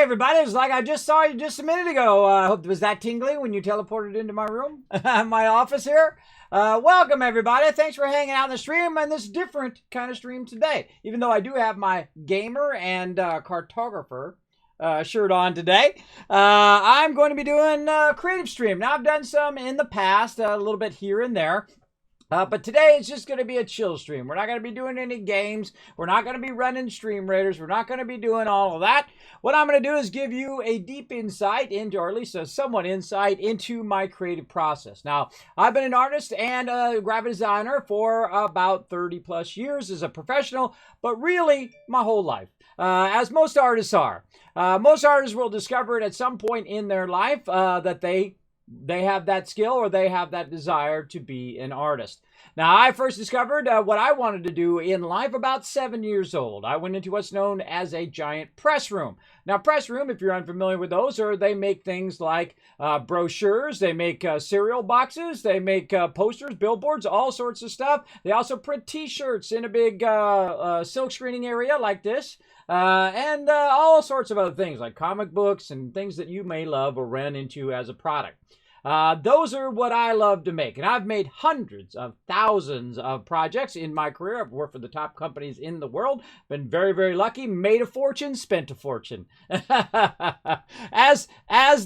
everybody, it's like I just saw you just a minute ago. I hope was that tingling when you teleported into my room, my office here. Welcome everybody. Thanks for hanging out in the stream and this different kind of stream today. Even though I do have my gamer and cartographer shirt on today, I'm going to be doing a creative stream. Now I've done some in the past, a little bit here and there. But today it's just going to be a chill stream. We're not going to be doing any games. We're not going to be running Stream Raiders. We're not going to be doing all of that. What I'm going to do is give you a deep insight into, or at least a somewhat insight into my creative process. Now, I've been an artist and a graphic designer for about 30 plus years as a professional, but really my whole life, as most artists are. Most artists will discover it at some point in their life that they have that skill or they have that desire to be an artist. Now, I first discovered what I wanted to do in life about 7 years old. I went into what's known as a giant press room. Now, press room, if you're unfamiliar with those, they make things like brochures, they make cereal boxes, they make posters, billboards, all sorts of stuff. They also print t-shirts in a big silk screening area like this. And all sorts of other things like comic books and things that you may love or run into as a product. Those are what I love to make. And I've made hundreds of thousands of projects in my career. I've worked for the top companies in the world. Been very, very lucky. Made a fortune, spent a fortune. As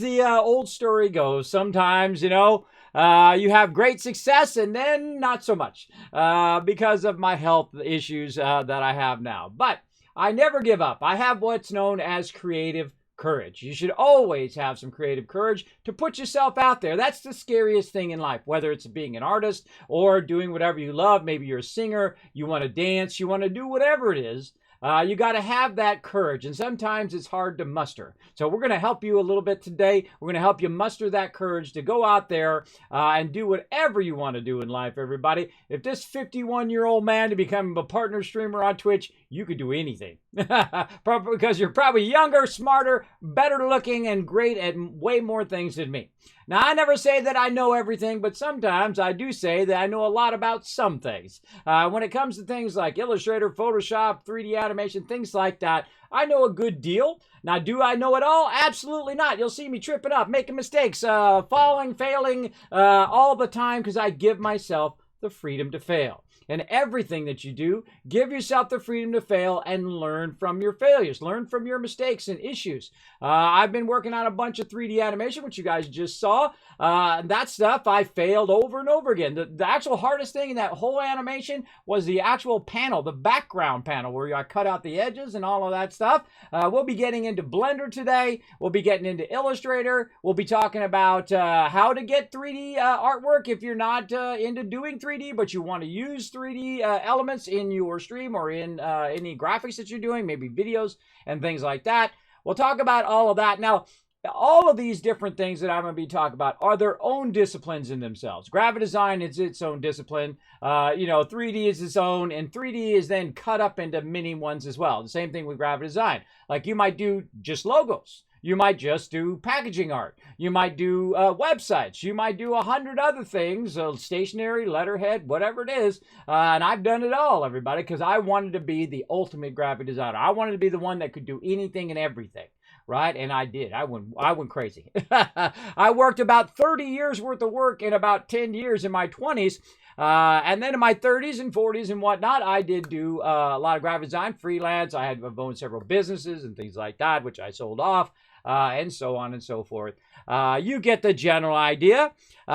the old story goes, sometimes, you know, you have great success and then not so much because of my health issues that I have now. But I never give up. I have what's known as creative courage. You should always have some creative courage to put yourself out there. That's the scariest thing in life, whether it's being an artist or doing whatever you love. Maybe you're a singer, you want to dance, you want to do whatever it is. You got to have that courage, and sometimes it's hard to muster. So we're going to help you a little bit today. We're going to help you muster that courage to go out there and do whatever you want to do in life, everybody. If this 51-year-old man to become a partner streamer on Twitch, you could do anything. Because you're probably younger, smarter, better looking, and great at way more things than me. Now, I never say that I know everything, but sometimes I do say that I know a lot about some things. When it comes to things like Illustrator, Photoshop, 3D animation, things like that, I know a good deal. Now, do I know it all? Absolutely not. You'll see me tripping up, making mistakes, falling, failing all the time because I give myself the freedom to fail. And everything that you do, give yourself the freedom to fail and learn from your failures. Learn from your mistakes and issues. I've been working on a bunch of 3D animation, which you guys just saw. That stuff I failed over and over again. The actual hardest thing in that whole animation was the actual panel, the background panel, where I cut out the edges and all of that stuff. We'll be getting into Blender today. We'll be getting into Illustrator. We'll be talking about how to get 3D artwork if you're not into doing 3D, but you want to use 3D elements in your stream or in any graphics that you're doing, maybe videos and things like that. We'll talk about all of that. Now, all of these different things that I'm going to be talking about are their own disciplines in themselves. Graphic design is its own discipline. 3D is its own, and 3D is then cut up into mini ones as well. The same thing with graphic design. Like you might do just logos. You might just do packaging art. You might do websites. You might do 100 other things, stationery, letterhead, whatever it is. And I've done it all, everybody, because I wanted to be the ultimate graphic designer. I wanted to be the one that could do anything and everything, right? And I did. I went crazy. I worked about 30 years worth of work in about 10 years in my 20s. And then in my 30s and 40s and whatnot, I did do a lot of graphic design, freelance. I've owned several businesses and things like that, which I sold off. And so on and so forth. You get the general idea.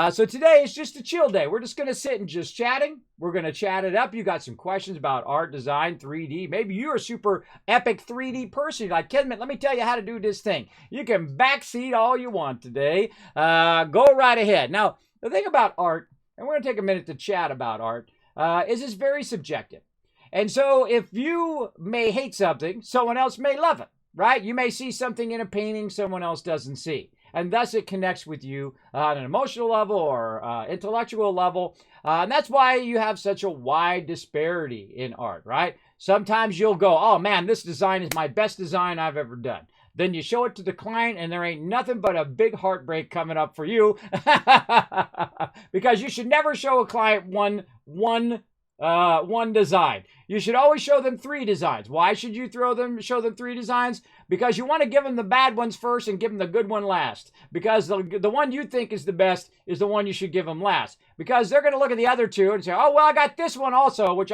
So today is just a chill day. We're just going to sit and just chatting. We're going to chat it up. You got some questions about art, design, 3D. Maybe you're a super epic 3D person. You're like, Kismet, let me tell you how to do this thing. You can backseat all you want today. Go right ahead. Now, the thing about art, and we're going to take a minute to chat about art, is it's very subjective. And so if you may hate something, someone else may love it. Right? You may see something in a painting someone else doesn't see. And thus it connects with you on an emotional level or intellectual level. And that's why you have such a wide disparity in art, right? Sometimes you'll go, oh man, this design is my best design I've ever done. Then you show it to the client and there ain't nothing but a big heartbreak coming up for you. Because you should never show a client one design. you should always show them 3 designs. Why should you show them 3 designs? Because you want to give them the bad ones first and give them the good one last. Because the one you think is the best is the one you should give them last. Because they're going to look at the other 2 and say, oh, well, I got this one also, which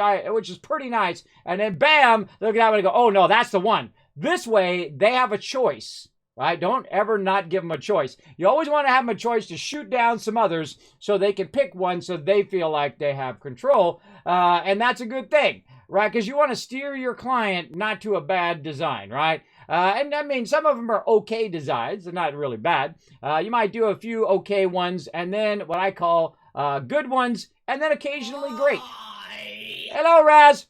is pretty nice. And then bam, they'll look at that one and go, oh, no, that's the one. This way, they have a choice. Right? Don't ever not give them a choice. You always want to have them a choice to shoot down some others so they can pick one so they feel like they have control. And that's a good thing, right? Because you want to steer your client not to a bad design, right? And I mean, some of them are okay designs. They're not really bad. You might do a few okay ones and then what I call good ones and then occasionally great. Hello, Raz.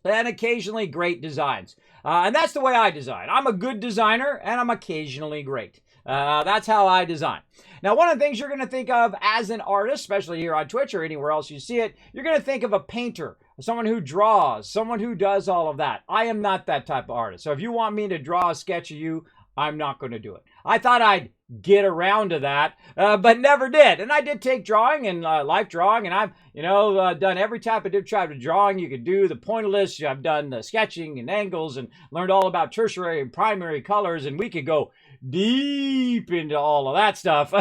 And occasionally great designs. And that's the way I design. I'm a good designer, and I'm occasionally great. That's how I design. Now, one of the things you're going to think of as an artist, especially here on Twitch or anywhere else you see it, you're going to think of a painter, someone who draws, someone who does all of that. I am not that type of artist. So if you want me to draw a sketch of you, I'm not going to do it. I thought I'd get around to that, but never did. And I did take drawing and life drawing, and I've, done every type of drawing you could do, the pointillist. I've done sketching and angles and learned all about tertiary and primary colors, and we could go deep into all of that stuff.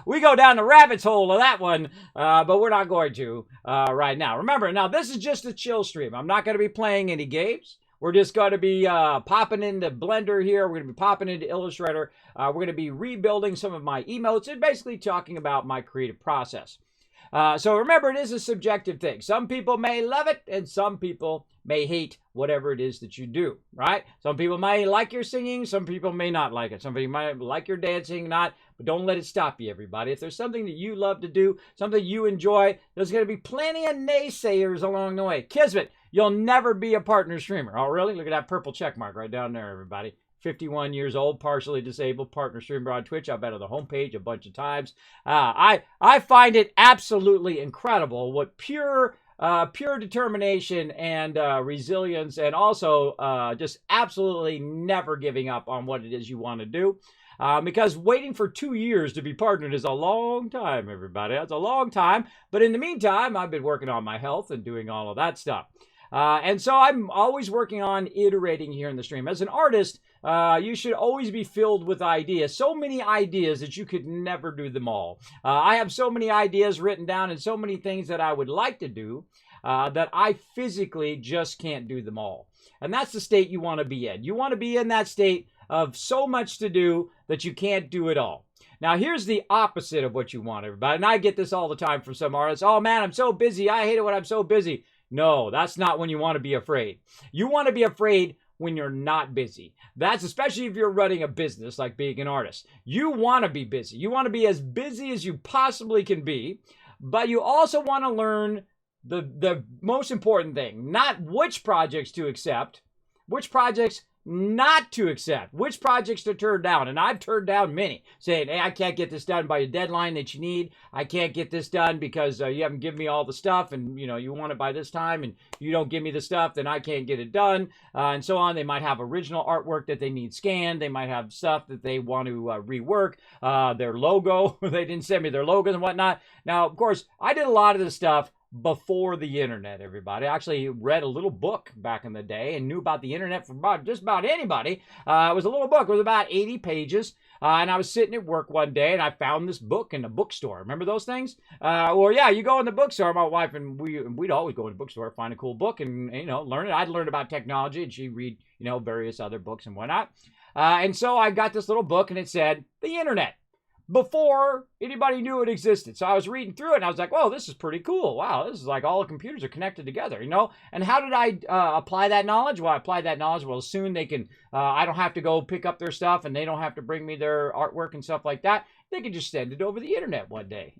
We go down the rabbit's hole of that one, but we're not going to right now. Remember, now this is just a chill stream. I'm not going to be playing any games. We're just going to be popping into Blender here. We're going to be popping into Illustrator. We're going to be rebuilding some of my emotes and basically talking about my creative process. So remember, it is a subjective thing. Some people may love it and some people may hate whatever it is that you do, right? Some people may like your singing. Some people may not like it. Some people might like your dancing, not. But don't let it stop you, everybody. If there's something that you love to do, something you enjoy, there's going to be plenty of naysayers along the way. Kismet, you'll never be a partner streamer. Oh, really? Look at that purple check mark right down there, everybody. 51 years old, partially disabled, partner streamer on Twitch. I've been on the homepage a bunch of times. I find it absolutely incredible what pure determination and resilience, and also just absolutely never giving up on what it is you want to do. Because waiting for 2 years to be partnered is a long time, everybody. That's a long time. But in the meantime, I've been working on my health and doing all of that stuff. And so I'm always working on iterating here in the stream. As an artist, you should always be filled with ideas. So many ideas that you could never do them all. I have so many ideas written down and so many things that I would like to do that I physically just can't do them all. And that's the state you want to be in. You want to be in that state of so much to do that you can't do it all. Now, here's the opposite of what you want, everybody. And I get this all the time from some artists. Oh, man, I'm so busy. I hate it when I'm so busy. No, that's not when you want to be afraid. You want to be afraid when you're not busy. That's especially if you're running a business like being an artist. You want to be busy. You want to be as busy as you possibly can be, but you also want to learn the most important thing, not which projects to accept, which projects not to accept, which projects to turn down. And I've turned down many, saying, hey, I can't get this done by the deadline that you need. I can't get this done because you haven't given me all the stuff, and you want it by this time, and you don't give me the stuff, then I can't get it done, and so on. They might have original artwork that they need scanned. They might have stuff that they want to rework. Their logo, they didn't send me their logos and whatnot. Now, of course, I did a lot of this stuff before the internet, everybody. I actually read a little book back in the day and knew about the internet from just about anybody. It was a little book. It was about 80 pages. And I was sitting at work one day and I found this book in a bookstore. Remember those things? Yeah, you go in the bookstore, my wife and we'd always go in the bookstore, find a cool book and, learn it. I'd learn about technology and she'd read, various other books and whatnot. And so I got this little book and it said, the internet, before anybody knew it existed. So I was reading through it and I was like, whoa, this is pretty cool. Wow, this is like all the computers are connected together, And how did I apply that knowledge? Well, I applied that knowledge. Well, soon they can, I don't have to go pick up their stuff and they don't have to bring me their artwork and stuff like that. They can just send it over the internet one day.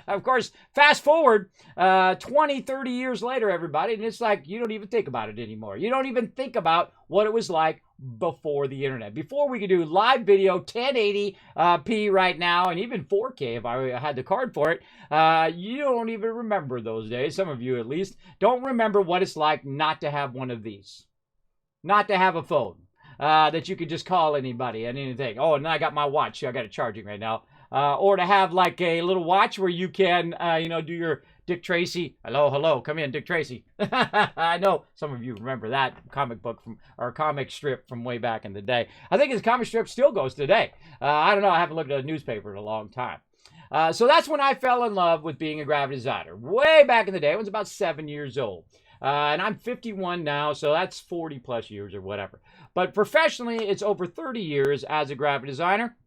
Of course, fast forward 20, 30 years later, everybody, and it's like you don't even think about it anymore. You don't even think about what it was like before the internet. Before we could do live video 1080p right now, and even 4K if I had the card for it. You don't even remember those days. Some of you at least don't remember what it's like not to have one of these. Not to have a phone that you could just call anybody and anything. Oh, and I got my watch. I got it charging right now. or to have like a little watch where you can, do your Dick Tracy. Hello, come in, Dick Tracy. I know some of you remember that comic book or comic strip from way back in the day. I think his comic strip still goes today. I don't know. I haven't looked at a newspaper in a long time. So that's when I fell in love with being a graphic designer. Way back in the day, I was about 7 years old. And I'm 51 now, so that's 40 plus years or whatever. But professionally, it's over 30 years as a graphic designer.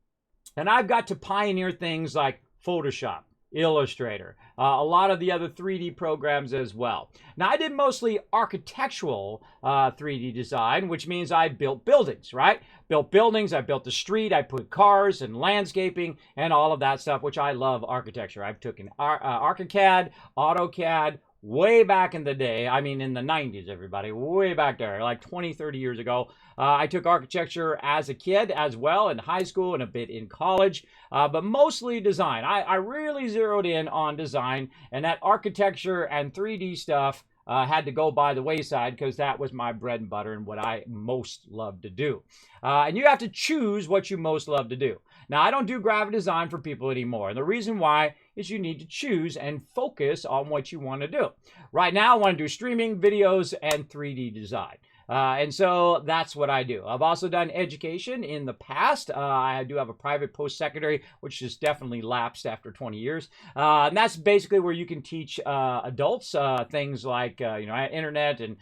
And I've got to pioneer things like Photoshop, Illustrator, a lot of the other 3D programs as well. Now, I did mostly architectural 3D design, which means I built buildings, right? Built buildings, I built the street, I put cars and landscaping and all of that stuff, which I love architecture. I've taken ArchiCAD, AutoCAD, way back in the day, I mean in the 90s, everybody, way back there, like 20, 30 years ago. I took architecture as a kid as well, in high school and a bit in college, but mostly design. I really zeroed in on design, and that architecture and 3D stuff had to go by the wayside because that was my bread and butter and what I most love to do. And you have to choose what you most love to do. Now, I don't do graphic design for people anymore. And the reason why is you need to choose and focus on what you want to do. Right now, I want to do streaming, videos, and 3D design. And so that's what I do. I've also done education in the past. I do have a private post-secondary, which has definitely lapsed after 20 years. And that's basically where you can teach adults things like, internet and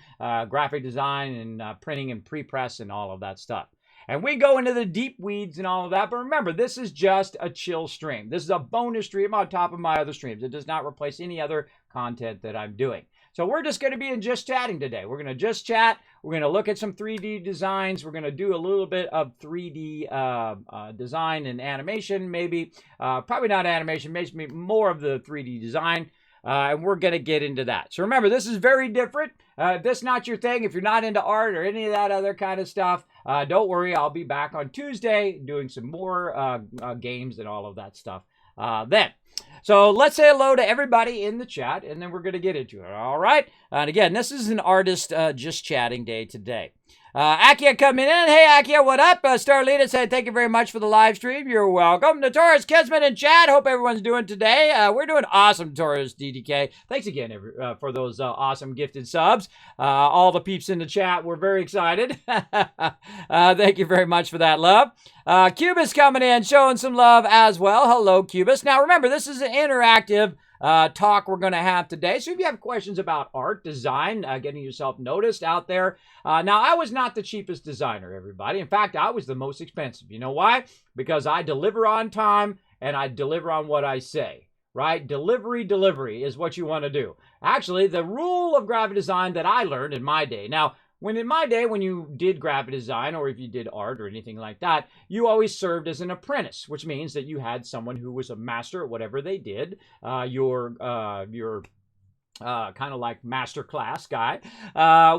graphic design and printing and pre-press and all of that stuff. And we go into the deep weeds and all of that. But remember, this is just a chill stream. This is a bonus stream on top of my other streams. It does not replace any other content that I'm doing. So we're just going to be in just chatting today. We're going to just chat. We're going to look at some 3D designs. We're going to do a little bit of 3D design and animation, maybe. Probably not animation, maybe more of the 3D design. And we're going to get into that. So remember, this is very different. If this is not your thing, if you're not into art or any of that other kind of stuff, don't worry. I'll be back on Tuesday doing some more games and all of that stuff then. So let's say hello to everybody in the chat, and then we're going to get into it, all right? And again, this is an artist just chatting day today. Akia coming in. Hey, Akia, what up? Starlita said, thank you very much for the live stream. You're welcome. Notorious Kismet in chat. Hope everyone's doing today. We're doing awesome, Notorious DDK. Thanks again for those awesome gifted subs. All the peeps in the chat, we're very excited. Thank you very much for that love. Cubus coming in, showing some love as well. Hello, Cubus. Now, remember, this is an interactive talk we're going to have today. So if you have questions about art, design, getting yourself noticed out there. Now, I was not the cheapest designer, everybody. In fact, I was the most expensive. You know why? Because I deliver on time and I deliver on what I say, right? Delivery is what you want to do. Actually, the rule of graphic design that I learned in my day. Now, in my day, when you did graphic design or if you did art or anything like that, you always served as an apprentice, which means that you had someone who was a master at whatever they did, your kind of like master class guy,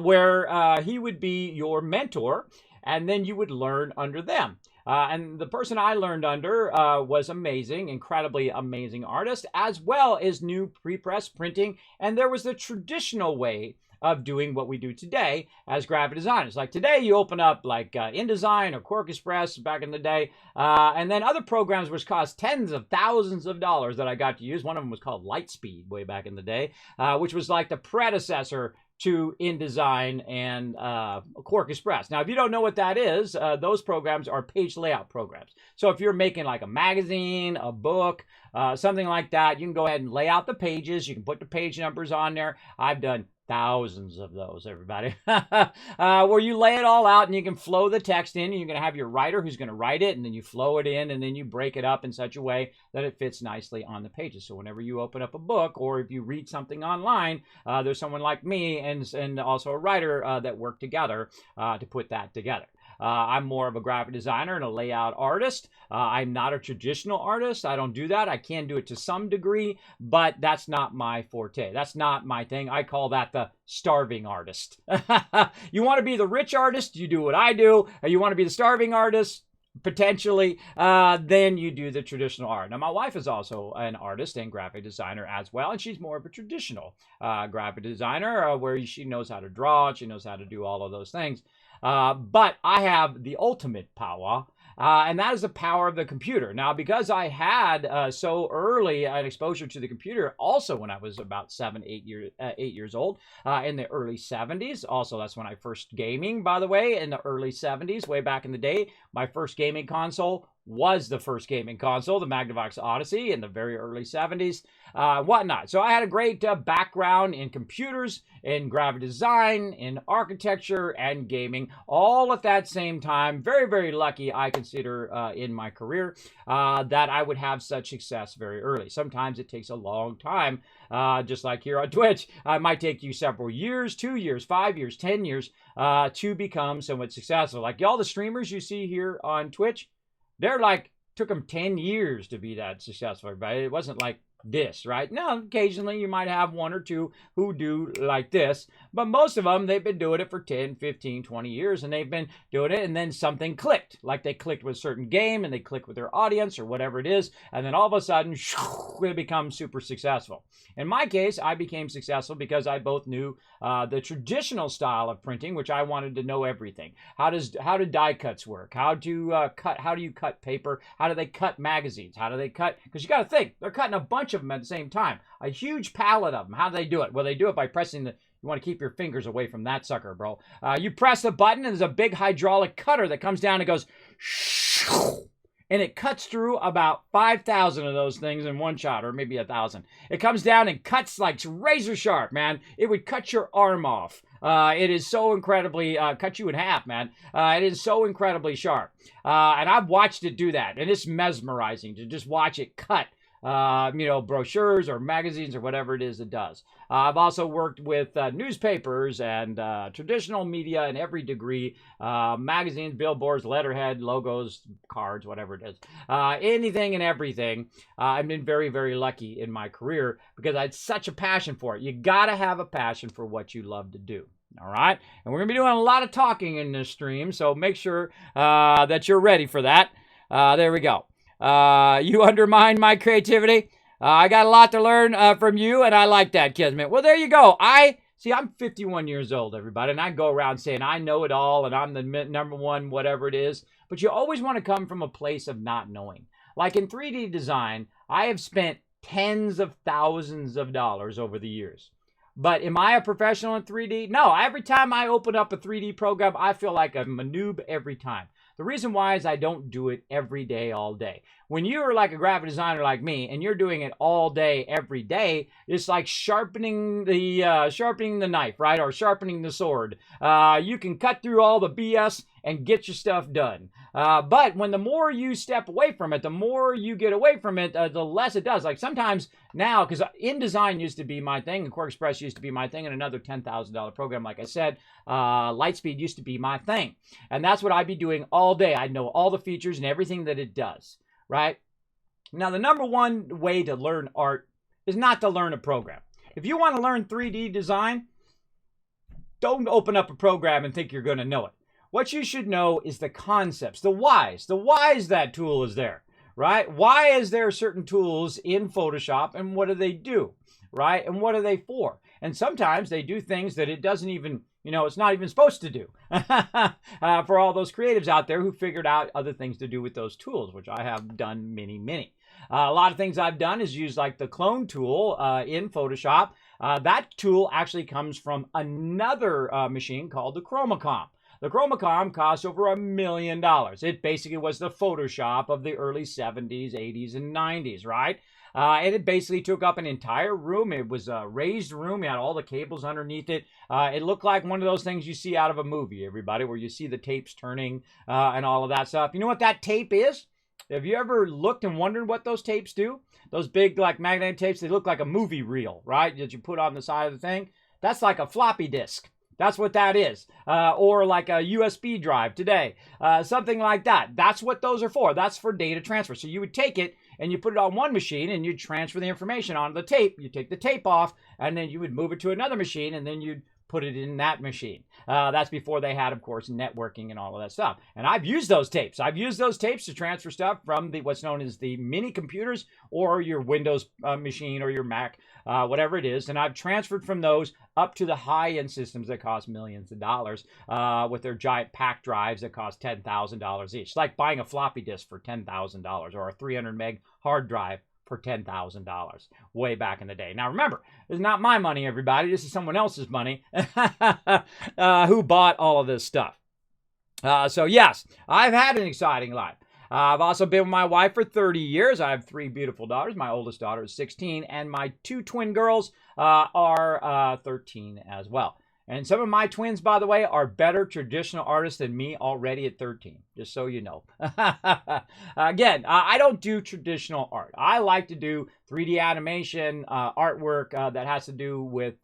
where he would be your mentor, and then you would learn under them. And the person I learned under was amazing, incredibly amazing artist, as well as new pre-press printing, and there was the traditional way of doing what we do today as graphic designers. Like today, you open up like InDesign or QuarkXPress back in the day, and then other programs which cost tens of thousands of dollars that I got to use. One of them was called Lightspeed way back in the day, which was like the predecessor to InDesign and QuarkXPress. Now, if you don't know what that is, those programs are page layout programs. So if you're making like a magazine, a book, something like that, you can go ahead and lay out the pages. You can put the page numbers on there. I've done thousands of those, everybody, where you lay it all out and you can flow the text in, and you're going to have your writer who's going to write it, and then you flow it in, and then you break it up in such a way that it fits nicely on the pages. So whenever you open up a book or if you read something online, there's someone like me and also a writer that work together to put that together. I'm more of a graphic designer and a layout artist. I'm not a traditional artist. I don't do that. I can do it to some degree, but that's not my forte. That's not my thing. I call that the starving artist. You want to be the rich artist, you do what I do. You want to be the starving artist, potentially, then you do the traditional art. Now, my wife is also an artist and graphic designer as well, and she's more of a traditional graphic designer where she knows how to draw, she knows how to do all of those things. But I have the ultimate power, And that is the power of the computer. Now, because I had so early an exposure to the computer, also when I was about 8 years old, in the early 70s. Also, that's when I first gaming, by the way, in the early 70s, way back in the day. My first gaming console was the first gaming console, the Magnavox Odyssey, in the very early 70s, whatnot. So I had a great background in computers, in graphic design, in architecture, and gaming, all at that same time. Very, very lucky, I consider, in my career, that I would have such success very early. Sometimes it takes a long time, just like here on Twitch. It might take you several years, 2 years, 5 years, 10 years, to become somewhat successful. Like all the streamers you see here on Twitch, they're like, took them 10 years to be that successful, right? It wasn't like this, right? Now, occasionally you might have one or two who do like this, but most of them, they've been doing it for 10, 15, 20 years, and they've been doing it, and then something clicked. Like they clicked with a certain game, and they clicked with their audience, or whatever it is, and then all of a sudden, they become super successful. In my case, I became successful because I both knew the traditional style of printing, which I wanted to know everything. How do die cuts work? How do you cut paper? How do they cut magazines? How do they cut? Because you got to think, they're cutting a bunch of them at the same time. A huge pallet of them. How do they do it? Well, they do it by pressing the... You want to keep your fingers away from that sucker, bro. You press the button, and there's a big hydraulic cutter that comes down and goes... And it cuts through about 5,000 of those things in one shot, or maybe 1,000. It comes down and cuts like razor sharp, man. It would cut your arm off. It is so incredibly, cut you in half, man. It is so incredibly sharp. And I've watched it do that, and it's mesmerizing to just watch it cut. Brochures or magazines or whatever it is it does. I've also worked with newspapers and traditional media in every degree, magazines, billboards, letterhead, logos, cards, whatever it is, anything and everything. I've been very, very lucky in my career because I had such a passion for it. You got to have a passion for what you love to do. All right. And we're going to be doing a lot of talking in this stream, so make sure that you're ready for that. There we go. You undermine my creativity. I got a lot to learn from you, and I like that, Kismet. Well, there you go. I'm 51 years old, everybody, and I go around saying I know it all, and I'm the number one, whatever it is. But you always want to come from a place of not knowing. Like in 3D design, I have spent tens of thousands of dollars over the years. But am I a professional in 3D? No. Every time I open up a 3D program, I feel like I'm a noob every time. The reason why is I don't do it every day, all day. When you're like a graphic designer like me, and you're doing it all day, every day, it's like sharpening the knife, right? Or sharpening the sword. You can cut through all the BS and get your stuff done. But when the more you step away from it, the more you get away from it, the less it does. Like sometimes now, because InDesign used to be my thing, and QuarkXpress used to be my thing, and another $10,000 program, like I said, Lightspeed used to be my thing. And that's what I'd be doing all day. I'd know all the features and everything that it does, right? Now, the number one way to learn art is not to learn a program. If you want to learn 3D design, don't open up a program and think you're going to know it. What you should know is the concepts, the whys that tool is there, right? Why is there certain tools in Photoshop, and what do they do, right? And what are they for? And sometimes they do things that it doesn't even, it's not even supposed to do. For all those creatives out there who figured out other things to do with those tools, which I have done many, many. A lot of things I've done is use like the clone tool in Photoshop. That tool actually comes from another machine called the Cmyk. The Cmyk cost over $1 million. It basically was the Photoshop of the early 70s, 80s, and 90s, right? And it basically took up an entire room. It was a raised room. It had all the cables underneath it. It looked like one of those things you see out of a movie, everybody, where you see the tapes turning and all of that stuff. You know what that tape is? Have you ever looked and wondered what those tapes do? Those big, like, magnetic tapes, they look like a movie reel, right, that you put on the side of the thing. That's like a floppy disk. That's what that is. Or like a USB drive today. Something like that. That's what those are for. That's for data transfer. So you would take it and you put it on one machine and you'd transfer the information onto the tape. You take the tape off and then you would move it to another machine and then you'd put it in that machine. That's before they had, of course, networking and all of that stuff. And I've used those tapes. I've used those tapes to transfer stuff from the what's known as the mini computers or your Windows machine or your Mac, whatever it is. And I've transferred from those up to the high-end systems that cost millions of dollars with their giant pack drives that cost $10,000 each. It's like buying a floppy disk for $10,000 or a 300 meg hard drive for $10,000 way back in the day. Now remember, this is not my money, everybody. This is someone else's money who bought all of this stuff. So yes, I've had an exciting life. I've also been with my wife for 30 years. I have 3 beautiful daughters. My oldest daughter is 16, and my 2 twin girls are 13 as well. And some of my twins, by the way, are better traditional artists than me already at 13, just so you know. Again, I don't do traditional art. I like to do 3D animation, artwork that has to do with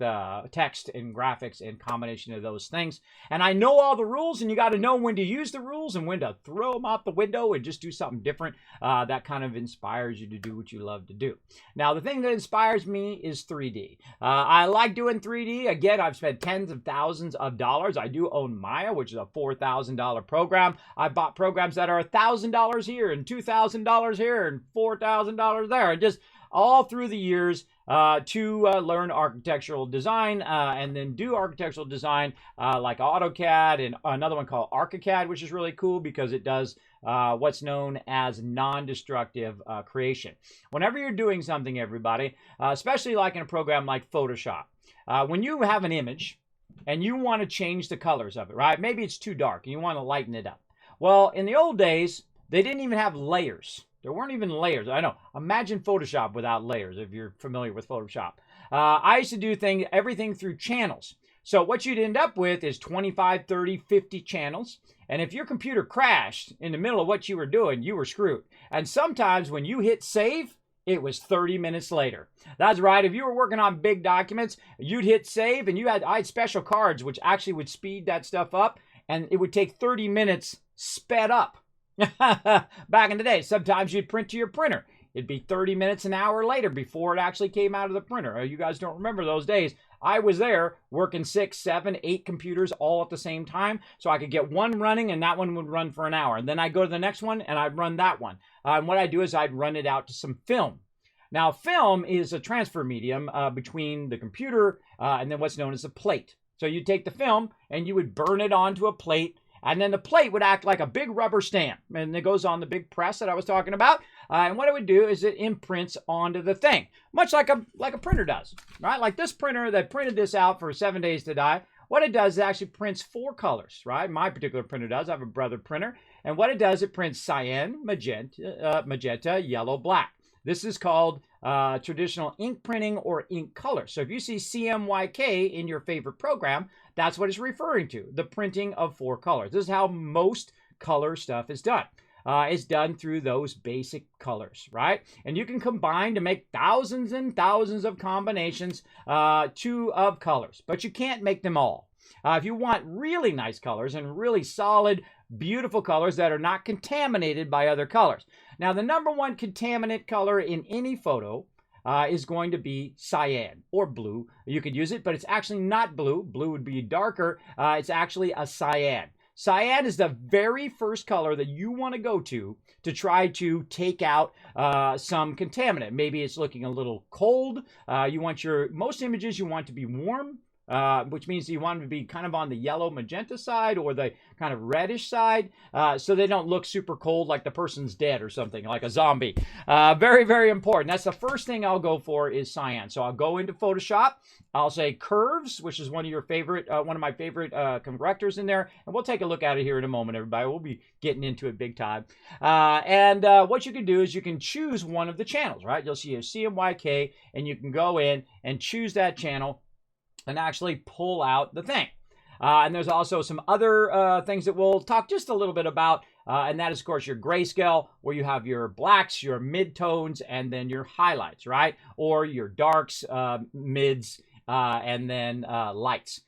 text and graphics and combination of those things. And I know all the rules, and you got to know when to use the rules and when to throw them out the window and just do something different. That kind of inspires you to do what you love to do. Now, the thing that inspires me is 3D. I like doing 3D. Again, I've spent tens of thousands of dollars. I do own Maya, which is a $4,000 program. I bought programs that are $1,000 here and $2,000 here and $4,000 there. And just all through the years to learn architectural design and then do architectural design like AutoCAD and another one called ArchiCAD, which is really cool because it does what's known as non-destructive creation. Whenever you're doing something, everybody, especially like in a program like Photoshop, when you have an image and you want to change the colors of it, right? Maybe it's too dark and you want to lighten it up. Well, in the old days, they didn't even have layers. There weren't even layers. I know. Imagine Photoshop without layers, if you're familiar with Photoshop. I used to do everything through channels. So what you'd end up with is 25, 30, 50 channels. And if your computer crashed in the middle of what you were doing, you were screwed. And sometimes when you hit save, it was 30 minutes later. That's right. If you were working on big documents, you'd hit save, and I had special cards which actually would speed that stuff up, and it would take 30 minutes sped up. Back in the day, sometimes you'd print to your printer. It'd be 30 minutes, an hour later before it actually came out of the printer. You guys don't remember those days. I was there working 6, 7, 8 computers all at the same time, so I could get one running, and that one would run for an hour. And then I'd go to the next one, and I'd run that one. And what I'd do is I'd run it out to some film. Now, film is a transfer medium between the computer and then what's known as a plate. So you'd take the film, and you would burn it onto a plate, and then the plate would act like a big rubber stamp. And it goes on the big press that I was talking about. And what it would do is it imprints onto the thing, much like a printer does, right? Like this printer that printed this out for 7 days to die. What it does is it actually prints 4 colors, right? My particular printer does. I have a brother printer. And what it does, it prints cyan, magenta, yellow, black. This is called traditional ink printing or ink color. So if you see Cmyk in your favorite program, that's what it's referring to, the printing of 4 colors. This is how most color stuff is done. It's done through those basic colors, right? And you can combine to make thousands and thousands of combinations of colors, but you can't make them all. If you want really nice colors and really solid, beautiful colors that are not contaminated by other colors. Now, the number 1 contaminant color in any photo is going to be cyan or blue. You could use it, but it's actually not blue. Blue would be darker. It's actually a cyan. Cyan is the very first color that you want to go to try to take out some contaminant. Maybe it's looking a little cold. You want most images you want to be warm. Which means you want them to be kind of on the yellow magenta side or the kind of reddish side so they don't look super cold like the person's dead or something, like a zombie. Very, very important. That's the first thing I'll go for is cyan. So I'll go into Photoshop. I'll say curves, which is one of my favorite correctors in there. And we'll take a look at it here in a moment, everybody. We'll be getting into it big time. What you can do is you can choose one of the channels, right? You'll see a Cmyk, and you can go in and choose that channel and actually pull out the thing. And there's also some other things that we'll talk just a little bit about, and that is, of course, your grayscale, where you have your blacks, your midtones, and then your highlights, right? Or your darks, mids, and then lights.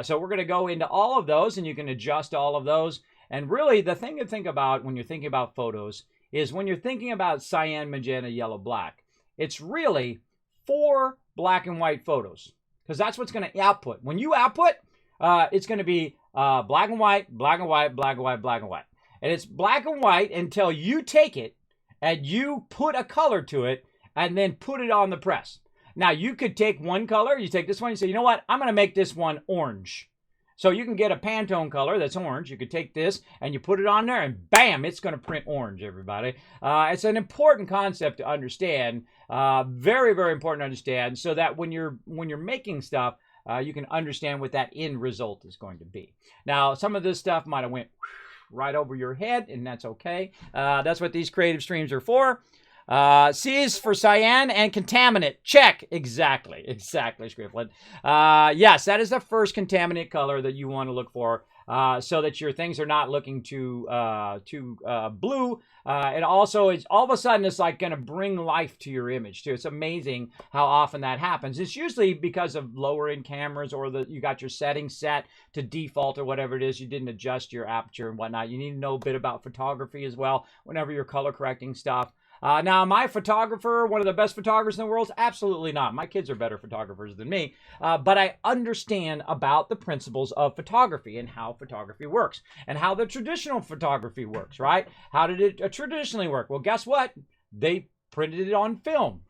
So we're going to go into all of those, and you can adjust all of those. And really, the thing to think about when you're thinking about photos is when you're thinking about cyan, magenta, yellow, black, it's really 4 black and white photos, because that's what's going to output. When you output, it's going to be black and white, black and white, black and white, black and white. And it's black and white until you take it and you put a color to it and then put it on the press. Now, you could take one color, you take this one, you say, you know what, I'm going to make this one orange. So you can get a Pantone color that's orange. You could take this and you put it on there and bam, it's going to print orange, everybody. It's an important concept to understand, very, very important to understand, so that when you're making stuff, you can understand what that end result is going to be. Now, some of this stuff might have went right over your head, and that's okay. That's what these creative streams are for. C is for cyan and contaminant. Check. Exactly, Scrifflin. Yes, that is the first contaminant color that you want to look for, so that your things are not looking too blue. And also, it's all of a sudden, it's like going to bring life to your image too. It's amazing how often that happens. It's usually because of lower end cameras, or you got your settings set to default or whatever it is. You didn't adjust your aperture and whatnot. You need to know a bit about photography as well whenever you're color correcting stuff. Now, am I a photographer, one of the best photographers in the world? Absolutely not. My kids are better photographers than me. But I understand about the principles of photography and how photography works and how the traditional photography works, right? How did it traditionally work? Well, guess what? They printed it on film.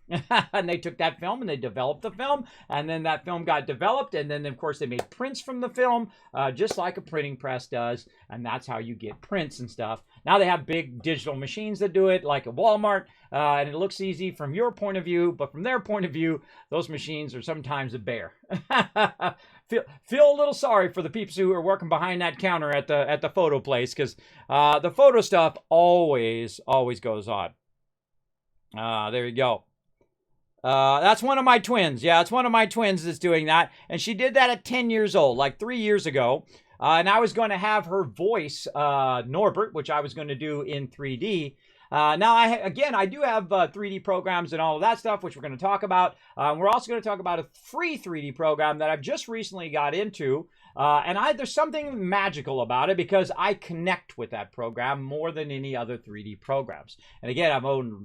And they took that film and they developed the film, and then that film got developed, and then of course they made prints from the film, just like a printing press does, and that's how you get prints and stuff. Now they have big digital machines that do it, like a Walmart, and it looks easy from your point of view, but from their point of view, those machines are sometimes a bear. Feel a little sorry for the peeps who are working behind that counter at the photo place, because the photo stuff always goes on. There you go. That's one of my twins. Yeah, it's one of my twins that's doing that. And she did that at 10 years old, like 3 years ago. And I was going to have her voice Norbert, which I was going to do in 3D. Now, I do have 3D programs and all of that stuff, which we're going to talk about. We're also going to talk about a free 3D program that I've just recently got into. And there's something magical about it because I connect with that program more than any other 3D programs. And again,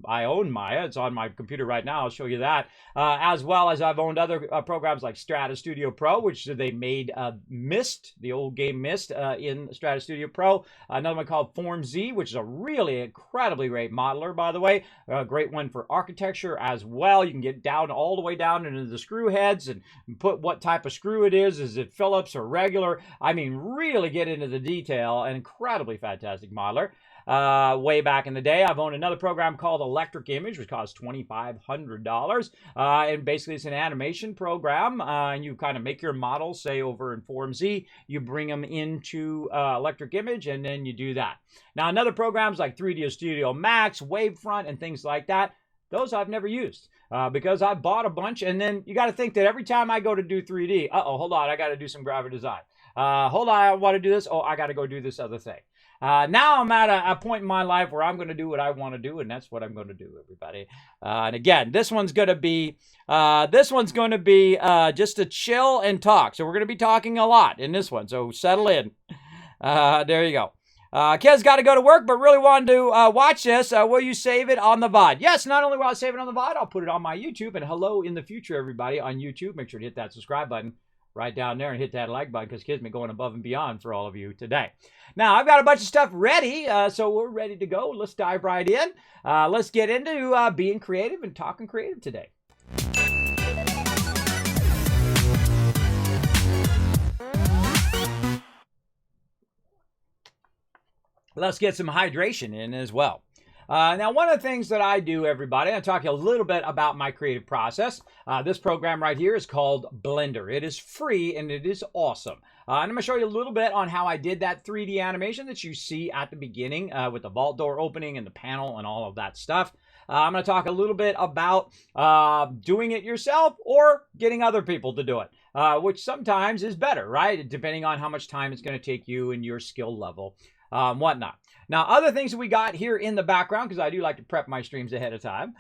I own Maya. It's on my computer right now. I'll show you that. As well as I've owned other programs like Strata Studio Pro, which they made Myst, the old game Myst, in Strata Studio Pro. Another one called Form Z, which is a really incredibly great modeler, by the way. A great one for architecture as well. You can get down all the way down into the screw heads and put what type of screw it is. Is it Phillips or regular? I mean, really get into the detail. An incredibly fantastic modeler. Way back in the day, I've owned another program called Electric Image, which costs $2,500. And basically, it's an animation program. And you kind of make your models, say, over in Form Z. You bring them into Electric Image, and then you do that. Now, another programs like 3D Studio Max, Wavefront, and things like that, those I've never used. Because I bought a bunch, and then you got to think that every time I go to do 3D, hold on, I got to do some graphic design. Hold on, I want to do this. Oh, I got to go do this other thing. Now I'm at a point in my life where I'm going to do what I want to do, and that's what I'm going to do, everybody. And again, this one's going to be just to chill and talk. So we're going to be talking a lot in this one. So settle in. There you go. Ked's got to go to work, but really wanted to watch this. Will you save it on the VOD? Yes, not only will I save it on the VOD, I'll put it on my YouTube. And hello in the future, everybody, on YouTube. Make sure to hit that subscribe button right down there and hit that like button, because Kismet going above and beyond for all of you today. Now, I've got a bunch of stuff ready, so we're ready to go. Let's dive right in. Let's get into being creative and talking creative today. Let's get some hydration in as well. Now, one of the things that I do, everybody, I'll talk a little bit about my creative process. This program right here is called Blender. It is free and it is awesome. And I'm going to show you a little bit on how I did that 3D animation that you see at the beginning with the vault door opening and the panel and all of that stuff. I'm going to talk a little bit about doing it yourself or getting other people to do it, which sometimes is better, right? Depending on how much time it's going to take you and your skill level. Whatnot. Now, other things that we got here in the background, because I do like to prep my streams ahead of time,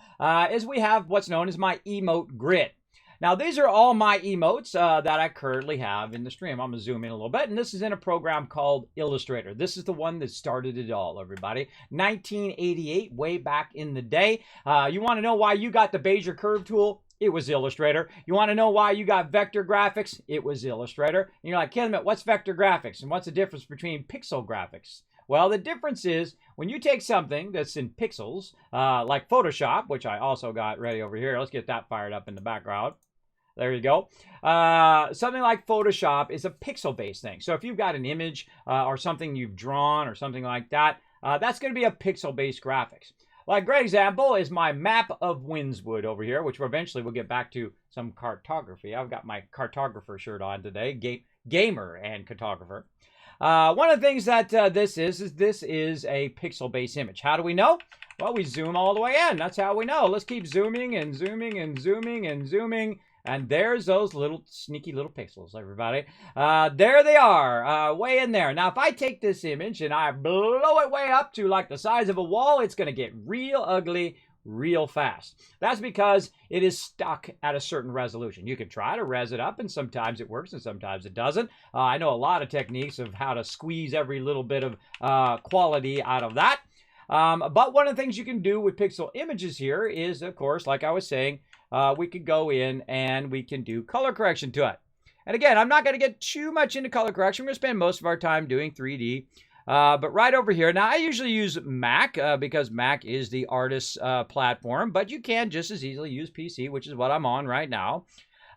is we have what's known as my emote grid. Now, these are all my emotes that I currently have in the stream. I'm going to zoom in a little bit, and this is in a program called Illustrator. This is the one that started it all, everybody. 1988, way back in the day. You want to know why you got the Bezier Curve tool? It was Illustrator. You want to know why you got vector graphics? It was Illustrator. And you're like, Kismet, what's vector graphics? And what's the difference between pixel graphics? Well, the difference is when you take something that's in pixels, like Photoshop, which I also got ready over here. Let's get that fired up in the background. There you go. Something like Photoshop is a pixel-based thing. So if you've got an image or something you've drawn or something like that, that's going to be a pixel-based graphics. Like a great example is my map of Windswood over here, which eventually we'll get back to some cartography. I've got my cartographer shirt on today, gamer and cartographer. One of the things that this is a pixel-based image. How do we know? Well, we zoom all the way in. That's how we know. Let's keep zooming and zooming and zooming and zooming. And there's those little sneaky little pixels, everybody. There they are, way in there. Now, if I take this image and I blow it way up to like the size of a wall, it's going to get real ugly real fast. That's because it is stuck at a certain resolution. You can try to res it up, and sometimes it works and sometimes it doesn't. I know a lot of techniques of how to squeeze every little bit of quality out of that. But one of the things you can do with pixel images here is, of course, like I was saying, we could go in and we can do color correction to it. And again, I'm not going to get too much into color correction. We're going to spend most of our time doing 3D. But right over here, now I usually use Mac because Mac is the artist's platform, but you can just as easily use PC, which is what I'm on right now.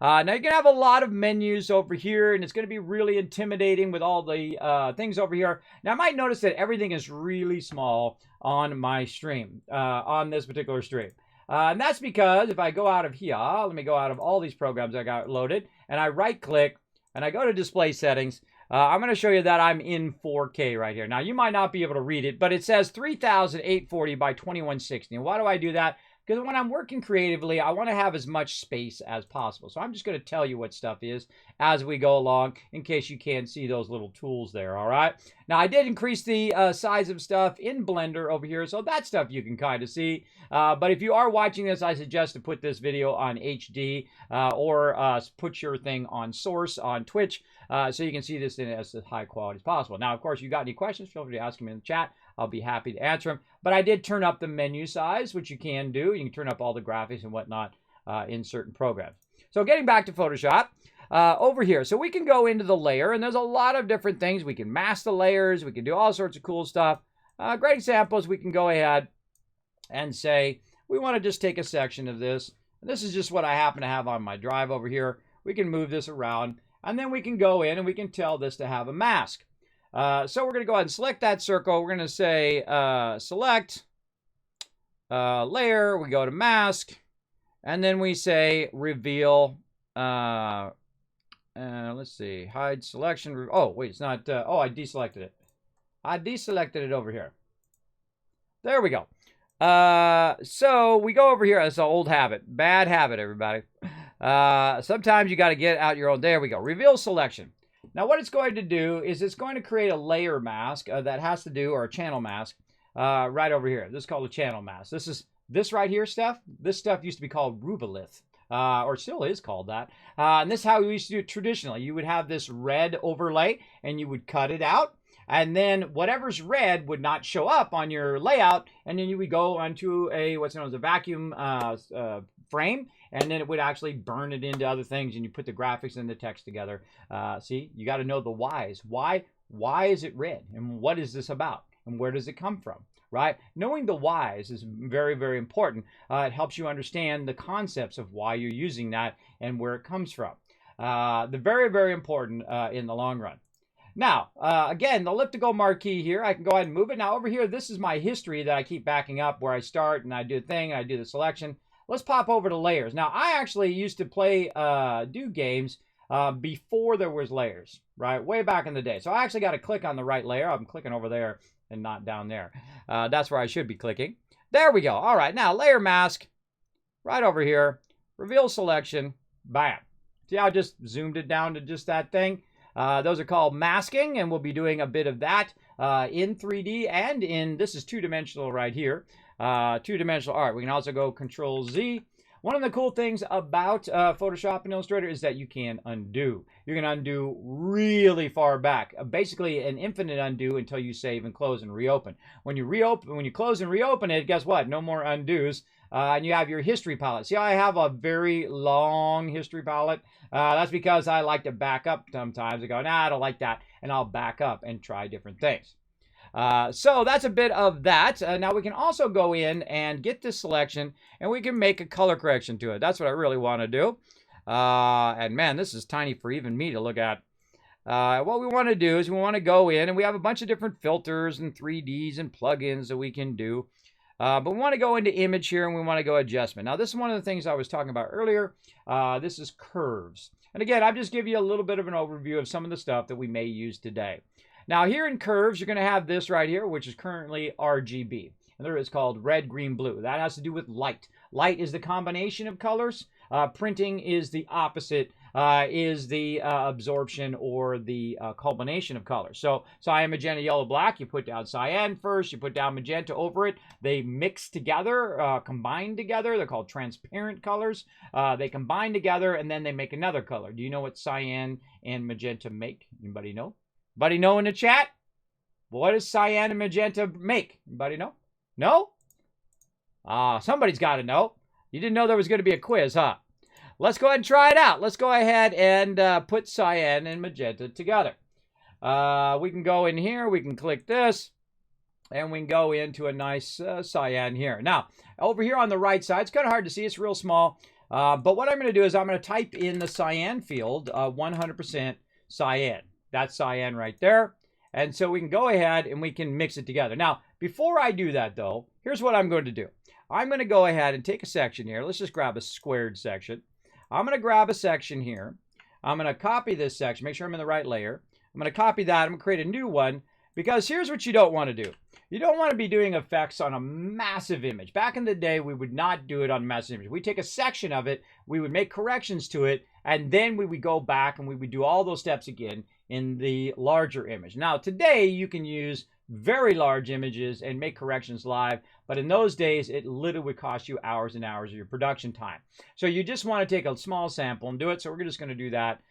Now you can have a lot of menus over here, and it's going to be really intimidating with all the things over here. Now I might notice that everything is really small on my stream, on this particular stream. And that's because if I go out of here, let me go out of all these programs I got loaded, and I right click and I go to display settings. I'm going to show you that I'm in 4K right here. Now, you might not be able to read it, but it says 3840 by 2160. And why do I do that? Because when I'm working creatively, I want to have as much space as possible. So I'm just going to tell you what stuff is as we go along in case you can't see those little tools there, all right? Now, I did increase the size of stuff in Blender over here, so that stuff you can kind of see. But if you are watching this, I suggest to put this video on HD or put your thing on Source on Twitch so you can see this in as high quality as possible. Now, of course, if you got any questions, feel free to ask them in the chat. I'll be happy to answer them. But I did turn up the menu size, which you can do. You can turn up all the graphics and whatnot in certain programs. So getting back to Photoshop, over here. So we can go into the layer, and there's a lot of different things. We can mask the layers. We can do all sorts of cool stuff. Great examples, we can go ahead and say, we want to just take a section of this. And this is just what I happen to have on my drive over here. We can move this around, and then we can go in and we can tell this to have a mask. So we're going to go ahead and select that circle. We're going to say select layer. We go to mask, and then we say reveal. Let's see, hide selection. Oh, wait, it's not. Oh, I deselected it. I deselected it over here. There we go. So we go over here. That's an old habit. Bad habit, everybody. Sometimes you got to get out your own. There we go. Reveal selection. Now what it's going to do is it's going to create a layer mask that has to do, or a channel mask, right over here. This is called a channel mask. This right here stuff. This stuff used to be called rubylith. Or still is called that. And this is how we used to do it traditionally. You would have this red overlay, and you would cut it out. And then whatever's red would not show up on your layout. And then you would go onto a, what's known as a vacuum frame. And then it would actually burn it into other things. And you put the graphics and the text together. See, you got to know the whys. Why is it red? And what is this about? And where does it come from? Right? Knowing the whys is very, very important. It helps you understand the concepts of why you're using that and where it comes from. They're very, very important in the long run. Now, again, the elliptical marquee here, I can go ahead and move it. Now, over here, this is my history that I keep backing up where I start and I do the thing, and I do the selection. Let's pop over to layers. Now, I actually used to play, do games before there was layers, right? Way back in the day. So I actually got to click on the right layer. I'm clicking over there and not down there. That's where I should be clicking. There we go. All right, now layer mask, right over here, reveal selection, bam. See how I just zoomed it down to just that thing? Those are called masking, and we'll be doing a bit of that in 3D and in, this is two-dimensional right here. Two-dimensional art. We can also go Control-Z. One of the cool things about Photoshop and Illustrator is that you can undo. You can undo really far back, basically an infinite undo until you save and close and reopen. When you close and reopen it, guess what? No more undos. And you have your history palette. See, I have a very long history palette. That's because I like to back up sometimes. I go, nah, I don't like that. And I'll back up and try different things. So that's a bit of that. Now we can also go in and get this selection and we can make a color correction to it. That's what I really want to do. And man, this is tiny for even me to look at. What we want to do is we want to go in and we have a bunch of different filters and 3Ds and plugins that we can do. But we want to go into image here and we want to go adjustment. Now this is one of the things I was talking about earlier. This is curves. And again, I'll just give you a little bit of an overview of some of the stuff that we may use today. Now here in curves, you're going to have this right here, which is currently RGB. And there is called red, green, blue. That has to do with light. Light is the combination of colors. Printing is the opposite, is the absorption or the culmination of colors. So cyan, magenta, yellow, black, you put down cyan first, you put down magenta over it. They mix together, combine together. They're called transparent colors. They combine together and then they make another color. Do you know what cyan and magenta make? Anybody know? Anybody know in the chat? What does cyan and magenta make? Anybody know? No? Somebody's got to know. You didn't know there was going to be a quiz, huh? Let's go ahead and try it out. Let's go ahead and put cyan and magenta together. We can go in here. We can click this. And we can go into a nice cyan here. Now, over here on the right side, it's kind of hard to see. It's real small. But what I'm going to do is I'm going to type in the cyan field, 100% cyan. That's cyan right there. And so we can go ahead and we can mix it together. Now, before I do that, though, here's what I'm going to do. I'm going to go ahead and take a section here. Let's just grab a squared section. I'm going to grab a section here. I'm going to copy this section. Make sure I'm in the right layer. I'm going to copy that. I'm going to create a new one because here's what you don't want to do. You don't want to be doing effects on a massive image. Back in the day, we would not do it on a massive image. We'd take a section of it, we would make corrections to it, and then we would go back and we would do all those steps again in the larger image. Now, today, you can use very large images and make corrections live, but in those days, it literally would cost you hours and hours of your production time. So you just want to take a small sample and do it, so we're just going to do that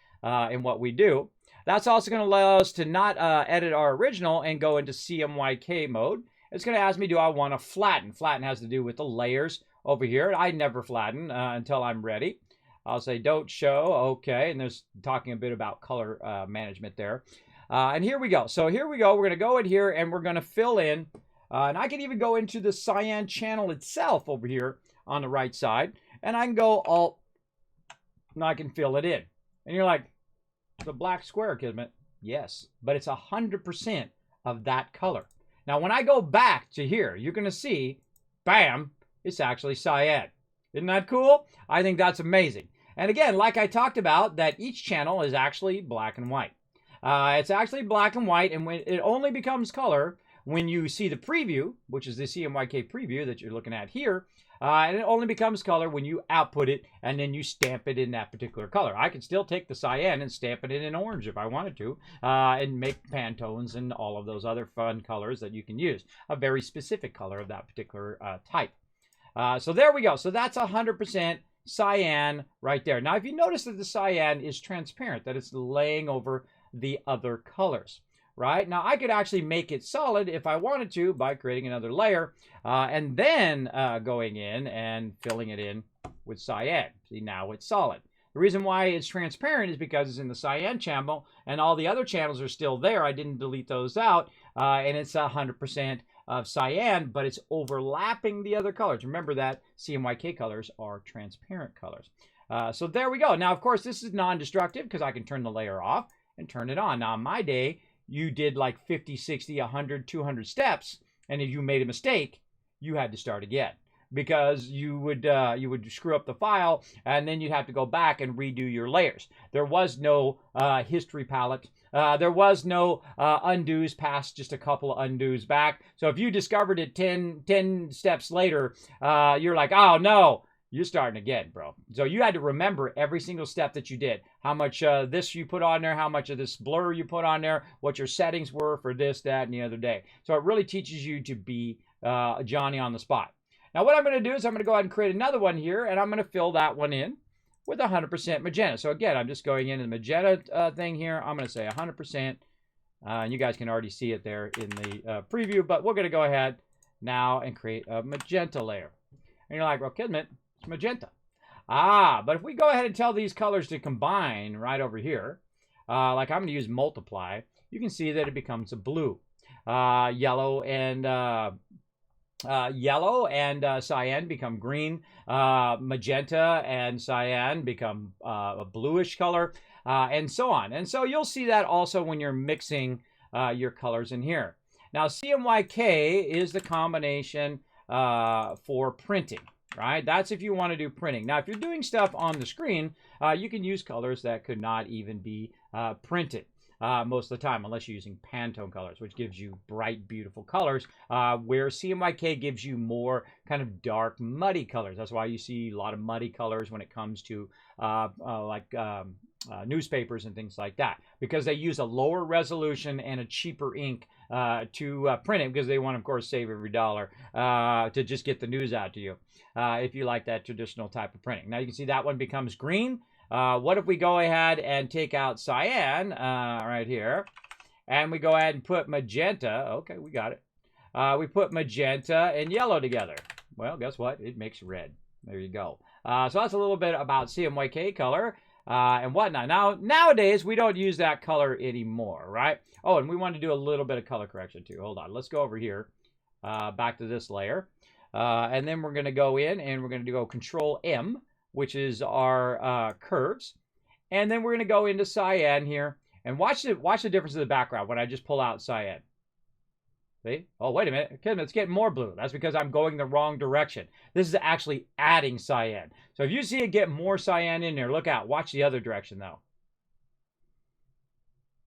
in what we do. That's also going to allow us to not edit our original and go into Cmyk mode. It's going to ask me, do I want to flatten? Flatten has to do with the layers over here. I never flatten until I'm ready. I'll say don't show, okay, and there's talking a bit about color management there. And here we go. So here we go. We're going to go in here and we're going to fill in, and I can even go into the cyan channel itself over here on the right side, and I can go Alt, and I can fill it in. And you're like, the black square, Kismet. Yes, but it's 100% of that color. Now, when I go back to here, you're going to see, bam, it's actually cyan. Isn't that cool? I think that's amazing. And again, like I talked about, that each channel is actually black and white. It's actually black and white, and when it only becomes color when you see the preview, which is the Cmyk preview that you're looking at here, and it only becomes color when you output it and then you stamp it in that particular color. I can still take the cyan and stamp it in orange if I wanted to, and make Pantones and all of those other fun colors that you can use. A very specific color of that particular type. So there we go. So that's 100% cyan right there. Now, if you notice that the cyan is transparent, that it's laying over the other colors. Right? Now, I could actually make it solid if I wanted to by creating another layer and then going in and filling it in with cyan. See, now it's solid. The reason why it's transparent is because it's in the cyan channel and all the other channels are still there. I didn't delete those out, and it's 100% of cyan, but it's overlapping the other colors. Remember that Cmyk colors are transparent colors. So there we go. Now, of course, this is non-destructive because I can turn the layer off and turn it on. Now, in my day, you did like 50, 60, 100, 200 steps, and if you made a mistake, you had to start again because you would screw up the file, and then you'd have to go back and redo your layers. There was no history palette. There was no undos past just a couple of undos back. So if you discovered it 10 steps later, you're like, oh no, you're starting again, bro. So you had to remember every single step that you did. How much this you put on there, how much of this blur you put on there, what your settings were for this, that, and the other day. So it really teaches you to be Johnny on the spot. Now what I'm going to do is I'm going to go ahead and create another one here, and I'm going to fill that one in with 100% magenta. So again, I'm just going into the magenta thing here. I'm going to say 100%. And you guys can already see it there in the preview, but we're going to go ahead now and create a magenta layer. And you're like, well, Kismet, it's magenta. But if we go ahead and tell these colors to combine right over here, like I'm going to use multiply, you can see that it becomes a blue. Yellow and cyan become green. Magenta and cyan become a bluish color, and so on. And so you'll see that also when you're mixing your colors in here. Now, Cmyk is the combination for printing, right? That's if you want to do printing. Now, if you're doing stuff on the screen, you can use colors that could not even be printed. Most of the time, unless you're using Pantone colors, which gives you bright, beautiful colors, where Cmyk gives you more kind of dark, muddy colors. That's why you see a lot of muddy colors when it comes to newspapers and things like that, because they use a lower resolution and a cheaper ink to print it, because they want to, of course, save every dollar to just get the news out to you if you like that traditional type of printing. Now you can see that one becomes green. What if we go ahead and take out cyan right here, and we go ahead and put magenta? Okay, we got it. We put magenta and yellow together. Well, guess what? It makes red. There you go. So that's a little bit about Cmyk color and whatnot. Now, nowadays, we don't use that color anymore, right? Oh, and we want to do a little bit of color correction too. Hold on. Let's go over here, back to this layer. And then we're going to go in and we're going to go Control M, which is our curves. And then we're going to go into cyan here. And watch the difference in the background when I just pull out cyan. See? Oh, wait a minute. It's getting more blue. That's because I'm going the wrong direction. This is actually adding cyan. So if you see it get more cyan in there, look out. Watch the other direction, though.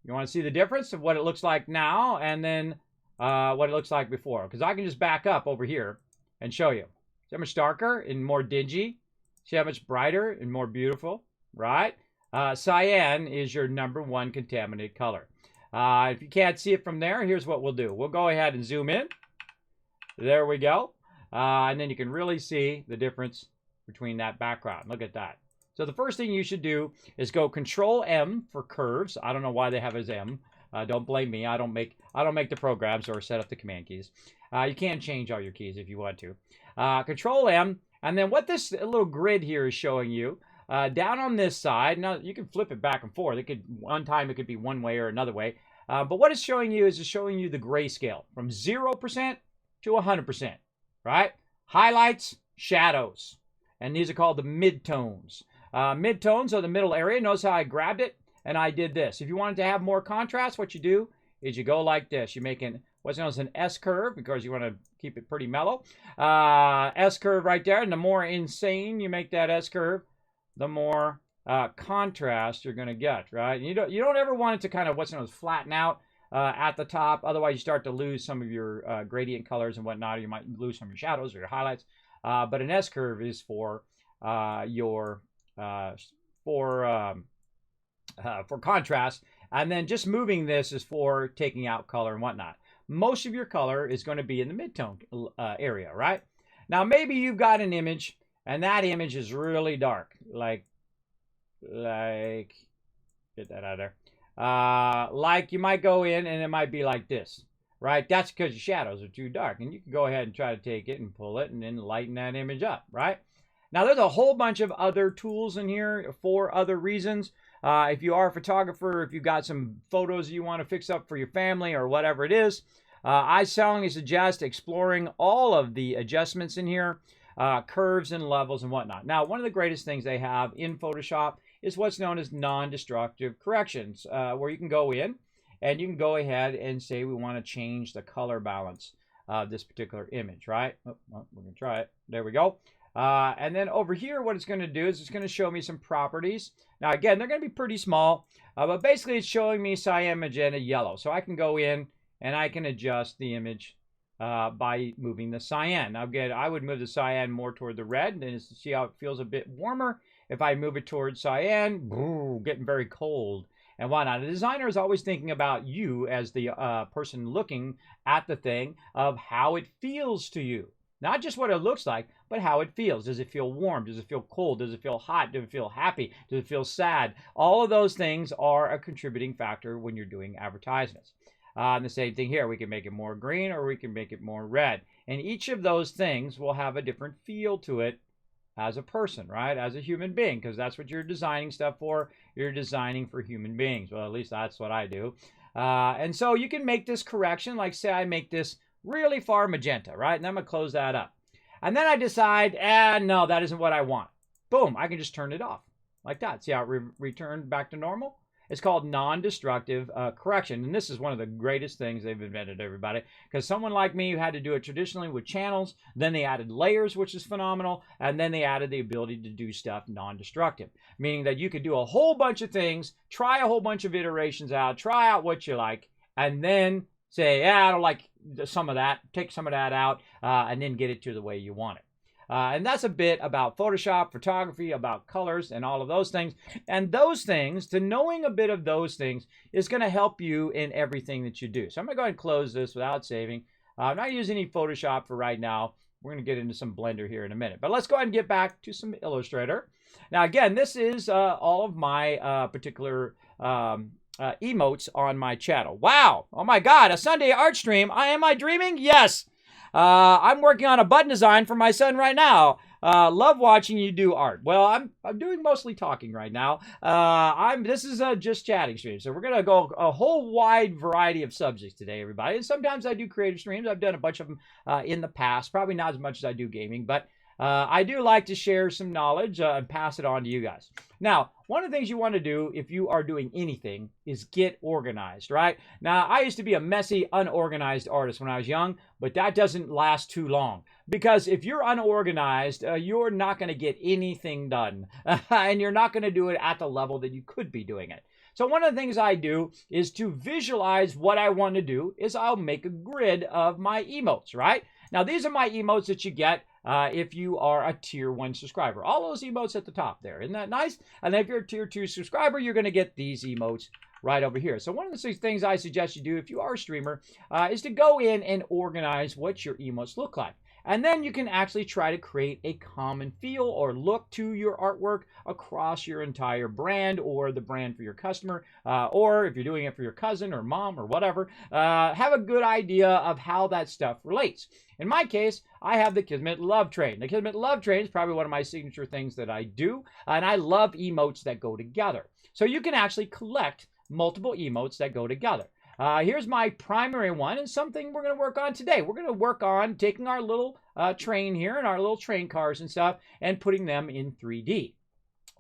You want to see the difference of what it looks like now and then what it looks like before? Because I can just back up over here and show you. See how much darker and more dingy? See how much brighter and more beautiful, right? Cyan is your #1 contaminated color. If you can't see it from there, here's what we'll do. We'll go ahead and zoom in. There we go. And then you can really see the difference between that background. Look at that. So the first thing you should do is go Control M for curves. I don't know why they have as M. Don't blame me. I don't make the programs or set up the command keys. You can change all your keys if you want to. Control M. And then what this little grid here is showing you, down on this side, now you can flip it back and forth. One time it could be one way or another way. But what it's showing you is it's showing you the grayscale from 0% to 100%, right? Highlights, shadows. And these are called the midtones. Midtones are the middle area. Notice how I grabbed it and I did this. If you wanted to have more contrast, what you do is you go like this. You make what's known as an S-curve because you want to keep it pretty mellow. S-curve right there. And the more insane you make that S-curve, the more contrast you're going to get, right? You don't ever want it to kind of what's known as flatten out at the top. Otherwise, you start to lose some of your gradient colors and whatnot. Or you might lose some of your shadows or your highlights. But an S-curve is for contrast. And then just moving this is for taking out color and whatnot. Most of your color is going to be in the midtone area, right? Now, maybe you've got an image, and that image is really dark. Like, get that out of there. Like, you might go in, and it might be like this, right? That's because your shadows are too dark. And you can go ahead and try to take it and pull it and then lighten that image up, right? Now, there's a whole bunch of other tools in here for other reasons. If you are a photographer, if you've got some photos you want to fix up for your family or whatever it is, I strongly suggest exploring all of the adjustments in here, curves and levels and whatnot. Now, one of the greatest things they have in Photoshop is what's known as non-destructive corrections, where you can go in and you can go ahead and say we want to change the color balance of this particular image, right? Oh, well, we're going to try it. There we go. And then over here, what it's going to do is it's going to show me some properties. Now, again, they're going to be pretty small, but basically it's showing me cyan, magenta, yellow. So I can go in and I can adjust the image by moving the cyan. Now, again, I would move the cyan more toward the red, and then see how it feels a bit warmer. If I move it towards cyan, boo, getting very cold and whatnot. The designer is always thinking about you as the person looking at the thing of how it feels to you. Not just what it looks like, but how it feels. Does it feel warm? Does it feel cold? Does it feel hot? Does it feel happy? Does it feel sad? All of those things are a contributing factor when you're doing advertisements. And the same thing here. We can make it more green or we can make it more red. And each of those things will have a different feel to it as a person, right? As a human being, because that's what you're designing stuff for. You're designing for human beings. Well, at least that's what I do. And so you can make this correction. Like say I make this really far magenta, right? And I'm going to close that up. And then I decide, no, that isn't what I want. Boom, I can just turn it off like that. See how it returned back to normal? It's called non-destructive correction. And this is one of the greatest things they've invented, everybody. Because someone like me who had to do it traditionally with channels, then they added layers, which is phenomenal, and then they added the ability to do stuff non-destructive. Meaning that you could do a whole bunch of things, try a whole bunch of iterations out, try out what you like, and then say, yeah, I don't like some of that, take some of that out, and then get it to the way you want it. And that's a bit about Photoshop, photography, about colors, and all of those things. And those things, to knowing a bit of those things, is going to help you in everything that you do. So I'm going to go ahead and close this without saving. I'm not using any Photoshop for right now. We're going to get into some Blender here in a minute. But let's go ahead and get back to some Illustrator. Now, again, this is all of my particular emotes on my channel. Wow! Oh my God! A Sunday art stream. Am I dreaming? Yes. I'm working on a button design for my son right now. Love watching you do art. Well, I'm doing mostly talking right now. This is a just chatting stream, so we're gonna go a whole wide variety of subjects today, everybody. And sometimes I do creative streams. I've done a bunch of them in the past. Probably not as much as I do gaming, but I do like to share some knowledge and pass it on to you guys. Now, one of the things you want to do if you are doing anything is get organized, right? Now, I used to be a messy, unorganized artist when I was young, but that doesn't last too long. Because if you're unorganized, you're not going to get anything done. And you're not going to do it at the level that you could be doing it. So one of the things I do is to visualize what I want to do is I'll make a grid of my emotes, right? Now, these are my emotes that you get if you are a tier 1 subscriber. All those emotes at the top there. Isn't that nice? And if you're a tier 2 subscriber, you're going to get these emotes right over here. So one of the things I suggest you do if you are a streamer is to go in and organize what your emotes look like. And then you can actually try to create a common feel or look to your artwork across your entire brand or the brand for your customer. Or if you're doing it for your cousin or mom or whatever, have a good idea of how that stuff relates. In my case, I have the Kismet Love Train. The Kismet Love Train is probably one of my signature things that I do. And I love emotes that go together. So you can actually collect multiple emotes that go together. Here's my primary one and something we're going to work on today. We're going to work on taking our little train here and our little train cars and stuff and putting them in 3D.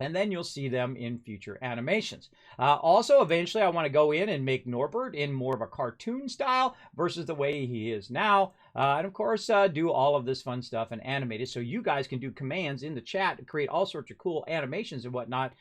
And then you'll see them in future animations. Also, eventually, I want to go in and make Norbert in more of a cartoon style versus the way he is now. And of course, do all of this fun stuff and animate it so you guys can do commands in the chat to create all sorts of cool animations and whatnot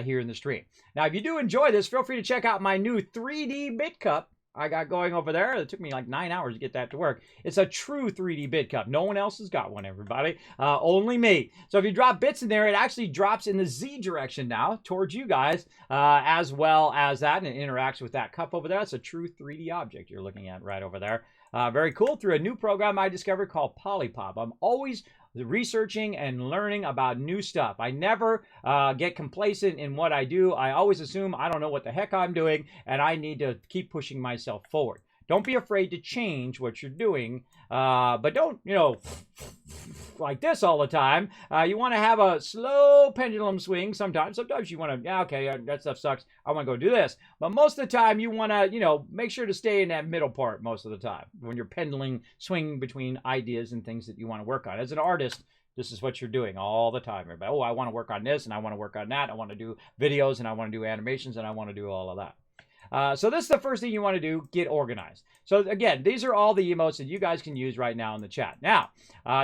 here in the stream. Now, if you do enjoy this, feel free to check out my new 3D bit cup I got going over there. It took me like 9 hours to get that to work. It's a true 3D bit cup. No one else has got one, everybody. Only me. So if you drop bits in there, it actually drops in the Z direction now towards you guys, as well as that, and it interacts with that cup over there. It's a true 3D object you're looking at right over there. Very cool. Through a new program I discovered called Polypop. I'm always researching and learning about new stuff. I never get complacent in what I do. I always assume I don't know what the heck I'm doing, and I need to keep pushing myself forward. Don't be afraid to change what you're doing, but don't, like this all the time. You want to have a slow pendulum swing sometimes. Sometimes you want to, yeah, okay, that stuff sucks. I want to go do this. But most of the time, you want to, make sure to stay in that middle part most of the time when you're pendulum swinging between ideas and things that you want to work on. As an artist, this is what you're doing all the time. Everybody, oh, I want to work on this, and I want to work on that. I want to do videos, and I want to do animations, and I want to do all of that. So this is the first thing you want to do, get organized. So again, these are all the emotes that you guys can use right now in the chat. Now,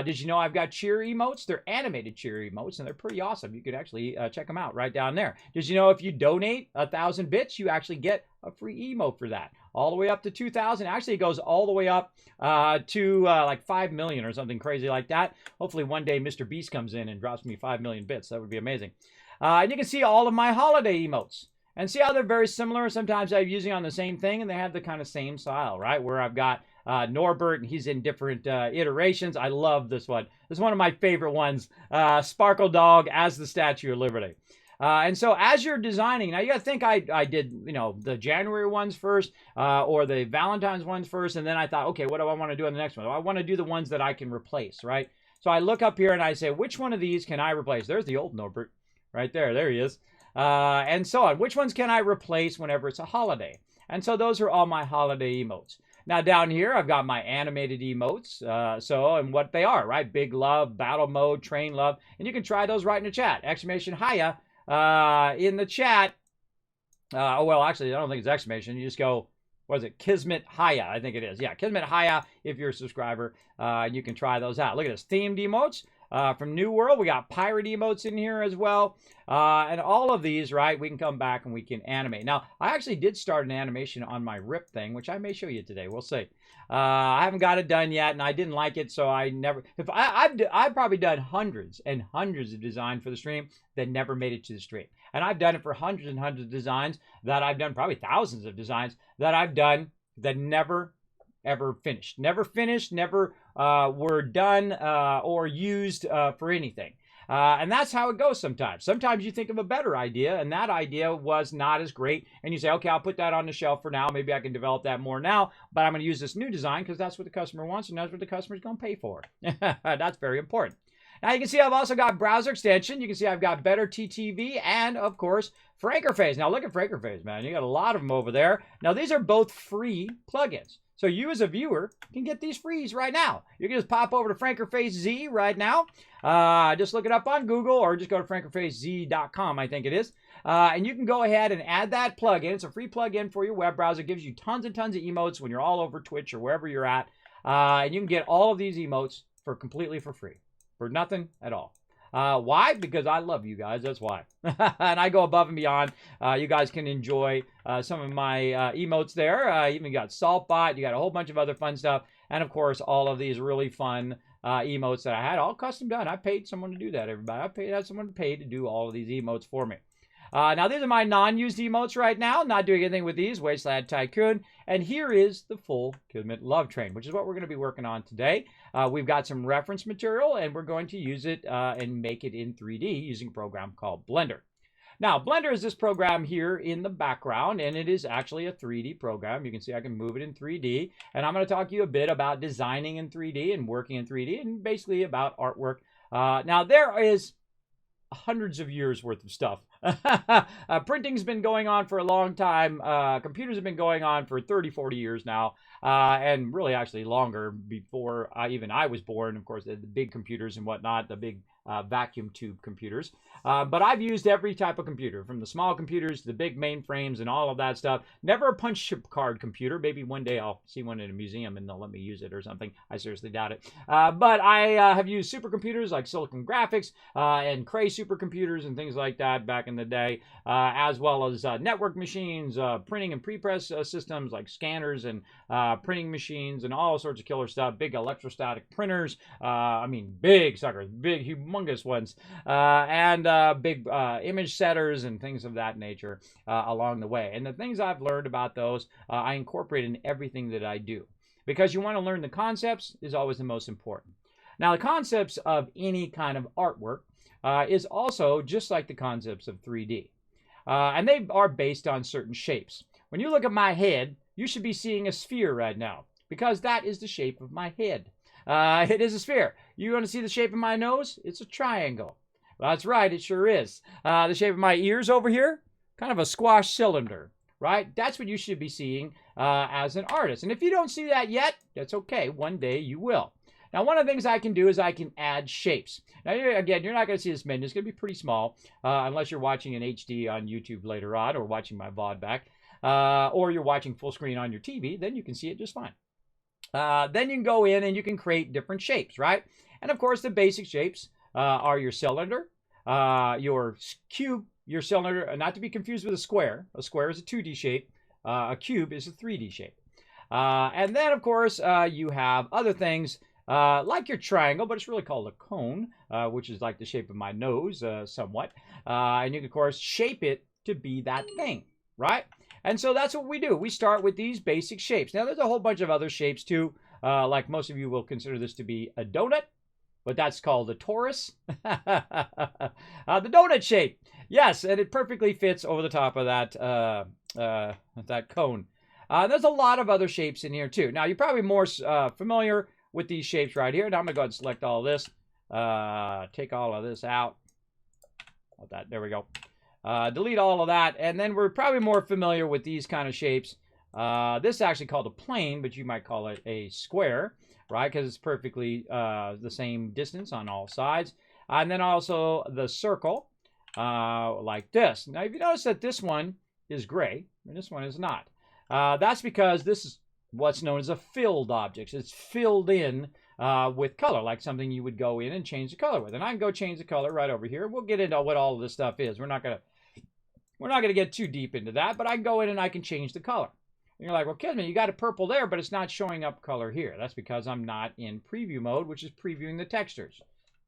did you know I've got cheer emotes? They're animated cheer emotes, and they're pretty awesome. You could actually check them out right down there. Did you know if you donate 1,000 bits, you actually get a free emote for that? All the way up to 2,000. Actually, it goes all the way up to like 5 million or something crazy like that. Hopefully one day Mr. Beast comes in and drops me 5 million bits. That would be amazing. And you can see all of my holiday emotes. And see how they're very similar? Sometimes I'm using on the same thing, and they have the kind of same style, right? Where I've got Norbert, and he's in different iterations. I love this one. This is one of my favorite ones. Sparkle Dog as the Statue of Liberty. And so as you're designing, now you got to think I did, the January ones first, or the Valentine's ones first, and then I thought, okay, what do I want to do on the next one? Well, I want to do the ones that I can replace, right? So I look up here and I say, which one of these can I replace? There's the old Norbert right there. There he is. And so on. Which ones can I replace whenever it's a holiday? And so those are all my holiday emotes. Now down here, I've got my animated emotes. And what they are, right? Big love, battle mode, train love. And you can try those right in the chat. Exclamation hiya in the chat. Well, actually, I don't think it's exclamation. You just go, what is it? Kismet hiya, I think it is. Yeah, Kismet hiya if you're a subscriber. You can try those out. Look at this. Themed emotes. From New World, we got pirate emotes in here as well. And all of these, right, we can come back and we can animate. Now, I actually did start an animation on my RIP thing, which I may show you today. We'll see. I haven't got it done yet, and I didn't like it, so I never... I've probably done hundreds and hundreds of designs for the stream that never made it to the stream. And I've done it for hundreds and hundreds of designs that I've done, probably thousands of designs that I've done that never ever finished. Never finished, never were done or used for anything. And that's how it goes sometimes. Sometimes you think of a better idea, and that idea was not as great, and you say, okay, I'll put that on the shelf for now. Maybe I can develop that more now, but I'm going to use this new design because that's what the customer wants, and that's what the customer's going to pay for. That's very important. Now you can see I've also got browser extension. You can see I've got Better TTV and, of course, Frankerface. Now look at Frankerface, man. You got a lot of them over there. Now these are both free plugins. So you as a viewer can get these frees right now. You can just pop over to Frankerface Z right now. Just look it up on Google or just go to frankerfacez.com, I think it is. And you can go ahead and add that plugin. It's a free plugin for your web browser. It gives you tons and tons of emotes when you're all over Twitch or wherever you're at. And you can get all of these emotes completely for free. For nothing at all. Why? Because I love you guys. That's why. And I go above and beyond. You guys can enjoy some of my emotes there. Even got Saltbot. You got a whole bunch of other fun stuff. And, of course, all of these really fun emotes that I had all custom done. I paid someone to do that, everybody. I had someone paid to do all of these emotes for me. Now, these are my non-used emotes right now. Not doing anything with these. Wasteland Tycoon. And here is the full Kismet Love Train, which is what we're going to be working on today. We've got some reference material, and we're going to use it and make it in 3D using a program called Blender. Now, Blender is this program here in the background, and it is actually a 3D program. You can see I can move it in 3D. And I'm going to talk to you a bit about designing in 3D and working in 3D, and basically about artwork. Now, there is hundreds of years worth of stuff. Printing's been going on for a long time. Computers have been going on for 30, 40 years now. And really actually longer before even I was born. Of course, the big computers and whatnot, the big vacuum tube computers. But I've used every type of computer, from the small computers to the big mainframes and all of that stuff. Never a punch card computer. Maybe one day I'll see one in a museum and they'll let me use it or something. I seriously doubt it. But I have used supercomputers like Silicon Graphics and Cray supercomputers and things like that back in the day, as well as network machines, printing and prepress systems like scanners and printing machines and all sorts of killer stuff. Big electrostatic printers. I mean, big suckers, big, humongous ones, and big image setters and things of that nature along the way. And the things I've learned about those, I incorporate in everything that I do. Because you want to learn the concepts is always the most important. Now, the concepts of any kind of artwork is also just like the concepts of 3D. And they are based on certain shapes. When you look at my head, you should be seeing a sphere right now, because that is the shape of my head. It is a sphere. You want to see the shape of my nose? It's a triangle. Well, that's right, it sure is. The shape of my ears over here, kind of a squash cylinder, right? That's what you should be seeing as an artist. And if you don't see that yet, that's okay. One day you will. Now, one of the things I can do is I can add shapes. Now, again, you're not going to see this menu. It's going to be pretty small, unless you're watching in HD on YouTube later on, or watching my VOD back, or you're watching full screen on your TV. Then you can see it just fine. Then you can go in and you can create different shapes, right? And of course, the basic shapes are your cylinder, your cube, your cylinder, not to be confused with a square. A square is a 2D shape. A cube is a 3D shape. And then, of course, you have other things like your triangle, but it's really called a cone, which is like the shape of my nose somewhat. And you can, of course, shape it to be that thing, right? And so that's what we do. We start with these basic shapes. Now, there's a whole bunch of other shapes too. Like most of you will consider this to be a donut, but that's called a torus. The donut shape. Yes, and it perfectly fits over the top of that cone. There's a lot of other shapes in here too. Now, you're probably more familiar with these shapes right here. Now, I'm going to go ahead and select all this. Take all of this out. There we go. Delete all of that. And then we're probably more familiar with these kind of shapes. This is actually called a plane, but you might call it a square, right? Because it's perfectly the same distance on all sides. And then also the circle, like this. Now, if you notice that this one is gray, and this one is not. That's because this is what's known as a filled object. It's filled in with color, like something you would go in and change the color with. And I can go change the color right over here. We'll get into what all of this stuff is. We're not gonna get too deep into that, but I can go in and I can change the color. And you're like, well, Kismet, you got a purple there, but it's not showing up color here. That's because I'm not in preview mode, which is previewing the textures.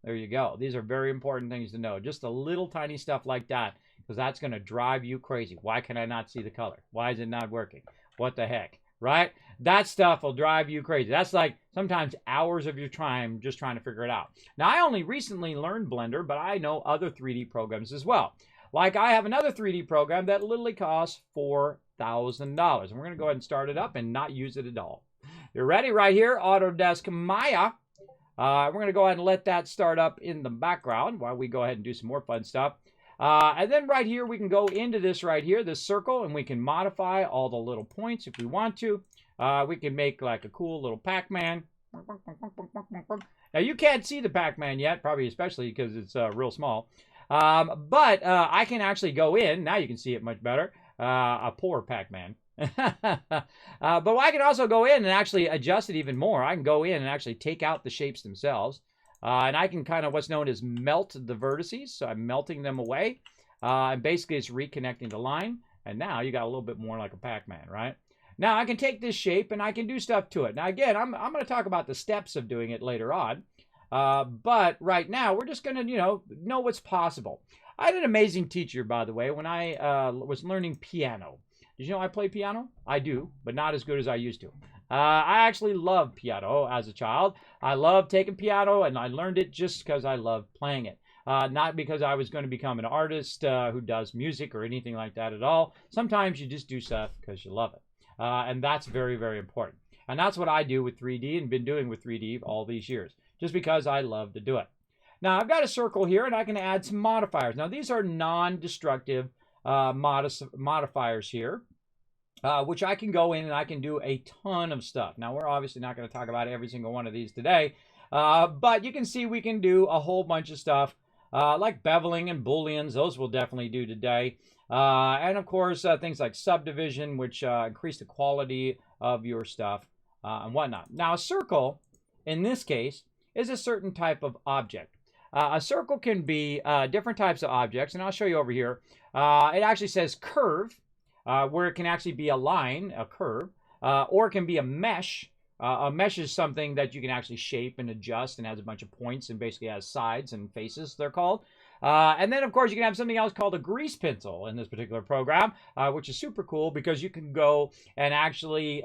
There you go. These are very important things to know. Just a little tiny stuff like that, because that's going to drive you crazy. Why can I not see the color? Why is it not working? What the heck, right? That stuff will drive you crazy. That's like sometimes hours of your time just trying to figure it out. Now, I only recently learned Blender, but I know other 3D programs as well. Like I have another 3D program that literally costs $4,000. And we're going to go ahead and start it up and not use it at all. You're ready right here, Autodesk Maya. We're going to go ahead and let that start up in the background while we go ahead and do some more fun stuff. And then right here, we can go into this right here, this circle, and we can modify all the little points if we want to. We can make like a cool little Pac-Man. Now, you can't see the Pac-Man yet, probably especially because it's real small. But I can actually go in. Now you can see it much better. A poor Pac-Man. But I can also go in and actually adjust it even more. I can go in and actually take out the shapes themselves. And I can kind of what's known as melt the vertices. So I'm melting them away. And basically it's reconnecting the line. And now you got a little bit more like a Pac-Man, right? Now I can take this shape and I can do stuff to it. Now again, I'm going to talk about the steps of doing it later on. But right now we're just going to, know what's possible. I had an amazing teacher, by the way, when I was learning piano. Did you know I play piano? I do, but not as good as I used to. I actually loved piano as a child. I loved taking piano, and I learned it just because I loved playing it. Not because I was going to become an artist who does music or anything like that at all. Sometimes you just do stuff because you love it. And that's very, very important. And that's what I do with 3D and been doing with 3D all these years, just because I love to do it. Now, I've got a circle here, and I can add some modifiers. Now, these are non-destructive modifiers here, which I can go in and I can do a ton of stuff. Now, we're obviously not going to talk about every single one of these today, but you can see we can do a whole bunch of stuff like beveling and booleans. Those we'll definitely do today. And, of course, things like subdivision, which increase the quality of your stuff and whatnot. Now, a circle, in this case, is a certain type of object. A circle can be different types of objects, and I'll show you over here. It actually says curve, where it can actually be a line, a curve, or it can be a mesh. A mesh is something that you can actually shape and adjust and has a bunch of points and basically has sides and faces, they're called. And then, of course, you can have something else called a grease pencil in this particular program, which is super cool because you can go and actually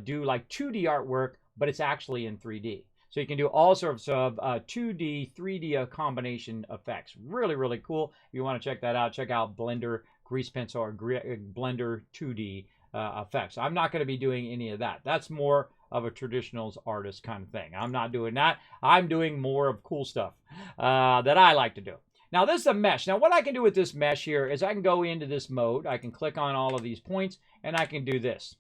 do like 2D artwork, but it's actually in 3D. So you can do all sorts of 2D, 3D combination effects. Really, really cool. If you want to check that out, check out Blender Grease Pencil or Blender 2D effects. I'm not going to be doing any of that. That's more of a traditional artist kind of thing. I'm not doing that. I'm doing more of cool stuff that I like to do. Now, this is a mesh. Now, what I can do with this mesh here is I can go into this mode. I can click on all of these points, and I can do this.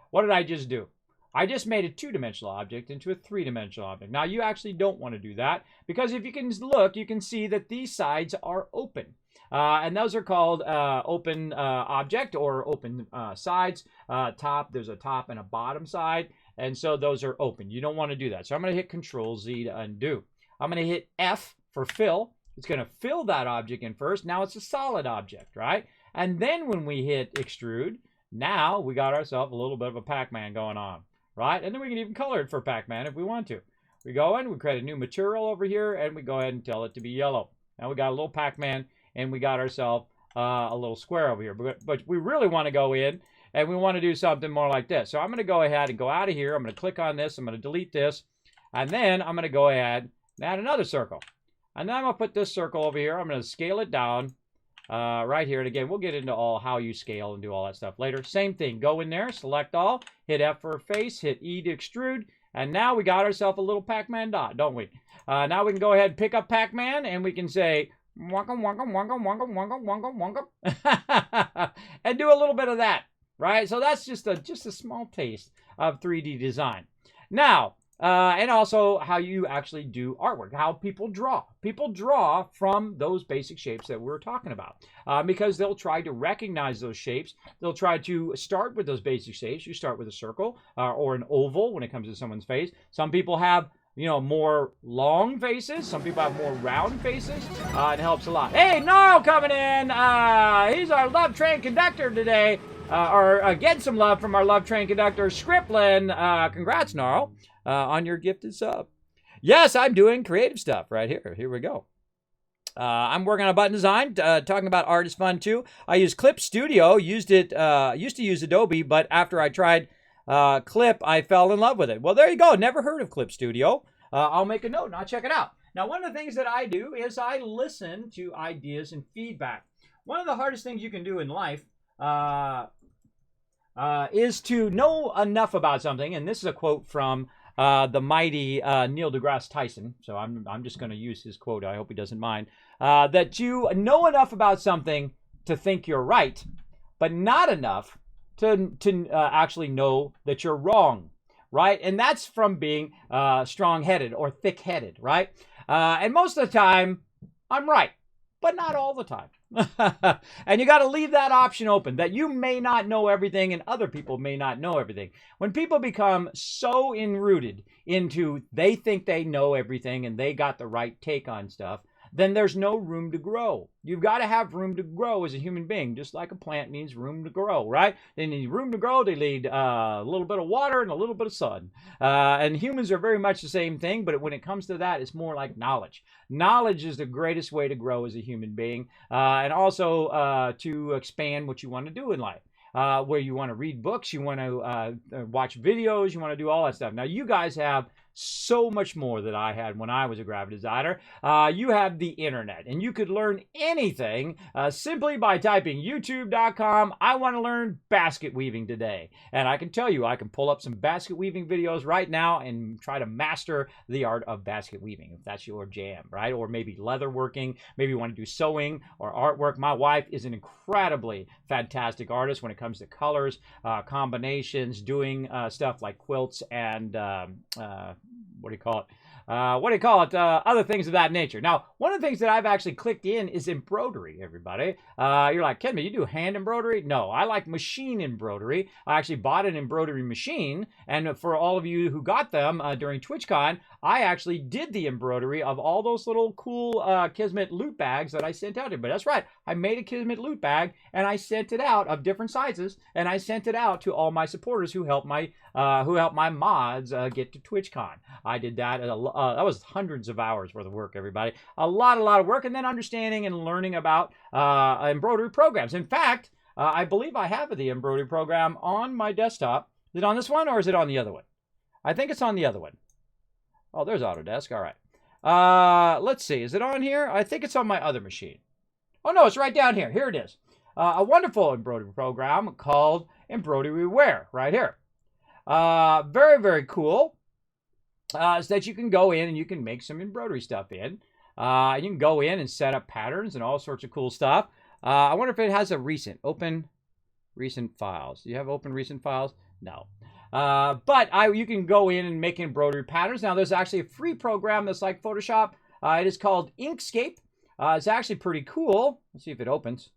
What did I just do? I just made a two-dimensional object into a three-dimensional object. Now, you actually don't want to do that because if you can look, you can see that these sides are open. And those are called open object or open sides. There's a top and a bottom side. And so those are open. You don't want to do that. So I'm going to hit Control-Z to undo. I'm going to hit F for fill. It's going to fill that object in first. Now it's a solid object, right? And then when we hit Extrude, now we got ourselves a little bit of a Pac-Man going on. Right? And then we can even color it for Pac-Man if we want to. We go in, we create a new material over here, and we go ahead and tell it to be yellow. Now we got a little Pac-Man, and we got ourselves a little square over here. But we really want to go in and we want to do something more like this. So I'm going to go ahead and go out of here. I'm going to click on this. I'm going to delete this. And then I'm going to go ahead and add another circle. And then I'm going to put this circle over here. I'm going to scale it down right here. And again, we'll get into all how you scale and do all that stuff later. Same thing. Go in there, select all, hit F for face, hit E to extrude. And now we got ourselves a little Pac-Man dot, don't we? Now we can go ahead and pick up Pac-Man and we can say, wonka, wonka, wonka, wonka, wonka, wonka, wonka. And do a little bit of that, right? So that's just a small taste of 3D design. Now, and also how you actually do artwork, how people draw. People draw from those basic shapes that we're talking about because they'll try to recognize those shapes. They'll try to start with those basic shapes. You start with a circle or an oval when it comes to someone's face. Some people have, you know, more long faces. Some people have more round faces. It helps a lot. Hey, Gnarl coming in. He's our love train conductor today. Or get some love from our love train conductor, Scriptlin. Congrats, Gnarl. On your gifted sub. Yes, I'm doing creative stuff right here. Here we go. I'm working on a button design. Talking about art is fun too. I use Clip Studio. Used to use Adobe, but after I tried Clip, I fell in love with it. Well, there you go. Never heard of Clip Studio. I'll make a note and I'll check it out. Now, one of the things that I do is I listen to ideas and feedback. One of the hardest things you can do in life is to know enough about something, and this is a quote from the mighty Neil deGrasse Tyson, so I'm just going to use his quote. I hope he doesn't mind. That you know enough about something to think you're right, but not enough to actually know that you're wrong, right? And that's from being strong-headed or thick-headed, right? And most of the time, I'm right, but not all the time. And you got to leave that option open that you may not know everything and other people may not know everything. When people become so enrooted into they think they know everything and they got the right take on stuff, then there's no room to grow. You've got to have room to grow as a human being, just like a plant needs room to grow, right? They need room to grow. They need a little bit of water and a little bit of sun. And humans are very much the same thing, but when it comes to that, it's more like knowledge. Knowledge is the greatest way to grow as a human being, and also to expand what you want to do in life. Where you want to read books, you want to watch videos, you want to do all that stuff. Now, you guys have so much more than I had when I was a graphic designer. You have the internet, and you could learn anything simply by typing youtube.com, I want to learn basket weaving today. And I can tell you, I can pull up some basket weaving videos right now and try to master the art of basket weaving, if that's your jam, right? Or maybe leather working, maybe you want to do sewing or artwork. My wife is an incredibly fantastic artist when it comes to colors, combinations, doing stuff like quilts and what do you call it? Other things of that nature. Now, one of the things that I've actually clicked in is embroidery, everybody. You're like, Kismet, you do hand embroidery? No, I like machine embroidery. I actually bought an embroidery machine, and for all of you who got them during TwitchCon, I actually did the embroidery of all those little cool Kismet loot bags that I sent out to. But that's right, I made a Kismet loot bag, and I sent it out of different sizes, and I sent it out to all my supporters who helped my mods get to TwitchCon. I did that. That was hundreds of hours worth of work, everybody. A lot of work, and then understanding and learning about embroidery programs. In fact, I believe I have the embroidery program on my desktop. Is it on this one or is it on the other one? I think it's on the other one. Oh, there's Autodesk. All right. Let's see. Is it on here? I think it's on my other machine. Oh, no, it's right down here. Here it is. A wonderful embroidery program called Embroidery Wear right here. Very, very cool. So that you can go in and you can make some embroidery stuff in. You can go in and set up patterns and all sorts of cool stuff. I wonder if it has a open recent files. Do you have open recent files? No. But you can go in and make embroidery patterns. Now, there's actually a free program that's like Photoshop. It is called Inkscape. It's actually pretty cool. Let's see if it opens.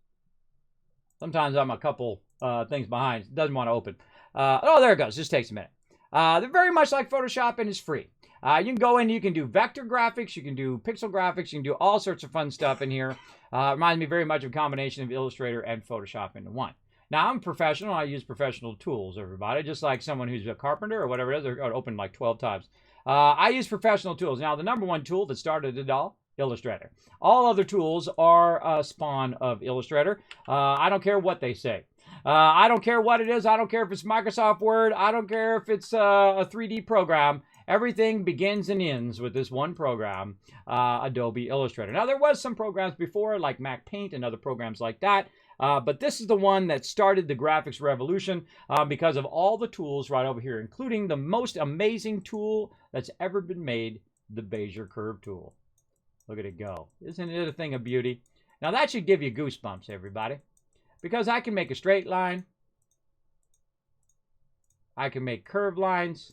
Sometimes I'm a couple things behind. It doesn't want to open. Oh, there it goes. Just takes a minute. They're very much like Photoshop and it's free. You can go in, you can do vector graphics, you can do pixel graphics, you can do all sorts of fun stuff in here. Reminds me very much of a combination of Illustrator and Photoshop into one. Now, I'm a professional. I use professional tools, everybody, just like someone who's a carpenter or whatever it is. They're open like 12 times. I use professional tools. Now, the number one tool that started it all Illustrator. All other tools are a spawn of Illustrator. I don't care what they say. I don't care what it is. I don't care if it's Microsoft Word. I don't care if it's a 3D program. Everything begins and ends with this one program, Adobe Illustrator. Now, there was some programs before, like Mac Paint and other programs like that. But this is the one that started the graphics revolution because of all the tools right over here, including the most amazing tool that's ever been made, the Bezier Curve tool. Look at it go. Isn't it a thing of beauty? Now, that should give you goosebumps, everybody, because I can make a straight line. I can make curved lines.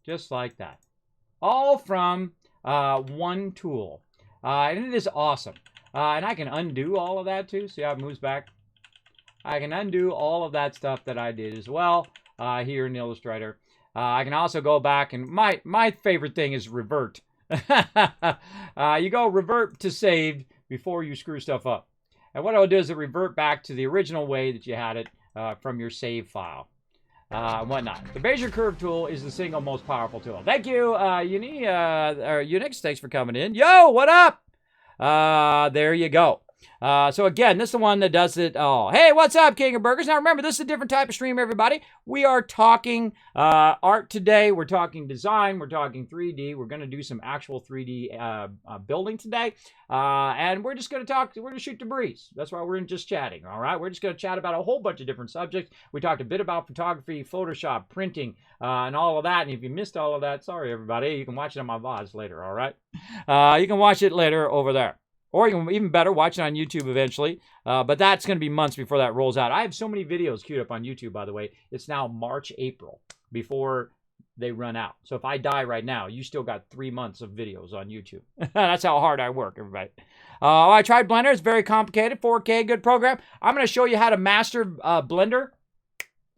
Just like that. All from one tool. And it is awesome. And I can undo all of that too. See how it moves back? I can undo all of that stuff that I did as well here in Illustrator. I can also go back, and my favorite thing is revert. You go revert to saved before you screw stuff up. And what I'll do is revert back to the original way that you had it from your save file. And whatnot. The Bezier Curve tool is the single most powerful tool. Thank you, Unix. Thanks for coming in. Yo, what up? There you go. So again, this is the one that does it all. Hey, what's up, King of Burgers? Now remember, this is a different type of stream, everybody. We are talking art today. We're talking design. We're talking 3D. We're going to do some actual 3D building today. And we're just going to talk. We're going to shoot the breeze. That's why we're just chatting, all right? We're just going to chat about a whole bunch of different subjects. We talked a bit about photography, Photoshop, printing, and all of that. And if you missed all of that, sorry, everybody. You can watch it on my VODs later, all right? You can watch it later over there. Or you can, even better, watch it on YouTube eventually. But that's going to be months before that rolls out. I have so many videos queued up on YouTube, by the way. It's now March, April, before they run out. So if I die right now, you still got 3 months of videos on YouTube. That's how hard I work, everybody. I tried Blender. It's very complicated. 4K, good program. I'm going to show you how to master Blender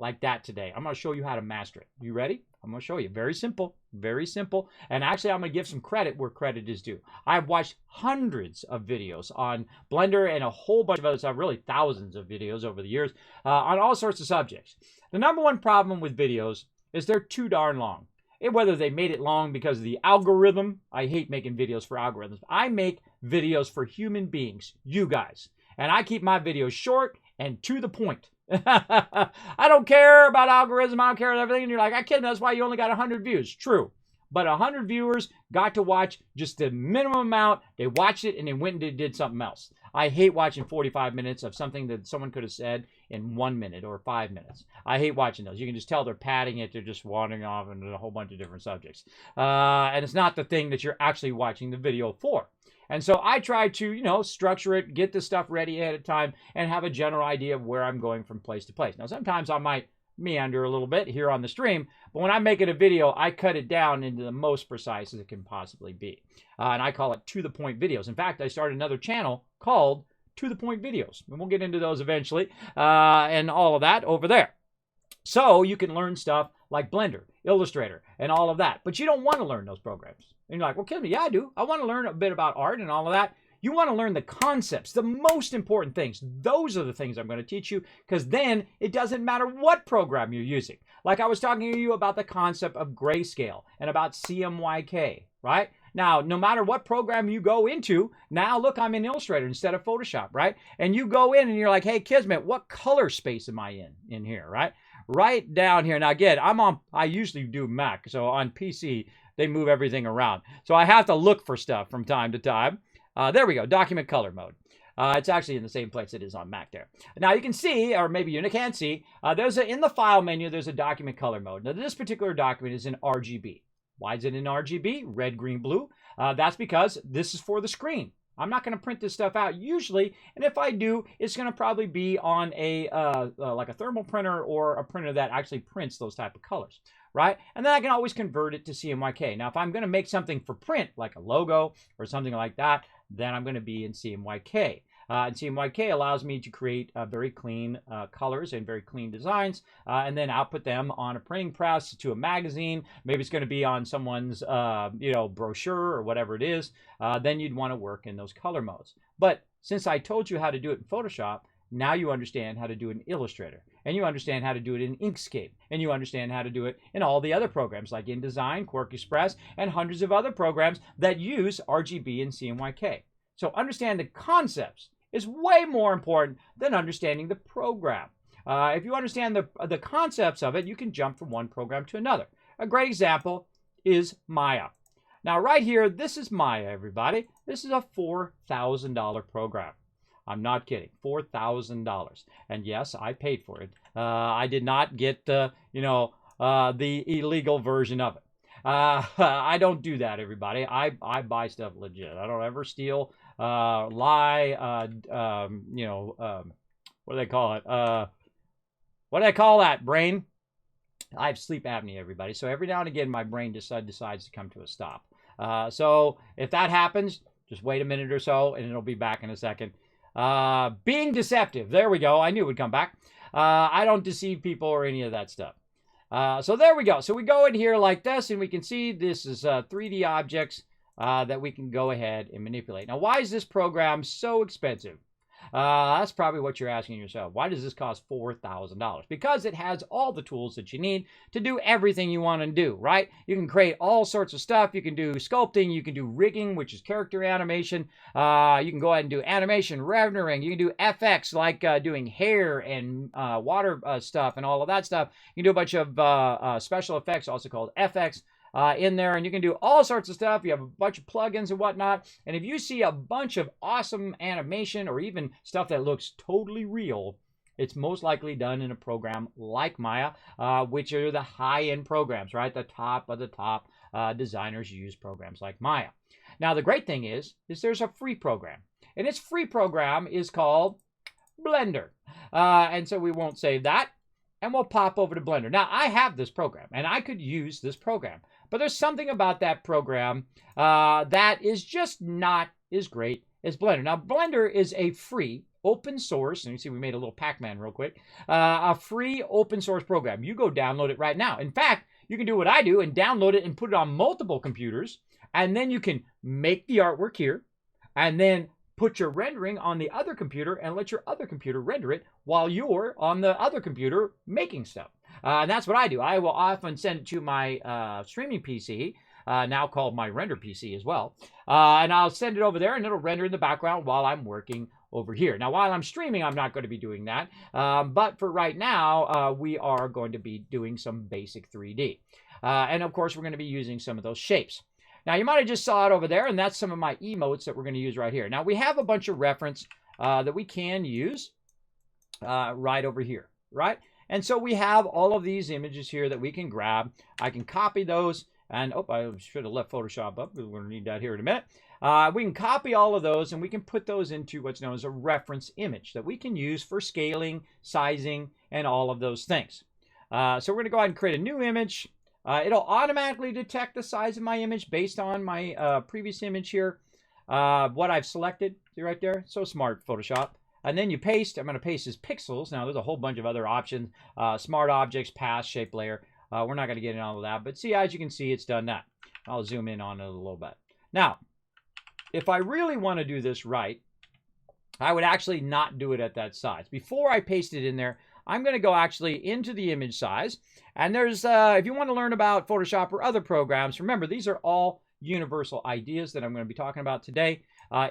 like that today. I'm going to show you how to master it. You ready? I'm going to show you. Very simple. Very simple. And actually, I'm going to give some credit where credit is due. I've watched hundreds of videos on Blender and a whole bunch of other stuff, really thousands of videos over the years on all sorts of subjects. The number one problem with videos is they're too darn long. Whether they made it long because of the algorithm. I hate making videos for algorithms. I make videos for human beings, you guys. And I keep my videos short and to the point. I don't care about algorithms. I don't care about everything. And you're like, I can't. That's why you only got 100 views. True. But 100 viewers got to watch just the minimum amount. They watched it and they went and did something else. I hate watching 45 minutes of something that someone could have said in 1 minute or 5 minutes. I hate watching those. You can just tell they're padding it. They're just wandering off into a whole bunch of different subjects. And it's not the thing that you're actually watching the video for. And so I try to, structure it, get the stuff ready ahead of time, and have a general idea of where I'm going from place to place. Now, sometimes I might meander a little bit here on the stream, but when I'm making a video, I cut it down into the most precise as it can possibly be. And I call it to-the-point videos. In fact, I started another channel called To-the-Point Videos. And we'll get into those eventually and all of that over there. So you can learn stuff like Blender, Illustrator, and all of that. But you don't want to learn those programs. And you're like, well, Kismet, yeah, I do. I want to learn a bit about art and all of that. You want to learn the concepts, the most important things. Those are the things I'm going to teach you, because then it doesn't matter what program you're using. Like I was talking to you about the concept of Grayscale and about Cmyk, right? Now, no matter what program you go into, now look, I'm in Illustrator instead of Photoshop, right? And you go in and you're like, hey, Kismet, what color space am I in here, right? Right down here. Now, again, I usually do Mac, so on PC, they move everything around. So I have to look for stuff from time to time. There we go, document color mode. It's actually in the same place it is on Mac there. Now you can see, or maybe you can't see, in the file menu, there's a document color mode. Now this particular document is in RGB. Why is it in RGB? Red, green, blue. That's because this is for the screen. I'm not going to print this stuff out usually, and if I do, it's going to probably be on like a thermal printer or a printer that actually prints those type of colors, right? And then I can always convert it to CMYK. Now, if I'm going to make something for print, like a logo or something like that, then I'm going to be in CMYK. And Cmyk allows me to create very clean colors and very clean designs, and then output them on a printing press to a magazine. Maybe it's going to be on someone's brochure or whatever it is. Then you'd want to work in those color modes. But since I told you how to do it in Photoshop, Now you understand how to do it in Illustrator, and you understand how to do it in Inkscape, and you understand how to do it in all the other programs like InDesign, QuarkXPress, and hundreds of other programs that use RGB and Cmyk. So understand the concepts is way more important than understanding the program. If you understand the concepts of it, you can jump from one program to another. A great example is Maya. Now right here, this is Maya, everybody. This is a $4,000 program. I'm not kidding, $4,000. And yes, I paid for it. I did not get, the illegal version of it. I don't do that, everybody. I buy stuff legit. I don't ever steal, lie, what do they call it? What do they call that, brain? I have sleep apnea, everybody. So every now and again, my brain decides to come to a stop. So if that happens, just wait a minute or so, and it'll be back in a second. Being deceptive. There we go. I knew it would come back. I don't deceive people or any of that stuff. So there we go. So we go in here like this, and we can see this is 3D objects that we can go ahead and manipulate. Now, why is this program so expensive? That's probably what you're asking yourself. Why does this cost $4,000? Because it has all the tools that you need to do everything you want to do, right? You can create all sorts of stuff. You can do sculpting. You can do rigging, which is character animation. You can go ahead and do animation, rendering. You can do FX, like doing hair and water stuff and all of that stuff. You can do a bunch of special effects, also called FX. In there, and you can do all sorts of stuff. You have a bunch of plugins and whatnot, and if you see a bunch of awesome animation or even stuff that looks totally real, it's most likely done in a program like Maya, which are the high-end programs, right? The top of the top designers use programs like Maya. Now, the great thing is there's a free program, and its free program is called Blender, and so we won't save that, and we'll pop over to Blender. Now, I have this program, and I could use this program. But there's something about that program that is just not as great as Blender. Now, Blender is a free, open source, and you see we made a little Pac-Man real quick, a free open source program. You go download it right now. In fact, you can do what I do and download it and put it on multiple computers, and then you can make the artwork here, and then put your rendering on the other computer and let your other computer render it while you're on the other computer making stuff. And that's what I do. I will often send it to my streaming PC, now called my render PC as well. And I'll send it over there, and it'll render in the background while I'm working over here. Now, while I'm streaming, I'm not going to be doing that. But for right now, we are going to be doing some basic 3D. And, of course, we're going to be using some of those shapes. Now, you might have just saw it over there, and that's some of my emotes that we're going to use right here. Now, we have a bunch of reference that we can use right over here, right? And so we have all of these images here that we can grab. I can copy those, and I should have left Photoshop up. We're going to need that here in a minute. We can copy all of those, and we can put those into what's known as a reference image that we can use for scaling, sizing, and all of those things. So we're going to go ahead and create a new image. It'll automatically detect the size of my image based on my previous image here. What I've selected, see right there? So smart, Photoshop. And then you paste. I'm going to paste as pixels. Now, there's a whole bunch of other options. Smart objects, path, shape layer. We're not going to get into all of that. But see, as you can see, it's done that. I'll zoom in on it a little bit. Now, if I really want to do this right, I would actually not do it at that size. Before I paste it in there, I'm going to go actually into the image size. And there's, if you want to learn about Photoshop or other programs, remember, these are all universal ideas that I'm going to be talking about today.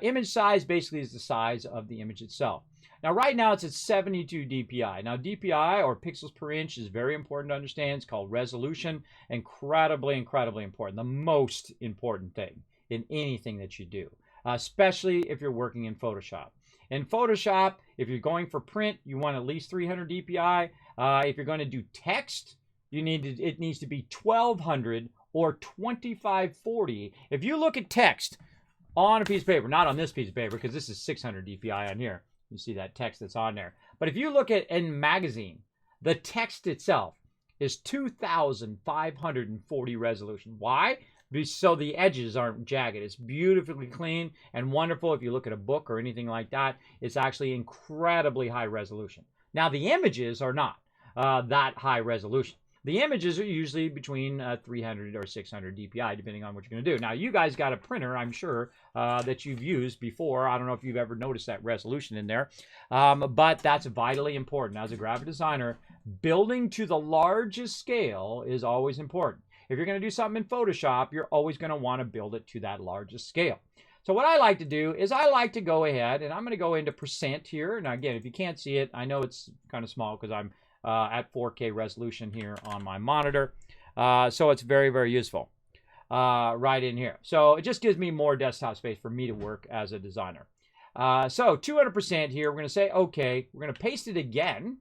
Image size basically is the size of the image itself. Now, right now, it's at 72 dpi. Now, dpi, or pixels per inch, is very important to understand. It's called resolution. Incredibly, incredibly important. The most important thing in anything that you do, especially if you're working in Photoshop. In Photoshop, if you're going for print, you want at least 300 dpi. If you're going to do text, it needs to be 1200 or 2540. If you look at text on a piece of paper, not on this piece of paper, because this is 600 dpi on here. You see that text that's on there. But if you look at in magazine, the text itself is 2540 resolution. Why? So the edges aren't jagged. It's beautifully clean and wonderful. If you look at a book or anything like that, it's actually incredibly high resolution. Now, the images are not that high resolution. The images are usually between 300 or 600 DPI, depending on what you're going to do. Now, you guys got a printer, I'm sure, that you've used before. I don't know if you've ever noticed that resolution in there, but that's vitally important. As a graphic designer, building to the largest scale is always important. If you're going to do something in Photoshop, you're always going to want to build it to that largest scale. So what I like to do is I like to go ahead, and I'm going to go into percent here. Now, again, if you can't see it, I know it's kind of small because I'm at 4K resolution here on my monitor. So it's very, very useful right in here. So it just gives me more desktop space for me to work as a designer. So 200% here, we're going to say, okay, we're going to paste it again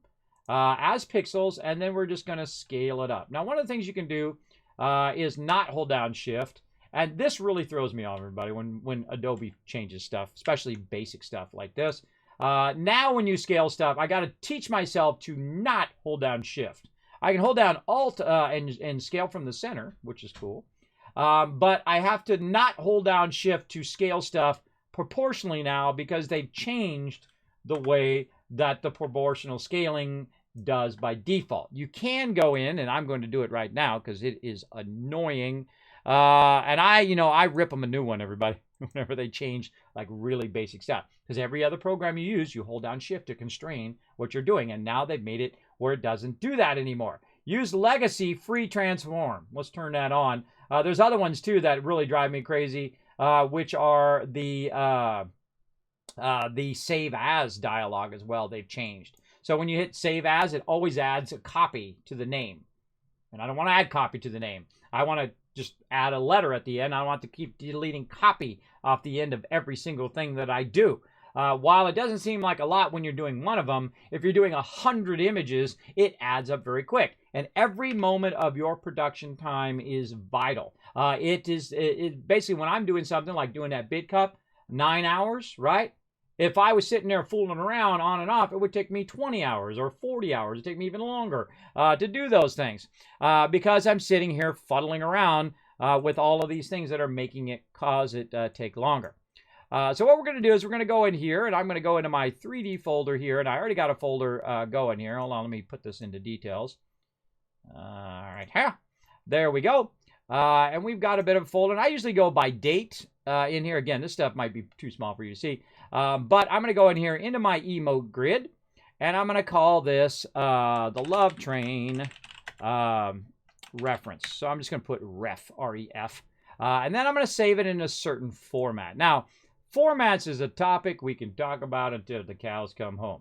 as pixels, and then we're just going to scale it up. Now, one of the things you can do is not hold down Shift. And this really throws me off, everybody, when Adobe changes stuff, especially basic stuff like this. Now when you scale stuff, I got to teach myself to not hold down Shift. I can hold down Alt and scale from the center, which is cool. But I have to not hold down Shift to scale stuff proportionally now because they've changed the way that the proportional scaling does by default. You can go in, and I'm going to do it right now because it is annoying. And I rip them a new one, everybody, whenever they change like really basic stuff. Because every other program you use, you hold down Shift to constrain what you're doing. And now they've made it where it doesn't do that anymore. Use Legacy Free Transform. Let's turn that on. There's other ones too that really drive me crazy, which are the Save As dialog as well. They've changed. So when you hit Save As, it always adds a copy to the name. And I don't want to add copy to the name. I want to just add a letter at the end. I don't want to keep deleting copy off the end of every single thing that I do. While it doesn't seem like a lot when you're doing one of them, if you're doing 100 images, it adds up very quick. And every moment of your production time is vital. Basically, when I'm doing something like doing that bid cup, 9 hours, right? If I was sitting there fooling around on and off, it would take me 20 hours or 40 hours. It would take me even longer to do those things because I'm sitting here fuddling around with all of these things that are making it cause it take longer. So what we're going to do is we're going to go in here, and I'm going to go into my 3D folder here, and I already got a folder going here. Hold on, let me put this into details. All right, there we go. And we've got a bit of a folder, and I usually go by date in here. Again, this stuff might be too small for you to see. But I'm going to go in here into my emote grid, and I'm going to call this the Love Train reference. So I'm just going to put ref, R-E-F. And then I'm going to save it in a certain format. Now, formats is a topic we can talk about until the cows come home.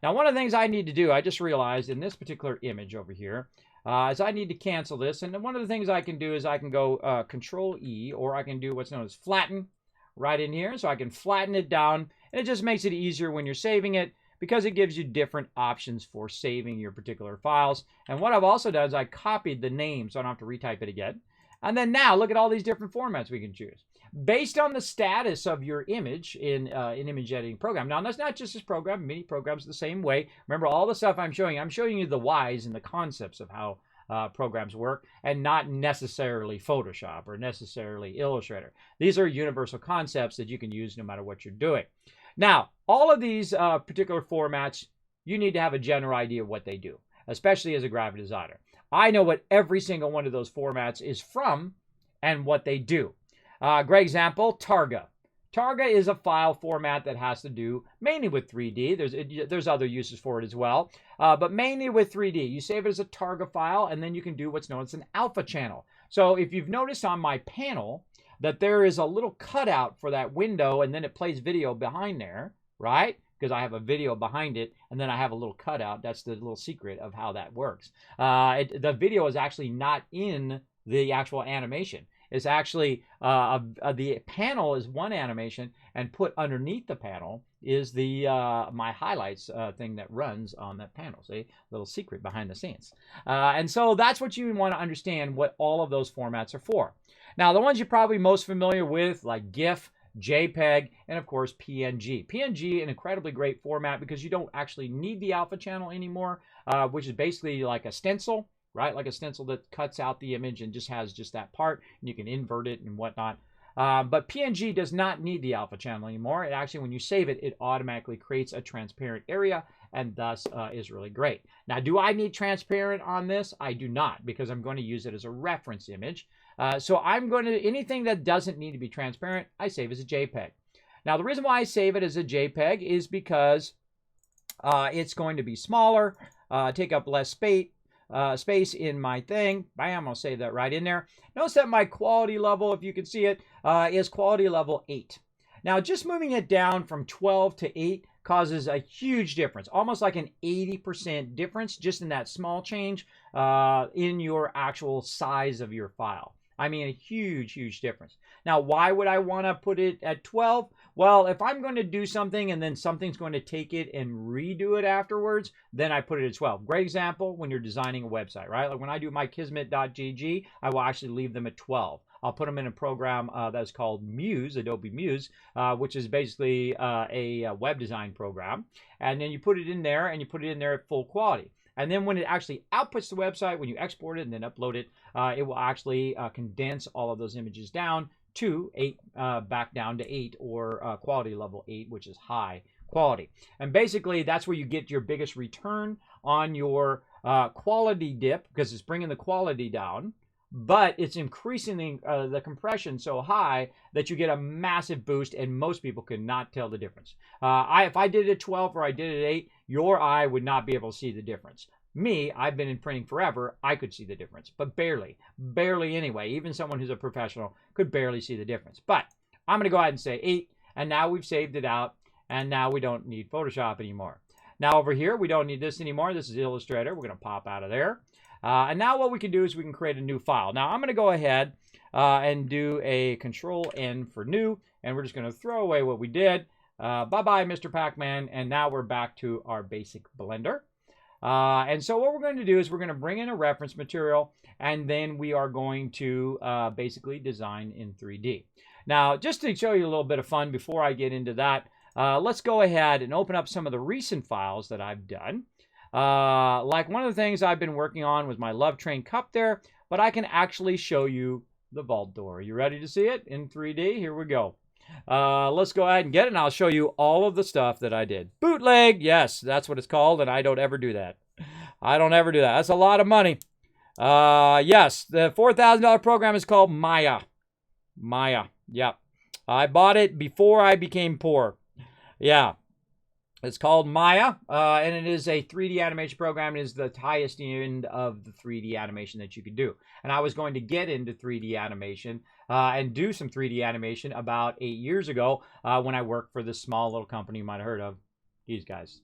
Now, one of the things I need to do, I just realized in this particular image over here, is I need to cancel this. And one of the things I can do is I can go Control-E, or I can do what's known as flatten right in here. So I can flatten it down, and it just makes it easier when you're saving it because it gives you different options for saving your particular files. And what I've also done is I copied the name so I don't have to retype it again. And then now look at all these different formats we can choose based on the status of your image in an image editing program. Now, that's not just this program. Many programs the same way. Remember, all the stuff I'm showing you the whys and the concepts of how programs work, and not necessarily Photoshop or necessarily Illustrator. These are universal concepts that you can use no matter what you're doing. Now, all of these particular formats, you need to have a general idea of what they do, especially as a graphic designer. I know what every single one of those formats is from and what they do. Great example, Targa. Targa is a file format that has to do mainly with 3D. There's other uses for it as well, but mainly with 3D. You save it as a Targa file, and then you can do what's known as an alpha channel. So if you've noticed on my panel that there is a little cutout for that window, and then it plays video behind there, right? Because I have a video behind it, and then I have a little cutout. That's the little secret of how that works. The video is actually not in the actual animation. It's actually, the panel is one animation, and put underneath the panel is the my highlights thing that runs on that panel. See, little secret behind the scenes. And so that's what you want to understand, what all of those formats are for. Now, the ones you're probably most familiar with, like GIF, JPEG, and of course PNG. PNG, an incredibly great format because you don't actually need the alpha channel anymore, which is basically like a stencil, right? Like a stencil that cuts out the image and just has just that part, and you can invert it and whatnot. But PNG does not need the alpha channel anymore. It actually, when you save it, it automatically creates a transparent area, and thus is really great. Now, do I need transparent on this? I do not, because I'm going to use it as a reference image. So I'm going to, anything that doesn't need to be transparent, I save as a JPEG. Now, the reason why I save it as a JPEG is because it's going to be smaller, take up less space in my thing. Bam, I'll save that right in there. Notice that my quality level, if you can see it, is quality level 8. Now, just moving it down from 12 to 8 causes a huge difference, almost like an 80% difference just in that small change in your actual size of your file. I mean, a huge, huge difference. Now, why would I want to put it at 12? Well, if I'm going to do something and then something's going to take it and redo it afterwards, then I put it at 12. Great example when you're designing a website, right? Like when I do my Kismet.gg, I will actually leave them at 12. I'll put them in a program that's called Muse, Adobe Muse, which is basically a web design program. And then you put it in there, and you put it in there at full quality. And then when it actually outputs the website, when you export it and then upload it, it will actually condense all of those images down to 8, back down to 8, or quality level 8, which is high quality. And basically, that's where you get your biggest return on your quality dip, because it's bringing the quality down, but it's increasing the compression so high that you get a massive boost, and most people cannot tell the difference. If I did it at 12 or I did it at 8, your eye would not be able to see the difference. Me, I've been in printing forever, I could see the difference, but barely anyway. Even someone who's a professional could barely see the difference. But I'm going to go ahead and say 8, and now we've saved it out, and now we don't need Photoshop anymore. Now over here, we don't need this anymore. This is Illustrator. We're going to pop out of there. And now what we can do is we can create a new file. Now I'm going to go ahead and do a Control-N for new, and we're just going to throw away what we did. Bye-bye, Mr. Pac-Man, and now we're back to our basic Blender. And so what we're going to do is we're going to bring in a reference material, and then we are going to basically design in 3D. Now, just to show you a little bit of fun before I get into that, let's go ahead and open up some of the recent files that I've done. Like one of the things I've been working on was my Love Train cup there, but I can actually show you the vault door. Are you ready to see it in 3D? Here we go. Let's go ahead and get it, and I'll show you all of the stuff that I did. Bootleg, yes, that's what it's called, and I don't ever do that. I don't ever do that. That's a lot of money. Yes, the $4,000 program is called Maya. Maya, yep. I bought it before I became poor. Yeah. It's called Maya, and it is a 3D animation program. It is the highest end of the 3D animation that you could do. And I was going to get into 3D animation and do some 3D animation about 8 years ago when I worked for this small little company you might have heard of. These guys.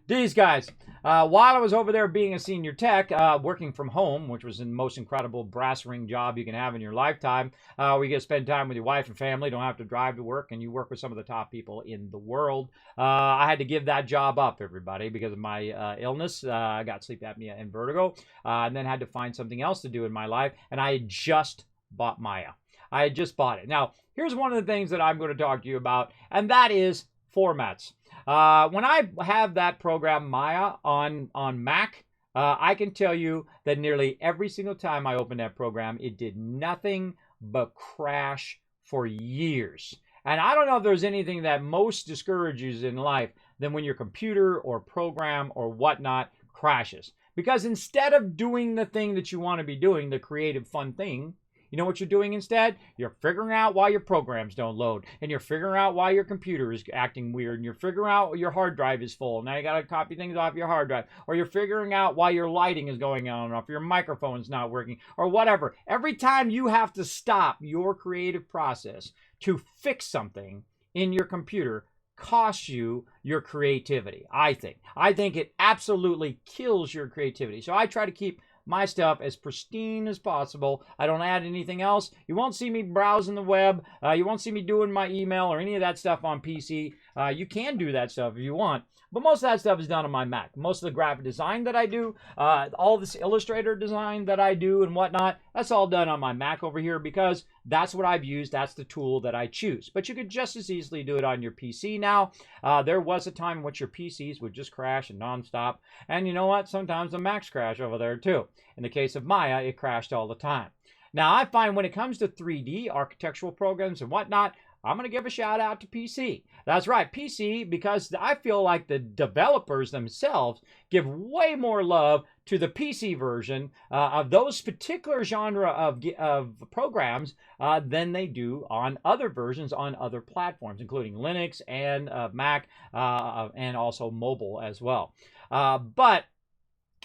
These guys. While I was over there being a senior tech, working from home, which was the most incredible brass ring job you can have in your lifetime, where you get to spend time with your wife and family, don't have to drive to work, and you work with some of the top people in the world. I had to give that job up, everybody, because of my illness. I got sleep apnea and vertigo, and then had to find something else to do in my life, and I had just bought Maya. I had just bought it. Now, here's one of the things that I'm going to talk to you about, and that is formats. When I have that program Maya on Mac, I can tell you that nearly every single time I opened that program, it did nothing but crash for years. And I don't know if there's anything that most discourages in life than when your computer or program or whatnot crashes. Because instead of doing the thing that you want to be doing, the creative, fun thing, you know what you're doing instead? You're figuring out why your programs don't load, and you're figuring out why your computer is acting weird, and you're figuring out your hard drive is full. Now you got to copy things off your hard drive, or you're figuring out why your lighting is going on and off, your microphone's not working, or whatever. Every time you have to stop your creative process to fix something in your computer costs you your creativity, I think. I think it absolutely kills your creativity. So I try to keep my stuff as pristine as possible. I don't add anything else. You won't see me browsing the web. You won't see me doing my email or any of that stuff on PC. You can do that stuff if you want, but most of that stuff is done on my Mac. Most of the graphic design that I do, all this Illustrator design that I do and whatnot, that's all done on my Mac over here because that's what I've used. That's the tool that I choose. But you could just as easily do it on your PC now. There was a time in which your PCs would just crash and nonstop. And you know what? Sometimes the Macs crash over there too. In the case of Maya, it crashed all the time. Now, I find when it comes to 3D architectural programs and whatnot, I'm going to give a shout out to PC. That's right, PC, because I feel like the developers themselves give way more love to the PC version of those particular genre of programs than they do on other versions on other platforms, including Linux and Mac and also mobile as well. But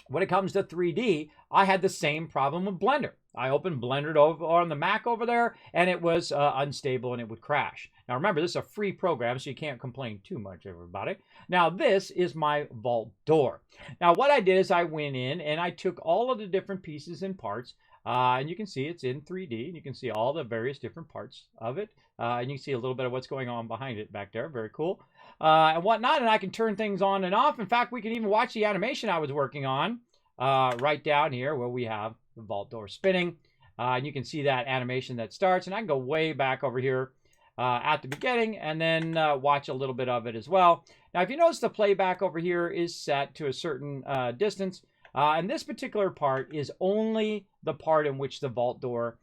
when it comes to 3D, I had the same problem with Blender. I opened Blender over on the Mac over there, and it was unstable and it would crash. Now remember, this is a free program, so you can't complain too much, everybody. Now this is my vault door. Now what I did is I went in and I took all of the different pieces and parts, and you can see it's in 3D, and you can see all the various different parts of it, and you can see a little bit of what's going on behind it back there. Very cool. And whatnot, and I can turn things on and off. In fact, we can even watch the animation I was working on right down here where we have the vault door spinning. And you can see that animation that starts, and I can go way back over here at the beginning and then watch a little bit of it as well. Now, if you notice, the playback over here is set to a certain distance, and this particular part is only the part in which the vault door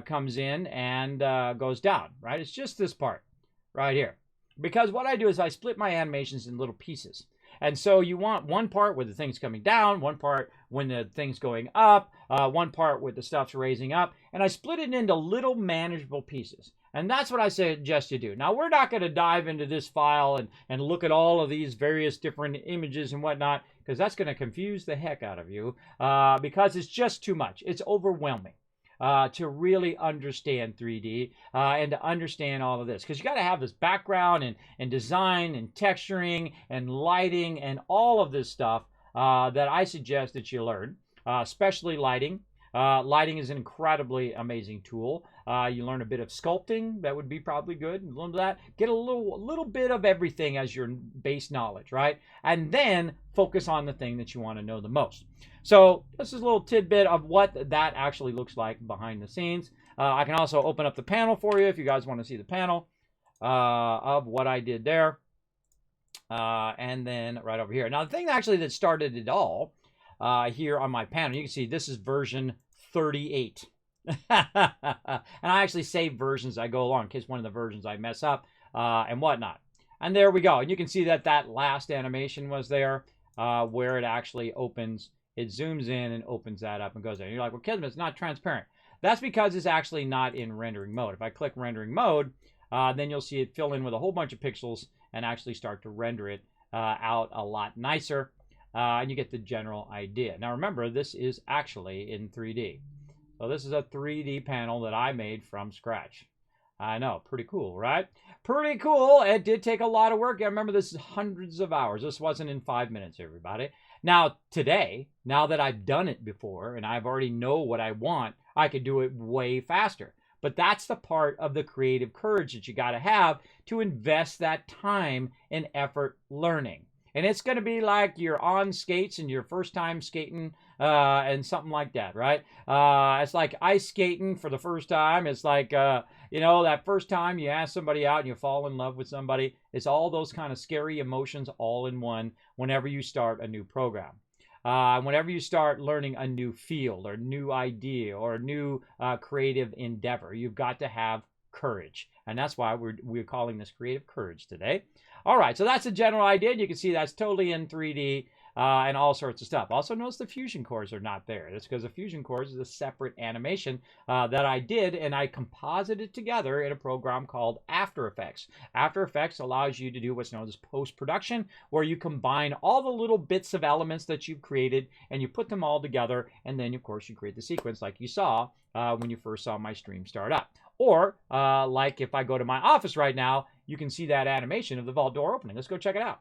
comes in and goes down, right? It's just this part right here. Because what I do is I split my animations in little pieces. And so you want one part where the thing's coming down, one part when the thing's going up, one part where the stuff's raising up, and I split it into little manageable pieces. And that's what I suggest you do. Now, we're not going to dive into this file and look at all of these various different images and whatnot, because that's going to confuse the heck out of you, because it's just too much. It's overwhelming. To really understand 3D and to understand all of this. Because you got to have this background and design and texturing and lighting and all of this stuff that I suggest that you learn, especially lighting. Lighting is an incredibly amazing tool. You learn a bit of sculpting. That would be probably good. Learn that. Get a little bit of everything as your base knowledge, right? And then focus on the thing that you want to know the most. So this is a little tidbit of what that actually looks like behind the scenes. I can also open up the panel for you if you guys want to see the panel of what I did there. And then right over here. Now, the thing actually that started it all here on my panel, you can see this is version 38. And I actually save versions as I go along in case one of the versions I mess up and whatnot. And there we go. And you can see that that last animation was there where it actually opens. It zooms in and opens that up and goes there. And you're like, well, Kismet, it's not transparent. That's because it's actually not in rendering mode. If I click rendering mode, then you'll see it fill in with a whole bunch of pixels and actually start to render it out a lot nicer. And you get the general idea. Now remember, this is actually in 3D. So this is a 3D panel that I made from scratch. I know, pretty cool, right? Pretty cool. It did take a lot of work. I remember this is hundreds of hours. This wasn't in 5 minutes, everybody. Now, today, now that I've done it before and I've already know what I want, I could do it way faster. But that's the part of the creative courage that you got to have to invest that time and effort learning. And it's going to be like you're on skates and your first time skating and something like that, right? It's like ice skating for the first time. It's like, you know, that first time you ask somebody out and you fall in love with somebody. It's all those kind of scary emotions all in one whenever you start a new program. Whenever you start learning a new field or new idea or a new creative endeavor, you've got to have courage. And that's why we're calling this creative courage today. All right, so that's the general idea. You can see that's totally in 3D and all sorts of stuff. Also notice the fusion cores are not there. That's because the fusion cores is a separate animation that I did, and I composited together in a program called After Effects. After Effects allows you to do what's known as post-production, where you combine all the little bits of elements that you've created, and you put them all together, and then, of course, you create the sequence like you saw when you first saw my stream start up. Or, like if I go to my office right now, you can see that animation of the vault door opening. Let's go check it out.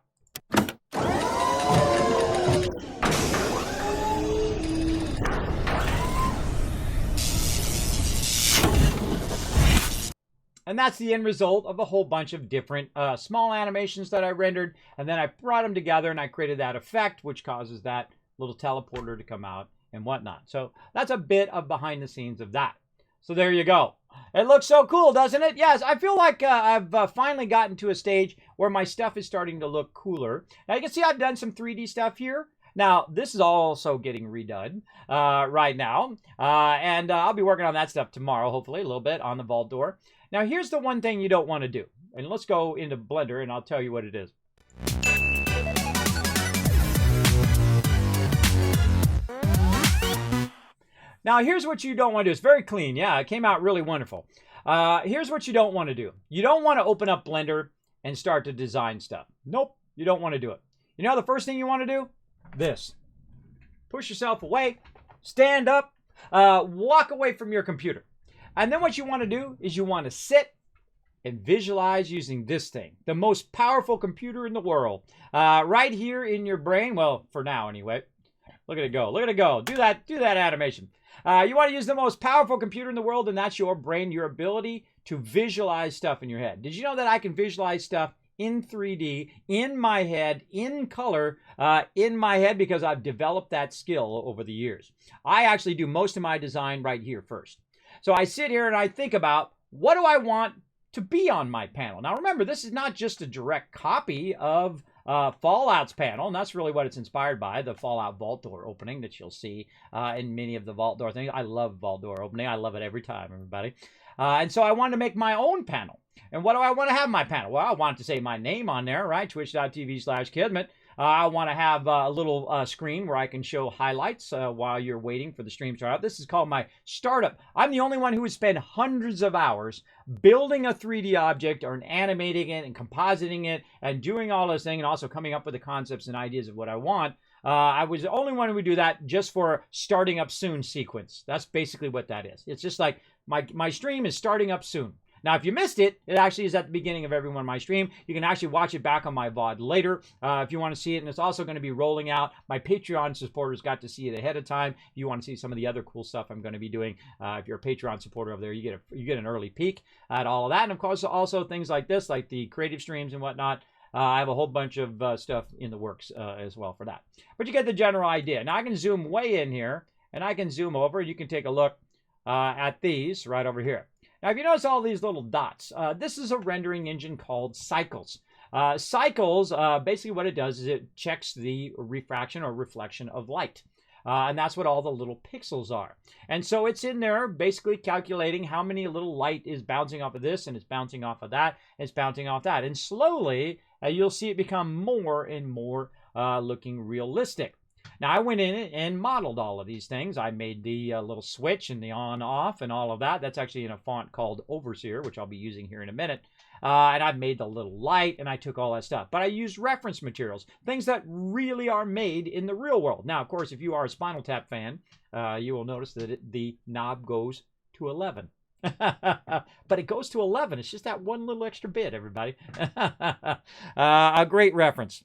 And that's the end result of a whole bunch of different small animations that I rendered. And then I brought them together and I created that effect, which causes that little teleporter to come out and whatnot. So that's a bit of behind the scenes of that. So there you go. It looks so cool, doesn't it? Yes, I feel like I've finally gotten to a stage where my stuff is starting to look cooler. Now you can see I've done some 3D stuff here. Now, this is also getting redone right now. And I'll be working on that stuff tomorrow, hopefully, a little bit on the vault door. Now, here's the one thing you don't want to do. And let's go into Blender, and I'll tell you what it is. Now, here's what you don't want to do. It's very clean. Yeah, it came out really wonderful. Here's what you don't want to do. You don't want to open up Blender and start to design stuff. Nope, you don't want to do it. You know the first thing you want to do? This. Push yourself away, stand up, walk away from your computer. And then what you want to do is you want to sit and visualize using this thing, the most powerful computer in the world, right here in your brain. Well, for now anyway. Look at it go. Look at it go. Do that animation. You want to use the most powerful computer in the world, and that's your brain, your ability to visualize stuff in your head. Did you know that I can visualize stuff in 3D, in my head, in color, in my head, because I've developed that skill over the years? I actually do most of my design right here first. So I sit here and I think about, what do I want to be on my panel? Now remember, this is not just a direct copy of Fallout's panel, and that's really what it's inspired by, the Fallout vault door opening that you'll see in many of the vault door things. I love vault door opening. I love it every time, everybody. And so I wanted to make my own panel. And what do I want to have in my panel? Well, I want to say my name on there, right? Twitch.tv/Kismet. I want to have a little screen where I can show highlights while you're waiting for the stream to start up. This is called my startup. I'm the only one who would spend hundreds of hours building a 3D object or animating it and compositing it and doing all this thing and also coming up with the concepts and ideas of what I want. I was the only one who would do that just for starting up soon sequence. That's basically what that is. It's just like my stream is starting up soon. Now, if you missed it, it actually is at the beginning of every one of my stream. You can actually watch it back on my VOD later if you want to see it. And it's also going to be rolling out. My Patreon supporters got to see it ahead of time. If you want to see some of the other cool stuff I'm going to be doing, if you're a Patreon supporter over there, you get an early peek at all of that. And of course, also things like this, like the creative streams and whatnot. I have a whole bunch of stuff in the works as well for that. But you get the general idea. Now, I can zoom way in here, and I can zoom over. You can take a look at these right over here. Now, if you notice all these little dots, this is a rendering engine called Cycles. Cycles, basically what it does is it checks the refraction or reflection of light. And that's what all the little pixels are. And so it's in there basically calculating how many little light is bouncing off of this, and it's bouncing off of that, and it's bouncing off that. And slowly, you'll see it become more and more looking realistic. Now, I went in and modeled all of these things. I made the little switch and the on-off and all of that. That's actually in a font called Overseer, which I'll be using here in a minute. And I've made the little light, and I took all that stuff. But I used reference materials, things that really are made in the real world. Now, of course, if you are a Spinal Tap fan, you will notice that the knob goes to 11. But it goes to 11. It's just that one little extra bit, everybody. A great reference.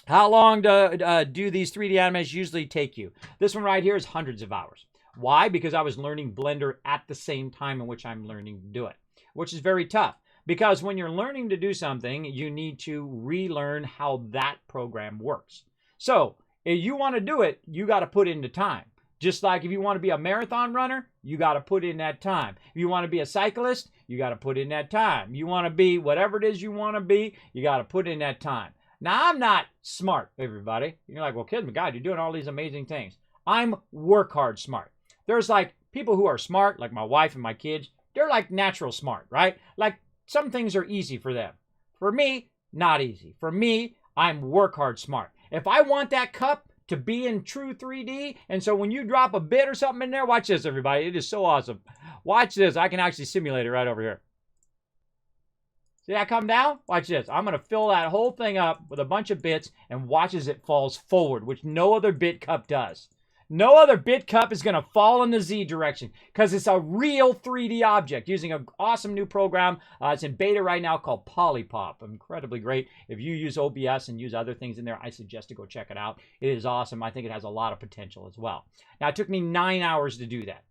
How long do these 3D animations usually take you? This one right here is hundreds of hours. Why? Because I was learning Blender at the same time in which I'm learning to do it, which is very tough. Because when you're learning to do something, you need to relearn how that program works. So if you want to do it, you got to put into time. Just like if you want to be a marathon runner, you got to put in that time. If you want to be a cyclist, you got to put in that time. You want to be whatever it is you want to be, you got to put in that time. Now, I'm not smart, everybody. You're like, well, Kismet, God, you're doing all these amazing things. I'm work hard smart. There's like people who are smart, like my wife and my kids. They're like natural smart, right? Like some things are easy for them. For me, not easy. For me, I'm work hard smart. If I want that cup to be in true 3D, and so when you drop a bit or something in there, watch this, everybody. It is so awesome. Watch this. I can actually simulate it right over here. See that come down? Watch this. I'm going to fill that whole thing up with a bunch of bits and watch as it falls forward, which no other bit cup does. No other bit cup is going to fall in the Z direction because it's a real 3D object using an awesome new program. It's in beta right now called Polypop. Incredibly great. If you use OBS and use other things in there, I suggest to go check it out. It is awesome. I think it has a lot of potential as well. Now, it took me 9 hours to do that.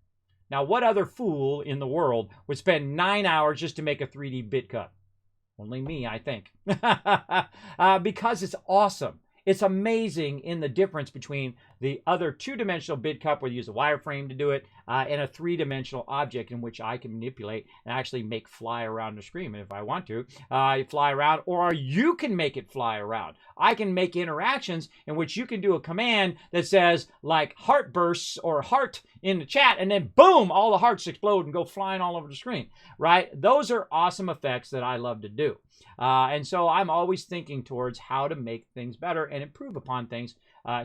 Now, what other fool in the world would spend 9 hours just to make a 3D bit cup? Only me, I think. Because it's awesome. It's amazing in the difference between the other two-dimensional bid cup where you use a wireframe to do it and a three-dimensional object in which I can manipulate and actually make fly around the screen if I want to. Fly around, or you can make it fly around. I can make interactions in which you can do a command that says like heart bursts or heart in the chat, and then boom, all the hearts explode and go flying all over the screen, right? Those are awesome effects that I love to do. And so I'm always thinking towards how to make things better and improve upon things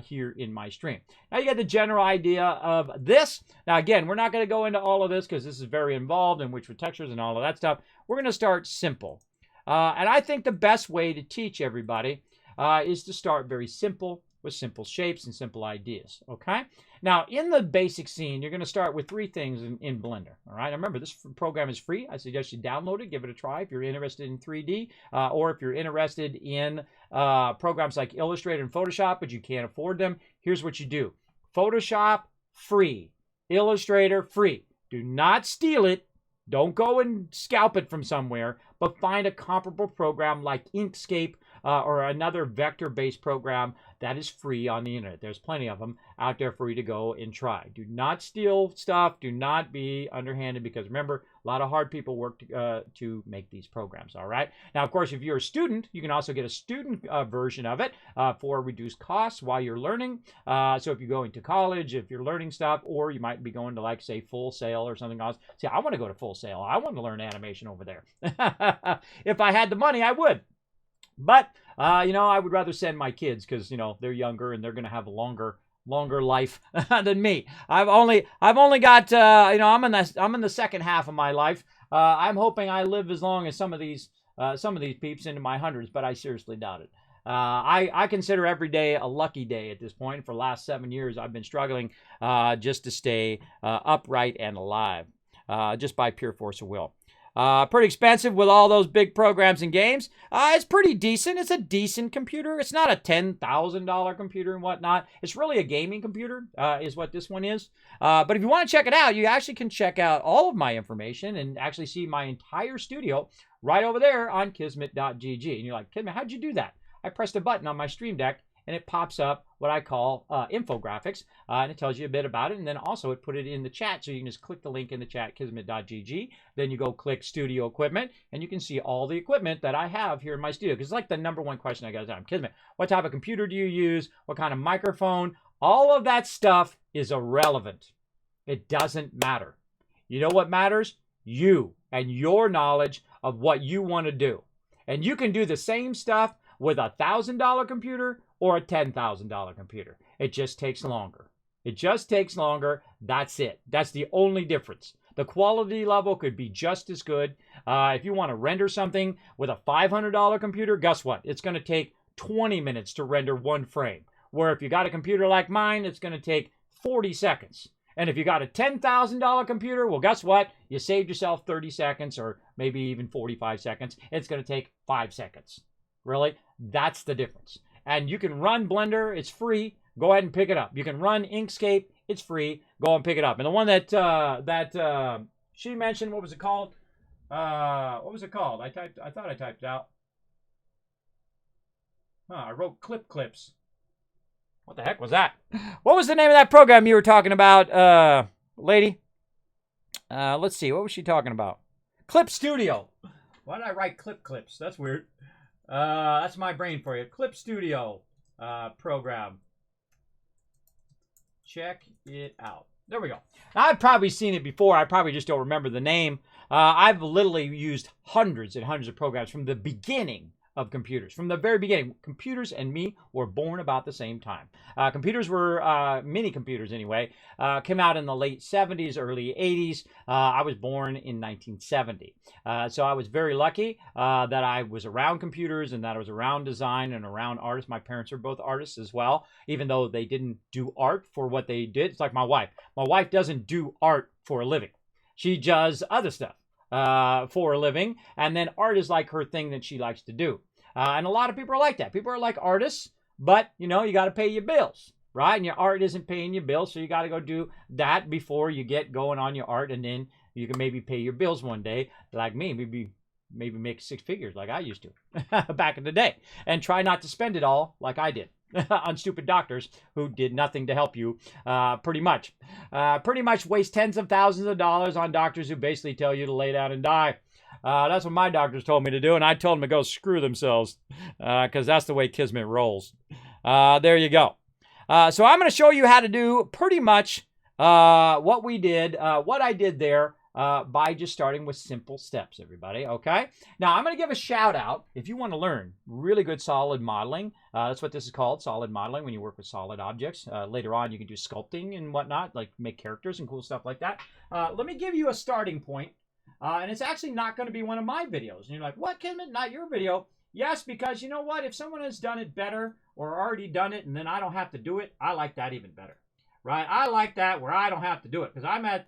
here in my stream. Now you get the general idea of this. Now again, we're not going to go into all of this because this is very involved and which with textures and all of that stuff. We're going to start simple. And I think the best way to teach everybody is to start very simple with simple shapes and simple ideas, okay? Now, in the basic scene, you're going to start with three things in Blender, all right? Remember, this program is free. I suggest you download it, give it a try if you're interested in 3D, or if you're interested in programs like Illustrator and Photoshop, but you can't afford them. Here's what you do. Photoshop, free. Illustrator, free. Do not steal it. Don't go and scalp it from somewhere, but find a comparable program like Inkscape or another vector-based program that is free on the internet. There's plenty of them out there for you to go and try. Do not steal stuff. Do not be underhanded, because remember, a lot of hard people work to make these programs, all right? Now, of course, if you're a student, you can also get a student version of it for reduced costs while you're learning. So if you're going to college, if you're learning stuff, or you might be going to, like, say, Full Sail or something else. See, I want to go to Full Sail. I want to learn animation over there. If I had the money, I would. But, you know, I would rather send my kids because, you know, they're younger and they're going to have a longer life than me. I've only got, you know, I'm in the second half of my life. I'm hoping I live as long as some of these peeps into my hundreds, but I seriously doubt it. I consider every day a lucky day at this point. For the last 7 years, I've been struggling just to stay upright and alive, just by pure force of will. Pretty expensive with all those big programs and games. It's pretty decent. It's a decent computer. It's not a $10,000 computer and whatnot. It's really a gaming computer, is what this one is. But if you want to check it out, you actually can check out all of my information and actually see my entire studio right over there on Kismet.gg. And you're like, Kismet, how'd you do that? I pressed a button on my Stream Deck and it pops up what I call infographics, and it tells you a bit about it, and then also it put it in the chat, so you can just click the link in the chat, kismet.gg, then you go click Studio Equipment, and you can see all the equipment that I have here in my studio, because it's like the #1 question I get all the time. Kismet, what type of computer do you use? What kind of microphone? All of that stuff is irrelevant. It doesn't matter. You know what matters? You and your knowledge of what you want to do. And you can do the same stuff with a $1,000 computer or a $10,000 computer. It just takes longer. It just takes longer. That's it. That's the only difference. The quality level could be just as good. If you want to render something with a $500 computer, guess what? It's going to take 20 minutes to render one frame. Where if you got a computer like mine, it's going to take 40 seconds. And if you got a $10,000 computer, well, guess what? You saved yourself 30 seconds or maybe even 45 seconds. It's going to take 5 seconds. Really? That's the difference. And you can run Blender. It's free. Go ahead and pick it up. You can run Inkscape. It's free. Go and pick it up. And the one that she mentioned, what was it called? What was it called? I thought I typed it out. I wrote clips. What the heck was that? What was the name of that program you were talking about, lady? Let's see. What was she talking about? Clip Studio. Why did I write clips? That's weird. That's my brain for you. Clip Studio program. Check it out. There we go. Now, I've probably seen it before. I probably just don't remember the name. I've literally used hundreds and hundreds of programs from the beginning of computers. From the very beginning, computers and me were born about the same time. Computers were, mini computers anyway, came out in the late 70s, early 80s. I was born in 1970. So I was very lucky that I was around computers and that I was around design and around artists. My parents are both artists as well, even though they didn't do art for what they did. It's like my wife. My wife doesn't do art for a living. She does other stuff for a living, and then art is like her thing that she likes to do. And a lot of people are like that. People are like artists, but, you know, you got to pay your bills, right? And your art isn't paying your bills, so you got to go do that before you get going on your art, and then you can maybe pay your bills one day, like me, maybe make 6 figures like I used to back in the day, and try not to spend it all like I did. on stupid doctors who did nothing to help you, pretty much. Pretty much waste tens of thousands of dollars on doctors who basically tell you to lay down and die. That's what my doctors told me to do, and I told them to go screw themselves, because that's the way Kismet rolls. There you go. So I'm going to show you how to do pretty much what we did, what I did there, by just starting with simple steps, everybody, okay? Now, I'm going to give a shout out if you want to learn really good solid modeling. That's what this is called, solid modeling, when you work with solid objects. Later on, you can do sculpting and whatnot, like make characters and cool stuff like that. Let me give you a starting point, and it's actually not going to be one of my videos. And you're like, what, Kismet? Not your video? Yes, because you know what? If someone has done it better or already done it and then I don't have to do it, I like that even better, right? I like that where I don't have to do it because I'm at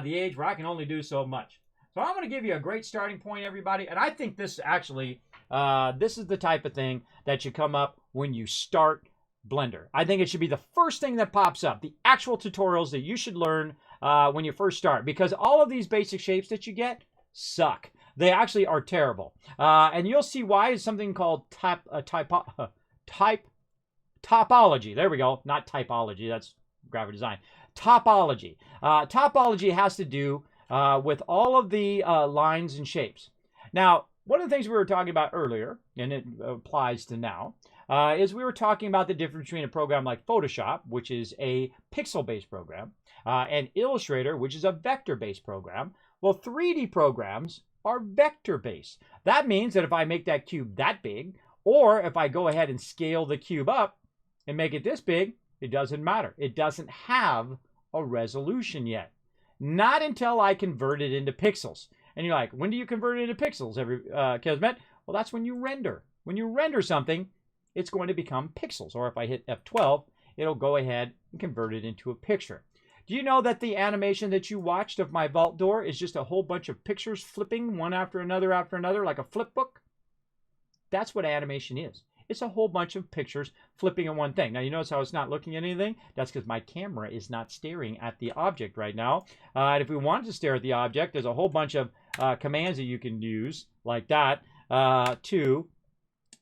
the age where I can only do so much. So I'm going to give you a great starting point, everybody. And I think this actually, this is the type of thing that should come up when you start Blender. I think it should be the first thing that pops up, the actual tutorials that you should learn when you first start. Because all of these basic shapes that you get suck. They actually are terrible. And you'll see why. It's something called topology. There we go. Not typology. That's graphic design. Topology. Topology has to do with all of the lines and shapes. Now, one of the things we were talking about earlier, and it applies to now, is we were talking about the difference between a program like Photoshop, which is a pixel-based program, and Illustrator, which is a vector-based program. Well, 3D programs are vector-based. That means that if I make that cube that big, or if I go ahead and scale the cube up and make it this big, it doesn't matter. It doesn't have a resolution yet. Not until I convert it into pixels. And you're like, when do you convert it into pixels, Kismet? Well, that's when you render. When you render something, it's going to become pixels. Or if I hit F12, it'll go ahead and convert it into a picture. Do you know that the animation that you watched of my vault door is just a whole bunch of pictures flipping one after another, like a flip book? That's what animation is. It's a whole bunch of pictures flipping in one thing. Now, you notice how it's not looking at anything? That's because my camera is not staring at the object right now. And if we wanted to stare at the object, there's a whole bunch of commands that you can use like that to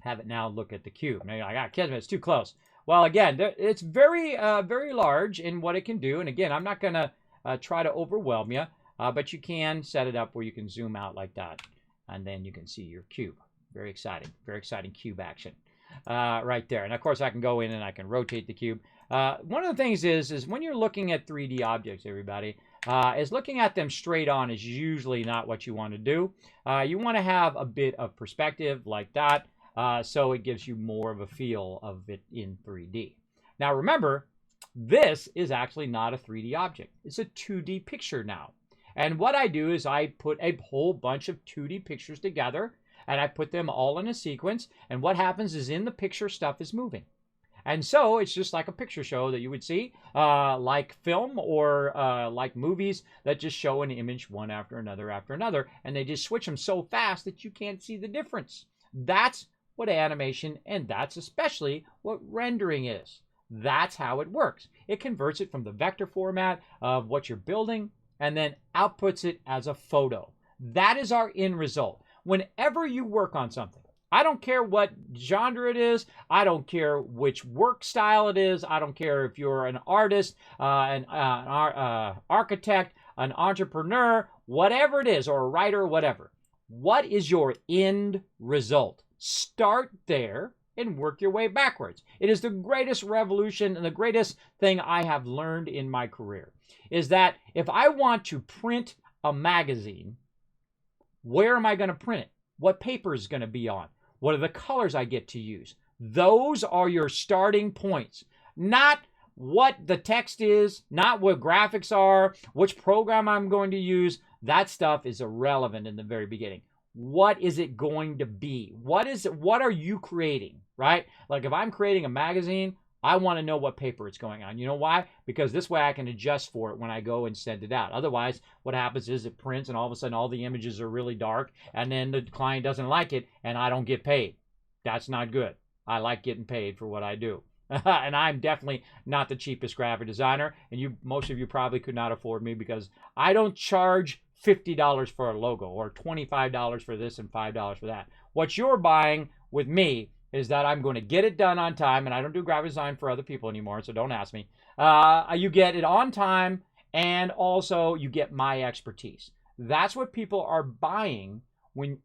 have it now look at the cube. Now, you're like, ah, Kismet, it's too close. Well, again, it's very, very large in what it can do. And again, I'm not going to try to overwhelm you, but you can set it up where you can zoom out like that. And then you can see your cube. Very exciting cube action. Right there. And of course I can go in and I can rotate the cube. One of the things is when you're looking at 3D objects, everybody, is looking at them straight on is usually not what you want to do. You want to have a bit of perspective like that, so it gives you more of a feel of it in 3D. Now remember, this is actually not a 3D object. It's a 2D picture now. And what I do is I put a whole bunch of 2D pictures together, and I put them all in a sequence, and what happens is in the picture, stuff is moving. And so it's just like a picture show that you would see, like film or like movies that just show an image one after another, and they just switch them so fast that you can't see the difference. That's what animation, and that's especially what rendering is. That's how it works. It converts it from the vector format of what you're building, and then outputs it as a photo. That is our end result. Whenever you work on something, I don't care what genre it is. I don't care which work style it is. I don't care if you're an artist, an architect, an entrepreneur, whatever it is, or a writer, whatever. What is your end result? Start there and work your way backwards. It is the greatest revolution and the greatest thing I have learned in my career is that if I want to print a magazine, where am I going to print it? What paper is going to be on? What are the colors I get to use? Those are your starting points. Not what the text is, not what graphics are, which program I'm going to use. That stuff is irrelevant in the very beginning. What is it going to be? What are you creating, right? Like if I'm creating a magazine, I want to know what paper it's going on. You know why? Because this way I can adjust for it when I go and send it out. Otherwise, what happens is it prints and all of a sudden all the images are really dark and then the client doesn't like it and I don't get paid. That's not good. I like getting paid for what I do. And I'm definitely not the cheapest graphic designer, and most of you probably could not afford me because I don't charge $50 for a logo or $25 for this and $5 for that. What you're buying with me is that I'm going to get it done on time, and I don't do graphic design for other people anymore, so don't ask me. You get it on time, and also you get my expertise. That's what people are buying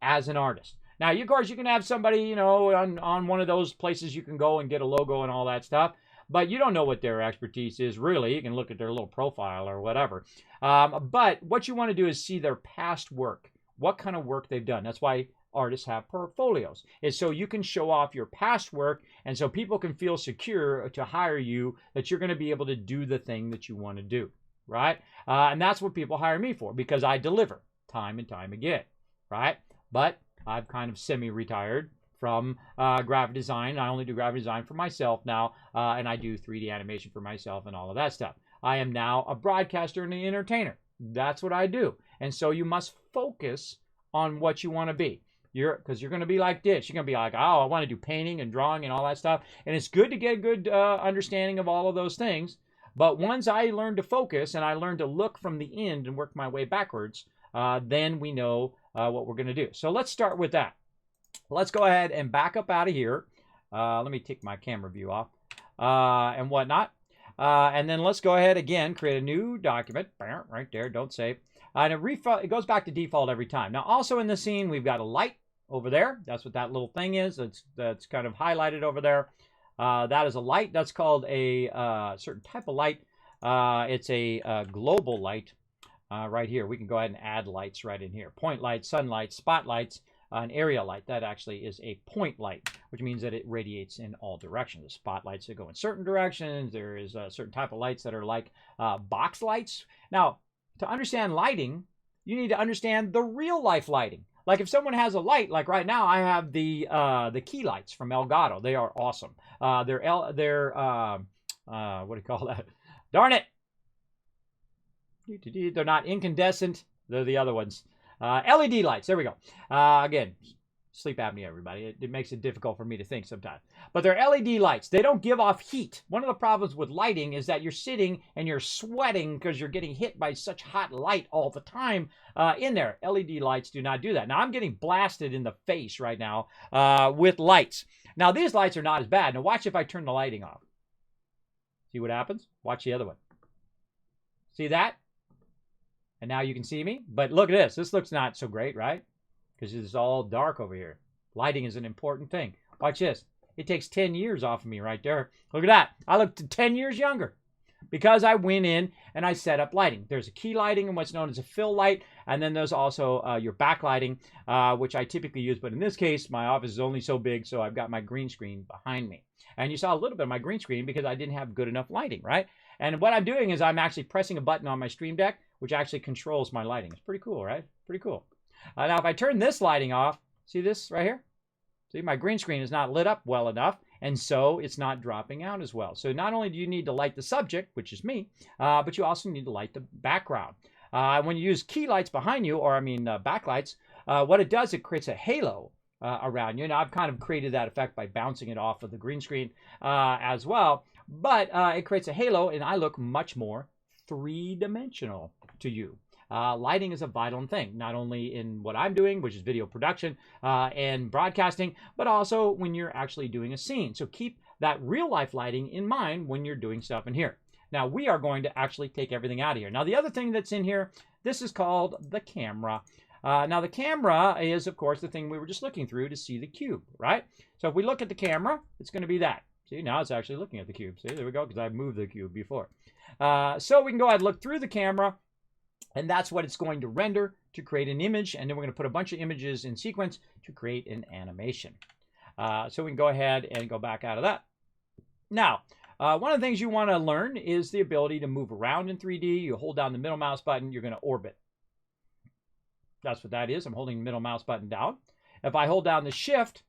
as an artist. Now, of course, you can have somebody, you know, on one of those places you can go and get a logo and all that stuff, but you don't know what their expertise is, really. You can look at their little profile or whatever. But what you want to do is see their past work, what kind of work they've done. That's why artists have portfolios. It's so you can show off your past work, and so people can feel secure to hire you, that you're going to be able to do the thing that you want to do, right? And that's what people hire me for, because I deliver time and time again, right? But I've kind of semi-retired from graphic design. I only do graphic design for myself now, and I do 3D animation for myself and all of that stuff. I am now a broadcaster and an entertainer. That's what I do. And so you must focus on what you want to be. Because you're going to be like this. You're going to be like, oh, I want to do painting and drawing and all that stuff. And it's good to get a good understanding of all of those things. But once I learn to focus and I learn to look from the end and work my way backwards, then we know what we're going to do. So let's start with that. Let's go ahead and back up out of here. Let me take my camera view off and whatnot. And then let's go ahead again, create a new document. Right there, don't save. And it goes back to default every time. Now, also in the scene, we've got a light over there. That's what that little thing is. That's kind of highlighted over there. That is a light. That's called a certain type of light. It's a global light right here. We can go ahead and add lights right in here. Point lights, sunlight, spotlights, an area light. That actually is a point light, which means that it radiates in all directions. There's spotlights that go in certain directions. There is a certain type of lights that are like box lights. Now, to understand lighting, you need to understand the real life lighting. Like if someone has a light, like right now, I have the key lights from Elgato. They are awesome. They're what do you call that? Darn it! They're not incandescent. They're the other ones. LED lights. There we go. Again, sleep apnea, everybody. It makes it difficult for me to think sometimes. But they're LED lights. They don't give off heat. One of the problems with lighting is that you're sitting and you're sweating because you're getting hit by such hot light all the time in there. LED lights do not do that. Now, I'm getting blasted in the face right now with lights. Now, these lights are not as bad. Now, watch if I turn the lighting off. See what happens? Watch the other one. See that? And now you can see me. But look at this. This looks not so great, right? Because it's all dark over here. Lighting is an important thing. Watch this. It takes 10 years off of me right there. Look at that. I look 10 years younger because I went in and I set up lighting. There's a key lighting and what's known as a fill light. And then there's also your backlighting, which I typically use. But in this case, my office is only so big, so I've got my green screen behind me. And you saw a little bit of my green screen because I didn't have good enough lighting, right? And what I'm doing is I'm actually pressing a button on my Stream Deck, which actually controls my lighting. It's pretty cool, right? Pretty cool. Now, if I turn this lighting off, see this right here? See, my green screen is not lit up well enough, and so it's not dropping out as well. So not only do you need to light the subject, which is me, but you also need to light the background. When you use key lights behind you, or I mean backlights, what it does, it creates a halo around you. Now, I've kind of created that effect by bouncing it off of the green screen as well, but it creates a halo, and I look much more three-dimensional to you. Lighting is a vital thing, not only in what I'm doing, which is video production and broadcasting, but also when you're actually doing a scene. So keep that real life lighting in mind when you're doing stuff in here. Now, we are going to actually take everything out of here. Now, the other thing that's in here, this is called the camera. Now, the camera is, of course, the thing we were just looking through to see the cube, right? So if we look at the camera, it's going to be that. See, now it's actually looking at the cube. See, there we go, because I've moved the cube before. So we can go ahead and look through the camera, and that's what it's going to render to create an image, and then we're going to put a bunch of images in sequence to create an animation. So we can go ahead and go back out of that. Now, one of the things you want to learn is the ability to move around in 3D. You hold down the middle mouse button, you're going to orbit. That's what that is. I'm holding the middle mouse button down. If I hold down the shift,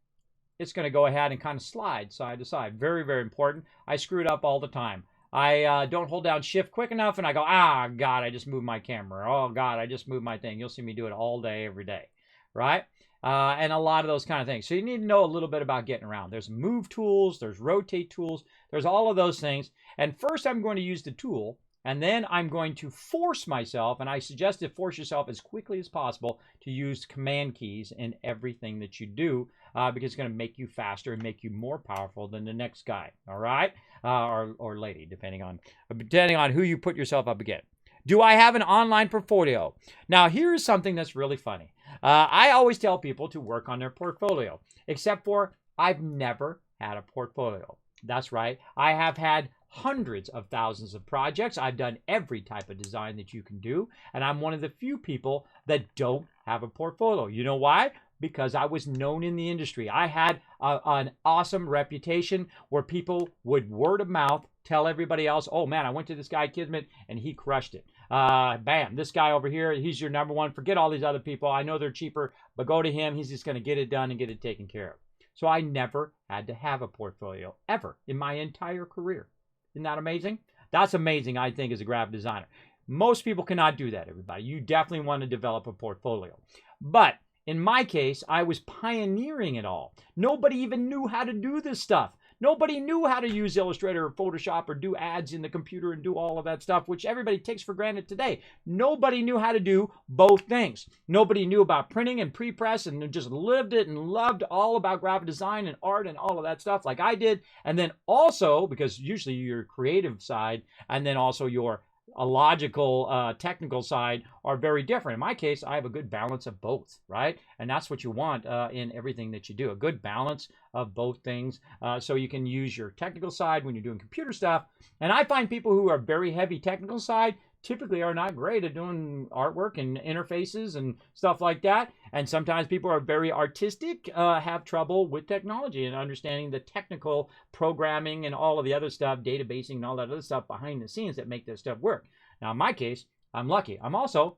it's going to go ahead and kind of slide side to side. Very, very important. I screw it up all the time. I don't hold down shift quick enough and I go, ah, God, I just moved my camera. Oh, God, I just moved my thing. You'll see me do it all day, every day, right? And a lot of those kind of things. So you need to know a little bit about getting around. There's move tools, there's rotate tools, there's all of those things. And first I'm going to use the tool And then I'm going to force myself, and I suggest to force yourself as quickly as possible to use command keys in everything that you do, because it's going to make you faster and make you more powerful than the next guy, all right? Or lady, depending on who you put yourself up against. Do I have an online portfolio? Now, here's something that's really funny. I always tell people to work on their portfolio, except for I've never had a portfolio. That's right. I have had hundreds of thousands of projects. I've done every type of design that you can do, and I'm one of the few people that don't have a portfolio. You know why? Because I was known in the industry. I had an awesome reputation where people would word of mouth tell everybody else, oh man, I went to this guy Kismet and he crushed it. Bam, this guy over here, he's your number one. Forget all these other people. I know they're cheaper, but go to him. He's just going to get it done and get it taken care of. So I never had to have a portfolio ever in my entire career. Isn't that amazing? That's amazing, I think, as a graphic designer. Most people cannot do that, everybody. You definitely want to develop a portfolio. But in my case, I was pioneering it all. Nobody even knew how to do this stuff. Nobody knew how to use Illustrator or Photoshop or do ads in the computer and do all of that stuff, which everybody takes for granted today. Nobody knew how to do both things. Nobody knew about printing and pre-press and just lived it and loved all about graphic design and art and all of that stuff like I did. And then also, because usually your creative side and then also your logical, technical side are very different. In my case, I have a good balance of both, right? And that's what you want in everything that you do, a good balance of both things, so you can use your technical side when you're doing computer stuff. And I find people who are very heavy technical side typically are not great at doing artwork and interfaces and stuff like that. And sometimes people are very artistic, have trouble with technology and understanding the technical programming and all of the other stuff, databasing and all that other stuff behind the scenes that make this stuff work. Now, in my case, I'm lucky. I'm also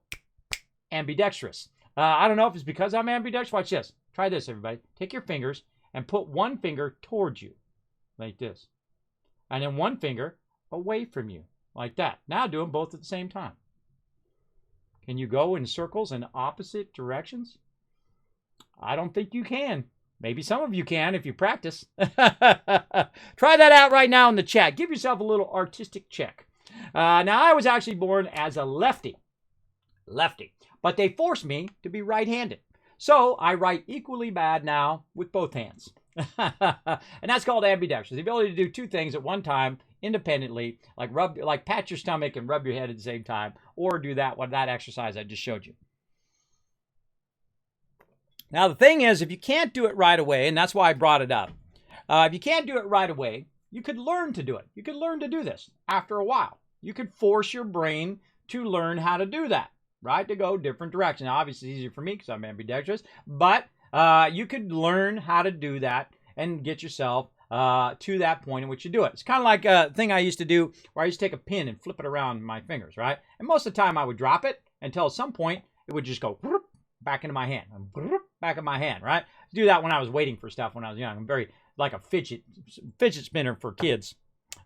ambidextrous. I don't know if it's because I'm ambidextrous. Watch this. Try this, everybody. Take your fingers and put one finger towards you, like this. And then one finger away from you, like that. Now do them both at the same time. Can you go in circles in opposite directions? I don't think you can. Maybe some of you can if you practice. Try that out right now in the chat. Give yourself a little artistic check. Now, I was actually born as a lefty. But they forced me to be right-handed. So I write equally bad now with both hands. And that's called ambidextrous. The ability to do two things at one time independently, like pat your stomach and rub your head at the same time, or do that exercise I just showed you. Now, the thing is, if you can't do it right away, and that's why I brought it up, if you can't do it right away, you could learn to do it. You could learn to do this after a while. You could force your brain to learn how to do that, right? To go different directions. Now, obviously, it's easier for me because I'm ambidextrous, but you could learn how to do that and get yourself to that point in which you do it. It's kind of like a thing I used to do where I used to take a pin and flip it around my fingers, right? And most of the time I would drop it until at some point it would just go back into my hand, back in my hand, right? I do that when I was waiting for stuff when I was young. I'm very like a fidget spinner for kids.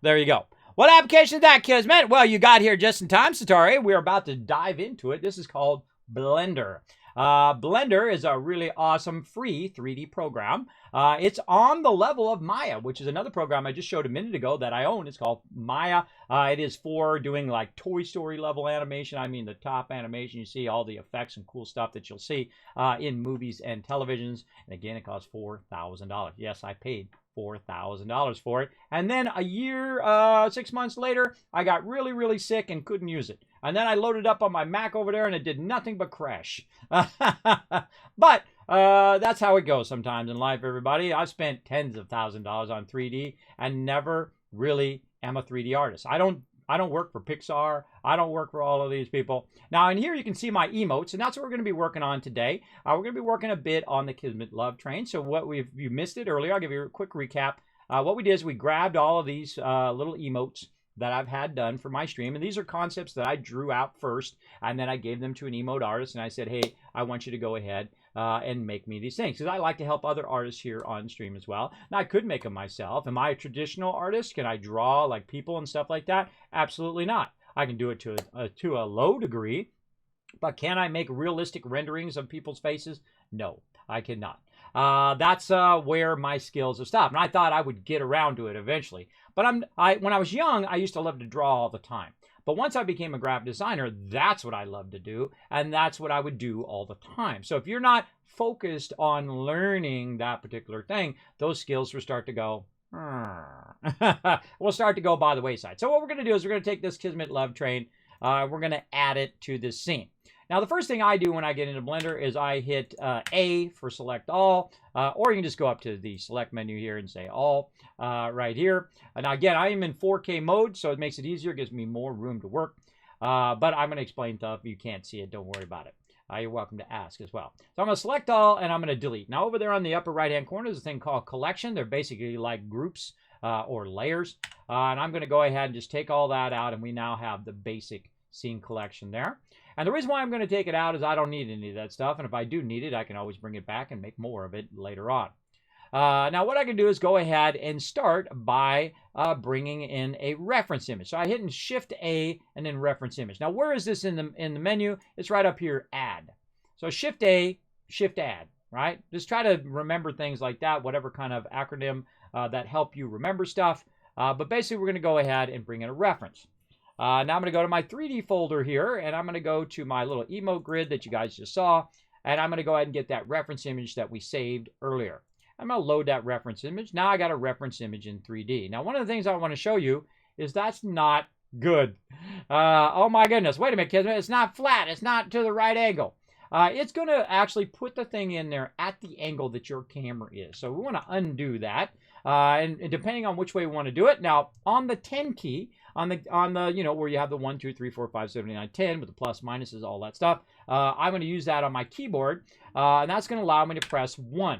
There you go. What application is that, Kismet? Well, you got here just in time, Satari. We're about to dive into it. This is called Blender. Blender is a really awesome free 3D program. It's on the level of Maya, which is another program I just showed a minute ago that I own. It's called Maya. It is for doing like Toy Story level animation. I mean the top animation. You see all the effects and cool stuff that you'll see in movies and televisions. And again, it costs $4,000. Yes, I paid $4,000 for it. And then a year, 6 months later, I got really, really sick and couldn't use it. And then I loaded up on my Mac over there and it did nothing but crash. But that's how it goes sometimes in life, everybody. I've spent tens of thousands of dollars on 3D and never really am a 3D artist. I don't work for Pixar. I don't work for all of these people. Now, in here you can see my emotes, and that's what we're going to be working on today. We're going to be working a bit on the Kismet Love Train. So if you missed it earlier, I'll give you a quick recap. What we did is we grabbed all of these little emotes that I've had done for my stream, and these are concepts that I drew out first, and then I gave them to an emote artist, and I said, hey, I want you to go ahead and make me these things, because I like to help other artists here on stream as well. Now, I could make them myself. Am I a traditional artist? Can I draw like people and stuff like that? Absolutely not. I can do it to a low degree, but can I make realistic renderings of people's faces? No, I cannot. That's where my skills have stopped. And I thought I would get around to it eventually. But when I was young, I used to love to draw all the time. But once I became a graphic designer, that's what I love to do, and that's what I would do all the time. So if you're not focused on learning that particular thing, those skills will start to go, will start to go by the wayside. So what we're going to do is we're going to take this Kismet Love Train, we're going to add it to this scene. Now, the first thing I do when I get into Blender is I hit A for select all, or you can just go up to the select menu here and say all right here. Now, again, I am in 4K mode, so it makes it easier. It gives me more room to work. But I'm going to explain stuff. If you can't see it, don't worry about it. You're welcome to ask as well. So I'm going to select all, and I'm going to delete. Now, over there on the upper right-hand corner is a thing called collection. They're basically like groups or layers. And I'm going to go ahead and just take all that out, and we now have the basic scene collection there. And the reason why I'm going to take it out is I don't need any of that stuff. And if I do need it, I can always bring it back and make more of it later on. Now, what I can do is go ahead and start by bringing in a reference image. So I hit Shift A and then reference image. Now, where is this in the menu? It's right up here, Add. So Shift A, Shift Add, right? Just try to remember things like that, whatever kind of acronym that help you remember stuff. But basically, we're going to go ahead and bring in a reference. Now I'm going to go to my 3D folder here, and I'm going to go to my little emote grid that you guys just saw, and I'm going to go ahead and get that reference image that we saved earlier. I'm going to load that reference image. Now I got a reference image in 3D. Now, one of the things I want to show you is that's not good. Oh my goodness, wait a minute, kids. It's not flat. It's not to the right angle. It's going to actually put the thing in there at the angle that your camera is. So we want to undo that. And depending on which way we want to do it. Now, on the 10 key, on the you know, where you have the 1, 2, 3, 4, 5, 7, 8, 9, 10 with the plus, minuses, all that stuff, I'm going to use that on my keyboard, and that's going to allow me to press 1.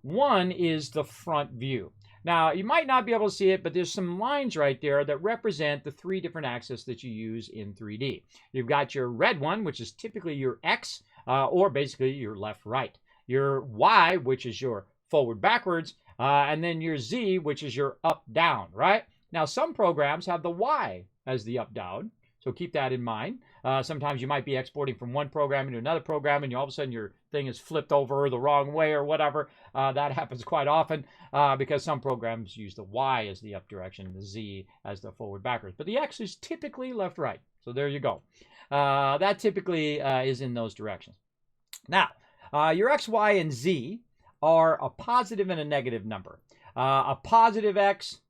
1 is the front view. Now, you might not be able to see it, but there's some lines right there that represent the 3 different axes that you use in 3D. You've got your red one, which is typically your X, or basically your left-right. Your Y, which is your forward-backwards, and then your Z, which is your up-down, right? Now, some programs have the Y as the up-down, so keep that in mind. Sometimes you might be exporting from one program into another program, and all of a sudden your thing is flipped over the wrong way or whatever. That happens quite often because some programs use the Y as the up direction and the Z as the forward-backwards. But the X is typically left-right, so there you go. That typically is in those directions. Now, your X, Y, and Z are a positive and a negative number. A positive X,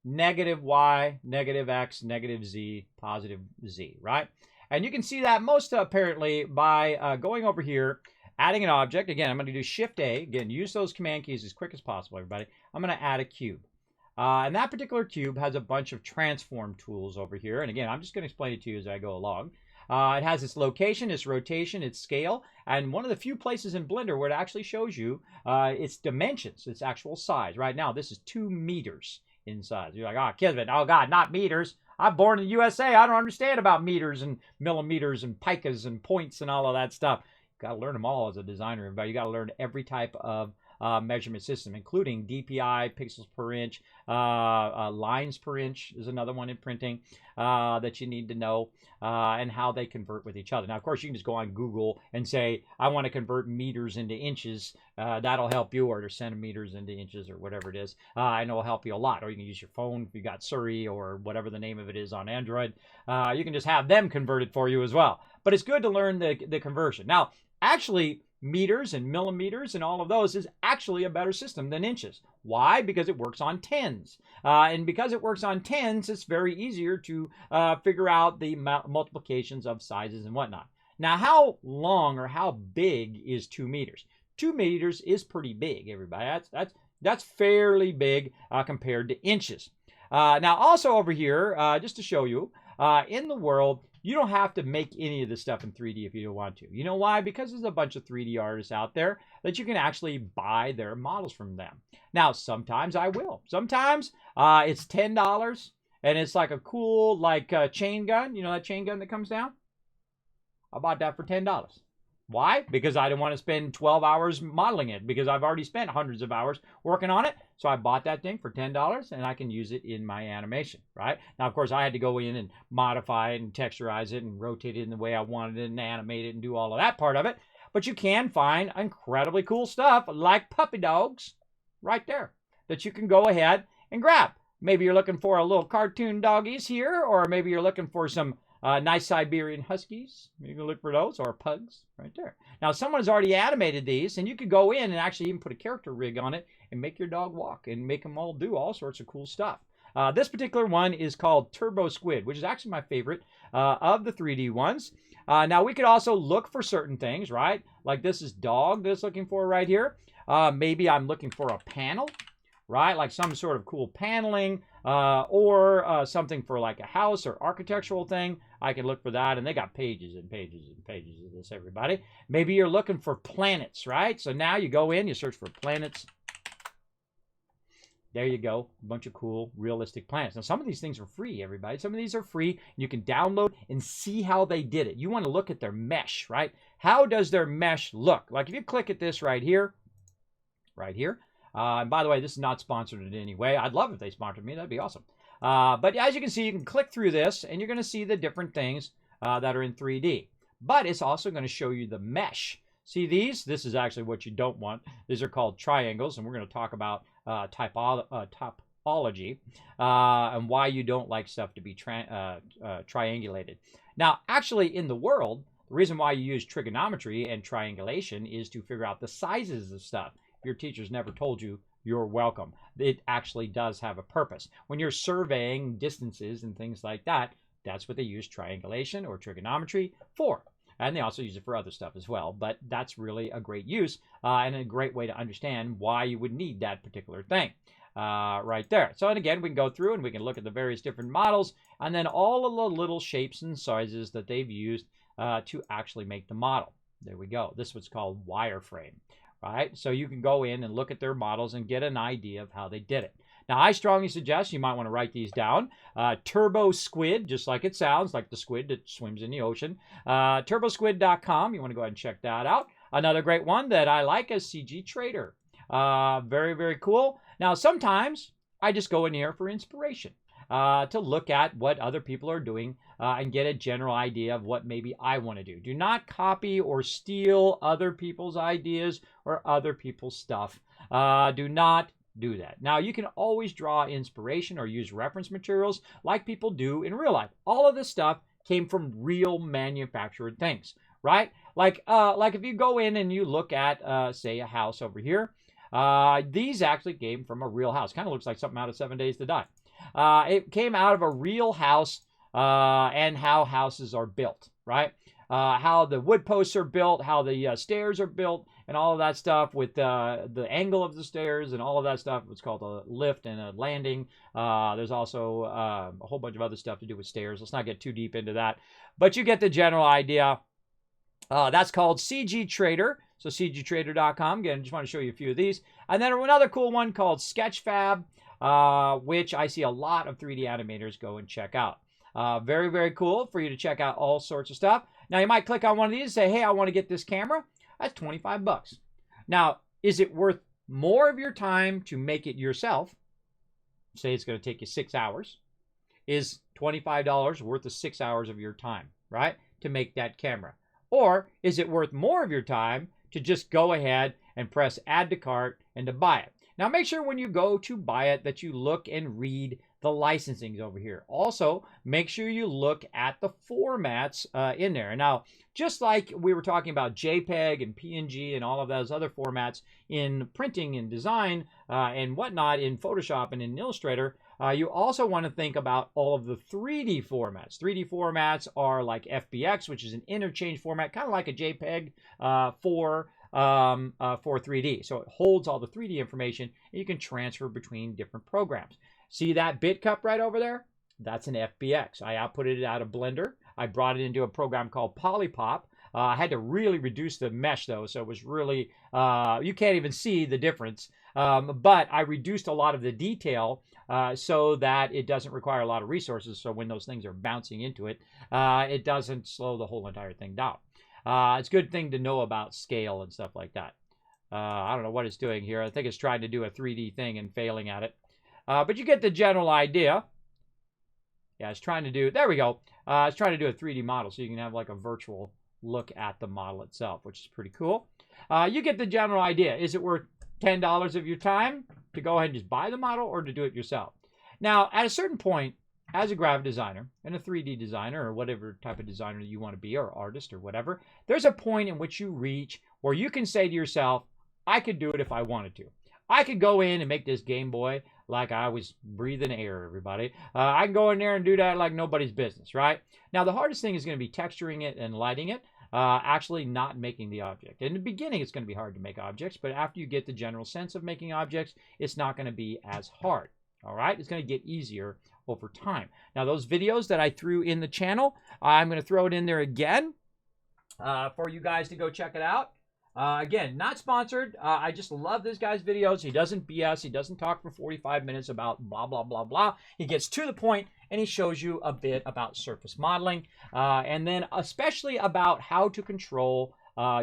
negative Y, negative X, negative Z, positive Z, right? And you can see that most apparently by going over here, adding an object. Again, I'm going to do Shift A. Again, use those command keys as quick as possible, everybody. I'm going to add a cube. And that particular cube has a bunch of transform tools over here. And again, I'm just going to explain it to you as I go along. It has its location, its rotation, its scale, and one of the few places in Blender where it actually shows you its dimensions, its actual size. Right now, this is 2 meters in size. You're like, oh, Kismet, oh God, not meters. I'm born in the USA. I don't understand about meters and millimeters and picas and points and all of that stuff. You got to learn them all as a designer. But you got to learn every type of measurement system, including DPI, pixels per inch, lines per inch is another one in printing that you need to know, and how they convert with each other. Now, of course, you can just go on Google and say, I want to convert meters into inches. That'll help you, or to centimeters into inches, or whatever it is. And it'll help you a lot. Or you can use your phone if you got Siri or whatever the name of it is on Android. You can just have them convert it for you as well. But it's good to learn the conversion. Now, actually, meters and millimeters and all of those is actually a better system than inches. Why? Because it works on tens. And because it works on tens, it's very easier to figure out the multiplications of sizes and whatnot. Now, how long or how big is 2 meters? 2 meters is pretty big, everybody. That's fairly big compared to inches. Now, also over here, just to show you, in the world, you don't have to make any of this stuff in 3D if you don't want to. You know why? Because there's a bunch of 3D artists out there that you can actually buy their models from them. Now, sometimes I will. Sometimes it's $10, and it's like a cool chain gun. You know that chain gun that comes down? I bought that for $10. Why? Because I didn't want to spend 12 hours modeling it, because I've already spent hundreds of hours working on it. So I bought that thing for $10, and I can use it in my animation, right? Now, of course, I had to go in and modify it and texturize it and rotate it in the way I wanted it and animate it and do all of that part of it. But you can find incredibly cool stuff like puppy dogs right there that you can go ahead and grab. Maybe you're looking for a little cartoon doggies here, or maybe you're looking for some nice Siberian Huskies. You can look for those, or pugs right there. Now, someone has already animated these, and you could go in and actually even put a character rig on it and make your dog walk and make them all do all sorts of cool stuff. This particular one is called Turbo Squid, which is actually my favorite of the 3D ones. Now, we could also look for certain things, right? Like this is dog that's looking for right here. Maybe I'm looking for a panel, right? Like some sort of cool paneling or something for like a house or architectural thing. I can look for that, and they got pages and pages and pages of this, everybody. Maybe you're looking for planets, right? So now you go in, you search for planets. There you go, a bunch of cool, realistic planets. Now, some of these things are free, everybody. Some of these are free. You can download and see how they did it. You want to look at their mesh, right? How does their mesh look? Like if you click at this right here, and by the way, this is not sponsored in any way. I'd love if they sponsored me. That'd be awesome. But as you can see, you can click through this, and you're going to see the different things that are in 3D. But it's also going to show you the mesh. See these? This is actually what you don't want. These are called triangles, and we're going to talk about topology and why you don't like stuff to be triangulated. Now, actually, in the world, the reason why you use trigonometry and triangulation is to figure out the sizes of stuff. If your teacher's never told you, you're welcome. It actually does have a purpose. When you're surveying distances and things like that, that's what they use triangulation or trigonometry for. And they also use it for other stuff as well. But that's really a great use and a great way to understand why you would need that particular thing right there. So, and again, we can go through and we can look at the various different models and then all of the little shapes and sizes that they've used to actually make the model. There we go. This is what's called wireframe, right? So you can go in and look at their models and get an idea of how they did it. Now, I strongly suggest you might want to write these down. Turbo Squid, just like it sounds, like the squid that swims in the ocean. Turbosquid.com. You want to go ahead and check that out. Another great one that I like is CG Trader. Very, very cool. Now, sometimes I just go in here for inspiration to look at what other people are doing and get a general idea of what maybe I want to do. Do not copy or steal other people's ideas or other people's stuff. Do not do that. Now, you can always draw inspiration or use reference materials like people do in real life. All of this stuff came from real manufactured things, right? Like if you go in and you look at, say, a house over here, these actually came from a real house. Kind of looks like something out of 7 Days to Die. It came out of a real house and how houses are built, right? How the wood posts are built, how the stairs are built, and all of that stuff with the angle of the stairs and all of that stuff. It's called a lift and a landing. There's also a whole bunch of other stuff to do with stairs. Let's not get too deep into that. But you get the general idea. That's called CG Trader. So cgtrader.com. Again, I just want to show you a few of these. And then another cool one called Sketchfab, which I see a lot of 3D animators go and check out. Very, very cool for you to check out all sorts of stuff. Now, you might click on one of these and say, hey, I want to get this camera. That's 25 bucks. Now, is it worth more of your time to make it yourself? Say it's going to take you 6 hours. Is $25 worth the 6 hours of your time, right, to make that camera? Or is it worth more of your time to just go ahead and press add to cart and to buy it? Now, make sure when you go to buy it that you look and read the licensings over here. Also, make sure you look at the formats in there. Now, just like we were talking about JPEG and PNG and all of those other formats in printing and design and whatnot in Photoshop and in Illustrator, you also want to think about all of the 3D formats. 3D formats are like FBX, which is an interchange format, kind of like a JPEG for 3D. So it holds all the 3D information and you can transfer between different programs. See that bit cup right over there? That's an FBX. I outputted it out of Blender. I brought it into a program called Polypop. I had to really reduce the mesh though, so it was really, you can't even see the difference. But I reduced a lot of the detail so that it doesn't require a lot of resources. So when those things are bouncing into it, it doesn't slow the whole entire thing down. It's a good thing to know about scale and stuff like that. I don't know what it's doing here. I think it's trying to do a 3D thing and failing at it. But you get the general idea. Yeah, it's trying to do, there we go. It's trying to do a 3D model so you can have like a virtual look at the model itself, which is pretty cool. You get the general idea. Is it worth $10 of your time to go ahead and just buy the model or to do it yourself? Now, at a certain point, as a graphic designer and a 3D designer or whatever type of designer you want to be, or artist or whatever, there's a point in which you reach where you can say to yourself, I could do it if I wanted to. I could go in and make this Game Boy like I was breathing air, everybody. I can go in there and do that like nobody's business, right? Now, the hardest thing is going to be texturing it and lighting it, actually not making the object. In the beginning, it's going to be hard to make objects, but after you get the general sense of making objects, it's not going to be as hard. All right, it's going to get easier over time. Now, those videos that I threw in the channel, I'm going to throw it in there again for you guys to go check it out. Again, not sponsored. I just love this guy's videos. He doesn't BS. He doesn't talk for 45 minutes about blah, blah, blah, blah. He gets to the point, and he shows you a bit about surface modeling, and then especially about how to control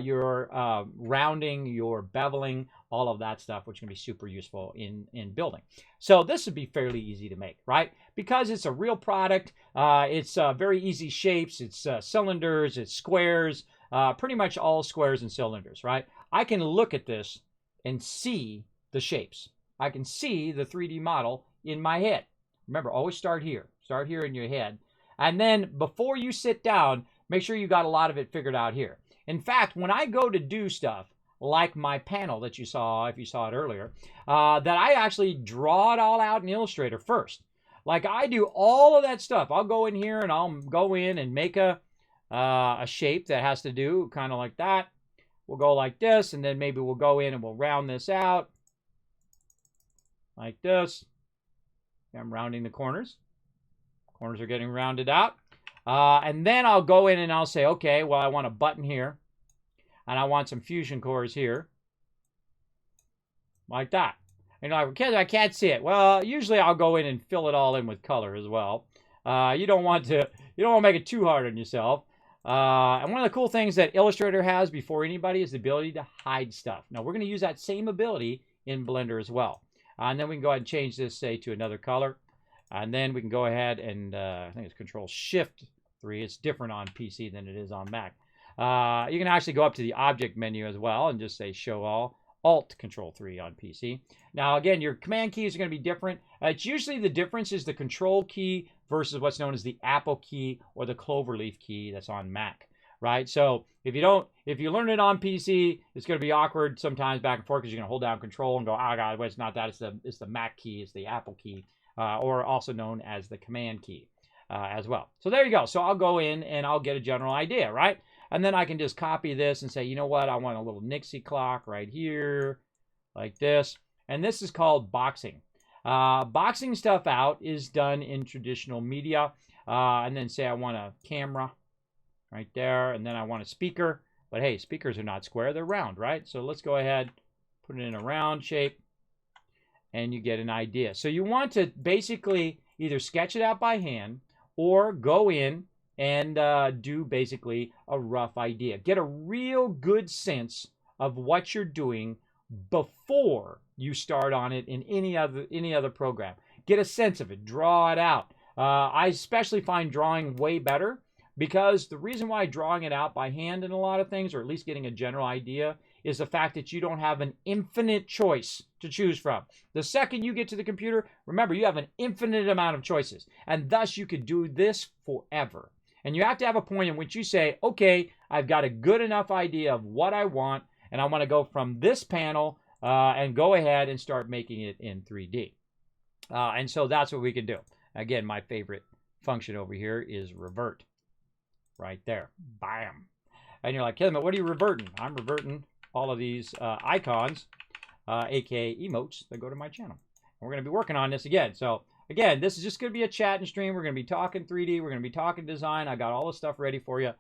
your rounding, your beveling, all of that stuff, which can be super useful in building. So this would be fairly easy to make, right? Because it's a real product. It's very easy shapes. It's cylinders. It's squares. Pretty much all squares and cylinders, right? I can look at this and see the shapes. I can see the 3D model in my head. Remember, always start here. Start here in your head. And then before you sit down, make sure you got a lot of it figured out here. In fact, when I go to do stuff, like my panel that you saw, if you saw it earlier, that I actually draw it all out in Illustrator first. Like I do all of that stuff. I'll go in here and I'll go in and make a shape that has to do kind of like that. We'll go like this, and then maybe we'll go in and we'll round this out like this. I'm rounding the corners. Corners are getting rounded out. And then I'll go in and I'll say, okay, well, I want a button here. And I want some fusion cores here. Like that. And you're like, okay, I can't see it. Well, usually I'll go in and fill it all in with color as well. You don't want to make it too hard on yourself. And one of the cool things that Illustrator has before anybody is the ability to hide stuff. Now, we're going to use that same ability in Blender as well. And then we can go ahead and change this, say, to another color. And then we can go ahead and, I think it's Control-Shift-3. It's different on PC than it is on Mac. You can actually go up to the Object menu as well and just say Show All. Alt-Control-3 on PC. Now, again, your command keys are going to be different. It's usually the difference is the Control key versus what's known as the Apple key or the Cloverleaf key that's on Mac, right? So if you learn it on PC, it's going to be awkward sometimes back and forth because you're going to hold down Control and go, oh God, well, it's not that. It's the Mac key. It's the Apple key, or also known as the command key as well. So there you go. So I'll go in and I'll get a general idea, right? And then I can just copy this and say, you know what? I want a little Nixie clock right here, like this. And this is called boxing. Boxing stuff out is done in traditional media. And then say I want a camera right there. And then I want a speaker. But hey, speakers are not square. They're round, right? So let's go ahead, put it in a round shape. And you get an idea. So you want to basically either sketch it out by hand or go in and do basically a rough idea. Get a real good sense of what you're doing before you start on it in any other program. Get a sense of it. Draw it out. I especially find drawing way better because the reason why drawing it out by hand in a lot of things, or at least getting a general idea, is the fact that you don't have an infinite choice to choose from. The second you get to the computer, remember, you have an infinite amount of choices, and thus you could do this forever. And you have to have a point in which you say, okay, I've got a good enough idea of what I want, and I want to go from this panel and go ahead and start making it in 3D. And so that's what we can do. Again, my favorite function over here is revert. Right there. Bam. And you're like, Kismet, what are you reverting? I'm reverting all of these icons, aka emotes, that go to my channel. And we're going to be working on this again. So again, this is just going to be a chat and stream. We're going to be talking 3D. We're going to be talking design. I got all the stuff ready for you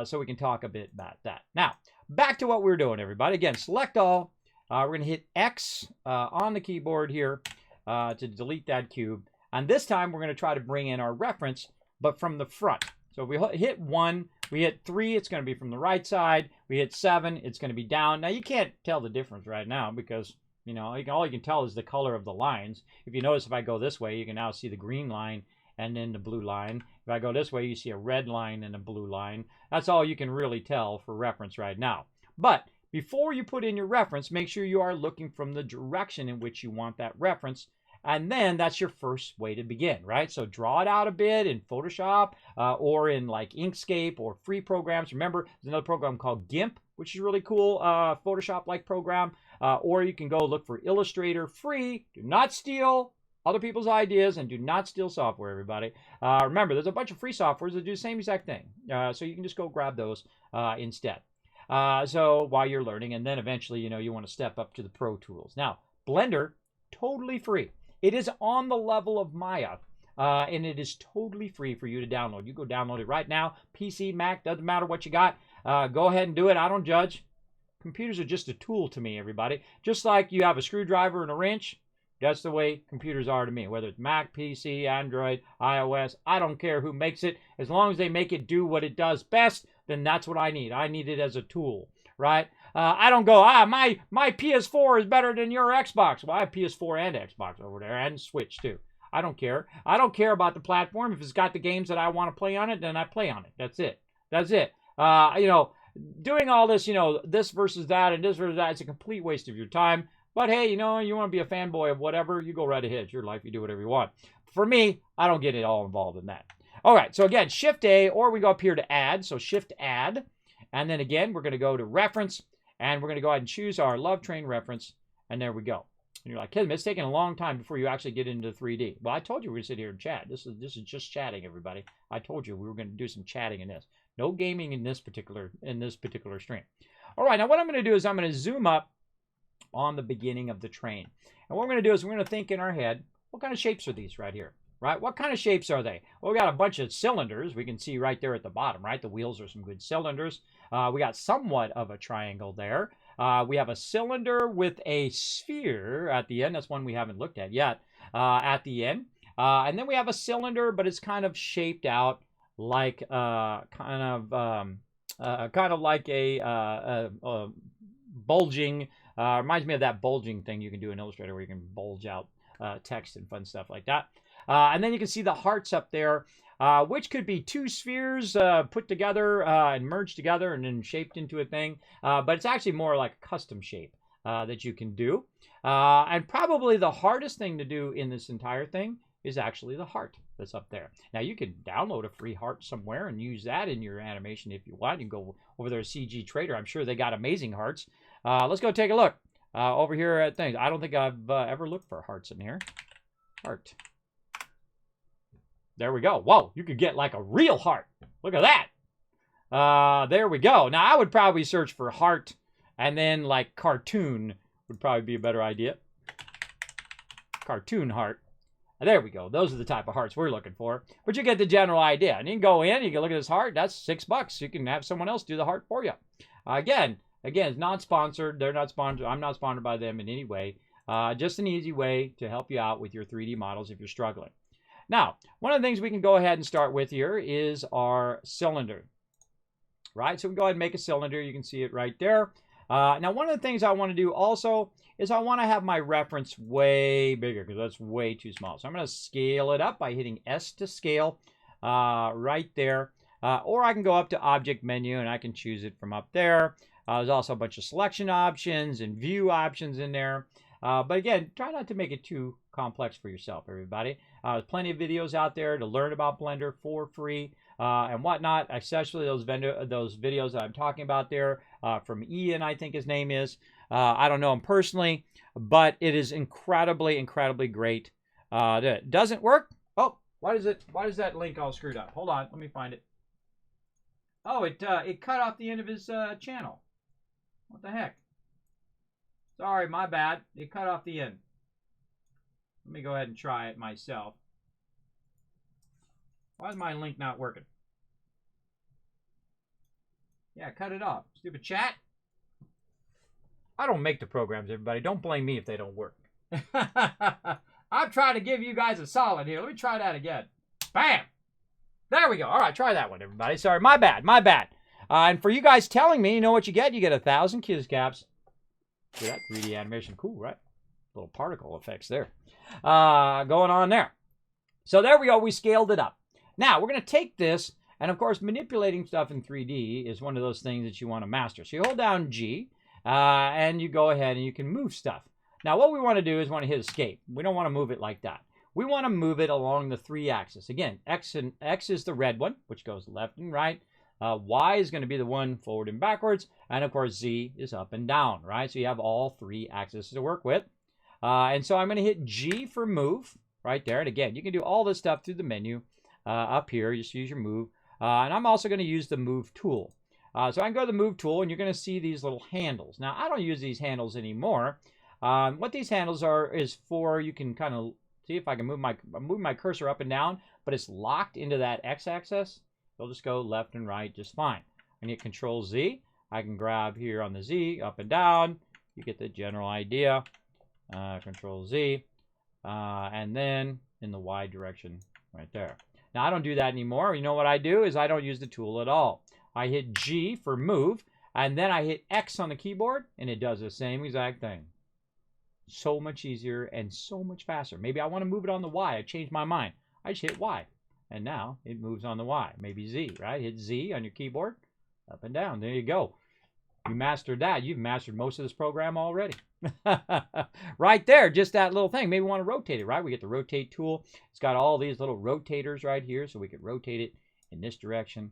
so we can talk a bit about that. Now, back to what we're doing, everybody. Again, select all. We're going to hit X on the keyboard here to delete that cube. And this time, we're going to try to bring in our reference, but from the front. So if we hit 1, we hit 3, it's going to be from the right side. We hit 7, it's going to be down. Now, you can't tell the difference right now because, you know, all you can tell is the color of the lines. If you notice, if I go this way, you can now see the green line and then the blue line. If I go this way, you see a red line and a blue line. That's all you can really tell for reference right now. But before you put in your reference, make sure you are looking from the direction in which you want that reference. And then that's your first way to begin, right? So draw it out a bit in Photoshop or in like Inkscape or free programs. Remember, there's another program called GIMP, which is really cool, Photoshop-like program. Or you can go look for Illustrator free. Do not steal other people's ideas and do not steal software, everybody. Remember, there's a bunch of free softwares that do the same exact thing. So you can just go grab those instead. So while you're learning, and then eventually, you want to step up to the Pro Tools. Now, Blender, totally free. It is on the level of Maya, and it is totally free for you to download. You go download it right now. PC, Mac, doesn't matter what you got. Go ahead and do it. I don't judge. Computers are just a tool to me, everybody. Just like you have a screwdriver and a wrench, that's the way computers are to me. Whether it's Mac, PC, Android, iOS, I don't care who makes it. As long as they make it do what it does best, then that's what I need. I need it as a tool, right? I don't go, my PS4 is better than your Xbox. Well, I have PS4 and Xbox over there, and Switch too. I don't care. I don't care about the platform. If it's got the games that I want to play on it, then I play on it. That's it. That's it. Doing all this, this versus that and this versus that, it's a complete waste of your time. But hey, you want to be a fanboy of whatever, you go right ahead. It's your life. You do whatever you want. For me, I don't get it all involved in that. All right, so again, Shift-A, or we go up here to Add. So Shift-Add. And then again, we're going to go to Reference. And we're going to go ahead and choose our Love Train reference. And there we go. And you're like, Kismet, it's taking a long time before you actually get into 3D. Well, I told you we were going to sit here and chat. This is just chatting, everybody. I told you we were going to do some chatting in this. No gaming in this particular stream. All right, now what I'm going to do is I'm going to zoom up on the beginning of the train. And what we're going to do is we're going to think in our head, what kind of shapes are these right here? Right? What kind of shapes are they? Well, we got a bunch of cylinders. We can see right there at the bottom, right? The wheels are some good cylinders. We got somewhat of a triangle there. We have a cylinder with a sphere at the end. That's one we haven't looked at yet at the end. And then we have a cylinder, but it's kind of shaped out like kind of like a bulging. Reminds me of that bulging thing you can do in Illustrator where you can bulge out text and fun stuff like that. And then you can see the hearts up there, which could be two spheres put together and merged together and then shaped into a thing. But it's actually more like a custom shape that you can do. And probably the hardest thing to do in this entire thing is actually the heart that's up there. Now, you can download a free heart somewhere and use that in your animation if you want. You can go over there to CG Trader. I'm sure they got amazing hearts. Let's go take a look over here at things. I don't think I've ever looked for hearts in here. Heart. There we go. Whoa, you could get like a real heart. Look at that. There we go. Now, I would probably search for heart and then like cartoon would probably be a better idea. Cartoon heart. There we go. Those are the type of hearts we're looking for. But you get the general idea. And you can go in, you can look at this heart. That's $6. You can have someone else do the heart for you. Again, it's not sponsored. They're not sponsored. I'm not sponsored by them in any way. Just an easy way to help you out with your 3D models if you're struggling. Now, one of the things we can go ahead and start with here is our cylinder. Right? So we go ahead and make a cylinder. You can see it right there. Now, one of the things I want to do also is I want to have my reference way bigger because that's way too small. So I'm going to scale it up by hitting S to scale right there. Or I can go up to Object Menu and I can choose it from up there. There's also a bunch of selection options and view options in there. But again, try not to make it too complex for yourself, everybody. There's plenty of videos out there to learn about Blender for free and whatnot, especially those videos that I'm talking about there from Ian, I think his name is. I don't know him personally, but it is incredibly, incredibly great. It doesn't work. Oh, why is that link all screwed up? Hold on, let me find it. Oh, it cut off the end of his channel. What the heck? Sorry, my bad. It cut off the end. Let me go ahead and try it myself. Why is my link not working? Yeah, cut it off. Stupid chat. I don't make the programs, everybody. Don't blame me if they don't work. I'm trying to give you guys a solid here. Let me try that again. Bam! There we go. All right, try that one, everybody. Sorry, my bad. My bad. And for you guys telling me, you know what you get? You get 1,000 Kiz caps. See that 3D animation? Cool, right? Little particle effects there. Going on there. So there we go. We scaled it up. Now, we're going to take this, and of course, manipulating stuff in 3D is one of those things that you want to master. So you hold down G, and you go ahead and you can move stuff. Now what we want to do is want to hit escape. We don't want to move it like that. We want to move it along the 3 axis. Again, X is the red one, which goes left and right. Y is going to be the one forward and backwards. And of course, Z is up and down, right? So you have all 3 axes to work with. And so I'm going to hit G for move right there. And again, you can do all this stuff through the menu up here. Just use your move. And I'm also going to use the move tool. So I can go to the move tool, and you're going to see these little handles. Now, I don't use these handles anymore. What these handles are is for, you can kind of see if I can move my cursor up and down, but it's locked into that x-axis. It'll just go left and right just fine. I hit Control Z. I can grab here on the Z, up and down. You get the general idea. Control Z. And then in the Y direction right there. Now, I don't do that anymore. You know what I do is I don't use the tool at all. I hit G for move, and then I hit X on the keyboard, and it does the same exact thing. So much easier and so much faster. Maybe I want to move it on the Y. I changed my mind. I just hit Y, and now it moves on the Y. Maybe Z, right? Hit Z on your keyboard, up and down. There you go. You mastered that. You've mastered most of this program already. Right there, just that little thing. Maybe we want to rotate it, right? We get the rotate tool. It's got all these little rotators right here, so we could rotate it in this direction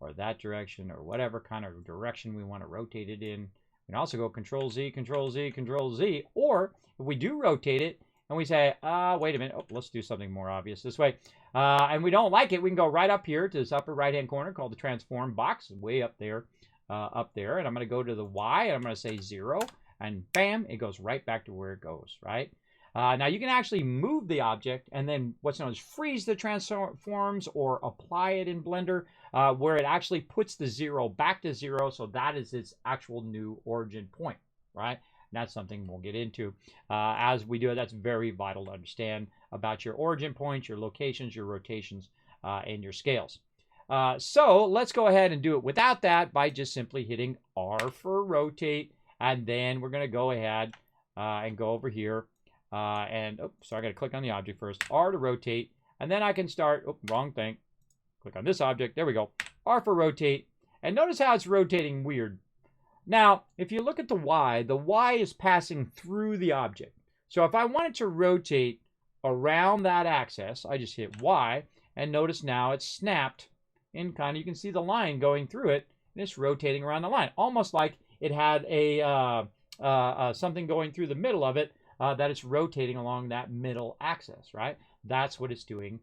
or that direction or whatever kind of direction we want to rotate it in. We can also go Control Z, Control Z, Control Z, or if we do rotate it and we say, wait a minute, oh, let's do something more obvious this way, and we don't like it, we can go right up here to this upper right-hand corner called the transform box, way up there, and I'm going to go to the Y, and I'm going to say 0, and bam, it goes right back to where it goes, right? Now, you can actually move the object and then what's known as freeze the transforms or apply it in Blender, where it actually puts the 0 back to 0, so that is its actual new origin point, right? And that's something we'll get into as we do it. That's very vital to understand about your origin points, your locations, your rotations, and your scales. So let's go ahead and do it without that by just simply hitting R for rotate, and then we're going to go ahead and go over here. So I got to click on the object first, R to rotate, and then I can start, wrong thing, click on this object, there we go, R for rotate, and notice how it's rotating weird. Now, if you look at the Y is passing through the object. So if I wanted to rotate around that axis, I just hit Y, and notice now it's snapped, and kind of, you can see the line going through it, and it's rotating around the line, almost like it had a something going through the middle of it, that it's rotating along that middle axis, right? That's what it's doing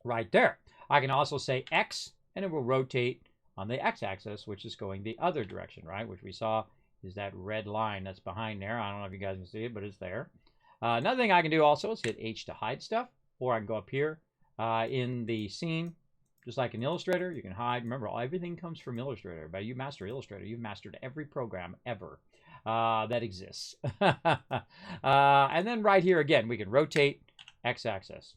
right there. I can also say X, and it will rotate on the x-axis, which is going the other direction, right? Which we saw is that red line that's behind there. I don't know if you guys can see it, but it's there. Another thing I can do also is hit H to hide stuff, or I can go up here in the scene, just like in Illustrator, you can hide. Remember, everything comes from Illustrator. But you master Illustrator, you've mastered every program ever that exists. And then right here again, we can rotate x-axis.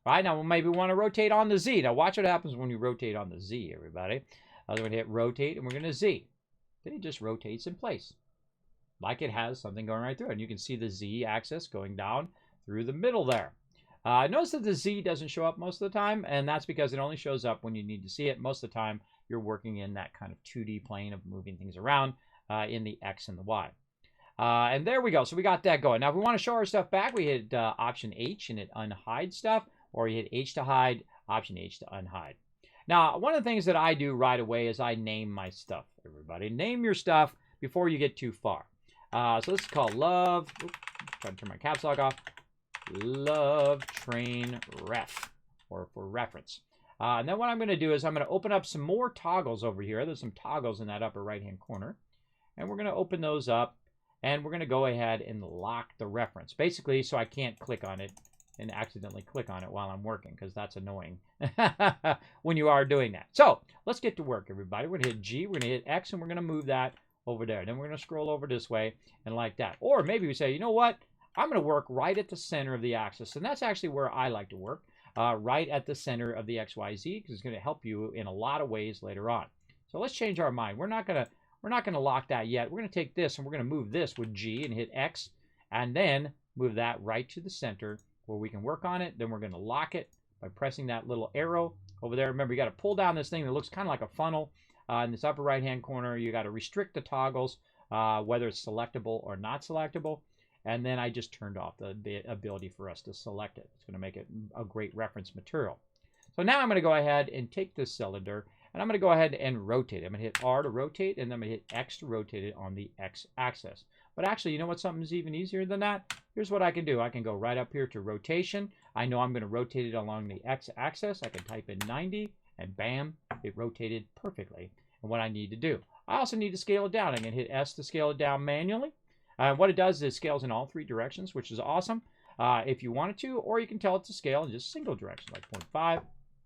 Right now, maybe we want to rotate on the Z. Now watch what happens when you rotate on the Z, everybody. I'm going to hit rotate, and we're going to Z. Then it just rotates in place, like it has something going right through it. And you can see the Z axis going down through the middle there. Notice that the Z doesn't show up most of the time, and that's because it only shows up when you need to see it. Most of the time, you're working in that kind of 2D plane of moving things around in the X and the Y. And there we go. So we got that going. Now, if we want to show our stuff back, we hit Option H and it unhide stuff, or you hit H to hide, Option H to unhide. Now, one of the things that I do right away is I name my stuff, everybody. Name your stuff before you get too far. So this is called Love. Oops, trying to turn my caps lock off. Love Train Ref, or for reference. And then what I'm going to do is I'm going to open up some more toggles over here. There's some toggles in that upper right-hand corner. And we're going to open those up, and we're going to go ahead and lock the reference. Basically, so I can't click on it and accidentally click on it while I'm working, because that's annoying when you are doing that. So let's get to work, everybody. We're going to hit G, we're going to hit X, and we're going to move that over there. Then we're going to scroll over this way and like that. Or maybe we say, you know what? I'm going to work right at the center of the axis, and that's actually where I like to work, right at the center of the XYZ, because it's going to help you in a lot of ways later on. So let's change our mind. We're not going to lock that yet. We're going to take this and we're going to move this with G and hit X, and then move that right to the center where we can work on it. Then we're going to lock it by pressing that little arrow over there. Remember, you got to pull down this thing that looks kind of like a funnel in this upper right hand corner. You got to restrict the toggles, whether it's selectable or not selectable. And then I just turned off the ability for us to select it. It's going to make it a great reference material. So now I'm going to go ahead and take this cylinder, and I'm going to go ahead and rotate it. I'm going to hit R to rotate, and then I'm going to hit X to rotate it on the X axis. But actually, you know what? Something's even easier than that? Here's what I can do. I can go right up here to rotation. I know I'm going to rotate it along the X axis. I can type in 90, and bam, it rotated perfectly. And what I need to do. I also need to scale it down. I can hit S to scale it down manually. What it does is it scales in all 3 directions, which is awesome if you wanted to, or you can tell it to scale in just single direction, like 0.5,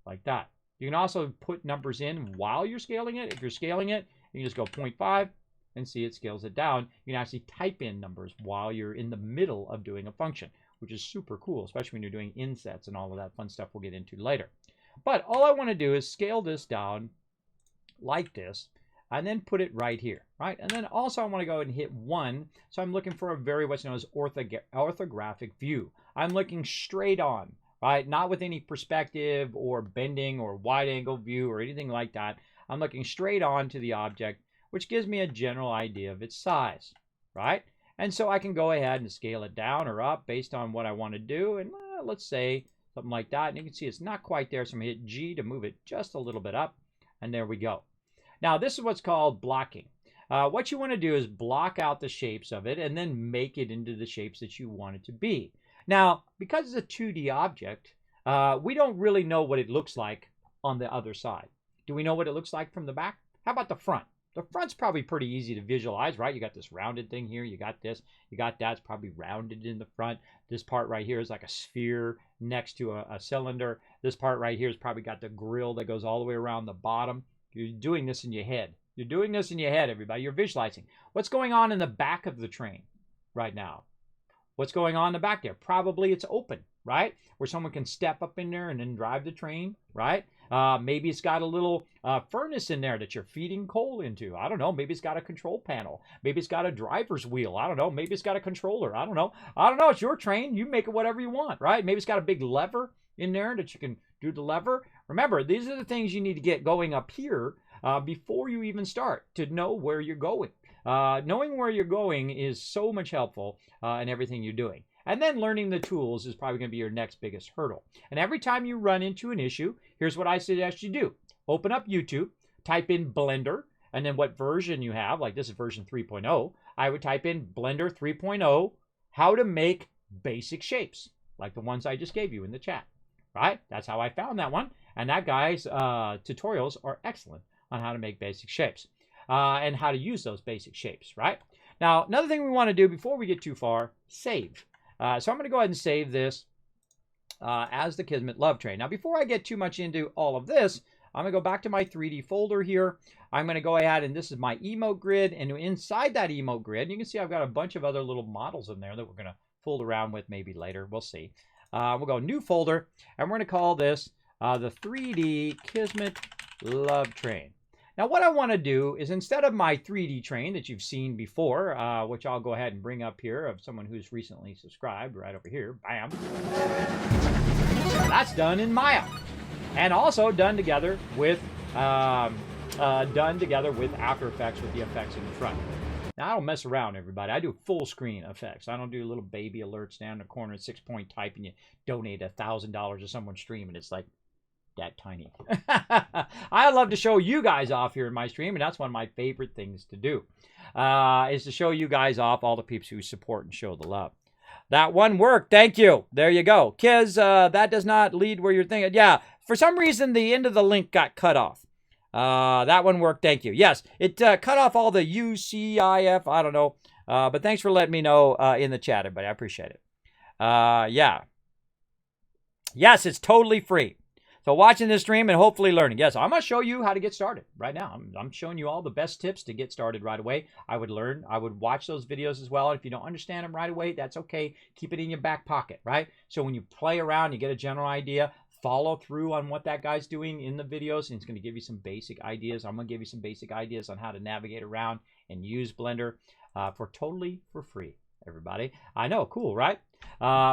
like that. You can also put numbers in while you're scaling it. If you're scaling it, you can just go 0.5 and see it scales it down. You can actually type in numbers while you're in the middle of doing a function, which is super cool, especially when you're doing insets and all of that fun stuff we'll get into later. But all I want to do is scale this down like this, and then put it right here, right? And then also I want to go ahead and hit 1. So I'm looking for a very what's known as orthographic view. I'm looking straight on, right? Not with any perspective or bending or wide angle view or anything like that. I'm looking straight on to the object, which gives me a general idea of its size, right? And so I can go ahead and scale it down or up based on what I want to do. And let's say something like that. And you can see it's not quite there. So I'm going to hit G to move it just a little bit up. And there we go. Now, this is what's called blocking. What you want to do is block out the shapes of it and then make it into the shapes that you want it to be. Now, because it's a 2D object, we don't really know what it looks like on the other side. Do we know what it looks like from the back? How about the front? The front's probably pretty easy to visualize, right? You got this rounded thing here. You got this. You got that. It's probably rounded in the front. This part right here is like a sphere next to a cylinder. This part right here has probably got the grill that goes all the way around the bottom. You're doing this in your head. You're doing this in your head, everybody. You're visualizing. What's going on in the back of the train right now? What's going on in the back there? Probably it's open, right? Where someone can step up in there and then drive the train, right? Maybe it's got a little furnace in there that you're feeding coal into. I don't know. Maybe it's got a control panel. Maybe it's got a driver's wheel. I don't know. Maybe it's got a controller. I don't know. I don't know. It's your train. You make it whatever you want, right? Maybe it's got a big lever in there that you can do the lever. Remember, these are the things you need to get going up here before you even start to know where you're going. Knowing where you're going is so much helpful in everything you're doing. And then learning the tools is probably going to be your next biggest hurdle. And every time you run into an issue, here's what I suggest you do. Open up YouTube, type in Blender, and then what version you have, like this is version 3.0. I would type in Blender 3.0, how to make basic shapes, like the ones I just gave you in the chat, right? That's how I found that one. And that guy's tutorials are excellent on how to make basic shapes and how to use those basic shapes, right? Now, another thing we want to do before we get too far, save. So I'm going to go ahead and save this as the Kismet Love Train. Now, before I get too much into all of this, I'm going to go back to my 3D folder here. I'm going to go ahead, and this is my emote grid. And inside that emote grid, you can see I've got a bunch of other little models in there that we're going to fool around with maybe later. We'll see. We'll go new folder, and we're going to call this the 3D Kismet Love Train. Now, what I want to do is instead of my 3D train that you've seen before, which I'll go ahead and bring up here of someone who's recently subscribed right over here, bam. That's done in Maya, and also done together with After Effects with the effects in the front. Now, I don't mess around, everybody. I do full screen effects. I don't do little baby alerts down in the corner and 6-point type and you donate $1,000 to someone's stream and it's like that tiny. I love to show you guys off here in my stream, and that's one of my favorite things to do, is to show you guys off, all the peeps who support and show the love. That one worked. Thank you. There you go. Kiz, that does not lead where you're thinking. Yeah, for some reason, the end of the link got cut off. That one worked. Thank you. Yes, it cut off all the UCIF. I don't know. But thanks for letting me know in the chat, everybody. I appreciate it. Yeah. Yes, it's totally free. So watching this stream and hopefully learning. Yes, I'm going to show you how to get started right now. I'm showing you all the best tips to get started right away. I would learn. I would watch those videos as well. If you don't understand them right away, that's okay. Keep it in your back pocket, right? So when you play around, you get a general idea. Follow through on what that guy's doing in the videos, and it's going to give you some basic ideas. I'm going to give you some basic ideas on how to navigate around and use Blender totally for free, everybody. I know, cool, right?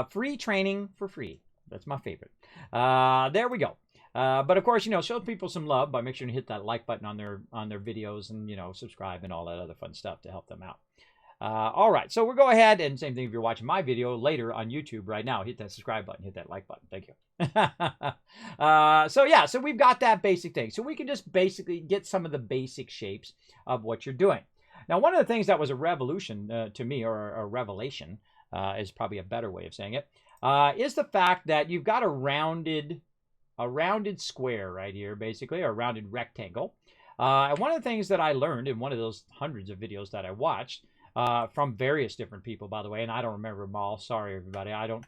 Free training for free. That's my favorite. There we go. But of course, show people some love by making sure to hit that like button on their videos and, subscribe and all that other fun stuff to help them out. All right, so we'll go ahead and same thing if you're watching my video later on YouTube right now. Hit that subscribe button, hit that like button. Thank you. So yeah, so we've got that basic thing. So we can just basically get some of the basic shapes of what you're doing. Now, one of the things that was a revolution to me, or a revelation, is probably a better way of saying it, is the fact that you've got a rounded square right here, basically, or a rounded rectangle. And one of the things that I learned in one of those hundreds of videos that I watched, from various different people, by the way, and I don't remember them all. Sorry, everybody. I don't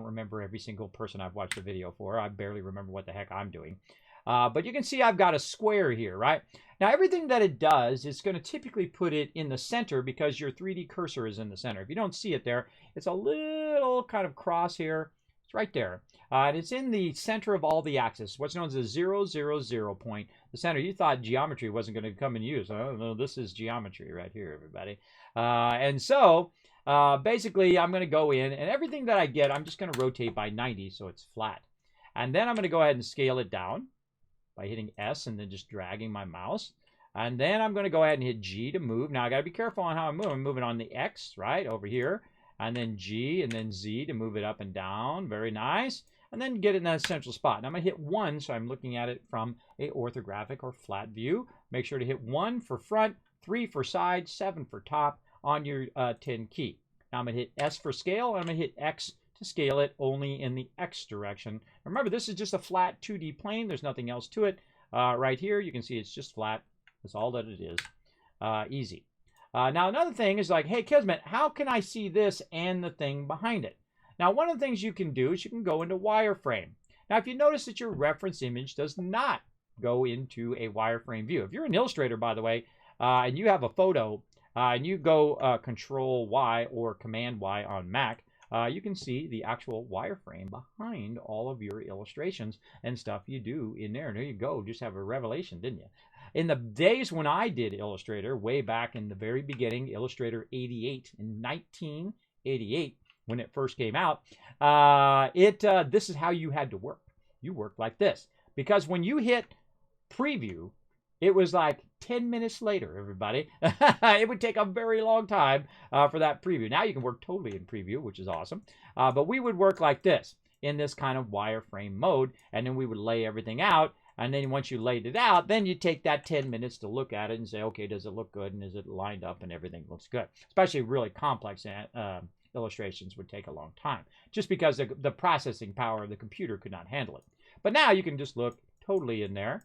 remember every single person I've watched a video for. I barely remember what the heck I'm doing. But you can see I've got a square here, right? Now, everything that it does is going to typically put it in the center because your 3D cursor is in the center. If you don't see it there, it's a little kind of cross here. It's right there. And it's in the center of all the axes, what's known as the 0, 0, 0 point. The center. You thought geometry wasn't going to come in use. Oh, no, this is geometry right here, everybody. And so, basically, I'm going to go in, and everything that I get, I'm just going to rotate by 90 so it's flat. And then I'm going to go ahead and scale it down by hitting S and then just dragging my mouse. And then I'm going to go ahead and hit G to move. Now, I got to be careful on how I move. I'm moving on the X, right, over here. And then G and then Z to move it up and down. Very nice. And then get it in that central spot. Now I'm going to hit 1, so I'm looking at it from a orthographic or flat view. Make sure to hit 1 for front, 3 for side, 7 for top on your 10 key. Now I'm going to hit S for scale, and I'm going to hit X to scale it only in the X direction. Remember, this is just a flat 2D plane. There's nothing else to it. Right here, you can see it's just flat. That's all that it is. Easy. Now, another thing is like, hey, Kismet, how can I see this and the thing behind it? Now, one of the things you can do is you can go into wireframe. Now, if you notice that your reference image does not go into a wireframe view. If you're an illustrator, by the way, and you have a photo, and you go Control Y or Command Y on Mac, you can see the actual wireframe behind all of your illustrations and stuff you do in there. And there you go. Just have a revelation, didn't you? In the days when I did Illustrator, way back in the very beginning, Illustrator 88, in 1988, when it first came out, this is how you had to work. You worked like this. Because when you hit preview, it was like 10 minutes later, everybody. It would take a very long time for that preview. Now you can work totally in preview, which is awesome. But we would work like this, in this kind of wireframe mode, and then we would lay everything out. And then once you laid it out, then you take that 10 minutes to look at it and say, okay, does it look good? And is it lined up and everything looks good? Especially really complex illustrations would take a long time, just because the processing power of the computer could not handle it. But now you can just look totally in there.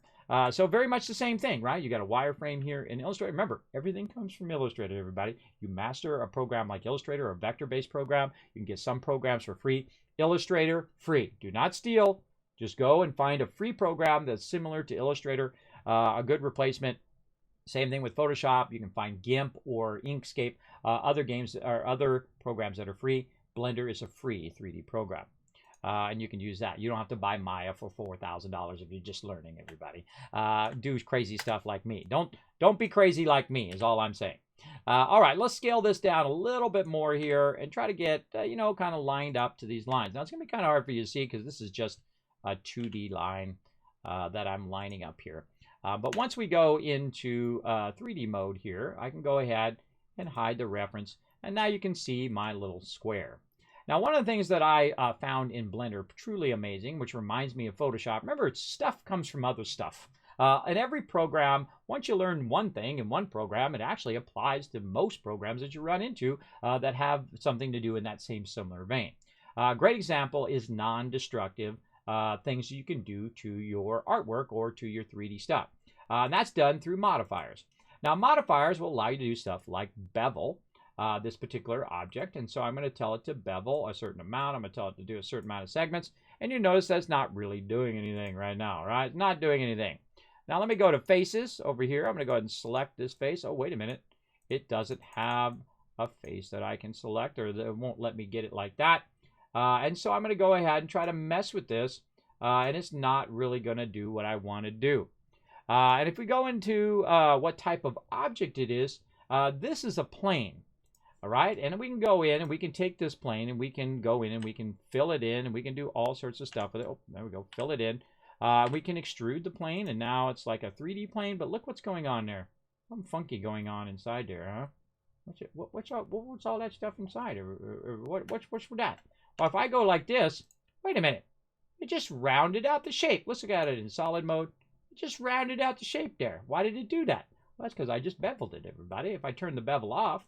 So very much the same thing, right? You got a wireframe here in Illustrator. Remember, everything comes from Illustrator, everybody. You master a program like Illustrator, or a vector-based program. You can get some programs for free. Illustrator, free. Do not steal. Just go and find a free program that's similar to Illustrator, a good replacement. Same thing with Photoshop. You can find GIMP or Inkscape, other games or other programs that are free. Blender is a free 3D program. And you can use that. You don't have to buy Maya for $4,000 if you're just learning, everybody. Do crazy stuff like me. Don't be crazy like me is all I'm saying. All right, let's scale this down a little bit more here and try to get, kind of lined up to these lines. Now, it's going to be kind of hard for you to see because this is just a 2D line that I'm lining up here. But once we go into 3D mode here, I can go ahead and hide the reference. And now you can see my little square. Now, one of the things that I found in Blender truly amazing, which reminds me of Photoshop, remember, stuff comes from other stuff. In every program, once you learn one thing in one program, it actually applies to most programs that you run into that have something to do in that same similar vein. A great example is non-destructive things you can do to your artwork or to your 3D stuff. And that's done through modifiers. Now, modifiers will allow you to do stuff like bevel this particular object. And so I'm going to tell it to bevel a certain amount. I'm going to tell it to do a certain amount of segments. And you notice that's not really doing anything right now, right? It's not doing anything. Now, let me go to faces over here. I'm going to go ahead and select this face. Oh, wait a minute. It doesn't have a face that I can select, or it won't let me get it like that. And so I'm going to go ahead and try to mess with this, and it's not really going to do what I want to do. And if we go into what type of object it is, this is a plane, all right? And we can go in and we can take this plane and we can go in and we can fill it in and we can do all sorts of stuff with it. Oh, there we go, fill it in. We can extrude the plane, and now it's like a 3D plane, but look what's going on there. Something funky going on inside there, huh? What's all that stuff inside? Or what's for that? Well, if I go like this, wait a minute. It just rounded out the shape. Let's look at it in solid mode. It just rounded out the shape there. Why did it do that? Well, that's because I just beveled it, everybody. If I turn the bevel off,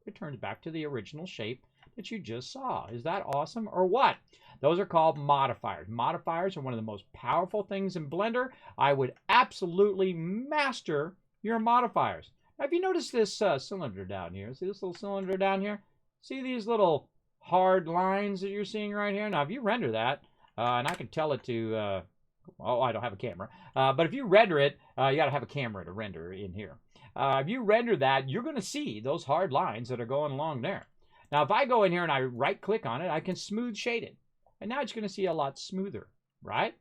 it turns back to the original shape that you just saw. Is that awesome or what? Those are called modifiers. Modifiers are one of the most powerful things in Blender. I would absolutely master your modifiers. Now, if you notice this cylinder down here, see this little cylinder down here? See these little hard lines that you're seeing right here? Now, if you render that, and I can tell it to, oh, I don't have a camera. But if you render it, you got to have a camera to render in here. If you render that, you're going to see those hard lines that are going along there. Now, if I go in here and I right-click on it, I can smooth shade it. And now it's going to see a lot smoother, right?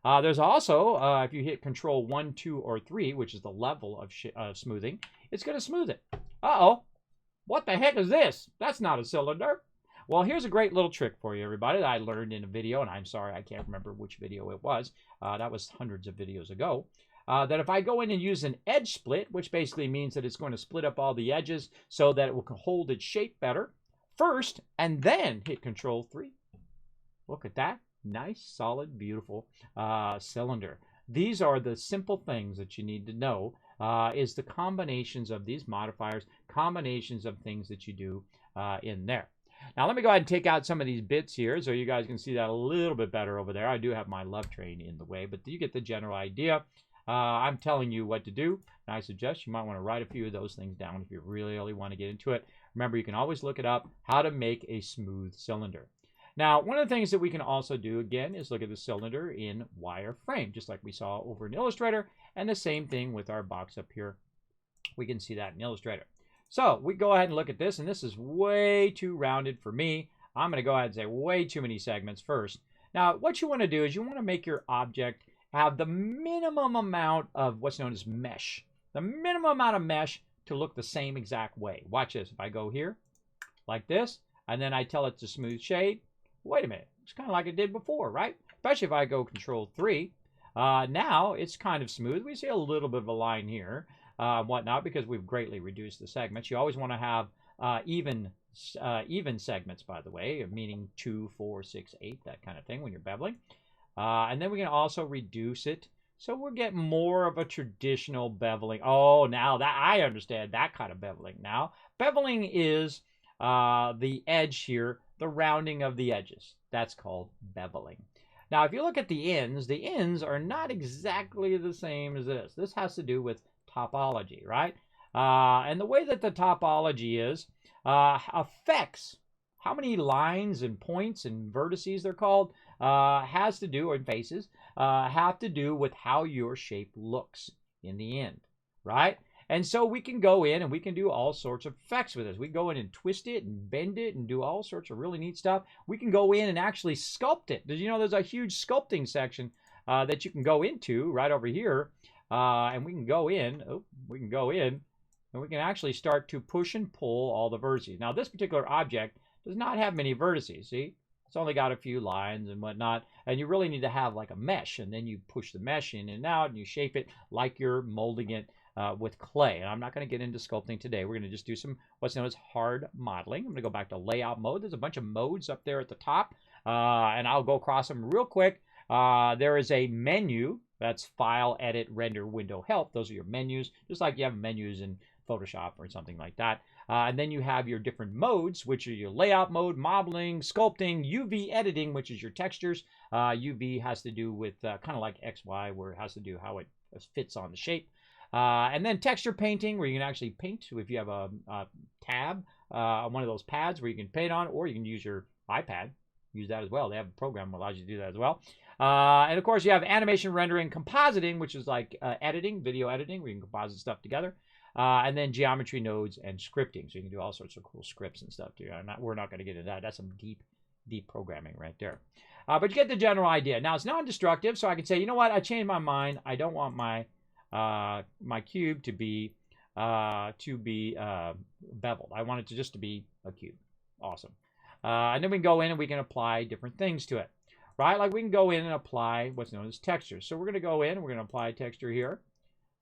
There's also, if you hit Control 1, 2, or 3, which is the level of smoothing, it's going to smooth it. Uh-oh. What the heck is this? That's not a cylinder. Well, here's a great little trick for you, everybody, that I learned in a video, and I'm sorry, I can't remember which video it was. That was hundreds of videos ago. That if I go in and use an edge split, which basically means that it's going to split up all the edges so that it will hold its shape better first, and then hit Control 3. Look at that. Nice, solid, beautiful cylinder. These are the simple things that you need to know, is the combinations of these modifiers, combinations of things that you do in there. Now, let me go ahead and take out some of these bits here so you guys can see that a little bit better over there. I do have my love train in the way, but you get the general idea. I'm telling you what to do, and I suggest you might want to write a few of those things down if you really want to get into it. Remember, you can always look it up, how to make a smooth cylinder. Now, one of the things that we can also do, again, is look at the cylinder in wireframe, just like we saw over in Illustrator, and the same thing with our box up here. We can see that in Illustrator. So we go ahead and look at this, and this is way too rounded for me. I'm going to go ahead and say way too many segments first. Now, what you want to do is you want to make your object have the minimum amount of what's known as mesh. The minimum amount of mesh to look the same exact way. Watch this. If I go here, like this, and then I tell it to smooth shade, wait a minute. It's kind of like it did before, right? Especially if I go Control 3. Now it's kind of smooth. We see a little bit of a line here. Whatnot, because we've greatly reduced the segments. You always want to have even segments, by the way, meaning 2, 4, 6, 8, that kind of thing when you're beveling. And then we can also reduce it so we'll get more of a traditional beveling. Oh, now that I understand that kind of beveling now. Beveling is the edge here, the rounding of the edges. That's called beveling. Now, if you look at the ends are not exactly the same as this. This has to do with topology, right? And the way that the topology is affects how many lines and points and vertices they're called has to do, or faces, have to do with how your shape looks in the end, right? And so we can go in and we can do all sorts of effects with this. We can go in and twist it and bend it and do all sorts of really neat stuff. We can go in and actually sculpt it. Did you know there's a huge sculpting section that you can go into right over here? And we can go in, and we can actually start to push and pull all the vertices. Now, this particular object does not have many vertices, see? It's only got a few lines and whatnot, and you really need to have like a mesh, and then you push the mesh in and out, and you shape it like you're molding it with clay. And I'm not going to get into sculpting today. We're going to just do some what's known as hard modeling. I'm going to go back to layout mode. There's a bunch of modes up there at the top, and I'll go across them real quick. There is a menu. That's File, Edit, Render, Window, Help. Those are your menus, just like you have menus in Photoshop or something like that. And then you have your different modes, which are your layout mode, modeling, sculpting, UV editing, which is your textures. UV has to do with kind of like XY, where it has to do how it fits on the shape. And then texture painting, where you can actually paint if you have a tab, one of those pads where you can paint on, or you can use your iPad. Use that as well. They have a program that allows you to do that as well. And of course, you have animation, rendering, compositing, which is like editing, video editing, where you can composite stuff together. And then geometry nodes and scripting. So you can do all sorts of cool scripts and stuff too. We're not going to get into that. That's some deep programming right there. But you get the general idea. Now, it's non-destructive, so I can say, you know what? I changed my mind. I don't want my my cube to be beveled. I want it to just to be a cube. Awesome. And then we can go in and we can apply different things to it, right? Like we can go in and apply what's known as textures. So we're going to go in and we're going to apply texture here.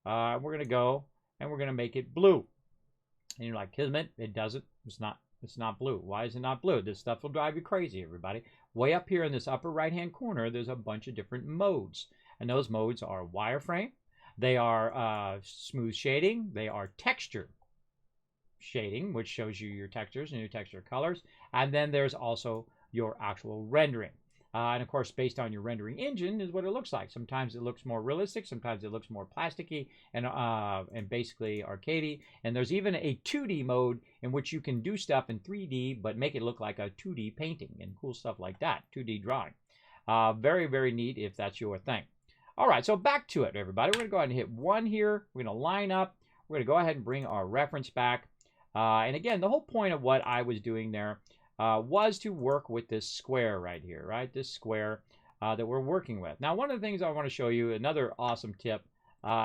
We're going to go and we're going to make it blue. And you're like, Kismet, it doesn't. It's not blue. Why is it not blue? This stuff will drive you crazy, everybody. Way up here in this upper right-hand corner, there's a bunch of different modes. And those modes are wireframe. They are smooth shading. They are texture shading, which shows you your textures and your texture colors. And then there's also your actual rendering. And of course, based on your rendering engine is what it looks like. Sometimes it looks more realistic. Sometimes it looks more plasticky and basically arcadey. And there's even a 2D mode in which you can do stuff in 3D, but make it look like a 2D painting and cool stuff like that, 2D drawing. Very, very neat if that's your thing. All right, so back to it, everybody. We're going to go ahead and hit 1 here. We're going to line up. We're going to go ahead and bring our reference back. And again, the whole point of what I was doing there was to work with this square right here, right? This square that we're working with. Now, one of the things I want to show you, another awesome tip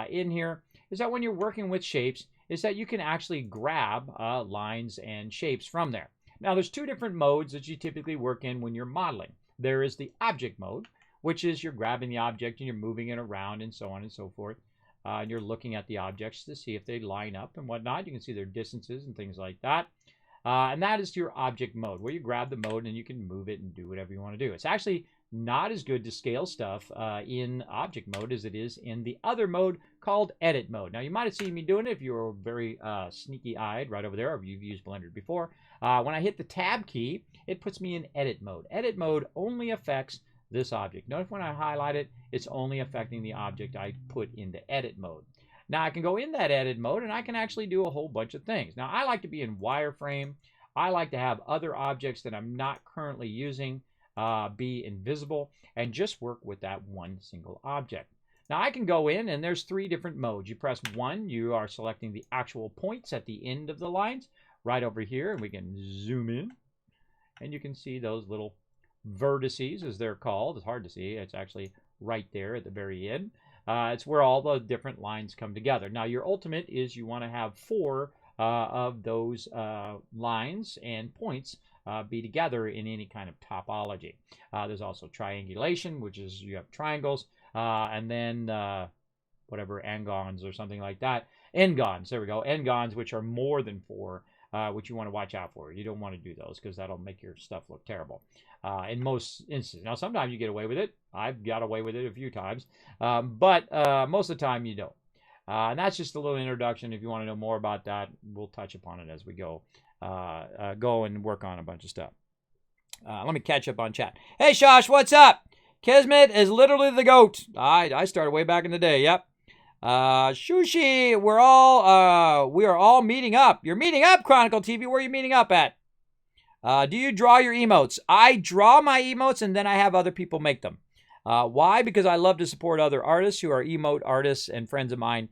in here, is that when you're working with shapes, is that you can actually grab lines and shapes from there. Now, there's 2 different modes that you typically work in when you're modeling. There is the object mode, which is you're grabbing the object and you're moving it around and so on and so forth. And you're looking at the objects to see if they line up and whatnot. You can see their distances and things like that. And that is your object mode, where you grab the mode and you can move it and do whatever you want to do. It's actually not as good to scale stuff in object mode as it is in the other mode called edit mode. Now, you might have seen me doing it if you were very sneaky-eyed right over there, or if you've used Blender before. When I hit the tab key, it puts me in edit mode. Edit mode only affects this object. Notice when I highlight it, it's only affecting the object I put into edit mode. Now, I can go in that edit mode and I can actually do a whole bunch of things. Now, I like to be in wireframe. I like to have other objects that I'm not currently using be invisible and just work with that one single object. Now, I can go in and there's 3 different modes. You press 1, you are selecting the actual points at the end of the lines right over here, and we can zoom in and you can see those little vertices, as they're called. It's hard to see. It's actually right there at the very end. It's where all the different lines come together. Now, your ultimate is you want to have 4 of those lines and points be together in any kind of topology. There's also triangulation, which is you have triangles, and then whatever angons or something like that. N-gons, there we go. N-gons, which are more than 4, which you want to watch out for. You don't want to do those because that'll make your stuff look terrible in most instances. Now, sometimes you get away with it. I've got away with it a few times, but most of the time you don't. And that's just a little introduction. If you want to know more about that, we'll touch upon it as we go and work on a bunch of stuff. Let me catch up on chat. Hey, Shosh, what's up? Kismet is literally the GOAT. I started way back in the day. Yep. Shushi, we are all meeting up. You're meeting up, Chronicle TV. Where are you meeting up at? Do you draw your emotes? I draw my emotes and then I have other people make them. Why? Because I love to support other artists who are emote artists and friends of mine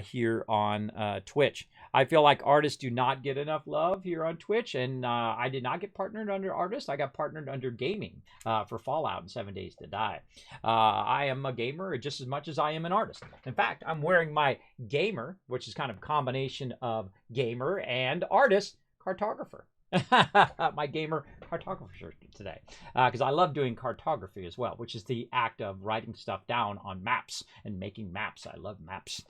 here on Twitch. I feel like artists do not get enough love here on Twitch, and I did not get partnered under artists. I got partnered under gaming for Fallout and 7 Days to Die. I am a gamer just as much as I am an artist. In fact, I'm wearing my gamer, which is kind of a combination of gamer and artist, cartographer. My gamer cartographer shirt today, because I love doing cartography as well, which is the act of writing stuff down on maps and making maps. I love maps.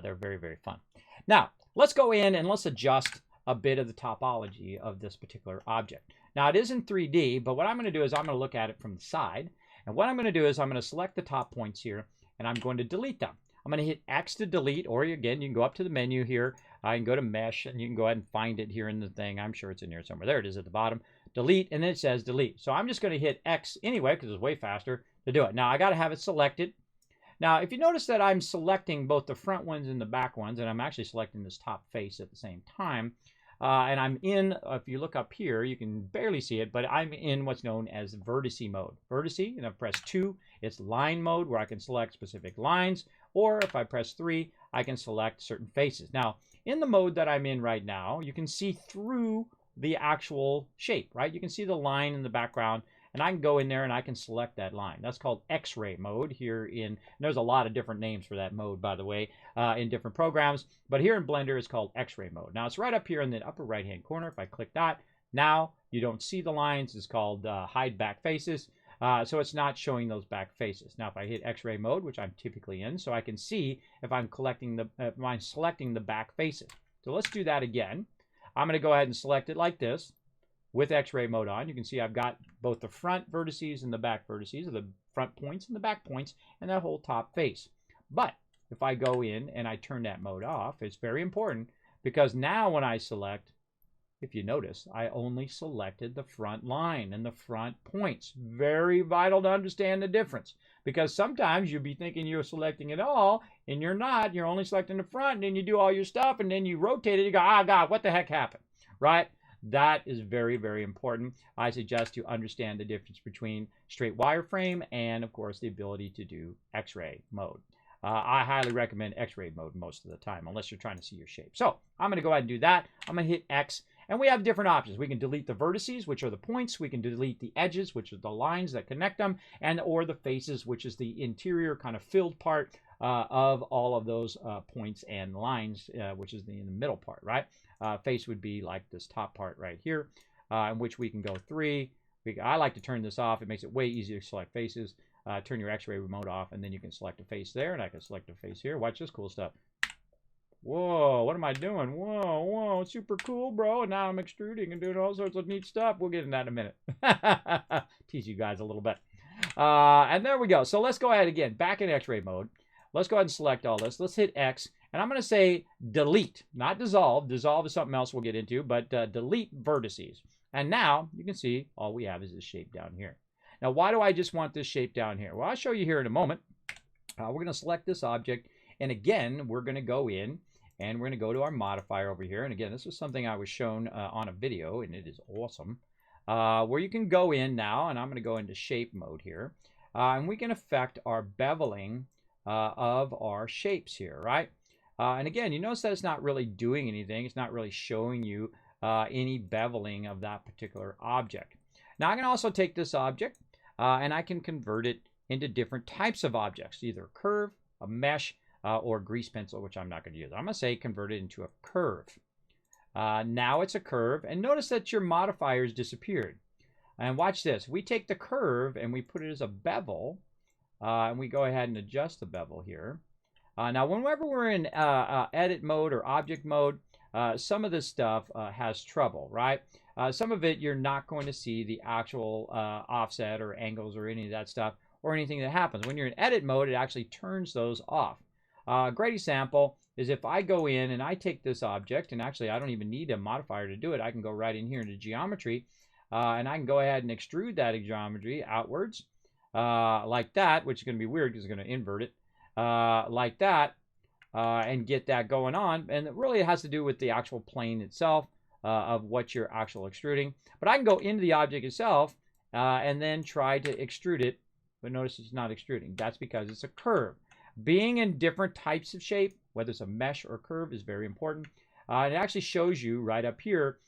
They're very, very fun. Now, let's go in and let's adjust a bit of the topology of this particular object. Now, it is in 3D, but what I'm going to do is I'm going to look at it from the side. And what I'm going to do is I'm going to select the top points here, and I'm going to delete them. I'm going to hit X to delete, or again, you can go up to the menu here. I can go to Mesh, and you can go ahead and find it here in the thing. I'm sure it's in here somewhere. There it is at the bottom. Delete, and then it says delete. So I'm just going to hit X anyway, because it's way faster to do it. Now, I got to have it selected. Now, if you notice that I'm selecting both the front ones and the back ones, and I'm actually selecting this top face at the same time, and I'm in, if you look up here, you can barely see it, but I'm in what's known as vertice mode. Vertice, and I press 2, it's line mode, where I can select specific lines, or if I press 3, I can select certain faces. Now, in the mode that I'm in right now, you can see through the actual shape, right? You can see the line in the background, and I can go in there and I can select that line. That's called X-ray mode here in, there's a lot of different names for that mode, by the way, in different programs, but here in Blender it's called X-ray mode. Now, it's right up here in the upper right-hand corner. If I click that, now you don't see the lines. It's called hide back faces. So it's not showing those back faces. Now, if I hit X-ray mode, which I'm typically in, so I can see if I'm selecting the back faces. So let's do that again. I'm going to go ahead and select it like this with X-ray mode on. You can see I've got both the front vertices and the back vertices, or the front points and the back points, and that whole top face. But if I go in and I turn that mode off, it's very important, because now when I select, if you notice, I only selected the front line and the front points. Very vital to understand the difference, because sometimes you'll be thinking you're selecting it all, and you're not. You're only selecting the front, and then you do all your stuff, and then you rotate it. You go, ah, God, what the heck happened, right? That is very, very important. I suggest you understand the difference between straight wireframe and, of course, the ability to do X-ray mode. I highly recommend X-ray mode most of the time, unless you're trying to see your shape. So I'm going to go ahead and do that. I'm going to hit X, and we have different options. We can delete the vertices, which are the points. We can delete the edges, which are the lines that connect them, and or the faces, which is the interior kind of filled part of all of those points and lines, which is in the middle part, right? Face would be like this top part right here, in which we can go 3. I like to turn this off. It makes it way easier to select faces. Turn your X-ray remote off, and then you can select a face there, and I can select a face here. Watch this cool stuff. Whoa, what am I doing? Whoa, whoa, super cool, bro. And now I'm extruding and doing all sorts of neat stuff. We'll get into that in a minute. Tease you guys a little bit. And there we go. So let's go ahead again, back in X-ray mode. Let's go ahead and select all this. Let's hit X, and I'm going to say delete, not dissolve. Dissolve is something else we'll get into, but delete vertices. And now you can see all we have is this shape down here. Now, why do I just want this shape down here? Well, I'll show you here in a moment. We're going to select this object, and again, we're going to go in, and we're going to go to our modifier over here. And again, this is something I was shown on a video, and it is awesome, where you can go in now, and I'm going to go into shape mode here, and we can affect our beveling of our shapes here, right? And again, you notice that it's not really doing anything. It's not really showing you any beveling of that particular object. Now, I can also take this object, and I can convert it into different types of objects, either a curve, a mesh, or grease pencil, which I'm not going to use. I'm going to say convert it into a curve. Now it's a curve, and notice that your modifiers disappeared. And watch this. We take the curve and we put it as a bevel, and we go ahead and adjust the bevel here. Now, whenever we're in edit mode or object mode, some of this stuff has trouble, right? Some of it you're not going to see the actual offset or angles or any of that stuff or anything that happens. When you're in edit mode, it actually turns those off. A great example is if I go in and I take this object, and actually I don't even need a modifier to do it. I can go right in here into geometry, and I can go ahead and extrude that geometry outwards like that, which is going to be weird because it's going to invert it like that, and get that going on. And it really has to do with the actual plane itself of what you're actually extruding. But I can go into the object itself and then try to extrude it, but notice it's not extruding. That's because it's a curve. Being in different types of shape, whether it's a mesh or curve, is very important. It actually shows you right up here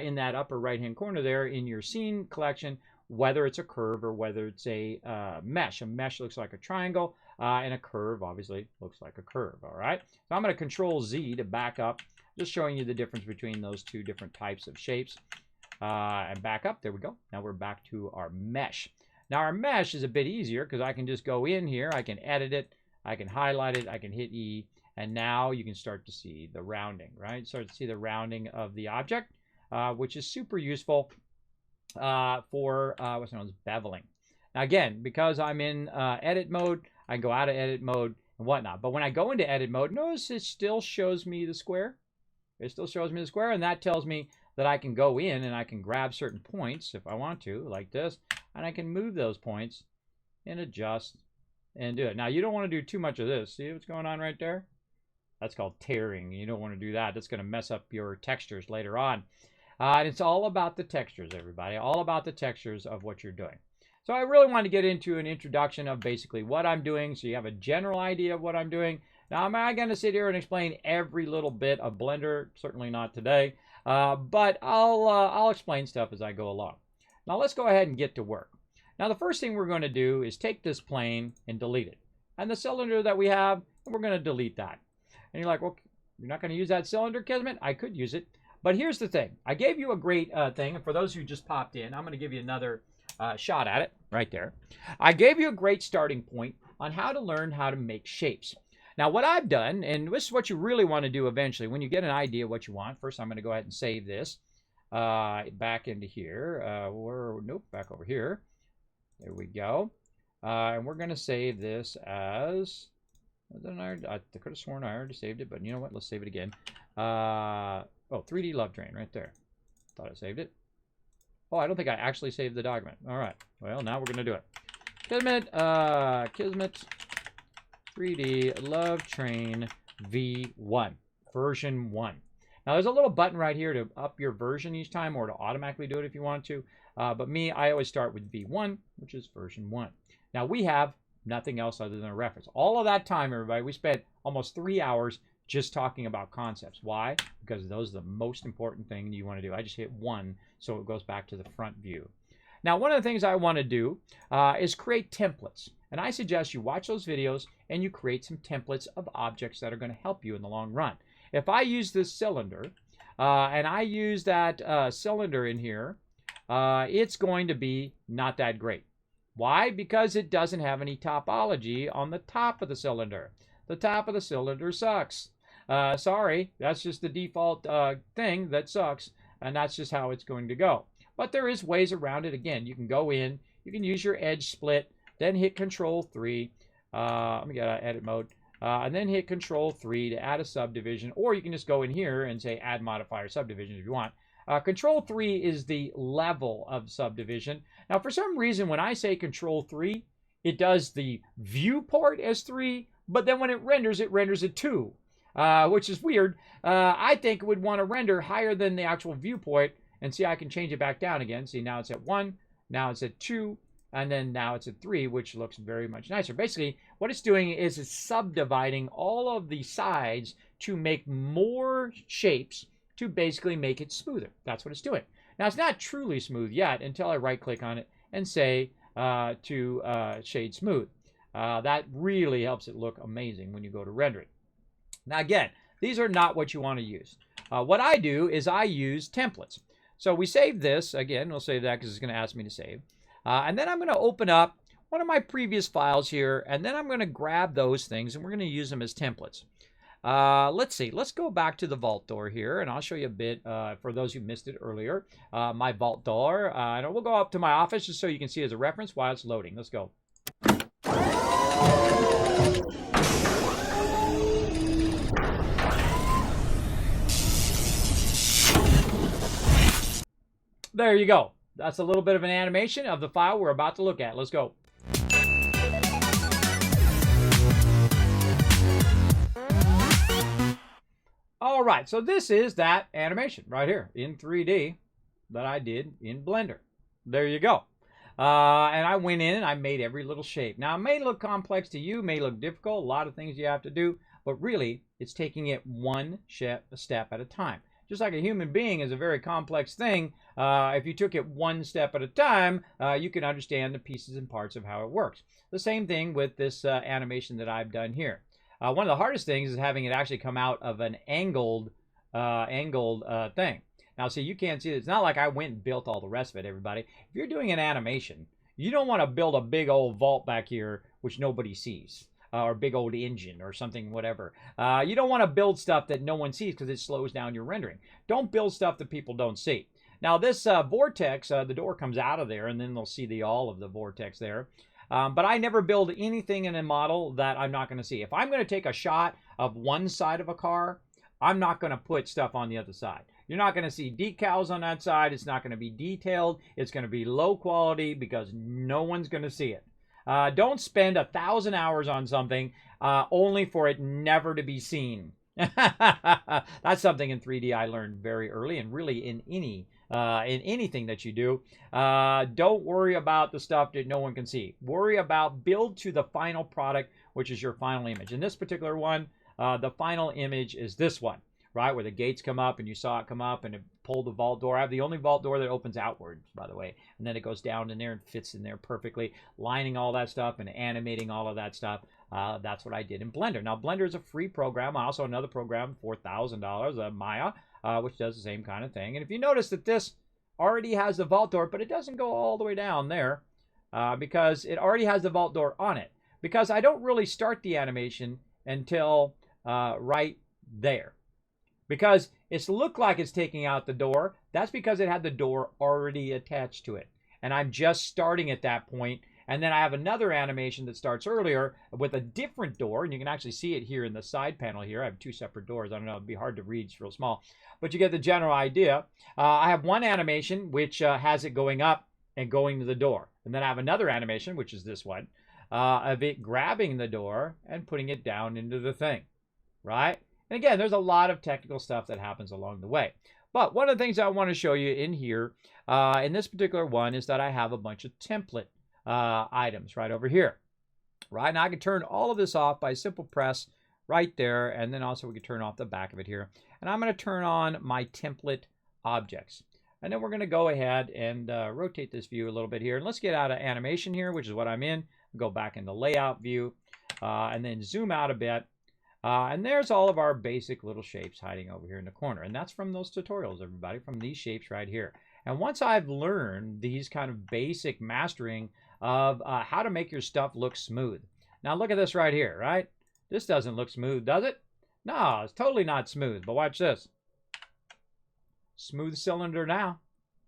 in that upper right-hand corner there in your scene collection, whether it's a curve or whether it's a mesh. A mesh looks like a triangle, and a curve obviously looks like a curve, all right? So I'm going to Control Z to back up, just showing you the difference between those two different types of shapes. And back up, there we go. Now we're back to our mesh. Now our mesh is a bit easier because I can just go in here, I can edit it, I can highlight it, I can hit E, and now you can start to see the rounding, right? Start to see the rounding of the object, which is super useful for what's known as beveling. Now again, because I'm in edit mode, I can go out of edit mode and whatnot. But when I go into edit mode, notice it still shows me the square. It still shows me the square, and that tells me that I can go in and I can grab certain points if I want to, like this, and I can move those points and adjust and do it. Now, you don't want to do too much of this. See what's going on right there? That's called tearing. You don't want to do that. That's going to mess up your textures later on. And it's all about the textures, everybody. All about the textures of what you're doing. So I really want to get into an introduction of basically what I'm doing so you have a general idea of what I'm doing. Now, am I going to sit here and explain every little bit of Blender? Certainly not today. But I'll explain stuff as I go along. Now, let's go ahead and get to work. Now, the first thing we're going to do is take this plane and delete it. And the cylinder that we have, we're going to delete that. And you're like, well, you're not going to use that cylinder, Kismet? I could use it. But here's the thing. I gave you a great thing. And for those who just popped in, I'm going to give you another shot at it right there. I gave you a great starting point on how to learn how to make shapes. Now, what I've done, and this is what you really want to do eventually, when you get an idea what you want. First, I'm going to go ahead and save this back into here. Nope, back over here. There we go. And we're going to save this as... I could have sworn I already saved it, but you know what? Let's save it again. Oh, 3D Love Train right there. Thought I saved it. Oh, I don't think I actually saved the document. All right. Well, now we're going to do it. Kismet 3D Love Train V1, version 1. Now, there's a little button right here to up your version each time or to automatically do it if you want to. But me, I always start with V1, which is version 1. Now, we have nothing else other than a reference. All of that time, everybody, we spent almost 3 hours just talking about concepts. Why? Because those are the most important thing you want to do. I just hit 1, so it goes back to the front view. Now, one of the things I want to do is create templates. And I suggest you watch those videos and you create some templates of objects that are going to help you in the long run. If I use this cylinder and I use that cylinder in here, it's going to be not that great. Why? Because it doesn't have any topology on the top of the cylinder. The top of the cylinder sucks. Sorry, that's just the default thing that sucks, and that's just how it's going to go. But there is ways around it. Again, you can go in, you can use your edge split, then hit Control 3. Let me get out of edit mode. And then hit Control 3 to add a subdivision, or you can just go in here and say add modifier subdivision if you want. Control 3 is the level of subdivision. Now, for some reason, when I say Control 3, it does the viewport as 3, but then when it renders it 2, which is weird. I think it would want to render higher than the actual viewport, and see, I can change it back down again. See, now it's at 1, now it's at 2, and then now it's at 3, which looks very much nicer. Basically, what it's doing is it's subdividing all of the sides to make more shapes to basically make it smoother. That's what it's doing. Now, it's not truly smooth yet until I right-click on it and say to shade smooth. That really helps it look amazing when you go to render it. Now, again, these are not what you want to use. What I do is I use templates. So we save this. Again, we'll save that because it's going to ask me to save. And then I'm going to open up one of my previous files here, and then I'm going to grab those things, and we're going to use them as templates. Let's see. Let's go back to the vault door here, and I'll show you a bit for those who missed it earlier. My vault door. And we'll go up to my office just so you can see as a reference while it's loading. Let's go. There you go. That's a little bit of an animation of the file we're about to look at. Let's go. All right, so this is that animation right here in 3D that I did in Blender. There you go. And I went in and I made every little shape. Now, it may look complex to you, may look difficult, a lot of things you have to do, but really, it's taking it one step at a time. Just like a human being is a very complex thing, if you took it one step at a time, you can understand the pieces and parts of how it works. The same thing with this animation that I've done here. One of the hardest things is having it actually come out of an angled thing. Now, see, you can't see it. It's not like I went and built all the rest of it, everybody. If you're doing an animation, you don't want to build a big old vault back here, which nobody sees, or a big old engine or something, whatever. You don't want to build stuff that no one sees because it slows down your rendering. Don't build stuff that people don't see. Now, this vortex, the door comes out of there, and then they'll see the all of the vortex there. But I never build anything in a model that I'm not going to see. If I'm going to take a shot of one side of a car, I'm not going to put stuff on the other side. You're not going to see decals on that side. It's not going to be detailed. It's going to be low quality because no one's going to see it. Don't spend 1,000 hours on something only for it never to be seen. That's something in 3D I learned very early, and really in anything that you do. Don't worry about the stuff that no one can see. Worry about build to the final product, which is your final image. In this particular one, the final image is this one, right, where the gates come up and you saw it come up and it pulled the vault door. I have the only vault door that opens outwards, by the way, and then it goes down in there and fits in there perfectly, lining all that stuff and animating all of that stuff. That's what I did in Blender. Now, Blender is a free program. Also, another program for $1,000, Maya, which does the same kind of thing. And if you notice that this already has the vault door, but it doesn't go all the way down there because it already has the vault door on it. Because I don't really start the animation until right there. Because it's looked like it's taking out the door. That's because it had the door already attached to it. And I'm just starting at that point. And then I have another animation that starts earlier with a different door. And you can actually see it here in the side panel here. I have two separate doors. I don't know, it'd be hard to read. It's real small. But you get the general idea. I have one animation which has it going up and going to the door. And then I have another animation, which is this one, of it grabbing the door and putting it down into the thing, right? And again, there's a lot of technical stuff that happens along the way. But one of the things I want to show you in here, in this particular one, is that I have a bunch of template items right over here. Right now I can turn all of this off by a simple press right there, and then also we can turn off the back of it here. And I'm going to turn on my template objects. And then we're going to go ahead and rotate this view a little bit here. And let's get out of animation here, which is what I'm in. Go back into layout view, and then zoom out a bit. And there's all of our basic little shapes hiding over here in the corner. And that's from those tutorials, everybody, from these shapes right here. And once I've learned these kind of basic mastering of how to make your stuff look smooth. Now look at this right here, right? This doesn't look smooth, does it? No, it's totally not smooth. But watch this. Smooth cylinder now.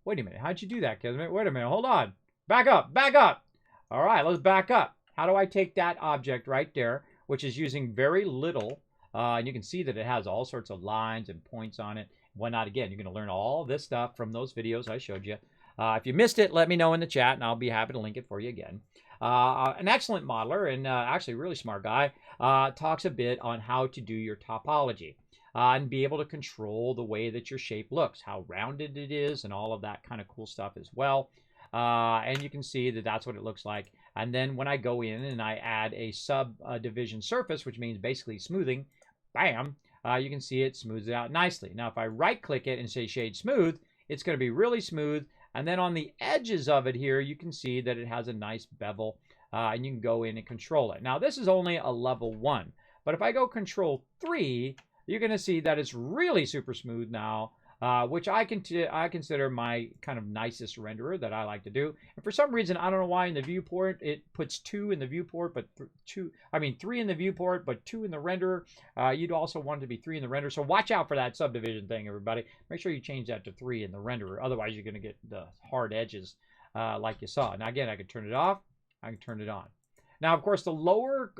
Wait a minute. How'd you do that, Kismet? Wait a minute. Hold on. Back up. Back up. All right, let's back up. How do I take that object right there, which is using very little, and you can see that it has all sorts of lines and points on it. Whatnot. Again, you're going to learn all this stuff from those videos I showed you. If you missed it, let me know in the chat, and I'll be happy to link it for you again. An excellent modeler, and actually a really smart guy, talks a bit on how to do your topology and be able to control the way that your shape looks, how rounded it is, and all of that kind of cool stuff as well. And you can see that that's what it looks like. And then when I go in and I add a subdivision surface, which means basically smoothing, bam, you can see it smooths it out nicely. Now, if I right-click it and say Shade Smooth, it's going to be really smooth. And then on the edges of it here, you can see that it has a nice bevel, and you can go in and control it. Now, this is only a level 1. But if I go Control 3, you're going to see that it's really super smooth now. Which I consider my kind of nicest renderer that I like to do. And for some reason, I don't know why in the viewport it puts 2 in the viewport, but 3 in the viewport, but 2 in the renderer. You'd also want it to be 3 in the renderer. So watch out for that subdivision thing, everybody. Make sure you change that to 3 in the renderer. Otherwise, you're going to get the hard edges like you saw. Now, again, I can turn it off. I can turn it on. Now, of course, the lower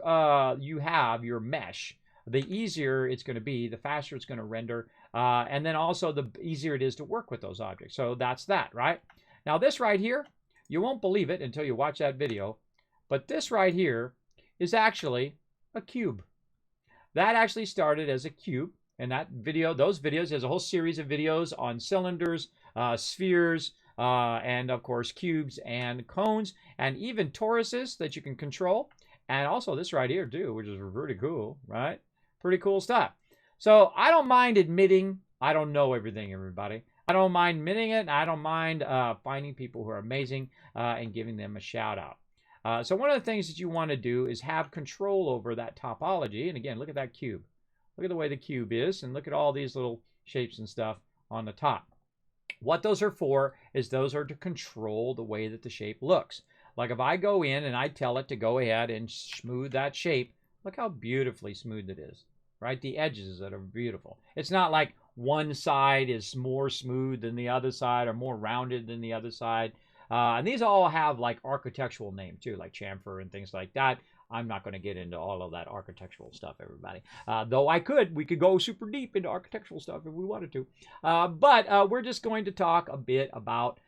you have your mesh, the easier it's going to be, the faster it's going to render. And then also the easier it is to work with those objects. So that's that, right? Now this right here, you won't believe it until you watch that video, but this right here is actually a cube. That actually started as a cube, and that video, those videos, there's a whole series of videos on cylinders, spheres, and of course cubes and cones, and even toruses that you can control. And also this right here too, which is pretty cool, right? Pretty cool stuff. So I don't mind admitting I don't know everything, everybody. I don't mind admitting it. And I don't mind finding people who are amazing and giving them a shout out. So one of the things that you want to do is have control over that topology. And again, look at that cube. Look at the way the cube is, and look at all these little shapes and stuff on the top. What those are for is those are to control the way that the shape looks. Like if I go in and I tell it to go ahead and smooth that shape, look how beautifully smooth it is. Right? The edges that are beautiful. It's not like one side is more smooth than the other side or more rounded than the other side. And these all have like architectural names too, like chamfer and things like that. I'm not going to get into all of that architectural stuff, everybody. Though we could go super deep into architectural stuff if we wanted to. But we're just going to talk a bit about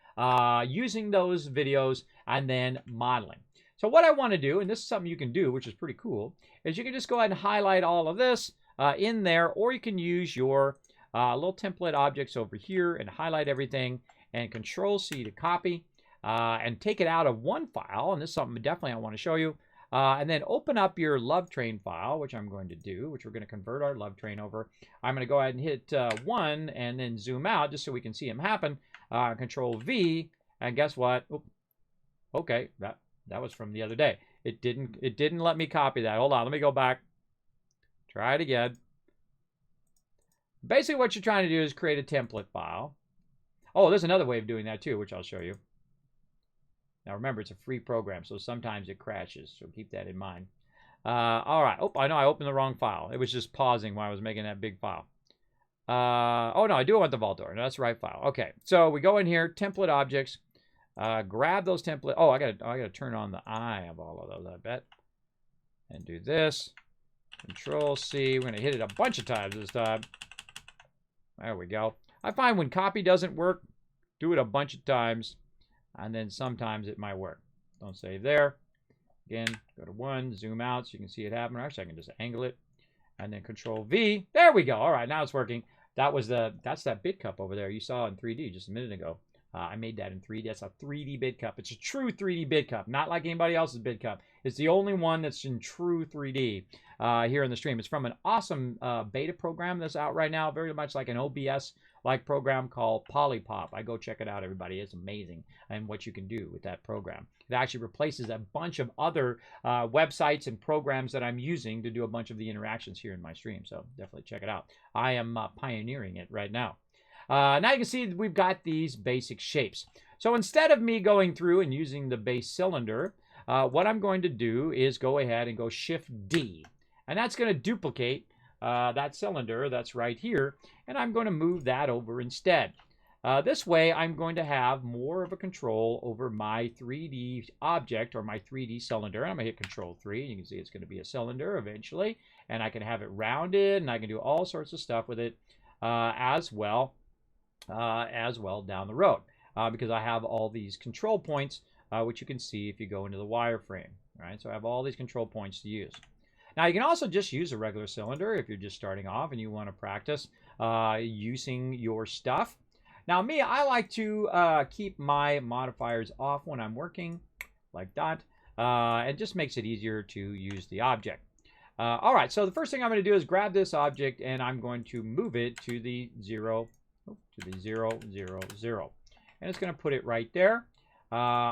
using those videos and then modeling. So what I want to do, and this is something you can do, which is pretty cool, is you can just go ahead and highlight all of this in there, or you can use your little template objects over here and highlight everything and Control-C to copy and take it out of one file. And this is something definitely I want to show you. And then open up your love train file, which I'm going to do, which we're going to convert our love train over. I'm going to go ahead and hit 1 and then zoom out just so we can see them happen. Control-V, and guess what? Oop. Okay, that was from the other day. It didn't let me copy that. Hold on, let me go back. Try it again. Basically what you're trying to do is create a template file. Oh, there's another way of doing that too, which I'll show you. Now remember, it's a free program, so sometimes it crashes, so keep that in mind. All right. Oh, I know I opened the wrong file. It was just pausing while I was making that big file. Oh, no, I do want the vault door. No, that's the right file. Okay, so we go in here, template objects, grab those template. Oh, I gotta turn on the eye of all of those, I bet. And do this. Control C. We're gonna hit it a bunch of times this time. There we go. I find when copy doesn't work, do it a bunch of times, and then sometimes it might work. Don't save there. Again, go to 1, zoom out so you can see it happen. Actually, I can just angle it, and then Control V. There we go. All right, now it's working. That's that bit cup over there you saw in 3D just a minute ago. I made that in 3D. That's a 3D bid cup. It's a true 3D bid cup, not like anybody else's bid cup. It's the only one that's in true 3D here in the stream. It's from an awesome beta program that's out right now, very much like an OBS-like program called Polypop. I go check it out, everybody. It's amazing and what you can do with that program. It actually replaces a bunch of other websites and programs that I'm using to do a bunch of the interactions here in my stream. So definitely check it out. I am pioneering it right now. Now you can see we've got these basic shapes. So instead of me going through and using the base cylinder, what I'm going to do is go ahead and go Shift D. And that's going to duplicate that cylinder that's right here. And I'm going to move that over instead. This way, I'm going to have more of a control over my 3D object or my 3D cylinder. I'm going to hit Control 3. You can see it's going to be a cylinder eventually. And I can have it rounded, and I can do all sorts of stuff with it as well down the road. Because I have all these control points, which you can see if you go into the wireframe. Right? So I have all these control points to use. Now, you can also just use a regular cylinder if you're just starting off and you want to practice using your stuff. Now, me, I like to keep my modifiers off when I'm working, like that. It just makes it easier to use the object. All right, so the first thing I'm going to do is grab this object, and I'm going to move it to the 0, 0, 0. And it's going to put it right there.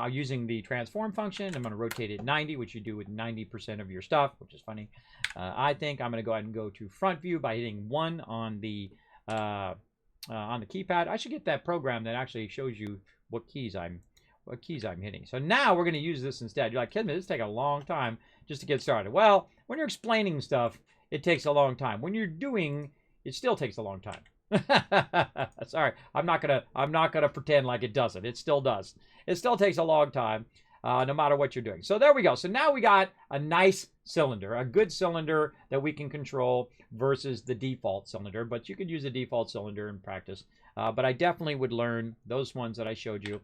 Using the transform function, I'm going to rotate it 90, which you do with 90% of your stuff, which is funny. I think I'm going to go ahead and go to front view by hitting 1 on the keypad. I should get that program that actually shows you what keys I'm hitting. So now we're going to use this instead. You're like, Kismet, this takes a long time just to get started. Well, when you're explaining stuff, it takes a long time. When you're doing, it still takes a long time. Sorry, I'm not gonna pretend like it doesn't. It still does. It still takes a long time, no matter what you're doing. So there we go. So now we got a nice cylinder, a good cylinder that we can control versus the default cylinder. But you could use the default cylinder in practice. But I definitely would learn those ones that I showed you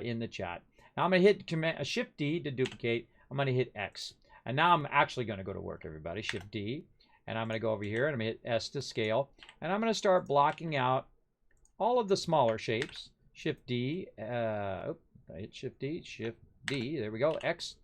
in the chat. Now I'm gonna hit Shift D to duplicate. I'm gonna hit X, and now I'm actually gonna go to work, everybody. Shift D. And I'm going to go over here and I'm going to hit S to scale. And I'm going to start blocking out all of the smaller shapes. Shift D. I hit Shift D. Shift D. There we go. X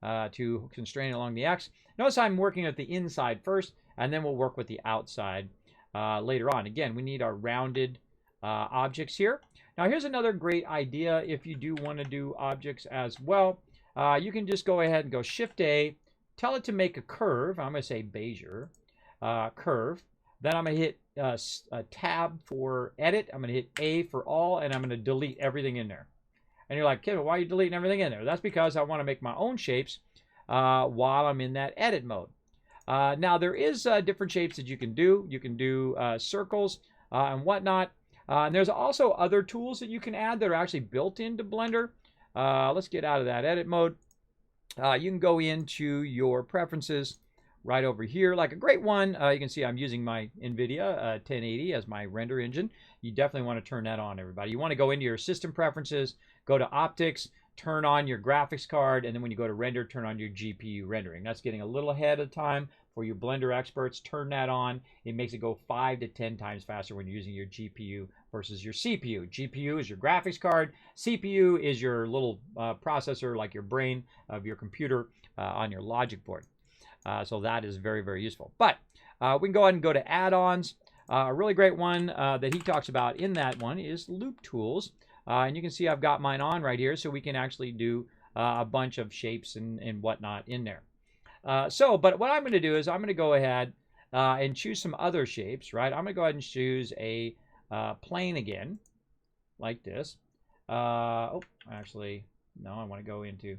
to constrain along the X. Notice I'm working at the inside first, and then we'll work with the outside later on. Again, we need our rounded objects here. Now, here's another great idea if you do want to do objects as well. You can just go ahead and go Shift A. Tell it to make a curve. I'm going to say Bezier. Curve. Then I'm going to hit a tab for edit. I'm going to hit A for all, and I'm going to delete everything in there. And you're like, Kevin, why are you deleting everything in there? That's because I want to make my own shapes while I'm in that edit mode. Now, there is different shapes that you can do. You can do circles and whatnot. And there's also other tools that you can add that are actually built into Blender. Let's get out of that edit mode. You can go into your preferences right over here. Like a great one, you can see I'm using my NVIDIA 1080 as my render engine. You definitely want to turn that on, everybody. You want to go into your system preferences, go to optics, turn on your graphics card, and then when you go to render, turn on your GPU rendering. That's getting a little ahead of time for you Blender experts. Turn that on. It makes it go 5 to 10 times faster when you're using your GPU versus your CPU. GPU is your graphics card. CPU is your little processor, like your brain of your computer on your logic board. So that is very, very useful. But we can go ahead and go to add-ons. A really great one that he talks about in that one is loop tools. And you can see I've got mine on right here, so we can actually do a bunch of shapes and whatnot in there. But what I'm going to do is I'm going to go ahead and choose some other shapes, right? I'm going to go ahead and choose a plane again, like this. Oh, actually, no, I want to go into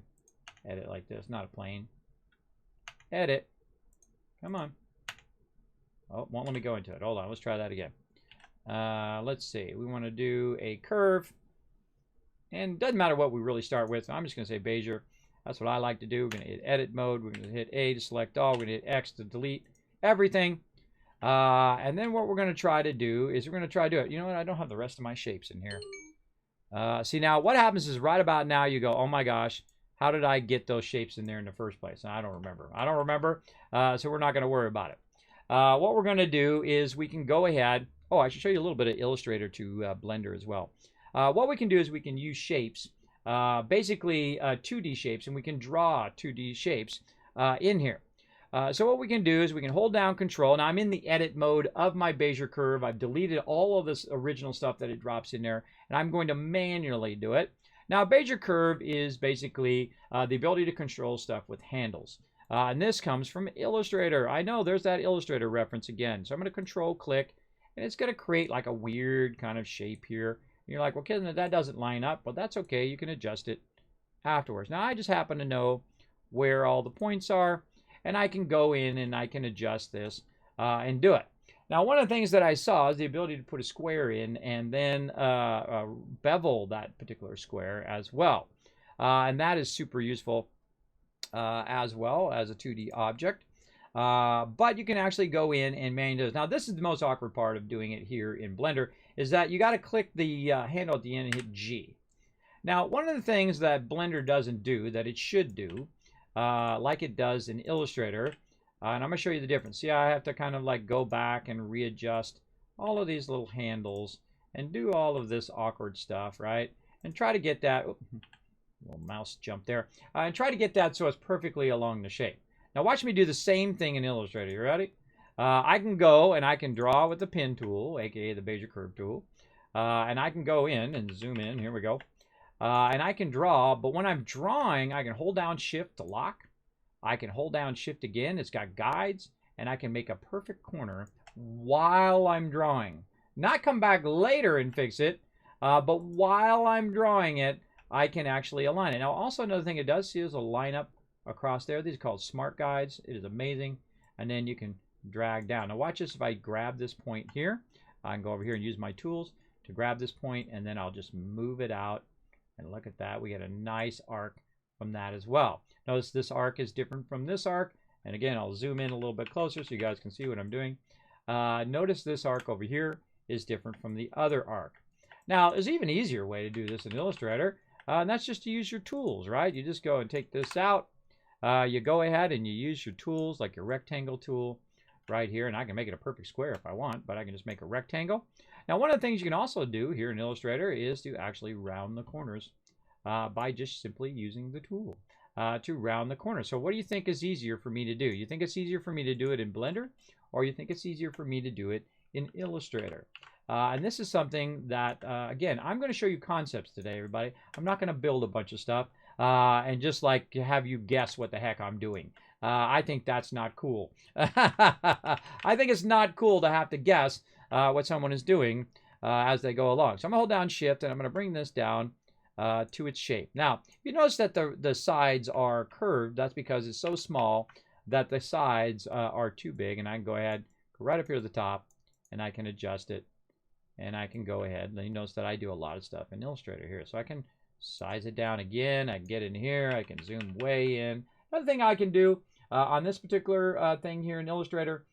edit like this, not a plane. edit. Come on. Oh, won't let me go into it. Hold on, let's try that again. Let's see. We want to do a curve. And it doesn't matter what we really start with. I'm just going to say Bezier. That's what I like to do. We're going to hit edit mode. We're going to hit A to select all. We're going to hit X to delete everything. And then what we're going to try to do is we're going to try to do it. You know what? I don't have the rest of my shapes in here. See, now what happens is right about now you go, oh my gosh, how did I get those shapes in there in the first place? I don't remember. I don't remember. So we're not going to worry about it. What we're going to do is we can go ahead. Oh, I should show you a little bit of Illustrator to Blender as well. What we can do is we can use shapes, basically 2D shapes, and we can draw 2D shapes in here. So what we can do is we can hold down Control. Now I'm in the edit mode of my Bezier curve. I've deleted all of this original stuff that it drops in there, and I'm going to manually do it. Now Bezier curve is basically the ability to control stuff with handles. And this comes from Illustrator. I know there's that Illustrator reference again. So I'm going to Control click, and it's going to create like a weird kind of shape here. And you're like, well, Kismet, that doesn't line up. Well, that's okay. You can adjust it afterwards. Now I just happen to know where all the points are, and I can go in and I can adjust this and do it. Now, one of the things that I saw is the ability to put a square in and then bevel that particular square as well. And that is super useful as well as a 2D object. But you can actually go in and manually do this. Now, this is the most awkward part of doing it here in Blender, is that you got to click the handle at the end and hit G. Now, one of the things that Blender doesn't do that it should do, like it does in Illustrator, and I'm going to show you the difference. See, I have to kind of like go back and readjust all of these little handles and do all of this awkward stuff, right? And try to get that, little mouse jump there, and try to get that so it's perfectly along the shape. Now watch me do the same thing in Illustrator. You ready? I can go and I can draw with the pen tool, aka the Bezier curve tool, and I can go in and zoom in. Here we go. And I can draw, but when I'm drawing, I can hold down Shift to lock. I can hold down Shift again. It's got guides, and I can make a perfect corner while I'm drawing. Not come back later and fix it, but while I'm drawing it, I can actually align it. Now, also another thing it does, see, is a line up across there. These are called smart guides. It is amazing. And then you can drag down. Now, watch this. If I grab this point here, I can go over here and use my tools to grab this point, and then I'll just move it out. And look at that. We get a nice arc from that as well. Notice this arc is different from this arc. And again, I'll zoom in a little bit closer so you guys can see what I'm doing. Notice this arc over here is different from the other arc. Now, there's an even easier way to do this in Illustrator, and that's just to use your tools, right? You just go and take this out. You go ahead and you use your tools, like your rectangle tool right here. And I can make it a perfect square if I want, but I can just make a rectangle. Now, one of the things you can also do here in Illustrator is to actually round the corners by just simply using the tool to round the corners. So what do you think is easier for me to do? You think it's easier for me to do it in Blender, or you think it's easier for me to do it in Illustrator? And this is something that, again, I'm going to show you concepts today, everybody. I'm not going to build a bunch of stuff and just like have you guess what the heck I'm doing. I think that's not cool. I think it's not cool to have to guess what someone is doing as they go along. So I'm going to hold down Shift, and I'm going to bring this down to its shape. Now, if you notice that the sides are curved, that's because it's so small that the sides are too big. And I can go ahead, go right up here to the top, and I can adjust it. And I can go ahead, and you notice that I do a lot of stuff in Illustrator here. So I can size it down again. I can get in here. I can zoom way in. Another thing I can do on this particular thing here in Illustrator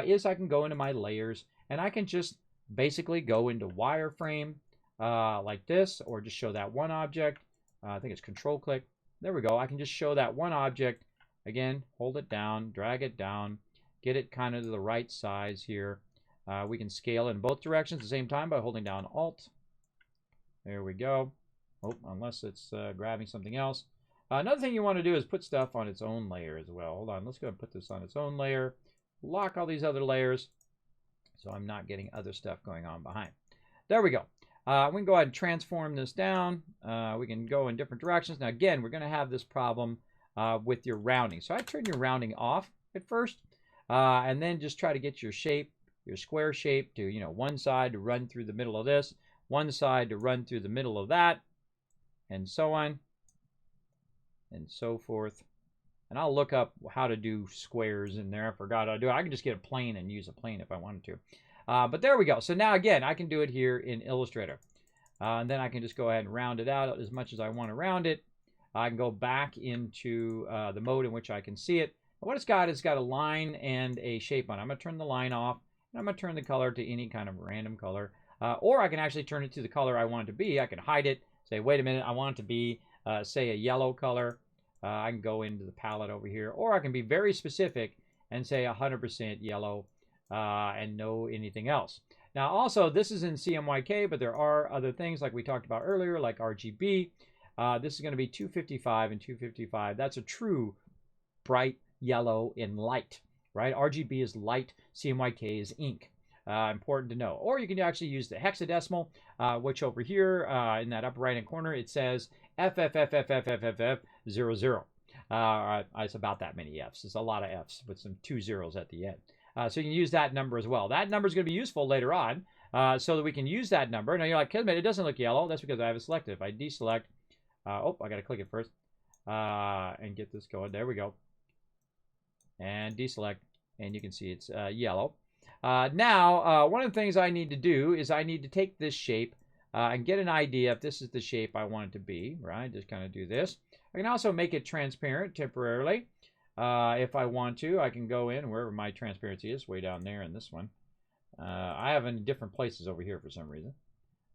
is I can go into my layers, and I can just basically go into wireframe like this, or just show that one object. I think it's Control click. There we go. I can just show that one object. Again, hold it down, drag it down, get it kind of to the right size here. We can scale in both directions at the same time by holding down Alt. There we go. Oh, unless it's grabbing something else. Another thing you want to do is put stuff on its own layer as well. Hold on, let's go and put this on its own layer. Lock all these other layers so I'm not getting other stuff going on behind. There we go. We can go ahead and transform this down. We can go in different directions. Now again, we're going to have this problem with your rounding. So I turn your rounding off at first, and then just try to get your shape, your square shape to, you know, one side to run through the middle of this, one side to run through the middle of that, and so on, and so forth. And I'll look up how to do squares in there. I forgot how to do it. I can just get a plane and use a plane if I wanted to. But there we go. So now, again, I can do it here in Illustrator. And then I can just go ahead and round it out as much as I want to round it. I can go back into the mode in which I can see it. And what it's got a line and a shape on it. I'm going to turn the line off. And I'm going to turn the color to any kind of random color. Or I can actually turn it to the color I want it to be. I can hide it. Say, wait a minute, I want it to be, say, a yellow color. I can go into the palette over here. Or I can be very specific and say 100% yellow and no anything else. Now, also, this is in Cmyk, but there are other things like we talked about earlier, like RGB. This is going to be 255 and 255. That's a true bright yellow in light, right? RGB is light, Cmyk is ink. Important to know. Or you can actually use the hexadecimal, which over here in that upper right-hand corner, it says FFFFFFFF00. It's about that many Fs. It's a lot of Fs with some 2 zeros at the end. So you can use that number as well. That number is going to be useful later on so that we can use that number. Now you're like, Kismet, it doesn't look yellow. That's because I have it selected. If I deselect, I got to click it first and get this going. There we go. And deselect, and you can see it's yellow. Now, one of the things I need to do is I need to take this shape and get an idea if this is the shape I want it to be, right? Just kind of do this. I can also make it transparent temporarily. If I want to, I can go in wherever my transparency is, way down there in this one. I have in different places over here for some reason.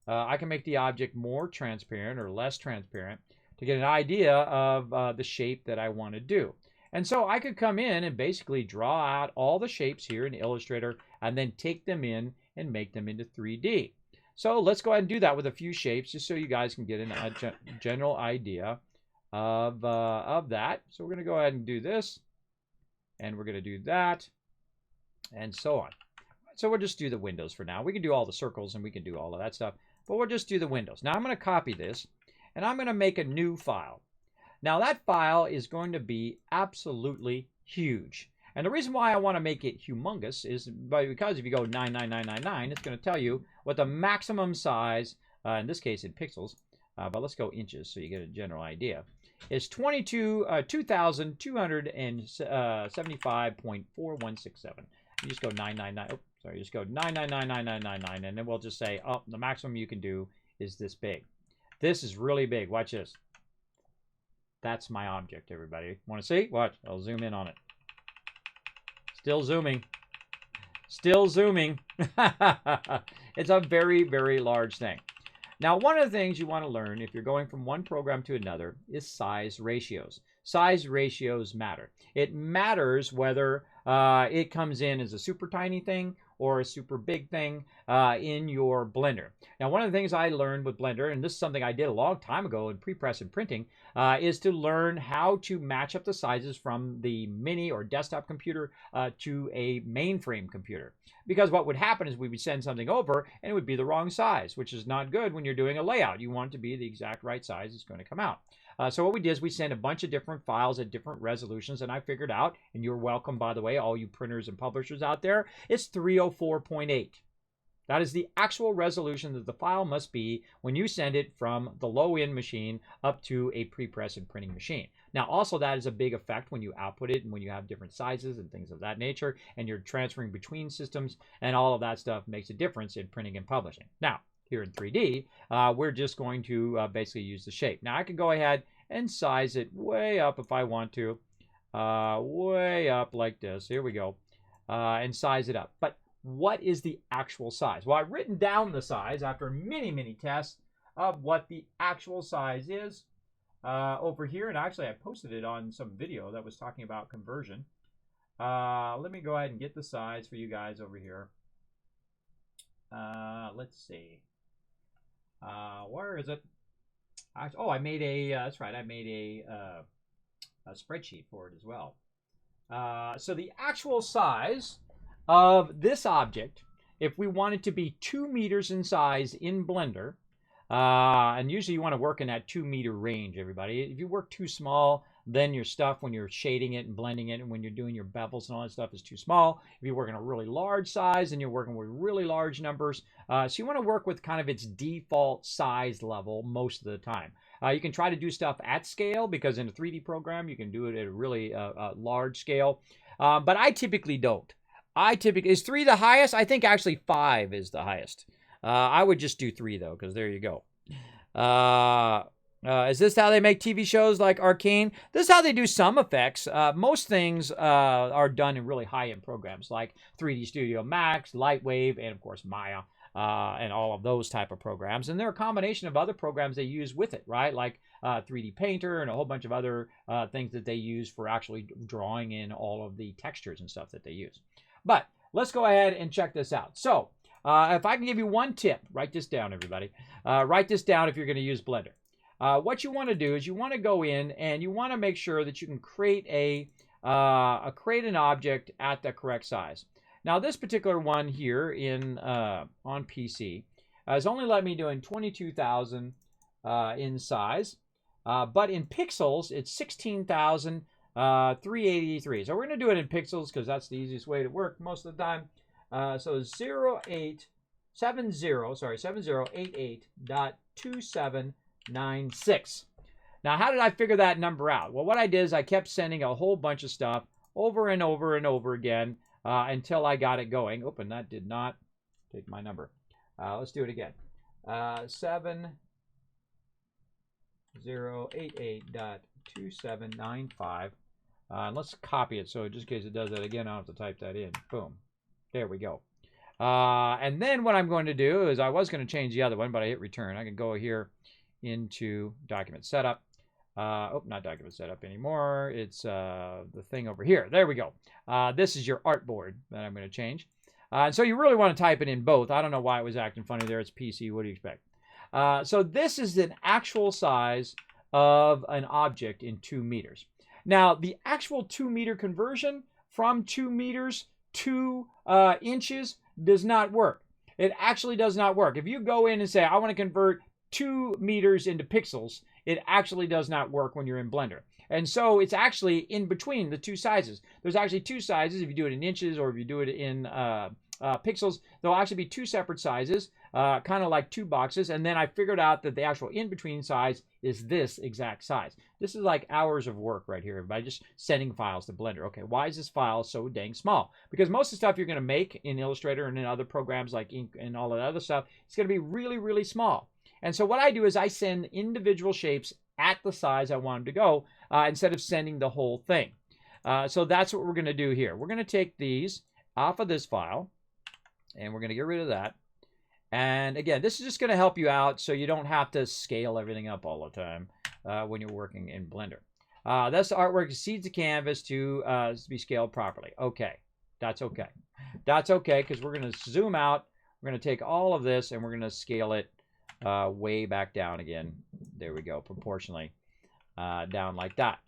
I can make the object more transparent or less transparent to get an idea of the shape that I want to do. And so I could come in and basically draw out all the shapes here in Illustrator and then take them in and make them into 3D. So let's go ahead and do that with a few shapes just so you guys can get a general idea of that. So we're going to go ahead and do this, and we're going to do that, and so on. So we'll just do the windows for now. We can do all the circles and we can do all of that stuff, but we'll just do the windows. Now I'm going to copy this, and I'm going to make a new file. Now that file is going to be absolutely huge. And the reason why I want to make it humongous is because if you go 99999, it's going to tell you what the maximum size, in this case in pixels, but let's go inches so you get a general idea, is 2,275.4167. You just go 999. Oh, sorry, you just go 9999999, and then we'll just say, oh, the maximum you can do is this big. This is really big. Watch this. That's my object, everybody. Want to see? Watch. I'll zoom in on it. Still zooming. Still zooming. It's a very, very large thing. Now, one of the things you want to learn if you're going from one program to another is size ratios. Size ratios matter. It matters whether it comes in as a super tiny thing or a super big thing in your Blender. Now, one of the things I learned with Blender, and this is something I did a long time ago in pre-press and printing, is to learn how to match up the sizes from the mini or desktop computer to a mainframe computer. Because what would happen is we would send something over and it would be the wrong size, which is not good when you're doing a layout. You want it to be the exact right size it's going to come out. So what we did is we sent a bunch of different files at different resolutions, and I figured out, and you're welcome, by the way, all you printers and publishers out there, it's 304.8. That is the actual resolution that the file must be when you send it from the low-end machine up to a pre-press and printing machine. Now, also that is a big effect when you output it and when you have different sizes and things of that nature, and you're transferring between systems, and all of that stuff makes a difference in printing and publishing. Now, here in 3D, we're just going to basically use the shape. Now, I can go ahead and size it way up if I want to, way up like this. Here we go, and size it up. But what is the actual size? Well, I've written down the size after many, many tests of what the actual size is over here. And actually, I posted it on some video that was talking about conversion. Let me go ahead and get the size for you guys over here. Let's see. Where is it? Oh, I made a, that's right, I made a spreadsheet for it as well. So the actual size of this object, if we want it to be 2 meters in size in Blender, and usually you want to work in that 2 meter range, everybody. If you work too small, then your stuff when you're shading it and blending it and when you're doing your bevels and all that stuff is too small. If you're working a really large size, then you're working with really large numbers. So you want to work with kind of its default size level most of the time. You can try to do stuff at scale because in a 3D program, you can do it at a really large scale. But I typically don't. Is 3 the highest? I think actually 5 is the highest. I would just do 3 though, because there you go. Is this how they make TV shows like Arcane? This is how they do some effects. Most things are done in really high-end programs like 3D Studio Max, Lightwave, and of course Maya, and all of those type of programs. And there are a combination of other programs they use with it, right? Like 3D Painter and a whole bunch of other things that they use for actually drawing in all of the textures and stuff that they use. But let's go ahead and check this out. So if I can give you one tip, write this down, everybody. Write this down if you're going to use Blender. What you want to do is you want to go in and you want to make sure that you can create an object at the correct size. Now this particular one here on PC has only let me doing 22,000 in size, but in pixels it's 16,383. So we're going to do it in pixels because that's the easiest way to work most of the time. So 7088.2796. Now, how did I figure that number out? Well, what I did is I kept sending a whole bunch of stuff over and over and over again until I got it going. Oh, and that did not take my number. Let's do it again. 7088.2795. Let's copy it so just in case it does that again, I don't have to type that in. Boom. There we go. And then what I'm going to do is I was going to change the other one, but I hit return. I can go here into document setup. Oh, not document setup anymore. It's the thing over here. There we go. This is your artboard that I'm going to change. And so you really want to type it in both. I don't know why it was acting funny there. It's PC. What do you expect? So this is an actual size of an object in 2 meters. Now, the actual 2 meter conversion from 2 meters to inches does not work. It actually does not work. If you go in and say, I want to convert 2 meters into pixels, it actually does not work when you're in Blender. And so it's actually in between the 2 sizes. There's actually 2 sizes if you do it in inches or if you do it in pixels. There'll actually be 2 separate sizes, kind of like 2 boxes. And then I figured out that the actual in-between size is this exact size. This is like hours of work right here by just sending files to Blender. Okay, why is this file so dang small? Because most of the stuff you're going to make in Illustrator and in other programs like Ink and all that other stuff, it's going to be really, really small. And so what I do is I send individual shapes at the size I want them to go instead of sending the whole thing. So that's what we're going to do here. We're going to take these off of this file and we're going to get rid of that. And again, this is just going to help you out so you don't have to scale everything up all the time when you're working in Blender. This artwork exceeds the canvas to be scaled properly. Okay, that's okay. That's okay because we're going to zoom out. We're going to take all of this and we're going to scale it way back down again. There we go, proportionally down like that.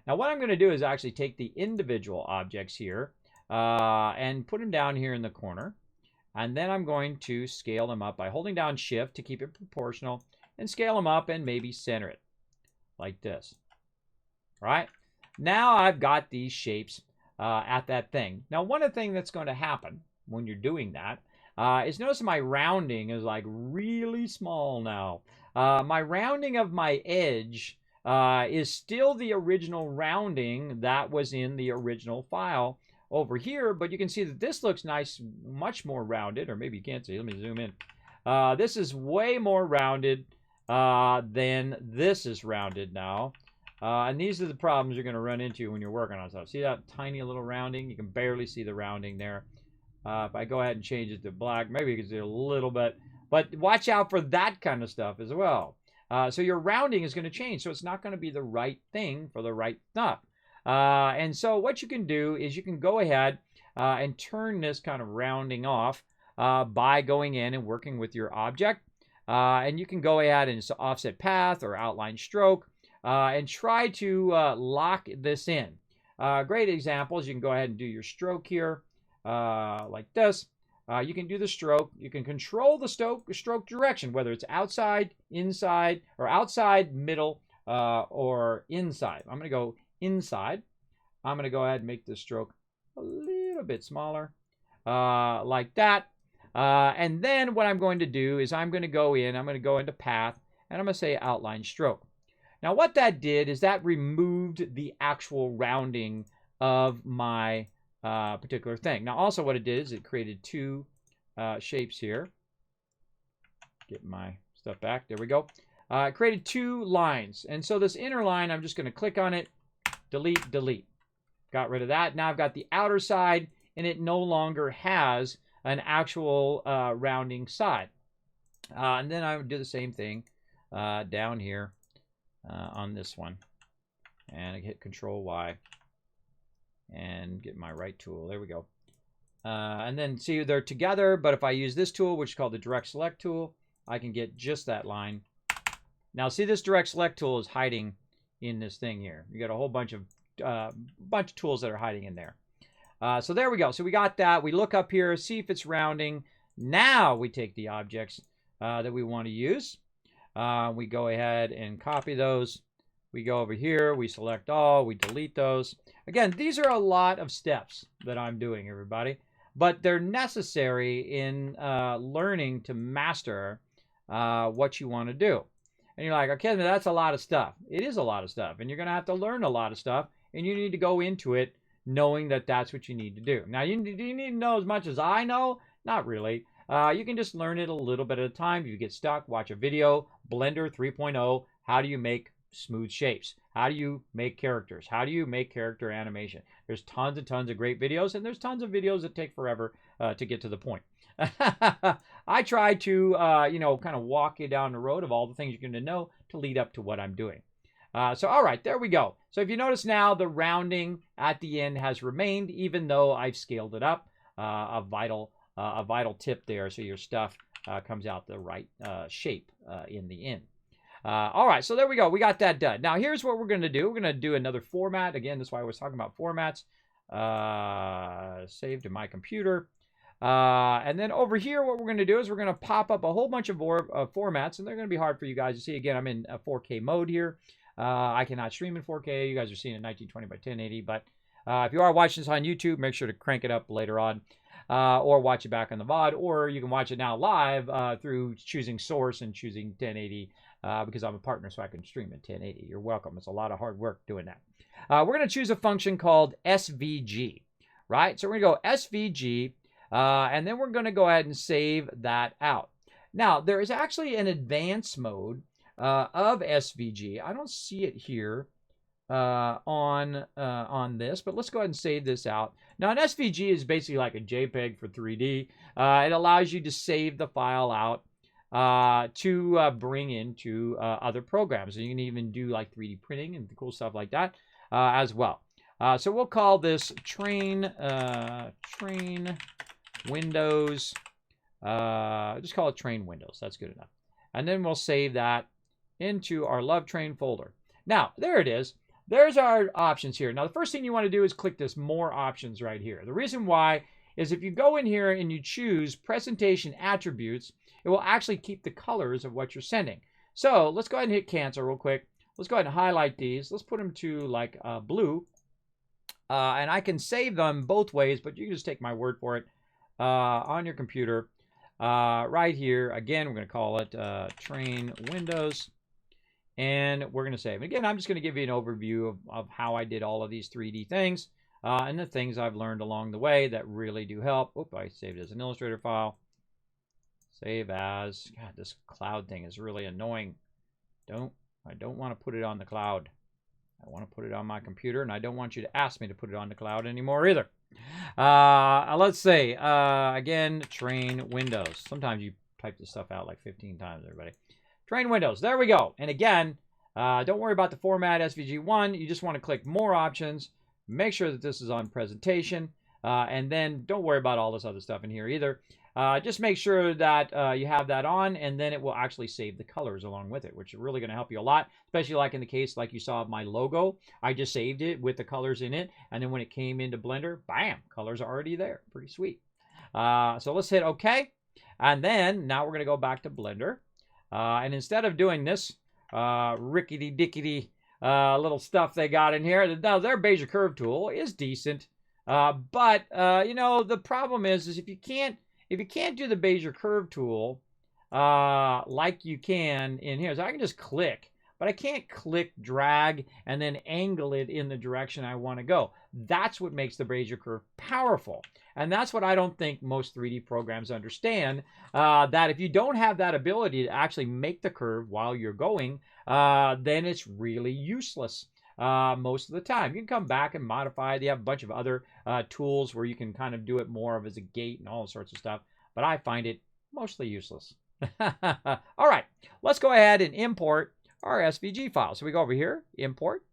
Now what I'm going to do is actually take the individual objects here and put them down here in the corner. And then I'm going to scale them up by holding down Shift to keep it proportional and scale them up and maybe center it like this. All right? Now I've got these shapes at that thing. Now one of the things that's going to happen when you're doing that is notice my rounding is like really small now. My rounding of my edge is still the original rounding that was in the original file over here, but you can see that this looks nice, much more rounded, or maybe you can't see. Let me zoom in. This is way more rounded than this is rounded now. And these are the problems you're going to run into when you're working on stuff. See that tiny little rounding? You can barely see the rounding there. If I go ahead and change it to black, maybe you can see a little bit. But watch out for that kind of stuff as well. So your rounding is going to change. So it's not going to be the right thing for the right stuff. And so what you can do is you can go ahead and turn this kind of rounding off by going in and working with your object. And you can go ahead and offset path or outline stroke and try to lock this in. Great examples. You can go ahead and do your stroke here like this. You can do the stroke. You can control the stroke direction, whether it's outside, inside, or outside, middle, or inside. I'm going to go inside. I'm going to go ahead and make this stroke a little bit smaller, like that. And then what I'm going to do is I'm going to go into path, and I'm going to say outline stroke. Now what that did is that removed the actual rounding of my particular thing. Now also what it did is it created two shapes here. Get my stuff back. There we go. It created two lines. And so this inner line, I'm just going to click on it, delete, delete. Got rid of that. Now I've got the outer side, and it no longer has an actual rounding side. And then I would do the same thing down here on this one. And I hit Control Y and get my right tool. There we go. And then see they're together, but if I use this tool, which is called the Direct Select tool, I can get just that line. Now see, this Direct Select tool is hiding in this thing here. You got a whole bunch of tools that are hiding in there. So there we go. So we got that. We look up here, see if it's rounding. Now we take the objects that we want to use. We go ahead and copy those. We go over here, we select all, we delete those. Again, these are a lot of steps that I'm doing, everybody, but they're necessary in learning to master what you want to do. And you're like, okay, that's a lot of stuff. It is a lot of stuff, and you're going to have to learn a lot of stuff, and you need to go into it knowing that that's what you need to do. Now, do you need to know as much as I know? Not really. You can just learn it a little bit at a time. If you get stuck, watch a video, Blender 3.0, how do you make smooth shapes? How do you make characters? How do you make character animation? There's tons and tons of great videos, and there's tons of videos that take forever to get to the point. I try to, kind of walk you down the road of all the things you're going to know to lead up to what I'm doing. So, all right, there we go. So if you notice now, the rounding at the end has remained, even though I've scaled it up. A vital tip there, so your stuff comes out the right shape in the end. All right, so there we go. We got that done. Now, here's what we're going to do. We're going to do another format. Again, that's why I was talking about formats. Save to my computer. And then over here, what we're going to do is we're going to pop up a whole bunch of formats, and they're going to be hard for you guys to see. Again, I'm in a 4K mode here. I cannot stream in 4K. You guys are seeing it 1920 by 1080. But if you are watching this on YouTube, make sure to crank it up later on. Or watch it back on the VOD, or you can watch it now live through choosing source and choosing 1080 because I'm a partner, so I can stream in 1080. You're welcome. It's a lot of hard work doing that. We're going to choose a function called SVG, right? So we're going to go SVG, and then we're going to go ahead and save that out. Now, there is actually an advanced mode of SVG. I don't see it here on this, but let's go ahead and save this out. Now, an SVG is basically like a JPEG for 3D. It allows you to save the file out to bring into other programs. And you can even do like 3D printing and cool stuff like that as well. So we'll call this train windows. Just call it train windows. That's good enough. And then we'll save that into our Love Train folder. Now, there it is. There's our options here. Now, the first thing you want to do is click this More Options right here. The reason why is if you go in here and you choose Presentation Attributes, it will actually keep the colors of what you're sending. So let's go ahead and hit Cancel real quick. Let's go ahead and highlight these. Let's put them to like blue. And I can save them both ways, but you can just take my word for it on your computer. Right here, again, we're going to call it Train Windows. And we're going to save. Again, I'm just going to give you an overview of how I did all of these 3D things and the things I've learned along the way that really do help. Oop, I saved it as an Illustrator file. Save as. God, this cloud thing is really annoying. I don't want to put it on the cloud. I want to put it on my computer, and I don't want you to ask me to put it on the cloud anymore either. Let's say, again, Train Windows. Sometimes you type this stuff out like 15 times, everybody. Train Windows. There we go. And again, don't worry about the format SVG1. You just want to click More Options. Make sure that this is on Presentation. And then don't worry about all this other stuff in here either. Just make sure that you have that on, and then it will actually save the colors along with it, which is really going to help you a lot, especially like in the case like you saw of my logo. I just saved it with the colors in it, and then when it came into Blender, bam, colors are already there. Pretty sweet. So let's hit OK. And then now we're going to go back to Blender. And instead of doing this rickety-dickety little stuff they got in here. Now, their Bezier curve tool is decent, but you know, the problem is if you can't do the Bezier curve tool like you can in here, so I can just click, but I can't click, drag, and then angle it in the direction I want to go. That's what makes the Bezier curve powerful. And that's what I don't think most 3D programs understand, that if you don't have that ability to actually make the curve while you're going, then it's really useless most of the time. You can come back and modify it. You have a bunch of other tools where you can kind of do it more of as a gate and all sorts of stuff, but I find it mostly useless. All right, let's go ahead and import our SVG file. So we go over here, import.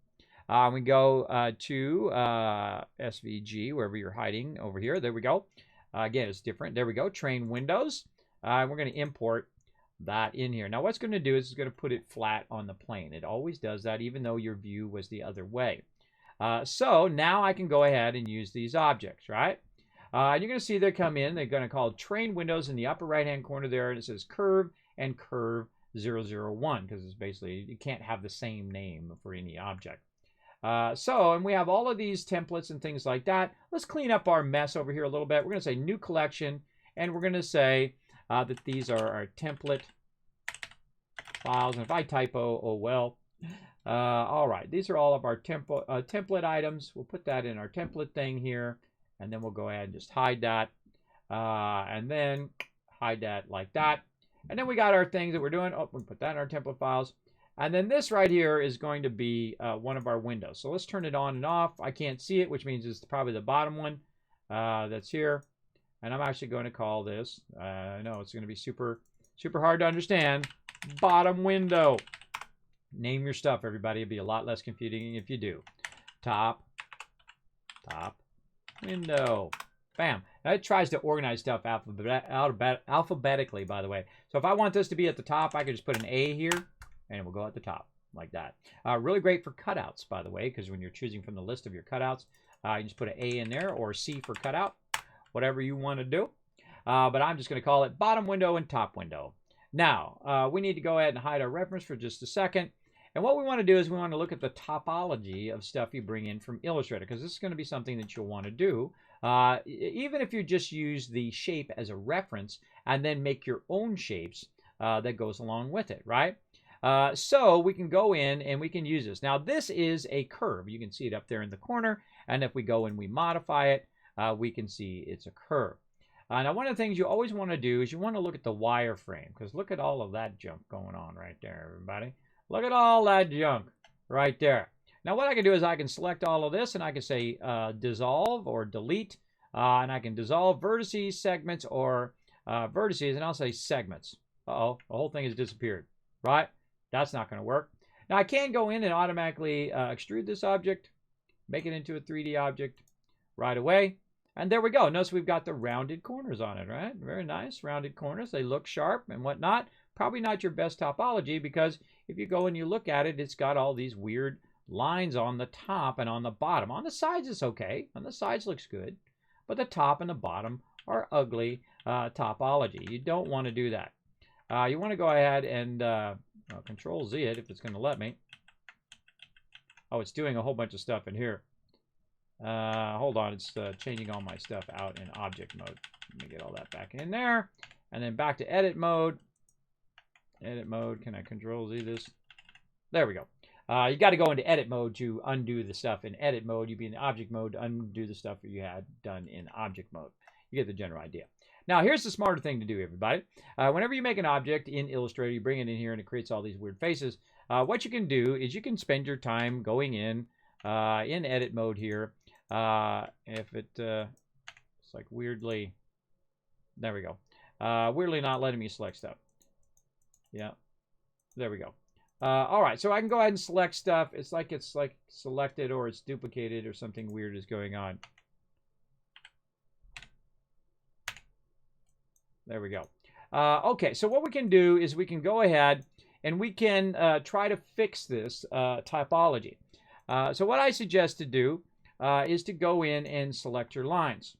We go to SVG, wherever you're hiding over here. There we go. Again, it's different. There we go. Train windows. We're going to import that in here. Now, what's going to do is it's going to put it flat on the plane. It always does that, even though your view was the other way. So now I can go ahead and use these objects, right? And you're going to see they come in. They're going to call train windows in the upper right-hand corner there, and it says curve and curve 001, because it's basically, you can't have the same name for any object. And we have all of these templates and things like that. Let's clean up our mess over here a little bit. We're going to say new collection, and we're going to say that these are our template files. And if I typo, oh well. All right, these are all of our template items. We'll put that in our template thing here, and then we'll go ahead and just hide that, and then hide that like that. And then we got our things that we're doing. Oh, we put that in our template files. And then this right here is going to be one of our windows. So let's turn it on and off. I can't see it, which means it's probably the bottom one that's here. And I'm actually going to call this, I know it's going to be super hard to understand, bottom window. Name your stuff, everybody. It'll be a lot less confusing if you do. Top window. Bam. Now it tries to organize stuff alphabetically, by the way. So if I want this to be at the top, I can just put an A here, and it will go at the top like that. Really great for cutouts, by the way, because when you're choosing from the list of your cutouts, you just put an A in there, or C for cutout, whatever you want to do. But I'm just going to call it bottom window and top window. Now, we need to go ahead and hide our reference for just a second. And what we want to do is we want to look at the topology of stuff you bring in from Illustrator, because this is going to be something that you'll want to do. Even if you just use the shape as a reference and then make your own shapes that goes along with it, right? So we can go in and we can use this. Now, this is a curve. You can see it up there in the corner. And if we go and we modify it, we can see it's a curve. Now, one of the things you always want to do is you want to look at the wireframe, because look at all of that junk going on right there, everybody. Look at all that junk right there. Now, what I can do is I can select all of this, and I can say dissolve or delete. And I can dissolve vertices, segments, or vertices, and I'll say segments. Uh-oh, the whole thing has disappeared, right? That's not going to work. Now, I can go in and automatically extrude this object, make it into a 3D object right away. And there we go. Notice we've got the rounded corners on it, right? Very nice, rounded corners. They look sharp and whatnot. Probably not your best topology, because if you go and you look at it, it's got all these weird lines on the top and on the bottom. On the sides, it's okay. On the sides, looks good. But the top and the bottom are ugly topology. You don't want to do that. You want to go ahead and Control Z it if it's going to let me. Oh, it's doing a whole bunch of stuff in here. Hold on, it's changing all my stuff out in object mode. Let me get all that back in there. And then back to edit mode. Edit mode, can I Control Z this? There we go. You got to go into edit mode to undo the stuff in edit mode. You'd be in object mode to undo the stuff that you had done in object mode. You get the general idea. Now, here's the smarter thing to do, everybody. Whenever you make an object in Illustrator, you bring it in here and it creates all these weird faces. What you can do is you can spend your time going in edit mode here. If it, it's like weirdly, there we go. Weirdly not letting me select stuff. Yeah, there we go. All right, so I can go ahead and select stuff. It's like selected or it's duplicated or something weird is going on. There we go. Okay, so what we can do is we can go ahead and we can try to fix this typology. So what I suggest to do is to go in and select your lines.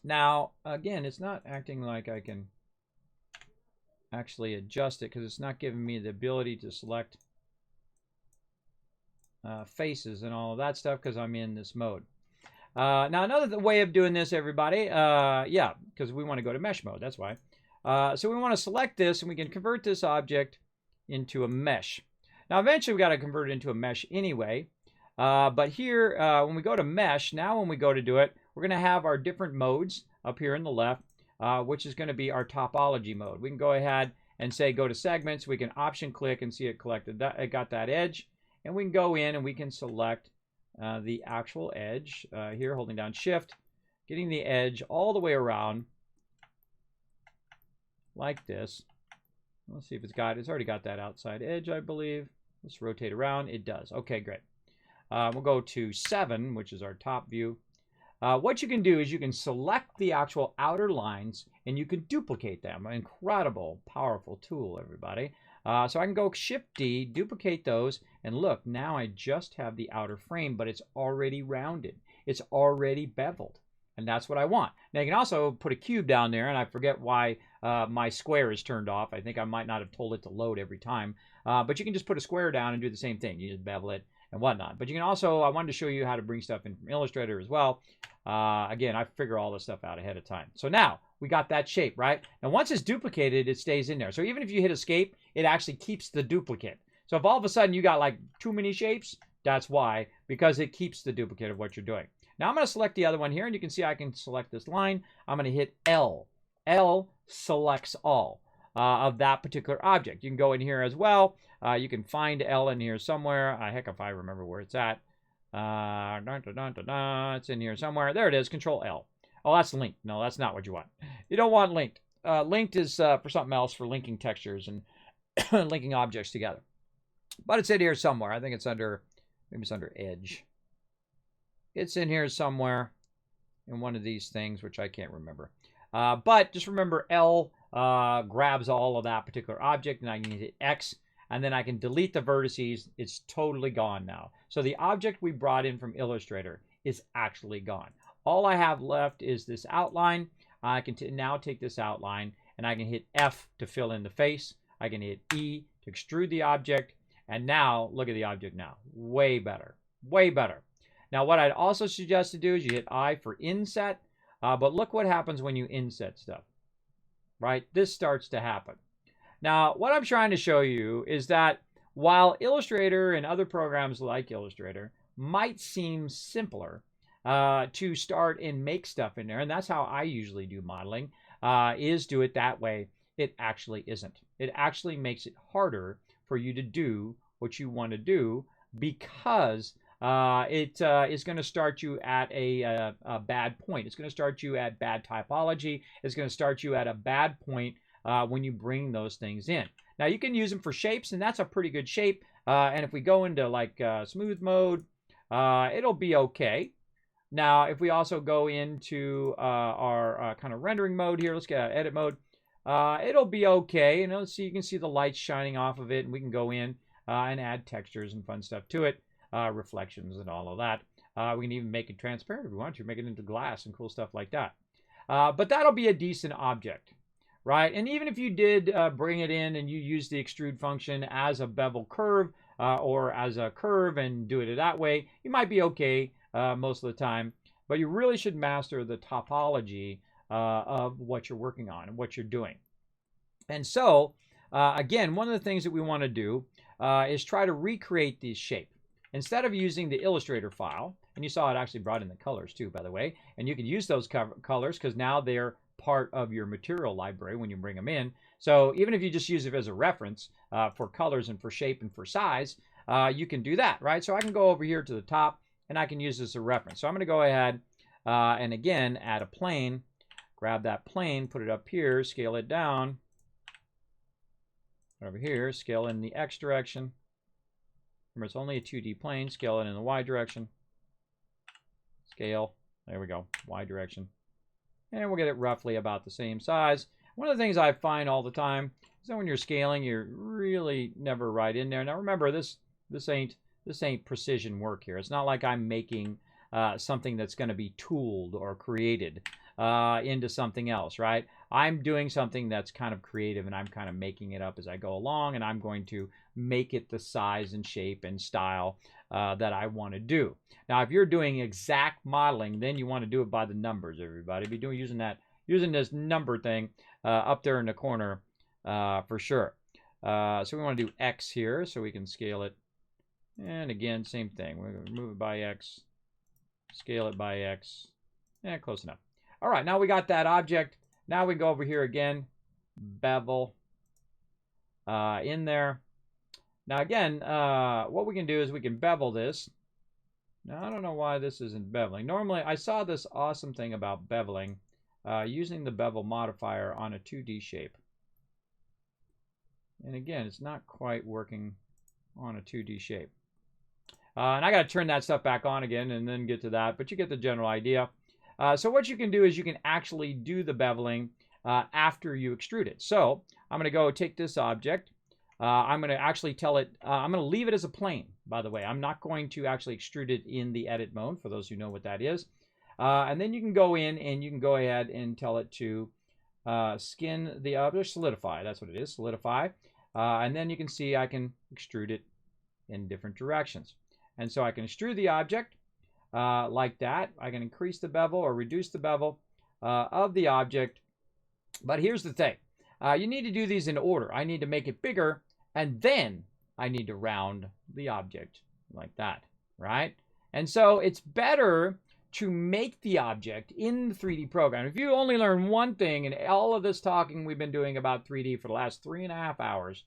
Now, again, it's not acting like I can actually adjust it because it's not giving me the ability to select faces and all of that stuff because I'm in this mode. Now, another way of doing this, everybody, yeah, because we want to go to mesh mode. That's why. So we want to select this, and we can convert this object into a mesh. Now, eventually, we got to convert it into a mesh anyway. But here, when we go to mesh, now when we go to do it, we're going to have our different modes up here on the left, which is going to be our topology mode. We can go ahead and say go to segments. We can option click and see it collected. It got that edge. And we can go in and we can select the actual edge here, holding down shift, getting the edge all the way around like this. Let's see if it's already got that outside edge, I believe. Let's rotate around. It does. Okay, great. We'll go to 7, which is our top view. What you can do is you can select the actual outer lines and you can duplicate them. An incredible, powerful tool, everybody. So I can go Shift-D, duplicate those, and look, now I just have the outer frame, but it's already rounded. It's already beveled, and that's what I want. Now you can also put a cube down there, and I forget why my square is turned off. I think I might not have told it to load every time, but you can just put a square down and do the same thing. You just bevel it and whatnot. But you can also, I wanted to show you how to bring stuff in from Illustrator as well. Again, I figure all this stuff out ahead of time. So now we got that shape, right? And once it's duplicated, it stays in there. So even if you hit escape, it actually keeps the duplicate. So if all of a sudden you got like too many shapes, that's why, because it keeps the duplicate of what you're doing. Now I'm going to select the other one here, and you can see I can select this line. I'm going to hit L. L selects all of that particular object. You can go in here as well. You can find L in here somewhere. Heck if I remember where it's at. It's in here somewhere. There it is, Control L. Oh, that's linked. No, that's not what you want. You don't want linked. Linked is for something else, for linking textures and linking objects together. But it's in here somewhere. I think it's under, maybe it's under Edge. It's in here somewhere in one of these things, which I can't remember. But just remember L grabs all of that particular object, and I can hit X, and then I can delete the vertices. It's totally gone now. So the object we brought in from Illustrator is actually gone. All I have left is this outline. I can now take this outline, and I can hit F to fill in the face. I can hit E to extrude the object, and now look at the object now. Way better, way better. Now what I'd also suggest to do is you hit I for inset, but look what happens when you inset stuff, right? This starts to happen. Now what I'm trying to show you is that while Illustrator and other programs like Illustrator might seem simpler to start and make stuff in there, and that's how I usually do modeling, is do it that way. It actually isn't. It actually makes it harder for you to do what you want to do because it is going to start you at a bad point. It's going to start you at bad typology. It's going to start you at a bad point when you bring those things in. Now you can use them for shapes, and that's a pretty good shape. And if we go into like smooth mode, it'll be okay. Now if we also go into our kind of rendering mode here, let's get edit mode. It'll be okay. And let's see, you can see the lights shining off of it, and we can go in and add textures and fun stuff to it, reflections and all of that. We can even make it transparent if we want to, make it into glass and cool stuff like that. But that'll be a decent object, right? And even if you did bring it in and you use the extrude function as a bevel curve or as a curve and do it that way, you might be okay most of the time. But you really should master the topology of what you're working on and what you're doing. And so, again, one of the things that we want to do is try to recreate this shape. Instead of using the Illustrator file, and you saw it actually brought in the colors too, by the way, and you can use those colors because now they're part of your material library when you bring them in. So even if you just use it as a reference for colors and for shape and for size, you can do that, right? So I can go over here to the top, and I can use this as a reference. So I'm going to go ahead and again add a plane. Grab that plane, put it up here, scale it down. Over here, scale in the X direction. Remember, it's only a 2D plane. Scale it in the Y direction. Scale. There we go. Y direction. And we'll get it roughly about the same size. One of the things I find all the time is that when you're scaling, you're really never right in there. Now remember, this ain't precision work here. It's not like I'm making something that's going to be tooled or created into something else, right? I'm doing something that's kind of creative, and I'm kind of making it up as I go along, and I'm going to make it the size and shape and style that I want to do. Now, if you're doing exact modeling, then you want to do it by the numbers, everybody. Be doing using this number thing up there in the corner for sure. So we want to do X here so we can scale it. And again, same thing. We're going to move it by X, scale it by X. Yeah, close enough. All right, now we got that object. Now we go over here again, bevel in there. Now again, what we can do is we can bevel this. Now I don't know why this isn't beveling. Normally, I saw this awesome thing about beveling using the bevel modifier on a 2D shape. And again, it's not quite working on a 2D shape. And I got to turn that stuff back on again and then get to that, but you get the general idea. So what you can do is you can actually do the beveling after you extrude it. So I'm going to go take this object. I'm going to actually tell it, I'm going to leave it as a plane, by the way. I'm not going to actually extrude it in the edit mode, for those who know what that is. And then you can go in and you can go ahead and tell it to skin the object, solidify. That's what it is, solidify. And then you can see I can extrude it in different directions. And so I can extrude the object like that. I can increase the bevel or reduce the bevel of the object. But here's the thing. You need to do these in order. I need to make it bigger, and then I need to round the object like that, right? And so it's better to make the object in the 3D program. If you only learn one thing in all of this talking we've been doing about 3D for the last 3.5 hours,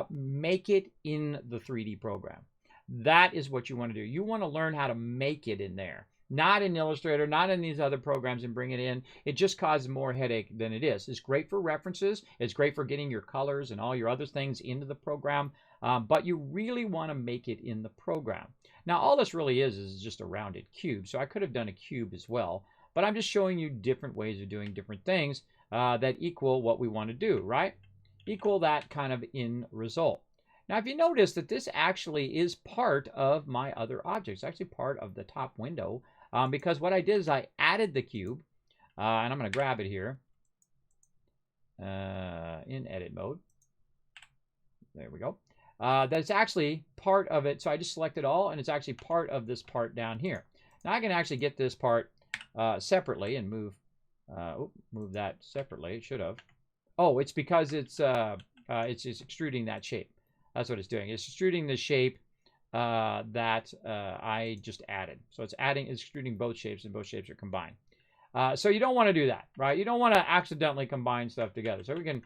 make it in the 3D program. That is what you want to do. You want to learn how to make it in there. Not in Illustrator, not in these other programs and bring it in. It just causes more headache than it is. It's great for references. It's great for getting your colors and all your other things into the program. But you really want to make it in the program. Now, all this really is just a rounded cube. So I could have done a cube as well. But I'm just showing you different ways of doing different things that equal what we want to do, right? Equal that kind of end result. Now, if you notice that this actually is part of my other objects, actually part of the top window, because what I did is I added the cube, and I'm going to grab it here in edit mode. There we go. That's actually part of it. So I just select it all, and it's actually part of this part down here. Now I can actually get this part separately and move that separately. It should have. Oh, it's because it's extruding that shape. That's what it's doing. It's extruding the shape that I just added. So it's extruding both shapes, and both shapes are combined. So you don't want to do that, right? You don't want to accidentally combine stuff together. So we can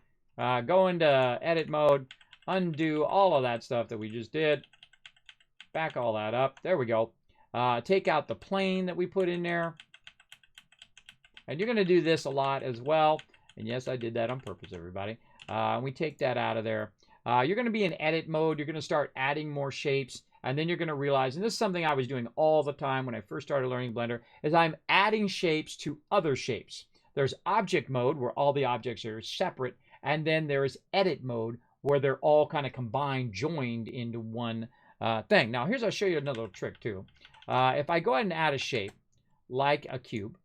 go into edit mode, undo all of that stuff that we just did, back all that up. There we go. Take out the plane that we put in there. And you're going to do this a lot as well. And yes, I did that on purpose, everybody. We take that out of there. You're going to be in edit mode. You're going to start adding more shapes. And then you're going to realize, and this is something I was doing all the time when I first started learning Blender, is I'm adding shapes to other shapes. There's object mode, where all the objects are separate. And then there is edit mode, where they're all kind of combined, joined into one thing. Now, I'll show you another little trick, too. If I go ahead and add a shape, like a cube,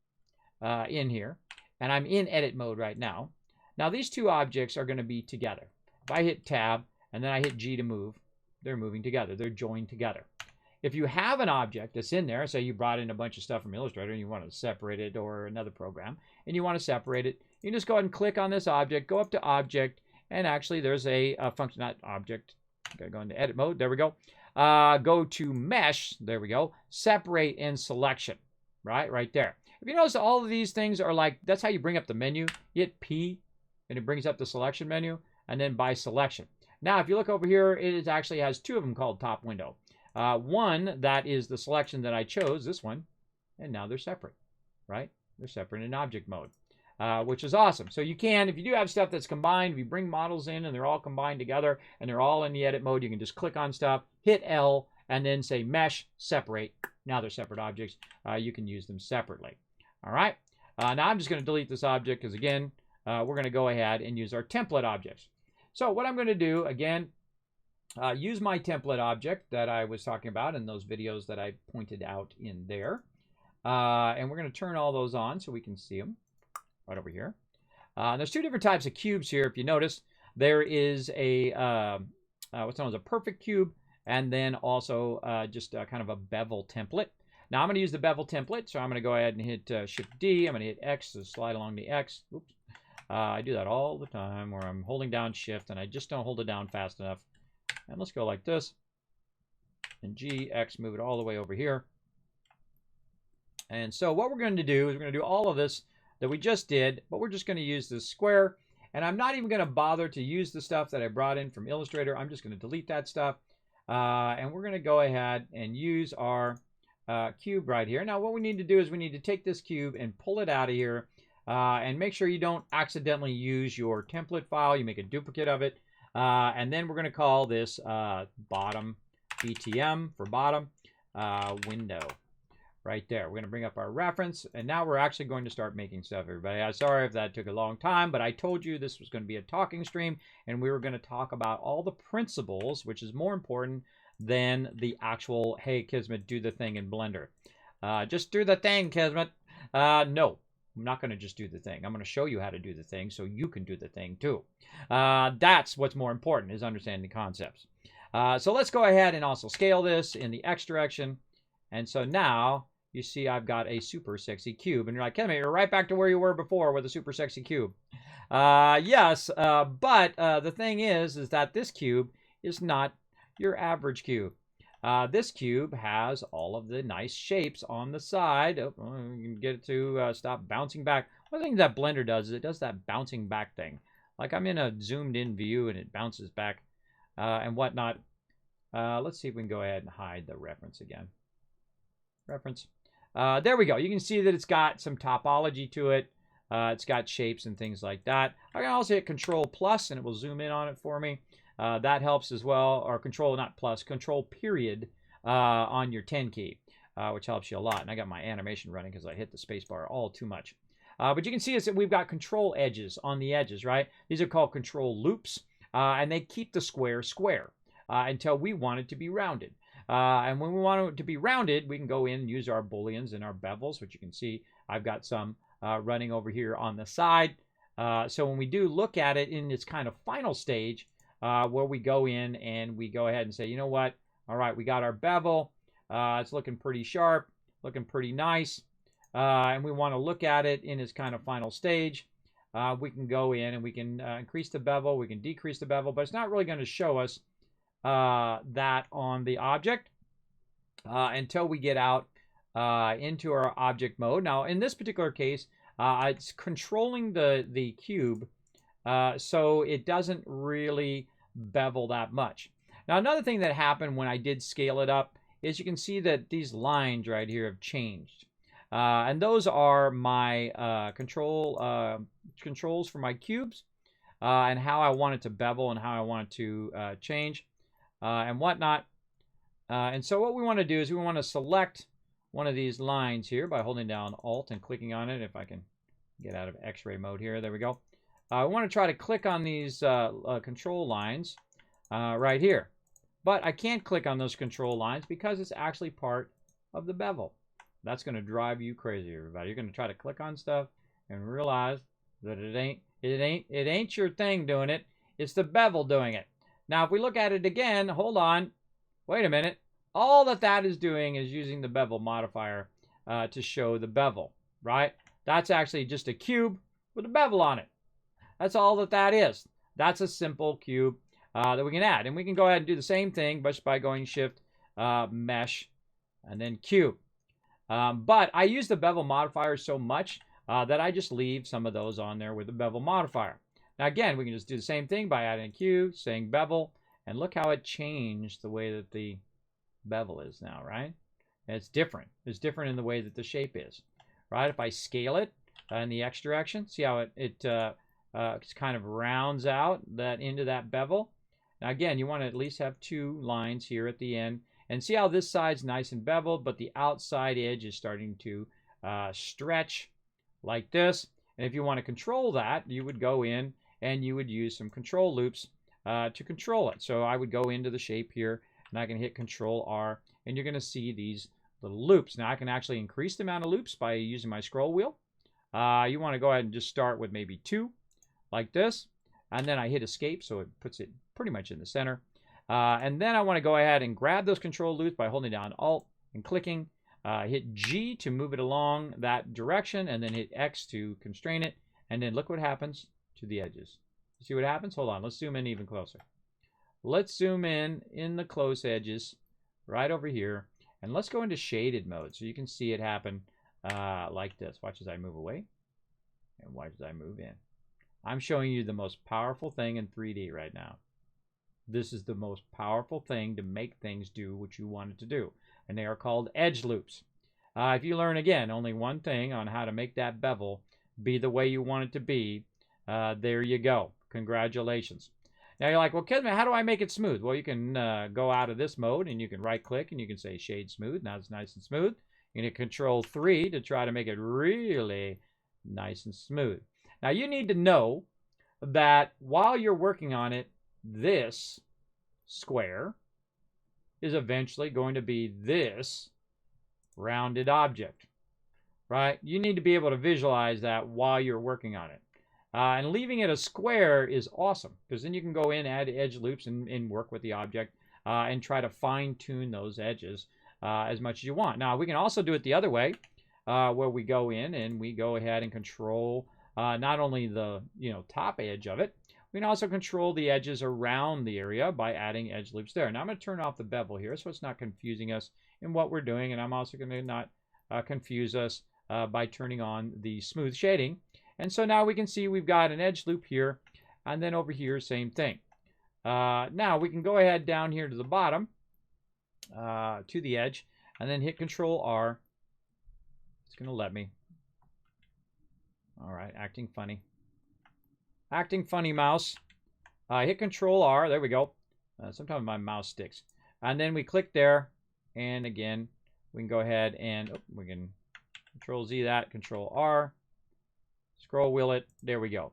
in here, and I'm in edit mode right now. Now, these two objects are going to be together. If I hit tab and then I hit G to move, they're moving together. They're joined together. If you have an object that's in there, say you brought in a bunch of stuff from Illustrator and you want to separate it, or another program, and you want to separate it, you can just go ahead and click on this object, go up to object, and actually there's a function, not object. Gotta go into edit mode. There we go. Go to mesh. There we go. Separate and selection. Right there. If you notice, all of these things are like, that's how you bring up the menu. You hit P, and it brings up the selection menu, and then by selection. Now, if you look over here, it actually has two of them called top window. One, that is the selection that I chose, this one, and now they're separate, right? They're separate in object mode, which is awesome. So you can, if you do have stuff that's combined, if you bring models in and they're all combined together and they're all in the edit mode, you can just click on stuff, hit L, and then say mesh, separate. Now they're separate objects. You can use them separately. All right. Now I'm just going to delete this object because, again, we're going to go ahead and use our template objects. So what I'm going to do, again, use my template object that I was talking about in those videos that I pointed out in there. And we're going to turn all those on so we can see them right over here. There's two different types of cubes here. If you notice, there is a what's known as a perfect cube, and then also just kind of a bevel template. Now I'm going to use the bevel template, so I'm going to go ahead and hit Shift D. I'm going to hit X to slide along the X. Oops. I do that all the time where I'm holding down Shift, and I just don't hold it down fast enough. And let's go like this. And G, X, move it all the way over here. And so what we're going to do is we're going to do all of this that we just did, but we're just going to use this square. And I'm not even going to bother to use the stuff that I brought in from Illustrator. I'm just going to delete that stuff. And we're going to go ahead and use our cube right here. Now what we need to do is we need to take this cube and pull it out of here. And make sure you don't accidentally use your template file. You make a duplicate of it. And then we're going to call this bottom, BTM for bottom, window. Right there. We're going to bring up our reference, and now we're actually going to start making stuff, everybody. I'm sorry if that took a long time, but I told you this was going to be a talking stream, and we were going to talk about all the principles, which is more important than the actual, hey, Kismet, do the thing in Blender. Just do the thing, Kismet. No, I'm not going to just do the thing. I'm going to show you how to do the thing so you can do the thing too. That's what's more important, is understanding the concepts. So let's go ahead and also scale this in the X direction. And so now you see I've got a super sexy cube. And you're like, Kismet, you're right back to where you were before with a super sexy cube. Yes, but the thing is that this cube is not your average cube. This cube has all of the nice shapes on the side. Oh, you can get it to stop bouncing back. One thing that Blender does is it does that bouncing back thing. Like I'm in a zoomed in view and it bounces back and whatnot. Let's see if we can go ahead and hide the reference again. Reference. There we go. You can see that it's got some topology to it. It's got shapes and things like that. I can also hit Control Plus and it will zoom in on it for me. That helps as well. Or Control, not plus, Control period on your 10 key, which helps you a lot. And I got my animation running because I hit the space bar all too much. But you can see is that we've got control edges on the edges, right? These are called control loops, and they keep the square square until we want it to be rounded. And when we want it to be rounded, we can go in and use our booleans and our bevels, which you can see I've got some running over here on the side. So when we do look at it in its kind of final stage, where we go in and we go ahead and say, you know what? All right, we got our bevel. It's looking pretty sharp, looking pretty nice. And we want to look at it in its kind of final stage. We can go in and we can increase the bevel. We can decrease the bevel, but it's not really going to show us that on the object until we get out into our object mode. Now, in this particular case, it's controlling the cube so it doesn't really bevel that much. Now, another thing that happened when I did scale it up is you can see that these lines right here have changed. And those are my controls for my cubes and how I want it to bevel and how I want it to change. And whatnot. And so what we want to do is we want to select one of these lines here by holding down Alt and clicking on it. If I can get out of X-ray mode here. There we go. I want to try to click on these control lines right here. But I can't click on those control lines because it's actually part of the bevel. That's going to drive you crazy, everybody. You're going to try to click on stuff and realize that it ain't your thing doing it. It's the bevel doing it. Now, if we look at it again, hold on, wait a minute. All that is doing is using the bevel modifier to show the bevel, right? That's actually just a cube with a bevel on it. That's all that is. That's a simple cube that we can add. And we can go ahead and do the same thing just by going Shift, Mesh, and then Cube. But I use the bevel modifier so much that I just leave some of those on there with the bevel modifier. Now again, we can just do the same thing by adding a cube, saying bevel, and look how it changed the way that the bevel is now, right? And it's different. It's different in the way that the shape is, right? If I scale it in the X direction, see how it kind of rounds out that into that bevel. Now again, you want to at least have two lines here at the end, and see how this side's nice and beveled, but the outside edge is starting to stretch like this. And if you want to control that, you would go in and you would use some control loops to control it. So I would go into the shape here, and I can hit Control R, and you're going to see these little loops. Now I can actually increase the amount of loops by using my scroll wheel. You want to go ahead and just start with maybe 2, like this. And then I hit escape, so it puts it pretty much in the center. And then I want to go ahead and grab those control loops by holding down Alt and clicking. Hit G to move it along that direction, and then hit X to constrain it. And then look what happens to the edges. You see what happens? Hold on, let's zoom in even closer. Let's zoom in the close edges right over here. And let's go into shaded mode so you can see it happen like this. Watch as I move away. And watch as I move in. I'm showing you the most powerful thing in 3D right now. This is the most powerful thing to make things do what you want it to do. And they are called edge loops. If you learn, again, only one thing on how to make that bevel be the way you want it to be, there you go. Congratulations. Now you're like, well, Kismet, how do I make it smooth? Well, you can go out of this mode and you can right click and you can say shade smooth. Now it's nice and smooth. You're going to Control 3 to try to make it really nice and smooth. Now you need to know that while you're working on it, this square is eventually going to be this rounded object, right? You need to be able to visualize that while you're working on it. And leaving it a square is awesome, because then you can go in, add edge loops, and work with the object and try to fine-tune those edges as much as you want. Now, we can also do it the other way, where we go in and we go ahead and control not only the top edge of it, we can also control the edges around the area by adding edge loops there. Now, I'm going to turn off the bevel here so it's not confusing us in what we're doing, and I'm also going to not confuse us by turning on the smooth shading. And so now we can see we've got an edge loop here, and then over here, same thing. Now we can go ahead down here to the bottom, to the edge, and then hit Control R. It's going to let me. All right, acting funny. Acting funny, mouse. Hit Control R. There we go. Sometimes my mouse sticks. And then we click there, and again, we can go ahead and we can Control Z that, Control R. Scroll wheel it. There we go.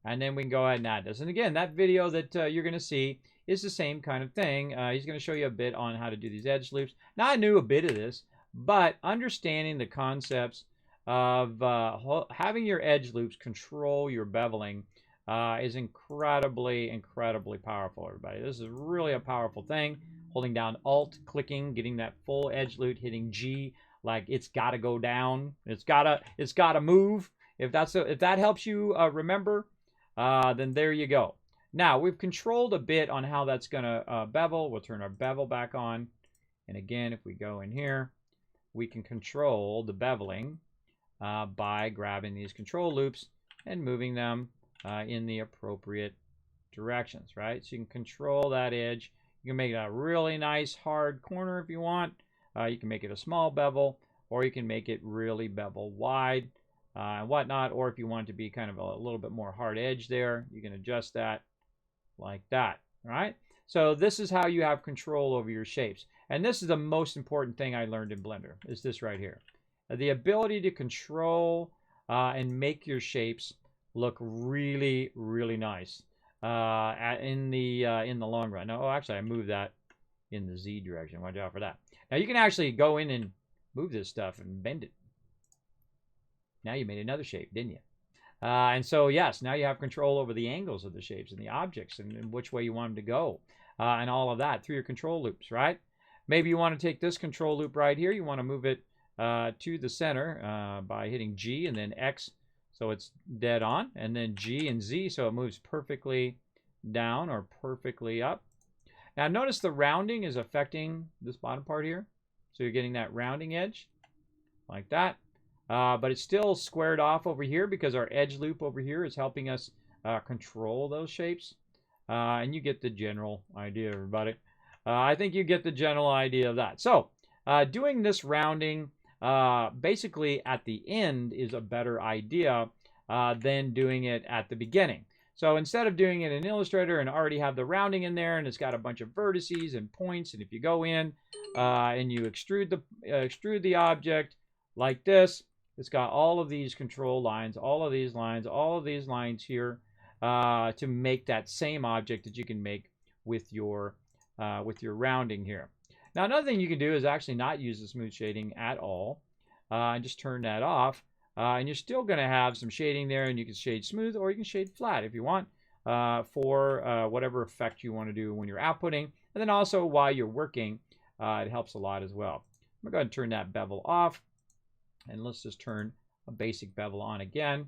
And then we can go ahead and add this. And again, that video that you're going to see is the same kind of thing. He's going to show you a bit on how to do these edge loops. Now, I knew a bit of this, but understanding the concepts of having your edge loops control your beveling is incredibly, incredibly powerful, everybody. This is really a powerful thing. Holding down Alt, clicking, getting that full edge loop, hitting G, like it's got to go down. It's got to move. If that helps you remember, then there you go. Now, we've controlled a bit on how that's going to bevel. We'll turn our bevel back on. And again, if we go in here, we can control the beveling by grabbing these control loops and moving them in the appropriate directions, right? So you can control that edge. You can make it a really nice hard corner if you want. You can make it a small bevel, or you can make it really bevel wide. And whatnot, or if you want it to be kind of a little bit more hard edge there, you can adjust that like that. All right, so this is how you have control over your shapes, and this is the most important thing I learned in Blender, is this right here, the ability to control and make your shapes look really, really nice in the long run. Now, actually, I moved that in the Z direction. Watch out for that. Now you can actually go in and move this stuff and bend it. Now you made another shape, didn't you? And so, yes, now you have control over the angles of the shapes and the objects and which way you want them to go and all of that through your control loops, right? Maybe you want to take this control loop right here. You want to move it to the center by hitting G and then X so it's dead on, and then G and Z so it moves perfectly down or perfectly up. Now, notice the rounding is affecting this bottom part here. So you're getting that rounding edge like that. But it's still squared off over here because our edge loop over here is helping us control those shapes. And you get the general idea, everybody. I think you get the general idea of that. So doing this rounding basically at the end is a better idea than doing it at the beginning. So instead of doing it in Illustrator and already have the rounding in there and it's got a bunch of vertices and points, and if you go in and you extrude the object like this, it's got all of these control lines, all of these lines here to make that same object that you can make with your rounding here. Now, another thing you can do is actually not use the smooth shading at all and just turn that off. And you're still going to have some shading there, and you can shade smooth or you can shade flat if you want for whatever effect you want to do when you're outputting. And then also while you're working, it helps a lot as well. I'm going to go ahead and turn that bevel off. And let's just turn a basic bevel on again.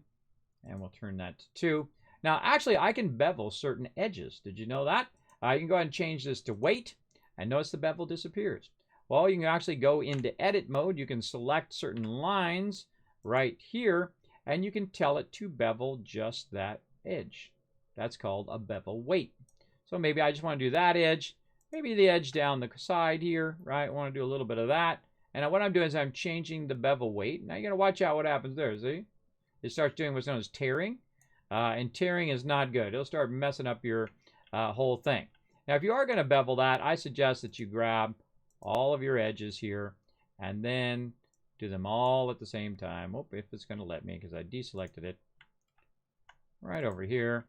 And we'll turn that to 2. Now, actually, I can bevel certain edges. Did you know that? You can go ahead and change this to weight. And notice the bevel disappears. Well, you can actually go into edit mode. You can select certain lines right here. And you can tell it to bevel just that edge. That's called a bevel weight. So maybe I just want to do that edge. Maybe the edge down the side here, right? I want to do a little bit of that. And what I'm doing is I'm changing the bevel weight. Now you're going to watch out what happens there, see? It starts doing what's known as tearing. And tearing is not good. It'll start messing up your whole thing. Now if you are going to bevel that, I suggest that you grab all of your edges here and then do them all at the same time. Oh, if it's going to let me, because I deselected it. Right over here.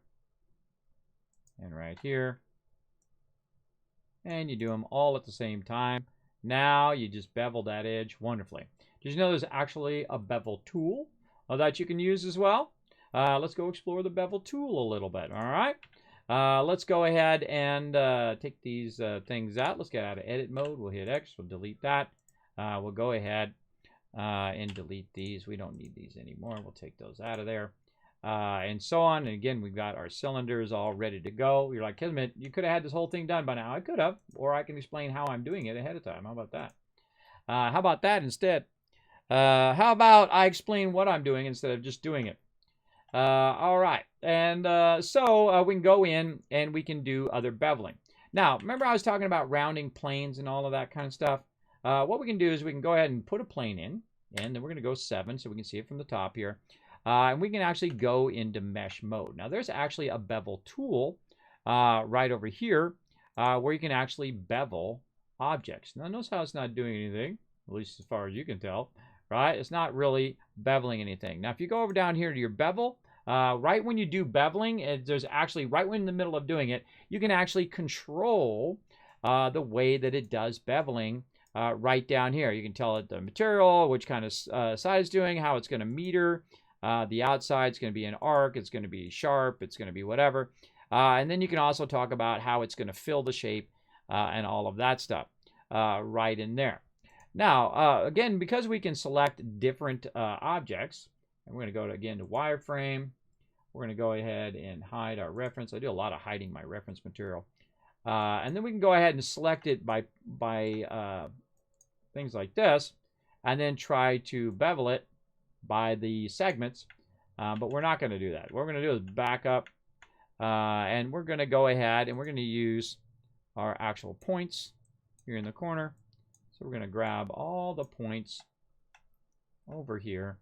And right here. And you do them all at the same time. Now you just bevel that edge wonderfully. Did you know there's actually a bevel tool that you can use as well? Let's go explore the bevel tool a little bit, all right? Let's go ahead and take these things out. Let's get out of edit mode. We'll hit X. We'll delete that. We'll go ahead and delete these. We don't need these anymore. We'll take those out of there. And so on. And again, we've got our cylinders all ready to go. You're like, Kismet, you could have had this whole thing done by now. I could have, or I can explain how I'm doing it ahead of time. How about that? How about that instead? How about I explain what I'm doing instead of just doing it? All right. And so we can go in and we can do other beveling. Now, remember I was talking about rounding planes and all of that kind of stuff? What we can do is we can go ahead and put a plane in, and then we're going to go 7 so we can see it from the top here. And we can actually go into mesh mode. Now there's actually a bevel tool right over here where you can actually bevel objects. Now notice how it's not doing anything, at least as far as you can tell, right? It's not really beveling anything. Now if you go over down here to your bevel, right when you do beveling, there's actually right when in the middle of doing it, you can actually control the way that it does beveling right down here. You can tell it the material, which kind of side it's doing, how it's going to meter. The outside's going to be an arc, it's going to be sharp, it's going to be whatever. And then you can also talk about how it's going to fill the shape and all of that stuff right in there. Now, again, because we can select different objects, and we're going to go again to wireframe. We're going to go ahead and hide our reference. I do a lot of hiding my reference material. And then we can go ahead and select it by things like this, and then try to bevel it by the segments, but we're not going to do that. What we're going to do is back up, and we're going to go ahead and we're going to use our actual points here in the corner. So we're going to grab all the points over here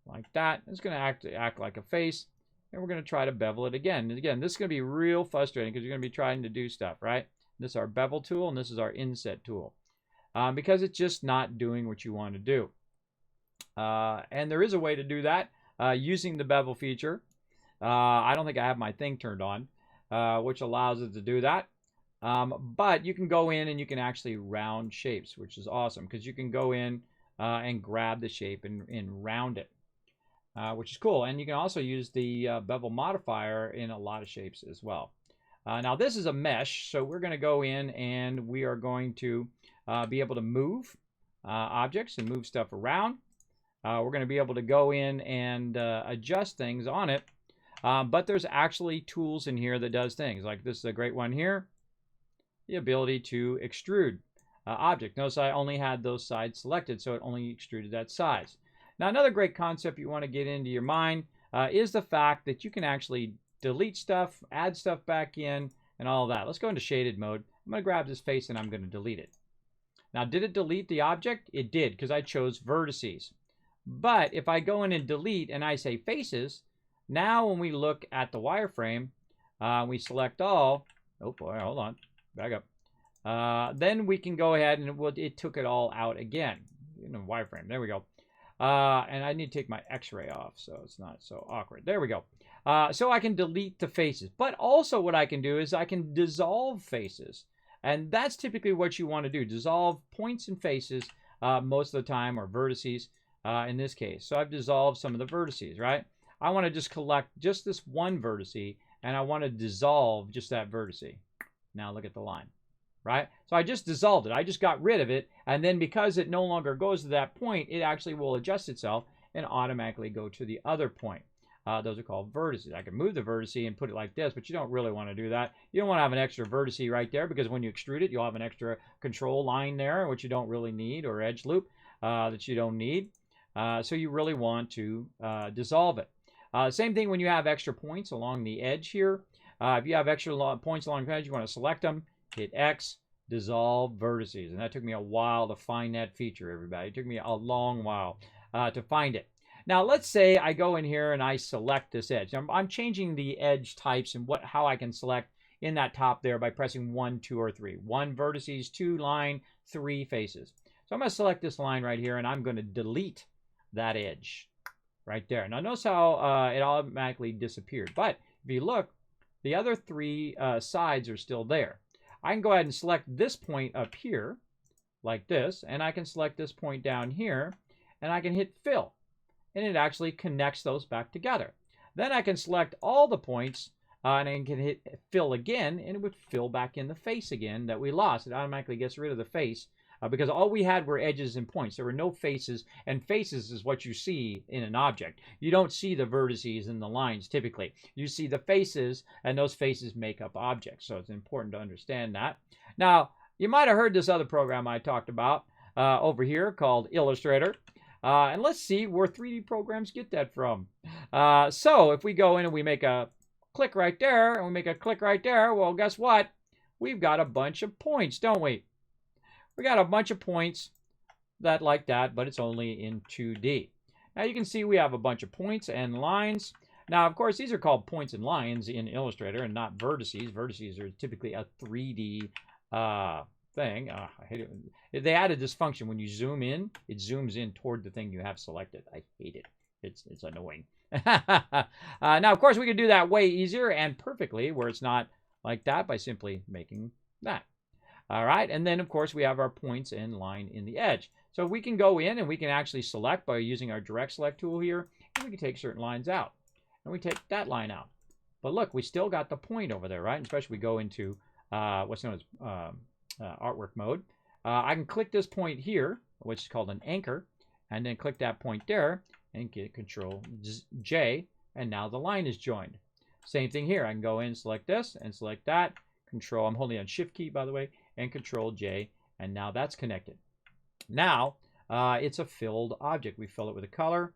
like that. It's going to act like a face, and we're going to try to bevel it again. And again, this is going to be real frustrating because you're going to be trying to do stuff, right? This is our bevel tool, and this is our inset tool. Because it's just not doing what you want to do. And there is a way to do that using the bevel feature. I don't think I have my thing turned on, which allows it to do that. But you can go in and you can actually round shapes, which is awesome because you can go in and grab the shape and round it, which is cool. And you can also use the bevel modifier in a lot of shapes as well. Now this is a mesh, so we're going to go in and we are going to be able to move objects and move stuff around. We're going to be able to go in and adjust things on it. But there's actually tools in here that does things. Like this is a great one here. The ability to extrude object. Notice I only had those sides selected, so it only extruded that size. Now another great concept you want to get into your mind is the fact that you can actually delete stuff, add stuff back in, and all of that. Let's go into shaded mode. I'm going to grab this face and I'm going to delete it. Now, did it delete the object? It did, because I chose vertices. But if I go in and delete and I say faces, now when we look at the wireframe, we select all. Oh boy, hold on, back up. Then we can go ahead and it took it all out again. In the wireframe, there we go. And I need to take my X-ray off so it's not so awkward. There we go. So I can delete the faces. But also what I can do is I can dissolve faces. And that's typically what you want to do. Dissolve points and faces most of the time, or vertices. in this case. So I've dissolved some of the vertices, right? I want to just collect just this one vertice, and I want to dissolve just that vertice. Now look at the line, right? So I just dissolved it. I just got rid of it, and then because it no longer goes to that point, it actually will adjust itself and automatically go to the other point. Those are called vertices. I can move the vertice and put it like this, but you don't really want to do that. You don't want to have an extra vertice right there, because when you extrude it, you'll have an extra control line there, which you don't really need, or edge loop that you don't need. So you really want to dissolve it. Same thing when you have extra points along the edge here. If you have extra points along the edge, you want to select them, hit X, dissolve vertices. And that took me a while to find that feature, everybody. It took me a long while to find it. Now, let's say I go in here and I select this edge. I'm changing the edge types and how I can select in that top there by pressing 1, 2, or 3. 1 vertices, 2 line, 3 faces. So I'm going to select this line right here, and I'm going to delete that edge right there. Now, notice how it automatically disappeared. But if you look, the other 3 sides are still there. I can go ahead and select this point up here, like this, and I can select this point down here, and I can hit Fill. And it actually connects those back together. Then I can select all the points, and I can hit Fill again, and it would fill back in the face again that we lost. It automatically gets rid of the face, because all we had were edges and points. There were no faces, and faces is what you see in an object. You don't see the vertices and the lines typically. You see the faces, and those faces make up objects. So it's important to understand that. Now, you might have heard this other program I talked about over here called Illustrator. And let's see where 3D programs get that from. So if we go in and we make a click right there, and we make a click right there, well, guess what? We've got a bunch of points, don't we? We got a bunch of points that like that, but it's only in 2D. Now you can see we have a bunch of points and lines. Now, of course, these are called points and lines in Illustrator and not vertices. Vertices are typically a 3D thing. I hate it. They added this function when you zoom in, it zooms in toward the thing you have selected. I hate it. It's annoying. Now, of course, we could do that way easier and perfectly where it's not like that by simply making that. All right, and then, of course, we have our points and line in the edge. So we can go in and we can actually select by using our direct select tool here, and we can take certain lines out. And we take that line out. But look, we still got the point over there, right? And especially we go into what's known as artwork mode. I can click this point here, which is called an anchor, and then click that point there and get Control J, and now the line is joined. Same thing here. I can go in, select this, and select that. Control, I'm holding on Shift key, by the way, and Control J, and now that's connected. Now, it's a filled object. We fill it with a color.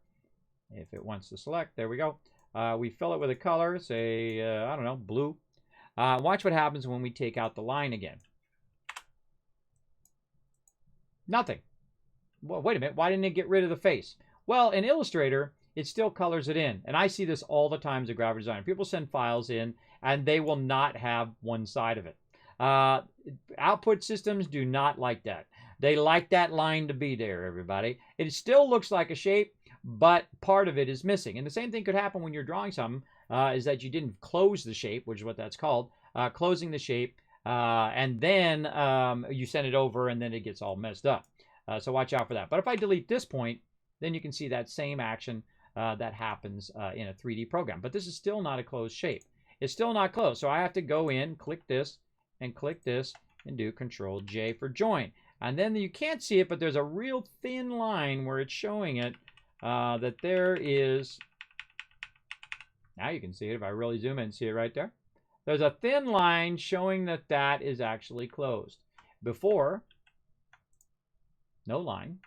If it wants to select, there we go. We fill it with a color, say, I don't know, blue. Watch what happens when we take out the line again. Nothing. Well, wait a minute. Why didn't it get rid of the face? Well, in Illustrator, it still colors it in. And I see this all the time as a graphic designer. People send files in, and they will not have one side of it. Output systems do not like that. They like that line to be there, everybody. It still looks like a shape, but part of it is missing. And the same thing could happen when you're drawing something, is that you didn't close the shape, which is what that's called, closing the shape, and then you send it over, and then it gets all messed up. So watch out for that. But if I delete this point, then you can see that same action that happens in a 3D program. But this is still not a closed shape. It's still not closed. So I have to go in, click this, and do Control J for join. And then you can't see it, but there's a real thin line where it's showing it that there is, now you can see it if I really zoom in and see it right there. There's a thin line showing that that is actually closed. Before, no line.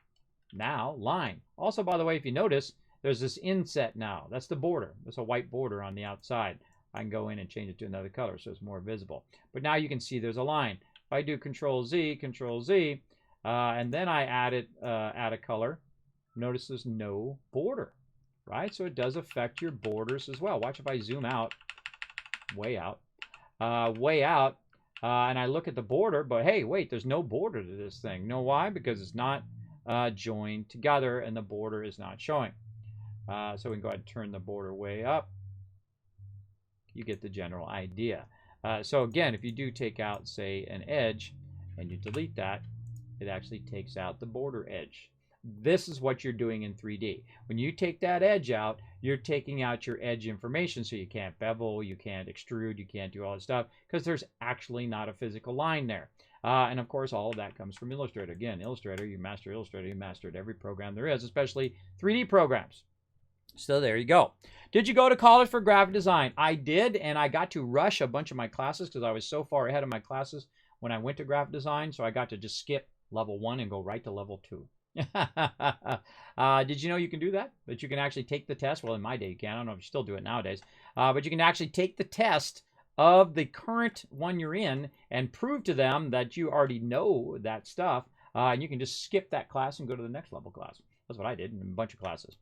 Now, line. Also, by the way, if you notice, there's this inset now. That's the border. There's a white border on the outside. I can go in and change it to another color so it's more visible. But now you can see there's a line. If I do Control Z, and then I add a color, notice there's no border, right? So it does affect your borders as well. Watch if I zoom out, way out, and I look at the border, but hey, wait, there's no border to this thing. Know why? Because it's not joined together and the border is not showing. So we can go ahead and turn the border way up. You get the general idea. So again, if you do take out, say, an edge, and you delete that, it actually takes out the border edge. This is what you're doing in 3D. When you take that edge out, you're taking out your edge information, so you can't bevel, you can't extrude, you can't do all this stuff, because there's actually not a physical line there. And of course, all of that comes from Illustrator. Again, Illustrator, you mastered every program there is, especially 3D programs. So there you go. Did you go to college for graphic design? I did, and I got to rush a bunch of my classes because I was so far ahead of my classes when I went to graphic design, so I got to just skip level 1 and go right to level 2. Did you know you can do that? That you can actually take the test? Well, in my day you can. I don't know if you still do it nowadays. But you can actually take the test of the current one you're in and prove to them that you already know that stuff. And you can just skip that class and go to the next level class. That's what I did in a bunch of classes.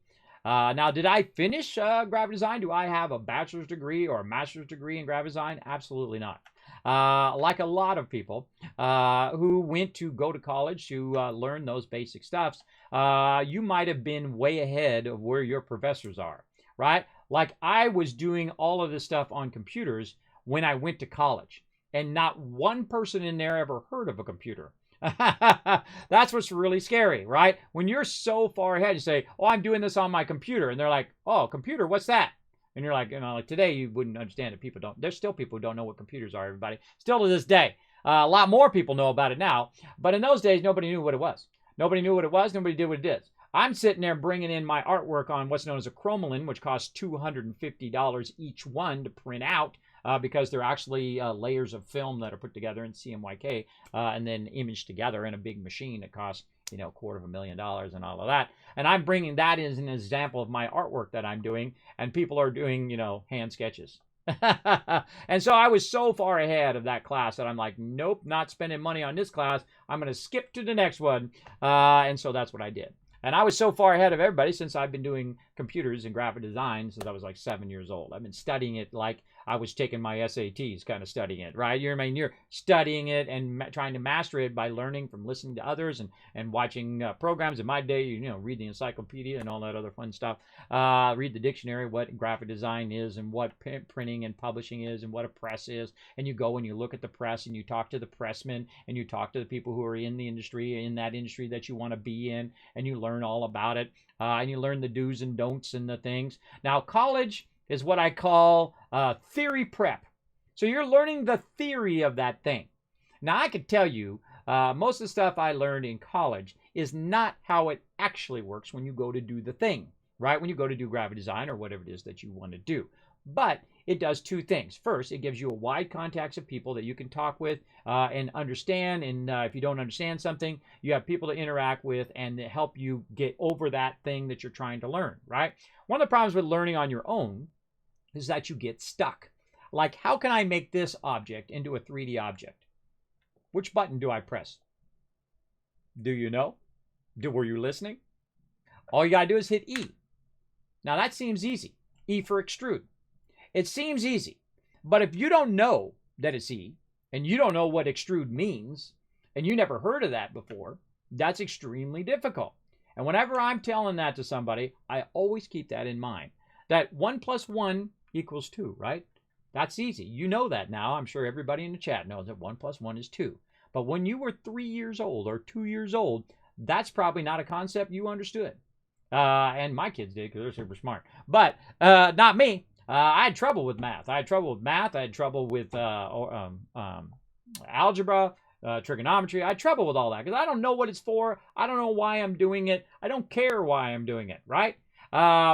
Now, did I finish graphic design? Do I have a bachelor's degree or a master's degree in graphic design? Absolutely not. Like a lot of people who went to go to college to learn those basic stuffs, you might have been way ahead of where your professors are, right? Like I was doing all of this stuff on computers when I went to college, and not one person in there ever heard of a computer. That's what's really scary, right? When you're so far ahead, you say, oh, I'm doing this on my computer. And they're like, oh, computer, what's that? And you're like, like today you wouldn't understand it. People don't. There's still people who don't know what computers are, everybody. Still to this day. A lot more people know about it now. But in those days, nobody knew what it was. Nobody knew what it was. Nobody did what it is. I'm sitting there bringing in my artwork on what's known as a chromalin, which costs $250 each one to print out. Because they're actually layers of film that are put together in Cmyk and then imaged together in a big machine that costs, $250,000 and all of that. And I'm bringing that as an example of my artwork that I'm doing, and people are doing, hand sketches. And so I was so far ahead of that class that I'm like, nope, not spending money on this class. I'm going to skip to the next one. And so that's what I did. And I was so far ahead of everybody since I've been doing computers and graphic design since I was like 7 years old. I've been studying it like I was taking my SATs, kind of studying it, right? You're studying it and trying to master it by learning from listening to others and watching programs. In my day, read the encyclopedia and all that other fun stuff. Read the dictionary, what graphic design is and what printing and publishing is and what a press is. And you go and you look at the press and you talk to the pressmen and you talk to the people who are in the industry, in that industry that you want to be in, and you learn all about it. And you learn the do's and don'ts and the things. Now, college is what I call theory prep. So you're learning the theory of that thing. Now, I could tell you, most of the stuff I learned in college is not how it actually works when you go to do the thing, right? When you go to do graphic design or whatever it is that you want to do. But it does two things. First, it gives you a wide contacts of people that you can talk with and understand. And if you don't understand something, you have people to interact with and to help you get over that thing that you're trying to learn, right? One of the problems with learning on your own is that you get stuck. Like, how can I make this object into a 3D object? Which button do I press? Do you know? Were you listening? All you got to do is hit E. Now, that seems easy. E for extrude. It seems easy, but if you don't know that it's E, and you don't know what extrude means, and you never heard of that before, that's extremely difficult. And whenever I'm telling that to somebody, I always keep that in mind. That 1 + 1 = 2, right? That's easy. You know that now. I'm sure everybody in the chat knows that 1 + 1 is 2. But when you were 3 years old or 2 years old, that's probably not a concept you understood. And my kids did because they're super smart. But not me. I had trouble with math. I had trouble with algebra, trigonometry. I had trouble with all that because I don't know what it's for. I don't know why I'm doing it. I don't care why I'm doing it, right?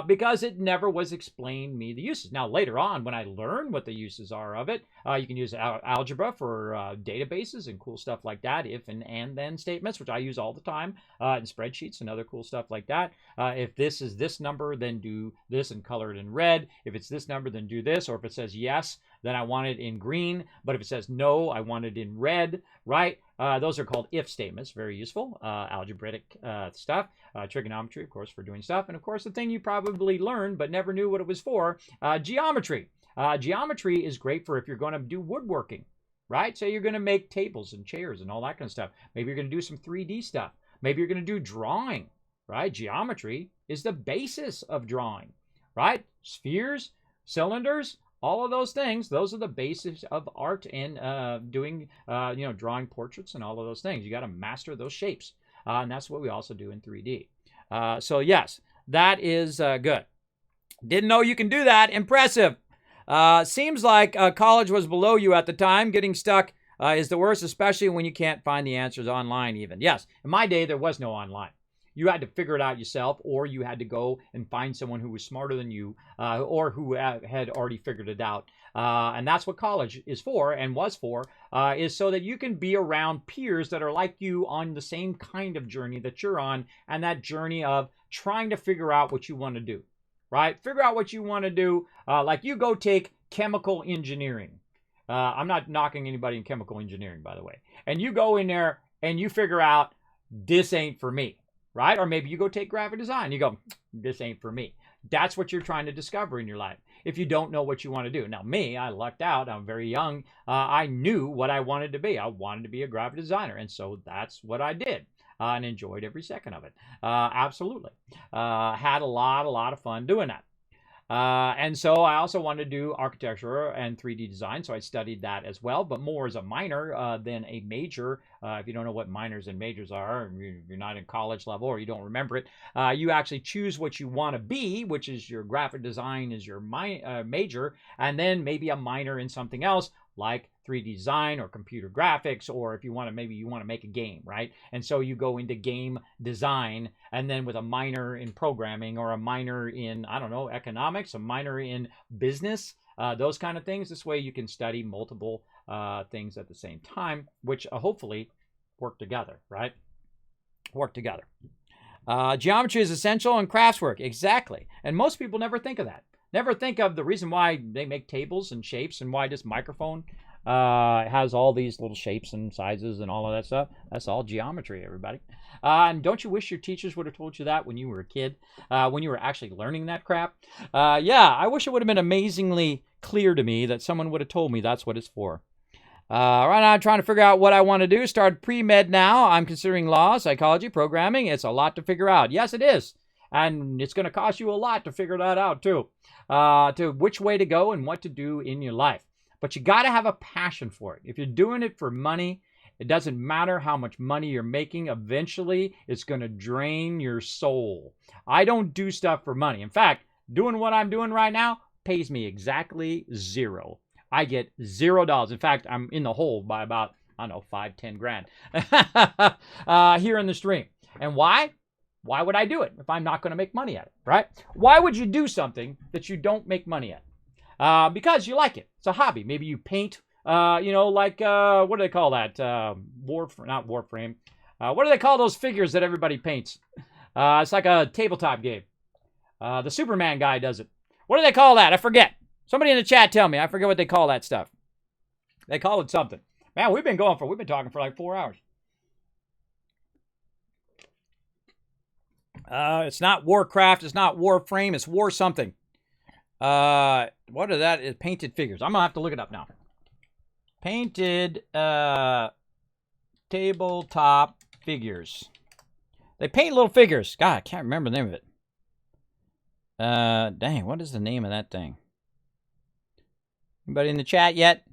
Because it never was explained me the uses. Now, later on, when I learned what the uses are of it, you can use algebra for databases and cool stuff like that, if and then statements, which I use all the time, in spreadsheets and other cool stuff like that. If this is this number, then do this and color it in red. If it's this number, then do this. Or if it says yes, then I want it in green. But if it says no, I want it in red, right? Those are called if statements, very useful, algebraic stuff. Trigonometry, of course, for doing stuff. And of course, the thing you probably learned but never knew what it was for, geometry. Geometry is great for if you're going to do woodworking, right? So you're going to make tables and chairs and all that kind of stuff. Maybe you're going to do some 3D stuff. Maybe you're going to do drawing, right? Geometry is the basis of drawing, right? Spheres, cylinders, all of those things, those are the basis of art and doing, drawing portraits and all of those things. You got to master those shapes. And that's what we also do in 3D. So yes, that is good. Didn't know you can do that. Impressive. Seems like college was below you at the time. Getting stuck is the worst, especially when you can't find the answers online even. Yes, in my day, there was no online. You had to figure it out yourself, or you had to go and find someone who was smarter than you, or who had already figured it out. And that's what college is for, and was for, is so that you can be around peers that are like you on the same kind of journey that you're on, and that journey of trying to figure out what you want to do, right? Figure out what you want to do. Like you go take chemical engineering. I'm not knocking anybody in chemical engineering, by the way. And you go in there and you figure out, this ain't for me. Right? Or maybe you go take graphic design. You go, this ain't for me. That's what you're trying to discover in your life if you don't know what you want to do. Now, me, I lucked out. I'm very young. I knew what I wanted to be. I wanted to be a graphic designer. And so that's what I did and enjoyed every second of it. Absolutely. Had a lot of fun doing that. And so I also wanted to do architecture and 3D design, so I studied that as well, but more as a minor than a major. If you don't know what minors and majors are, you're not in college level or you don't remember it, you actually choose what you want to be, which is your graphic design is your major, and then maybe a minor in something else like 3D design or computer graphics, or if you want to, maybe you want to make a game, right? And so you go into game design, and then with a minor in programming or a minor in, I don't know, economics, a minor in business, those kind of things. This way you can study multiple things at the same time, which hopefully work together, right? Work together. Geometry is essential in craftswork. Exactly. And most people never think of that. Never think of the reason why they make tables and shapes and why this microphone has all these little shapes and sizes and all of that stuff. That's all geometry, everybody. And don't you wish your teachers would have told you that when you were a kid, when you were actually learning that crap? Yeah, I wish it would have been amazingly clear to me that someone would have told me that's what it's for. Right now, I'm trying to figure out what I want to do. Started pre-med now. I'm considering law, psychology, programming. It's a lot to figure out. Yes, it is. And it's going to cost you a lot to figure that out, too. To which way to go and what to do in your life. But you got to have a passion for it. If you're doing it for money, it doesn't matter how much money you're making. Eventually, it's going to drain your soul. I don't do stuff for money. In fact, doing what I'm doing right now pays me exactly zero. I get $0. In fact, I'm in the hole by about, I don't know, 5-10 grand here in the stream. And why? Why would I do it if I'm not going to make money at it, right? Why would you do something that you don't make money at? Because you like it. It's a hobby. Maybe you paint, like, what do they call that? Not Warframe. What do they call those figures that everybody paints? It's like a tabletop game. The Superman guy does it. What do they call that? I forget. Somebody in the chat tell me. I forget what they call that stuff. They call it something. Man, we've been talking for like 4 hours. It's not Warcraft. It's not Warframe. It's War something. What are that? It's painted figures. I'm gonna have to look it up now. Painted tabletop figures. They paint little figures. God, I can't remember the name of it. Dang, what is the name of that thing? Anybody in the chat yet?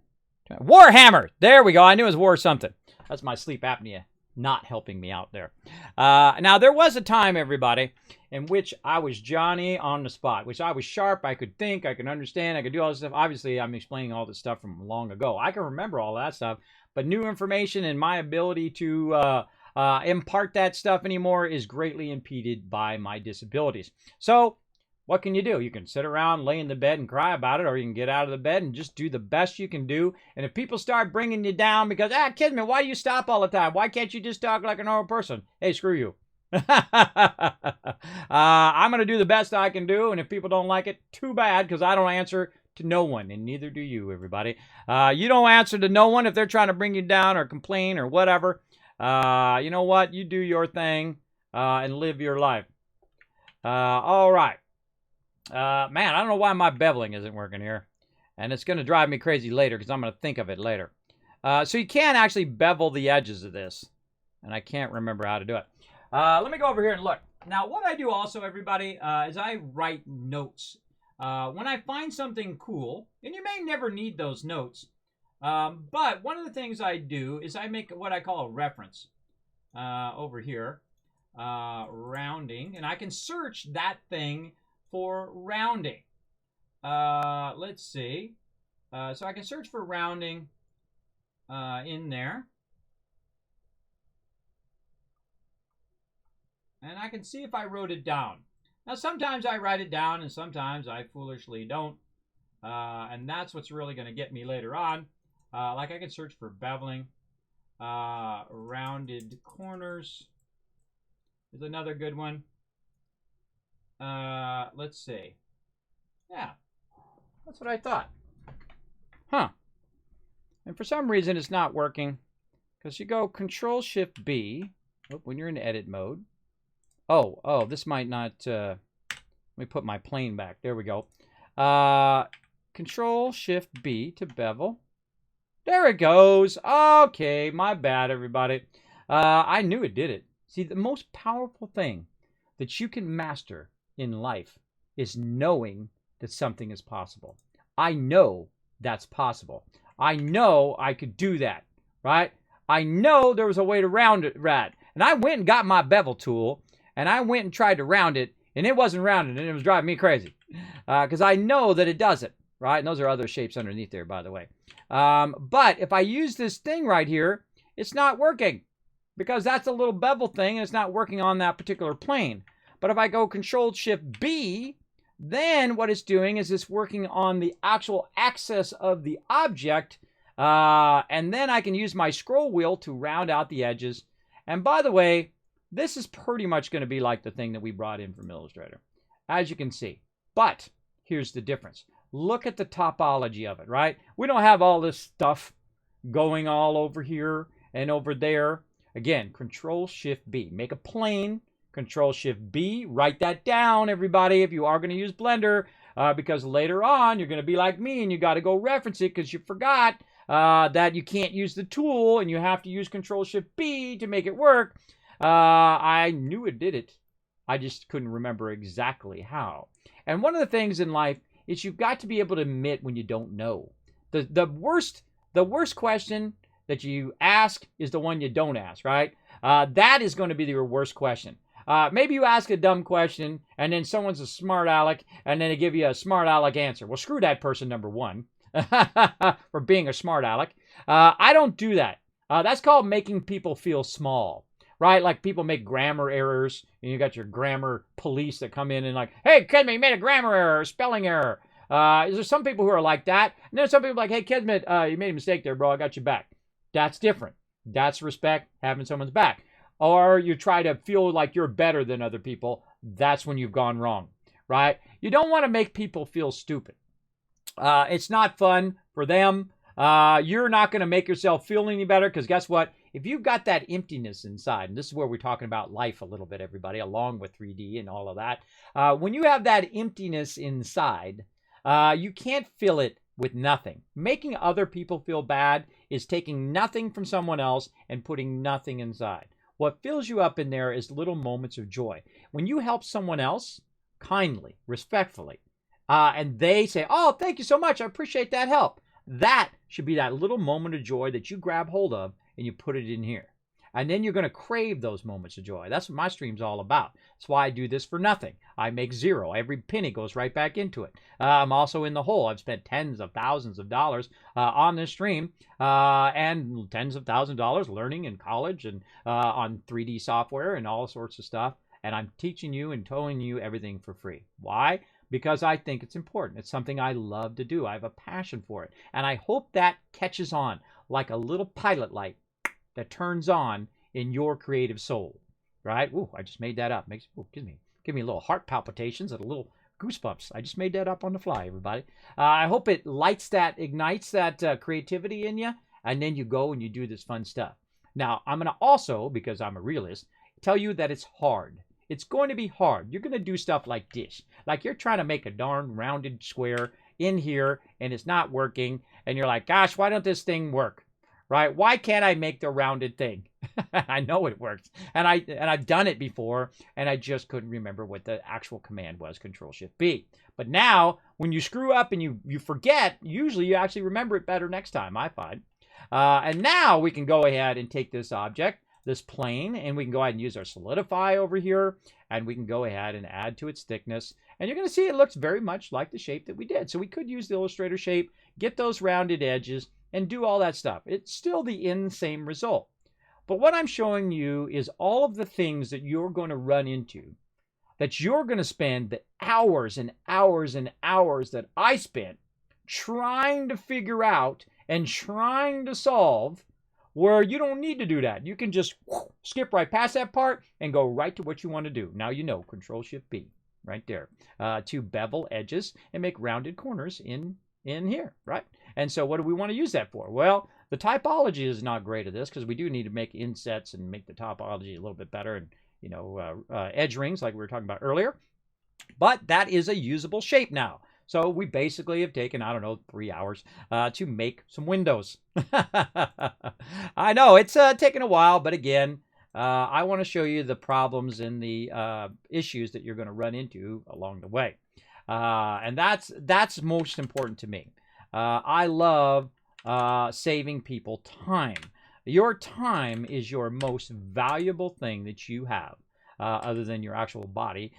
Warhammer. There we go. I knew it was War something. That's my sleep apnea not helping me out there. Now, there was a time, everybody, in which I was Johnny on the spot, which I was sharp, I could think, I could understand, I could do all this stuff. Obviously, I'm explaining all this stuff from long ago. I can remember all that stuff, but new information and my ability to impart that stuff anymore is greatly impeded by my disabilities. So, what can you do? You can sit around, lay in the bed and cry about it, or you can get out of the bed and just do the best you can do. And if people start bringing you down because, Kismet, why do you stop all the time? Why can't you just talk like a normal person? Hey, screw you. I'm going to do the best I can do, and if people don't like it, too bad, because I don't answer to no one, and neither do you, everybody. You don't answer to no one if they're trying to bring you down or complain or whatever. You know what? You do your thing and live your life. All right. Man, I don't know why my beveling isn't working here. And it's going to drive me crazy later because I'm going to think of it later. So you can actually bevel the edges of this. And I can't remember how to do it. Let me go over here and look. Now, what I do also, everybody, is I write notes. When I find something cool, and you may never need those notes, but one of the things I do is I make what I call a reference. over here, rounding, and I can search that thing for rounding. Let's see. So I can search for rounding in there. And I can see if I wrote it down. Now, sometimes I write it down, and sometimes I foolishly don't. And that's what's really going to get me later on. Like I can search for beveling, rounded corners is another good one. Let's see. Yeah, that's what I thought. Huh. And for some reason, it's not working. Because you go Control-Shift-B when you're in edit mode. Oh, this might not... let me put my plane back. There we go. Control-Shift-B to bevel. There it goes. Okay, my bad, everybody. I knew it did it. See, the most powerful thing that you can master in life is knowing that something is possible. I know that's possible. I know I could do that, right? I know there was a way to round it, right? And I went and got my bevel tool, and I went and tried to round it, and it wasn't rounded, and it was driving me crazy. Because I know that it does it, right? And those are other shapes underneath there, by the way. But if I use this thing right here, it's not working. Because that's a little bevel thing, and it's not working on that particular plane. But if I go Control-Shift-B, then what it's doing is it's working on the actual axis of the object. And then I can use my scroll wheel to round out the edges. And by the way, this is pretty much going to be like the thing that we brought in from Illustrator, as you can see. But here's the difference. Look at the topology of it, right? We don't have all this stuff going all over here and over there. Again, Control-Shift-B. Make a plane. Control-Shift-B. Write that down, everybody, if you are going to use Blender. Because later on, you're going to be like me, and you got to go reference it because you forgot that you can't use the tool, and you have to use Control-Shift-B to make it work. I knew it did it. I just couldn't remember exactly how. And one of the things in life is you've got to be able to admit when you don't know. The worst question that you ask is the one you don't ask, right? That is going to be your worst question. Maybe you ask a dumb question, and then someone's a smart aleck, and then they give you a smart aleck answer. Well, screw that person, number one, for being a smart aleck. I don't do that. That's called making people feel small, right? Like people make grammar errors, and you got your grammar police that come in and like, hey, Kismet, you made a grammar error, spelling error. There's some people who are like that, and then some people like, hey, Kismet, you made a mistake there, bro. I got you back. That's different. That's respect, having someone's back. Or you try to feel like you're better than other people. That's when you've gone wrong, right? You don't want to make people feel stupid. It's not fun for them. You're not going to make yourself feel any better because guess what? If you've got that emptiness inside, and this is where we're talking about life a little bit, everybody, along with 3D and all of that. When you have that emptiness inside, you can't fill it with nothing. Making other people feel bad is taking nothing from someone else and putting nothing inside. What fills you up in there is little moments of joy. When you help someone else, kindly, respectfully, and they say, oh, thank you so much, I appreciate that help. That should be that little moment of joy that you grab hold of and you put it in here. And then you're going to crave those moments of joy. That's what my stream's all about. That's why I do this for nothing. I make zero. Every penny goes right back into it. I'm also in the hole. I've spent tens of thousands of dollars on this stream and tens of thousands of dollars learning in college and on 3D software and all sorts of stuff. And I'm teaching you and telling you everything for free. Why? Because I think it's important. It's something I love to do. I have a passion for it. And I hope that catches on like a little pilot light that turns on in your creative soul, right? Ooh, I just made that up. Give me a little heart palpitations and a little goosebumps. I just made that up on the fly, everybody. I hope it ignites that creativity in you, and then you go and you do this fun stuff. Now, I'm going to also, because I'm a realist, tell you that it's hard. It's going to be hard. You're going to do stuff like this. Like you're trying to make a darn rounded square in here, and it's not working, and you're like, gosh, why don't this thing work? Right? Why can't I make the rounded thing? I know it works. And I've done it before, and I just couldn't remember what the actual command was, Control-Shift-B. But now, when you screw up and you forget, usually you actually remember it better next time, I find. And now we can go ahead and take this object, this plane, and we can go ahead and use our solidify over here, and we can go ahead and add to its thickness. And you're going to see it looks very much like the shape that we did. So we could use the Illustrator shape, get those rounded edges, and do all that stuff. It's still the same result. But what I'm showing you is all of the things that you're going to run into, that you're going to spend the hours and hours and hours that I spent trying to figure out and trying to solve, where you don't need to do that. You can just skip right past that part and go right to what you want to do. Now you know, Control-Shift-B, right there, to bevel edges and make rounded corners in here, right? And so what do we want to use that for? Well, the typology is not great at this because we do need to make insets and make the topology a little bit better, and edge rings like we were talking about earlier. But that is a usable shape now. So we basically have taken, I don't know, 3 hours to make some windows. I know it's taken a while, but again, I want to show you the problems and the issues that you're going to run into along the way. And that's most important to me. I love saving people time. Your time is your most valuable thing that you have, other than your actual body,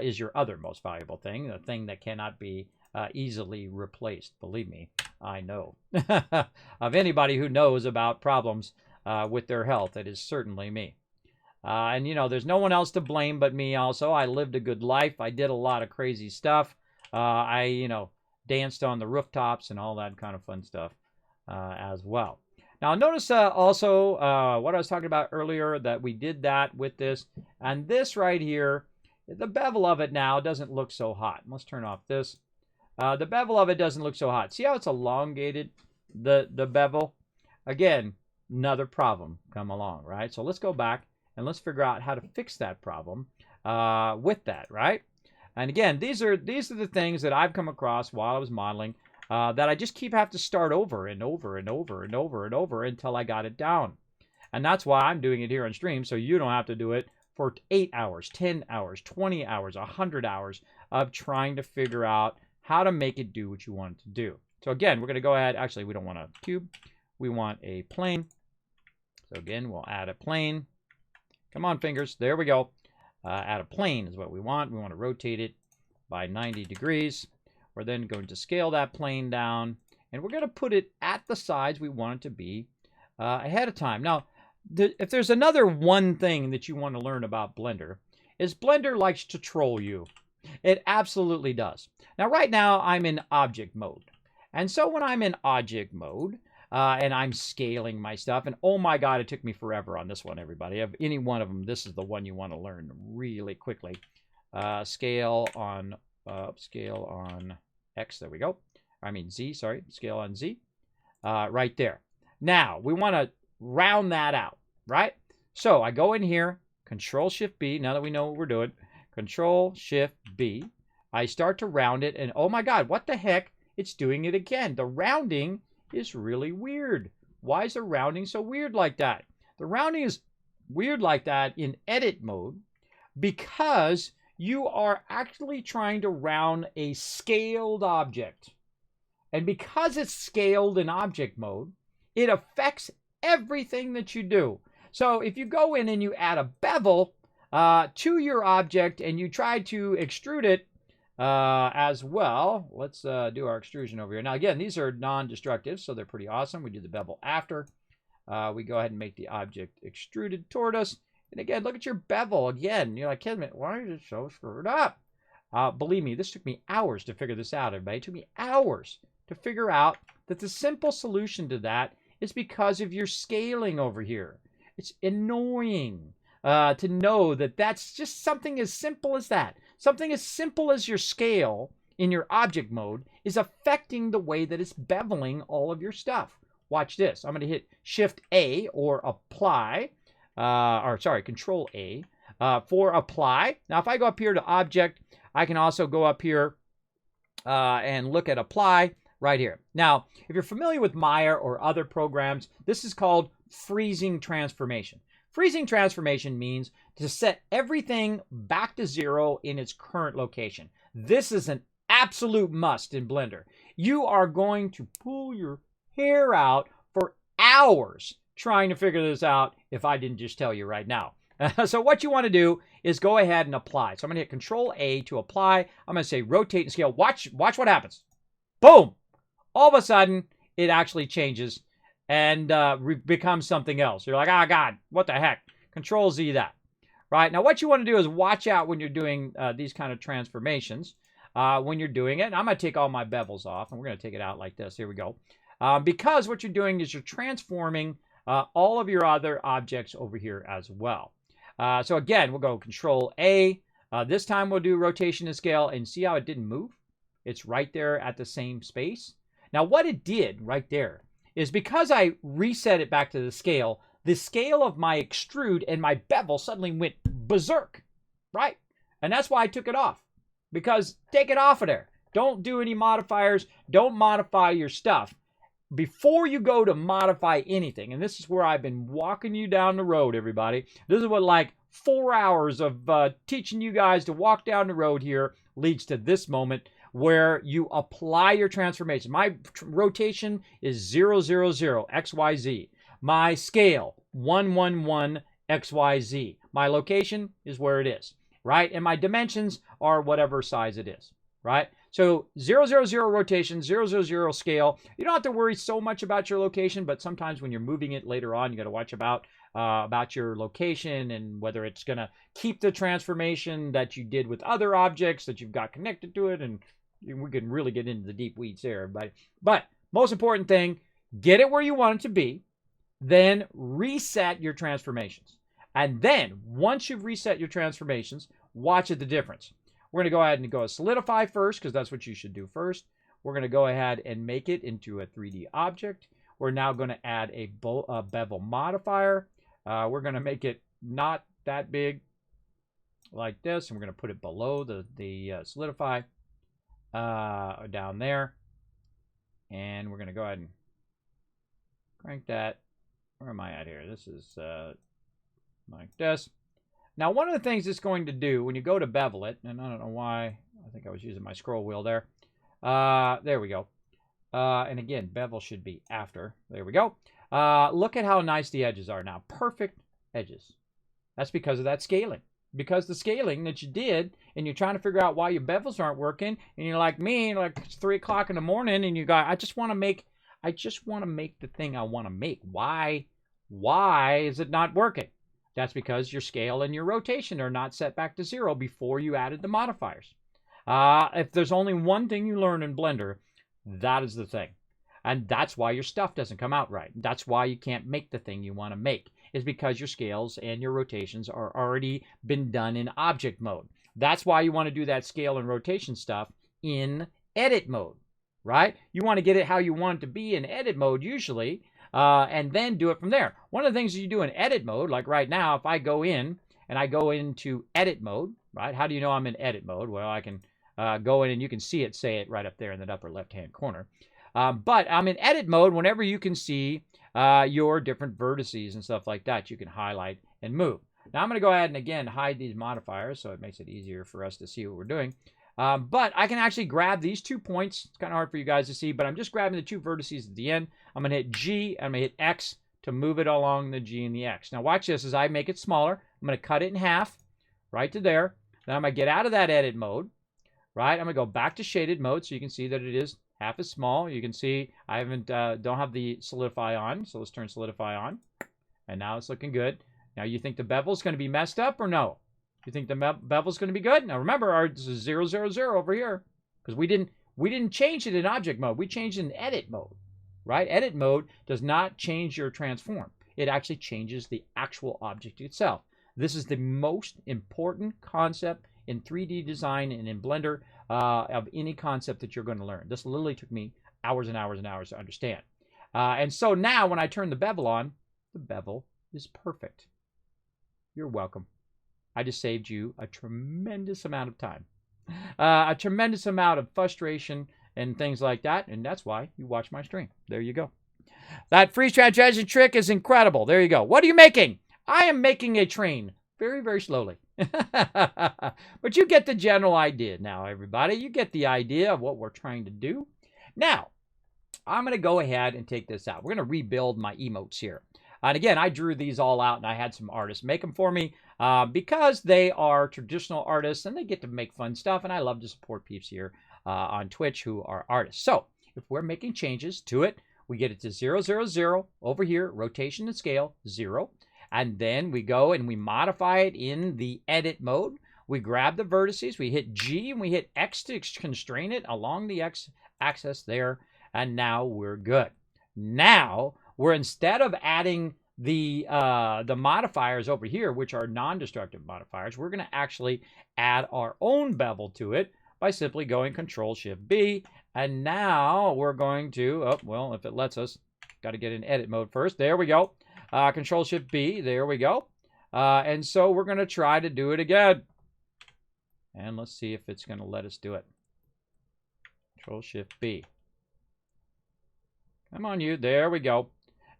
is your other most valuable thing, the thing that cannot be easily replaced. Believe me, I know. Of anybody who knows about problems with their health, it is certainly me. And there's no one else to blame but me also. I lived a good life. I did a lot of crazy stuff. I danced on the rooftops and all that kind of fun stuff as well. Now, notice also what I was talking about earlier, that we did that with this. And this right here, the bevel of it now doesn't look so hot. Let's turn off this. The bevel of it doesn't look so hot. See how it's elongated, the bevel? Again, another problem come along, right? So let's go back and let's figure out how to fix that problem with that, right? And again, these are the things that I've come across while I was modeling that I just have to start over and over and over and over and over until I got it down. And that's why I'm doing it here on stream, so you don't have to do it for 8 hours, 10 hours, 20 hours, 100 hours of trying to figure out how to make it do what you want it to do. So again, we're going to go ahead. Actually, we don't want a cube. We want a plane. So again, we'll add a plane. Come on, fingers. There we go. Add a plane is what we want. We want to rotate it by 90 degrees. We're then going to scale that plane down, and we're going to put it at the size we want it to be ahead of time. Now, if there's another one thing that you want to learn about Blender, is Blender likes to troll you. It absolutely does. Now, right now, I'm in object mode. And so when I'm in object mode, and I'm scaling my stuff, and oh my God, it took me forever on this one, everybody. Of any one of them, this is the one you want to learn really quickly. Scale on X, there we go. I mean Z, sorry, scale on Z, right there. Now, we want to round that out, right? So I go in here, Control-Shift-B, now that we know what we're doing, Control-Shift-B. I start to round it, and oh my God, what the heck? It's doing it again. The rounding is really weird. Why is the rounding so weird like that? The rounding is weird like that in edit mode because you are actually trying to round a scaled object. And because it's scaled in object mode, it affects everything that you do. So if you go in and you add a bevel to your object and you try to extrude it as well, let's do our extrusion over here. Now again, these are non-destructive, so they're pretty awesome. We do the bevel after. We go ahead and make the object extruded toward us. And again, look at your bevel again. You're like, Kismet, why is it so screwed up? Believe me, this took me hours to figure this out, everybody. It took me hours to figure out that the simple solution to that is because of your scaling over here. It's annoying to know that that's just something as simple as that. Something as simple as your scale in your object mode is affecting the way that it's beveling all of your stuff. Watch this. I'm going to hit Shift-A or apply, Control-A for apply. Now, if I go up here to object, I can also go up here and look at apply right here. Now, if you're familiar with Maya or other programs, this is called freezing transformation. Freezing transformation means to set everything back to 0 in its current location. This is an absolute must in Blender. You are going to pull your hair out for hours trying to figure this out if I didn't just tell you right now. So what you want to do is go ahead and apply. So I'm going to hit Control A to apply. I'm going to say rotate and scale. Watch what happens. Boom! All of a sudden, it actually changes and becomes something else. You're like, oh, God, what the heck? Control Z that. Right? Now, what you want to do is watch out when you're doing these kind of transformations. When you're doing it, I'm going to take all my bevels off, and we're going to take it out like this. Here we go. Because what you're doing is you're transforming all of your other objects over here as well. So again, we'll go Control A. This time we'll do rotation and scale, and see how it didn't move? It's right there at the same space. Now what it did right there is because I reset it back to the scale of my extrude and my bevel suddenly went berserk, right? And that's why I took it off, because take it off of there. Don't do any modifiers. Don't modify your stuff. Before you go to modify anything, and this is where I've been walking you down the road, everybody. This is what like 4 hours of teaching you guys to walk down the road here leads to this moment where you apply your transformation. My rotation is 0, 0, 0, XYZ. My scale, 1, 1, 1, XYZ. My location is where it is, right? And my dimensions are whatever size it is, right? So 0, 0, 0 rotation, 0, 0, 0 scale. You don't have to worry so much about your location, but sometimes when you're moving it later on, you got to watch about your location and whether it's going to keep the transformation that you did with other objects that you've got connected to it. And we can really get into the deep weeds there, everybody. But most important thing, get it where you want it to be, then reset your transformations. And then once you've reset your transformations, watch the difference. We're going to go ahead and go solidify first, because that's what you should do first. We're going to go ahead and make it into a 3D object. We're now going to add a bevel modifier. We're going to make it not that big like this, and we're going to put it below the solidify down there. And we're going to go ahead and crank that. Where am I at here? This is like this. Now, one of the things it's going to do when you go to bevel it, and I don't know why, I think I was using my scroll wheel there. There we go. And again, bevel should be after. There we go. Look at how nice the edges are now. Perfect edges. That's because of that scaling. Because the scaling that you did, and you're trying to figure out why your bevels aren't working, and you're like me, like it's 3 o'clock in the morning, and you go, I just want to make the thing I want to make. Why is it not working? That's because your scale and your rotation are not set back to 0 before you added the modifiers. If there's only one thing you learn in Blender, that is the thing. And that's why your stuff doesn't come out right. That's why you can't make the thing you want to make, is because your scales and your rotations are already been done in object mode. That's why you want to do that scale and rotation stuff in edit mode, right? You want to get it how you want it to be in edit mode usually, and then do it from there. One of the things you do in edit mode, like right now, if I go in and I go into edit mode, right? How do you know I'm in edit mode? Well, I can go in and you can see it, say it right up there in the upper left-hand corner. But I'm in edit mode whenever you can see your different vertices and stuff like that. You can highlight and move. Now I'm going to go ahead and again hide these modifiers so it makes it easier for us to see what we're doing. But I can actually grab these 2 points. It's kind of hard for you guys to see, but I'm just grabbing the 2 vertices at the end. I'm going to hit G and I'm going to hit X to move it along the G and the X. Now watch this as I make it smaller. I'm going to cut it in half right to there. Then I'm going to get out of that edit mode, right? I'm going to go back to shaded mode so you can see that it is half as small. You can see I don't have the solidify on, so let's turn solidify on. And now it's looking good. Now you think the bevel's going to be messed up or no? You think the bevel's going to be good? Now remember, our this is 0, 0, 0 over here because we didn't change it in object mode. We changed it in edit mode, right? Edit mode does not change your transform. It actually changes the actual object itself. This is the most important concept in 3D design and in Blender of any concept that you're going to learn. This literally took me hours and hours and hours to understand. And so now when I turn the bevel on, the bevel is perfect. You're welcome. I just saved you a tremendous amount of time, a tremendous amount of frustration and things like that. And that's why you watch my stream. There you go. That freeze transition trick is incredible. There you go. What are you making? I am making a train very, very slowly. But you get the general idea now, everybody. You get the idea of what we're trying to do. Now, I'm going to go ahead and take this out. We're going to rebuild my emotes here. And again, I drew these all out, and I had some artists make them for me because they are traditional artists, and they get to make fun stuff, and I love to support peeps here on Twitch who are artists. So if we're making changes to it, we get it to 0, 0, 0 over here, rotation and scale, 0. And then we go and we modify it in the edit mode. We grab the vertices, we hit G, and we hit X to constrain it along the X axis there. And now we're good. Now, we're instead of adding the modifiers over here, which are non-destructive modifiers, we're going to actually add our own bevel to it by simply going Control-Shift-B. And now we're going to, oh, well, if it lets us, got to get in edit mode first. There we go. Control-Shift-B, there we go. And so we're going to try to do it again. And let's see if it's going to let us do it. Control-Shift-B. Come on, you. There we go.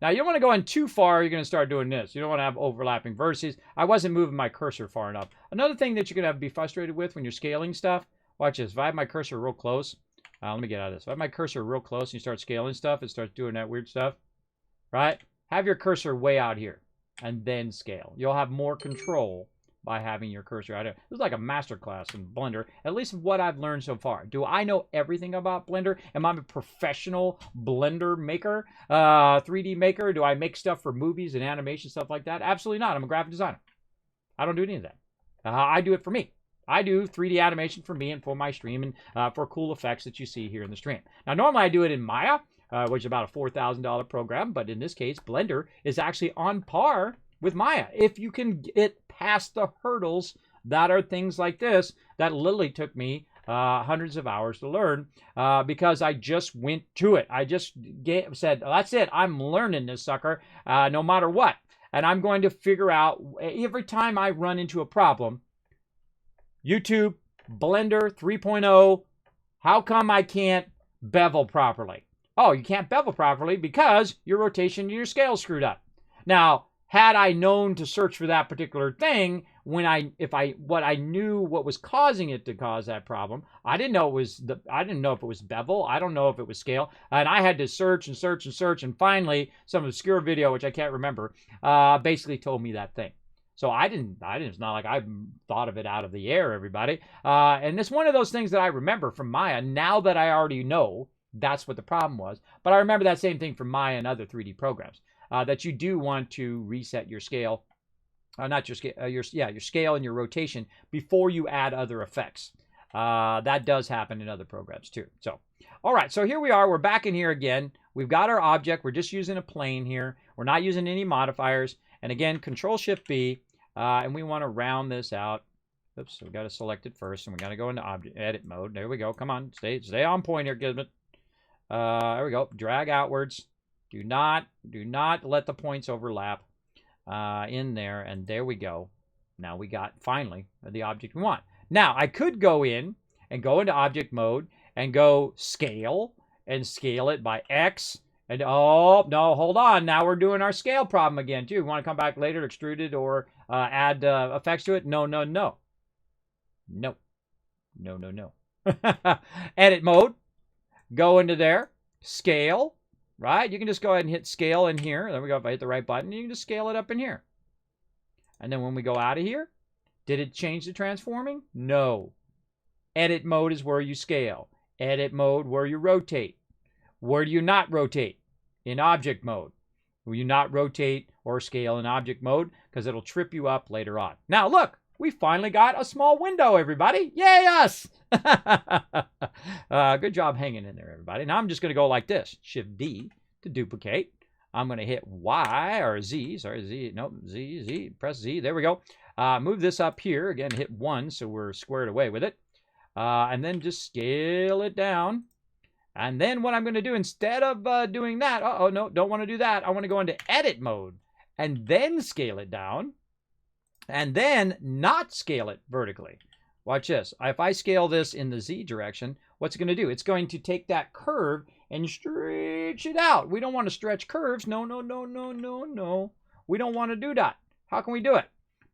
Now, you don't want to go in too far. You're going to start doing this. You don't want to have overlapping vertices. I wasn't moving my cursor far enough. Another thing that you're going to have to be frustrated with when you're scaling stuff, watch this. If I have my cursor real close, let me get out of this. If I have my cursor real close and you start scaling stuff, it starts doing that weird stuff, right? Have your cursor way out here and then scale. You'll have more control by having your cursor out here. This is like a masterclass in Blender, at least what I've learned so far. Do I know everything about Blender? Am I a professional Blender maker, 3D maker? Do I make stuff for movies and animation, stuff like that? Absolutely not. I'm a graphic designer. I don't do any of that. I do it for me. I do 3D animation for me and for my stream and for cool effects that you see here in the stream. Now, normally I do it in Maya, which is about a $4,000 program, but in this case, Blender is actually on par with Maya. If you can get past the hurdles that are things like this, that literally took me hundreds of hours to learn because I just went to it. I just said, that's it. I'm learning this sucker no matter what. And I'm going to figure out every time I run into a problem, YouTube, Blender 3.0, how come I can't bevel properly? Oh, you can't bevel properly because your rotation and your scale is screwed up. Now, had I known to search for that particular thing, what I knew what was causing it to cause that problem, I didn't know if it was bevel, I don't know if it was scale, and I had to search and search and search, and finally, some obscure video, which I can't remember, basically told me that thing. So it's not like I thought of it out of the air, everybody. And it's one of those things that I remember from Maya, now that I already know that's what the problem was. But I remember that same thing from Maya and other 3D programs. That you do want to reset your scale, not your scale, your scale and your rotation before you add other effects. That does happen in other programs too. So, all right, so here we are. We're back in here again. We've got our object. We're just using a plane here. We're not using any modifiers. And again, Control-Shift-B, and we want to round this out. Oops, we got to select it first, and we got to go into object edit mode. There we go. Come on, stay on point here, Kismet. There we go. Drag outwards. Do not let the points overlap in there, and there we go. Now we got, finally, the object we want. Now, I could go in and go into object mode and go scale and scale it by X. And, oh, no, hold on. Now we're doing our scale problem again, too. You want to come back later to extrude it or add effects to it? No, no, no. No. No, no, no. Edit mode. Go into there. Scale. Right? You can just go ahead and hit scale in here. There we go. If I hit the right button, you can just scale it up in here. And then when we go out of here, did it change the transforming? No. Edit mode is where you scale. Edit mode where you rotate. Where do you not rotate? In object mode. Will you not rotate or scale in object mode? Because it'll trip you up later on. Now look, we finally got a small window, everybody. Yay, us! Good job hanging in there, everybody. Now I'm just going to go like this. Shift-D to duplicate. I'm going to hit Y or Z. Sorry, Z. Nope, Z. Press Z. There we go. Move this up here. Again, hit 1 so we're squared away with it. And then just scale it down. And then what I'm going to do, instead of doing that, no, don't want to do that. I want to go into edit mode and then scale it down and then not scale it vertically. Watch this. If I scale this in the Z direction, what's it going to do? It's going to take that curve and stretch it out. We don't want to stretch curves. No, no, no, no, no, no. We don't want to do that. How can we do it?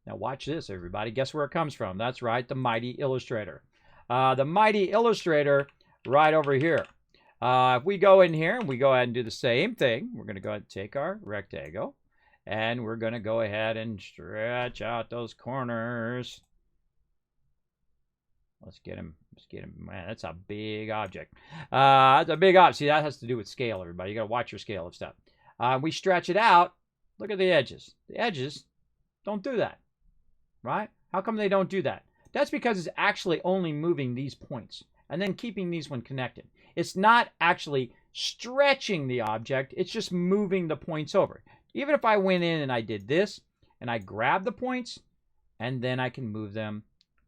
Now watch this, everybody. Guess where it comes from? That's right, the mighty Illustrator. The mighty Illustrator right over here. If we go in here and we go ahead and do the same thing, we're going to go ahead and take our rectangle And we're going to go ahead and stretch out those corners. Let's get him. Let's get him. Man, that's a big object. That's a big object. See, that has to do with scale, everybody. You got to watch your scale of stuff. We stretch it out. Look at the edges. The edges don't do that, right? How come they don't do that? That's because it's actually only moving these points and then keeping these one connected. It's not actually stretching the object. It's just moving the points over. Even if I went in and I did this and I grab the points and then I can move them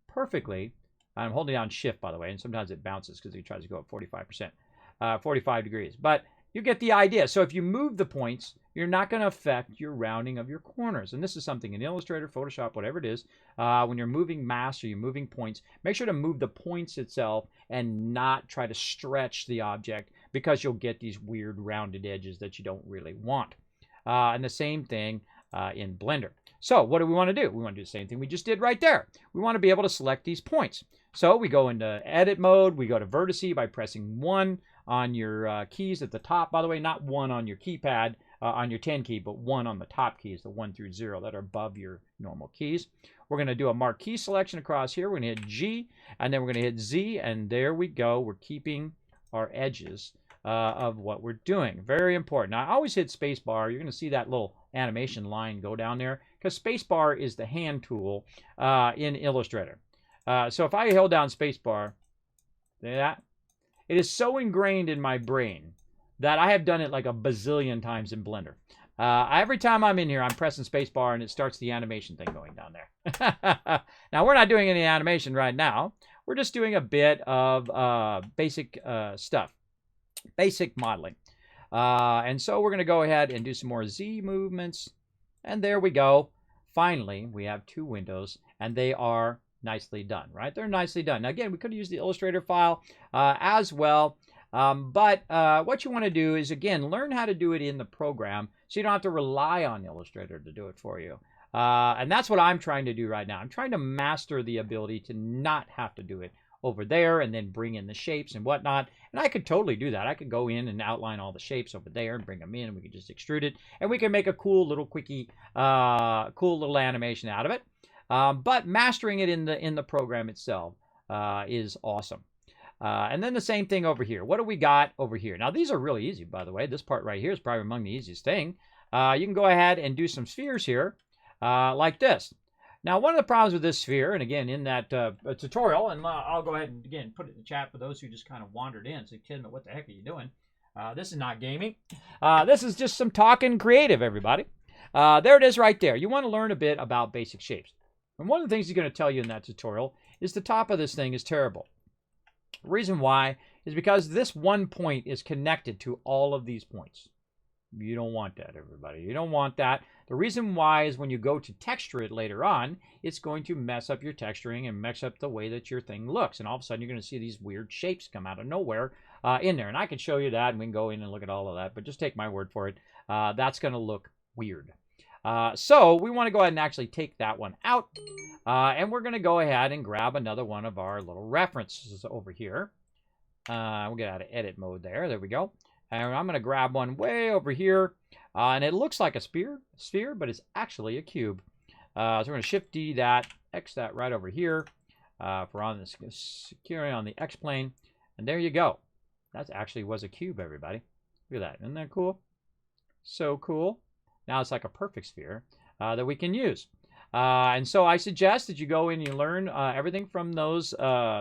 perfectly. I'm holding down shift, by the way, and sometimes it bounces because it tries to go up 45%, 45 degrees. But you get the idea. So if you move the points, you're not going to affect your rounding of your corners. And this is something in Illustrator, Photoshop, whatever it is, when you're moving masks or you're moving points, make sure to move the points itself and not try to stretch the object because you'll get these weird rounded edges that you don't really want. And the same thing in Blender. So what do we want to do? We want to do the same thing we just did right there. We want to be able to select these points. So we go into edit mode. We go to vertice by pressing 1 on your keys at the top. By the way, not 1 on your keypad on your 10 key, but 1 on the top keys, the 1 through 0 that are above your normal keys. We're going to do a mark key selection across here. We're going to hit G, and then we're going to hit Z, and there we go. We're keeping our edges of what we're doing. Very important. Now, I always hit spacebar. You're going to see that little animation line go down there because spacebar is the hand tool in Illustrator. So if I held down spacebar, that it is so ingrained in my brain that I have done it like a bazillion times in Blender. Every time I'm in here, I'm pressing spacebar and it starts the animation thing going down there. Now, we're not doing any animation right now. We're just doing a bit of basic stuff, basic modeling. And so we're going to go ahead and do some more Z movements. And there we go. Finally, we have 2 windows, and they are nicely done, right? They're nicely done. Now, again, we could use the Illustrator file as well. But what you want to do is, again, learn how to do it in the program so you don't have to rely on Illustrator to do it for you. And that's what I'm trying to do right now. I'm trying to master the ability to not have to do it over there and then bring in the shapes and whatnot. And I could totally do that. I could go in and outline all the shapes over there and bring them in, and we could just extrude it. And we can make a cool little quickie, cool little animation out of it. But mastering it in the program itself is awesome. And then the same thing over here. What do we got over here? Now, these are really easy, by the way. This part right here is probably among the easiest thing. You can go ahead and do some spheres here like this. Now, one of the problems with this sphere, and again, in that tutorial, and I'll go ahead and, again, put it in the chat for those who just kind of wandered in. So, Kismet, what the heck are you doing? This is not gaming. This is just some talking creative, everybody. There it is right there. You want to learn a bit about basic shapes. And one of the things he's going to tell you in that tutorial is the top of this thing is terrible. The reason why is because this one point is connected to all of these points. You don't want that, everybody. You don't want that. The reason why is when you go to texture it later on, it's going to mess up your texturing and mess up the way that your thing looks. And all of a sudden, you're going to see these weird shapes come out of nowhere in there. And I can show you that, and we can go in and look at all of that. But just take my word for it. That's going to look weird. So we want to go ahead and actually take that one out. And we're going to go ahead and grab another one of our little references over here. We'll get out of edit mode there. There we go. And I'm going to grab one way over here. And it looks like a sphere, but it's actually a cube. So we're going to Shift D that, X that right over here. If we're on this security on the X plane. And there you go. That actually was a cube, everybody. Look at that. Isn't that cool? So cool. Now it's like a perfect sphere that we can use. And so I suggest that you go in and you learn everything from those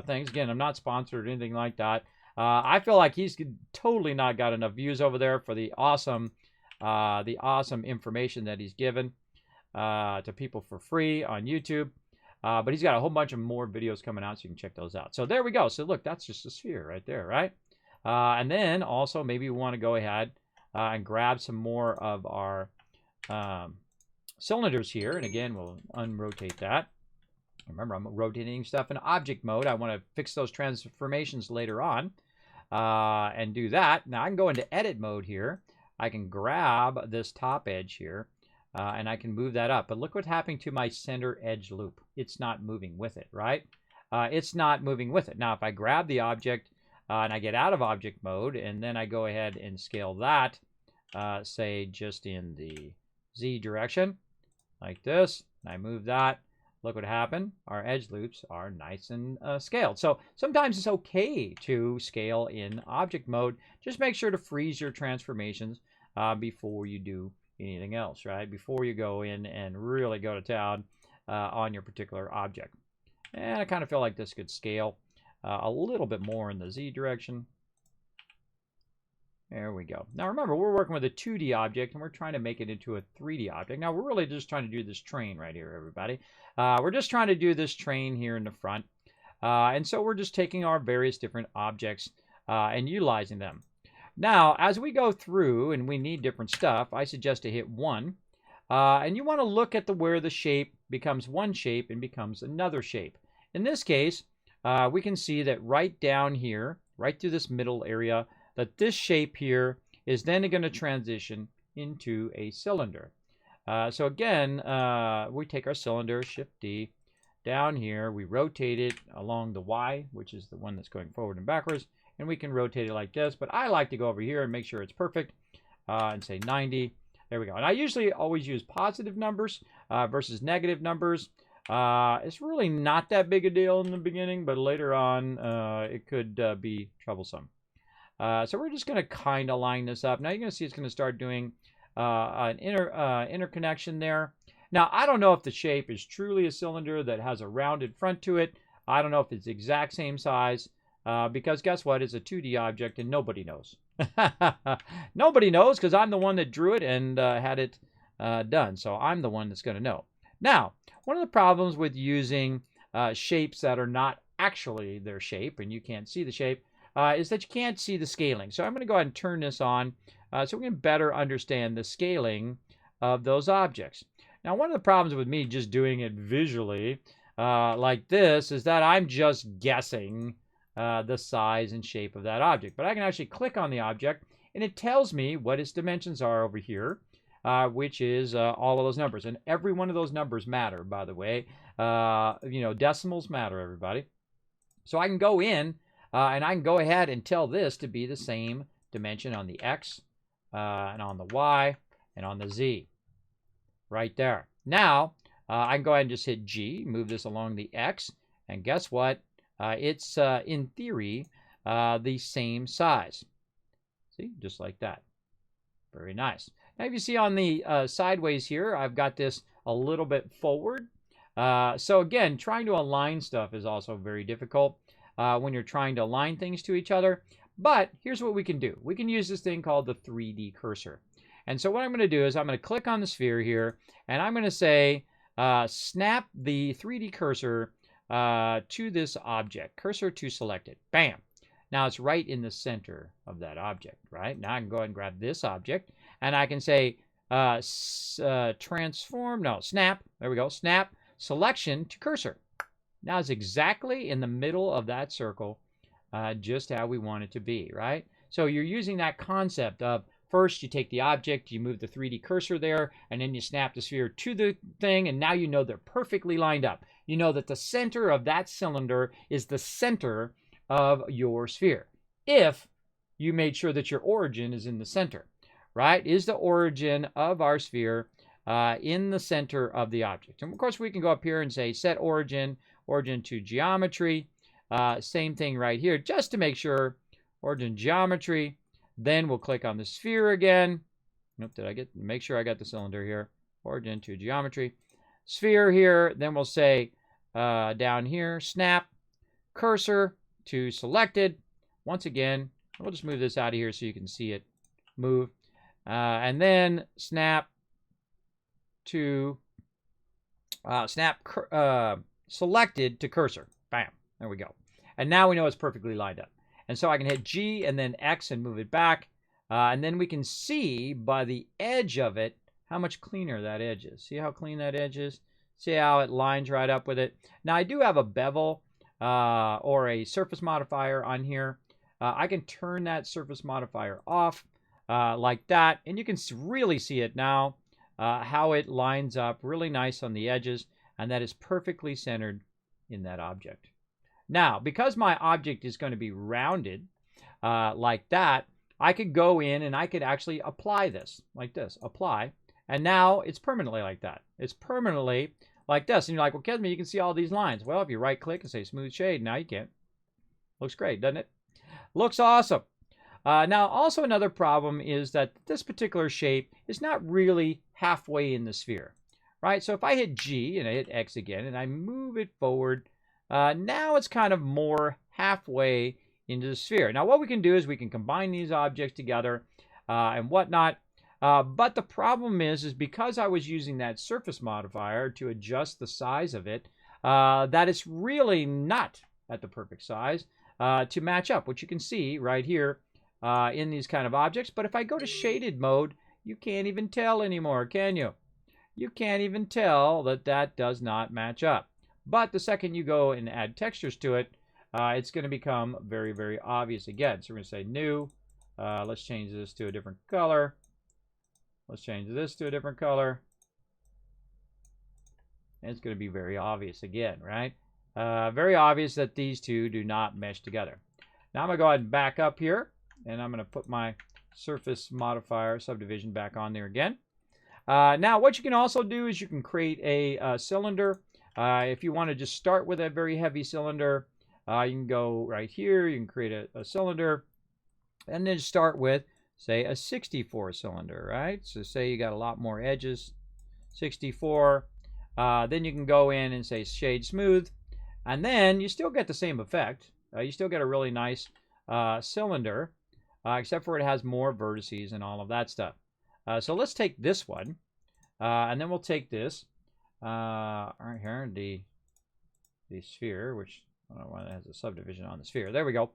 things. Again, I'm not sponsored or anything like that. I feel like he's totally not got enough views over there for the awesome information that he's given to people for free on YouTube. But he's got a whole bunch of more videos coming out, so you can check those out. So there we go. So look, that's just a sphere right there, right? And then also maybe we want to go ahead and grab some more of our cylinders here. And again, we'll unrotate that. Remember, I'm rotating stuff in object mode. I want to fix those transformations later on and do that. Now I can go into edit mode here. I can grab this top edge here and I can move that up. But look what's happening to my center edge loop. It's not moving with it, right? It's not moving with it. Now, if I grab the object and I get out of object mode and then I go ahead and scale that, say just in the Z direction, like this. I move that. Look what happened. Our edge loops are nice and scaled. So sometimes it's okay to scale in object mode. Just make sure to freeze your transformations before you do anything else, right? Before you go in and really go to town on your particular object. And I kind of feel like this could scale a little bit more in the Z direction. There we go. Now remember, we're working with a 2D object, and we're trying to make it into a 3D object. Now we're really just trying to do this train right here, everybody. We're just trying to do this train here in the front. And so we're just taking our various different objects and utilizing them. Now, as we go through and we need different stuff, I suggest to hit 1. And you want to look at where the shape becomes one shape and becomes another shape. In this case, we can see that right down here, right through this middle area, that this shape here is then going to transition into a cylinder. So again, we take our cylinder, Shift D, down here, we rotate it along the Y, which is the one that's going forward and backwards, and we can rotate it like this, but I like to go over here and make sure it's perfect, and say 90. There we go. And I usually always use positive numbers versus negative numbers. It's really not that big a deal in the beginning, but later on it could be troublesome. So we're just going to kind of line this up. Now you're going to see it's going to start doing an interconnection there. Now I don't know if the shape is truly a cylinder that has a rounded front to it. I don't know if it's the exact same size because guess what? It's a 2D object and nobody knows. Nobody knows because I'm the one that drew it and had it done. So I'm the one that's going to know. Now, one of the problems with using shapes that are not actually their shape and you can't see the shape is that you can't see the scaling. So I'm going to go ahead and turn this on so we can better understand the scaling of those objects. Now, one of the problems with me just doing it visually like this is that I'm just guessing the size and shape of that object. But I can actually click on the object and it tells me what its dimensions are over here, which is all of those numbers. And every one of those numbers matter, by the way. You know, decimals matter, everybody. So I can go in and I can go ahead and tell this to be the same dimension on the X and on the Y and on the Z. Right there. Now, I can go ahead and just hit G, move this along the X, and guess what? It's, in theory, the same size. See? Just like that. Very nice. Now, if you see on the sideways here, I've got this a little bit forward. So again, trying to align stuff is also very difficult when you're trying to align things to each other. But here's what we can do. We can use this thing called the 3D cursor. And so what I'm going to do is I'm going to click on the sphere here, and I'm going to say, snap the 3D cursor to this object. Cursor to selected. Bam. Now it's right in the center of that object, right? Now I can go ahead and grab this object, and I can say, snap. There we go. Snap selection to cursor. Now it's exactly in the middle of that circle, just how we want it to be, right? So you're using that concept of first you take the object, you move the 3D cursor there, and then you snap the sphere to the thing, and now you know they're perfectly lined up. You know that the center of that cylinder is the center of your sphere. If you made sure that your origin is in the center, right? Is the origin of our sphere in the center of the object? And of course, we can go up here and say set origin to geometry. Same thing right here, just to make sure origin geometry. Then we'll click on the sphere again. Nope, make sure I got the cylinder here. Origin to geometry. Sphere here. Then we'll say down here, snap cursor to selected. Once again, we'll just move this out of here so you can see it move. And then snap to selected to cursor. Bam. There we go. And now we know it's perfectly lined up. And so I can hit G and then X and move it back. And then we can see by the edge of it how much cleaner that edge is. See how clean that edge is? See how it lines right up with it? Now I do have a bevel or a surface modifier on here. I can turn that surface modifier off like that. And you can really see it now, how it lines up really nice on the edges. And that is perfectly centered in that object. Now, because my object is going to be rounded like that, I could go in and I could actually apply this like this. Apply. And now it's permanently like that. It's permanently like this. And you're like, well, Kismet, you can see all these lines. Well, if you right click and say smooth shade, now you can. Looks great, doesn't it? Looks awesome. Now, also another problem is that this particular shape is not really halfway in the sphere, right? So if I hit G and I hit X again and I move it forward, now it's kind of more halfway into the sphere. Now, what we can do is we can combine these objects together and whatnot. But the problem is because I was using that surface modifier to adjust the size of it, that it's really not at the perfect size to match up, which you can see right here in these kind of objects. But if I go to shaded mode, you can't even tell anymore, can you? You can't even tell that that does not match up. But the second you go and add textures to it, it's going to become very, very obvious again. So we're going to say new. Let's change this to a different color. Let's change this to a different color. And it's going to be very obvious again, right? Very obvious that these two do not mesh together. Now I'm going to go ahead and back up here. And I'm going to put my surface modifier subdivision back on there again. Now what you can also do is you can create a cylinder. If you want to just start with a very heavy cylinder, you can go right here. You can create a cylinder. And then start with, say, a 64 cylinder, right? So say you got a lot more edges, 64. Then you can go in and say shade smooth. And then you still get the same effect. You still get a really nice cylinder, except for it has more vertices and all of that stuff. So let's take this one, and then we'll take this right here, the sphere, which I don't know why that has a subdivision on the sphere. There we go.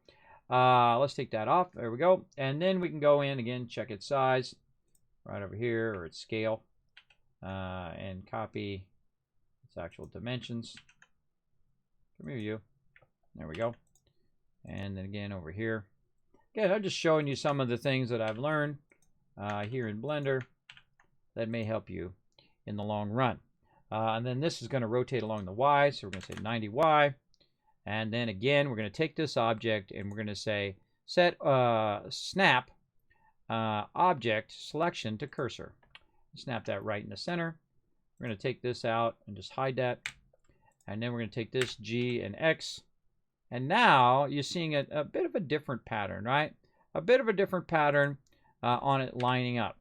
Let's take that off. There we go. And then we can go in again, check its size right over here, or its scale, and copy its actual dimensions. Preview. There we go. And then again over here. Again, I'm just showing you some of the things that I've learned here in Blender that may help you in the long run. And then this is going to rotate along the Y, so we're going to say 90Y. And then again, we're going to take this object and we're going to say set snap object selection to cursor. Snap that right in the center. We're going to take this out and just hide that. And then we're going to take this G and X. And now you're seeing a bit of a different pattern, right? A bit of a different pattern on it lining up.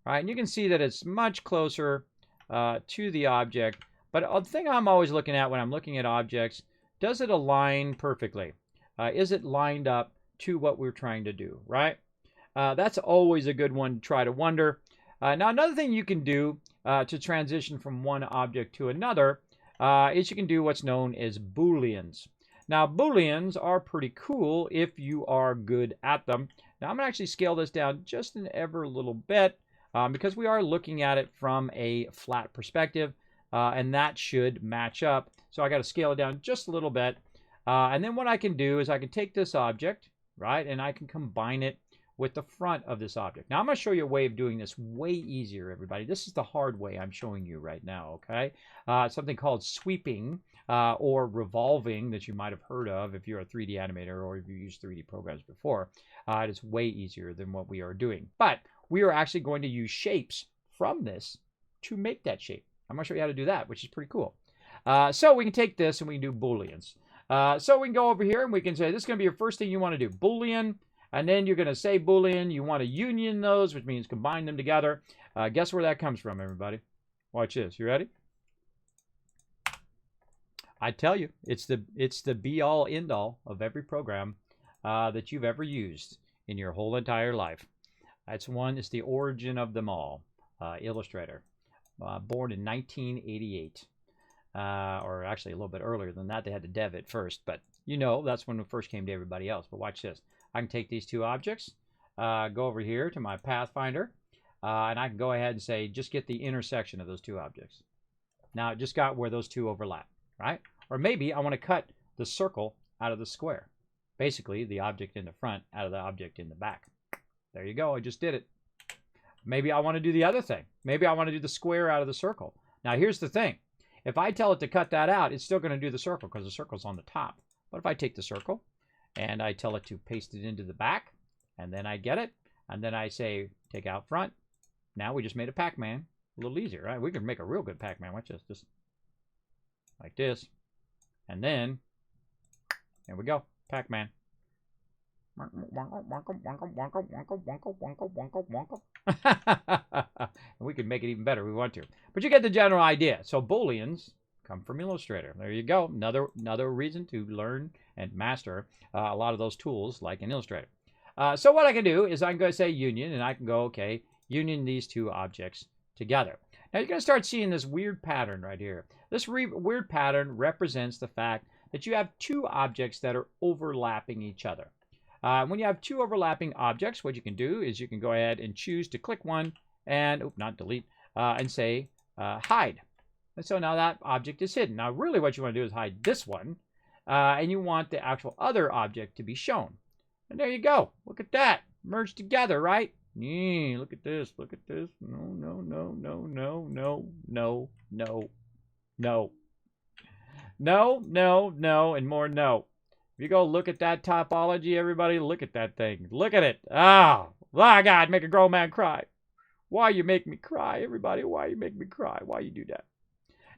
Right? And you can see that it's much closer to the object. But the thing I'm always looking at when I'm looking at objects, does it align perfectly? Is it lined up to what we're trying to do, right? That's always a good one to try to wonder. Now, another thing you can do to transition from one object to another is you can do what's known as Booleans. Now, Booleans are pretty cool if you are good at them. Now, I'm going to actually scale this down just an ever little bit because we are looking at it from a flat perspective, and that should match up. So I got to scale it down just a little bit. And then what I can do is I can take this object, right, and I can combine it with the front of this object. Now, I'm going to show you a way of doing this way easier, everybody. This is the hard way I'm showing you right now, okay? Something called sweeping or revolving that you might have heard of if you're a 3D animator or if you used 3D programs before. It is way easier than what we are doing. But we are actually going to use shapes from this to make that shape. I'm going to show you how to do that, which is pretty cool. So we can take this and we can do Booleans. So we can go over here and we can say this is going to be your first thing you want to do, Boolean. And then you're going to say Boolean. You want to union those, which means combine them together. Guess where that comes from, everybody? Watch this. You ready? I tell you, it's the be-all, end-all of every program that you've ever used in your whole entire life. It's the origin of them all. Illustrator, born in 1988. Or actually a little bit earlier than that. They had to dev it first, but you know that's when it first came to everybody else. But watch this. I can take these two objects, go over here to my Pathfinder, and I can go ahead and say, just get the intersection of those two objects. Now, it just got where those two overlap, right? Or maybe I want to cut the circle out of the square. Basically, the object in the front out of the object in the back. There you go. I just did it. Maybe I want to do the other thing. Maybe I want to do the square out of the circle. Now, here's the thing. If I tell it to cut that out, it's still going to do the circle because the circle's on the top. But if I take the circle and I tell it to paste it into the back, and then I get it, and then I say take out front, now we just made a Pac-Man a little easier, right? We could make a real good Pac-Man. Watch this. Just like this. And then, there we go. Pac-Man. We could make it even better if we want to. But you get the general idea. So Booleans come from Illustrator. There you go. Another reason to learn and master a lot of those tools like in Illustrator. So what I can do is I can go say union, and I can go, okay, union these two objects together. Now you're going to start seeing this weird pattern right here. This weird pattern represents the fact that you have two objects that are overlapping each other. When you have two overlapping objects, what you can do is you can go ahead and choose to click one and, not delete, and say hide. And so now that object is hidden. Now really what you want to do is hide this one, and you want the actual other object to be shown. And there you go. Look at that. Merged together, right? Yeah, look at this. Look at this. No, no, no, no, no, no, no, no, no. No, no, no, and more no. If you go look at that topology, everybody, look at that thing. Look at it. Oh, my God, make a grown man cry. Why you make me cry, everybody? Why you make me cry? Why you do that?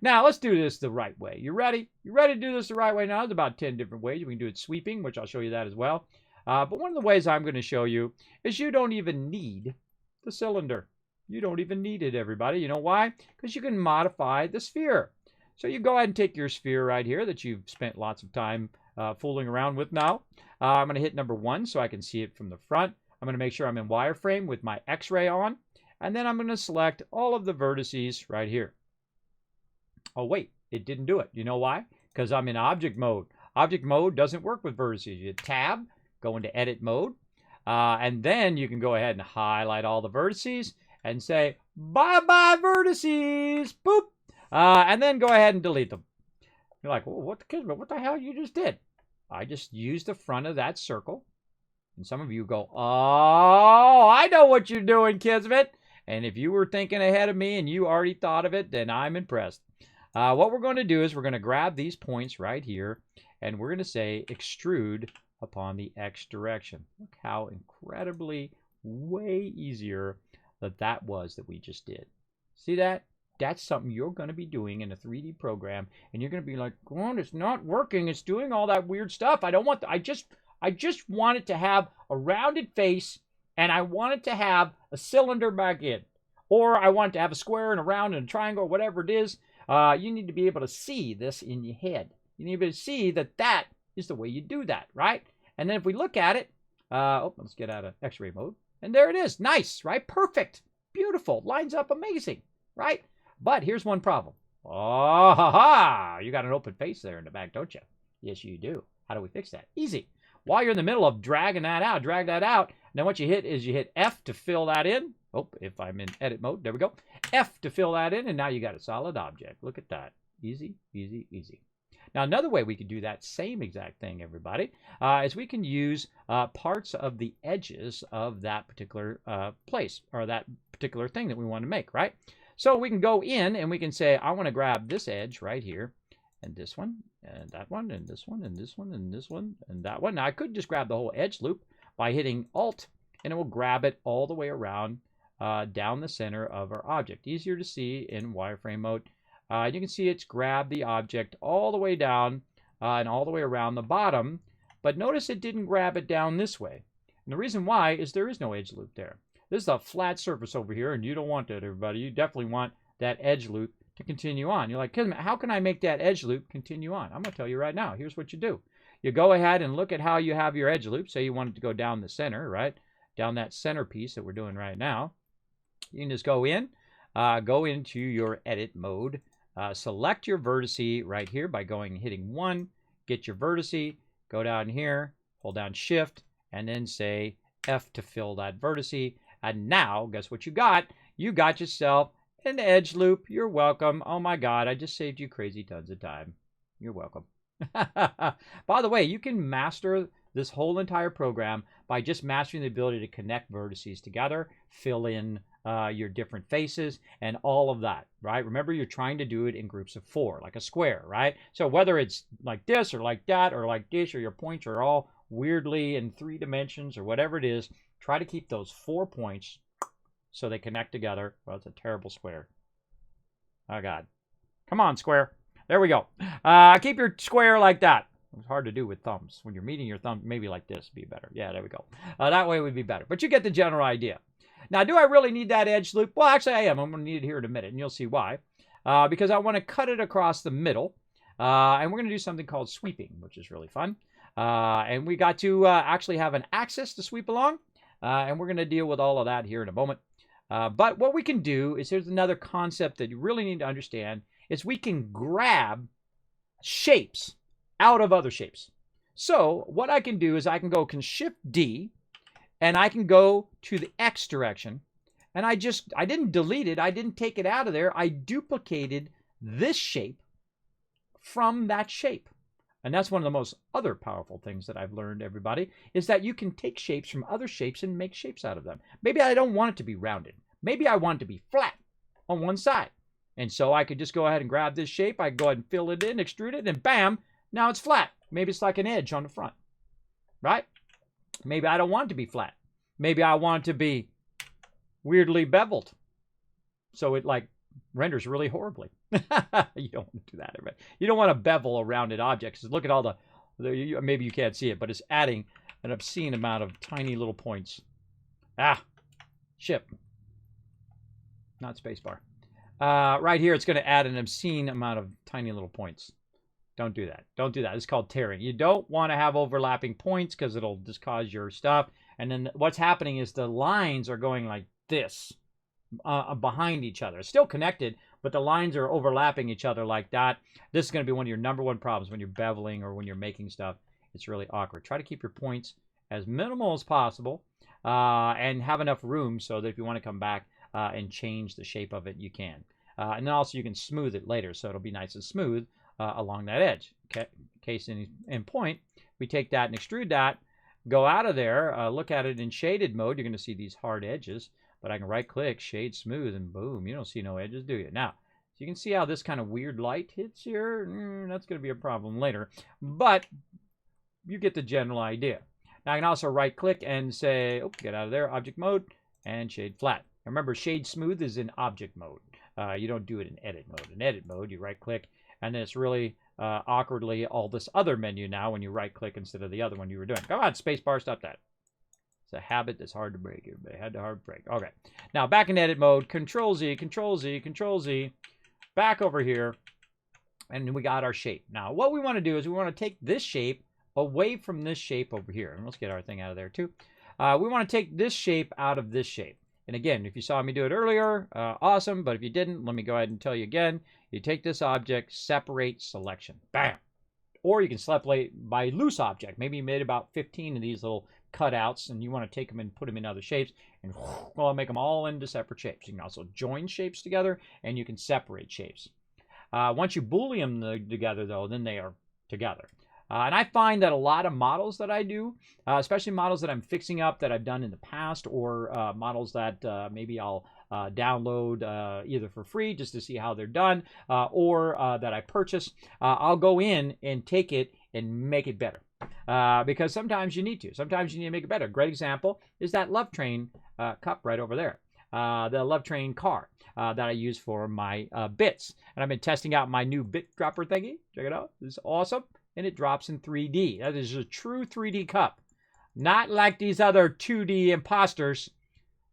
Now, let's do this the right way. You ready? You ready to do this the right way? Now, there's about 10 different ways. We can do it sweeping, which I'll show you that as well. But one of the ways I'm going to show you is you don't even need the cylinder. You don't even need it, everybody. You know why? Because you can modify the sphere. So you go ahead and take your sphere right here that you've spent lots of time fooling around with now. I'm going to hit number 1 so I can see it from the front. I'm going to make sure I'm in wireframe with my X-ray on. And then I'm going to select all of the vertices right here. Oh, wait, it didn't do it. You know why? Because I'm in object mode. Object mode doesn't work with vertices. You hit tab, go into edit mode, and then you can go ahead and highlight all the vertices and say, bye-bye vertices, boop, and then go ahead and delete them. You're like, well, what the hell you just did? I just used the front of that circle. And some of you go, oh, I know what you're doing, Kismet. And if you were thinking ahead of me and you already thought of it, then I'm impressed. What we're going to do is we're going to grab these points right here, and we're going to say extrude upon the X direction. Look how incredibly way easier that was that we just did. See that? That's something you're going to be doing in a 3D program, and you're going to be like, oh, it's not working. It's doing all that weird stuff. I don't want I just want it to have a rounded face, and I want it to have a cylinder back in. Or I want it to have a square and a round and a triangle, whatever it is. You need to be able to see this in your head. You need to be able to see that that is the way you do that, right? And then if we look at it, let's get out of X-ray mode. And there it is. Nice, right? Perfect. Beautiful. Lines up amazing, right? But here's one problem. Oh, ha, ha. You got an open face there in the back, don't you? Yes, you do. How do we fix that? Easy. While you're in the middle of dragging that out, drag that out. And then what you hit is you hit F to fill that in. Oh, if I'm in edit mode, there we go. F to fill that in, and now you got a solid object. Look at that. Easy, easy, easy. Now, another way we could do that same exact thing, everybody, is we can use parts of the edges of that particular place or that particular thing that we want to make, right? So we can go in and we can say, I want to grab this edge right here, and this one, and that one, and this one, and this one, and this one, and that one. Now, I could just grab the whole edge loop by hitting Alt, and it will grab it all the way around down the center of our object. Easier to see in wireframe mode. You can see it's grabbed the object all the way down and all the way around the bottom, but notice it didn't grab it down this way. And the reason why is there is no edge loop there. This is a flat surface over here, and you don't want that, everybody. You definitely want that edge loop to continue on. You're like, Kismet, how can I make that edge loop continue on? I'm going to tell you right now. Here's what you do. You go ahead and look at how you have your edge loop. Say you want it to go down the center, right? Down that center piece that we're doing right now. You can just go in, go into your edit mode, select your vertice right here by hitting 1, get your vertice, go down here, hold down Shift, and then say F to fill that vertice. And now, guess what you got? You got yourself an edge loop. You're welcome. Oh my God, I just saved you crazy tons of time. You're welcome. By the way, you can master this whole entire program by just mastering the ability to connect vertices together, fill in your different faces, and all of that, right? Remember, you're trying to do it in groups of 4, like a square, right? So whether it's like this or like that or like this, or your points are all weirdly in 3 dimensions or whatever it is, try to keep those 4 points so they connect together. Well, it's a terrible square. Oh, God. Come on, square. There we go. Keep your square like that. It's hard to do with thumbs. When you're meeting your thumb, maybe like this would be better. Yeah, there we go. That way would be better. But you get the general idea. Now, do I really need that edge loop? Well, actually, I am. I'm going to need it here in a minute, and you'll see why. Because I want to cut it across the middle. And we're going to do something called sweeping, which is really fun. And we got to actually have an axis to sweep along. And we're going to deal with all of that here in a moment. But what we can do is, here's another concept that you really need to understand, is we can grab shapes out of other shapes. So what I can do is I can go Shift D, and I can go to the X direction. And I didn't delete it. I didn't take it out of there. I duplicated this shape from that shape. And that's one of the most other powerful things that I've learned, everybody, is that you can take shapes from other shapes and make shapes out of them. Maybe I don't want it to be rounded. Maybe I want it to be flat on one side. And so I could just go ahead and grab this shape. I can go ahead and fill it in, extrude it, and bam, now it's flat. Maybe it's like an edge on the front, right? Maybe I don't want it to be flat. Maybe I want it to be weirdly beveled, so it like renders really horribly. You don't want to do that, everybody. You don't want to bevel a rounded object. Look at all the maybe you can't see it, but it's adding an obscene amount of tiny little points. Ship, not spacebar. Right here, it's going to add an obscene amount of tiny little points. Don't do that. Don't do that. It's called tearing. You don't want to have overlapping points because it'll just cause your stuff. And then what's happening is the lines are going like this behind each other. It's still connected, but the lines are overlapping each other like that. This is going to be one of your #1 problems when you're beveling or when you're making stuff. It's really awkward. Try to keep your points as minimal as possible and have enough room so that if you want to come back and change the shape of it, you can. And then also you can smooth it later, so it'll be nice and smooth along that edge. Okay. Case in point, we take that and extrude that, go out of there, look at it in shaded mode. You're going to see these hard edges, but I can right click, shade smooth, and boom, you don't see no edges, do you? Now, so you can see how this kind of weird light hits here. That's going to be a problem later, but you get the general idea. Now I can also right click and say, oh, get out of there, object mode, and shade flat. Remember, shade smooth is in object mode. You don't do it in edit mode. In edit mode, you right click, and then it's really awkwardly all this other menu now when you right click instead of the other one you were doing. Come on, spacebar, stop that. It's a habit that's hard to break. Everybody had to hard break. Okay. Now back in edit mode, Control Z, Control Z, Control Z, back over here, and we got our shape. Now what we want to do is we want to take this shape away from this shape over here. And let's get our thing out of there too. We want to take this shape out of this shape. And again, if you saw me do it earlier, awesome. But if you didn't, let me go ahead and tell you again. You take this object, separate selection. Bam. Or you can separate by loose object. Maybe you made about 15 of these little cutouts, and you want to take them and put them in other shapes. And well, I'll make them all into separate shapes. You can also join shapes together, and you can separate shapes. Once you Boolean them together, though, then they are together. And I find that a lot of models that I do, especially models that I'm fixing up that I've done in the past, or models that maybe I'll download either for free just to see how they're done, or that I purchase, I'll go in and take it and make it better. Because sometimes you need to. Sometimes you need to make it better. A great example is that Love Train cup right over there. The Love Train car that I use for my bits. And I've been testing out my new bit dropper thingy. Check it out. It's awesome. And it drops in 3D. That is a true 3D cup. Not like these other 2D imposters.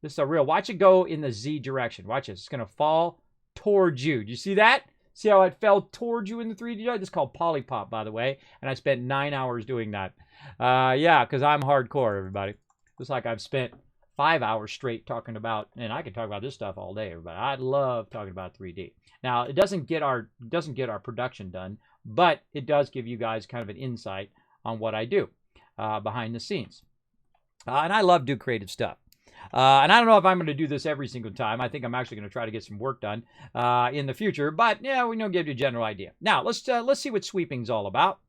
This is a real. Watch it go in the Z direction. Watch it. It's going to fall towards you. Do you see that? See how it fell towards you in the 3D? This is called Polypop, by the way. And I spent 9 hours doing that. Yeah, because I'm hardcore, everybody. Just like I've spent 5 hours straight talking about, and I could talk about this stuff all day, everybody. I love talking about 3D. Now, it doesn't get our production done, but it does give you guys kind of an insight on what I do behind the scenes. And I love do creative stuff. And I don't know if I'm going to do this every single time. I think I'm actually going to try to get some work done in the future. But yeah, we know, give you a general idea. Now let's see what sweeping's all about.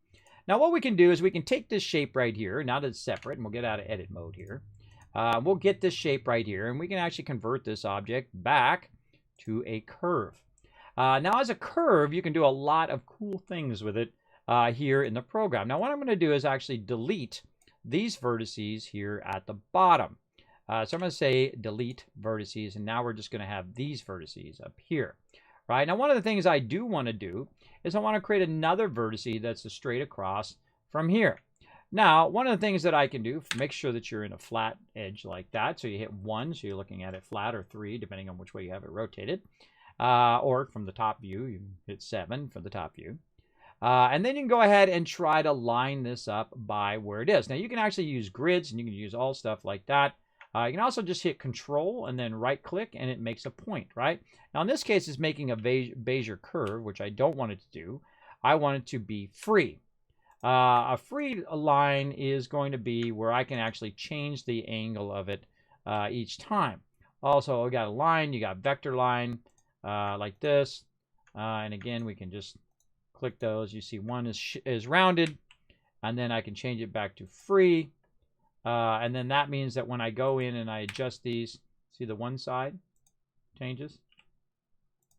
Now what we can do is we can take this shape right here. Now that it's separate, and we'll get out of edit mode here. We'll get this shape right here, and we can actually convert this object back to a curve. Now as a curve, you can do a lot of cool things with it here in the program. Now what I'm going to do is actually delete these vertices here at the bottom. So I'm going to say delete vertices, and now we're just going to have these vertices up here. Right? Now, one of the things I do want to do is I want to create another vertice that's a straight across from here. Now, one of the things that I can do, make sure that you're in a flat edge like that. So you hit 1, so you're looking at it flat, or 3, depending on which way you have it rotated. Or from the top view, you hit 7 for the top view. And then you can go ahead and try to line this up by where it is. Now, you can actually use grids, and you can use all stuff like that. You can also just hit Control and then right-click, and it makes a point, right? Now, in this case, it's making a Bezier curve, which I don't want it to do. I want it to be free. A free line is going to be where I can actually change the angle of it each time. Also, we got a line, you got vector line like this. And again, we can just click those. You see one is rounded, and then I can change it back to free. And then that means that when I go in and I adjust these, see the one side changes?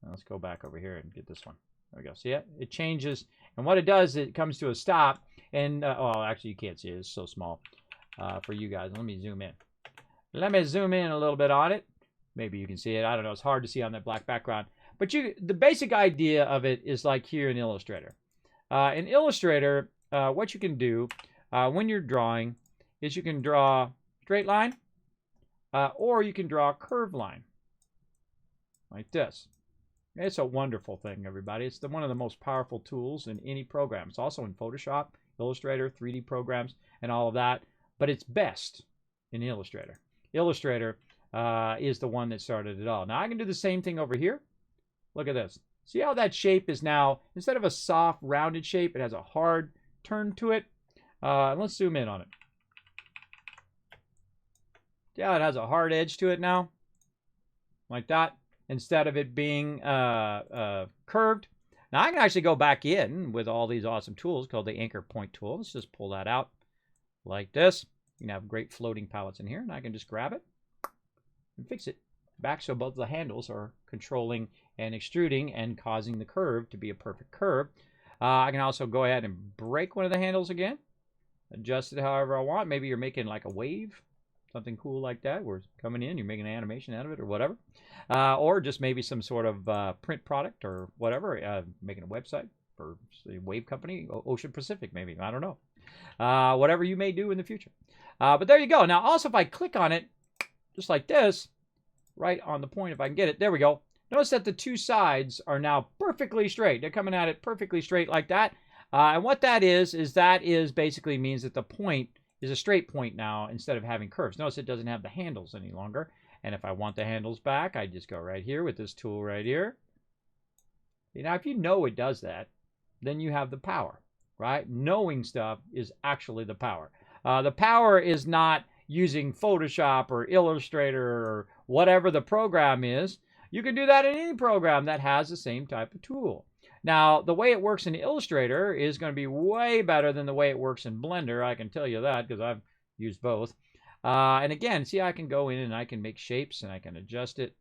Now let's go back over here and get this one. There we go. See it? It changes. And what it does, it comes to a stop. And, oh, actually, you can't see it. It's so small for you guys. Let me zoom in. Let me zoom in a little bit on it. Maybe you can see it. I don't know. It's hard to see on that black background. But the basic idea of it is like here in Illustrator. In Illustrator, what you can do when you're drawing is you can draw a straight line or you can draw a curved line like this. It's a wonderful thing, everybody. It's one of the most powerful tools in any program. It's also in Photoshop, Illustrator, 3D programs, and all of that. But it's best in Illustrator. Illustrator is the one that started it all. Now, I can do the same thing over here. Look at this. See how that shape is now, instead of a soft, rounded shape, it has a hard turn to it. Let's zoom in on it. See how it has a hard edge to it now? Like that. Instead of it being curved. Now, I can actually go back in with all these awesome tools called the Anchor Point tool. Let's just pull that out like this. You can have great floating palettes in here, and I can just grab it and fix it back so both the handles are controlling and extruding and causing the curve to be a perfect curve. I can also go ahead and break one of the handles again, adjust it however I want. Maybe you're making like a wave, something cool like that, where it's coming in, you're making an animation out of it or whatever. Or just maybe some sort of print product or whatever, making a website for a wave company, Ocean Pacific maybe, I don't know. Whatever you may do in the future. But there you go. Now, also if I click on it, just like this, right on the point, if I can get it, there we go. Notice that the two sides are now perfectly straight. They're coming at it perfectly straight like that. And what that is basically means that the point is a straight point now instead of having curves. Notice it doesn't have the handles any longer. And if I want the handles back, I just go right here with this tool right here. Now, if you know it does that, then you have the power, right? Knowing stuff is actually the power. The power is not using Photoshop or Illustrator or whatever the program is. You can do that in any program that has the same type of tool. Now, the way it works in Illustrator is going to be way better than the way it works in Blender. I can tell you that because I've used both. And again, see, I can go in and I can make shapes and I can adjust it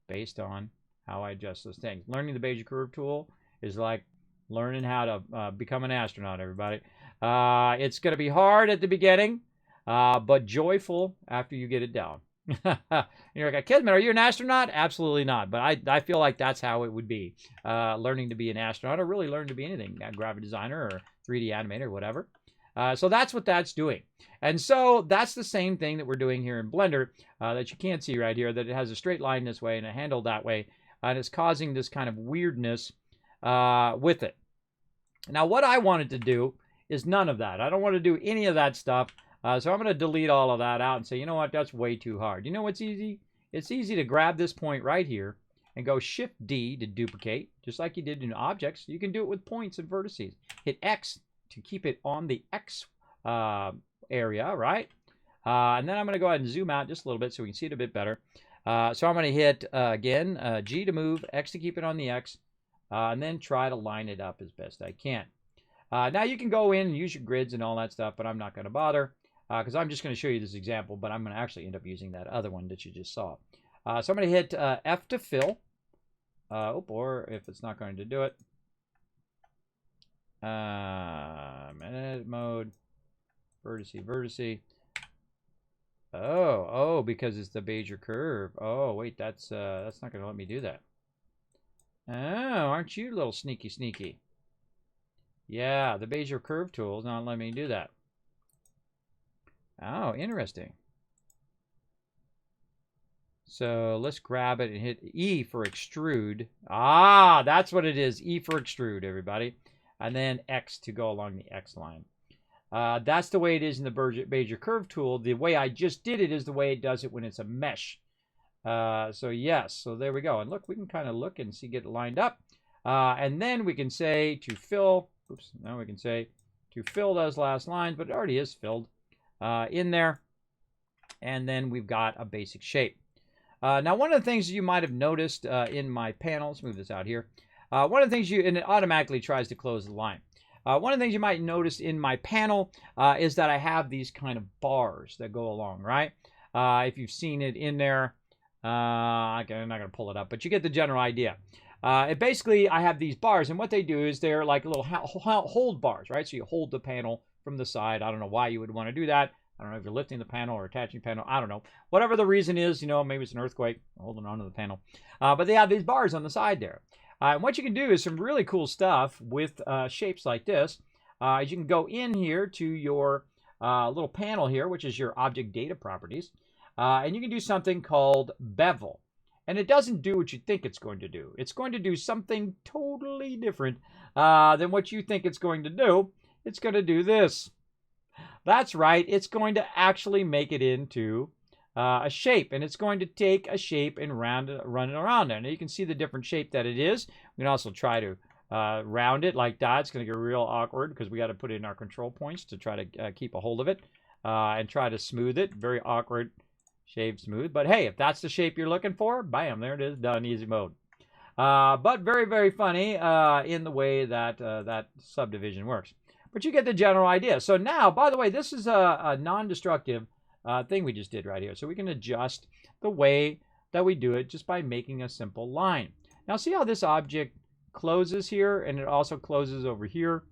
based on how I adjust those things. Learning the Bezier curve tool is like learning how to become an astronaut, everybody. It's going to be hard at the beginning, but joyful after you get it down. You're like, Kismet, are you an astronaut? Absolutely not. But I feel like that's how it would be. Learning to be an astronaut or really learn to be anything. A graphic designer or 3D animator or whatever. So that's what that's doing. And so that's the same thing that we're doing here in Blender that you can't see right here, that it has a straight line this way and a handle that way. And it's causing this kind of weirdness with it. Now, what I wanted to do is none of that. I don't want to do any of that stuff. So I'm going to delete all of that out and say, you know what, that's way too hard. You know what's easy? It's easy to grab this point right here and go Shift-D to duplicate, just like you did in objects. You can do it with points and vertices. Hit X to keep it on the X area, right? And then I'm going to go ahead and zoom out just a little bit so we can see it a bit better. So I'm going to hit, again, G to move, X to keep it on the X, and then try to line it up as best I can. Now you can go in and use your grids and all that stuff, but I'm not going to bother. Because I'm just going to show you this example, but I'm going to actually end up using that other one that you just saw. So I'm going to hit F to fill, or if it's not going to do it, edit mode, vertice, Oh, because it's the Bezier curve. Oh, wait, that's not going to let me do that. Oh, aren't you a little sneaky? Yeah, the Bezier curve tool is not letting me do that. Oh, interesting. So let's grab it and hit E for extrude. Ah, that's what it is. E for extrude, everybody. And then X to go along the X line. That's the way it is in the Bezier curve tool. The way I just did it is the way it does it when it's a mesh. So yes, so there we go. And look, we can kind of look and see, get it lined up. And then we can say to fill, oops, now we can say to fill those last lines, but it already is filled in there. And then we've got a basic shape. Now, one of the things you might have noticed in my panel, let's move this out here. One of the things and it automatically tries to close the line. One of the things you might notice in my panel is that I have these kind of bars that go along, right? If you've seen it in there, I'm not going to pull it up, but you get the general idea. Basically, I have these bars, and what they do is they're like little hold bars, right? So you hold the panel from the side. I don't know why you would want to do that. I don't know if you're lifting the panel or attaching the panel. I don't know. Whatever the reason is, maybe it's an earthquake, holding onto the panel. But they have these bars on the side there. And what you can do is some really cool stuff with shapes like this. You can go in here to your little panel here, which is your object data properties. And you can do something called bevel. And it doesn't do what you think it's going to do. It's going to do something totally different than what you think it's going to do. It's going to do this. That's right. It's going to actually make it into a shape. And it's going to take a shape and run it around there. Now, you can see the different shape that it is. We can also try to round it like that. It's going to get real awkward because we got to put in our control points to try to keep a hold of it and try to smooth it. Very awkward. Shave smooth. But hey, if that's the shape you're looking for, bam, there it is, done, easy mode. But very, very funny in the way that that subdivision works. But you get the general idea. So now, by the way, this is a non-destructive thing we just did right here. So we can adjust the way that we do it just by making a simple line. Now see how this object closes here and it also closes over here.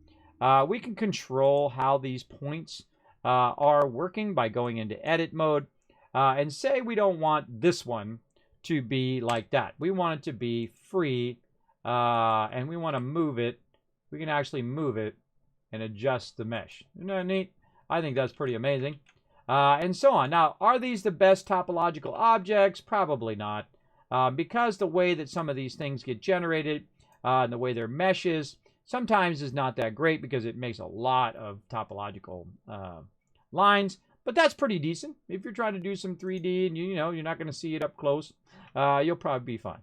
We can control how these points are working by going into edit mode. And say we don't want this one to be like that. We want it to be free, and we want to move it. We can actually move it and adjust the mesh. Isn't that neat? I think that's pretty amazing. And so on. Now, are these the best topological objects? Probably not. Because the way that some of these things get generated and the way their mesh is sometimes is not that great because it makes a lot of topological lines. But that's pretty decent. If you're trying to do some 3D and you're not going to see it up close, you'll probably be fine.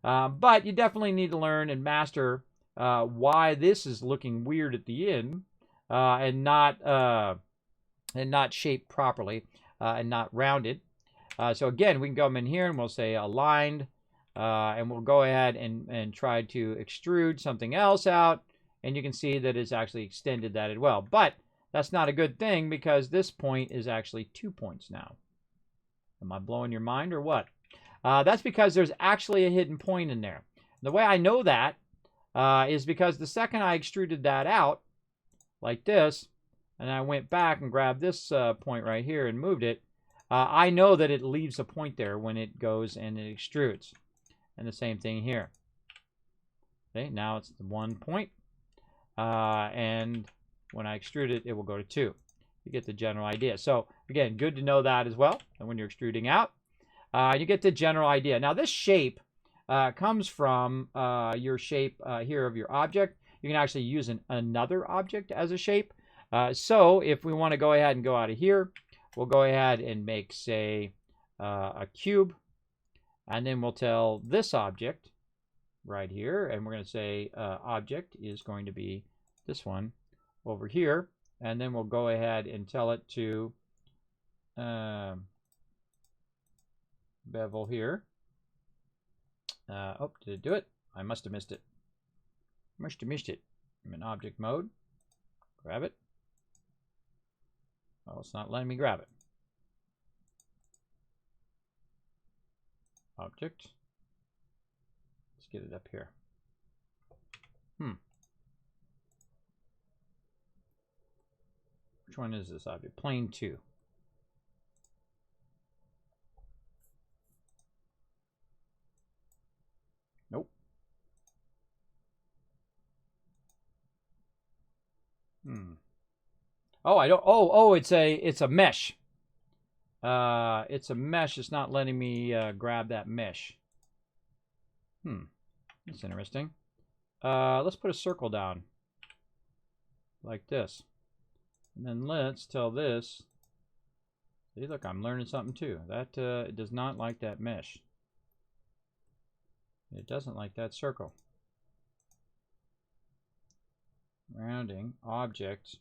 But you definitely need to learn and master why this is looking weird at the end and not shaped properly and not rounded. So again, we can come in here and we'll say aligned, and we'll go ahead and try to extrude something else out, and you can see that it's actually extended that as well. But that's not a good thing because this point is actually 2 points now. Am I blowing your mind or what? That's because there's actually a hidden point in there. The way I know that is because the second I extruded that out like this, and I went back and grabbed this point right here and moved it, I know that it leaves a point there when it goes and it extrudes. And the same thing here. Okay, now it's the 1 point. And when I extrude it, it will go to 2. You get the general idea. So again, good to know that as well. And when you're extruding out, you get the general idea. Now this shape comes from your shape here of your object. You can actually use another object as a shape. So if we want to go ahead and go out of here, we'll go ahead and make, say, a cube. And then we'll tell this object right here, and we're going to say object is going to be this one over here. And then we'll go ahead and tell it to bevel here. Oh, did it do it? I must have missed it. Must have missed it. I'm in object mode. Grab it. Oh, it's not letting me grab it. Object. Let's get it up here. Which one is this object? Plane 2. Oh, I don't. Oh, it's a mesh. It's a mesh. It's not letting me grab that mesh. That's interesting. Let's put a circle down like this, and then let's tell this. See, look, I'm learning something too. That it does not like that mesh. It doesn't like that circle. Rounding object.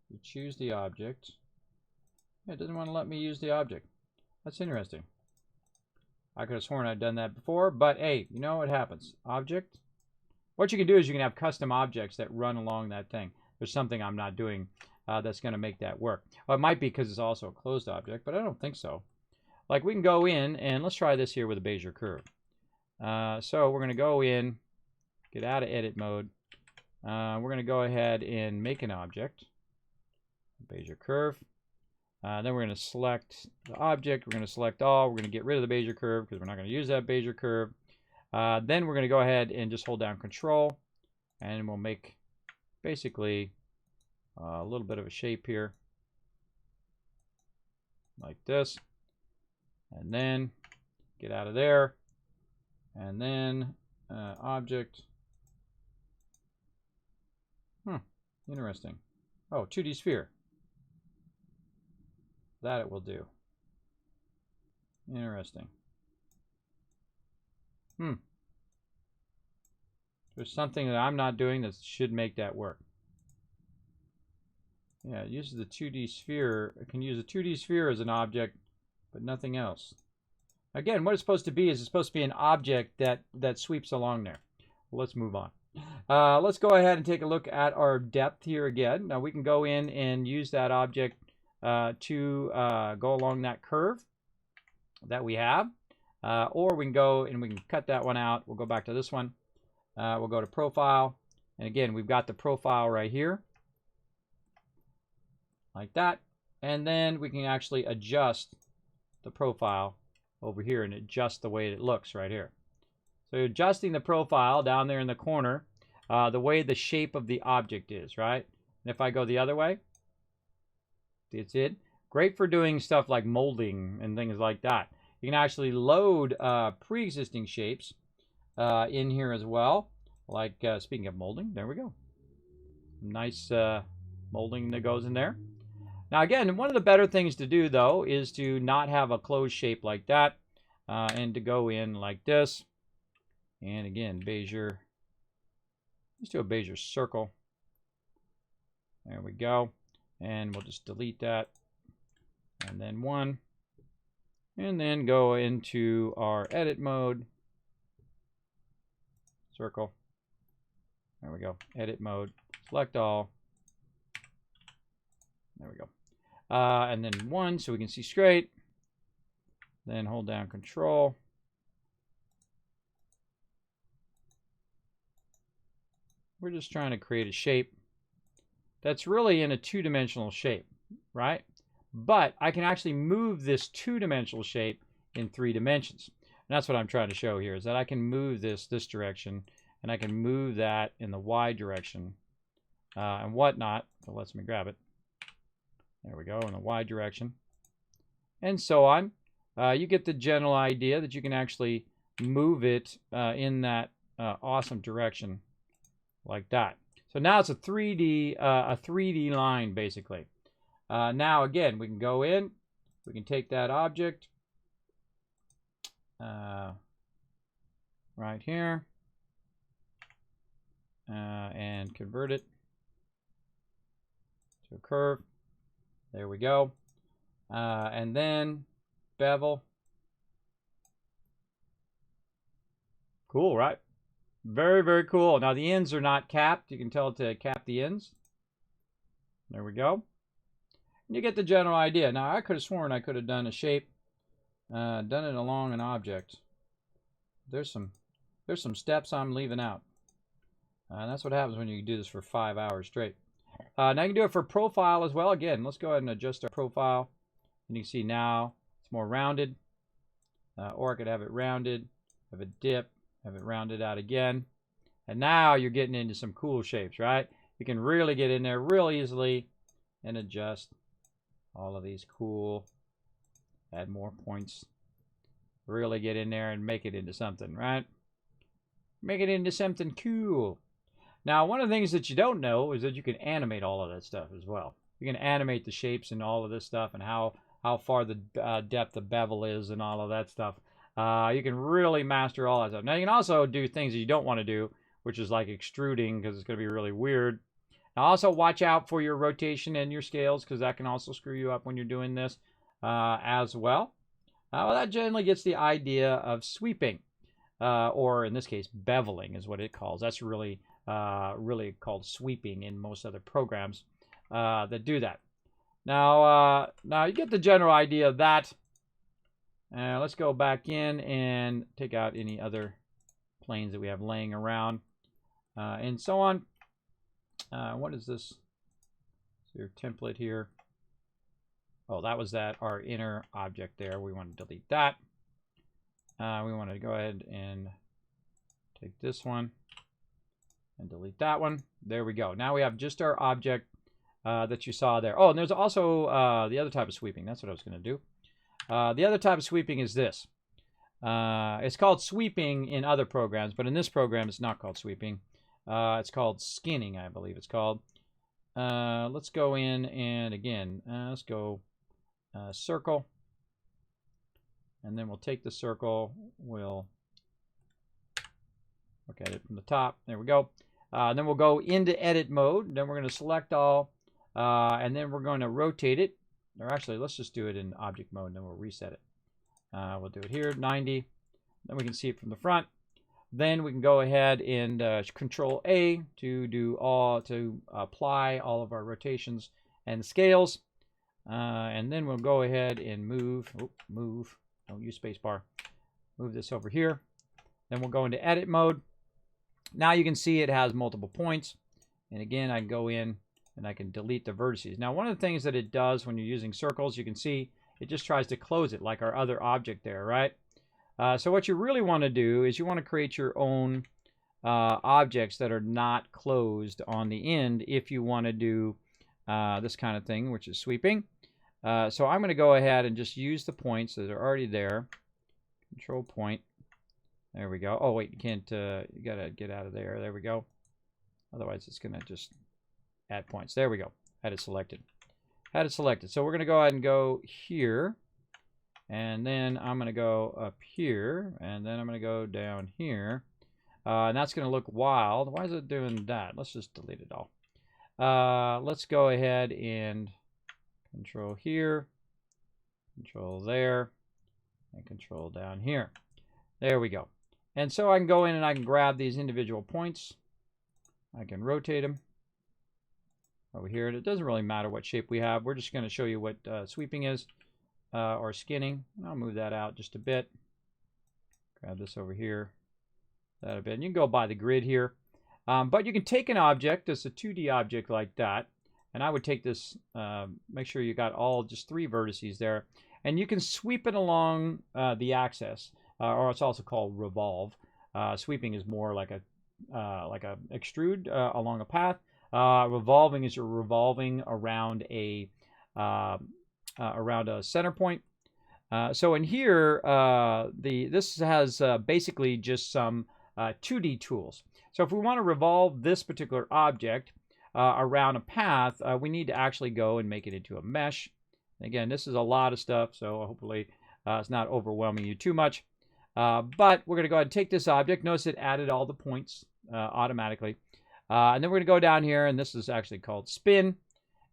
You choose the object. It doesn't want to let me use the object. That's interesting. I could have sworn I'd done that before, but hey, you know what happens? Object. What you can do is you can have custom objects that run along that thing. There's something I'm not doing that's going to make that work. Well, it might be because it's also a closed object, but I don't think so. Like, we can go in, and let's try this here with a Bezier curve. So we're going to go in, get out of edit mode. We're going to go ahead and make an object. Bezier curve. Then we're going to select the object. We're going to select all. We're going to get rid of the Bezier curve because we're not going to use that Bezier curve. Then we're going to go ahead and just hold down Control, and we'll make basically a little bit of a shape here, like this. And then get out of there, and then object. Interesting. Oh, 2D sphere. That it will do. Interesting. There's something that I'm not doing that should make that work. Yeah, it uses the 2D sphere. It can use a 2D sphere as an object, but nothing else. Again, what it's supposed to be is it's supposed to be an object that sweeps along there. Well, let's move on. Let's go ahead and take a look at our depth here again. Now we can go in and use that object to go along that curve that we have. Or we can go and we can cut that one out. We'll go back to this one. We'll go to Profile. And again, we've got the profile right here. Like that. And then we can actually adjust the profile over here and adjust the way it looks right here. So adjusting the profile down there in the corner, the way the shape of the object is, right? And if I go the other way, that's it. Great for doing stuff like molding and things like that. You can actually load pre-existing shapes in here as well. Like, speaking of molding, there we go. Nice molding that goes in there. Now, again, one of the better things to do, though, is to not have a closed shape like that and to go in like this. And again, Bezier. Let's do a Bezier circle. There we go. And we'll just delete that. And then one. And then go into our edit mode. Circle. There we go. Edit mode. Select all. There we go. And then one so we can see straight. Then hold down Control. We're just trying to create a shape that's really in a two-dimensional shape, right? But I can actually move this two-dimensional shape in 3 dimensions. And that's what I'm trying to show here, is that I can move this direction, and I can move that in the Y direction and whatnot. If it lets me grab it. There we go, in the Y direction. And so on. You get the general idea that you can actually move it in that awesome direction like that. So now it's a 3D line, basically. Now, again, we can go in. We can take that object right here and convert it to a curve. There we go. And then bevel. Cool, right? Very, very cool. Now, the ends are not capped. You can tell it to cap the ends. There we go. And you get the general idea. Now, I could have sworn I could have done a shape, done it along an object. There's some steps I'm leaving out. And that's what happens when you do this for 5 hours straight. Now, you can do it for profile as well. Again, let's go ahead and adjust our profile. And you can see now it's more rounded. Or I could have it rounded, have a dip, have it rounded out again. And now you're getting into some cool shapes, right? you can really get in there real easily and adjust all of these cool, add more points, really get in there and make it into something, right? Make it into something cool. Now, one of the things that you don't know is that you can animate all of that stuff as well. You can animate the shapes and all of this stuff and how far the depth of bevel is and all of that stuff. You can really master all that stuff. Now, you can also do things that you don't want to do, which is like extruding, because it's going to be really weird. Now, also watch out for your rotation and your scales, because that can also screw you up when you're doing this as well. Well, that generally gets the idea of sweeping, or in this case, beveling is what it calls. That's really called sweeping in most other programs that do that. Now you get the general idea of that. Let's go back in and take out any other planes that we have laying around and so on. What is this? Your template here. Oh, that was our inner object there. We want to delete that. We want to go ahead and take this one and delete that one. There we go. Now we have just our object that you saw there. Oh, and there's also the other type of sweeping. That's what I was going to do. The other type of sweeping is this. It's called sweeping in other programs, but in this program it's not called sweeping. It's called skinning, I believe it's called. Let's go in and again, let's go circle. And then we'll take the circle, we'll look at it from the top. There we go. Then we'll go into edit mode. Then we're going to select all, and then we're going to rotate it. Or actually, let's just do it in object mode, and then we'll reset it. We'll do it here, 90. Then we can see it from the front. Then we can go ahead and Control A to apply all of our rotations and scales. And then we'll go ahead and move. Don't use spacebar. Move this over here. Then we'll go into edit mode. Now you can see it has multiple points. And again, I can go in and I can delete the vertices. Now, one of the things that it does when you're using circles, you can see it just tries to close it like our other object there, right? So what you really want to do is you want to create your own objects that are not closed on the end if you want to do this kind of thing, which is sweeping. So I'm going to go ahead and just use the points that are already there. Control point. There we go. Oh, wait, you can't, you got to get out of there. There we go. Otherwise, it's going to just add points. There we go. Had it selected. Had it selected. So we're going to go ahead and go here. And then I'm going to go up here. And then I'm going to go down here. And that's going to look wild. Why is it doing that? Let's just delete it all. Let's go ahead and control here. Control there. And control down here. There we go. And so I can go in and I can grab these individual points. I can rotate them over here. And it doesn't really matter what shape we have. We're just going to show you what sweeping is or skinning. I'll move that out just a bit. Grab this over here. That a bit. And you can go by the grid here. But you can take an object, it's a 2D object like that. And I would take this, make sure you got all just 3 vertices there. And you can sweep it along the axis. Or it's also called revolve. Sweeping is more like a extrude along a path. Revolving is you're revolving around a center point. So in here, this has basically just some 2D tools. So if we want to revolve this particular object around a path, we need to actually go and make it into a mesh. Again, this is a lot of stuff, so hopefully it's not overwhelming you too much. But we're going to go ahead and take this object. Notice it added all the points automatically. And then we're going to go down here, and this is actually called spin.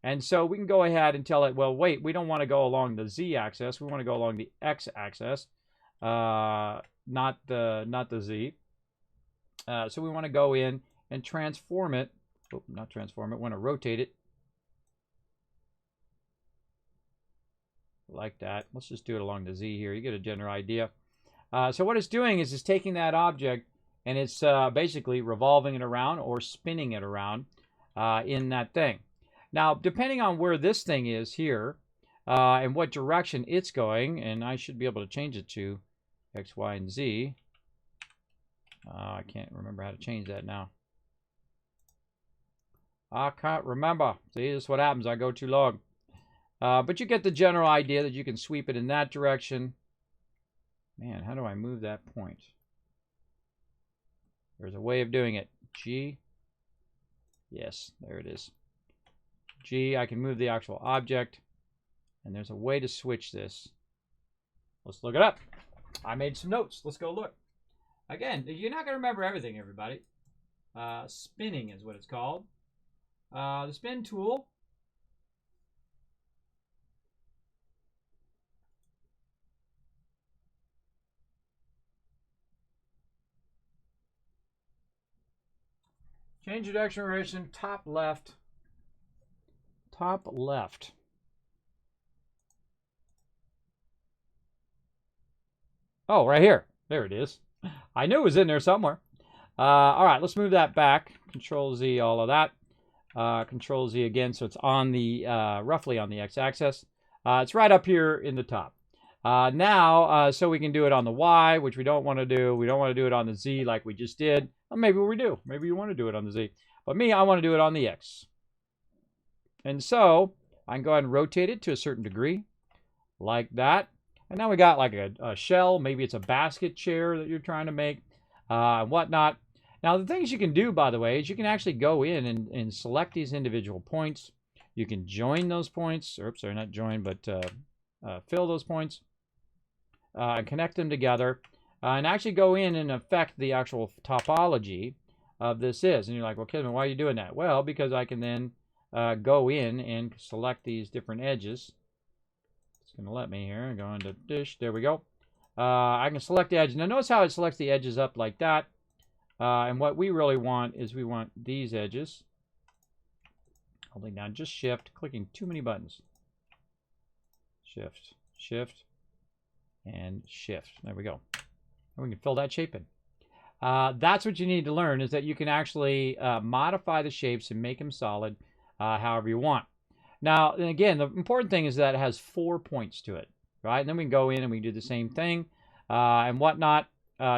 And so we can go ahead and tell it, well, wait, we don't want to go along the z-axis. We want to go along the x-axis, not the z. So we want to go in and transform it. Oh, not transform it. We want to rotate it. Like that. Let's just do it along the z here. You get a general idea. So what it's doing is it's taking that object and it's basically revolving it around or spinning it around in that thing. Now, depending on where this thing is here and what direction it's going, and I should be able to change it to X, Y, and Z. I can't remember how to change that now. I can't remember. See, this is what happens. I go too long. But you get the general idea that you can sweep it in that direction. Man, how do I move that point? There's a way of doing it. G. Yes, there it is. G, I can move the actual object. And there's a way to switch this. Let's look it up. I made some notes. Let's go look. Again, you're not going to remember everything, everybody. Spinning is what it's called. The spin tool. Change your direction, top left. Top left. Oh, right here. There it is. I knew it was in there somewhere. All right, let's move that back. Control Z, all of that. Control Z again, so it's on the roughly on the x-axis. It's right up here in the top. Now, so we can do it on the Y, which we don't want to do. We don't want to do it on the Z like we just did. Well, maybe we do. Maybe you want to do it on the Z. But me, I want to do it on the X. And so I can go ahead and rotate it to a certain degree, like that. And now we got like a shell. Maybe it's a basket chair that you're trying to make, and whatnot. Now, the things you can do, by the way, is you can actually go in and select these individual points. You can join those points. Oops, sorry, not join, but fill those points. Connect them together. And actually go in and affect the actual topology of this is. And you're like, well, Kismet, why are you doing that? Well, because I can then go in and select these different edges. It's going to let me here. Go into dish. There we go. I can select the edge. Now, notice how it selects the edges up like that. And what we really want is we want these edges. Holding down just shift, clicking too many buttons. Shift, shift, and shift. There we go. And we can fill that shape in. That's what you need to learn, is that you can actually modify the shapes and make them solid however you want. Now, and again, the important thing is that it has 4 points to it, right? And then we can go in and we can do the same thing and whatnot,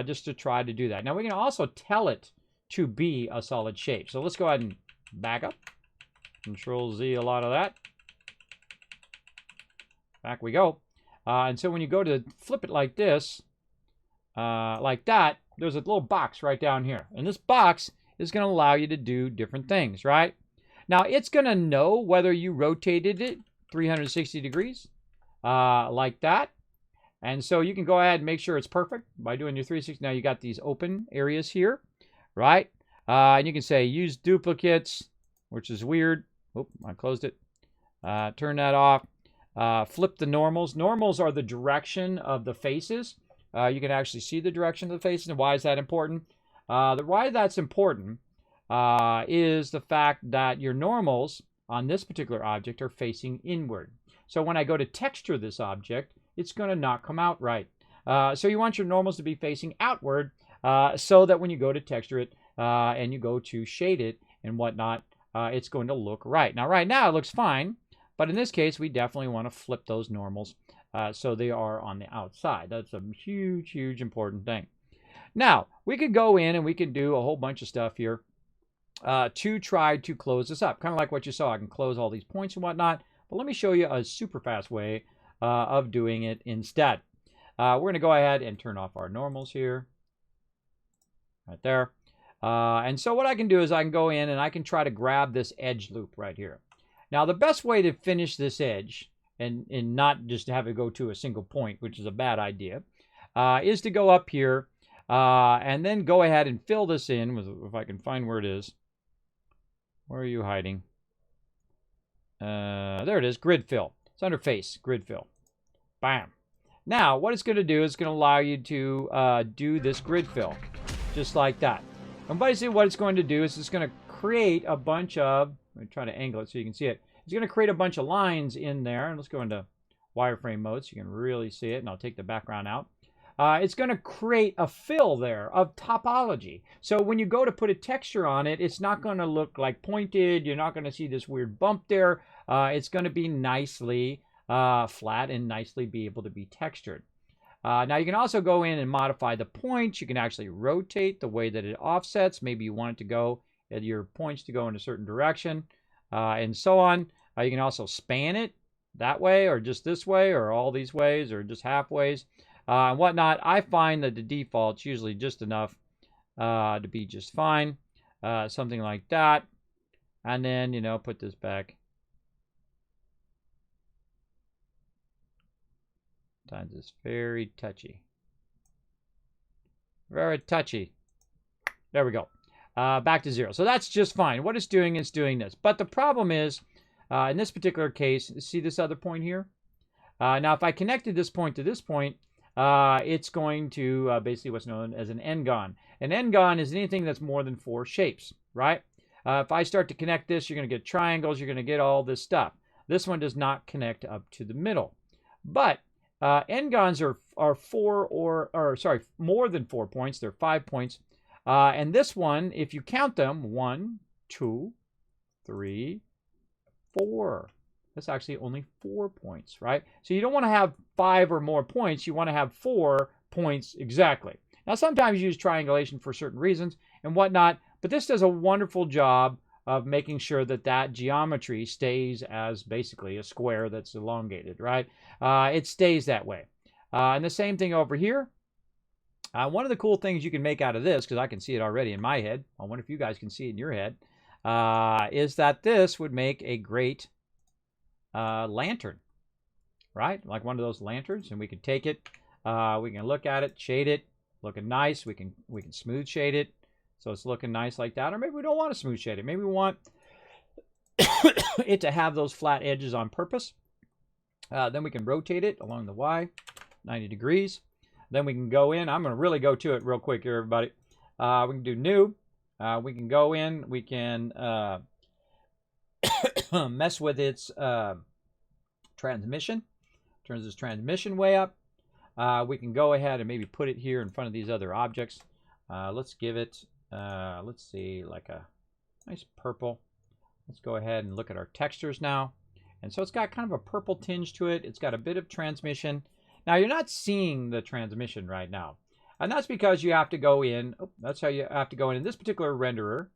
just to try to do that. Now, we can also tell it to be a solid shape. So let's go ahead and back up. Control Z, a lot of that. Back we go. And so when you go to flip it like this, like that, there's a little box right down here. And this box is going to allow you to do different things, right? Now, it's going to know whether you rotated it 360 degrees, like that. And so you can go ahead and make sure it's perfect by doing your 360. Now, you got these open areas here, right? And you can say use duplicates, which is weird. Oop, I closed it. Turn that off. Flip the normals. Normals are the direction of the faces. You can actually see the direction of the faces. And why is that important? Why that's important is the fact that your normals on this particular object are facing inward. So when I go to texture this object, it's going to not come out right. So you want your normals to be facing outward so that when you go to texture it and you go to shade it and whatnot, it's going to look right. Now, right now it looks fine, but in this case, we definitely want to flip those normals so they are on the outside. That's a huge, huge important thing. Now, we could go in and we can do a whole bunch of stuff here to try to close this up. Kind of like what you saw. I can close all these points and whatnot. But let me show you a super fast way of doing it instead. We're going to go ahead and turn off our normals here. Right there. And so what I can do is I can go in and I can try to grab this edge loop right here. Now, the best way to finish this edge and not just have it go to a single point, which is a bad idea, is to go up here and then go ahead and fill this in with, if I can find where it is. Where are you hiding? There it is, grid fill. It's under face, grid fill. Bam. Now, what it's going to do is going to allow you to do this grid fill, just like that. And basically what it's going to do is it's going to create a bunch of, let me try to angle it so you can see it. It's going to create a bunch of lines in there. And let's go into wireframe mode so you can really see it. And I'll take the background out. It's going to create a fill there of topology. So when you go to put a texture on it, it's not going to look like pointed. You're not going to see this weird bump there. It's going to be nicely flat and nicely be able to be textured. Now you can also go in and modify the points. You can actually rotate the way that it offsets. Maybe you want it to go your points to go in a certain direction, and so on. You can also span it that way, or just this way, or all these ways, or just half ways, and whatnot. I find that the default's usually just enough to be just fine, something like that. And then, you know, put this back. Sometimes it's very touchy. Very touchy. There we go. Back to 0. So that's just fine. What it's doing is doing this. But the problem is, in this particular case, see this other point here? Now, if I connected this point to this point, it's going to basically what's known as an n-gon. An n-gon is anything that's more than 4 shapes, right? If I start to connect this, you're going to get triangles. You're going to get all this stuff. This one does not connect up to the middle. But n-gons are more than 4 points. They're 5 points. And this one, if you count them, 1, 2, 3, 4. That's actually only 4 points, right? So you don't want to have 5 or more points. You want to have 4 points exactly. Now, sometimes you use triangulation for certain reasons and whatnot, but this does a wonderful job of making sure that that geometry stays as basically a square that's elongated, right? It stays that way. And the same thing over here. One of the cool things you can make out of this, because I can see it already in my head, I wonder if you guys can see it in your head, is that this would make a great lantern, right? Like one of those lanterns, and we can take it, we can look at it, shade it, looking nice. We can smooth shade it, so it's looking nice like that. Or maybe we don't want to smooth shade it. Maybe we want it to have those flat edges on purpose. Then we can rotate it along the Y, 90 degrees. Then we can go in. I'm going to really go to it real quick here, everybody. We can do new. We can go in. We can mess with its transmission. Turns its transmission way up. We can go ahead and maybe put it here in front of these other objects. Let's give it, let's see, like a nice purple. Let's go ahead and look at our textures now. And so it's got kind of a purple tinge to it. It's got a bit of transmission. Now, you're not seeing the transmission right now. And that's because you have to go in. Oh, that's how you have to go in this particular renderer.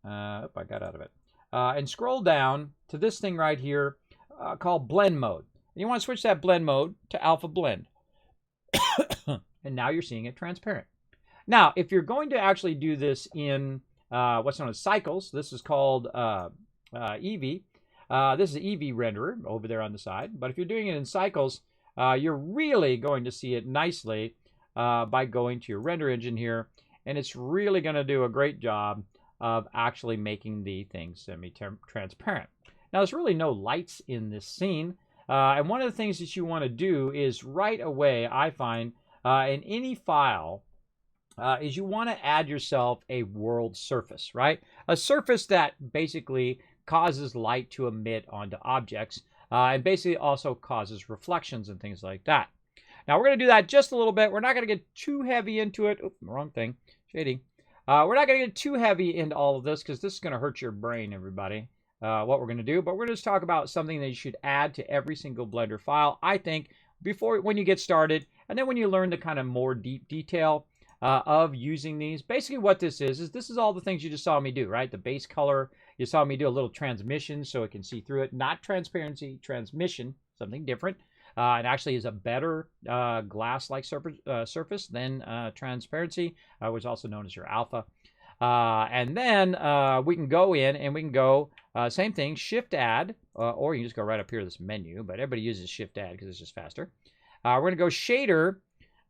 I got out of it. And scroll down to this thing right here called blend mode. And you want to switch that blend mode to alpha blend. And now you're seeing it transparent. Now, if you're going to actually do this in what's known as cycles, this is called EV. This is the EV renderer over there on the side. But if you're doing it in cycles, you're really going to see it nicely by going to your render engine here. And it's really going to do a great job of actually making the thing semi-transparent. Now, there's really no lights in this scene. And one of the things that you want to do is right away, I find, in any file, is you want to add yourself a world surface, right? A surface that basically causes light to emit onto objects and basically also causes reflections and things like that. Now, we're going to do that just a little bit. We're not going to get too heavy into it. Oops, wrong thing. Shading. We're not going to get too heavy into all of this because this is going to hurt your brain, everybody, what we're going to do. But we're going to just talk about something that you should add to every single Blender file, I think, when you get started. And then when you learn the kind of more deep detail of using these. Basically what this is this is all the things you just saw me do, right? The base color. You saw me do a little transmission so it can see through it. Not transparency, transmission, something different. It actually is a better glass-like surface than transparency, which is also known as your alpha. And then we can go in and we can go, same thing, Shift-Add, or you can just go right up here to this menu, but everybody uses Shift-Add because it's just faster. We're going to go Shader,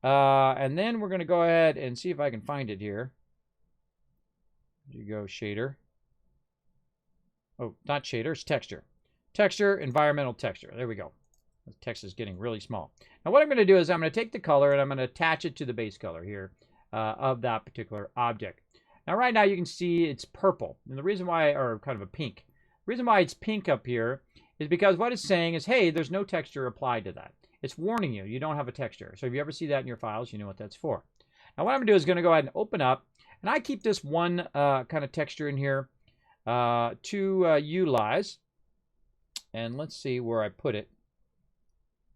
and then we're going to go ahead and see if I can find it here. There you go, Shader. Oh, not shader, it's texture. Texture, environmental texture. There we go. The text is getting really small. Now what I'm going to do is I'm going to take the color and I'm going to attach it to the base color here of that particular object. Now right now you can see it's purple. And the reason why, or kind of a pink. The reason why it's pink up here is because what it's saying is, hey, there's no texture applied to that. It's warning you, you don't have a texture. So if you ever see that in your files, you know what that's for. Now what I'm going to do is going to go ahead and open up. And I keep this one kind of texture in here to utilize. And let's see where I put it.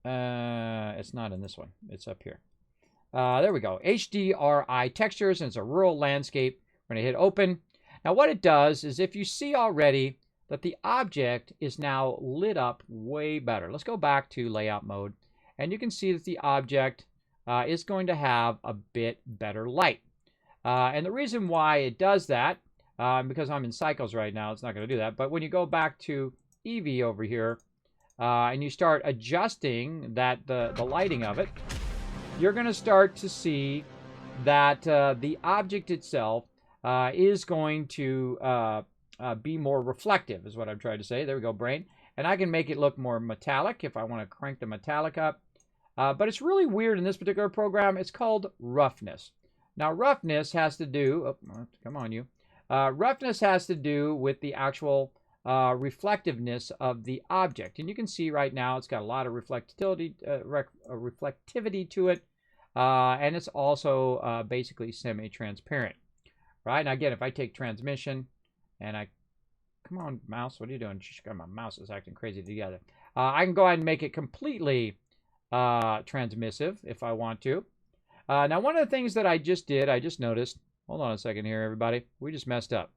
It's not in this one. It's up here. There we go. HDRI textures, and it's a rural landscape. We're going to hit open. Now what it does is, if you see already that the object is now lit up way better. Let's go back to layout mode, and you can see that the object is going to have a bit better light. And the reason why it does that, because I'm in cycles right now, it's not going to do that. But when you go back to Eevee over here, and you start adjusting the lighting of it, you're going to start to see that the object itself is going to be more reflective, is what I'm trying to say. There we go, brain. And I can make it look more metallic if I want to crank the metallic up. But it's really weird in this particular program. It's called roughness. Now, roughness has to do, come on you. Roughness has to do with the actual reflectiveness of the object. And you can see right now it's got a lot of reflectivity to it. And it's also basically semi-transparent. Right? Now, again, if I take transmission and come on, mouse, what are you doing? My mouse is acting crazy together. I can go ahead and make it completely transmissive if I want to. Now, one of the things that I just noticed, hold on a second here, everybody. We just messed up.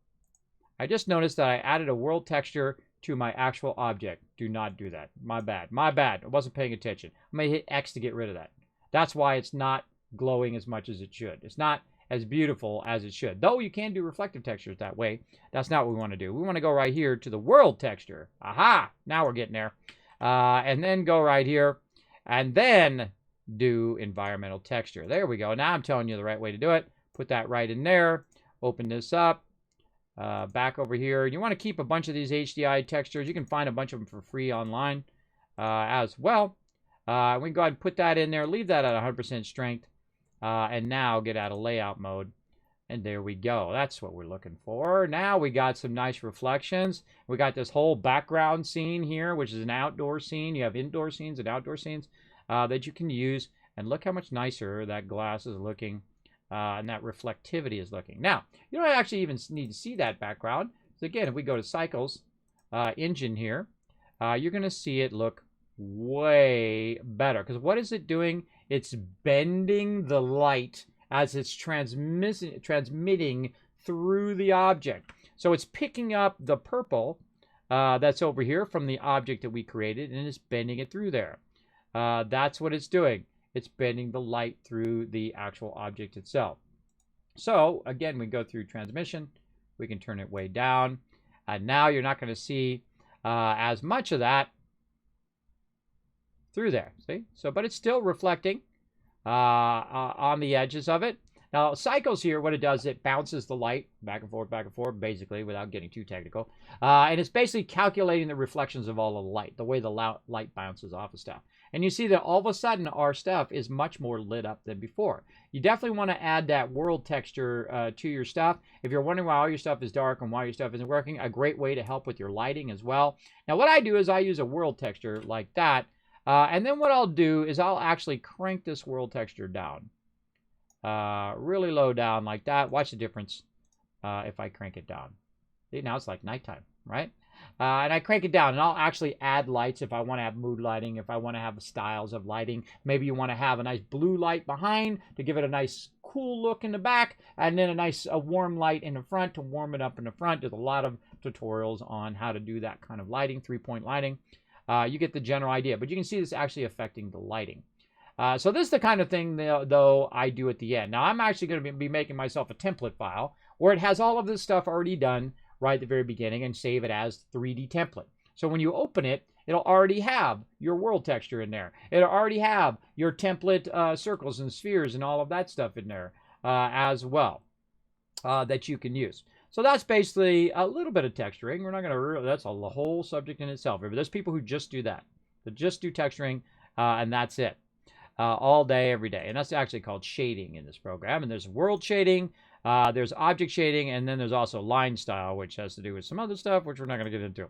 I just noticed that I added a world texture to my actual object. Do not do that. My bad. My bad. I wasn't paying attention. I'm going to hit X to get rid of that. That's why it's not glowing as much as it should. It's not as beautiful as it should. Though you can do reflective textures that way. That's not what we want to do. We want to go right here to the world texture. Aha! Now we're getting there. And then go right here. And then do environmental texture. There we go. Now I'm telling you the right way to do it. Put that right in there. Open this up. Back over here. You want to keep a bunch of these HDI textures. You can find a bunch of them for free online as well. We can go ahead and put that in there. Leave that at 100% strength. And now get out of layout mode. And there we go. That's what we're looking for. Now we got some nice reflections. We got this whole background scene here, which is an outdoor scene. You have indoor scenes and outdoor scenes that you can use. And look how much nicer that glass is looking. And that reflectivity is looking. Now, you don't actually even need to see that background. So again, if we go to Cycles engine here, you're going to see it look way better. Because what is it doing? It's bending the light as it's transmitting through the object. So it's picking up the purple that's over here from the object that we created, and it's bending it through there. That's what it's doing. It's bending the light through the actual object itself. So, again, we go through transmission. We can turn it way down. And now you're not going to see as much of that through there. See? So, but it's still reflecting on the edges of it. Now, Cycles here, what it does, it bounces the light back and forth, basically, without getting too technical. And it's basically calculating the reflections of all of the light, the way the light bounces off of stuff. And you see that all of a sudden, our stuff is much more lit up than before. You definitely want to add that world texture to your stuff. If you're wondering why all your stuff is dark and why your stuff isn't working, a great way to help with your lighting as well. Now, what I do is I use a world texture like that. And then what I'll do is I'll actually crank this world texture down. Really low down like that. Watch the difference if I crank it down. See, now it's like nighttime, right? And I crank it down, and I'll actually add lights if I want to have mood lighting, if I want to have styles of lighting. Maybe you want to have a nice blue light behind to give it a nice cool look in the back, and then a warm light in the front to warm it up in the front. There's a lot of tutorials on how to do that kind of lighting, 3-point lighting. You get the general idea, but you can see this actually affecting the lighting. So this is the kind of thing, though, I do at the end. Now, I'm actually going to be making myself a template file where it has all of this stuff already done right at the very beginning and save it as 3D template. So when you open it, it'll already have your world texture in there. It'll already have your template circles and spheres and all of that stuff in there as well that you can use. So that's basically a little bit of texturing. We're not going to, that's a whole subject in itself. There's people who just do that. They just do texturing and that's it. All day, every day. And that's actually called shading in this program. And there's world shading, there's object shading, and then there's also line style, which has to do with some other stuff, which we're not going to get into.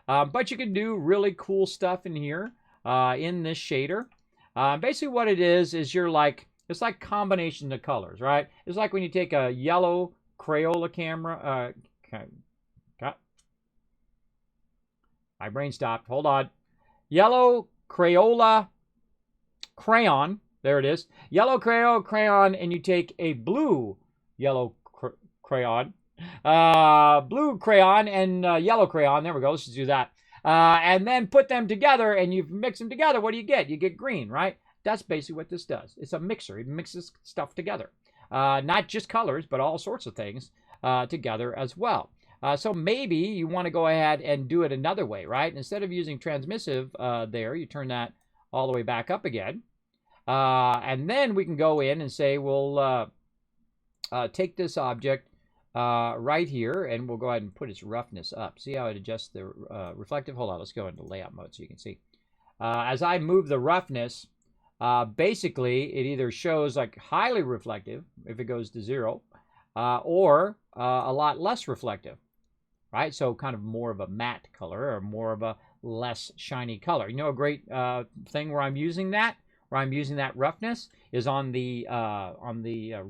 But you can do really cool stuff in here in this shader. Basically what it is you're like, it's like combination of colors, right? It's like when you take a yellow Crayola camera. My brain stopped. Hold on. Yellow Crayola crayon, there it is, yellow crayon, and you take a blue yellow crayon, Blue crayon and yellow crayon. There we go. Let's just do that. And then put them together, and you mix them together. What do you get? You get green, right? That's basically what this does. It's a mixer. It mixes stuff together. Not just colors, but all sorts of things together as well. So maybe you want to go ahead and do it another way, right? Instead of using transmissive there, you turn that all the way back up again. And then we can go in and say, we'll take this object right here, and we'll go ahead and put its roughness up. See how it adjusts the reflective? Hold on, let's go into layout mode so you can see. As I move the roughness, basically it either shows like highly reflective if it goes to 0, or a lot less reflective, right? So kind of more of a matte color or more of a less shiny color. You know, a great thing where I'm using that roughness is on the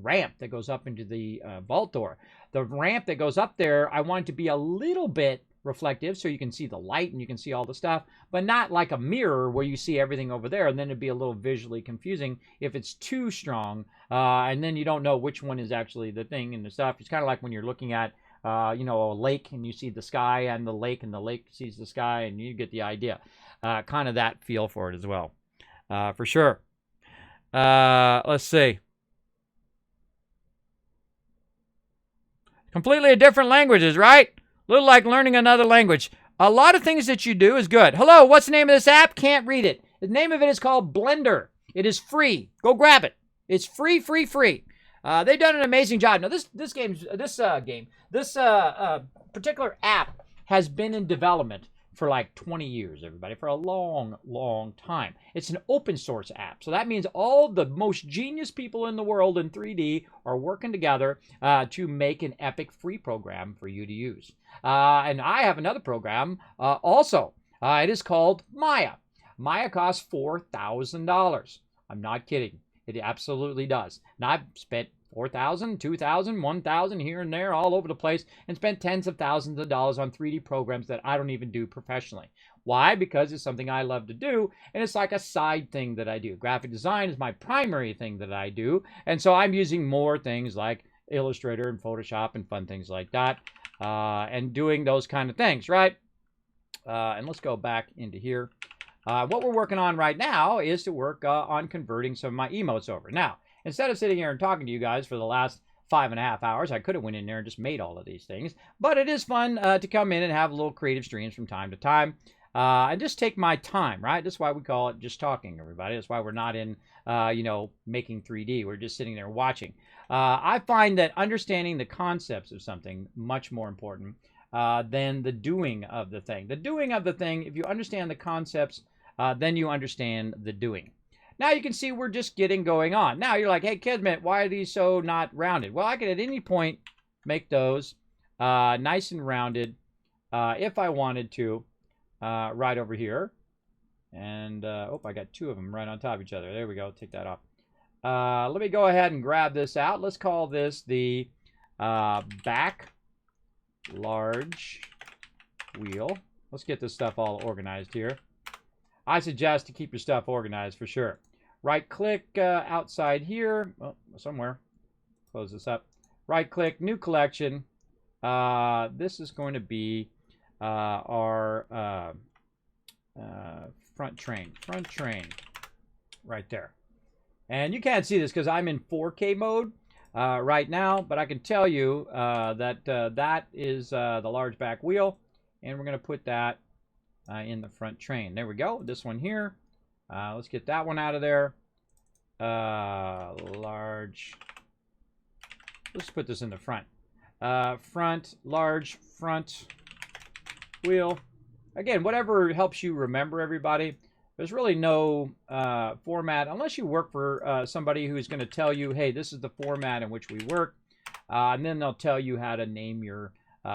ramp that goes up into the vault door. The ramp that goes up there, I want it to be a little bit reflective so you can see the light and you can see all the stuff, but not like a mirror where you see everything over there, and then it'd be a little visually confusing if it's too strong, and then you don't know which one is actually the thing and the stuff. It's kind of like when you're looking at you know, a lake and you see the sky and the lake sees the sky, and you get the idea. Kind of that feel for it as well, for sure. Let's see. Completely different languages, right? A little like learning another language. A lot of things that you do is good. Hello, what's the name of this app? Can't read it. The name of it is called Blender. It is free. Go grab it. It's free. They've done an amazing job. Now, this particular app has been in development for like 20 years, everybody, for a long time. It's an open source app. So that means all the most genius people in the world in 3D are working together to make an epic free program for you to use. And I have another program also. It is called Maya. Maya costs $4,000. I'm not kidding. It absolutely does. And I've spent $4,000, $2,000, $1,000 here and there all over the place, and spent tens of thousands of dollars on 3D programs that I don't even do professionally. Why? Because it's something I love to do, and it's like a side thing that I do. Graphic design is my primary thing that I do, and so I'm using more things like Illustrator and Photoshop and fun things like that, and doing those kind of things, right? And let's go back into here. What we're working on right now is to work on converting some of my emotes over. Now, instead of sitting here and talking to you guys for the last 5.5 hours, I could have went in there and just made all of these things. But it is fun to come in and have little creative streams from time to time. And just take my time, right? That's why we call it just talking, everybody. That's why we're not in, you know, making 3D. We're just sitting there watching. I find that understanding the concepts of something much more important than the doing of the thing. The doing of the thing, if you understand the concepts, then you understand the doing. Now you can see we're just getting going on. Now you're like, hey, Kismet, why are these so not rounded? Well, I could at any point make those nice and rounded if I wanted to right over here. And, oh, I got two of them right on top of each other. There we go. Take that off. Let me go ahead and grab this out. Let's call this the back large wheel. Let's get this stuff all organized here. I suggest to keep your stuff organized for sure. Right click outside here, somewhere, close this up. Right click, new collection. This is going to be our front train right there. And you can't see this because I'm in 4K mode right now, but I can tell you that that is the large back wheel, and we're going to put that in the front train. There we go. This one here. Let's get that one out of there. Large. Let's put this in the front. Large front wheel. Again, whatever helps you remember, everybody. There's really no format unless you work for somebody who's going to tell you, hey, this is the format in which we work. And then they'll tell you how to name your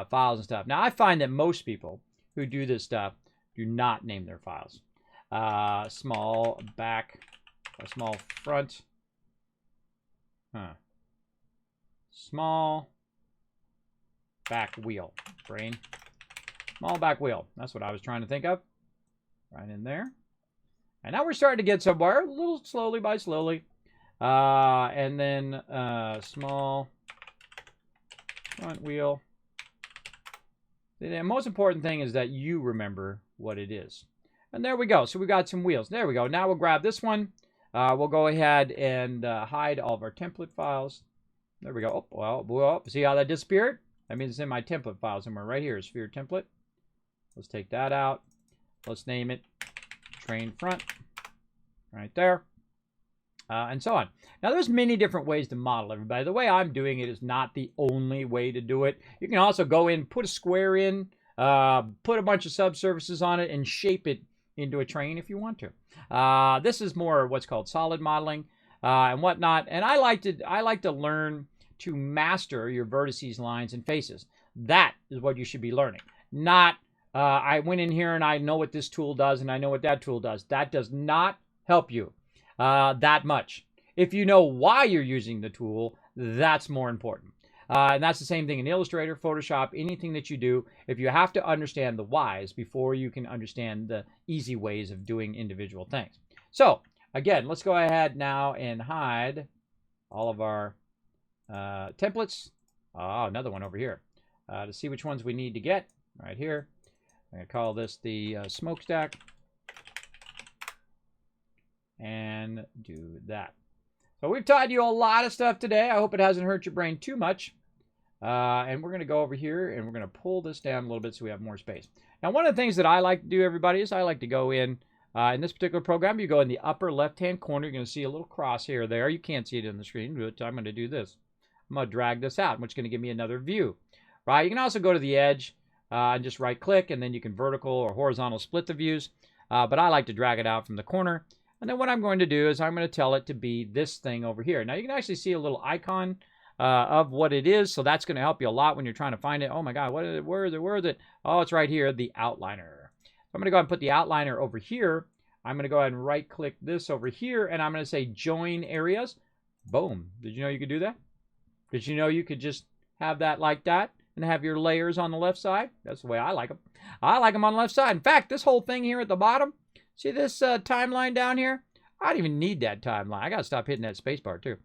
files and stuff. Now, I find that most people who do this stuff do not name their files. Small back, small front, small back wheel, brain, small back wheel. That's what I was trying to think of. Right in there. And now we're starting to get somewhere, a little slowly by slowly. And then small front wheel. The most important thing is that you remember what it is. And there we go. So we got some wheels. There we go. Now we'll grab this one. We'll go ahead and hide all of our template files. There we go. Oh, well, see how that disappeared? That means it's in my template file somewhere right here. Sphere template. Let's take that out. Let's name it train front. Right there. And so on. Now, there's many different ways to model, everybody. The way I'm doing it is not the only way to do it. You can also go in, put a square in, put a bunch of subsurfaces on it, and shape it into a train if you want to. This is more what's called solid modeling and whatnot. And I like to learn to master your vertices, lines, and faces. That is what you should be learning. Not, I went in here and I know what this tool does and I know what that tool does. That does not help you that much. If you know why you're using the tool, that's more important. And that's the same thing in Illustrator, Photoshop, anything that you do. If you have to understand the whys before you can understand the easy ways of doing individual things. So, again, let's go ahead now and hide all of our templates. Oh, another one over here. To see which ones we need to get, right here. I'm going to call this the smokestack. And do that. So we've taught you a lot of stuff today. I hope it hasn't hurt your brain too much. And we're going to go over here and we're going to pull this down a little bit so we have more space. Now, one of the things that I like to do, everybody, is I like to go in this particular program, you go in the upper left-hand corner. You're going to see a little crosshair there. You can't see it in the screen, but I'm going to do this. I'm going to drag this out, which is going to give me another view. Right? You can also go to the edge and just right-click, and then you can vertical or horizontal split the views. But I like to drag it out from the corner. And then what I'm going to do is I'm going to tell it to be this thing over here. Now, you can actually see a little icon of what it is, so that's going to help you a lot when you're trying to find it. Oh, my God, what is it? Where is it? Where is it? Oh, it's right here, the outliner. I'm going to go ahead and put the outliner over here. I'm going to go ahead and right-click this over here, and I'm going to say Join Areas. Boom. Did you know you could do that? Did you know you could just have that like that and have your layers on the left side? That's the way I like them. I like them on the left side. In fact, this whole thing here at the bottom, see this timeline down here? I don't even need that timeline. I got to stop hitting that space bar, too.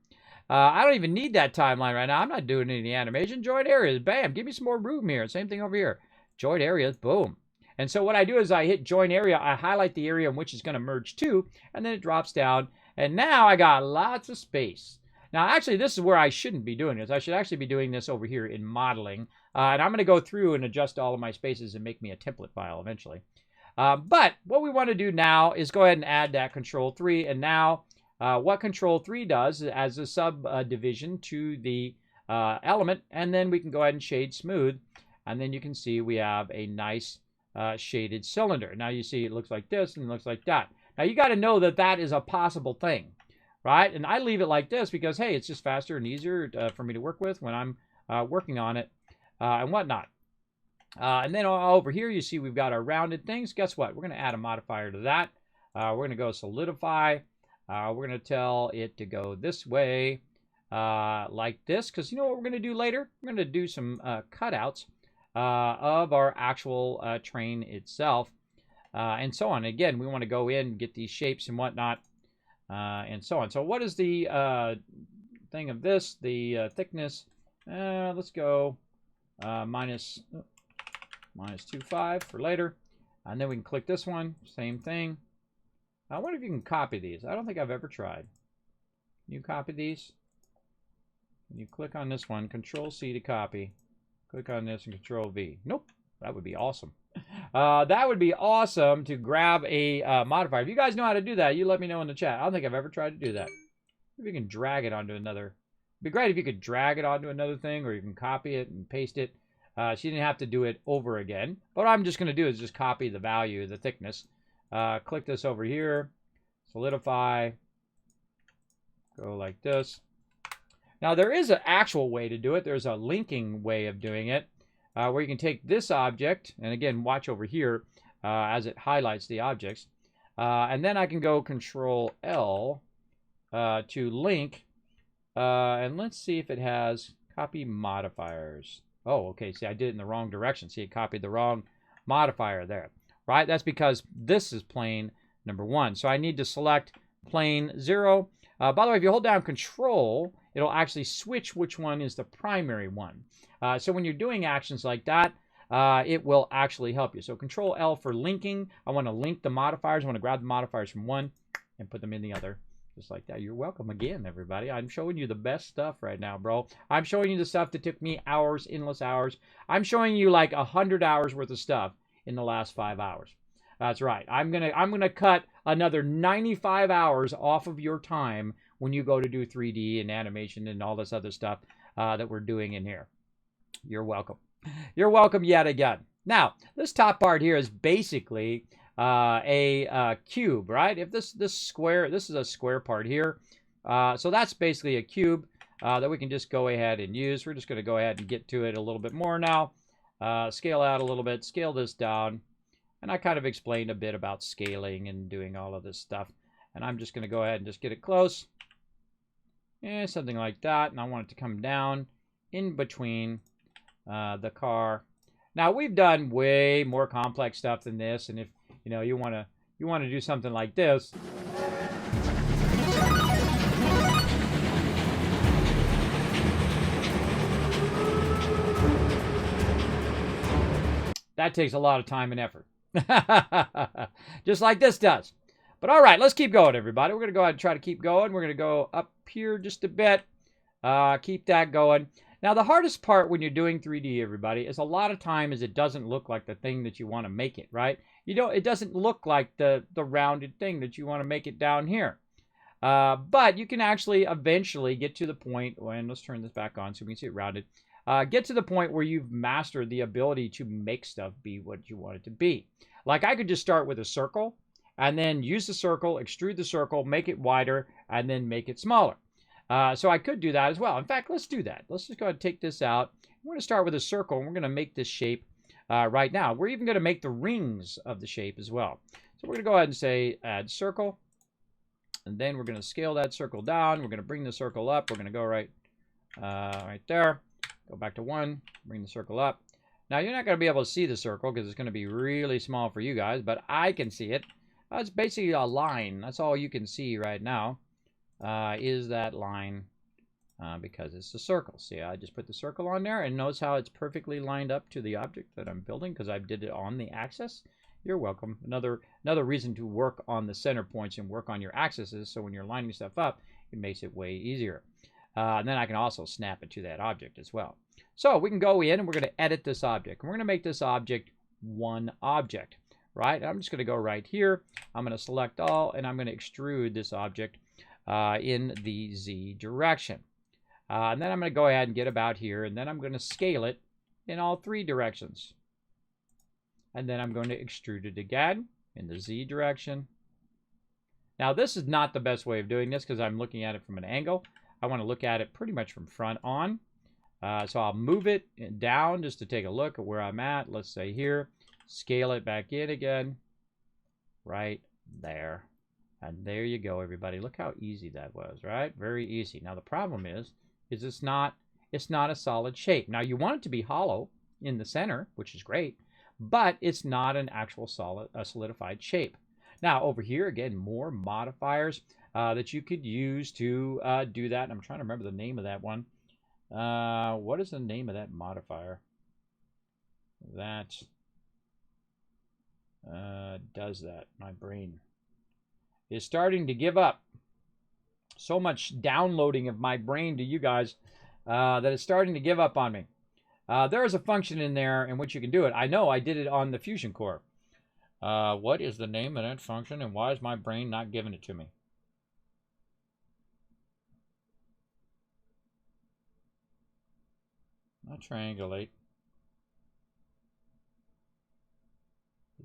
I don't even need that timeline right now. I'm not doing any animation. Join areas. Bam. Give me some more room here. Same thing over here. Join areas. Boom. And so what I do is I hit join area. I highlight the area in which it's going to merge to, and then it drops down. And now I got lots of space. Now, actually, this is where I shouldn't be doing this. I should actually be doing this over here in modeling. And I'm going to go through and adjust all of my spaces and make me a template file eventually. But what we want to do now is go ahead and add that Control 3. And now what Control 3 does is as a subdivision to the element. And then we can go ahead and shade smooth. And then you can see we have a nice shaded cylinder. Now you see it looks like this and it looks like that. Now you got to know that that is a possible thing, right? And I leave it like this because, hey, it's just faster and easier for me to work with when I'm working on it and whatnot. And then over here, you see we've got our rounded things. Guess what? We're going to add a modifier to that. We're going to go solidify. We're going to tell it to go this way like this. Because you know what we're going to do later? We're going to do some cutouts of our actual train itself and so on. Again, we want to go in and get these shapes and whatnot and so on. So what is the thing of this? The thickness. Let's go minus 2.5 for later. And then we can click this one. Same thing. I wonder if you can copy these. I don't think I've ever tried. Can you copy these? Can you click on this one? Control C to copy. Click on this and Control V. Nope. That would be awesome. That would be awesome to grab a modifier. If you guys know how to do that, you let me know in the chat. I don't think I've ever tried to do that. If you can drag it onto another. It'd be great if you could drag it onto another thing, or you can copy it and paste it. So you didn't have to do it over again. But what I'm just going to do is just copy the value, the thickness. Click this over here. Solidify. Go like this. Now, there is an actual way to do it. There's a linking way of doing it where you can take this object, and again, watch over here as it highlights the objects. And then I can go Control L to link. And let's see if it has copy modifiers. Oh, okay. See, I did it in the wrong direction. See, it copied the wrong modifier there. Right? That's because this is plane number 1. So I need to select plane 0. By the way, if you hold down Control, it'll actually switch which one is the primary one. So when you're doing actions like that, it will actually help you. So Control L for linking. I want to link the modifiers. I want to grab the modifiers from one and put them in the other. Just like that. You're welcome again, everybody. I'm showing you the best stuff right now, bro. I'm showing you the stuff that took me hours, endless hours. I'm showing you like 100 hours worth of stuff in the last 5 hours. That's right. I'm gonna cut another 95 hours off of your time when you go to do 3D and animation and all this other stuff that we're doing in here. You're welcome. You're welcome yet again. Now, this top part here is basically a cube, right? If this square, this is a square part here. So that's basically a cube that we can just go ahead and use. We're just going to go ahead and get to it a little bit more now. Scale out a little bit, scale this down. And I kind of explained a bit about scaling and doing all of this stuff. And I'm just going to go ahead and just get it close. Yeah, something like that. And I want it to come down in between the car. Now, we've done way more complex stuff than this. And if you want to do something like this, that takes a lot of time and effort. Just like this does. But all right, let's keep going, everybody. We're going to go ahead and try to keep going. We're going to go up here just a bit. Keep that going. Now, the hardest part when you're doing 3D, everybody, is a lot of times it doesn't look like the thing that you want to make it, right? It doesn't look like the rounded thing that you want to make it down here. But you can actually eventually get to the point, when, let's turn this back on so we can see it rounded. Get to the point where you've mastered the ability to make stuff be what you want it to be. Like I could just start with a circle and then use the circle, extrude the circle, make it wider, and then make it smaller. So I could do that as well. In fact, let's do that. Let's just go ahead and take this out. We're going to start with a circle, and we're going to make this shape right now. We're even going to make the rings of the shape as well. So we're going to go ahead and say add circle. And then we're going to scale that circle down. We're going to bring the circle up. We're going to go right there. Go back to 1, bring the circle up. Now, you're not going to be able to see the circle because it's going to be really small for you guys, but I can see it. It's basically a line. That's all you can see right now is that line because it's a circle. See, I just put the circle on there, and notice how it's perfectly lined up to the object that I'm building because I did it on the axis. You're welcome. Another reason to work on the center points and work on your axes is so when you're lining stuff up, it makes it way easier. And then I can also snap it to that object as well. So we can go in and we're going to edit this object. And we're going to make this object one object, right? I'm just going to go right here. I'm going to select all, and I'm going to extrude this object in the Z direction. And then I'm going to go ahead and get about here, and then I'm going to scale it in all 3 directions. And then I'm going to extrude it again in the Z direction. Now, this is not the best way of doing this because I'm looking at it from an angle. I want to look at it pretty much from front on. So I'll move it down just to take a look at where I'm at. Let's say here. Scale it back in again. Right there. And there you go, everybody. Look how easy that was, right? Very easy. Now, the problem is it's not a solid shape. Now, you want it to be hollow in the center, which is great. But it's not an actual solidified shape. Now, over here, again, more modifiers that you could use to do that. And I'm trying to remember the name of that one. What is the name of that modifier that does that? My brain is starting to give up. So much downloading of my brain to you guys that it's starting to give up on me. There is a function in there in which you can do it. I know I did it on the Fusion Core. What is the name of that function, and why is my brain not giving it to me? Not triangulate.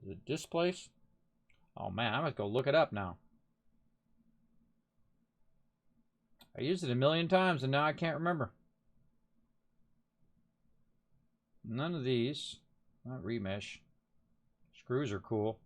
Is it displace? Oh man, I must go look it up now. I used it a million times and now I can't remember. None of these. Not remesh. Screws are cool.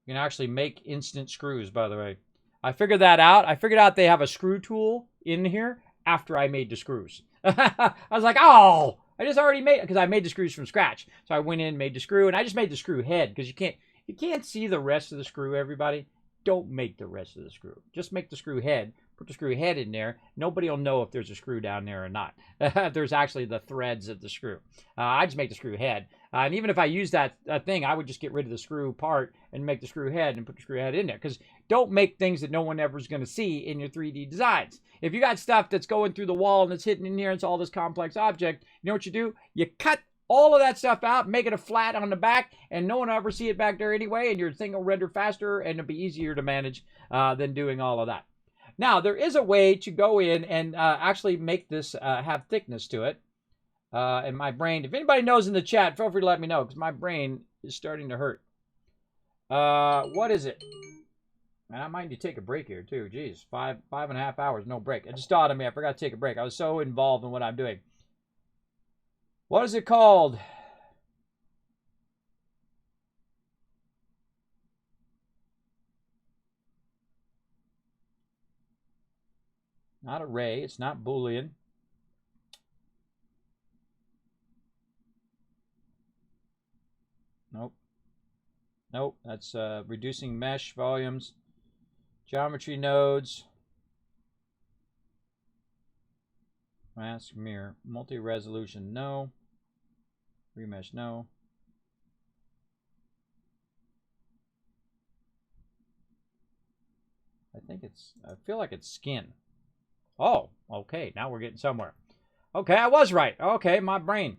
You can actually make instant screws, by the way. I figured that out. I figured out they have a screw tool in here after I made the screws. I was like, oh, I just already made it because I made the screws from scratch. So I went in, made the screw, and I just made the screw head because you can't see the rest of the screw, everybody. Don't make the rest of the screw. Just make the screw head. put the screw head in there, nobody will know if there's a screw down there or not. There's actually the threads of the screw. I just make the screw head. And even if I use that thing, I would just get rid of the screw part and make the screw head and put the screw head in there. Because don't make things that no one ever is going to see in your 3D designs. If you got stuff that's going through the wall and it's hidden in here, it's all this complex object, you know what you do? You cut all of that stuff out, make it a flat on the back, and no one will ever see it back there anyway, and your thing will render faster, and it'll be easier to manage than doing all of that. Now, there is a way to go in and actually make this have thickness to it. And my brain, if anybody knows in the chat, feel free to let me know, because my brain is starting to hurt. What is it? And I might need to take a break here, too. Jeez, 5.5 hours, no break. It just dawned on me, I forgot to take a break. I was so involved in what I'm doing. What is it called? Not array. It's not Boolean. Nope. Nope. That's reducing mesh volumes. Geometry nodes. Mask mirror. Multi-resolution. No. Remesh. No. I feel like it's skin. Oh, okay. Now we're getting somewhere. Okay, I was right. Okay, my brain.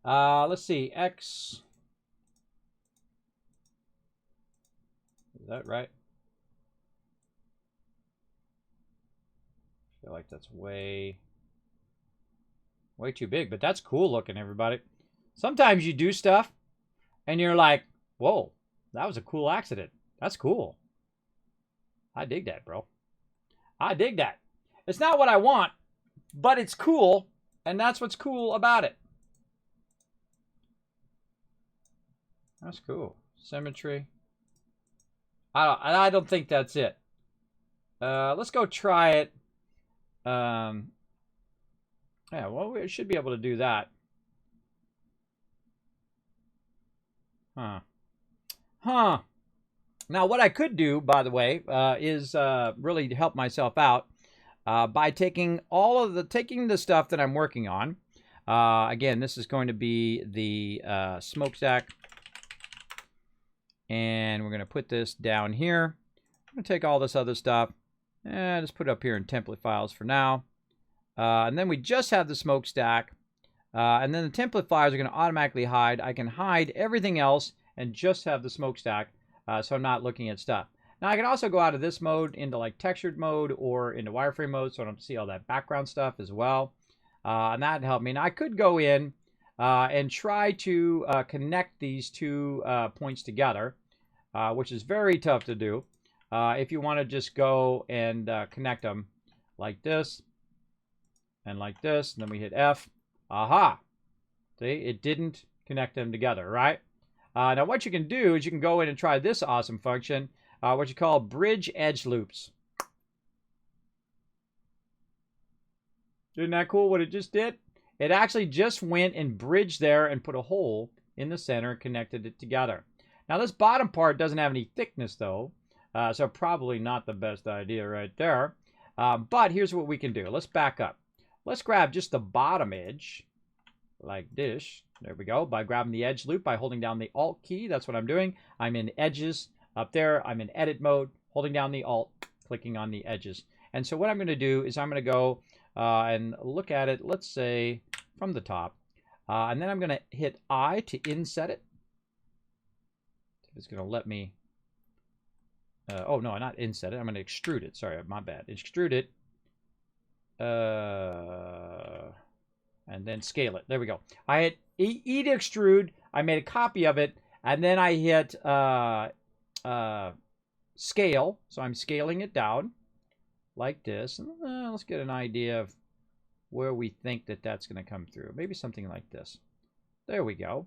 Let's see. X. Is that right? I feel like that's way too big, but that's cool looking, everybody. Sometimes you do stuff and you're like, whoa, that was a cool accident. That's cool. I dig that, bro. I dig that. It's not what I want, but it's cool, and that's what's cool about it. That's cool. Symmetry. I don't think that's it. Let's go try it. Yeah, well, we should be able to do that. Huh. Now, what I could do, by the way, is really help myself out by taking taking the stuff that I'm working on. Again, this is going to be the smokestack. And we're going to put this down here. I'm going to take all this other stuff and just put it up here in template files for now. And then we just have the smokestack. And then the template files are going to automatically hide. I can hide everything else and just have the smokestack, so I'm not looking at stuff. Now I can also go out of this mode into like textured mode or into wireframe mode, so I don't see all that background stuff as well. And that helped me. Now I could go in and try to connect these two points together, which is very tough to do. If you want to just go and connect them like this and like this, and then we hit F. Aha! See, it didn't connect them together, right? Now what you can do is you can go in and try this awesome function, what you call bridge edge loops. Isn't that cool what it just did? It actually just went and bridged there and put a hole in the center and connected it together. Now this bottom part doesn't have any thickness though, so probably not the best idea right there. But here's what we can do. Let's back up. Let's grab just the bottom edge, like this. There we go. By grabbing the edge loop, by holding down the Alt key. That's what I'm doing. I'm in edges up there. I'm in edit mode, holding down the Alt, clicking on the edges. And so what I'm going to do is I'm going to go and look at it, let's say, from the top. And then I'm going to hit I to inset it. It's going to let me... oh, no, not inset it. I'm going to extrude it. Sorry, my bad. Extrude it. And then scale it. There we go. I hit E to extrude. I made a copy of it. And then I hit scale. So I'm scaling it down like this. And let's get an idea of where we think that that's going to come through. Maybe something like this. There we go.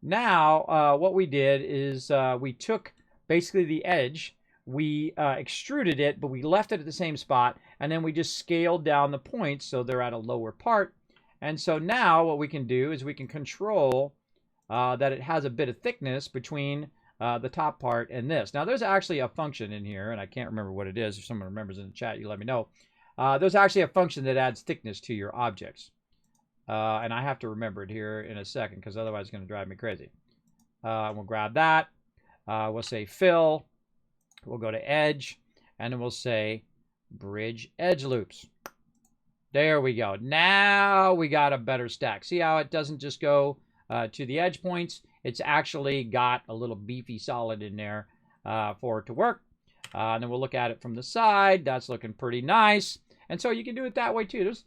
Now, what we did is we took basically the edge. We extruded it, but we left it at the same spot. And then we just scaled down the points so they're at a lower part. And so now what we can do is we can control that it has a bit of thickness between the top part and this. Now, there's actually a function in here, and I can't remember what it is. If someone remembers in the chat, you let me know. There's actually a function that adds thickness to your objects. And I have to remember it here in a second, because otherwise it's going to drive me crazy. We'll grab that. We'll say fill. We'll go to edge, and then we'll say bridge edge loops. There we go. Now we got a better stack. See how it doesn't just go to the edge points? It's actually got a little beefy solid in there for it to work. And then we'll look at it from the side. That's looking pretty nice. And so you can do it that way too. There's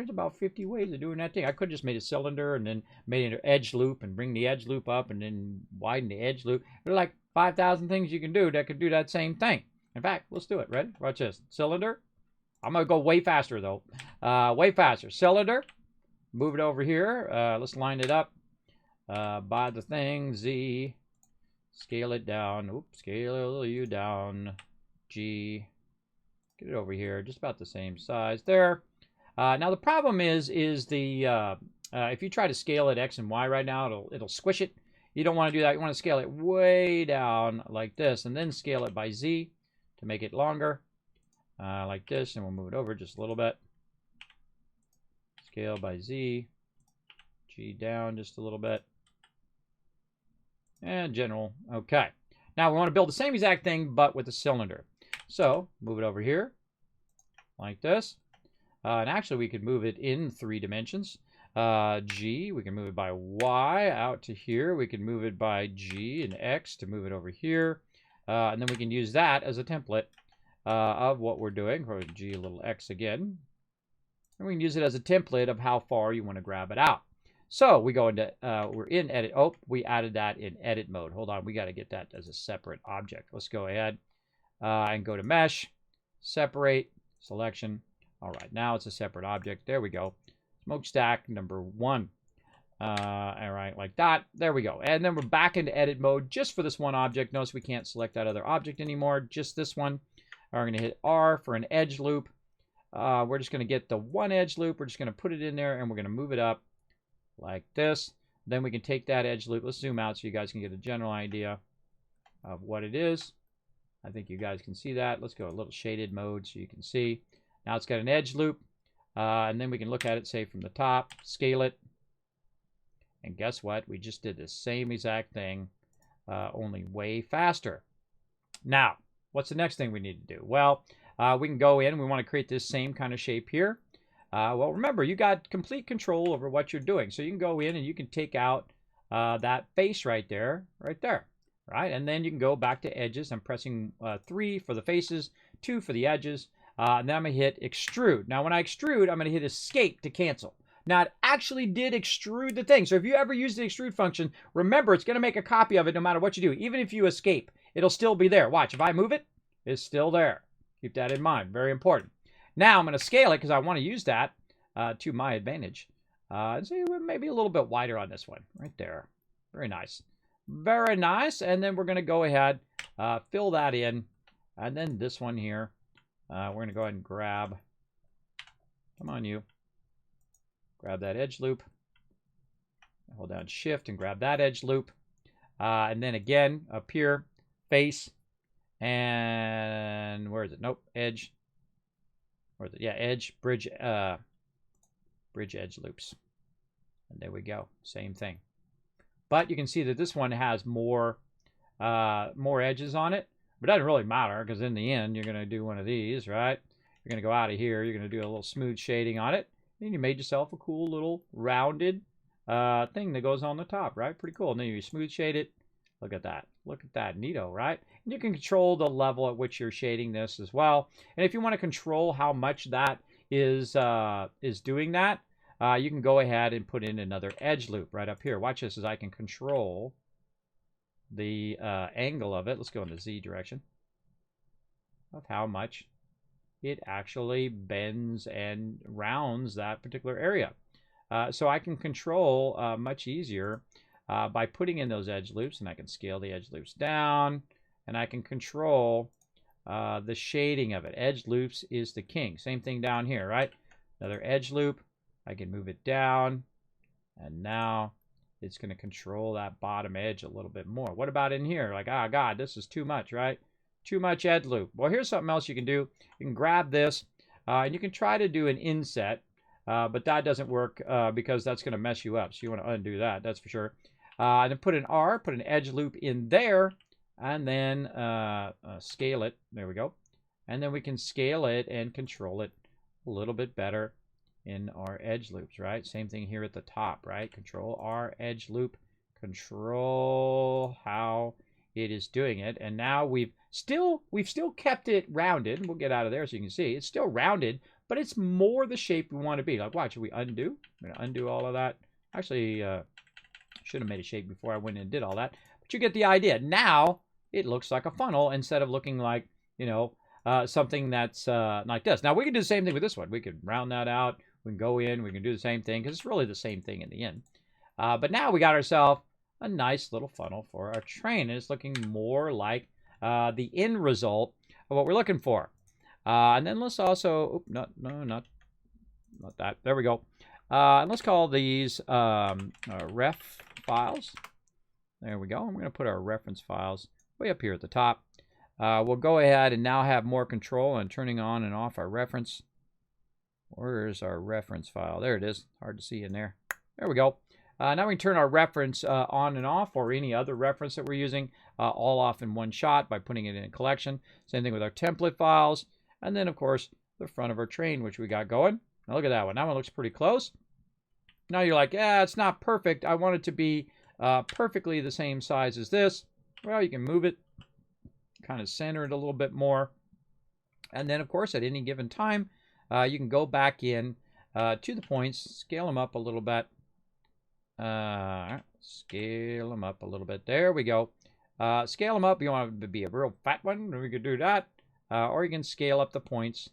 about 50 ways of doing that thing. I could have just made a cylinder and then made an edge loop and bring the edge loop up and then widen the edge loop. There are like 5,000 things you can do that could do that same thing. In fact, let's do it. Ready? Watch this. Cylinder. I'm going to go way faster though. Way faster. Cylinder. Move it over here. Let's line it up by the thing. Z. Scale it down. Oops. Scale you down. G. Get it over here, just about the same size there. Now the problem is the if you try to scale it X and Y right now, it'll squish it. You don't want to do that. You want to scale it way down like this, and then scale it by Z to make it longer, like this. And we'll move it over just a little bit. Scale by Z, G down just a little bit, and general. Okay. Now we want to build the same exact thing, but with a cylinder. So, move it over here, like this. And actually, we could move it in 3 dimensions. G, we can move it by Y out to here. We can move it by G and X to move it over here. And then we can use that as a template of what we're doing. Or G, a little X again. And we can use it as a template of how far you want to grab it out. So, we go into, we're in edit. Oh, we added that in edit mode. Hold on, we got to get that as a separate object. Let's go ahead. And go to mesh, separate, selection. All right, now it's a separate object. There we go. Smokestack number 1. All right, like that. There we go. And then we're back into edit mode just for this one object. Notice we can't select that other object anymore, just this one. We're going to hit R for an edge loop. We're just going to get the one edge loop. We're just going to put it in there, and we're going to move it up like this. Then we can take that edge loop. Let's zoom out so you guys can get a general idea of what it is. I think you guys can see that. Let's go a little shaded mode so you can see. Now it's got an edge loop. And then we can look at it, say, from the top, scale it. And guess what? We just did the same exact thing, only way faster. Now, what's the next thing we need to do? Well, we can go in. We want to create this same kind of shape here. Well, remember, you got complete control over what you're doing. So you can go in and you can take out that face right there. Right, and then you can go back to edges. I'm pressing 3 for the faces, 2 for the edges, and then I'm going to hit extrude. Now, when I extrude, I'm going to hit escape to cancel. Now, it actually did extrude the thing. So if you ever use the extrude function, remember, it's going to make a copy of it no matter what you do. Even if you escape, it'll still be there. Watch, if I move it, it's still there. Keep that in mind. Very important. Now, I'm going to scale it because I want to use that to my advantage. So maybe a little bit wider on this one. Right there. Very nice. Very nice. And then we're going to go ahead, fill that in. And then this one here, we're going to go ahead and grab, come on you, grab that edge loop. Hold down shift and grab that edge loop. And then again, up here, face, and where is it? Nope, edge. Where is it? Yeah, edge, bridge edge loops. And there we go, same thing. But you can see that this one has more edges on it. But it doesn't really matter because in the end, you're going to do one of these, right? You're going to go out of here. You're going to do a little smooth shading on it. And you made yourself a cool little rounded thing that goes on the top, right? Pretty cool. And then you smooth shade it. Look at that. Look at that. Neato, right? And you can control the level at which you're shading this as well. And if you want to control how much that is doing that, you can go ahead and put in another edge loop right up here. Watch this as I can control the angle of it. Let's go in the Z direction of how much it actually bends and rounds that particular area. So I can control much easier by putting in those edge loops, and I can scale the edge loops down, and I can control the shading of it. Edge loops is the king. Same thing down here, right? Another edge loop. I can move it down, and now it's going to control that bottom edge a little bit more. What about in here? Like, ah, God, this is too much, right? Too much edge loop. Well, here's something else you can do. You can grab this, and you can try to do an inset, but that doesn't work because that's going to mess you up. So you want to undo that, that's for sure. And then put an edge loop in there, and then scale it. There we go. And then we can scale it and control it a little bit better in our edge loops, right? Same thing here at the top, right? Control our edge loop, control how it is doing it. And now we've still kept it rounded. We'll get out of there so you can see it's still rounded, but it's more the shape we want to be. Like, watch, should we undo? I'm going to undo all of that. Actually, should have made a shape before I went and did all that, but you get the idea. Now it looks like a funnel instead of looking like, you know, something that's like this. Now we can do the same thing with this one. We could round that out. We can go in. We can do the same thing because it's really the same thing in the end. But now we got ourselves a nice little funnel for our train, and it's looking more like the end result of what we're looking for. And then let's also, not that. There we go. And let's call these ref files. There we go. I'm going to put our reference files way up here at the top. We'll go ahead and now have more control on turning on and off our reference. Where's our reference file? There it is. Hard to see in there. There we go. Now we can turn our reference on and off, or any other reference that we're using, all off in one shot by putting it in a collection. Same thing with our template files. And then, of course, the front of our train, which we got going. Now look at that one. That one looks pretty close. Now you're like, yeah, it's not perfect. I want it to be perfectly the same size as this. Well, you can move it, kind of center it a little bit more. And then, of course, at any given time, you can go back in to the points, scale them up a little bit. Scale them up a little bit. There we go. Scale them up. You want it to be a real fat one, we could do that. Or you can scale up the points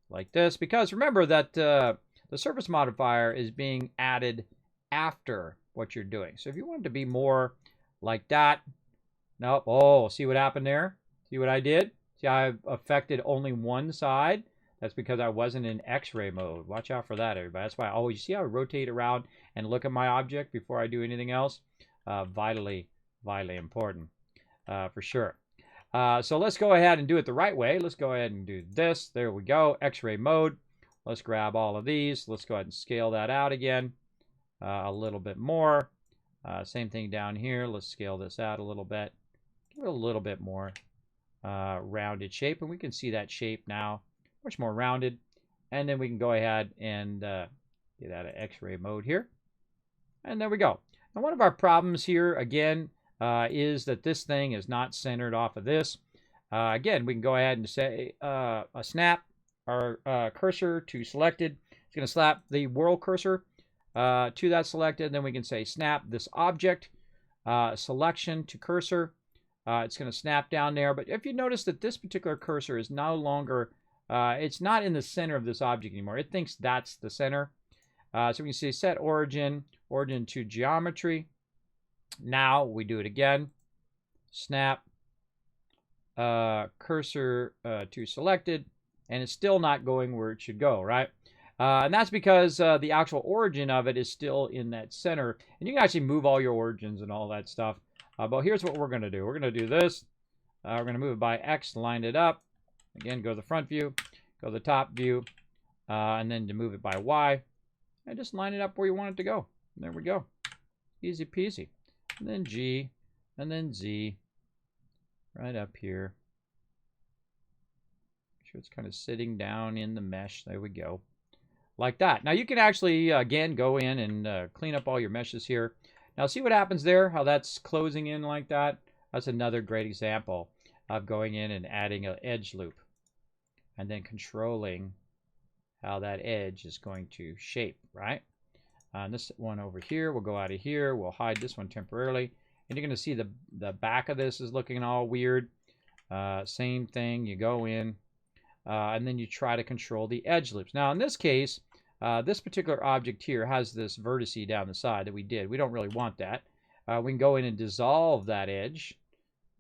like this. Because remember that the surface modifier is being added after what you're doing. So if you want it to be more like that. Nope. Oh, see what happened there? See what I did? See, I affected only one side. That's because I wasn't in X-ray mode. Watch out for that, everybody. That's why I always, see how I rotate around and look at my object before I do anything else? Vitally important, for sure. So let's go ahead and do it the right way. Let's go ahead and do this. There we go, X-ray mode. Let's grab all of these. Let's go ahead and scale that out again a little bit more. Same thing down here. Let's scale this out a little bit. Give it a little bit more rounded shape, and we can see that shape now. Much more rounded. And then we can go ahead and get out of X-ray mode here. And there we go. Now one of our problems here, again, is that this thing is not centered off of this. Again, we can go ahead and say snap our cursor to selected. It's going to slap the world cursor to that selected. Then we can say snap this object selection to cursor. It's going to snap down there. But if you notice that this particular cursor is no longer it's not in the center of this object anymore. It thinks that's the center. So we can say set origin to geometry. Now we do it again. Snap cursor to selected, and it's still not going where it should go, right? And that's because the actual origin of it is still in that center. And you can actually move all your origins and all that stuff. But here's what we're going to do. We're going to do this. We're going to move it by X, line it up. Again, go to the front view, go to the top view, and then to move it by Y, and just line it up where you want it to go. There we go. Easy peasy. And then G, and then Z, right up here. Make sure it's kind of sitting down in the mesh. There we go. Like that. Now you can actually, again, go in and clean up all your meshes here. Now see what happens there, how that's closing in like that? That's another great example of going in and adding an edge loop. And then controlling how that edge is going to shape, right? This one over here, we'll go out of here. We'll hide this one temporarily. And you're going to see the back of this is looking all weird. Same thing, you go in, and then you try to control the edge loops. Now, in this case, this particular object here has this vertice down the side that we did. We don't really want that. We can go in and dissolve that edge,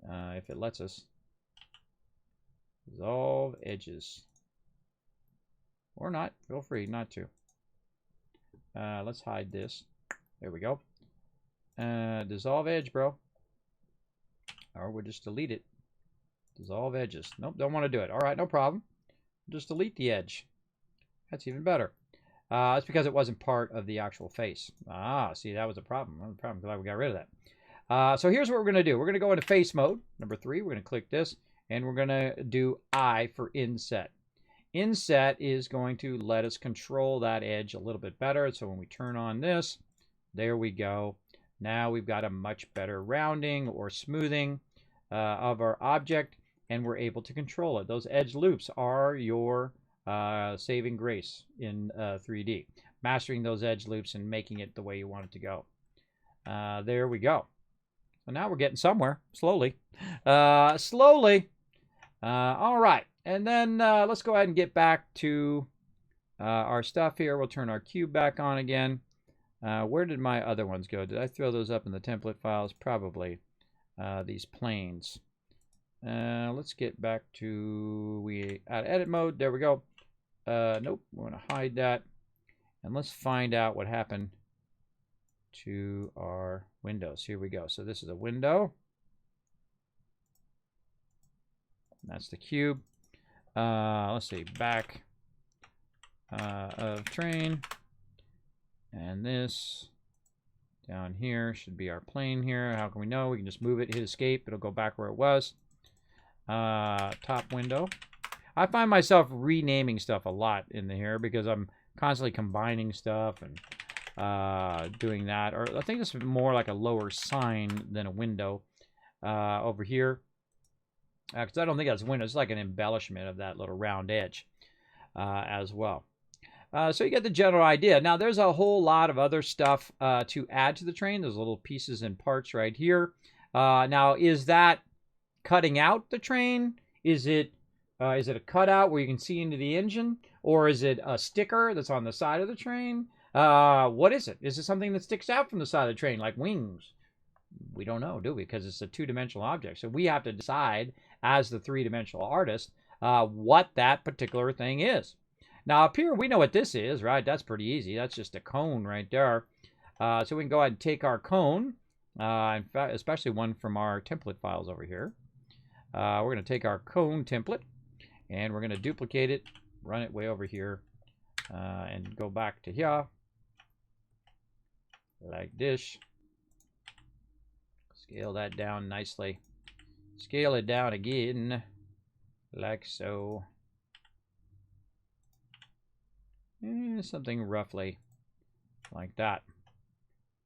if it lets us. Dissolve edges. Or not. Feel free not to. Let's hide this. There we go. Dissolve edge, bro. Or we'll just delete it. Dissolve edges. Nope, don't want to do it. All right, no problem. Just delete the edge. That's even better. It's because it wasn't part of the actual face. Ah, see, that was a problem. That was a problem. Glad we got rid of that. So here's what we're going to do. We're going to go into face mode. Number 3, we're going to click this. And we're going to do I for inset. Inset is going to let us control that edge a little bit better. So when we turn on this, there we go. Now we've got a much better rounding or smoothing of our object, and we're able to control it. Those edge loops are your saving grace in 3D. Mastering those edge loops and making it the way you want it to go. There we go. So now we're getting somewhere, slowly. Slowly. All right. And then let's go ahead and get back to our stuff here. We'll turn our cube back on again. Where did my other ones go? Did I throw those up in the template files? Probably. These planes. Let's get back to edit mode. There we go. Nope. We're going to hide that. And let's find out what happened to our windows. Here we go. So this is a window. That's the cube. Let's see, back of train. And this down here should be our plane here. How can we know? We can just move it, hit escape. It'll go back where it was. Top window. I find myself renaming stuff a lot in here because I'm constantly combining stuff and doing that. Or I think this is more like a lower sign than a window over here. Because I don't think that's a window. It's like an embellishment of that little round edge as well. So you get the general idea. Now, there's a whole lot of other stuff to add to the train. There's little pieces and parts right here. Now, is that cutting out the train? Is it a cutout where you can see into the engine? Or is it a sticker that's on the side of the train? What is it? Is it something that sticks out from the side of the train, like wings? We don't know, do we? Because it's a two-dimensional object. So we have to decide, as the three-dimensional artist, what that particular thing is. Now, up here, we know what this is, right? That's pretty easy. That's just a cone right there. So we can go ahead and take our cone, in fact, especially one from our template files over here. We're going to take our cone template, and we're going to duplicate it, run it way over here, and go back to here, like this. Scale that down nicely. Scale it down again, like so. Something roughly like that.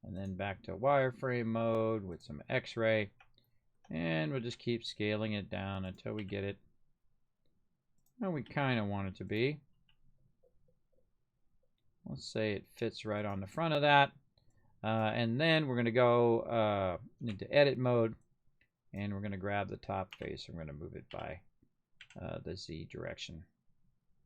And then back to wireframe mode with some X-ray. And we'll just keep scaling it down until we get it where we kind of want it to be. Let's say it fits right on the front of that. And then we're going to go into edit mode, and we're going to grab the top face. We're going to move it by the Z direction.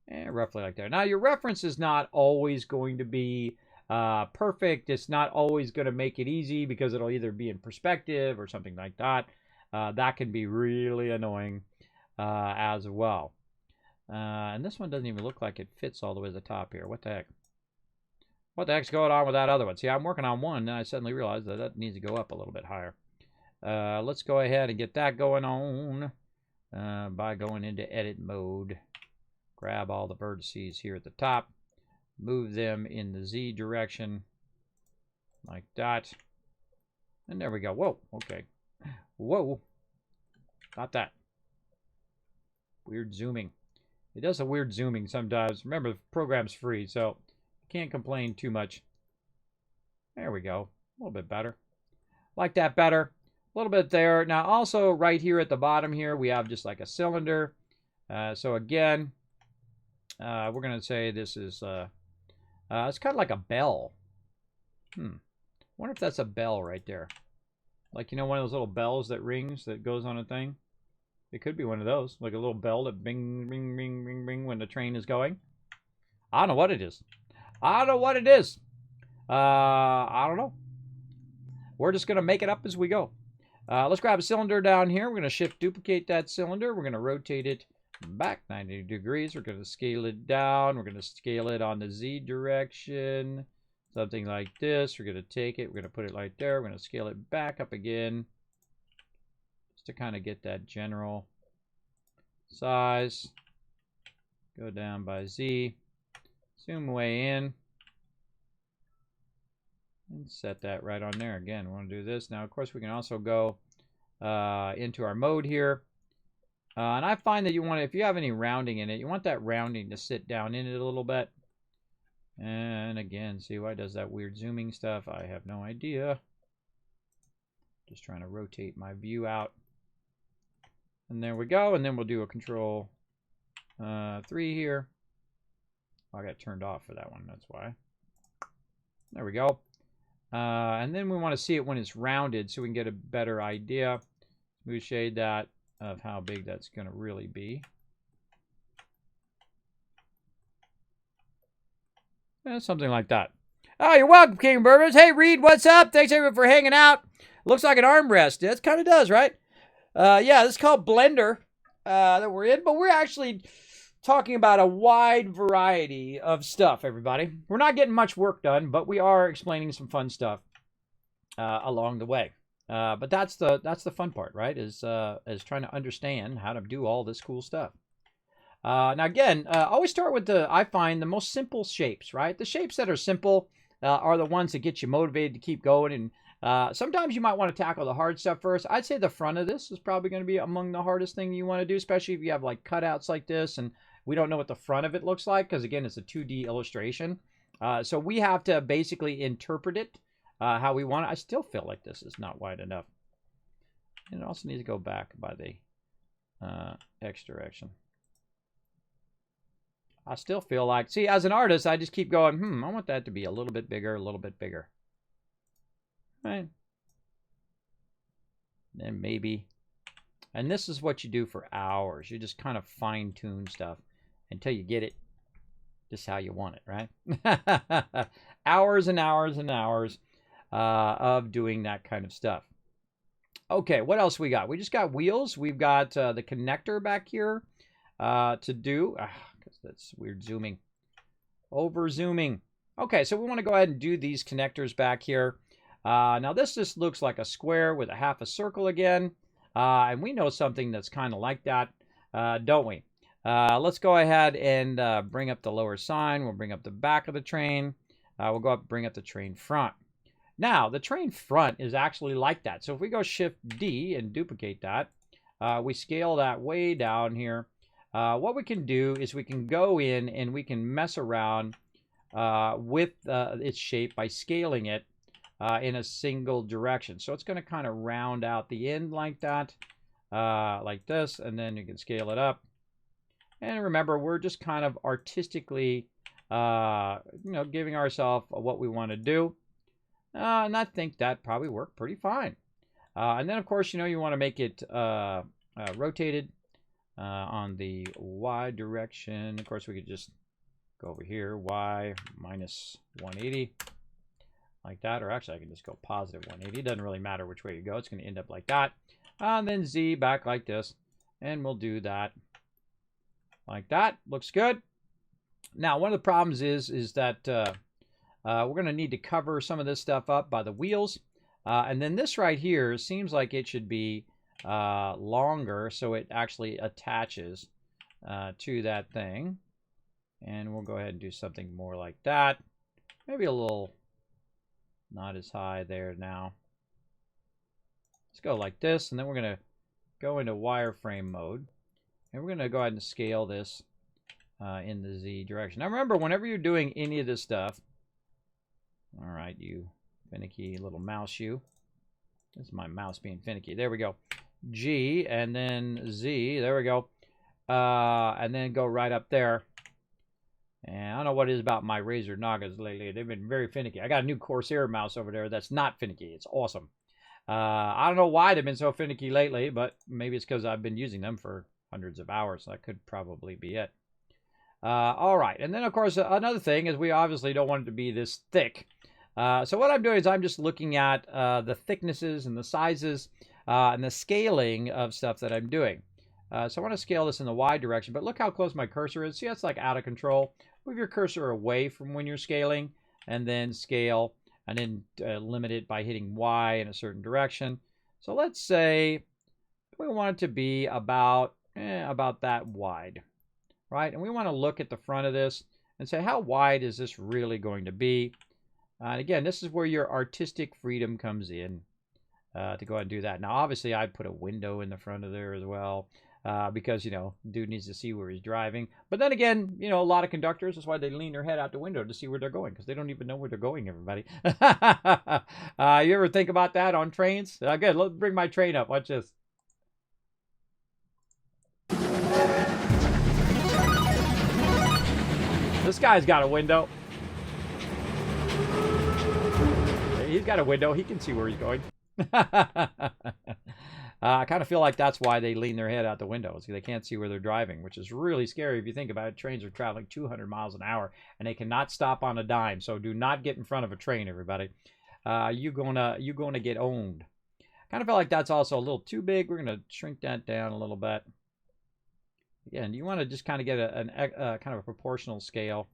And roughly like that. Now, your reference is not always going to be perfect. It's not always going to make it easy because it'll either be in perspective or something like that. That can be really annoying as well. And this one doesn't even look like it fits all the way to the top here. What the heck? What the heck's going on with that other one? See, I'm working on one, and I suddenly realized that that needs to go up a little bit higher. Let's go ahead and get that going on by going into edit mode. Grab all the vertices here at the top. Move them in the Z direction. Like that. And there we go. Whoa, okay. Whoa. Not that. Weird zooming. It does a weird zooming sometimes. Remember, the program's free, so can't complain too much. There we go. A little bit better. Like that better. A little bit there. Now, also right here at the bottom here, we have just like a cylinder. So again, we're going to say this is, it's kind of like a bell. Wonder if that's a bell right there. Like, you know, one of those little bells that rings that goes on a thing? It could be one of those. Like a little bell that bing, bing, bing, bing, bing when the train is going. I don't know what it is. I don't know what it is. I don't know. We're just going to make it up as we go. Let's grab a cylinder down here. We're going to shift duplicate that cylinder. We're going to rotate it back 90 degrees. We're going to scale it down. We're going to scale it on the Z direction. something like this. We're going to take it. We're going to put it right there. We're going to scale it back up again just to kind of get that general size. Go down by Z. Zoom way in. And set that right on there. Again, we want to do this. Now, of course, we can also go into our mode here. And I find that you want to, if you have any rounding in it, you want that rounding to sit down in it a little bit. And again, see why it does that weird zooming stuff? I have no idea. Just trying to rotate my view out. And there we go. And then we'll do a control 3 here. Oh, I got turned off for that one. That's why. There we go. And then we want to see it when it's rounded so we can get a better idea. Smooth shade that of how big that's going to really be. Something like that. Oh, you're welcome, King Bourbons. Hey, Reed, what's up? Thanks, everyone, for hanging out. Looks like an armrest. It kind of does, right? Yeah, this is called Blender that we're in, but we're actually talking about a wide variety of stuff, everybody. We're not getting much work done, but we are explaining some fun stuff along the way. But that's the fun part, right? Is trying to understand how to do all this cool stuff. Now again, always start with I find the most simple shapes, right? The shapes that are simple are the ones that get you motivated to keep going. And sometimes you might want to tackle the hard stuff first. I'd say the front of this is probably going to be among the hardest thing you want to do, especially if you have like cutouts like this and we don't know what the front of it looks like because again, it's a 2D illustration. So we have to basically interpret it how we want it. I still feel like this is not wide enough. And it also needs to go back by the X direction. I still feel like, see, as an artist, I just keep going, I want that to be a little bit bigger, a little bit bigger. Right? Then maybe. And this is what you do for hours. You just kind of fine-tune stuff until you get it just how you want it, right? Hours and hours and hours of doing that kind of stuff. Okay, what else we got? We just got wheels. We've got the connector back here to do. Because that's weird zooming. Over zooming. Okay, so we want to go ahead and do these connectors back here. Now this just looks like a square with a half a circle again. And we know something that's kind of like that, don't we? Let's go ahead and bring up the lower sign. We'll bring up the back of the train. We'll go up, bring up the train front. Now, the train front is actually like that. So if we go Shift D and duplicate that, we scale that way down here. What we can do is we can go in and we can mess around with its shape by scaling it in a single direction. So it's going to kind of round out the end like that, like this, and then you can scale it up. And remember, we're just kind of artistically, giving ourselves what we want to do. And I think that probably worked pretty fine. And then, of course, you want to make it rotated on the Y direction. Of course, we could just go over here, Y minus 180, like that. Or actually, I can just go positive 180. It doesn't really matter which way you go. It's going to end up like that. And then Z back like this. And we'll do that like that. Looks good. Now, one of the problems is that we're going to need to cover some of this stuff up by the wheels. And then this right here seems like it should be longer, so it actually attaches to that thing. And we'll go ahead and do something more like that. Maybe a little not as high there now. Let's go like this, and then we're going to go into wireframe mode. And we're going to go ahead and scale this in the Z direction. Now remember, whenever you're doing any of this stuff, all right, you finicky little mouse you. This is my mouse being finicky. There we go. G and then Z. There we go. And then go right up there. And I don't know what it is about my Razer Nagas lately. They've been very finicky. I got a new Corsair mouse over there that's not finicky. It's awesome. I don't know why they've been so finicky lately, but maybe it's because I've been using them for hundreds of hours. So that could probably be it. All right. And then, of course, another thing is we obviously don't want it to be this thick. So what I'm doing is I'm just looking at the thicknesses and the sizes and the scaling of stuff that I'm doing. So I want to scale this in the Y direction, but look how close my cursor is. See, that's like out of control. Move your cursor away from when you're scaling. and then scale, and then limit it by hitting Y in a certain direction. So let's say we want it to be about that wide, right? And we want to look at the front of this and say, how wide is this really going to be? And again, this is where your artistic freedom comes in to go ahead and do that. Now, obviously, I'd put a window in the front of there as well because, you know, dude needs to see where he's driving. But then again, you know, a lot of conductors, that's why they lean their head out the window to see where they're going because they don't even know where they're going, everybody. You ever think about that on trains? Good, let's bring my train up. Watch this. This guy's got a window. He's got a window. He can see where he's going. I kind of feel like that's why they lean their head out the window. They can't see where they're driving, which is really scary if you think about it. Trains are traveling 200 miles an hour, and they cannot stop on a dime. So do not get in front of a train, everybody. You're gonna get owned. Kind of feel like that's also a little too big. We're gonna shrink that down a little bit. Again, you want to just kind of get a kind of a proportional scale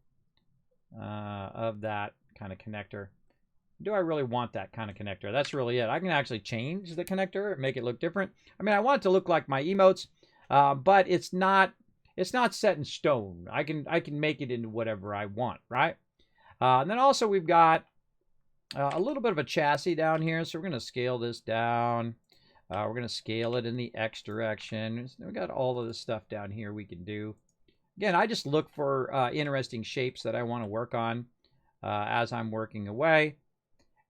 of that kind of connector. Do I really want that kind of connector? That's really it. I can actually change the connector, make it look different. I mean, I want it to look like my emotes, but it's not set in stone. I can make it into whatever I want, right? And then also we've got a little bit of a chassis down here, so we're going to scale this down. We're going to scale it in the X direction. We got all of this stuff down here we can do. Again, I just look for interesting shapes that I want to work on as I'm working away.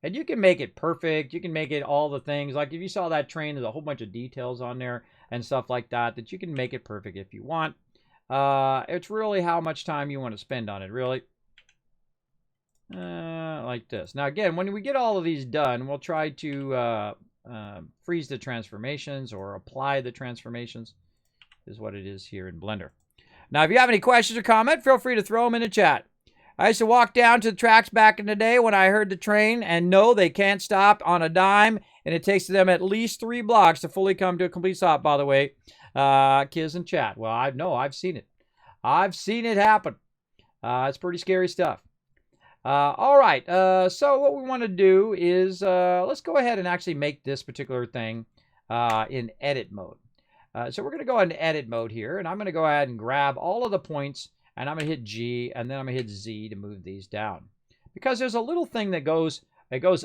And you can make it perfect. You can make it all the things. Like if you saw that train, there's a whole bunch of details on there and stuff like that, that you can make it perfect if you want. It's really how much time you want to spend on it, really. Like this. Now, again, when we get all of these done, we'll try to freeze the transformations or apply the transformations is what it is here in Blender. Now, if you have any questions or comment, feel free to throw them in the chat. I used to walk down to the tracks back in the day when I heard the train, and no, they can't stop on a dime, and it takes them at least 3 blocks to fully come to a complete stop, by the way. Kids in chat. Well, I've seen it. I've seen it happen. It's pretty scary stuff. All right, so what we want to do is let's go ahead and actually make this particular thing in edit mode. So we're going to go into edit mode here, and I'm going to go ahead and grab all of the points, and I'm going to hit G, and then I'm going to hit Z to move these down. Because there's a little thing that goes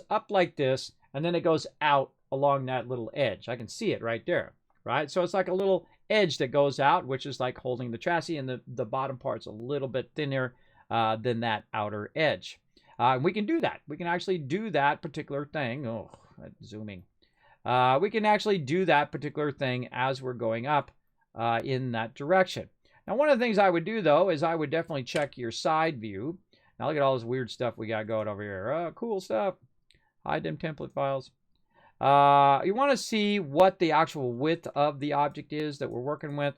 up like this, and then it goes out along that little edge. I can see it right there, right? So it's like a little edge that goes out, which is like holding the chassis, and the bottom part's a little bit thinner than that outer edge. And we can do that. We can actually do that particular thing. Oh, zooming. We can actually do that particular thing as we're going up in that direction. Now, one of the things I would do, though, is I would definitely check your side view. Now, look at all this weird stuff we got going over here. Cool stuff. Hide them template files. You want to see what the actual width of the object is that we're working with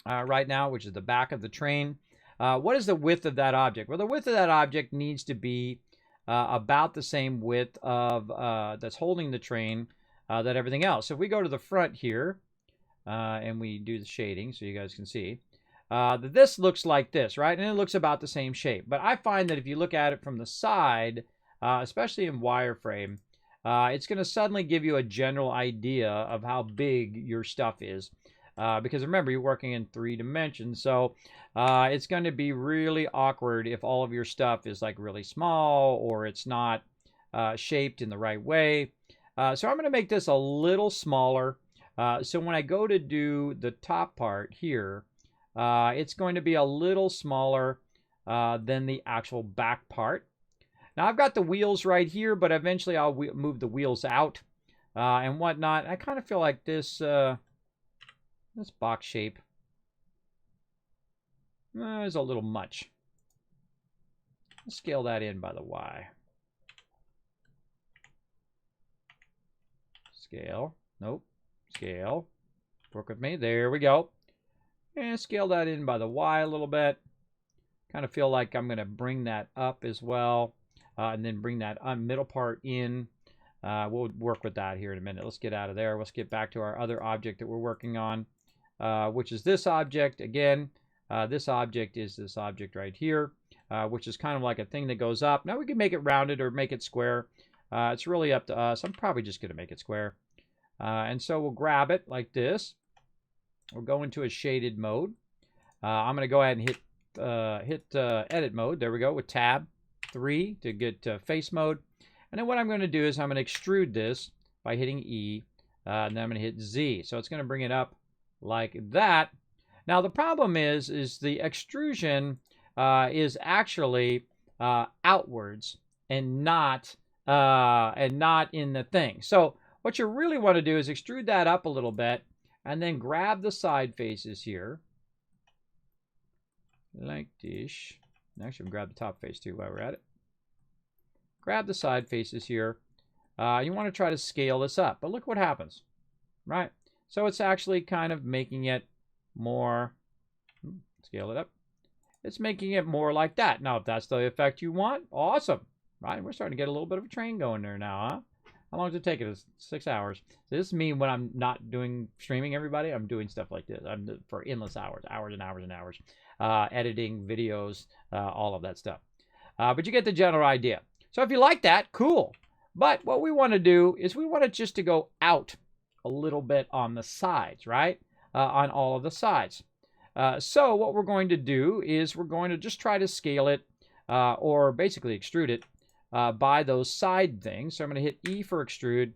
right now, which is the back of the train. What is the width of that object? Well, the width of that object needs to be about the same width of that's holding the train that everything else. So if we go to the front here and we do the shading so you guys can see, this looks like this, right? And it looks about the same shape. But I find that if you look at it from the side, especially in wireframe, it's going to suddenly give you a general idea of how big your stuff is. Because remember, you're working in 3 dimensions, so it's going to be really awkward if all of your stuff is like really small or it's not shaped in the right way. So I'm going to make this a little smaller. So when I go to do the top part here, it's going to be a little smaller than the actual back part. Now I've got the wheels right here, but eventually I'll move the wheels out and whatnot. I kind of feel like this box shape is a little much. Let's scale that in by the Y. Scale. Nope. Scale. Work with me. There we go. And scale that in by the Y a little bit. Kind of feel like I'm going to bring that up as well. And then bring that middle part in. We'll work with that here in a minute. Let's get out of there. Let's get back to our other object that we're working on. Which is this object. Again, this object is this object right here. which is kind of like a thing that goes up. Now we can make it rounded or make it square. It's really up to us. I'm probably just going to make it square. And so we'll grab it like this. We'll go into a shaded mode. I'm going to go ahead and hit edit mode. There we go, with tab 3 to get face mode. And then what I'm going to do is I'm going to extrude this by hitting E. And then I'm going to hit Z. So it's going to bring it up like that. Now the problem is the extrusion is actually outwards and not in the thing. So what you really want to do is extrude that up a little bit and then grab the side faces here like this. Actually, we'll grab the top face too while we're at it. Grab the side faces here. You want to try to scale this up, but look what happens, right? So it's actually kind of making it more, scale it up. It's making it more like that. Now, if that's the effect you want, awesome, right? We're starting to get a little bit of a train going there now, huh? How long does it take? It's 6 hours. So this is me when I'm not doing streaming, everybody. I'm doing stuff like this. I'm for endless hours, hours and hours and hours, editing videos, all of that stuff. But you get the general idea. So if you like that, cool. But what we want to do is we want it just to go out a little bit on the sides, right? On all of the sides. So what we're going to do is we're going to just try to scale it or basically extrude it by those side things. So I'm going to hit E for extrude,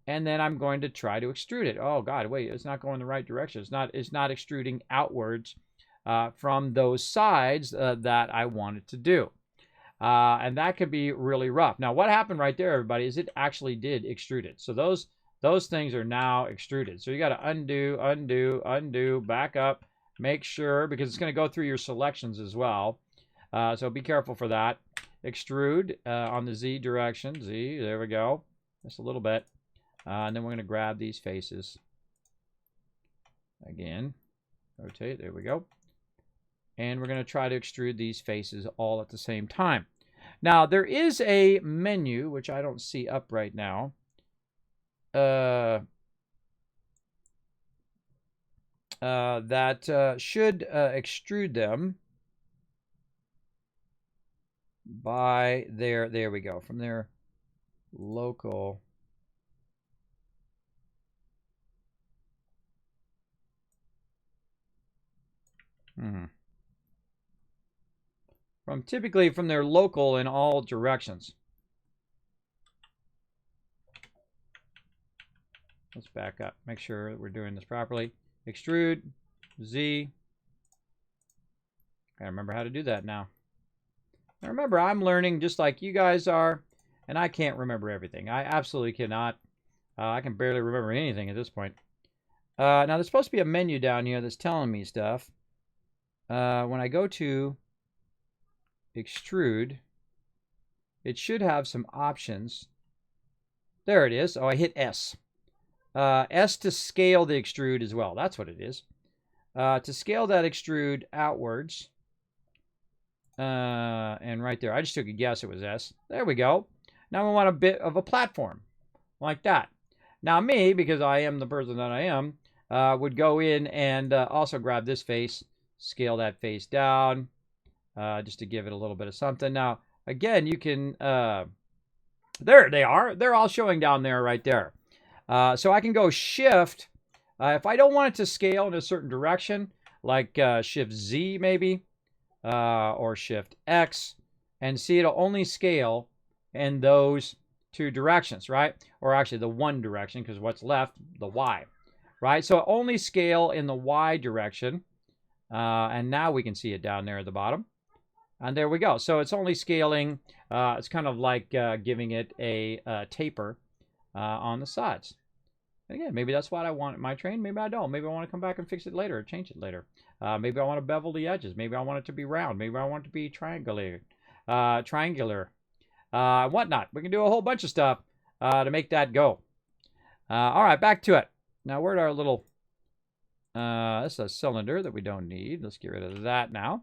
and then I'm going to try to extrude it. Oh God, wait, it's not going the right direction. It's not extruding outwards from those sides that I wanted to do. And that could be really rough. Now what happened right there, everybody, is it actually did extrude it. So those things are now extruded. So you got to undo, undo, undo, back up, make sure, because it's going to go through your selections as well. So be careful for that. Extrude on the Z direction. Z, there we go. Just a little bit. And then we're going to grab these faces. Again, rotate, there we go. And we're going to try to extrude these faces all at the same time. Now, there is a menu, which I don't see up right now. That should extrude them by there we go, from their local. Typically from their local in all directions. Let's back up, make sure we're doing this properly. Extrude, Z. I remember how to do that now. Now remember, I'm learning just like you guys are, and I can't remember everything. I absolutely cannot. I can barely remember anything at this point. Now there's supposed to be a menu down here that's telling me stuff. When I go to extrude, it should have some options. There it is. Oh, I hit S. S to scale the extrude as well. That's what it is. To scale that extrude outwards. And right there, I just took a guess it was S. There we go. Now we want a bit of a platform like that. Now me, because I am the person that I am, would go in and also grab this face, scale that face down, just to give it a little bit of something. Now, again, you can, there they are. They're all showing down there right there. So I can go Shift. If I don't want it to scale in a certain direction, like Shift Z maybe, or Shift X, and see it'll only scale in those two directions, right? Or actually the one direction, because what's left, the Y, right? So only scale in the Y direction. And now we can see it down there at the bottom. And there we go. So it's only scaling. It's kind of like giving it a taper on the sides. Again, maybe that's what I want in my train. Maybe I don't. Maybe I want to come back and fix it later or change it later. Maybe I want to bevel the edges. Maybe I want it to be round. Maybe I want it to be triangular. Whatnot. We can do a whole bunch of stuff to make that go. All right, back to it. Now, where'd our little... this is a cylinder that we don't need. Let's get rid of that now.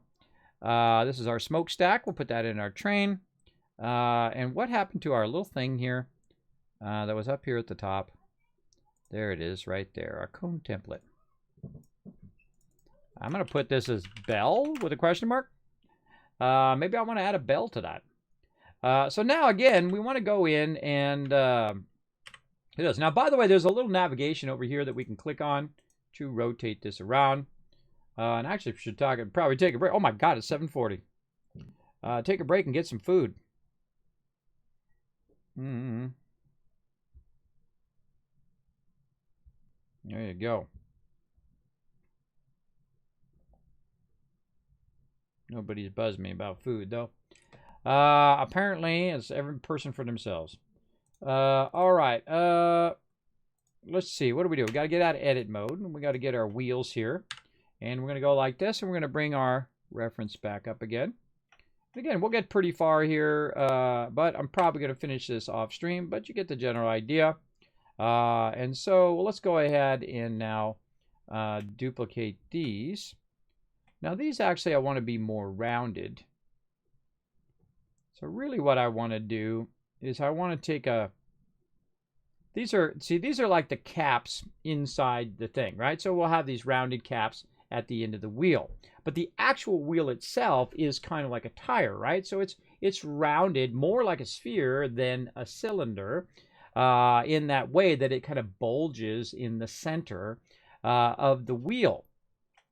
This is our smokestack. We'll put that in our train. And what happened to our little thing here that was up here at the top? There it is right there, our cone template. I'm going to put this as Bell with a question mark. Maybe I want to add a bell to that. So now, again, we want to go in and do this. Now, by the way, there's a little navigation over here that we can click on to rotate this around. And actually, we should probably take a break. Oh, my God, it's 7:40. Take a break and get some food. There you go. Nobody's buzzed me about food, though. Apparently, it's every person for themselves. All right. Let's see. What do? We got to get out of edit mode, and we got to get our wheels here. And we're going to go like this, and we're going to bring our reference back up again. Again, we'll get pretty far here, but I'm probably going to finish this off stream, but you get the general idea. And so let's go ahead and now duplicate these. Now these actually I want to be more rounded. So really what I want to do is I want to take these are like the caps inside the thing, right? So we'll have these rounded caps at the end of the wheel. But the actual wheel itself is kind of like a tire, right? So it's rounded more like a sphere than a cylinder in that way that it kind of bulges in the center of the wheel.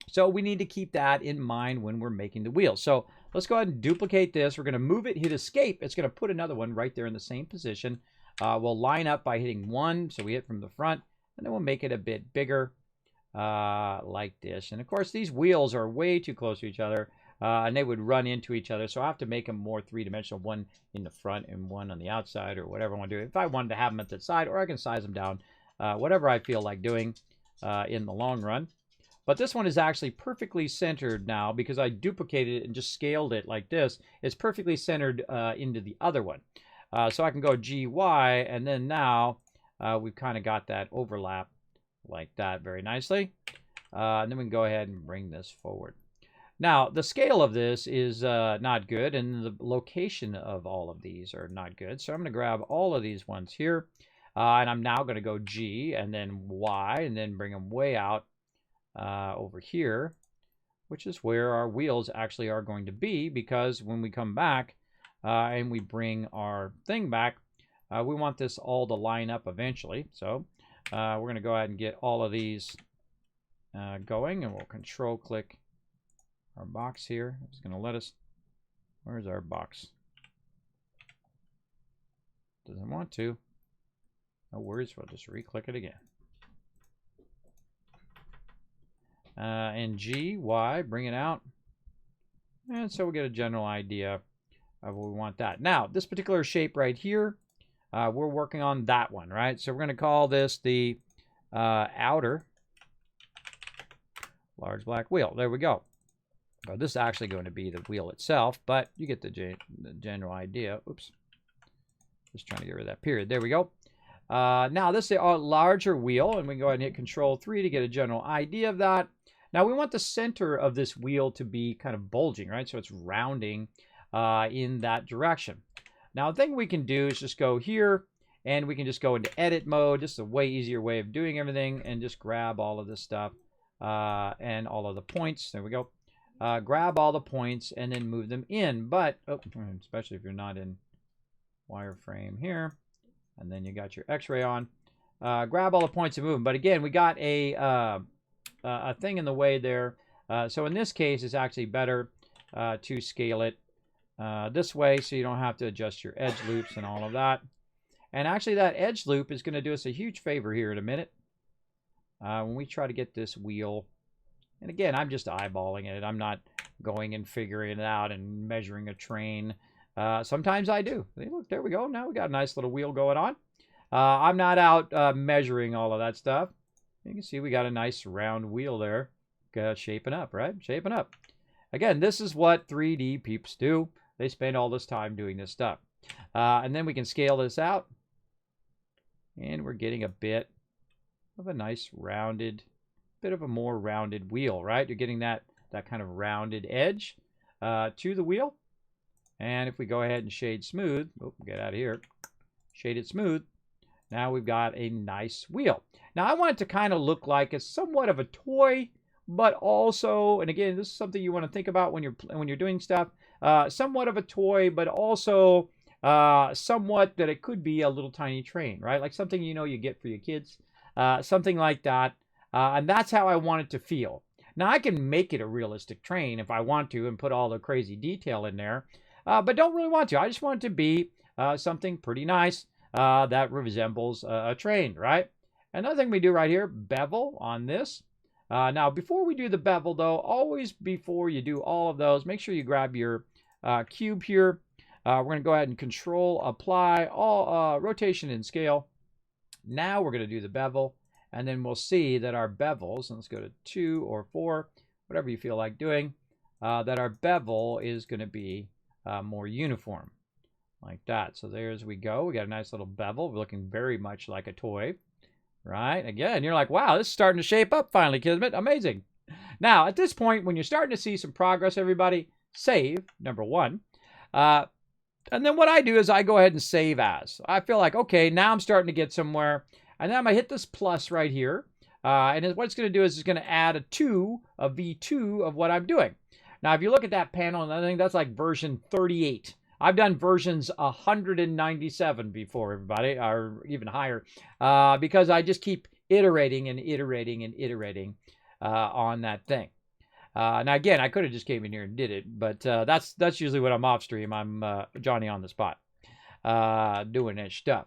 So we need to keep that in mind when we're making the wheel. So let's go ahead and duplicate this. We're going to move it, hit escape. It's going to put another one right there in the same position. We'll line up by hitting 1. So we hit from the front, and then we'll make it a bit bigger like this. And of course, these wheels are way too close to each other, and they would run into each other. So I have to make them more three-dimensional, one in the front and one on the outside, or whatever I want to do. If I wanted to have them at the side, or I can size them down, whatever I feel like doing in the long run. But this one is actually perfectly centered now because I duplicated it and just scaled it like this. It's perfectly centered into the other one. So I can go GY, and then now we've kind of got that overlap like that very nicely. And then we can go ahead and bring this forward. Now, the scale of this is not good, and the location of all of these are not good. So I'm going to grab all of these ones here, and I'm now going to go G and then Y, and then bring them way out over here, which is where our wheels actually are going to be, because when we come back and we bring our thing back, we want this all to line up eventually. So we're going to go ahead and get all of these going, and we'll control click our box here. It's going to let us, where's our box? Doesn't want to. No worries, we'll just re-click it again. And G, Y, bring it out. And so we get a general idea of what we want that. Now, this particular shape right here, we're working on that one, right? So we're going to call this the outer large black wheel. There we go. Well, this is actually going to be the wheel itself, but you get the general idea. Oops. Just trying to get rid of that period. There we go. Now, this is a larger wheel, and we can go ahead and hit Control-3 to get a general idea of that. Now, we want the center of this wheel to be kind of bulging, right? So it's rounding in that direction. Now, the thing we can do is just go here, and we can just go into edit mode. This is a way easier way of doing everything, and just grab all of this stuff and all of the points. There we go. Grab all the points and then move them in. But, especially if you're not in wireframe here, and then you got your X-ray on. Grab all the points and move them. But again, we got a thing in the way there. So in this case, it's actually better to scale it this way, so you don't have to adjust your edge loops and all of that. And actually, that edge loop is going to do us a huge favor here in a minute. When we try to get this wheel, and again, I'm just eyeballing it. I'm not going and figuring it out and measuring a train. Sometimes I do. Look, there we go. Now we got a nice little wheel going on. I'm not out measuring all of that stuff. You can see we got a nice round wheel there. Shaping up, right? Shaping up. Again, this is what 3D peeps do. They spend all this time doing this stuff. And then we can scale this out. And we're getting a bit of a nice rounded, bit of a more rounded wheel, right? You're getting that kind of rounded edge to the wheel. And if we go ahead and shade smooth, get out of here, shade it smooth, now we've got a nice wheel. Now I want it to kind of look like it's somewhat of a toy, but also, and again, this is something you want to think about when you're doing stuff. somewhat of a toy, but also somewhat that it could be a little tiny train, right? Like something you get for your kids, something like that. And that's how I want it to feel. Now, I can make it a realistic train if I want to and put all the crazy detail in there, but don't really want to. I just want it to be something pretty nice that resembles a train, right? Another thing we do right here, bevel on this. Now, before we do the bevel, though, always before you do all of those, make sure you grab your cube here. We're going to go ahead and Control, Apply, all rotation and scale. Now we're going to do the bevel, and then we'll see that our bevels, and let's go to 2 or 4, whatever you feel like doing, that our bevel is going to be more uniform, like that. So there's we go. We got a nice little bevel looking very much like a toy, right? Again, you're like, wow, this is starting to shape up finally, Kismet. Amazing. Now, at this point, when you're starting to see some progress, everybody, save, number 1. And then what I do is I go ahead and save as. I feel like, okay, now I'm starting to get somewhere. And then I'm going to hit this plus right here. And what it's going to do is it's going to add a V2 of what I'm doing. Now, if you look at that panel, I think that's like version 38. I've done versions 197 before, everybody, or even higher, because I just keep iterating and iterating and iterating on that thing. Now, again, I could have just came in here and did it, but that's usually when I'm off stream. I'm Johnny on the spot doing that stuff.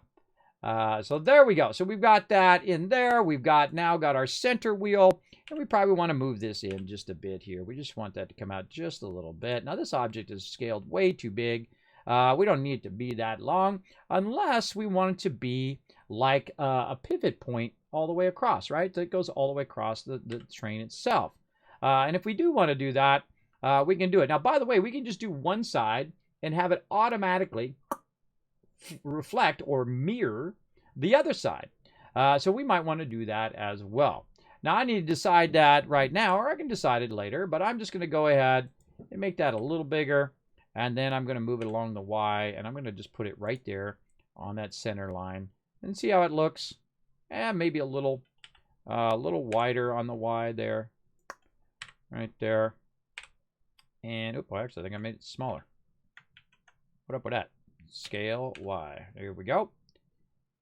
So there we go. So we've got that in there. We've now got our center wheel, and we probably want to move this in just a bit here. We just want that to come out just a little bit. Now, this object is scaled way too big. We don't need it to be that long unless we want it to be like a pivot point all the way across, right? That goes all the way across the train itself. And if we do want to do that, we can do it. Now, by the way, we can just do one side and have it automatically reflect or mirror the other side. So we might want to do that as well. Now, I need to decide that right now, or I can decide it later, but I'm just going to go ahead and make that a little bigger. And then I'm going to move it along the Y, and I'm going to just put it right there on that center line and see how it looks. And maybe a little wider on the Y there. Right there. And, oh, actually, I think I made it smaller. What up with that? Scale Y. There we go.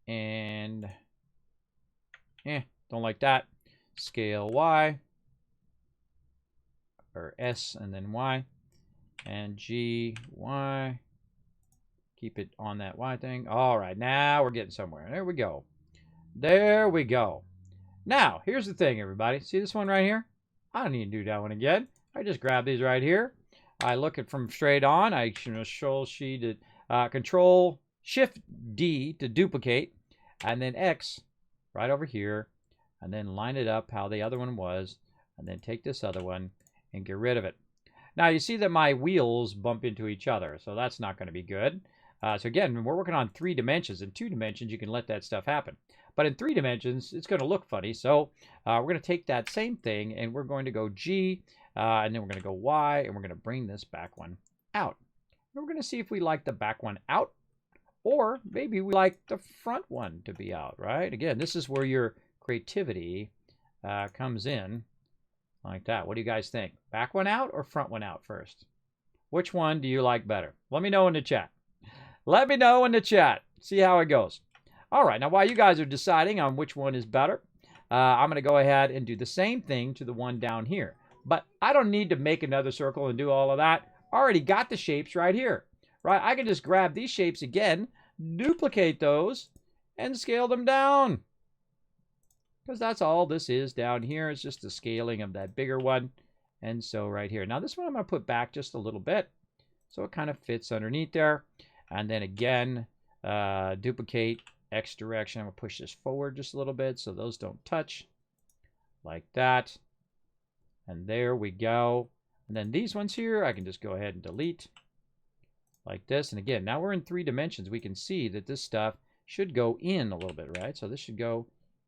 And, don't like that. Scale Y. Or S and then Y. And G, Y. Keep it on that Y thing. All right, now we're getting somewhere. There we go. There we go. Now, here's the thing, everybody. See this one right here? I don't need to do that one again. I just grab these right here. I look at from straight on. I Control Shift Control Shift D to duplicate, and then X right over here, and then line it up how the other one was, and then take this other one and get rid of it. Now you see that my wheels bump into each other, so that's not going to be good. So again, we're working on 3 dimensions. In 2 dimensions, you can let that stuff happen. But in 3 dimensions, it's going to look funny. So we're going to take that same thing, and we're going to go G, and then we're going to go Y, and we're going to bring this back one out. And we're going to see if we like the back one out, or maybe we like the front one to be out, right? Again, this is where your creativity comes in, like that. What do you guys think? Back one out or front one out first? Which one do you like better? Let me know in the chat. Let me know in the chat. See how it goes. All right, now while you guys are deciding on which one is better, I'm going to go ahead and do the same thing to the one down here. But I don't need to make another circle and do all of that. I already got the shapes right here, right? I can just grab these shapes again, duplicate those, and scale them down. Because that's all this is down here. It's just the scaling of that bigger one. And so right here. Now this one I'm going to put back just a little bit, so it kind of fits underneath there. And then again, duplicate, X direction. I'm going to push this forward just a little bit so those don't touch. Like that. And there we go. And then these ones here, I can just go ahead and delete. Like this. And again, now we're in 3 dimensions. We can see that this stuff should go in a little bit, right? So this should go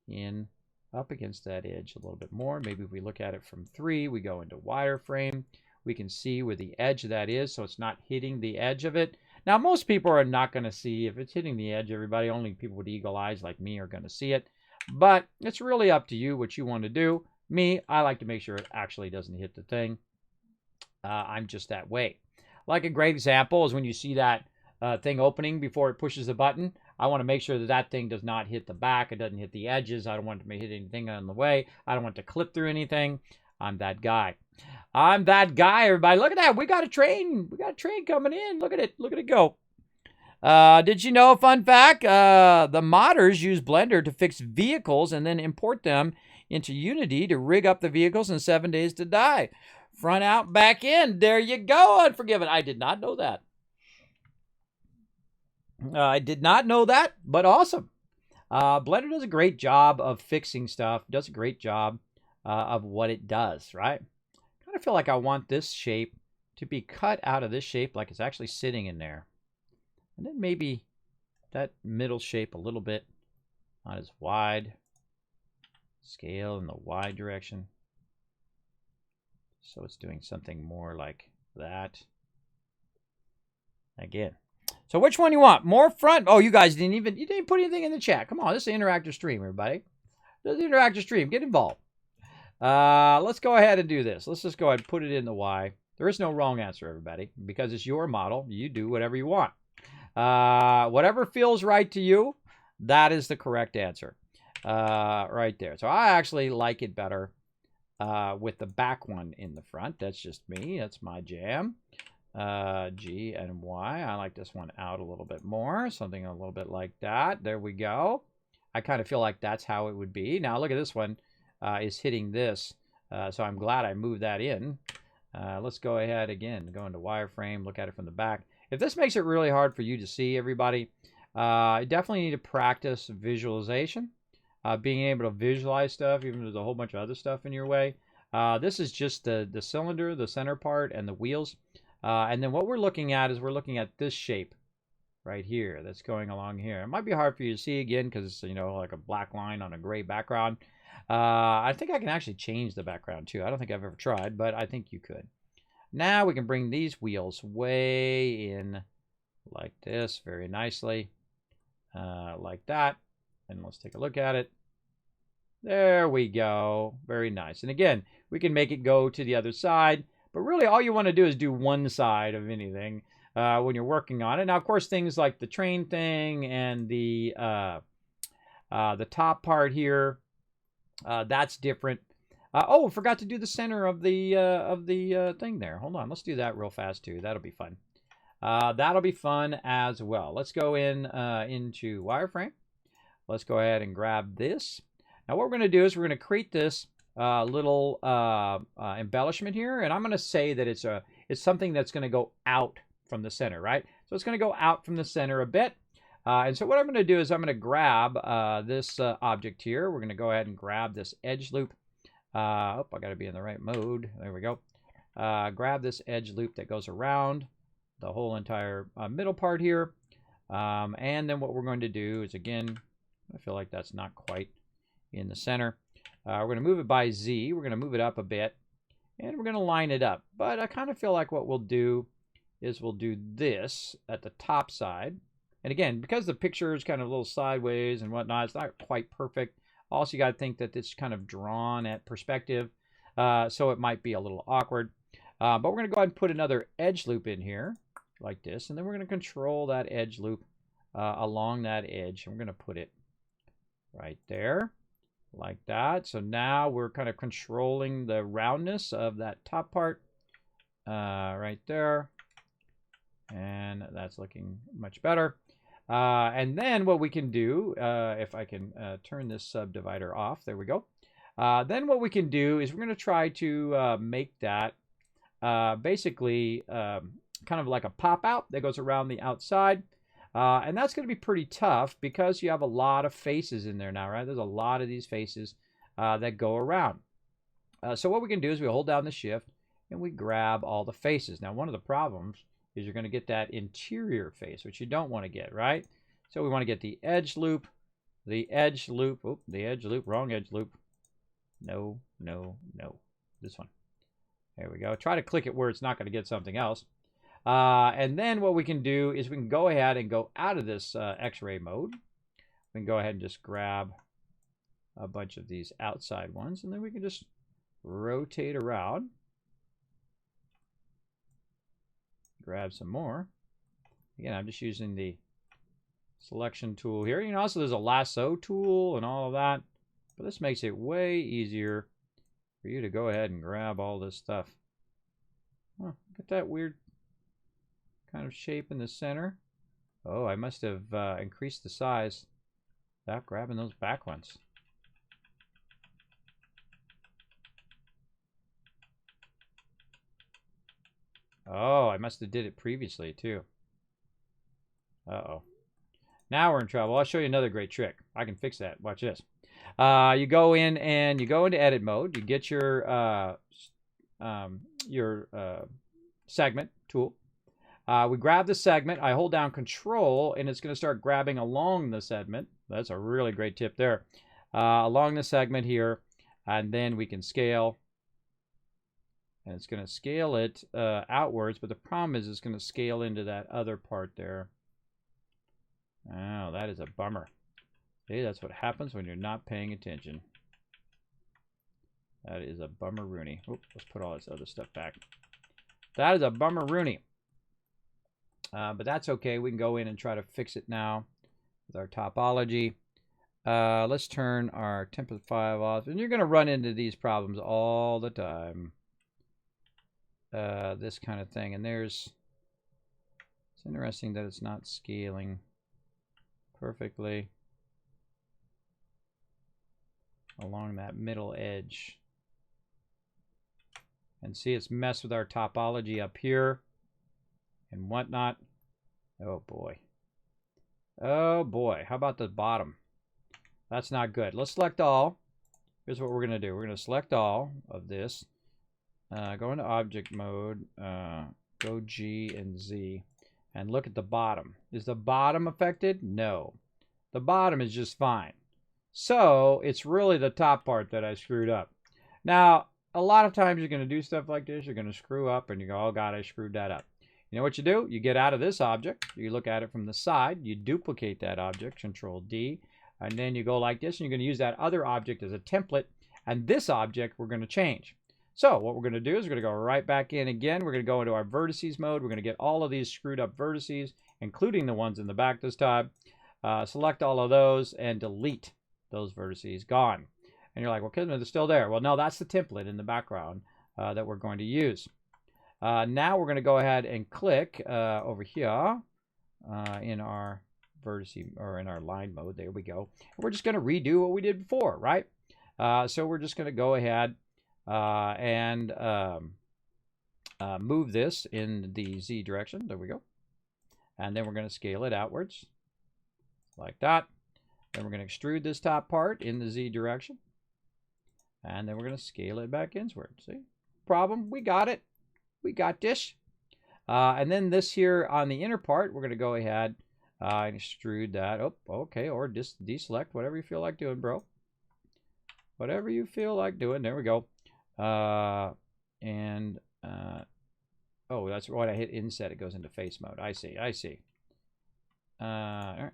in up against that edge a little bit more. Maybe if we look at it from 3, we go into wireframe. We can see where the edge of that is, so it's not hitting the edge of it. Now, most people are not going to see if it's hitting the edge, everybody. Only people with eagle eyes like me are going to see it. But it's really up to you what you want to do. Me, I like to make sure it actually doesn't hit the thing. I'm just that way. Like a great example is when you see that thing opening before it pushes the button. I want to make sure that that thing does not hit the back. It doesn't hit the edges. I don't want it to hit anything on the way. I don't want it to clip through anything. I'm that guy. I'm that guy, everybody. Look at that. We got a train. We got a train coming in. Look at it. Look at it go. Did you know, fun fact, the modders use Blender to fix vehicles and then import them into Unity to rig up the vehicles in 7 days to die. Front out, back in. There you go, Unforgiven. I did not know that. I did not know that, but awesome. Blender does a great job of fixing stuff. Does a great job of what it does, right? I kind of feel like I want this shape to be cut out of this shape like it's actually sitting in there. And then maybe that middle shape a little bit, not as wide. Scale in the Y direction. So it's doing something more like that. Again. So which one you want? More front? Oh, you guys didn't put anything in the chat. Come on, this is an interactive stream, everybody. This is an interactive stream. Get involved. Let's go ahead and do this. Let's just go ahead and put it in the Y. There is no wrong answer, everybody, because it's your model. You do whatever you want. Whatever feels right to you, that is the correct answer. Right there. So I actually like it better with the back one in the front. That's just me. That's my jam. G and Y. I like this one out a little bit more. Something a little bit like that. There we go. I kind of feel like that's how it would be. Now look at this one is hitting this. So I'm glad I moved that in. Let's go ahead again. Go into wireframe. Look at it from the back. If this makes it really hard for you to see, everybody, you definitely need to practice visualization. Being able to visualize stuff, even if there's a whole bunch of other stuff in your way. This is just the cylinder, the center part, and the wheels. And then what we're looking at is we're looking at this shape right here that's going along here. It might be hard for you to see again because it's, you know, like a black line on a gray background. I think I can actually change the background too. I don't think I've ever tried, but I think you could. Now we can bring these wheels way in like this very nicely, like that. And let's take a look at it. There we go. Very nice. And again, we can make it go to the other side. But really, all you want to do is do one side of anything when you're working on it. Now, of course, things like the train thing and the top part here, that's different. Oh, forgot to do the center of the thing there. Hold on, let's do that real fast too. That'll be fun. That'll be fun as well. Let's go into wireframe. Let's go ahead and grab this. Now, what we're going to do is we're going to create this little embellishment here, and I'm going to say that it's something that's going to go out from the center, right? So it's going to go out from the center a bit. And so what I'm going to do is I'm going to grab this object here. We're going to go ahead and grab this edge loop. I got to be in the right mode. There we go. Grab this edge loop that goes around the whole entire middle part here. And then what we're going to do is, again, I feel like that's not quite in the center. We're going to move it by Z. We're going to move it up a bit. And we're going to line it up. But I kind of feel like what we'll do is we'll do this at the top side. And again, because the picture is kind of a little sideways and whatnot, it's not quite perfect. Also, you got to think that it's kind of drawn at perspective. So it might be a little awkward. But we're going to go ahead and put another edge loop in here like this. And then we're going to control that edge loop along that edge. And we're going to put it right there like that. So now we're kind of controlling the roundness of that top part right there. And that's looking much better. And then what we can do, if I can turn this subdivider off, there we go. Then what we can do is we're going to try to make that basically kind of like a pop out that goes around the outside. And that's going to be pretty tough because you have a lot of faces in there now, right? There's a lot of these faces that go around. So what we can do is we hold down the shift and we grab all the faces. Now, one of the problems is you're going to get that interior face, which you don't want to get, right? So we want to get the edge loop, the edge loop, wrong edge loop. No, no, no. This one. There we go. Try to click it where it's not going to get something else. And then what we can do is we can go ahead and go out of this X-ray mode. We can go ahead and just grab a bunch of these outside ones, and then we can just rotate around. grab some more. Again, I'm just using the selection tool here. You know, also there's a lasso tool and all of that. But this makes it way easier for you to go ahead and grab all this stuff. Oh, look at that weird kind of shape in the center. Oh, I must have increased the size without grabbing those back ones. Oh, I must have did it previously too. Uh-oh. Now we're in trouble. I'll show you another great trick. I can fix that. Watch this. You go in and you go into edit mode. You get your segment tool. We grab the segment. I hold down Control, and it's going to start grabbing along the segment. That's a really great tip there. Along the segment here, and then we can scale. And it's going to scale it outwards, but the problem is it's going to scale into that other part there. Oh, that is a bummer. See, that's what happens when you're not paying attention. That is a bummer-rooney. Oops, let's put all this other stuff back. That is a bummer-rooney. But that's okay. We can go in and try to fix it now with our topology. Let's turn our template file off. And you're going to run into these problems all the time. This kind of thing. And it's interesting that it's not scaling perfectly along that middle edge. And see, it's messed with our topology up here and whatnot. Oh boy. Oh boy. How about the bottom? That's not good. Let's select all. Here's what we're going to do. We're going to select all of this. Go into object mode. Go G and Z. And look at the bottom. Is the bottom affected? No. The bottom is just fine. So it's really the top part that I screwed up. Now, a lot of times you're going to do stuff like this. You're going to screw up and you go, oh God, I screwed that up. You know what you do? You get out of this object. You look at it from the side. You duplicate that object, Control D. And then you go like this. And you're going to use that other object as a template. And this object we're going to change. So what we're going to do is we're going to go right back in again. We're going to go into our vertices mode. We're going to get all of these screwed up vertices, including the ones in the back this time. Select all of those and delete those vertices. Gone. And you're like, well, Kismet, they're still there. Well, no, that's the template in the background that we're going to use. Now we're going to go ahead and click over here in our vertice or in our line mode. There we go. We're just going to redo what we did before, right? So we're just going to go ahead and move this in the Z direction. There we go. And then we're going to scale it outwards like that. Then we're going to extrude this top part in the Z direction. And then we're going to scale it back inward. See? Problem? We got it. We got this. And then this here on the inner part, we're going to go ahead and extrude that. Oh, okay. Or just deselect, whatever you feel like doing, bro. Whatever you feel like doing. There we go. Oh, that's right. I hit inset. It goes into face mode. I see. I see. All right.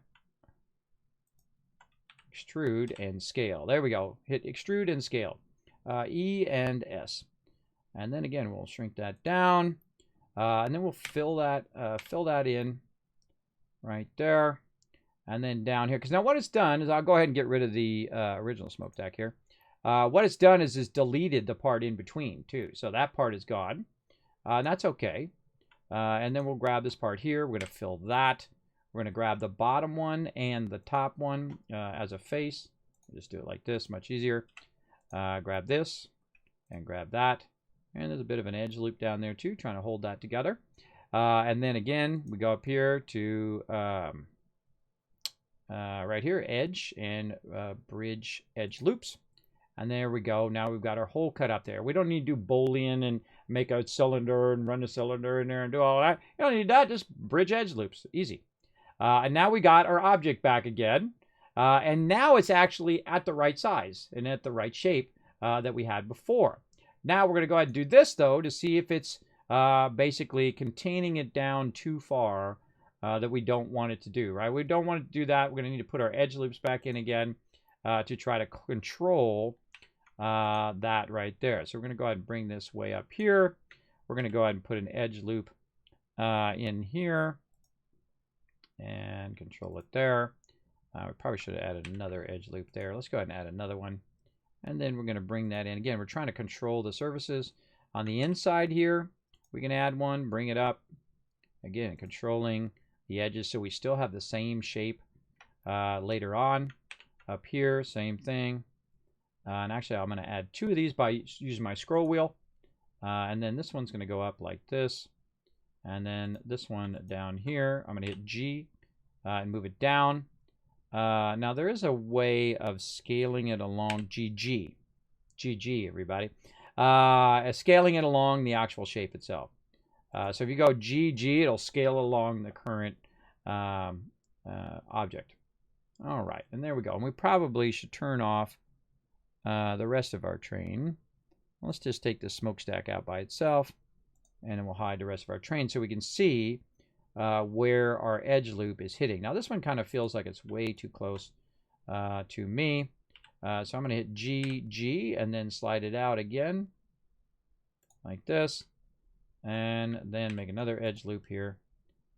Extrude and scale. There we go. Hit extrude and scale. E and S. And then again, we'll shrink that down. And then we'll fill that in right there. And then down here. Because now what it's done is I'll go ahead and get rid of the original smoke stack here. What it's done is deleted the part in between too. So that part is gone. And that's okay. And then we'll grab this part here. We're going to fill that. We're going to grab the bottom one and the top one as a face. Just do it like this, much easier. Grab this and grab that. And there's a bit of an edge loop down there too, trying to hold that together. And then again, we go up here to right here, edge and bridge edge loops. And there we go. Now we've got our hole cut up there. We don't need to do Boolean and make a cylinder and run a cylinder in there and do all that. You don't need that. Just bridge edge loops. Easy. And now we got our object back again. And now it's actually at the right size and at the right shape that we had before. Now we're going to go ahead and do this, though, to see if it's basically containing it down too far that we don't want it to do, right? We don't want it to do that. We're going to need to put our edge loops back in again to try to control that right there. So we're going to go ahead and bring this way up here. We're going to go ahead and put an edge loop in here and control it there. We probably should have added another edge loop there. Let's go ahead and add another one. And then we're going to bring that in. Again, we're trying to control the surfaces. On the inside here, we can add one, bring it up. Again, controlling the edges so we still have the same shape later on. Up here, same thing. And actually, I'm going to add 2 of these by using my scroll wheel. And then this one's going to go up like this. And then this one down here, I'm going to hit G and move it down. Now, there is a way of scaling it along GG. GG, everybody. Scaling it along the actual shape itself. So if you go GG, it'll scale along the current object. All right, and there we go. And we probably should turn off the rest of our train. Let's just take the smokestack out by itself, and then we'll hide the rest of our train so we can see where our edge loop is hitting. Now, this one kind of feels like it's way too close to me. So I'm going to hit GG and then slide it out again like this. And then make another edge loop here.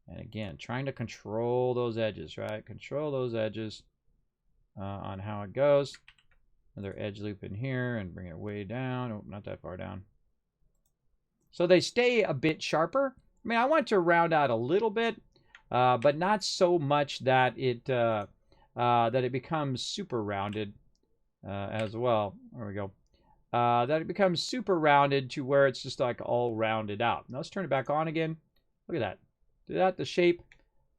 And again, trying to control those edges, right? Control those edges on how it goes. Another edge loop in here and bring it way down. Oh, not that far down. So they stay a bit sharper. I mean, I want to round out a little bit, but not so much that it becomes super rounded as well. There we go. That it becomes super rounded to where it's just like all rounded out. Now let's turn it back on again. Look at that. Do that. The shape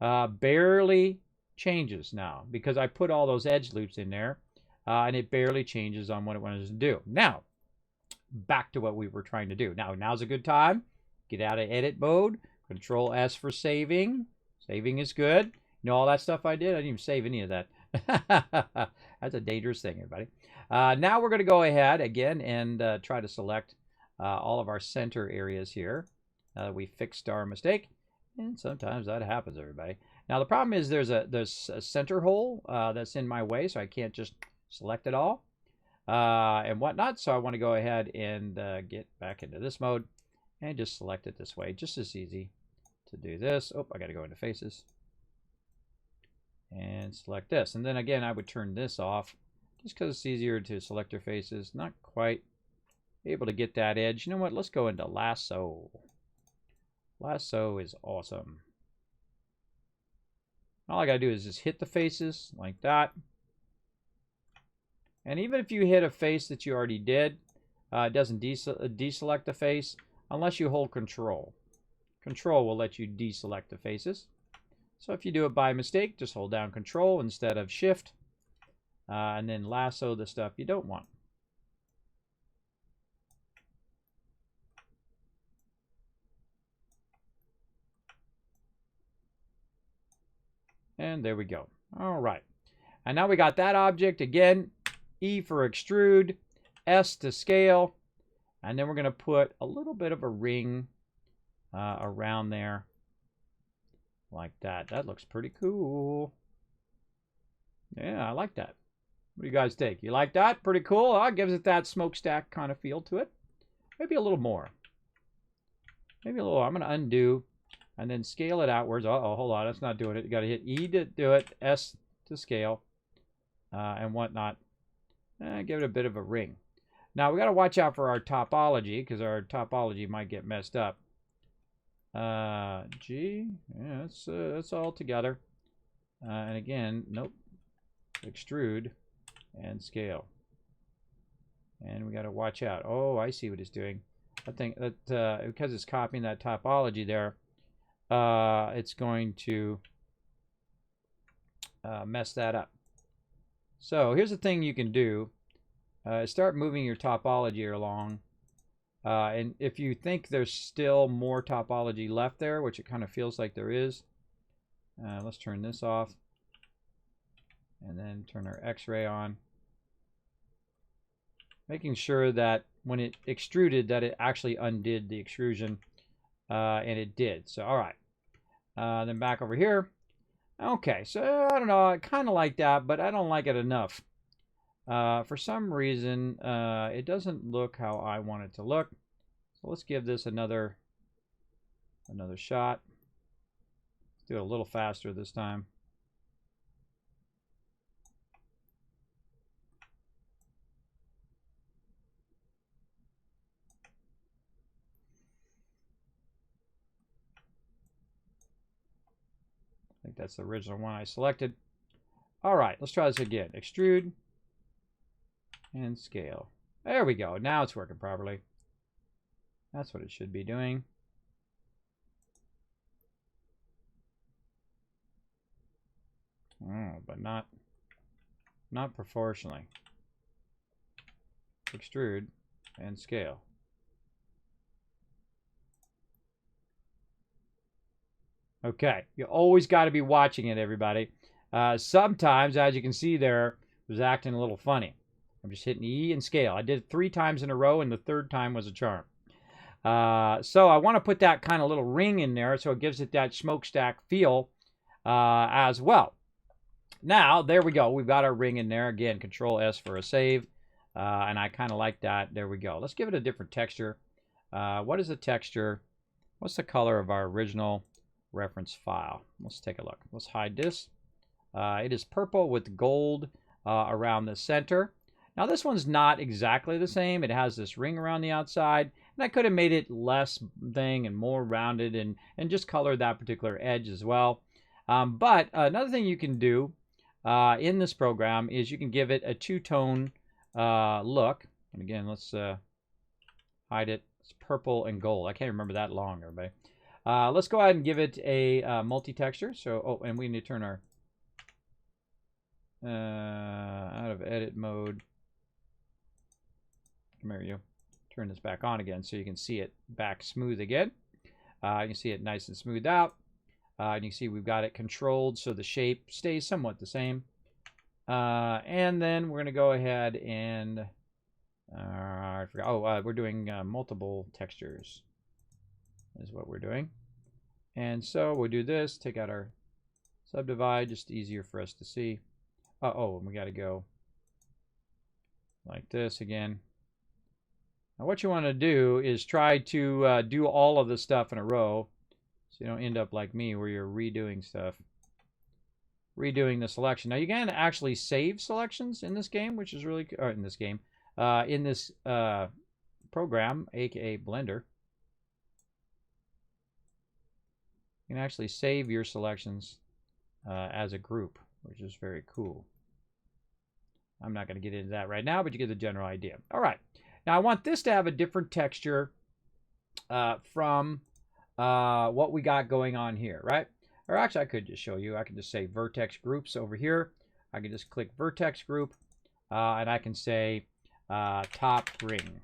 barely changes now because I put all those edge loops in there, and it barely changes on what it wants to do. Now, back to what we were trying to do. Now's a good time. Get out of edit mode. Control S for saving. Saving is good. You know all that stuff I did? I didn't even save any of that. That's a dangerous thing, everybody. Now we're going to go ahead again and try to select all of our center areas here. We fixed our mistake, and sometimes that happens, everybody. Now the problem is there's a center hole that's in my way, so I can't just select it all and whatnot. So I want to go ahead and get back into this mode and just select it this way. Just as easy to do this. Oh, I got to go into faces and select this. And then again, I would turn this off just because it's easier to select your faces. Not quite able to get that edge. You know what? Let's go into lasso. Lasso is awesome. All I got to do is just hit the faces like that. And even if you hit a face that you already did, it doesn't deselect the face unless you hold Control. Control will let you deselect the faces. So if you do it by mistake, just hold down Control instead of Shift, and then lasso the stuff you don't want. And there we go. All right. And now we got that object again. E for extrude, S to scale, and then we're going to put a little bit of a ring around there like that. That looks pretty cool. Yeah, I like that. What do you guys think? You like that? Pretty cool. Oh, it gives it that smokestack kind of feel to it. Maybe a little more. Maybe a little. I'm going to undo and then scale it outwards. Uh-oh, hold on. That's not doing it. You got to hit E to do it, S to scale, and whatnot. Give it a bit of a ring. Now, we got to watch out for our topology because our topology might get messed up. G, yeah, it's all together. And again, nope. Extrude and scale. And we got to watch out. Oh, I see what it's doing. I think that because it's copying that topology there, it's going to mess that up. So here's the thing you can do. Start moving your topology along. And if you think there's still more topology left there, which it kind of feels like there is, let's turn this off. And then turn our X-ray on. Making sure that when it extruded that it actually undid the extrusion. And it did. So, all right. Then back over here. Okay, so I don't know. I kind of like that, but I don't like it enough. For some reason, it doesn't look how I want it to look. So let's give this another Another shot. Let's do it a little faster this time. I think that's the original one I selected. All right, let's try this again. Extrude and scale. There we go. Now it's working properly. That's what it should be doing. Oh, but not proportionally. Extrude and scale. Okay, you always got to be watching it, everybody. Sometimes, as you can see there, it was acting a little funny. I'm just hitting E and scale. I did it 3 times in a row, and the 3rd time was a charm. So I want to put that kind of little ring in there so it gives it that smokestack feel as well. Now, there we go. We've got our ring in there. Again, Control S for a save. And I kind of like that. There we go. Let's give it a different texture. What is the texture? What's the color of our original reference file? Let's take a look. Let's hide this. It is purple with gold around the center. Now, this one's not exactly the same. It has this ring around the outside. And I could have made it less thing and more rounded and just colored that particular edge as well. But another thing you can do in this program is you can give it a 2-tone look. And again, let's hide it. It's purple and gold. I can't remember that long, everybody. Let's go ahead and give it a multi-texture. So, oh, and we need to turn our out of edit mode. Come here, you. Turn this back on again so you can see it back smooth again. You can see it nice and smoothed out. And you can see we've got it controlled so the shape stays somewhat the same. And then we're going to go ahead and I forgot. Oh, we're doing multiple textures is what we're doing. And so we'll do this, take out our subdivide, just easier for us to see. Oh, we got to go like this again. Now what you want to do is try to do all of the stuff in a row so you don't end up like me where you're redoing stuff. Redoing the selection. Now you can actually save selections in this game, which is really, or in this game, in this program, aka Blender. You can actually save your selections as a group, which is very cool. I'm not going to get into that right now, but you get the general idea. All right. Now I want this to have a different texture from what we got going on here, right? Or actually, I could just show you. I can just say vertex groups over here. I can just click vertex group, and I can say top ring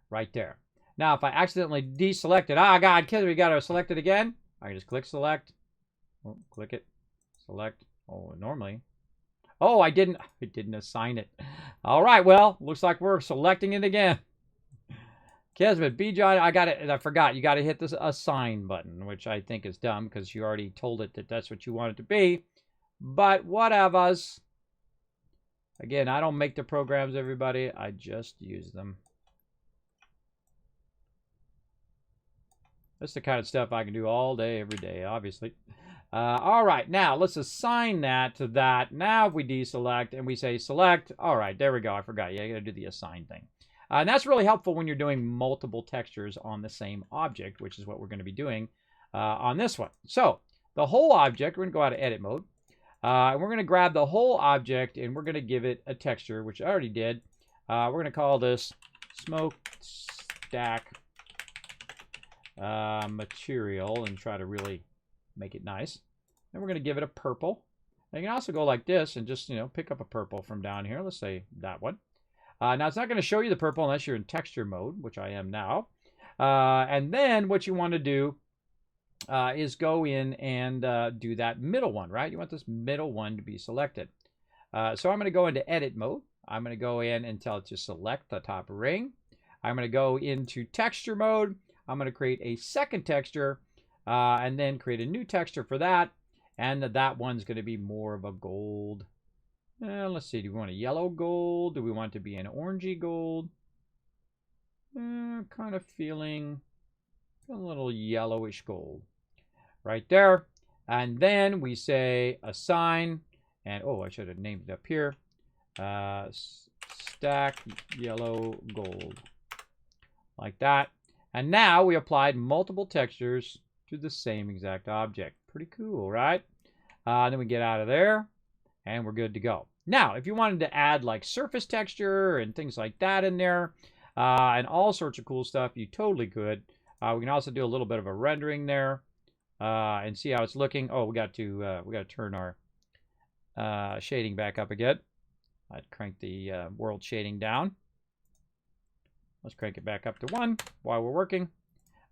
right there. Now, if I accidentally deselect it, God, kid, we got to select it again. I can just click select. Oh, click it. Select. Oh, normally. Oh, I didn't assign it. All right, well, looks like we're selecting it again. Kismet, B. John, I got it. I forgot. You got to hit this assign button, which I think is dumb because you already told it that that's what you want it to be. But whatevers. Again, I don't make the programs, everybody. I just use them. That's the kind of stuff I can do all day, every day, obviously. All right, now let's assign that to that. Now if we deselect and we say select, all right, there we go. I forgot. Yeah, you got to do the assign thing. And that's really helpful when you're doing multiple textures on the same object, which is what we're going to be doing on this one. So the whole object, we're going to go out of edit mode. And we're going to grab the whole object and we're going to give it a texture, which I already did. We're going to call this smokestack material and try to really make it nice. Then we're going to give it a purple. And you can also go like this and just, pick up a purple from down here. Let's say that one. Now, it's not going to show you the purple unless you're in texture mode, which I am now. And then what you want to do is go in and do that middle one, right? You want this middle one to be selected. So I'm going to go into edit mode. I'm going to go in and tell it to select the top ring. I'm going to go into texture mode. I'm going to create a second texture and then create a new texture for that. And that one's going to be more of a gold. Let's see, do we want a yellow gold? Do we want it to be an orangey gold? Kind of feeling A little yellowish gold right there. And then we say assign, and oh, I should have named it up here. Stack yellow gold, like that. And now we applied multiple textures to the same exact object. Pretty cool, right? Then we get out of there, and we're good to go. Now, if you wanted to add like surface texture and things like that in there, and all sorts of cool stuff, you totally could. We can also do a little bit of a rendering there, and see how it's looking. Oh, we got to turn our shading back up again. I'd crank the world shading down. Let's crank it back up to 1 while we're working.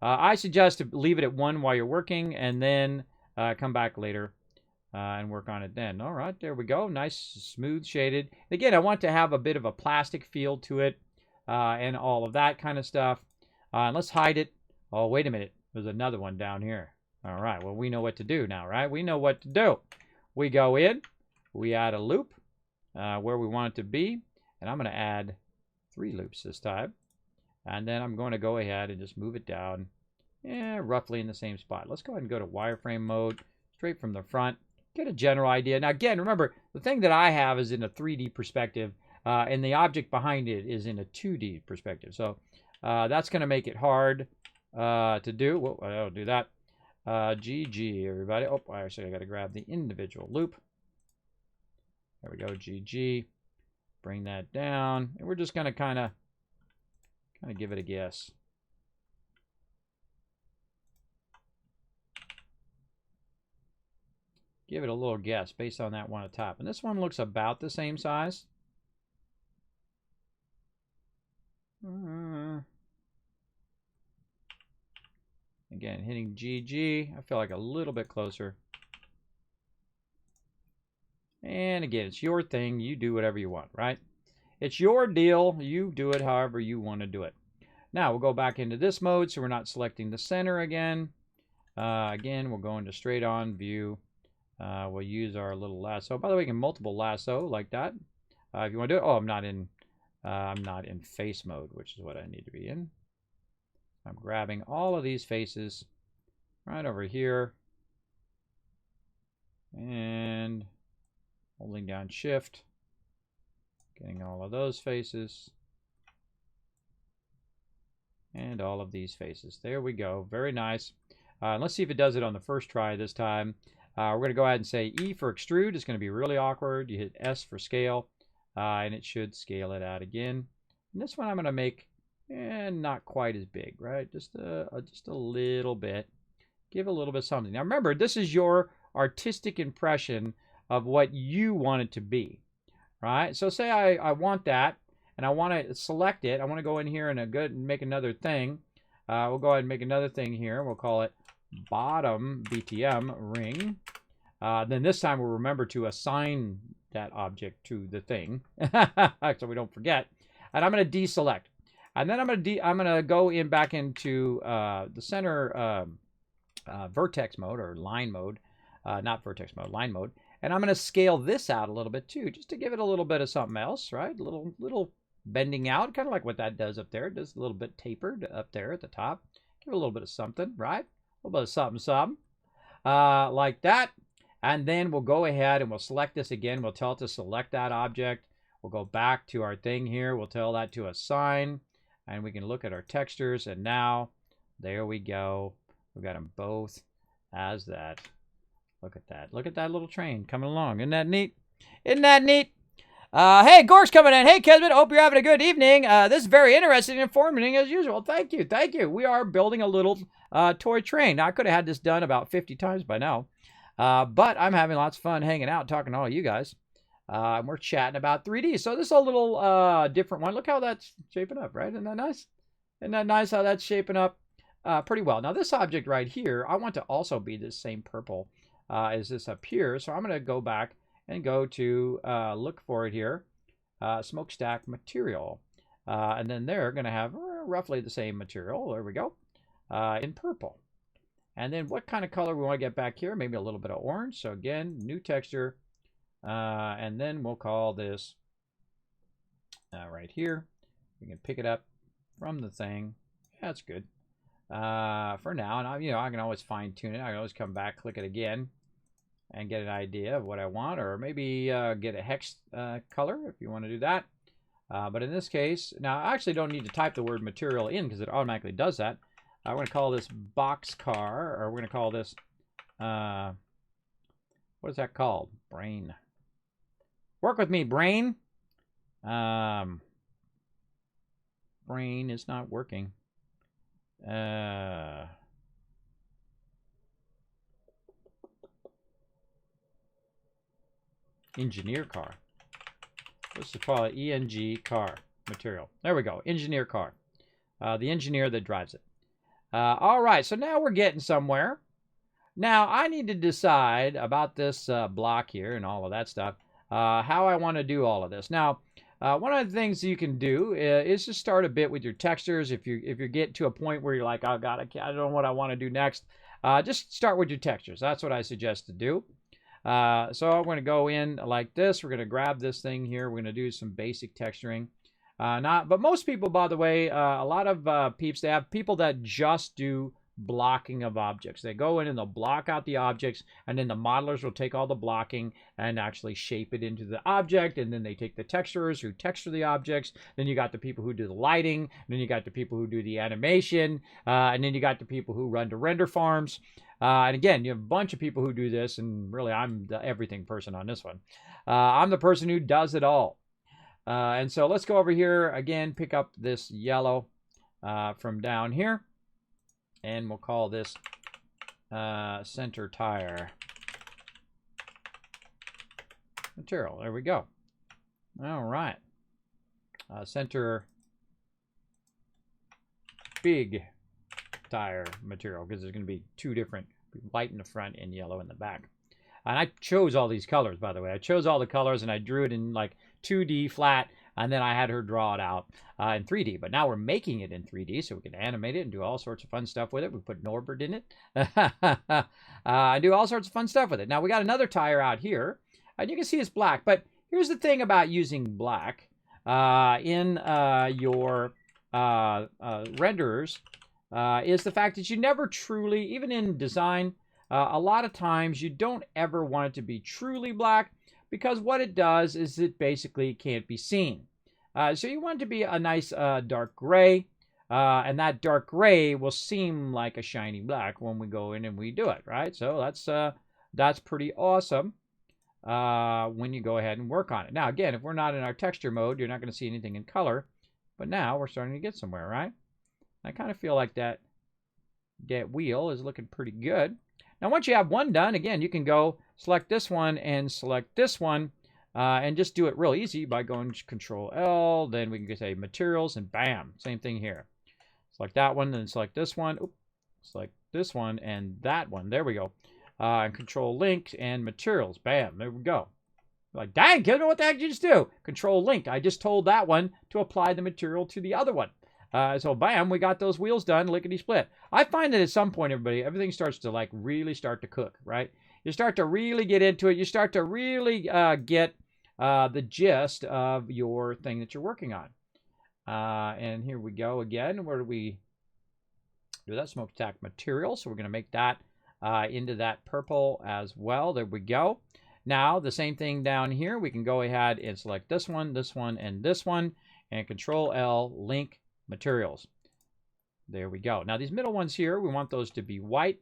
I suggest to leave it at 1 while you're working, and then come back later and work on it then. All right, there we go. Nice, smooth shaded. Again, I want to have a bit of a plastic feel to it, and all of that kind of stuff. And let's hide it. Oh, wait a minute. There's another one down here. All right, well, we know what to do now, right? We know what to do. We go in. We add a loop where we want it to be. And I'm going to add 3 loops this time. And then I'm going to go ahead and just move it down, roughly in the same spot. Let's go ahead and go to wireframe mode, straight from the front. Get a general idea. Now, again, remember, the thing that I have is in a 3D perspective, and the object behind it is in a 2D perspective. So that's going to make it hard to do. Whoa, I don't do that. GG, everybody. Oh, actually, I got to grab the individual loop. There we go, GG. Bring that down. And we're just going to kind of give it a guess. Give it a little guess based on that one at the top. And this one looks about the same size. Again, hitting GG. I feel like a little bit closer. And again, it's your thing. You do whatever you want, right? It's your deal. You do it however you want to do it. Now, we'll go back into this mode, so we're not selecting the center again. Again, we'll go into straight on view. We'll use our little lasso. By the way, we can multiple lasso like that. If you want to do it. Oh, I'm not in face mode, which is what I need to be in. I'm grabbing all of these faces right over here. And holding down shift. Getting all of those faces. And all of these faces. There we go. Very nice. Let's see if it does it on the first try this time. We're going to go ahead and say E for extrude. It's going to be really awkward. You hit S for scale. And it should scale it out again. And this one I'm going to make not quite as big, right? Just a little bit. Give a little bit something. Now remember, this is your artistic impression of what you want it to be, right? So say I want that, and I want to select it. I want to go in here and make another thing. We'll go ahead and make another thing here. We'll call it bottom BTM ring. Then this time we'll remember to assign that object to the thing, so we don't forget. And I'm going to deselect. And then I'm going to go in back into the center vertex mode or line mode, not vertex mode, line mode. And I'm going to scale this out a little bit too, just to give it a little bit of something else, right? A little bending out, kind of like what that does up there. It does a little bit tapered up there at the top. Give it a little bit of something, right? A little bit of something, like that. And then we'll go ahead and we'll select this again. We'll tell it to select that object. We'll go back to our thing here. We'll tell that to assign. And we can look at our textures. And now, there we go. We've got them both as that. Look at that. Look at that little train coming along. Isn't that neat? Isn't that neat? Hey, Gork's coming in. Hey, Kismet. Hope you're having a good evening. This is very interesting and informative as usual. Thank you. Thank you. We are building a little toy train. Now, I could have had this done about 50 times by now. But I'm having lots of fun hanging out, talking to all you guys. And we're chatting about 3D. So this is a little different one. Look how that's shaping up, right? Isn't that nice? Isn't that nice how that's shaping up pretty well? Now, this object right here, I want to also be this same purple as this up here. So I'm going to go back and go to look for it here, smokestack material. And then they're going to have roughly the same material. There we go, in purple. And then what kind of color we want to get back here? Maybe a little bit of orange. So again, new texture. And then we'll call this right here. We can pick it up from the thing. Yeah, that's good. for now. And I can always fine tune it. I can always come back, click it again, and get an idea of what I want, or maybe get a hex color if you want to do that. But in this case, now I actually don't need to type the word material in because it automatically does that. We're going to call this boxcar, or we're going to call this, what is that called? Brain. Work with me, brain. Brain is not working. Engineer car. Let's just call it ENG car material. There we go. Engineer car. The engineer that drives it. All right, so now we're getting somewhere. Now I need to decide about this block here and all of that stuff, how I want to do all of this. Now, one of the things you can do is just start a bit with your textures. If you get to a point where you're like, oh God, I don't know what I want to do next, just start with your textures. That's what I suggest to do. So I'm going to go in like this. We're going to grab this thing here. We're going to do some basic texturing. But most people, by the way, a lot of peeps, they have people that just do blocking of objects. They go in and they'll block out the objects, and then the modelers will take all the blocking and actually shape it into the object, and then they take the texturers who texture the objects. Then you got the people who do the lighting, and then you got the people who do the animation, and then you got the people who run the render farms. And again, you have a bunch of people who do this, and really I'm the everything person on this one. I'm the person who does it all. And so let's go over here again, pick up this yellow from down here, and we'll call this center tire material. There we go. All right. Center big tire material, because there's going to be two different, white in the front and yellow in the back. And I chose all these colors, by the way. I chose all the colors and I drew it in like 2D flat, and then I had her draw it out in 3D. But now we're making it in 3D, so we can animate it and do all sorts of fun stuff with it. We put Norbert in it. I do all sorts of fun stuff with it. Now we got another tire out here, and you can see it's black. But here's the thing about using black in your renderers is the fact that you never truly, even in design, a lot of times you don't ever want it to be truly black, because what it does is it basically can't be seen. So you want it to be a nice dark gray, and that dark gray will seem like a shiny black when we go in and we do it, right? So that's pretty awesome when you go ahead and work on it. Now, again, if we're not in our texture mode, you're not going to see anything in color, but now we're starting to get somewhere, right? I kind of feel like that wheel is looking pretty good. Now, once you have one done, again, you can go select this one and select this one, and just do it real easy by going to Control L. Then we can say materials, and bam, same thing here. Select that one, then select this one. Oops, select this one and that one. There we go. And Control Link and materials. Bam, there we go. Like, dang, kid, what the heck did you just do? Control Link. I just told that one to apply the material to the other one. So bam, we got those wheels done, lickety split. I find that at some point, everything starts to like really start to cook, right? You start to really get into it. You start to really get the gist of your thing that you're working on. And here we go again. Where do we do that? Smokestack material. So we're going to make that into that purple as well. There we go. Now, the same thing down here. We can go ahead and select this one, and this one, and Control L, link materials. There we go. Now, these middle ones here, we want those to be white.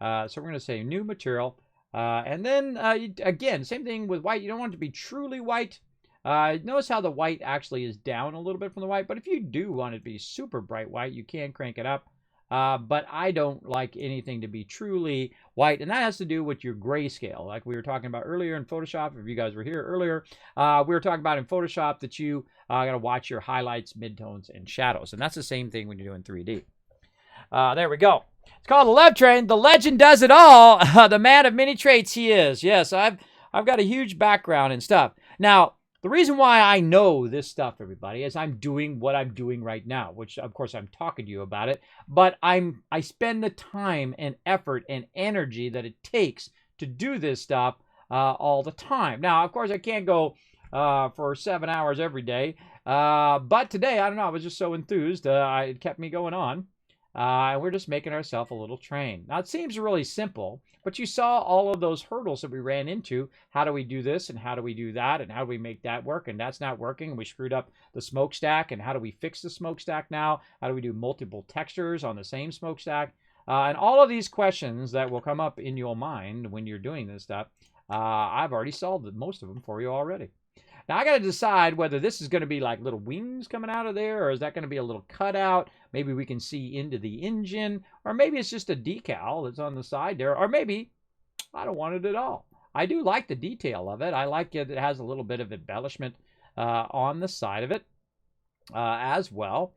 So we're going to say new material. And then, again, same thing with white. You don't want it to be truly white. Notice how the white actually is down a little bit from the white. But if you do want it to be super bright white, you can crank it up. But I don't like anything to be truly white. And that has to do with your grayscale. Like we were talking about earlier in Photoshop. If you guys were here earlier, we were talking about in Photoshop that you got to watch your highlights, midtones, and shadows. And that's the same thing when you're doing 3D. There we go. It's called the Love Train. The legend does it all. The man of many traits he is. Yes, I've got a huge background and stuff. Now, the reason why I know this stuff, everybody, is I'm doing what I'm doing right now, which, of course, I'm talking to you about it. But I spend the time and effort and energy that it takes to do this stuff all the time. Now, of course, I can't go for 7 hours every day. But today, I don't know, I was just so enthused. It kept me going on. And we're just making ourselves a little train. Now, it seems really simple, but you saw all of those hurdles that we ran into. How do we do this, and how do we do that, and how do we make that work, and that's not working, and we screwed up the smokestack, and how do we fix the smokestack now? How do we do multiple textures on the same smokestack? And all of these questions that will come up in your mind when you're doing this stuff, I've already solved most of them for you already. Now, I got to decide whether this is going to be like little wings coming out of there, or is that going to be a little cutout? Maybe we can see into the engine, or maybe it's just a decal that's on the side there, or maybe I don't want it at all. I do like the detail of it. I like it. It has a little bit of embellishment on the side of it as well.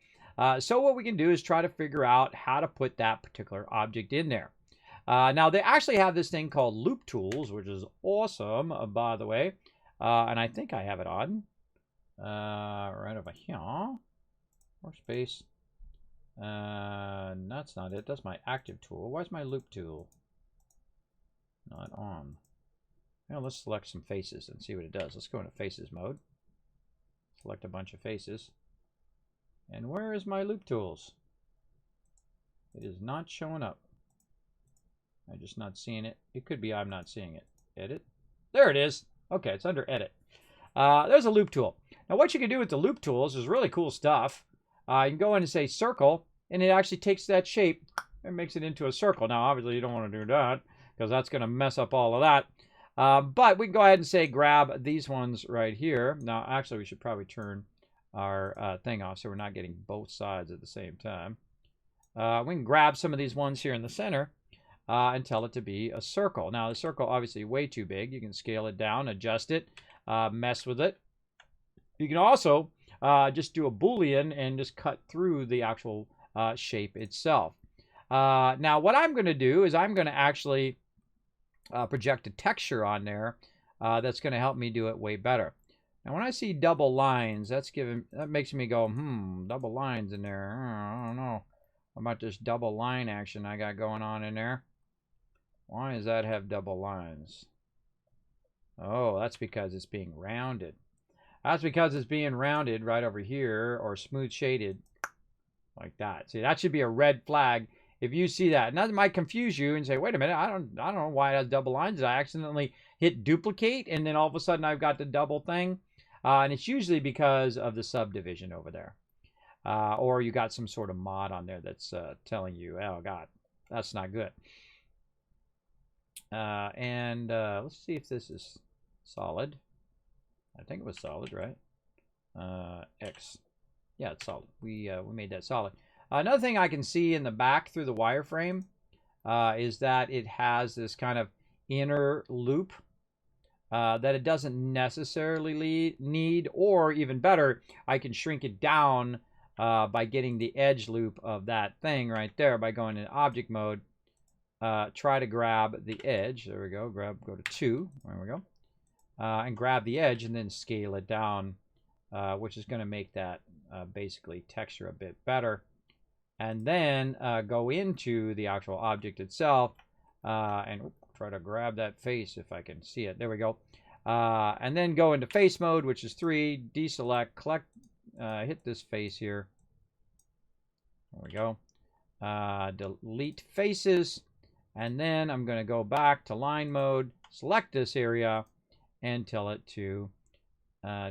So what we can do is try to figure out how to put that particular object in there. Now, they actually have this thing called loop tools, which is awesome, by the way. And I think I have it on right over here. Workspace. That's not it. That's my active tool. Where's my loop tool? Not on. Now let's select some faces and see what it does. Let's go into faces mode. Select a bunch of faces. And where is my loop tools? It is not showing up. I'm just not seeing it. It could be I'm not seeing it. Edit. There it is. Okay, it's under edit. There's a loop tool. Now, what you can do with the loop tools is really cool stuff. You can go in and say circle, and it actually takes that shape and makes it into a circle. Now, obviously, you don't want to do that because that's going to mess up all of that. But we can go ahead and say grab these ones right here. Now, actually, we should probably turn our thing off so we're not getting both sides at the same time. We can grab some of these ones here in the center and tell it to be a circle. Now, the circle obviously way too big. You can scale it down, adjust it, mess with it. You can also just do a Boolean and just cut through the actual shape itself. Now, what I'm going to do is I'm going to actually project a texture on there that's going to help me do it way better. Now, when I see double lines, that makes me go, double lines in there. I don't know about this double line action I got going on in there. Why does that have double lines? Oh, that's because it's being rounded. That's because it's being rounded right over here, or smooth shaded like that. See, that should be a red flag if you see that. And that might confuse you and say, wait a minute, I don't know why it has double lines. Did I accidentally hit duplicate and then all of a sudden I've got the double thing? And it's usually because of the subdivision over there. Or you got some sort of mod on there that's telling you, oh God, that's not good. Let's see if this is solid. I think it was solid, right? X. Yeah, it's solid. We made that solid. Another thing I can see in the back through the wireframe is that it has this kind of inner loop that it doesn't necessarily need, or even better, I can shrink it down by getting the edge loop of that thing right there by going in object mode. Try to grab the edge. There we go. Go to 2. There we go. And grab the edge and then scale it down, which is going to make that basically texture a bit better. And then go into the actual object itself and try to grab that face if I can see it. There we go. And then go into face mode, which is 3. Deselect, hit this face here. There we go. Delete faces. And then I'm going to go back to line mode, select this area, and tell it to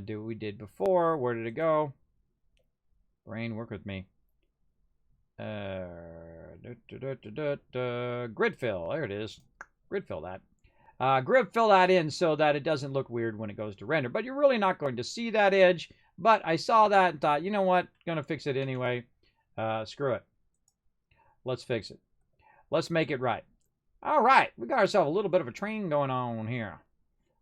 do what we did before. Where did it go? Brain, work with me. Grid fill. There it is. Grid fill that. Grid fill that in so that it doesn't look weird when it goes to render. But you're really not going to see that edge. But I saw that and thought, you know what? Going to fix it anyway. Screw it. Let's fix it. Let's make it right. All right. We got ourselves a little bit of a train going on here.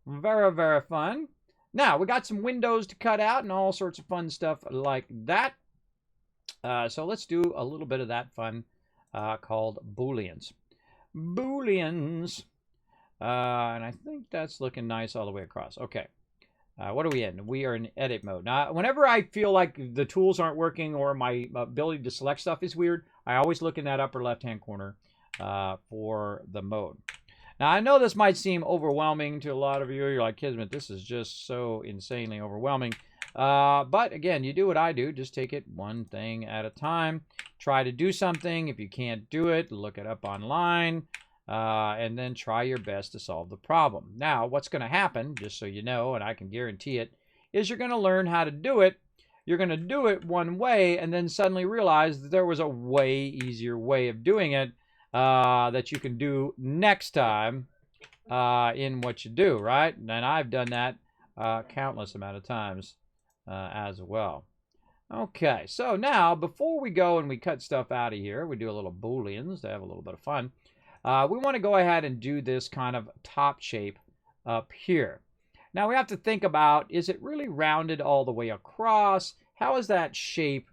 Very, very fun. Now, we got some windows to cut out and all sorts of fun stuff like that. So let's do a little bit of that fun called Booleans. Booleans. And I think that's looking nice all the way across. Okay. What are we in? We are in edit mode. Now, whenever I feel like the tools aren't working or my ability to select stuff is weird, I always look in that upper left-hand corner for the mode. Now, I know this might seem overwhelming to a lot of you. You're like, Kismet, this is just so insanely overwhelming. But again, you do what I do. Just take it one thing at a time. try to do something. If you can't do it, look it up online, and then try your best to solve the problem. Now, what's going to happen, just so you know, and I can guarantee it, is you're going to learn how to do it. You're going to do it one way and then suddenly realize that there was a way easier way of doing it that you can do next time in what you do, right? And I've done that countless amount of times as well. Okay, so now before we go and we cut stuff out of here, we do a little booleans to have a little bit of fun. We want to go ahead and do this kind of top shape up here. Now we have to think about, is it really rounded all the way across? How is that shape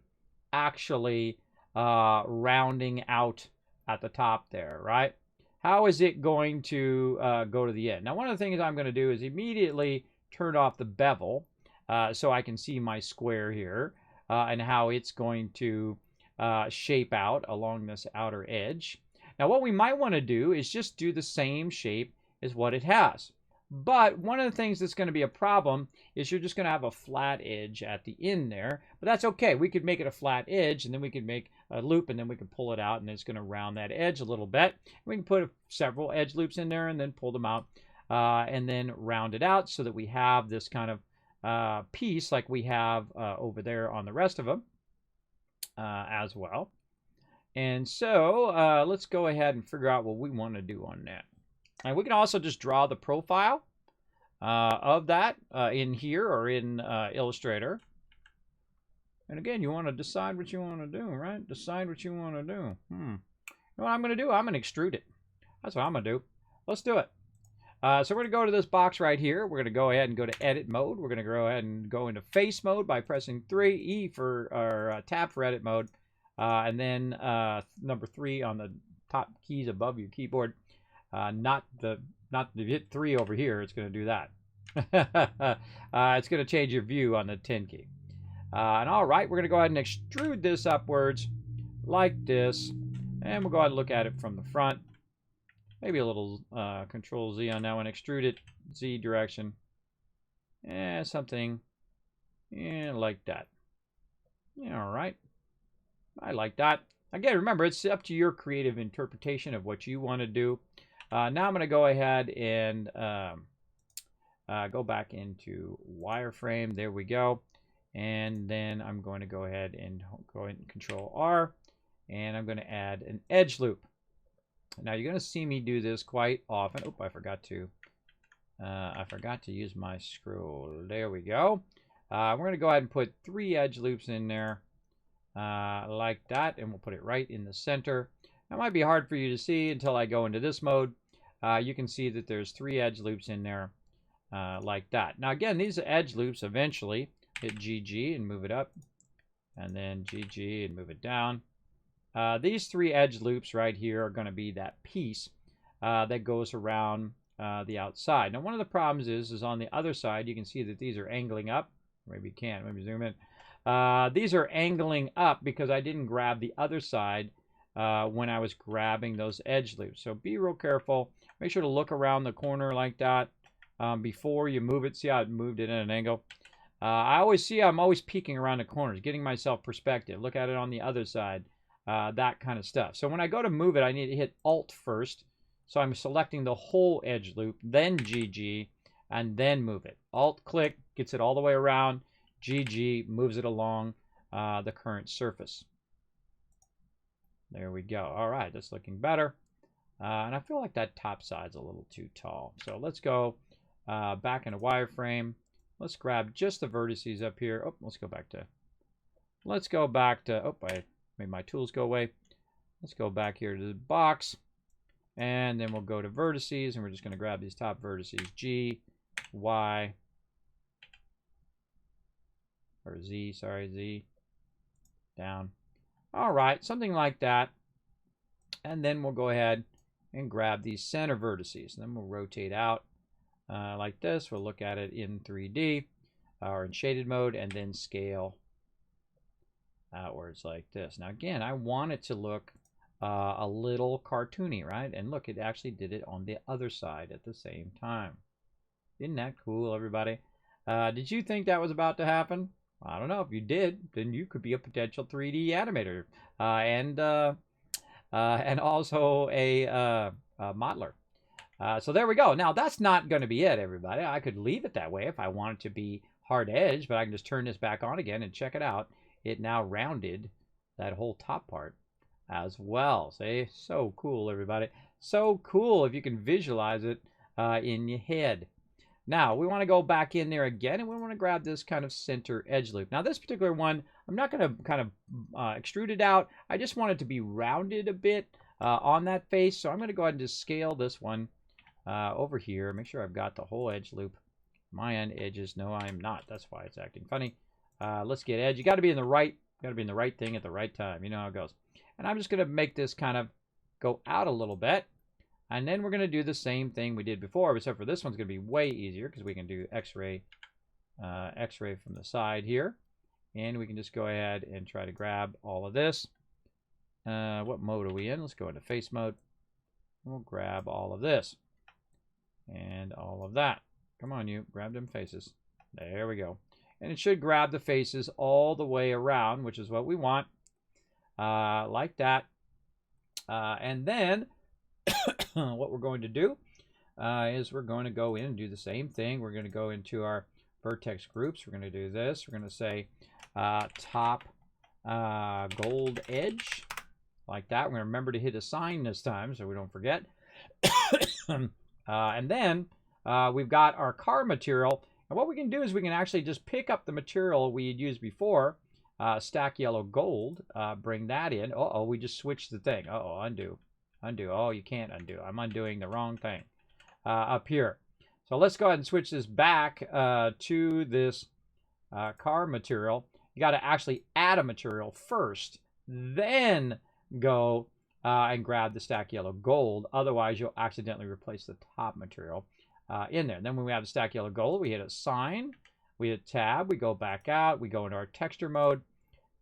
actually rounding out at the top there, right? How is it going to go to the end? Now, one of the things I'm going to do is immediately turn off the bevel so I can see my square here and how it's going to shape out along this outer edge. Now, what we might want to do is just do the same shape as what it has. But one of the things that's going to be a problem is you're just going to have a flat edge at the end there. But that's okay. We could make it a flat edge, and then we could make a loop, and then we could pull it out, and it's going to round that edge a little bit. We can put several edge loops in there and then pull them out and then round it out so that we have this kind of piece like we have over there on the rest of them as well. And so let's go ahead and figure out what we want to do on that. And we can also just draw the profile of that in here or in Illustrator. And again, you want to decide what you want to do, right? Decide what you want to do. You know what I'm going to do? I'm going to extrude it. That's what I'm going to do. Let's do it. So we're going to go to this box right here. We're going to go ahead and go to edit mode. We're going to go ahead and go into face mode by pressing 3, E for, or tab for edit mode. And then number 3 on the top keys above your keyboard. Not if you hit 3 over here, it's going to do that. It's going to change your view on the 10 key. And all right, we're going to go ahead and extrude this upwards like this. And we'll go ahead and look at it from the front. Maybe a little Control Z on that one. Extrude it Z direction. Something like that. All right. I like that. Again, remember, it's up to your creative interpretation of what you want to do. Now I'm going to go ahead and go back into wireframe. There we go. And then I'm going to go ahead and go in Control R. And I'm going to add an edge loop. Now you're going to see me do this quite often. Oh, I forgot to use my scroll. There we go. We're going to go ahead and put 3 edge loops in there like that. And we'll put it right in the center. That might be hard for you to see until I go into this mode. You can see that there's 3 edge loops in there like that. Now again, these edge loops eventually hit GG and move it up. And then GG and move it down. These 3 edge loops right here are going to be that piece that goes around the outside. Now one of the problems is on the other side, you can see that these are angling up. Maybe you can't. Maybe zoom in. These are angling up because I didn't grab the other side when I was grabbing those edge loops. So be real careful. Make sure to look around the corner like that before you move it. See how it moved it at an angle? I'm always peeking around the corners, getting myself perspective. Look at it on the other side, that kind of stuff. So when I go to move it, I need to hit Alt first. So I'm selecting the whole edge loop, then GG, and then move it. Alt click gets it all the way around. GG moves it along the current surface. There we go. All right, that's looking better. And I feel like that top side's a little too tall. So let's go back into wireframe. Let's grab just the vertices up here. Oh, let's go back to, oh, I made my tools go away. Let's go back here to the box. And then we'll go to vertices, and we're just going to grab these top vertices. G, Y, or Z, sorry, Z, down. All right, something like that. And then we'll go ahead and grab these center vertices. And then we'll rotate out like this. We'll look at it in 3D or in shaded mode, and then scale outwards like this. Now again, I want it to look a little cartoony, right? And look, it actually did it on the other side at the same time. Isn't that cool, everybody? Did you think that was about to happen? I don't know. If you did, then you could be a potential 3D animator and also a modeler. So there we go. Now, that's not going to be it, everybody. I could leave it that way if I want it to be hard edge, but I can just turn this back on again and check it out. It now rounded that whole top part as well. See? So cool, everybody. So cool if you can visualize it in your head. Now, we want to go back in there again, and we want to grab this kind of center edge loop. Now, this particular one, I'm not going to kind of extrude it out. I just want it to be rounded a bit on that face. So I'm going to go ahead and just scale this one over here. Make sure I've got the whole edge loop. My end edges. No, I'm not. That's why it's acting funny. Let's get edge. You got to be in the right thing at the right time. You know how it goes. And I'm just going to make this kind of go out a little bit. And then we're going to do the same thing we did before, except for this one's going to be way easier because we can do X-ray from the side here. And we can just go ahead and try to grab all of this. What mode are we in? Let's go into face mode. We'll grab all of this. And all of that. Come on, you. Grab them faces. There we go. And it should grab the faces all the way around, which is what we want. Like that. And then what we're going to do is we're going to go in and do the same thing. We're going to go into our vertex groups. We're going to do this. We're going to say top gold edge. Like that. We're going to remember to hit assign this time so we don't forget. And then we've got our car material. And what we can do is we can actually just pick up the material we had used before. Stack yellow gold. Bring that in. Uh-oh, we just switched the thing. Uh-oh, undo. Undo. Oh, you can't undo. I'm undoing the wrong thing up here. So let's go ahead and switch this back to this car material. You got to actually add a material first, then go and grab the stack yellow gold. Otherwise, you'll accidentally replace the top material in there. And then when we have the stack yellow gold, we hit assign, we hit tab, we go back out, we go into our texture mode,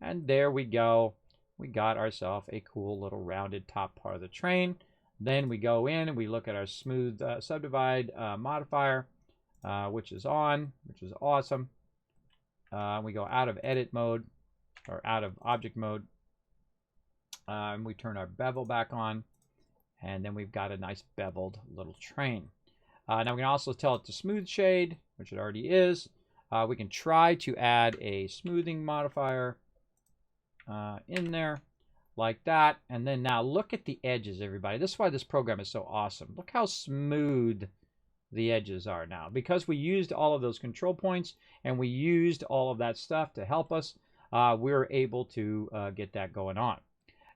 and there we go. We got ourselves a cool little rounded top part of the train. Then we go in and we look at our smooth subdivide modifier, which is on, which is awesome. We go out of edit mode, or out of object mode. And we turn our bevel back on. And then we've got a nice beveled little train. Now we can also tell it to smooth shade, which it already is. We can try to add a smoothing modifier in there like that. And then now look at the edges, everybody. This is why this program is so awesome. Look how smooth the edges are now. Because we used all of those control points and we used all of that stuff to help us, we're able to get that going on.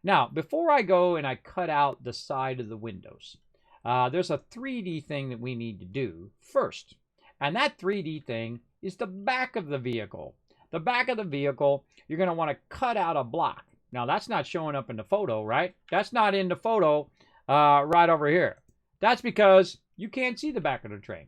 Now, before I go and I cut out the side of the windows, there's a 3D thing that we need to do first. And that 3D thing is the back of the vehicle. The back of the vehicle, you're going to want to cut out a block. Now, that's not showing up in the photo, right? That's not in the photo right over here. That's because you can't see the back of the train.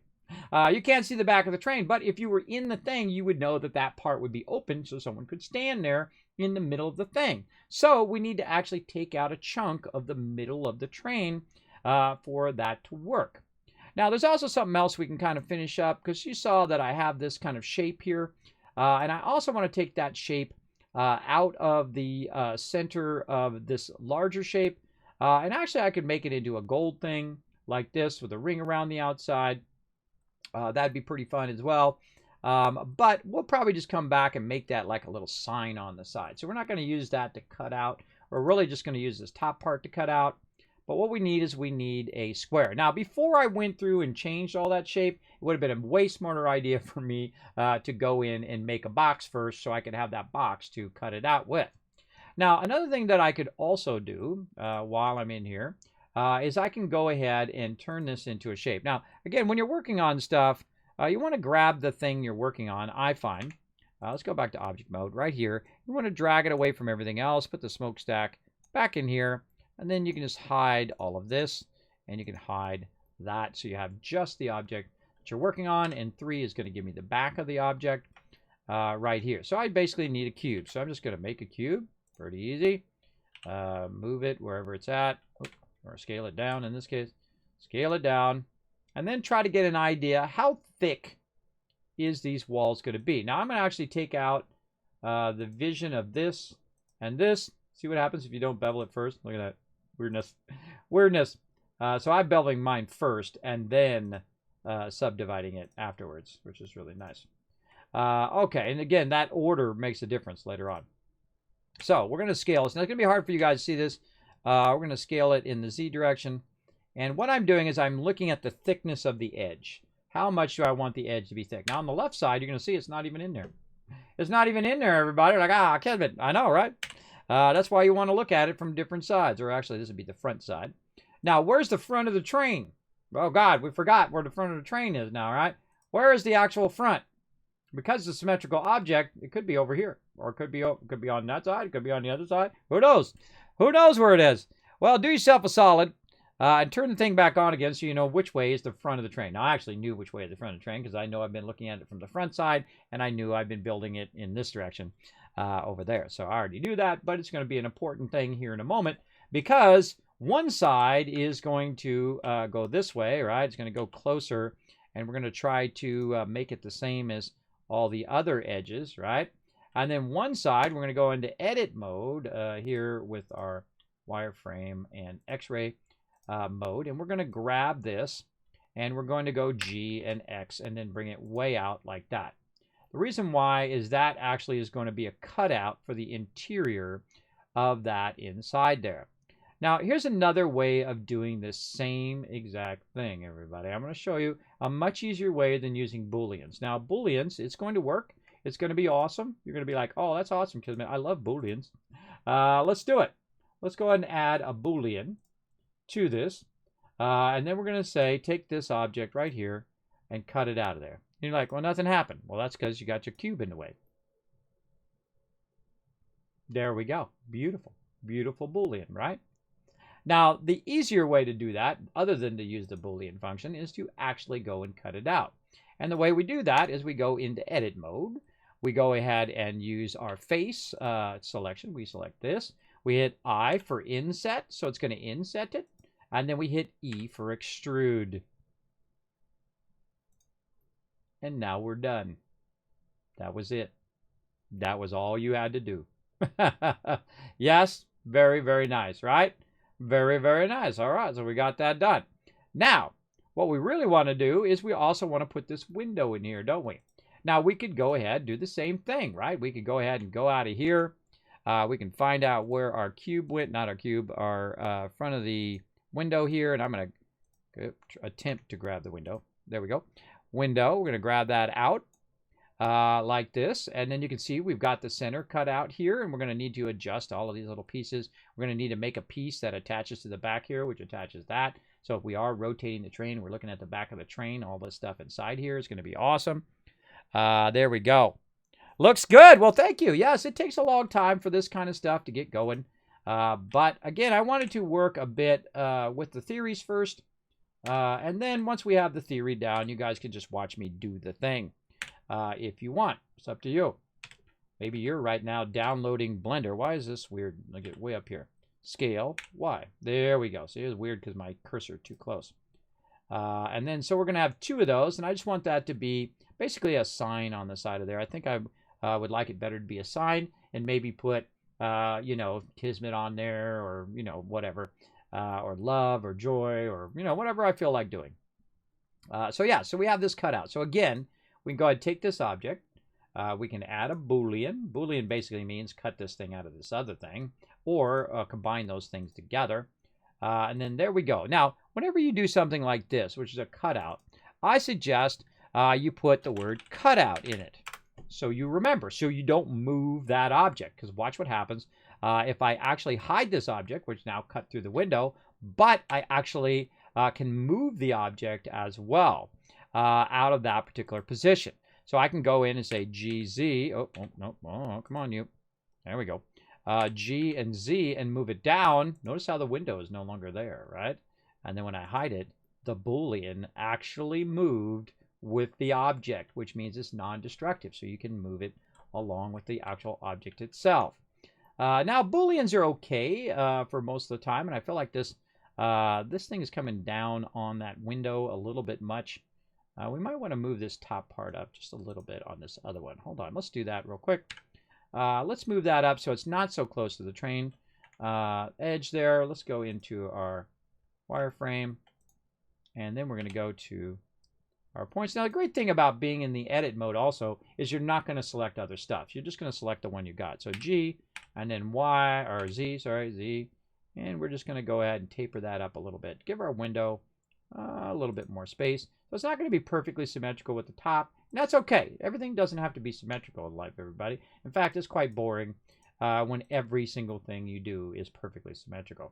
You can't see the back of the train, but if you were in the thing, you would know that that part would be open so someone could stand there in the middle of the thing. So we need to actually take out a chunk of the middle of the train for that to work. Now, there's also something else we can kind of finish up because you saw that I have this kind of shape here. And I also want to take that shape out of the center of this larger shape. And actually, I could make it into a gold thing like this with a ring around the outside. That'd be pretty fun as well. But we'll probably just come back and make that like a little sign on the side. So we're not going to use that to cut out. We're really just going to use this top part to cut out. But what we need is we need a square. Now, before I went through and changed all that shape, it would have been a way smarter idea for me to go in and make a box first so I could have that box to cut it out with. Now, another thing that I could also do while I'm in here is I can go ahead and turn this into a shape. Now, again, when you're working on stuff, you want to grab the thing you're working on, I find. Let's go back to object mode right here. You want to drag it away from everything else, put the smokestack back in here, and then you can just hide all of this, and you can hide that. So you have just the object that you're working on, and 3 is going to give me the back of the object right here. So I basically need a cube. So I'm just going to make a cube. Pretty easy. Move it wherever it's at. Or scale it down in this case. Scale it down. And then try to get an idea how thick is these walls going to be. Now I'm going to actually take out the vision of this and this. See what happens if you don't bevel it first? Look at that. Weirdness. Weirdness. So I'm beveling mine first and then subdividing it afterwards, which is really nice. Okay, and again, that order makes a difference later on. So we're going to scale this. Now, it's going to be hard for you guys to see this. We're going to scale it in the Z direction. And what I'm doing is I'm looking at the thickness of the edge. How much do I want the edge to be thick? Now, on the left side, you're going to see it's not even in there. It's not even in there, everybody. Like, ah, Kismet. I know, right? That's why you want to look at it from different sides. Or actually, this would be the front side. Now, where's the front of the train? Oh, God, we forgot where the front of the train is now, right? Where is the actual front? Because it's a symmetrical object, it could be over here. Or it could be on that side. It could be on the other side. Who knows? Who knows where it is? Well, do yourself a solid. And turn the thing back on again so you know which way is the front of the train. Now, I actually knew which way is the front of the train because I know I've been looking at it from the front side, and I knew I've been building it in this direction over there. So I already knew that, but it's going to be an important thing here in a moment because one side is going to go this way, right? It's going to go closer, and we're going to try to make it the same as all the other edges, right? And then one side, we're going to go into edit mode here with our wireframe and X-ray mode, and we're going to grab this and we're going to go G and X and then bring it way out like that. The reason why is that actually is going to be a cutout for the interior of that inside there. Now here's another way of doing this same exact thing, everybody. I'm going to show you a much easier way than using booleans. Now booleans, it's going to work. It's going to be awesome. You're going to be like, oh, that's awesome, Kismet. I love booleans. Let's do it. Let's go ahead and add a boolean to this, and then we're going to say take this object right here and cut it out of there. And you're like, well, nothing happened. Well, that's because you got your cube in the way. There we go. Beautiful, beautiful boolean, right? Now the easier way to do that, other than to use the boolean function, is to actually go and cut it out. And the way we do that is we go into edit mode. We go ahead and use our face selection. We select this. We hit I for inset, so it's going to inset it. And then we hit E for extrude. And now we're done. That was it. That was all you had to do. Yes, very, very nice, right? Very, very nice. All right, so we got that done. Now, what we really want to do is we also want to put this window in here, don't we? Now, we could go ahead and do the same thing, right? We could go ahead and go out of here. We can find out where our cube went, not our cube, our front of the window here, and I'm going to attempt to grab the window. There we go. Window, we're going to grab that out like this, and then you can see we've got the center cut out here, and we're going to need to adjust all of these little pieces. We're going to need to make a piece that attaches to the back here, which attaches that. So if we are rotating the train, we're looking at the back of the train, all this stuff inside here is going to be awesome. There we go. Looks good. Well, thank you. Yes, it takes a long time for this kind of stuff to get going. But again, I wanted to work a bit with the theories first. And then once we have the theory down, you guys can just watch me do the thing if you want. It's up to you. Maybe you're right now downloading Blender. Why is this weird? I'll get way up here. Scale. Why? There we go. See, it's weird because my cursor too close. And then so we're going to have two of those. And I just want that to be basically a sign on the side of there. I think I would like it better to be a sign and maybe put you know, Kismet on there, or, you know, whatever, or love or joy, or, you know, whatever I feel like doing. So yeah, so we have this cut out. So again, we can go ahead and take this object. We can add a boolean. Boolean basically means cut this thing out of this other thing, or combine those things together. And then there we go. Now, whenever you do something like this, which is a cutout, I suggest you put the word cutout in it. So you remember, so you don't move that object. Because watch what happens if I actually hide this object, which now cut through the window, but I actually can move the object as well out of that particular position. So I can go in and say GZ. Oh, no. Oh, come on, you. There we go. G and Z and move it down. Notice how the window is no longer there, right? And then when I hide it, the Boolean actually moved with the object, which means it's non-destructive. So you can move it along with the actual object itself. Now, Booleans are okay for most of the time. And I feel like this thing is coming down on that window a little bit much. We might want to move this top part up just a little bit on this other one. Hold on. Let's do that real quick. Let's move that up so it's not so close to the train edge there. Let's go into our wireframe, and then we're going to go to our points. Now, the great thing about being in the edit mode also is you're not going to select other stuff. You're just going to select the one you got. So G, and then Y, or Z, sorry, Z, and we're just going to go ahead and taper that up a little bit. Give our window a little bit more space. So it's not going to be perfectly symmetrical with the top. And that's okay. Everything doesn't have to be symmetrical in life, everybody. In fact, it's quite boring when every single thing you do is perfectly symmetrical.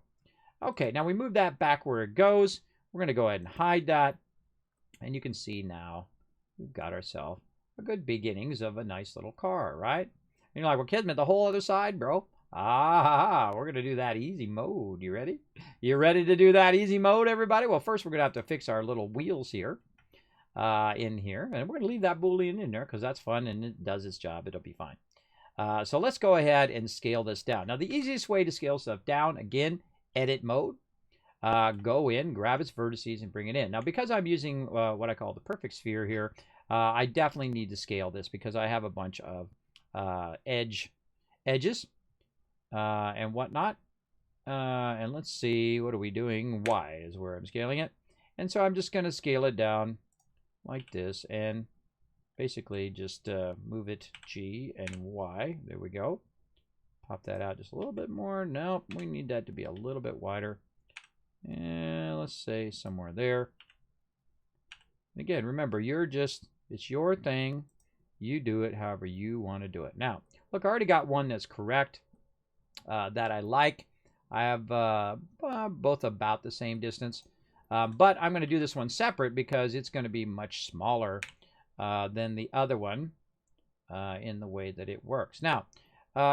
Okay, now we move that back where it goes. We're going to go ahead and hide that. And you can see now we've got ourselves a good beginnings of a nice little car, right? And you're like, well, Kismet, the whole other side, bro. We're going to do that easy mode. You ready? You ready to do that easy mode, everybody? Well, first we're going to have to fix our little wheels here in here. And we're going to leave that Boolean in there because that's fun and it does its job. It'll be fine. So let's go ahead and scale this down. Now, the easiest way to scale stuff down, again, edit mode. Go in, grab its vertices, and bring it in. Now, because I'm using what I call the perfect sphere here, I definitely need to scale this because I have a bunch of edges and whatnot. And let's see, what are we doing? Y is where I'm scaling it. And so I'm just going to scale it down like this and basically just move it G and Y. There we go. Pop that out just a little bit more. No, we need that to be a little bit wider. And let's say somewhere there. And again, remember, it's your thing. You do it however you want to do it. Now, look, I already got one that's correct that I like. I have both about the same distance. But I'm going to do this one separate because it's going to be much smaller than the other one in the way that it works. Now,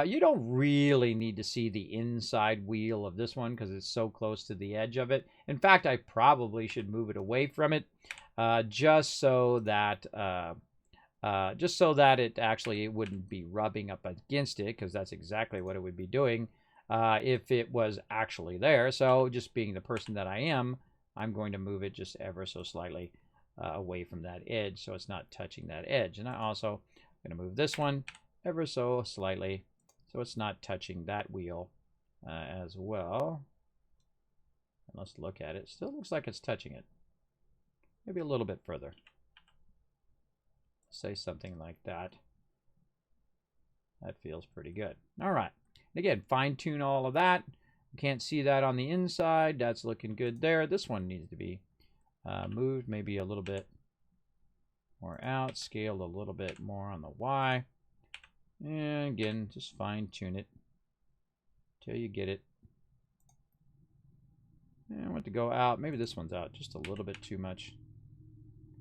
you don't really need to see the inside wheel of this one because it's so close to the edge of it. In fact, I probably should move it away from it just so that it actually wouldn't be rubbing up against it, because that's exactly what it would be doing if it was actually there. So just being the person that I am, I'm going to move it just ever so slightly away from that edge so it's not touching that edge. And I also going to move this one ever so slightly so it's not touching that wheel as well. And let's look at it. Still looks like it's touching it. Maybe a little bit further. Say something like that. That feels pretty good. All right. And again, fine tune all of that. You can't see that on the inside. That's looking good there. This one needs to be moved maybe a little bit more out. Scaled a little bit more on the Y. And again, just fine tune it till you get it. And I want to go out. Maybe this one's out just a little bit too much.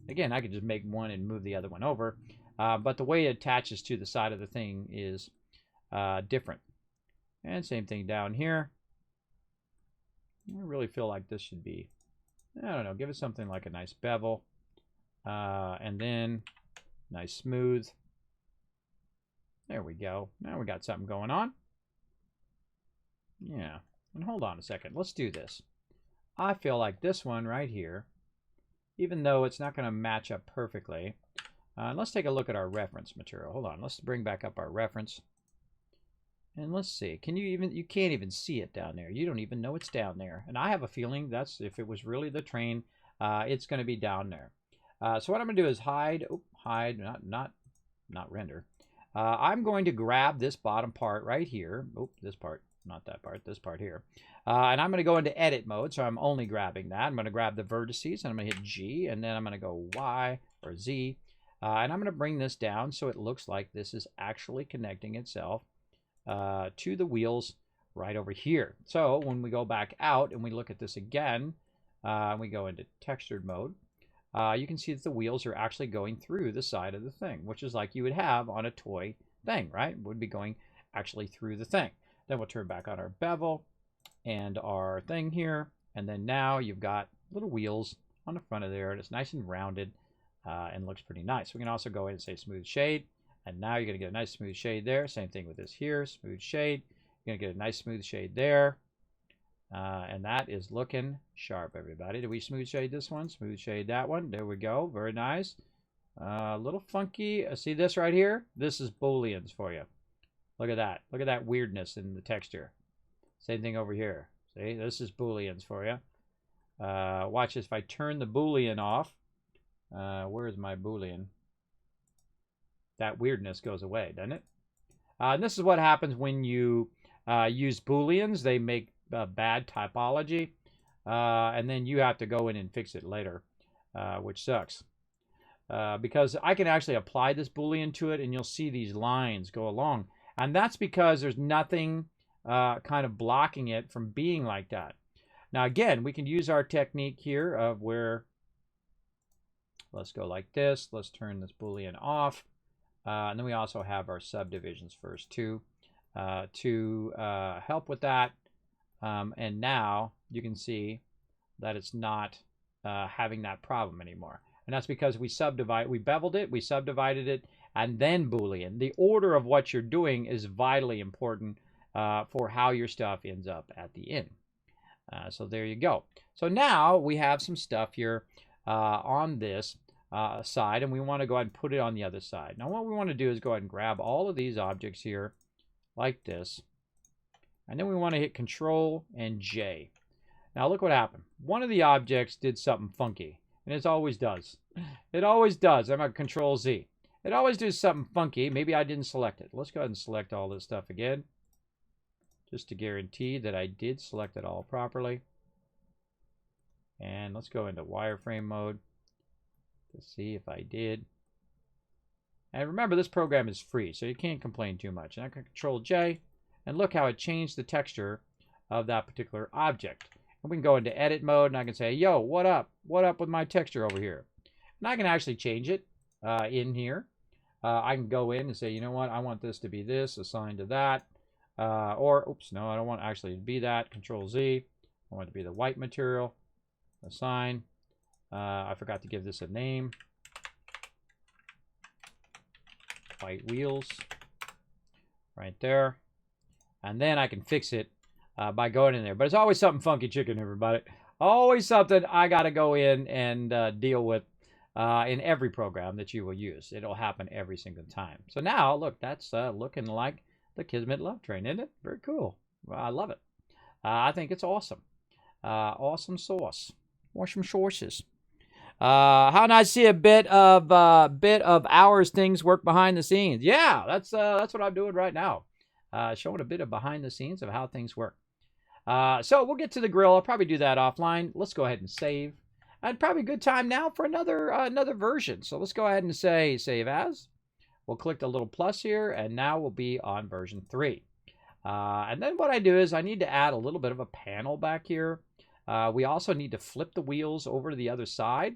Again, I could just make one and move the other one over. But the way it attaches to the side of the thing is different. And same thing down here. I really feel like this should be, I don't know, give it something like a nice bevel. And then nice smooth. There we go. Now we got something going on. Yeah. And hold on a second. Let's do this. I feel like this one right here, even though it's not going to match up perfectly, let's take a look at our reference material. Hold on. Let's bring back up our reference. And let's see. You can't even see it down there. You don't even know it's down there. And I have a feeling that's, if it was really the train, it's going to be down there. So what I'm going to do is hide, not render. I'm going to grab this bottom part right here. Oh, this part, not that part, this part here. And I'm going to go into edit mode, so I'm only grabbing that. I'm going to grab the vertices, and I'm going to hit G, and then I'm going to go Y or Z. And I'm going to bring this down so it looks like this is actually connecting itself to the wheels right over here. So when we go back out and we look at this again, we go into textured mode, you can see that the wheels are actually going through the side of the thing, which is like you would have on a toy thing, right? It would be going actually through the thing. Then we'll turn back on our bevel and our thing here. And then now you've got little wheels on the front of there, and it's nice and rounded and looks pretty nice. We can also go in and say smooth shade. And now you're going to get a nice smooth shade there. Same thing with this here, smooth shade. You're going to get a nice smooth shade there. And that is looking sharp, everybody. Did we smooth shade this one? Smooth shade that one. There we go. Very nice. A little funky. See this right here? This is Booleans for you. Look at that. Look at that weirdness in the texture. Same thing over here. See, this is Booleans for you. Watch this. If I turn the Boolean off, where is my Boolean? That weirdness goes away, doesn't it? And this is what happens when you use Booleans. They make bad typology, and then you have to go in and fix it later, which sucks. Because I can actually apply this Boolean to it, and you'll see these lines go along. And that's because there's nothing kind of blocking it from being like that. Now, again, we can use our technique here of where, let's go like this. Let's turn this Boolean off. And then we also have our subdivisions first, too, to help with that. And now you can see that it's not having that problem anymore. And that's because we beveled it, we subdivided it, and then Boolean. The order of what you're doing is vitally important for how your stuff ends up at the end. So there you go. So now we have some stuff here on this side, and we want to go ahead and put it on the other side. Now what we want to do is go ahead and grab all of these objects here like this, and then we want to hit Control and J. Now look what happened. One of the objects did something funky, and it always does. It always does. I'm at Control Z. It always does something funky. Maybe I didn't select it. Let's go ahead and select all this stuff again, just to guarantee that I did select it all properly. And let's go into wireframe mode to see if I did. And remember, this program is free, so you can't complain too much. And I can Control J, and look how it changed the texture of that particular object. And we can go into edit mode, and I can say, yo, what up? What up with my texture over here? And I can actually change it in here. I can go in and say, you know what? I want this to be this, assigned to that. Or, oops, no, I don't want actually to be that. Control Z. I want it to be the white material. Assign. I forgot to give this a name. White wheels. Right there. And then I can fix it by going in there. But it's always something funky chicken, everybody. Always something I got to go in and deal with in every program that you will use. It'll happen every single time. So now, look, that's looking like the Kismet love train, isn't it? Very cool. Well, I love it. I think it's awesome. Awesome sauce. Awesome sources. How nice to see a bit of hours things work behind the scenes. Yeah, that's what I'm doing right now. Showing a bit of behind the scenes of how things work. So we'll get to the grill. I'll probably do that offline. Let's go ahead and save. And probably a good time now for another version. So let's go ahead and say save as. We'll click the little plus here, and now we'll be on version 3. And then what I do is I need to add a little bit of a panel back here. We also need to flip the wheels over to the other side.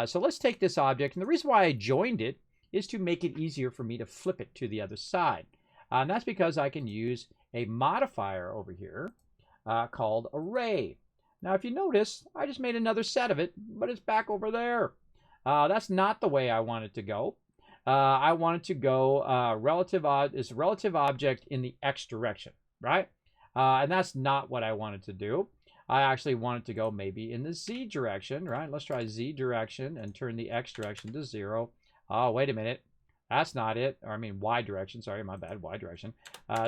So let's take this object, and the reason why I joined it is to make it easier for me to flip it to the other side. And that's because I can use a modifier over here called array. Now, if you notice, I just made another set of it, but it's back over there. That's not the way I want it to go. I want it to go relative object in the X direction, right? And that's not what I wanted to do. I actually want it to go maybe in the Z direction, right? Let's try Z direction and turn the X direction to 0. Oh, wait a minute. That's not it. Or I mean Y direction. Sorry, my bad. Y direction.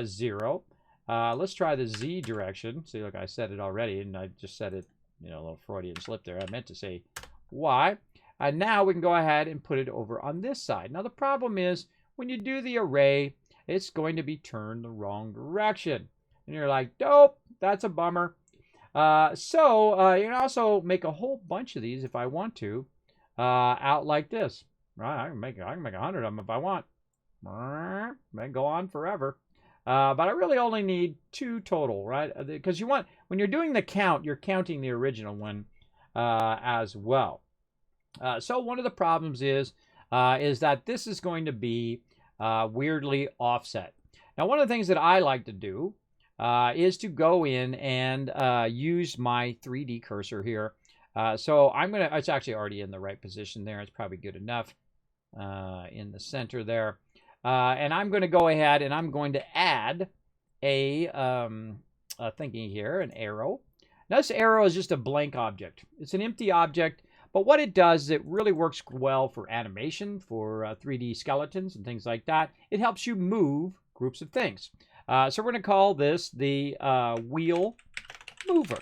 0. Let's try the Z direction. See, look, I said it already, and I just said it, you know, a little Freudian slip there. I meant to say Y. And now we can go ahead and put it over on this side. Now, the problem is when you do the array, it's going to be turned the wrong direction. And you're like, dope, that's a bummer. So you can also make a whole bunch of these if I want to out like this. Right? I can make 100 of them if I want. May go on forever. But I really only need 2 total, right? Because you want, when you're doing the count, you're counting the original one as well. So one of the problems is that this is going to be weirdly offset. Now, one of the things that I like to do is to go in and use my 3D cursor here. So I'm going to, it's actually already in the right position there. It's probably good enough in the center there. And I'm going to go ahead and I'm going to add a thingy here, an arrow. Now, this arrow is just a blank object. It's an empty object. But what it does is it really works well for animation, for 3D skeletons and things like that. It helps you move groups of things. So we're going to call this the wheel mover,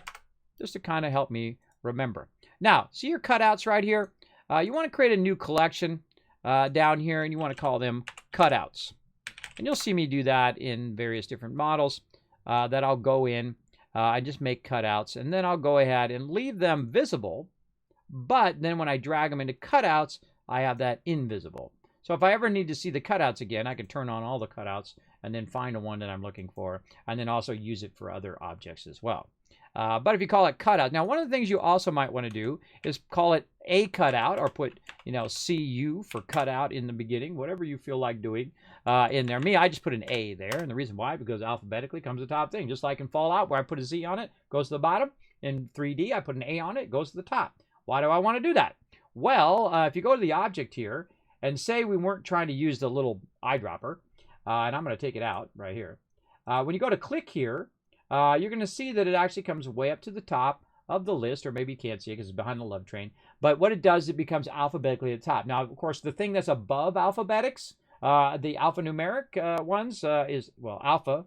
just to kind of help me remember. Now, see your cutouts right here? You want to create a new collection down here, and you want to call them cutouts. And you'll see me do that in various different models that I'll go in. I just make cutouts, and then I'll go ahead and leave them visible. But then when I drag them into cutouts, I have that invisible. So if I ever need to see the cutouts again, I can turn on all the cutouts and then find the one that I'm looking for, and then also use it for other objects as well. But if you call it cutout, now one of the things you also might want to do is call it a cutout, or put, CU for cutout in the beginning, whatever you feel like doing in there. Me, I just put an A there, and the reason why, because alphabetically comes the top thing, just like in Fallout where I put a Z on it, goes to the bottom. In 3D, I put an A on it, goes to the top. Why do I want to do that? Well, if you go to the object here, and say we weren't trying to use the little eyedropper, and I'm going to take it out right here. When you go to click here, you're going to see that it actually comes way up to the top of the list, or maybe you can't see it because it's behind the love train. But what it does, it becomes alphabetically at the top. Now, of course, the thing that's above alphabetics, the alphanumeric ones is, well, alpha.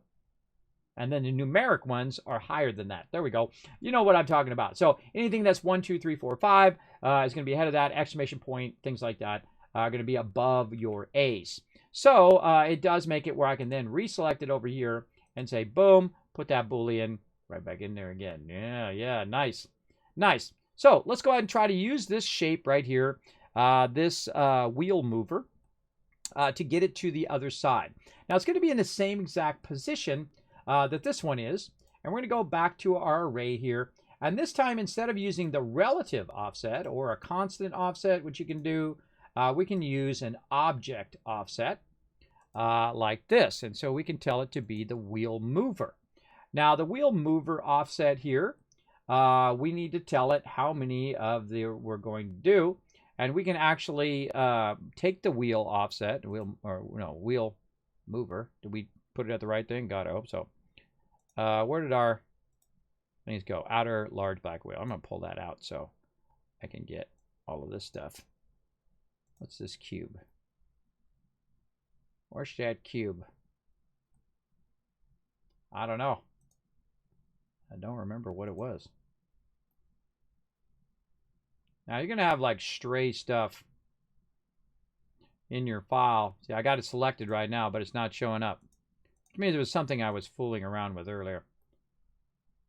And then the numeric ones are higher than that. There we go. You know what I'm talking about. So anything that's 1, 2, 3, 4, 5 is going to be ahead of that. Exclamation point, things like that are going to be above your A's. So it does make it where I can then reselect it over here and say, boom, put that Boolean right back in there again. Yeah, nice. Nice. So let's go ahead and try to use this shape right here, this wheel mover, to get it to the other side. Now it's going to be in the same exact position that this one is. And we're going to go back to our array here. And this time, instead of using the relative offset or a constant offset, which you can do, we can use an object offset like this. And so we can tell it to be the wheel mover. Now, the wheel mover offset here, we need to tell it how many of the we're going to do. And we can actually take the wheel offset, wheel mover. Did we put it at the right thing? God, I hope so. Where did our things go? Outer large black wheel. I'm going to pull that out so I can get all of this stuff. What's this cube? Where's that cube? I don't know. I don't remember what it was. Now you're going to have like stray stuff in your file. See, I got it selected right now, but it's not showing up. Which means it was something I was fooling around with earlier.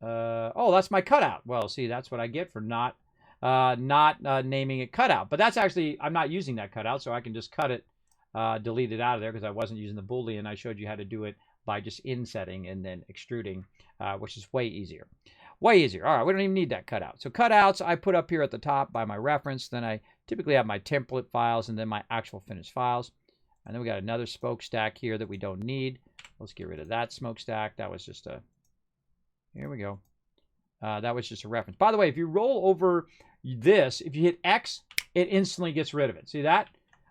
Oh, that's my cutout. Well, see, that's what I get for not naming it cutout. But that's actually, I'm not using that cutout, so I can just cut it, delete it out of there because I wasn't using the Boolean. I showed you how to do it by just insetting and then extruding, which is way easier. Way easier. All right, we don't even need that cutout. So cutouts I put up here at the top by my reference. Then I typically have my template files and then my actual finished files. And then we got another smokestack here that we don't need. Let's get rid of that smokestack. That was just a, here we go. That was just a reference. By the way, if you roll over this, if you hit X, it instantly gets rid of it. See that?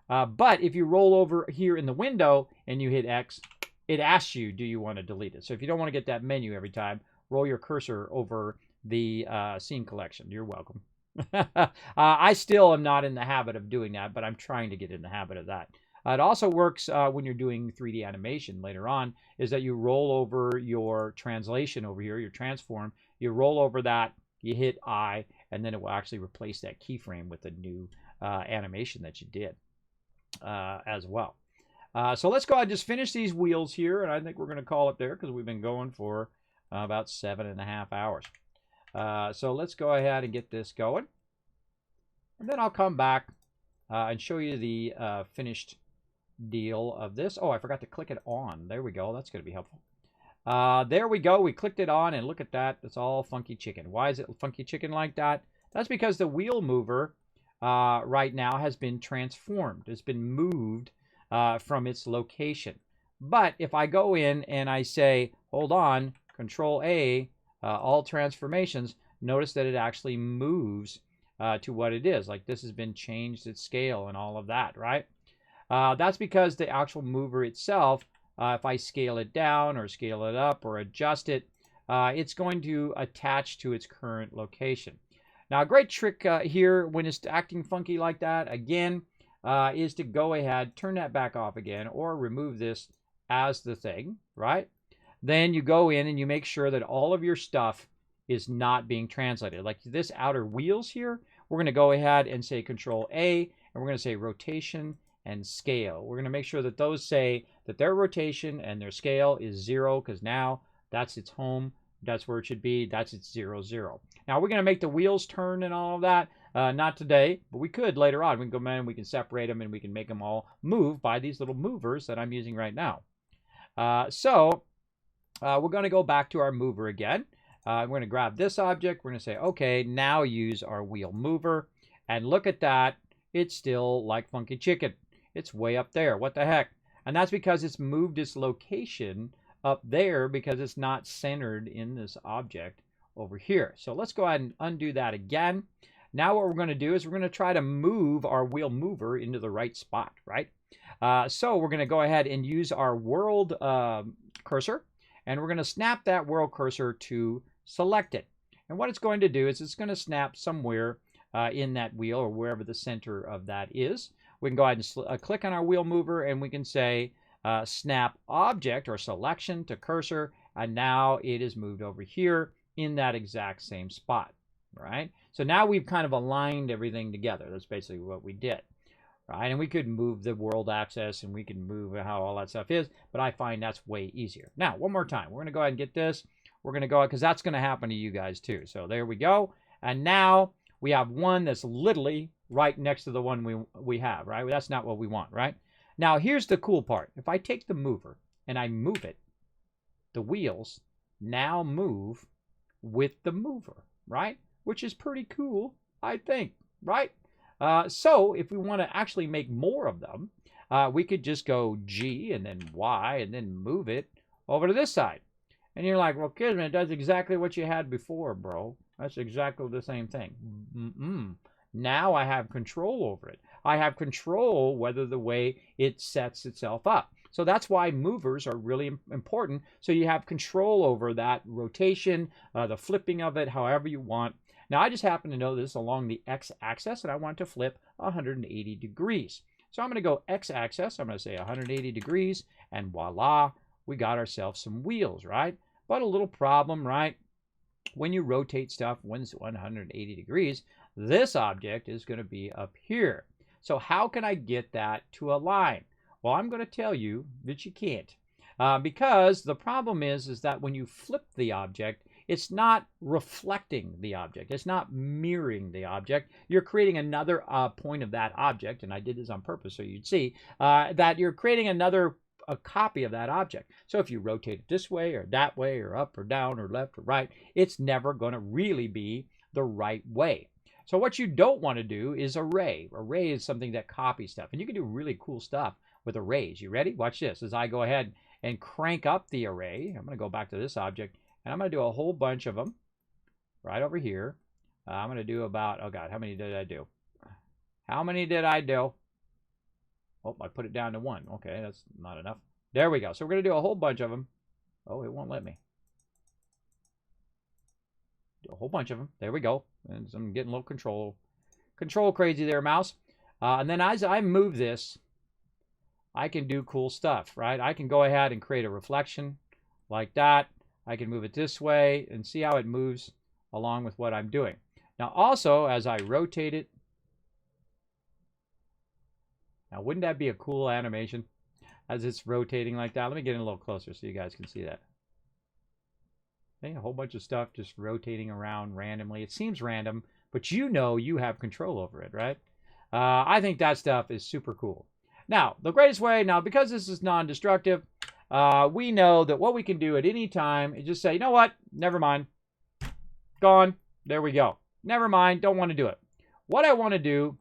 But if you roll over here in the window and you hit X, it asks you, do you want to delete it? So if you don't want to get that menu every time, roll your cursor over the scene collection. You're welcome. I still am not in the habit of doing that, but I'm trying to get in the habit of that. It also works when you're doing 3D animation later on, is that you roll over your translation over here, your transform, you roll over that, you hit I, and then it will actually replace that keyframe with the new animation that you did as well. So let's go ahead and just finish these wheels here, and I think we're going to call it there because we've been going for about 7.5 hours. So let's go ahead and get this going. And then I'll come back and show you the finished deal of this. Oh, I forgot to click it on. There we go. That's going to be helpful. There we go. We clicked it on, and look at that. It's all funky chicken. Why is it funky chicken like that? That's because the wheel mover right now has been transformed. It's been moved from its location. But if I go in and I say, hold on, Control A, all transformations, notice that it actually moves to what it is. Like this has been changed its scale and all of that, right? That's because the actual mover itself, if I scale it down or scale it up or adjust it, it's going to attach to its current location. Now, a great trick here when it's acting funky like that, again, is to go ahead, turn that back off again, or remove this as the thing, right? Then you go in and you make sure that all of your stuff is not being translated. Like this outer wheels here, we're going to go ahead and say Control A, and we're going to say rotation and scale. We're going to make sure that those say that their rotation and their scale is 0, because now that's its home. That's where it should be. That's its 0, 0. Now we're going to make the wheels turn and all of that. Not today, but we could later on. We can go in and we can separate them and we can make them all move by these little movers that I'm using right now. We're going to go back to our mover again. We're going to grab this object. We're going to say, okay, now use our wheel mover. And look at that. It's still like Funky Chicken. It's way up there. What the heck? And that's because it's moved its location up there because it's not centered in this object over here. So let's go ahead and undo that again. Now what we're going to do is we're going to try to move our wheel mover into the right spot, right? So we're going to go ahead and use our world cursor, and we're going to snap that world cursor to select it. And what it's going to do is it's going to snap somewhere in that wheel or wherever the center of that is. We can go ahead and click on our wheel mover, and we can say snap object or selection to cursor, and now it is moved over here in that exact same spot, right? So now we've kind of aligned everything together. That's basically what we did, right? And we could move the world axis, and we can move how all that stuff is, but I find that's way easier. Now, one more time. We're going to go ahead and get this. We're going to go, because that's going to happen to you guys too. So there we go. And now we have one that's literally right next to the one we have, right? That's not what we want, right? Now, here's the cool part. If I take the mover and I move it, the wheels now move with the mover, right? Which is pretty cool, I think, right? So if we want to actually make more of them, we could just go G and then Y and then move it over to this side. And you're like, well, Kismet, that's exactly what you had before, bro. That's exactly the same thing. Now I have control over it. I have control whether the way it sets itself up. So that's why movers are really important. So you have control over that rotation, the flipping of it, however you want. Now I just happen to know this along the x-axis, and I want to flip 180 degrees. So I'm going to go x-axis. I'm going to say 180 degrees, and voila, we got ourselves some wheels, right? But a little problem, right? When you rotate stuff 180 degrees, this object is going to be up here. So how can I get that to align? Well, I'm going to tell you that you can't. Because the problem is that when you flip the object, it's not reflecting the object. It's not mirroring the object. You're creating another point of that object, and I did this on purpose so you'd see that you're creating another copy of that object. So if you rotate it this way or that way or up or down or left or right, it's never going to really be the right way. So what you don't want to do is array. Array is something that copies stuff, and you can do really cool stuff with arrays. You ready? Watch this as I go ahead and crank up the array. I'm going to go back to this object, and I'm going to do a whole bunch of them right over here. I'm going to do about, oh God, how many did I do? How many did I do? Oh, I put it down to 1. Okay, that's not enough. There we go. So we're going to do a whole bunch of them. Oh, it won't let me. Do a whole bunch of them. There we go. And I'm getting a little control crazy there, mouse. And then as I move this, I can do cool stuff, right? I can go ahead and create a reflection like that. I can move it this way and see how it moves along with what I'm doing. Now also, as I rotate it, now wouldn't that be a cool animation as it's rotating like that? Let me get in a little closer so you guys can see that. Okay, a whole bunch of stuff just rotating around randomly. It seems random, but you know you have control over it, right? I think that stuff is super cool. Now, the greatest way, now because this is non-destructive, we know that what we can do at any time is just say, you know what, never mind, gone, there we go. Never mind, don't want to do it. What I want to do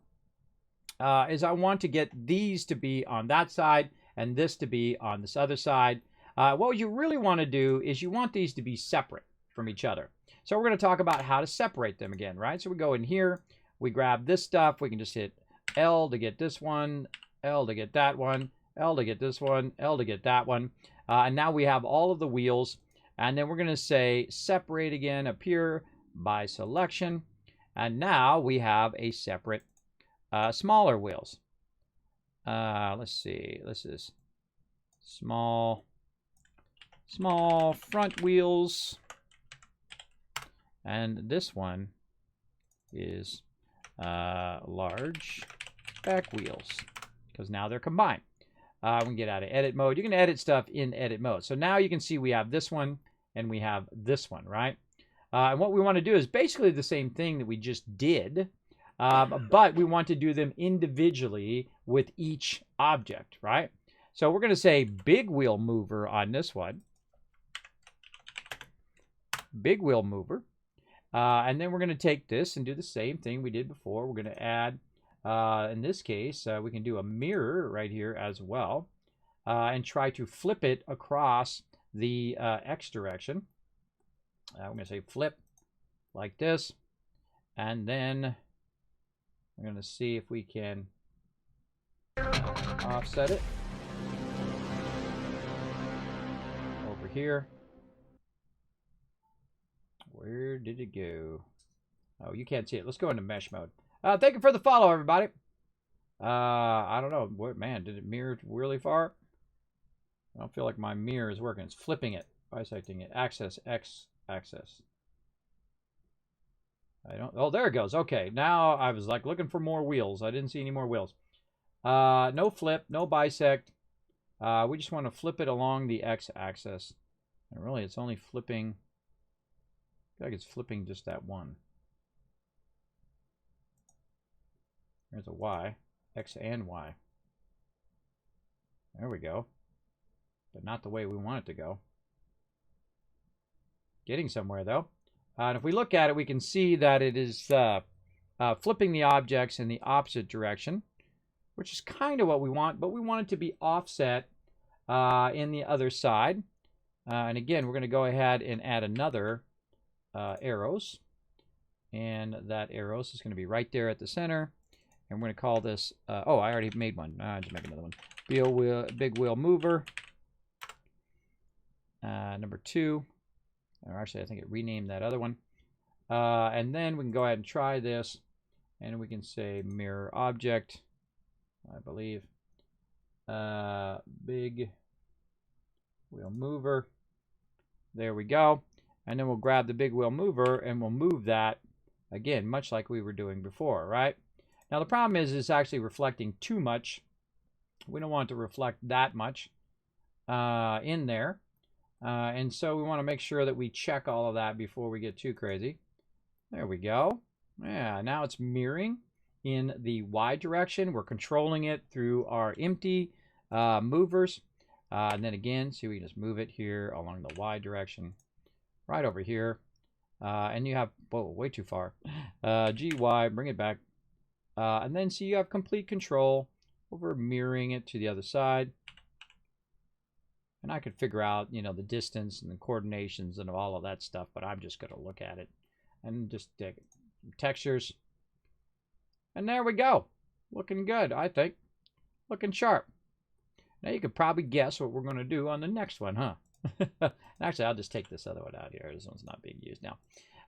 is I want to get these to be on that side and this to be on this other side. What you really want to do is you want these to be separate from each other. So we're going to talk about how to separate them again, right? So we go in here, we grab this stuff, we can just hit L to get this one, L to get that one, L to get this one, L to get that one. And now we have all of the wheels. And then we're going to say separate again up here by selection. And now we have a separate smaller wheels. Let's see. This is small front wheels, and this one is large back wheels, because now they're combined. We can get out of edit mode. You can edit stuff in edit mode. So now you can see we have this one and we have this one, right? And what we want to do is basically the same thing that we just did, but we want to do them individually with each object, right? So we're going to say big wheel mover on this one. Big wheel mover. And then we're going to take this and do the same thing we did before. We're going to add, in this case, we can do a mirror right here as well, and try to flip it across the X direction. We're going to say flip like this, and then we're going to see if we can offset it over here. Where did it go? Oh, you can't see it. Let's go into mesh mode. Thank you for the follow, everybody. I don't know. What, man, did it mirror really far? I don't feel like my mirror is working. It's flipping it, bisecting it. Axis, X axis. I don't. Oh, there it goes. Okay, now I was like looking for more wheels. I didn't see any more wheels. No flip, no bisect. We just want to flip it along the X axis. And really, it's only flipping. I feel like it's flipping just that one. There's a Y, X and Y. There we go. But not the way we want it to go. Getting somewhere, though. And if we look at it, we can see that it is flipping the objects in the opposite direction, which is kind of what we want, but we want it to be offset in the other side. And again, we're going to go ahead and add another arrows. And that arrows is going to be right there at the center. And we're going to call this, oh, I already made one. I'll just make another one. Big wheel mover. Number 2. Or actually, I think it renamed that other one. And then we can go ahead and try this. And we can say mirror object, I believe. Big wheel mover. There we go. And then we'll grab the big wheel mover and we'll move that, again, much like we were doing before, right? Now, the problem is it's actually reflecting too much. We don't want it to reflect that much in there. And so we want to make sure that we check all of that before we get too crazy. There we go. Yeah, now it's mirroring in the Y direction. We're controlling it through our empty movers. And then again, see, we can just move it here along the Y direction, right over here. And you have, whoa, way too far. GY, bring it back. And then see, you have complete control over mirroring it to the other side. And I could figure out, you know, the distance and the coordinations and all of that stuff, but I'm just going to look at it and just take some textures. And there we go. Looking good, I think. Looking sharp. Now you could probably guess what we're going to do on the next one, huh? Actually, I'll just take this other one out here. This one's not being used now.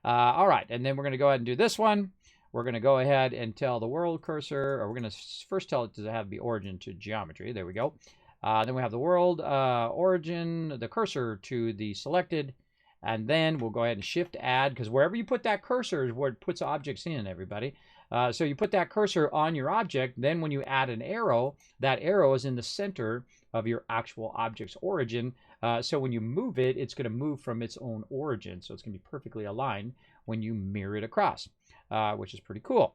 All right, and then we're going to go ahead and do this one. We're going to go ahead and tell the world cursor, or we're going to first tell it to have the origin to geometry. There we go. Then we have the world origin, the cursor to the selected, and then we'll go ahead and shift add, because wherever you put that cursor is where it puts objects in, everybody. So you put that cursor on your object, then when you add an arrow, that arrow is in the center of your actual object's origin. So when you move it, it's going to move from its own origin. So it's going to be perfectly aligned when you mirror it across, which is pretty cool.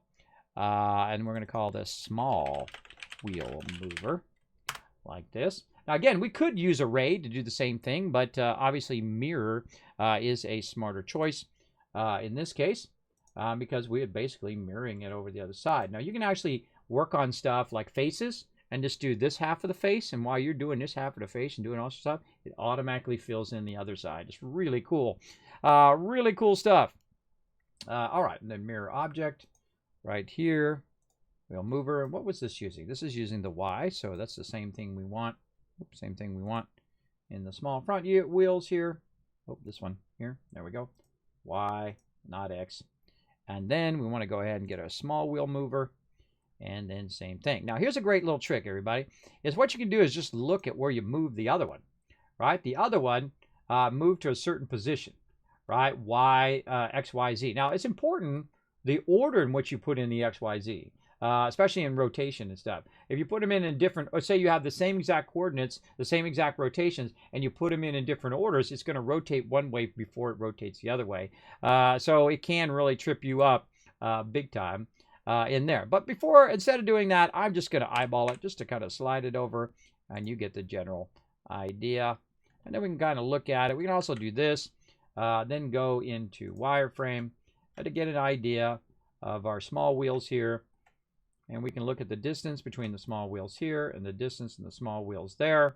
And we're going to call this small wheel mover, like this. Now again, we could use array to do the same thing, but obviously mirror is a smarter choice in this case, because we are basically mirroring it over the other side. Now you can actually work on stuff like faces and just do this half of the face, and while you're doing this half of the face and doing all this stuff, it automatically fills in the other side. It's really cool. Really cool stuff. All right, and then mirror object right here. Wheel mover. And what was this using? This is using the Y, so that's the same thing we want. Oops, same thing we want in the small front wheels here. Oh, this one here. There we go. Y, not X. And then we want to go ahead and get a small wheel mover. and then same thing. Now, here's a great little trick, everybody, is what you can do is just look at where you move the other one, right? The other one moved to a certain position, right? Y, X, Y, Z. Now, it's important the order in which you put in the X, Y, Z, especially in rotation and stuff. If you put them in different, or say you have the same exact coordinates, the same exact rotations, and you put them in different orders, it's going to rotate one way before it rotates the other way. So it can really trip you up big time in there. But instead of doing that, I'm just going to eyeball it just to kind of slide it over, and you get the general idea. And then we can kind of look at it. We can also do this, then go into wireframe to get an idea of our small wheels here. And we can look at the distance between the small wheels here and the distance in the small wheels there,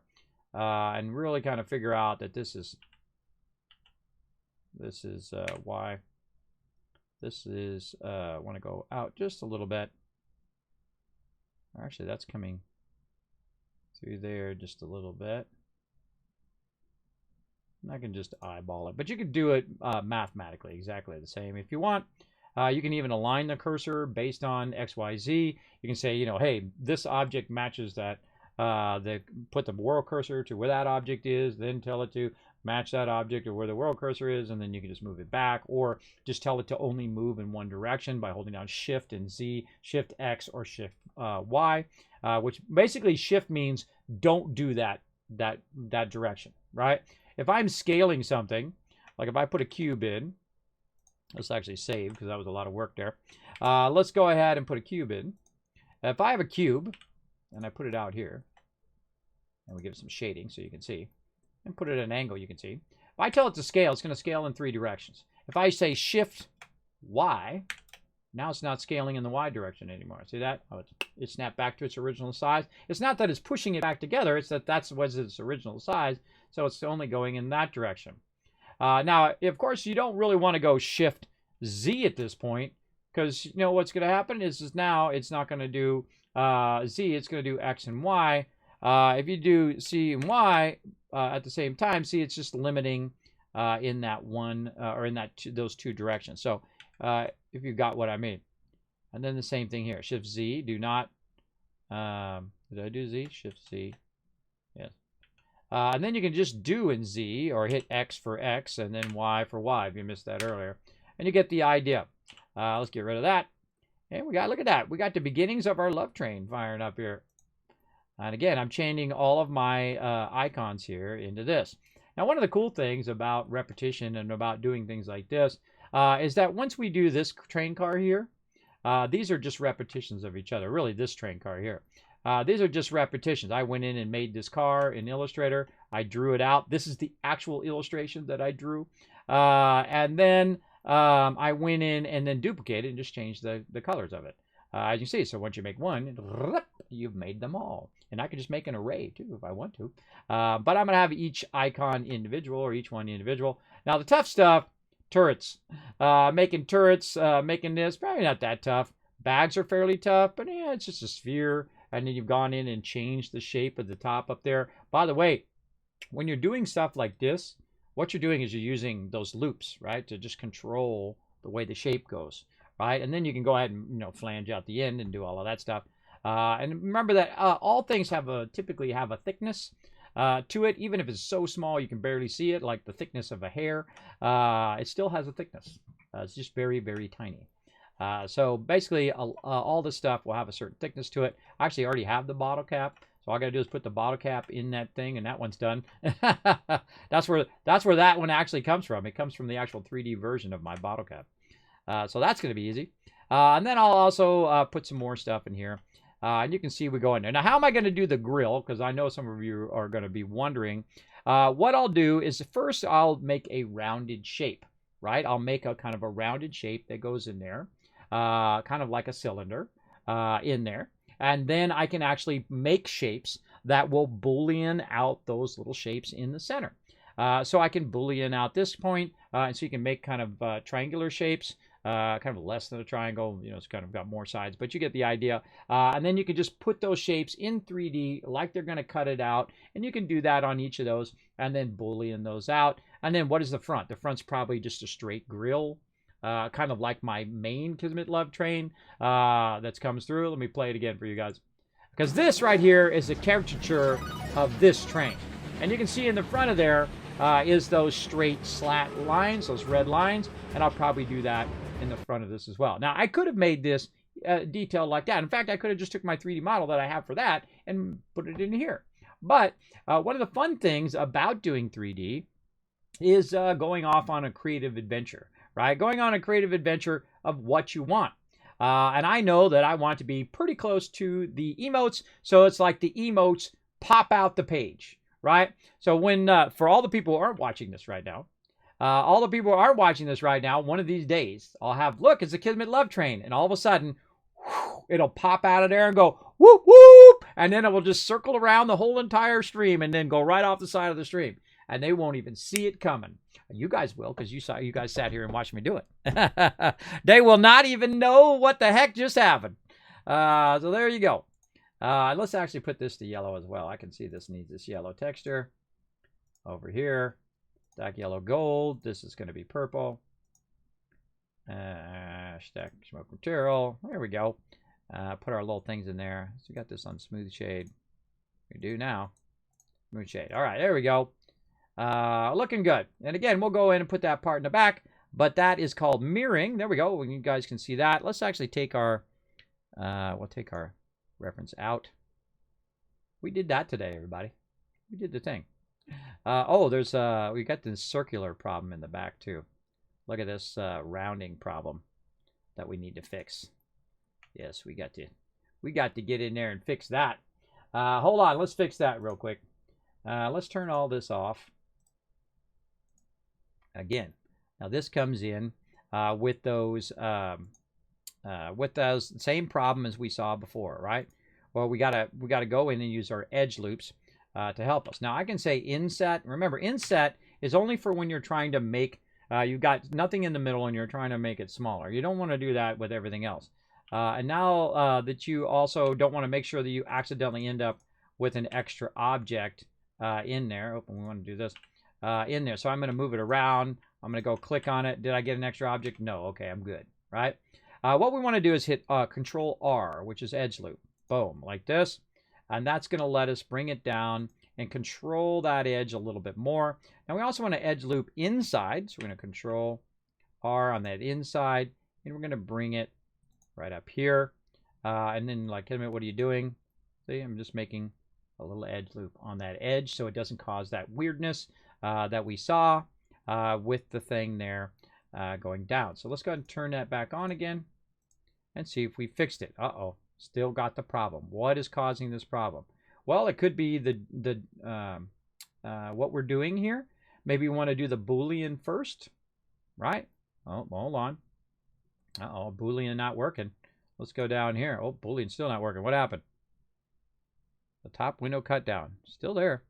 and really kind of figure out that this is Y. This is, I want to go out just a little bit. Actually, that's coming through there just a little bit. And I can just eyeball it. But you could do it mathematically exactly the same if you want. You can even align the cursor based on X, Y, Z. You can say, you know, hey, this object matches that. Put the world cursor to where that object is, then tell it to match that object or where the world cursor is, and then you can just move it back, or just tell it to only move in one direction by holding down Shift and Z, Shift X or Shift Y, which basically Shift means don't do that direction, right? If I'm scaling something, like if I put a cube in, let's actually save because that was a lot of work there. Let's go ahead and put a cube in. If I have a cube and I put it out here, and we give it some shading so you can see, and put it at an angle you can see. If I tell it to scale, it's going to scale in 3 directions. If I say Shift Y, now it's not scaling in the Y direction anymore. See that? Oh, it snapped back to its original size. It's not that it's pushing it back together, it's that that was its original size, so it's only going in that direction. Now, of course, you don't really want to go Shift Z at this point, because you know what's going to happen is now it's not going to do Z, it's going to do X and Y. If you do C and Y at the same time, see, it's just limiting in that one or in that those 2 directions. So if you got what I mean. And then the same thing here. Shift Z, do not, did I do Z? Shift Z, yes. And then you can just do in Z or hit X for X and then Y for Y if you missed that earlier. And you get the idea. Let's get rid of that. And we got, look at that. We got the beginnings of our love train firing up here. And again, I'm changing all of my icons here into this. Now, one of the cool things about repetition and about doing things like this is that once we do this train car here, these are just repetitions of each other. Really, this train car here. These are just repetitions. I went in and made this car in Illustrator. I drew it out. This is the actual illustration that I drew. And then I went in and then duplicated and just changed the colors of it. As you see, so once you make one, you've made them all. And I could just make an array too if I want to. But I'm going to have each icon individual or each one individual. Now the tough stuff, turrets. Making turrets, making this, probably not that tough. Bags are fairly tough, but yeah, it's just a sphere. And then you've gone in and changed the shape of the top up there. By the way, when you're doing stuff like this, what you're doing is you're using those loops, right, to just control the way the shape goes, right? And then you can go ahead and, you know, flange out the end and do all of that stuff. And remember that all things typically have a thickness to it. Even if it's so small you can barely see it, like the thickness of a hair, it still has a thickness. It's just very, very tiny. So basically, all this stuff will have a certain thickness to it. I actually already have the bottle cap. So all I got to do is put the bottle cap in that thing, and that one's done. That's where that one actually comes from. It comes from the actual 3D version of my bottle cap. So that's going to be easy. And then I'll also put some more stuff in here. And you can see we go in there. Now, how am I going to do the grill? Because I know some of you are going to be wondering. What I'll do is first I'll make a rounded shape, right? I'll make a kind of a rounded shape that goes in there, kind of like a cylinder in there. And then I can actually make shapes that will Boolean out those little shapes in the center. So I can Boolean out this point, and so you can make kind of triangular shapes, kind of less than a triangle. You know, it's kind of got more sides, but you get the idea. And then you can just put those shapes in 3D like they're going to cut it out, and you can do that on each of those, and then Boolean those out. And then what is the front? The front's probably just a straight grill. kind of like my main Kismet love train that comes through. Let me play it again for you guys. Because this right here is a caricature of this train. And you can see in the front of there is those straight slat lines, those red lines. And I'll probably do that in the front of this as well. Now, I could have made this detailed like that. In fact, I could have just took my 3D model that I have for that and put it in here. But one of the fun things about doing 3D is going off on a creative adventure, right? Going on a creative adventure of what you want. And I know that I want to be pretty close to the emotes, so it's like the emotes pop out the page, right? So when, for all the people who aren't watching this right now, all the people who aren't watching this right now, one of these days, I'll have, look, it's a Kismet love train, and all of a sudden, whoosh, it'll pop out of there and go, whoop, whoop, and then it will just circle around the whole entire stream and then go right off the side of the stream. And they won't even see it coming. You guys will, because you guys sat here and watched me do it. They will not even know what the heck just happened. So there you go. Let's actually put this to yellow as well. I can see this needs this yellow texture. Over here, stack yellow gold. This is going to be purple. Stack smoke material. There we go. Put our little things in there. So we got this on smooth shade. We do now. Smooth shade. All right, there we go. Looking good. And again, we'll go in and put that part in the back, but that is called mirroring. There we go. You guys can see that. Let's actually take our, we'll take our reference out. We did that today, everybody. We did the thing. Oh, there's, we got this circular problem in the back too. Look at this rounding problem that we need to fix. Yes, we got to get in there and fix that. Hold on. Let's fix that real quick. Let's turn all this off. Again, now this comes in with those same problem as we saw before, right? Well, we gotta go in and use our edge loops to help us. Now I can say inset. Remember, inset is only for when you're trying to make you've got nothing in the middle and you're trying to make it smaller. You don't want to do that with everything else. And now that you also don't want to make sure that you accidentally end up with an extra object in there. Oh, we want to do this in there. So I'm going to move it around. I'm going to go click on it. Did I get an extra object? No. Okay, I'm good, right? What we want to do is hit Control R, which is edge loop. Boom, like this. And that's going to let us bring it down and control that edge a little bit more. Now we also want to edge loop inside. So we're going to Control R on that inside. And we're going to bring it right up here. And then like, Kismet, what are you doing? See, I'm just making a little edge loop on that edge so it doesn't cause that weirdness that we saw with the thing there going down. So let's go ahead and turn that back on again and see if we fixed it. Uh-oh, still got the problem. What is causing this problem? Well, it could be what we're doing here. Maybe we want to do the Boolean first, right? Oh, hold on. Uh-oh, Boolean not working. Let's go down here. Oh, Boolean still not working. What happened? The top window cut down. Still there.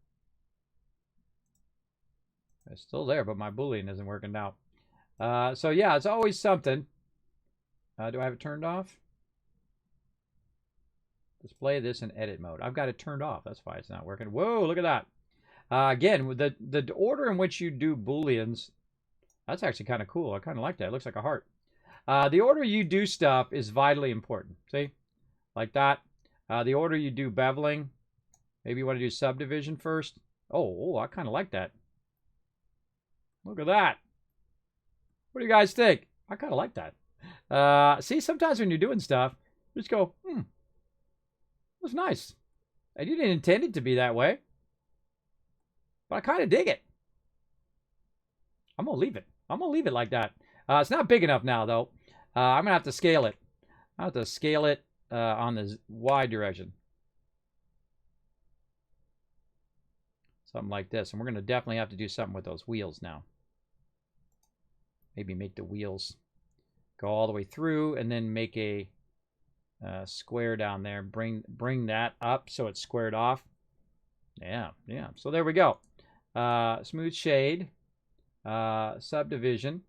It's still there, but my Boolean isn't working now. So yeah, it's always something. Do I have it turned off? Display this in edit mode. I've got it turned off. That's why it's not working. Whoa, look at that. Again, with the order in which you do Booleans, that's actually kind of cool. I kind of like that. It looks like a heart. The order you do stuff is vitally important. See? Like that. The order you do beveling. Maybe you want to do subdivision first. Oh, I kind of like that. Look at that. What do you guys think? I kind of like that. See, sometimes when you're doing stuff, you just go, that's nice. I didn't intend it to be that way. But I kind of dig it. I'm going to leave it. I'm going to leave it like that. It's not big enough now, though. I'm going to have to scale it. I have to scale it on the Y direction. Something like this. And we're going to definitely have to do something with those wheels now. Maybe make the wheels go all the way through and then make a square down there. Bring that up so it's squared off. Yeah. So there we go. Smooth shade. Subdivision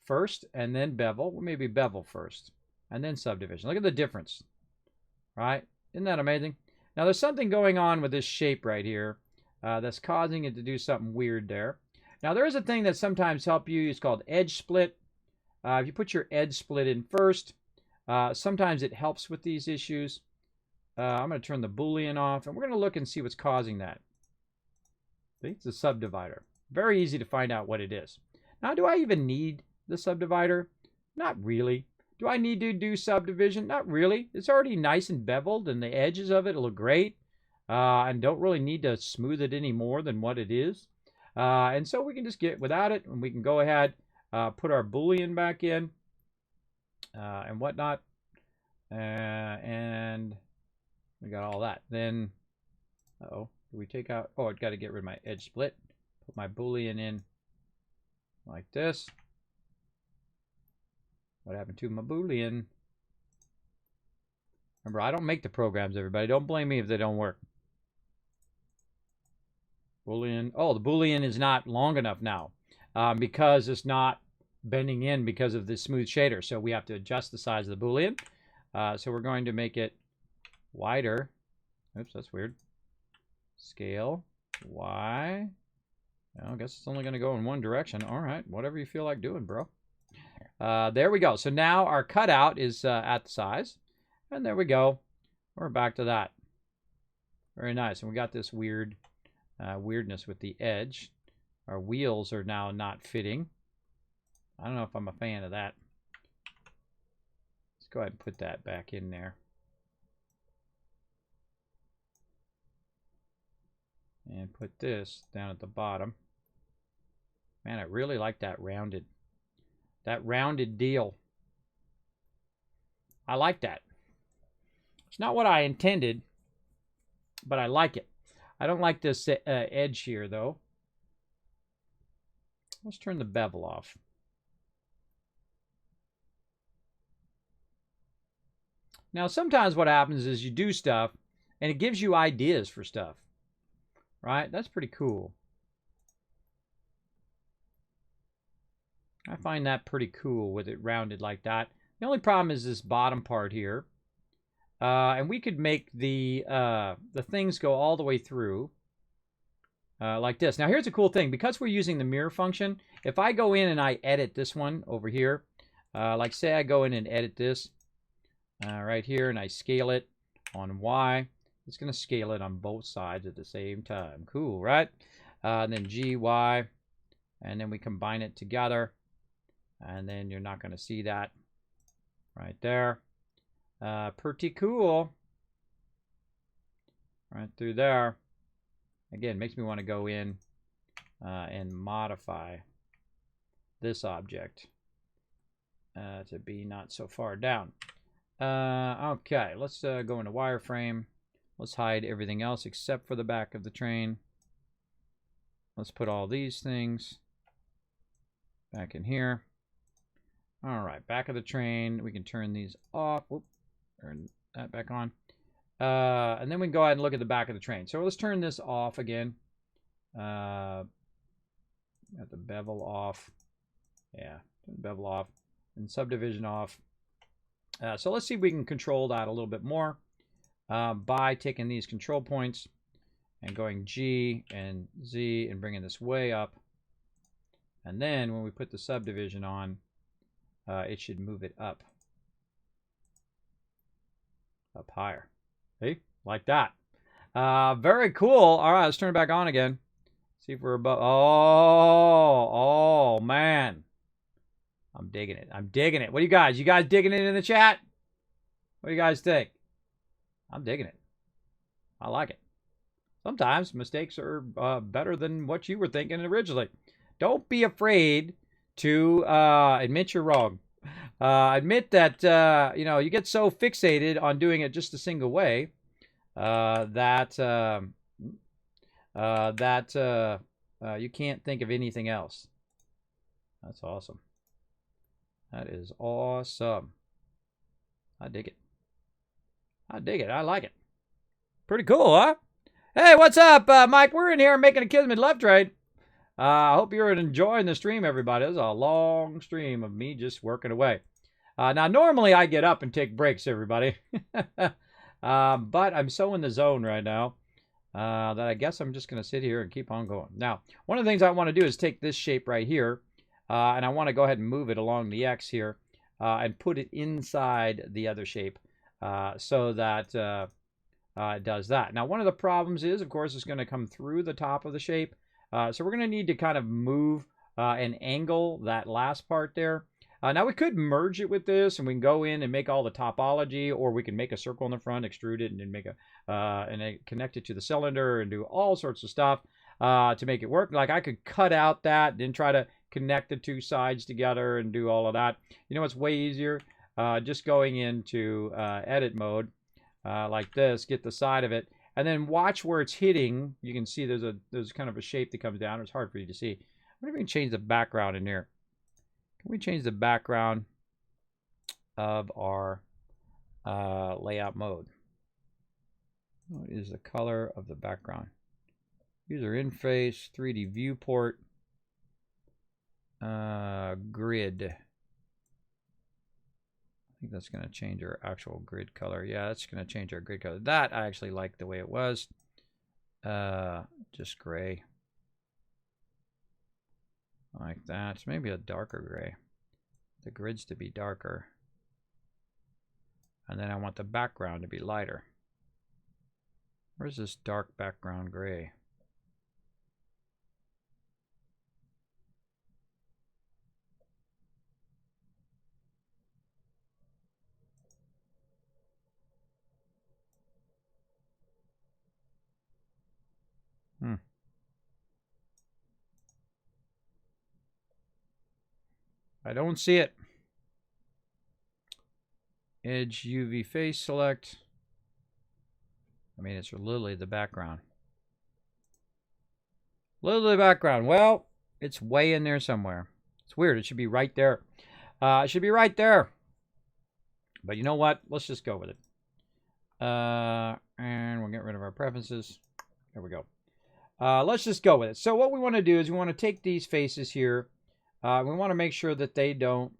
first and then bevel. Well, maybe bevel first and then subdivision. Look at the difference. Right? Isn't that amazing? Now there's something going on with this shape right here that's causing it to do something weird there. Now there is a thing that sometimes helps you. It's called edge split. if you put your edge split in first, sometimes it helps with these issues. I'm going to turn the Boolean off, and we're going to look and see what's causing that. See, it's a subdivider. Very easy to find out what it is. Now, do I even need the subdivider? Not really. Do I need to do subdivision? Not really. It's already nice and beveled, and the edges of it look great. And don't really need to smooth it any more than what it is. And so we can just get without it, and we can go ahead, put our Boolean back in, and whatnot. And we got all that. Then, do we take out, I've got to get rid of my edge split. Put my Boolean in like this. What happened to my Boolean? Remember, I don't make the programs, everybody. Don't blame me if they don't work. Boolean. Oh, the Boolean is not long enough now because it's not bending in because of the smooth shader. So we have to adjust the size of the Boolean. So we're going to make it wider. Oops, that's weird. Scale Y. I guess it's only going to go in one direction. All right, whatever you feel like doing, bro. There we go. So now our cutout is at the size. And there we go. We're back to that. Very nice. And we got this weird weirdness with the edge. Our wheels are now not fitting. I don't know if I'm a fan of that. Let's go ahead and put that back in there. And put this down at the bottom. Man, I really like that rounded deal. I like that. It's not what I intended, but I like it. I don't like this edge here, though. Let's turn the bevel off. Now, sometimes what happens is you do stuff, and it gives you ideas for stuff. Right? That's pretty cool. I find that pretty cool with it rounded like that. The only problem is this bottom part here. And we could make the things go all the way through like this. Now, here's a cool thing. Because we're using the mirror function, if I go in and I edit this one over here, like say I go in and edit this right here, and I scale it on Y, it's going to scale it on both sides at the same time. Cool, right? And then G, Y, and then we combine it together. And then you're not going to see that right there. Pretty cool. Right through there. Again, makes me want to go in and modify this object to be not so far down. Okay, let's go into wireframe. Let's hide everything else except for the back of the train. Let's put all these things back in here. All right, back of the train. We can turn these off. Whoop, turn that back on. And then we can go ahead and look at the back of the train. So let's turn this off again. Got the bevel off. Yeah, turn the bevel off. And subdivision off. So let's see if we can control that a little bit more by taking these control points and going G and Z and bringing this way up. And then when we put the subdivision on, it should move it up higher. See? Like that. Very cool. All right, let's turn it back on again. See if we're above. Oh, man. I'm digging it. I'm digging it. What do you guys? You guys digging it in the chat? What do you guys think? I'm digging it. I like it. Sometimes mistakes are better than what you were thinking originally. Don't be afraid to admit you're wrong. Admit that you get so fixated on doing it just a single way that you can't think of anything else. That's awesome. That is awesome. I dig it. I dig it. I like it. Pretty cool, huh? Hey, what's up, Mike? We're in here making a Kismet left trade. I hope you're enjoying the stream, everybody. This is a long stream of me just working away. Now, normally I get up and take breaks, everybody. But I'm so in the zone right now that I guess I'm just going to sit here and keep on going. Now, one of the things I want to do is take this shape right here and I want to go ahead and move it along the X here and put it inside the other shape so that it does that. Now, one of the problems is, of course, it's going to come through the top of the shape. So we're going to need to kind of move and angle that last part there. Now, we could merge it with this, and we can go in and make all the topology, or we can make a circle in the front, extrude it, and then make and connect it to the cylinder and do all sorts of stuff to make it work. Like, I could cut out that, then try to connect the two sides together and do all of that. You know what's way easier? Just going into edit mode. Like this, get the side of it, and then watch where it's hitting. You can see there's kind of a shape that comes down. It's hard for you to see. I wonder if we can change the background in here. Can we change the background of our layout mode? What is the color of the background? User interface, 3D viewport, grid. I think that's going to change our actual grid color. Yeah, that's going to change our grid color. That I actually like the way it was. Just gray. Like that. Maybe a darker gray. The grid's to be darker. And then I want the background to be lighter. Where's this dark background gray? I don't see it. Edge UV face select. I mean, it's literally the background. Literally the background. Well, it's way in there somewhere. It's weird. It should be right there. It should be right there. But you know what? Let's just go with it. And we'll get rid of our preferences. There we go. Let's just go with it. So what we want to do is we want to take these faces here. We want to make sure that they don't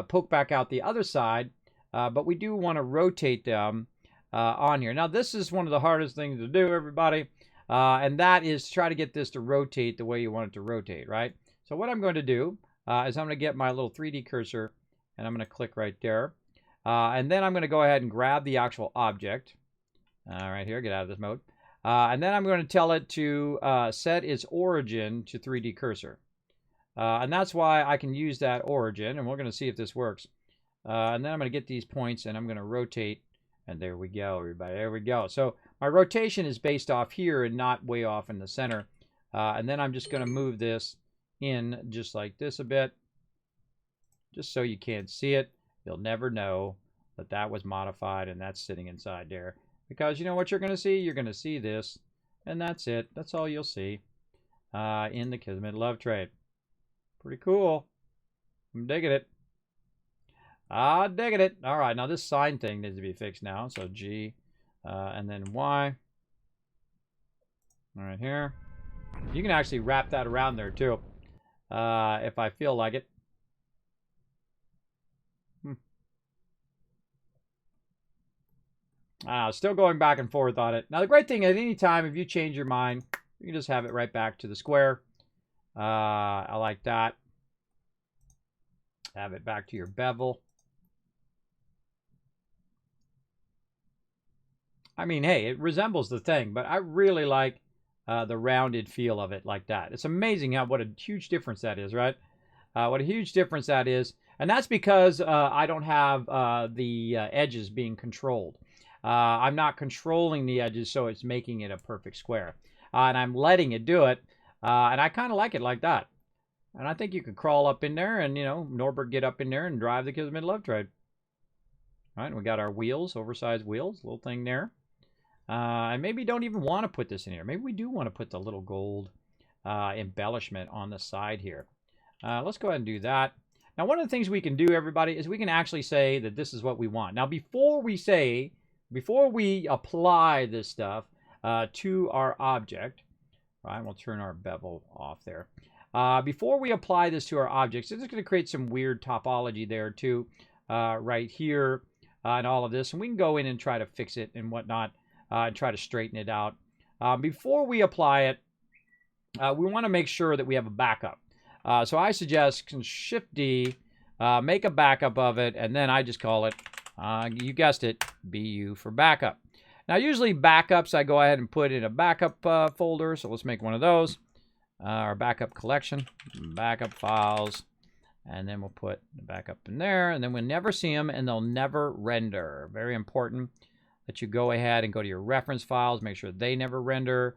poke back out the other side, but we do want to rotate them on here. Now, this is one of the hardest things to do, everybody, and that is try to get this to rotate the way you want it to rotate, right? So what I'm going to do is I'm going to get my little 3D cursor, and I'm going to click right there. And then I'm going to go ahead and grab the actual object. Right here, get out of this mode. And then I'm going to tell it to set its origin to 3D cursor. And that's why I can use that origin, and we're going to see if this works. And then I'm going to get these points, and I'm going to rotate, and there we go, everybody. There we go. So my rotation is based off here and not way off in the center. And then I'm just going to move this in just like this a bit, just so you can't see it. You'll never know that that was modified, and that's sitting inside there. Because you know what you're going to see? You're going to see this, and that's it. That's all you'll see in the Kismet Love Trade. Pretty cool. I'm digging it. I'm digging it. All right, now this sign thing needs to be fixed now. So G and then Y. All right, here. You can actually wrap that around there too if I feel like it. Still going back and forth on it. Now, the great thing at any time, if you change your mind, you can just have it right back to the square. I like that. Have it back to your bevel. I mean, hey, it resembles the thing, but I really like the rounded feel of it like that. It's amazing what a huge difference that is, right? What a huge difference that is. And that's because I don't have the edges being controlled. I'm not controlling the edges, so it's making it a perfect square. And I'm letting it do it. And I kind of like it like that. And I think you could crawl up in there and, you know, Norbert get up in there and drive the Kismet Love Trade. All right, we got our wheels, oversized wheels, little thing there. And maybe don't even want to put this in here. Maybe we do want to put the little gold embellishment on the side here. Let's go ahead and do that. Now, one of the things we can do, everybody, is we can actually say that this is what we want. Now, before we apply this stuff to our object, right, we'll turn our bevel off there. Before we apply this to our objects, it's going to create some weird topology there too, right here and all of this. And we can go in and try to fix it and whatnot and try to straighten it out. Before we apply it, we want to make sure that we have a backup. So I suggest Shift D, make a backup of it, and then I just call it, you guessed it, BU for backup. Now, usually backups I go ahead and put in a backup folder, so let's make one of those. Our backup collection, backup files, and then we'll put the backup in there, and then we'll never see them, and they'll never render. Very important that you go ahead and go to your reference files, make sure they never render.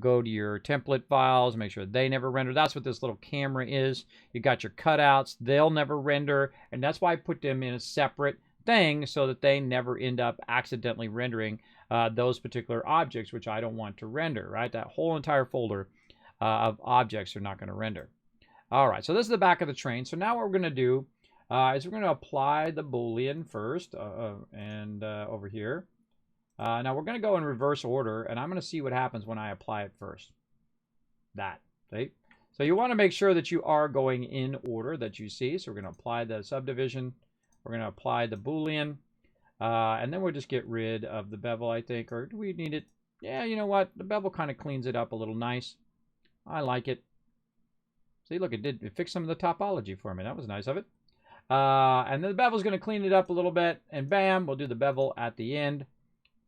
Go to your template files, make sure they never render. That's what this little camera is. You got your cutouts, they'll never render, and that's why I put them in a separate thing so that they never end up accidentally rendering those particular objects, which I don't want to render, right? That whole entire folder of objects are not going to render. All right, so this is the back of the train. So now what we're going to do is we're going to apply the Boolean first over here. Now we're going to go in reverse order, and I'm going to see what happens when I apply it first. See? So you want to make sure that you are going in order that you see. So we're going to apply the subdivision. We're going to apply the Boolean. And then we'll just get rid of the bevel, I think. Or do we need it? Yeah, you know what? The bevel kind of cleans it up a little nice. I like it. See, look, it fixed some of the topology for me. That was nice of it. And then the bevel's going to clean it up a little bit. And bam, we'll do the bevel at the end.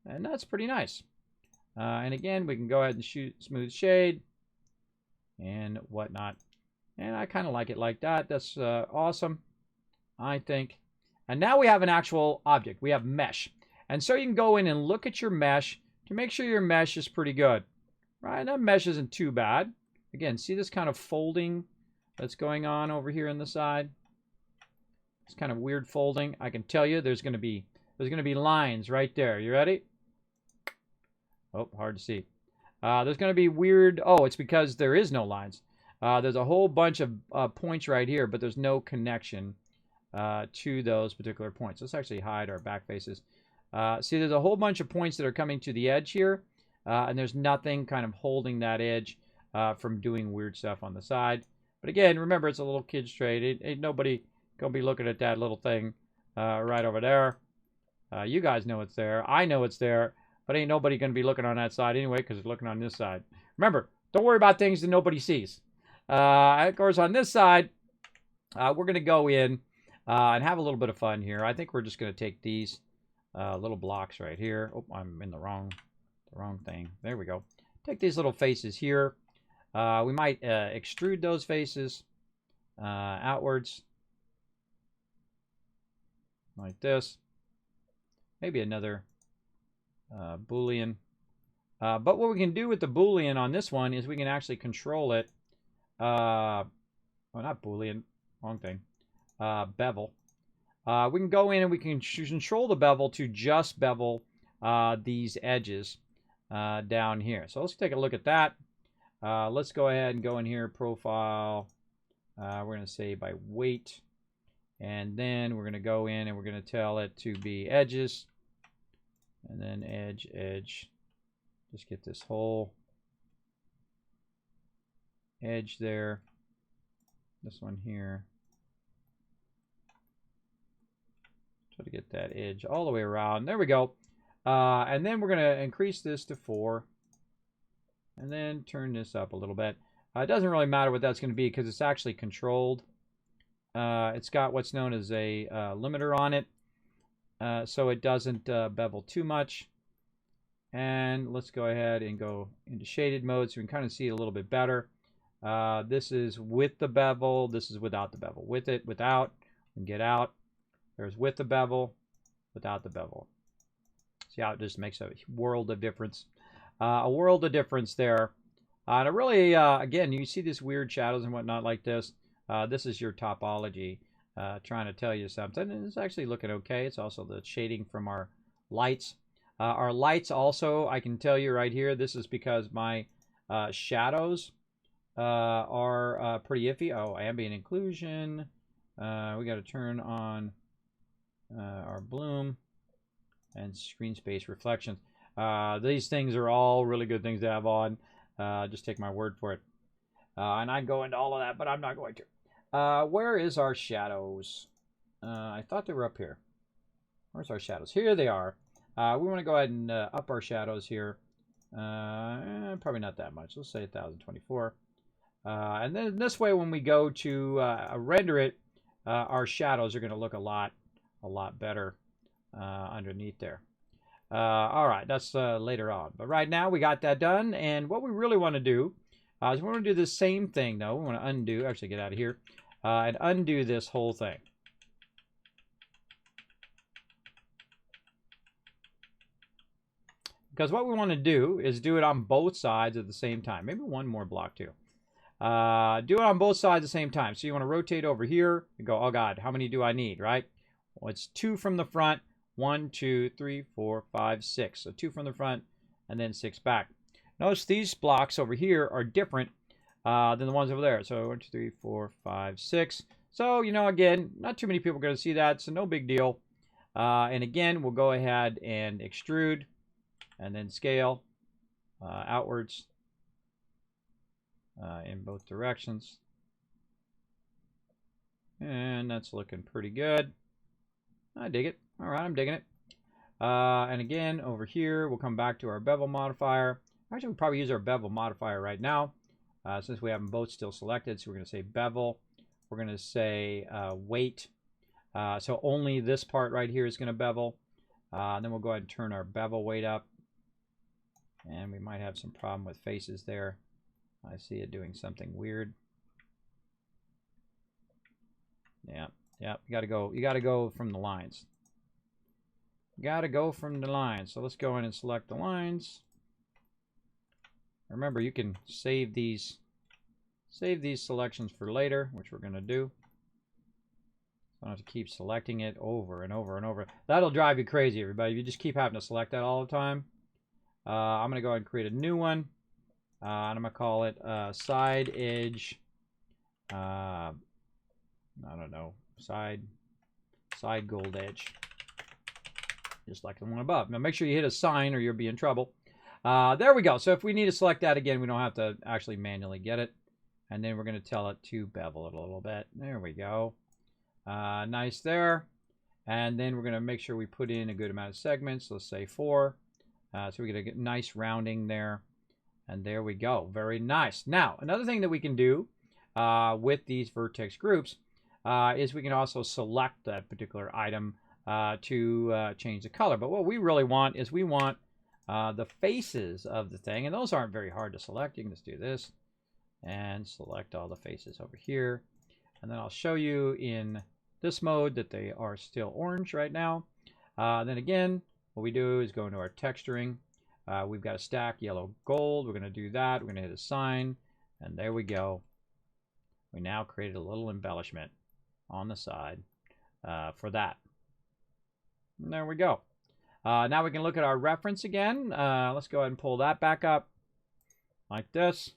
And that's pretty nice. And again, we can go ahead and shoot smooth shade and whatnot. And I kind of like it like that. That's awesome, I think. And now we have an actual object. We have mesh. And so you can go in and look at your mesh to make sure your mesh is pretty good. Right? That mesh isn't too bad. Again, see this kind of folding that's going on over here on the side? It's kind of weird folding. I can tell you there's going to be lines right there. You ready? Oh, hard to see. There's going to be weird. Oh, it's because there is no lines. There's a whole bunch of points right here, but there's no connection to those particular points. Let's actually hide our back faces. See, there's a whole bunch of points that are coming to the edge here, and there's nothing kind of holding that edge from doing weird stuff on the side. But again, remember, it's a little kid's trade. Ain't nobody going to be looking at that little thing right over there. You guys know it's there. I know it's there. But ain't nobody going to be looking on that side anyway because they're looking on this side. Remember, don't worry about things that nobody sees. Of course, on this side, we're going to go in and have a little bit of fun here. I think we're just going to take these little blocks right here. Oh, I'm in the wrong thing. There we go. Take these little faces here. We might extrude those faces outwards like this. Maybe another Boolean. But what we can do with the Boolean on this one is we can actually control it. Well, not Boolean. Wrong thing. Bevel. We can go in and we can control the bevel to just bevel these edges down here. So let's take a look at that. Let's go ahead and go in here, profile. We're going to say by weight. And then we're going to go in and we're going to tell it to be edges. And then edge, edge. Just get this whole edge there. This one here. Try to get that edge all the way around. There we go. And then we're going to increase this to 4. And then turn this up a little bit. It doesn't really matter what that's going to be because it's actually controlled. It's got what's known as a limiter on it. So it doesn't bevel too much. And let's go ahead and go into shaded mode so we can kind of see it a little bit better. This is with the bevel. This is without the bevel. With it, without, and get out. There's with the bevel, without the bevel. See how it just makes a world of difference. A world of difference there. And it really, again, you see these weird shadows and whatnot like this. This is your topology trying to tell you something. And it's actually looking okay. It's also the shading from our lights. Our lights also, I can tell you right here, this is because my shadows are pretty iffy. Oh, ambient inclusion. We got to turn on our bloom and screen space reflections. These things are all really good things to have on. Just take my word for it. And I can go into all of that, but I'm not going to. Where is our shadows? I thought they were up here. Where's our shadows? Here they are. We want to go ahead and up our shadows here. Probably not that much. Let's say 1024. And then this way, when we go to render it, our shadows are going to look a lot better underneath there. All right, that's later on. But right now, we got that done. And what we really want to do is we want to do the same thing, though. We want to undo, actually get out of here, and undo this whole thing. Because what we want to do is do it on both sides at the same time. Maybe one more block, too. Do it on both sides at the same time. So you want to rotate over here and go, oh, God, how many do I need, right? Well, it's 2 from the front. 1, 2, 3, 4, 5, 6. So 2 from the front and then 6 back. Notice these blocks over here are different than the ones over there. So 1, 2, 3, 4, 5, 6. So, you know, again, not too many people are going to see that, so no big deal. And again, we'll go ahead and extrude and then scale outwards in both directions. And that's looking pretty good. I dig it. All right, I'm digging it. And again, over here, we'll come back to our bevel modifier. Actually, we'll probably use our bevel modifier right now, since we have them both still selected. So we're going to say bevel. We're going to say weight. So only this part right here is going to bevel. Then we'll go ahead and turn our bevel weight up. And we might have some problem with faces there. I see it doing something weird. Yeah, you gotta go from the lines. Gotta go from the lines. So let's go in and select the lines. Remember, you can save these selections for later, which we're gonna do. I don't have to keep selecting it over and over and over. That'll drive you crazy, everybody. If you just keep having to select that all the time. I'm gonna go ahead and create a new one. And I'm gonna call it side edge. I don't know, side gold edge, just like the one above. Now make sure you hit assign or you'll be in trouble. There we go. So if we need to select that again, we don't have to actually manually get it. And then we're going to tell it to bevel it a little bit. There we go. Nice there. And then we're going to make sure we put in a good amount of segments. Let's say 4. So we get a nice rounding there. And there we go. Very nice. Now, another thing that we can do with these vertex groups is we can also select that particular item to change the color. But what we really want is we want the faces of the thing. And those aren't very hard to select. You can just do this and select all the faces over here. And then I'll show you in this mode that they are still orange right now. Then again, what we do is go into our texturing. We've got a stack yellow gold. We're going to do that. We're going to hit assign. And there we go. We now created a little embellishment on the side for that. And there we go. Now we can look at our reference again. Let's go ahead and pull that back up like this.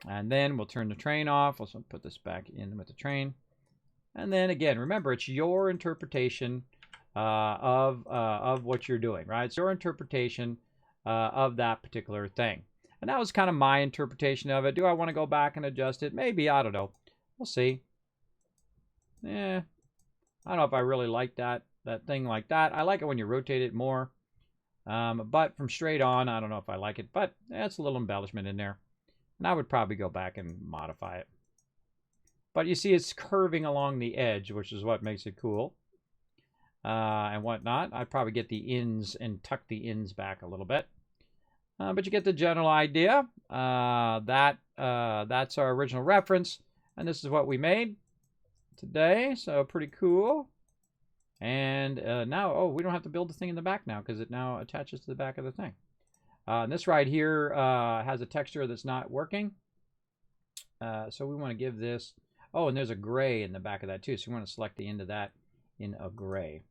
And then we'll turn the train off. Let's put this back in with the train. And then again, remember, it's your interpretation of what you're doing, right? It's your interpretation of that particular thing. And that was kind of my interpretation of it. Do I want to go back and adjust it? Maybe. I don't know. We'll see. I don't know if I really like that thing like that. I like it when you rotate it more. But from straight on, I don't know if I like it. But it's a little embellishment in there. And I would probably go back and modify it. But you see it's curving along the edge, which is what makes it cool. And whatnot. I'd probably get the ends and tuck the ends back a little bit. But you get the general idea. That's our original reference. And this is what we made today. So pretty cool. And now, we don't have to build the thing in the back now because it now attaches to the back of the thing. And this right here has a texture that's not working. So we want to give this... Oh, and there's a gray in the back of that too. So we want to select the end of that in a gray.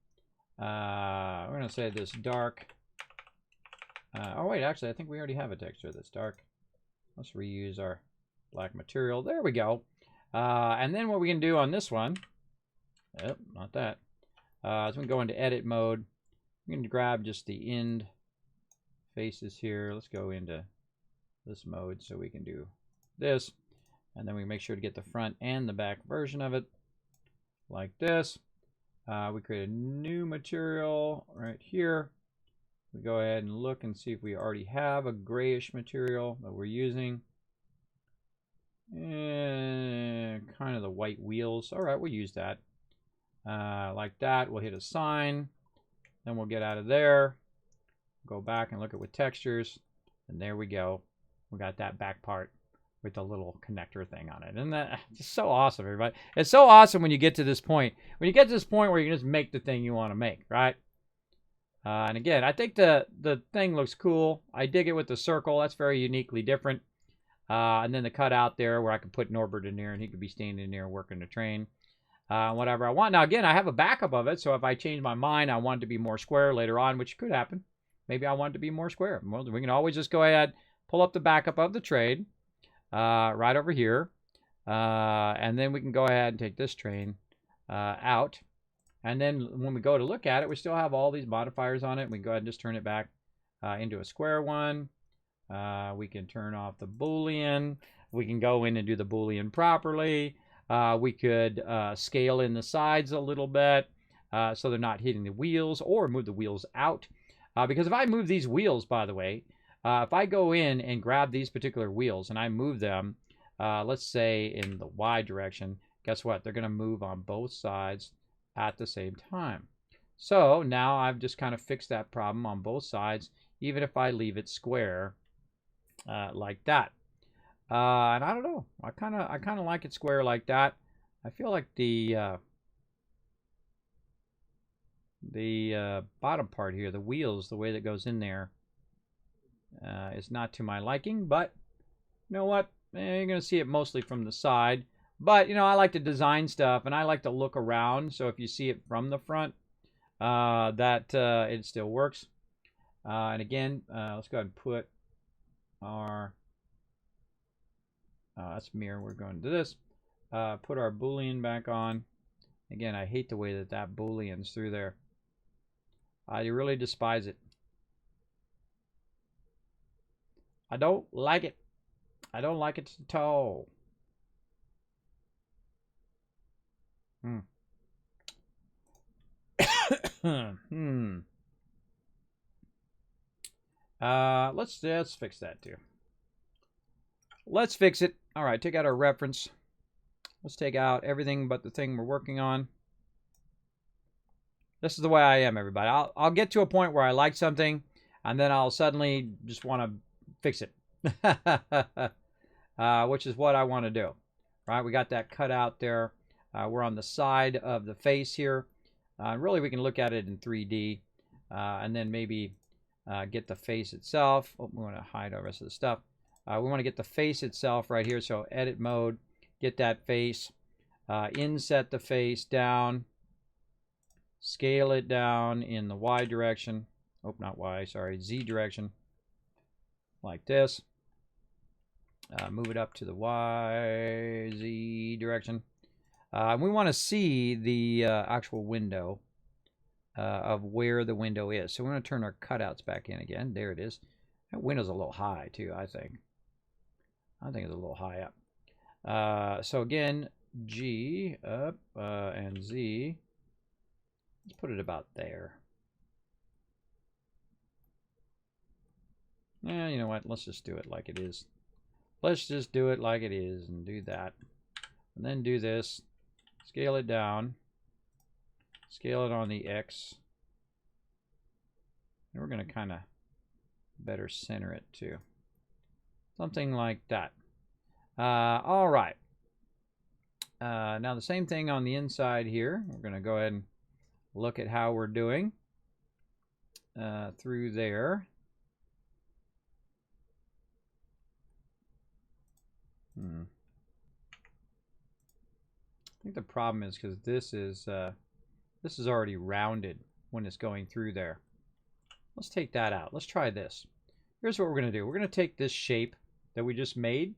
We're going to say this dark... oh, wait, actually, I think we already have a texture that's dark. Let's reuse our black material. There we go. And then what we can do on this one... Yep, not that. So we can go into edit mode. We can grab just the end faces here. Let's go into this mode so we can do this. And then we make sure to get the front and the back version of it like this. We create a new material right here. We go ahead and look and see if we already have a grayish material that we're using. kind of the white wheels. All right, we'll use that. Like that. We'll hit assign. Then we'll get out of there. Go back and look at with textures. And there we go. We got that back part with the little connector thing on it. And that's so awesome, everybody. It's so awesome when you get to this point. When you get to this point where you can just make the thing you want to make, right? And again, I think the thing looks cool. I dig it with the circle. That's very uniquely different. And then the cutout there where I can put Norbert in there and he could be standing there working the train. Whatever I want. Now, again, I have a backup of it. So if I change my mind, I want it to be more square later on, which could happen. Maybe I want it to be more square. Well, we can always just go ahead, pull up the backup of the trade right over here. And then we can go ahead and take this train out. And then when we go to look at it, we still have all these modifiers on it. We can go ahead and just turn it back into a square one. We can turn off the Boolean. We can go in and do the Boolean properly. We could scale in the sides a little bit so they're not hitting the wheels, or move the wheels out. Because if I move these wheels, by the way, if I go in and grab these particular wheels and I move them, let's say in the Y direction, guess what? They're going to move on both sides at the same time. So now I've just kind of fixed that problem on both sides, even if I leave it square like that. And I don't know. I kind of like it square like that. I feel like the bottom part here, the wheels, the way that goes in there, is not to my liking. But you know what? You're going to see it mostly from the side. But you know, I like to design stuff and I like to look around. So if you see it from the front, it still works. And again, let's go ahead and put our that's mirror. We're going to this. Put our Boolean back on. Again, I hate the way that Boolean's through there. I really despise it. I don't like it. I don't like it at all. Let's fix that too. Let's fix it. All right, take out our reference. Let's take out everything but the thing we're working on. This is the way I am, everybody. I'll get to a point where I like something, and then I'll suddenly just want to fix it, which is what I want to do. Right? We got that cut out there. We're on the side of the face here. Really, we can look at it in 3D, and then maybe get the face itself. Oh, we want to hide the rest of the stuff. We want to get the face itself right here. So edit mode, get that face, inset the face down, scale it down in the Y direction. Oh, not Y, sorry, Z direction, like this. Move it up to the Y, Z direction. We want to see the actual window of where the window is. So we're going to turn our cutouts back in again. There it is. That window's a little high too, I think. I think it's a little high up. So again, G up and Z. Let's put it about there. Yeah, you know what? Let's just do it like it is. Let's just do it like it is and do that. And then do this. Scale it down. Scale it on the X. And we're going to kind of better center it too. Something like that. All right. Now the same thing on the inside here. We're going to go ahead and look at how we're doing through there. I think the problem is because this is already rounded when it's going through there. Let's take that out. Let's try this. Here's what we're going to do. We're going to take this shape that we just made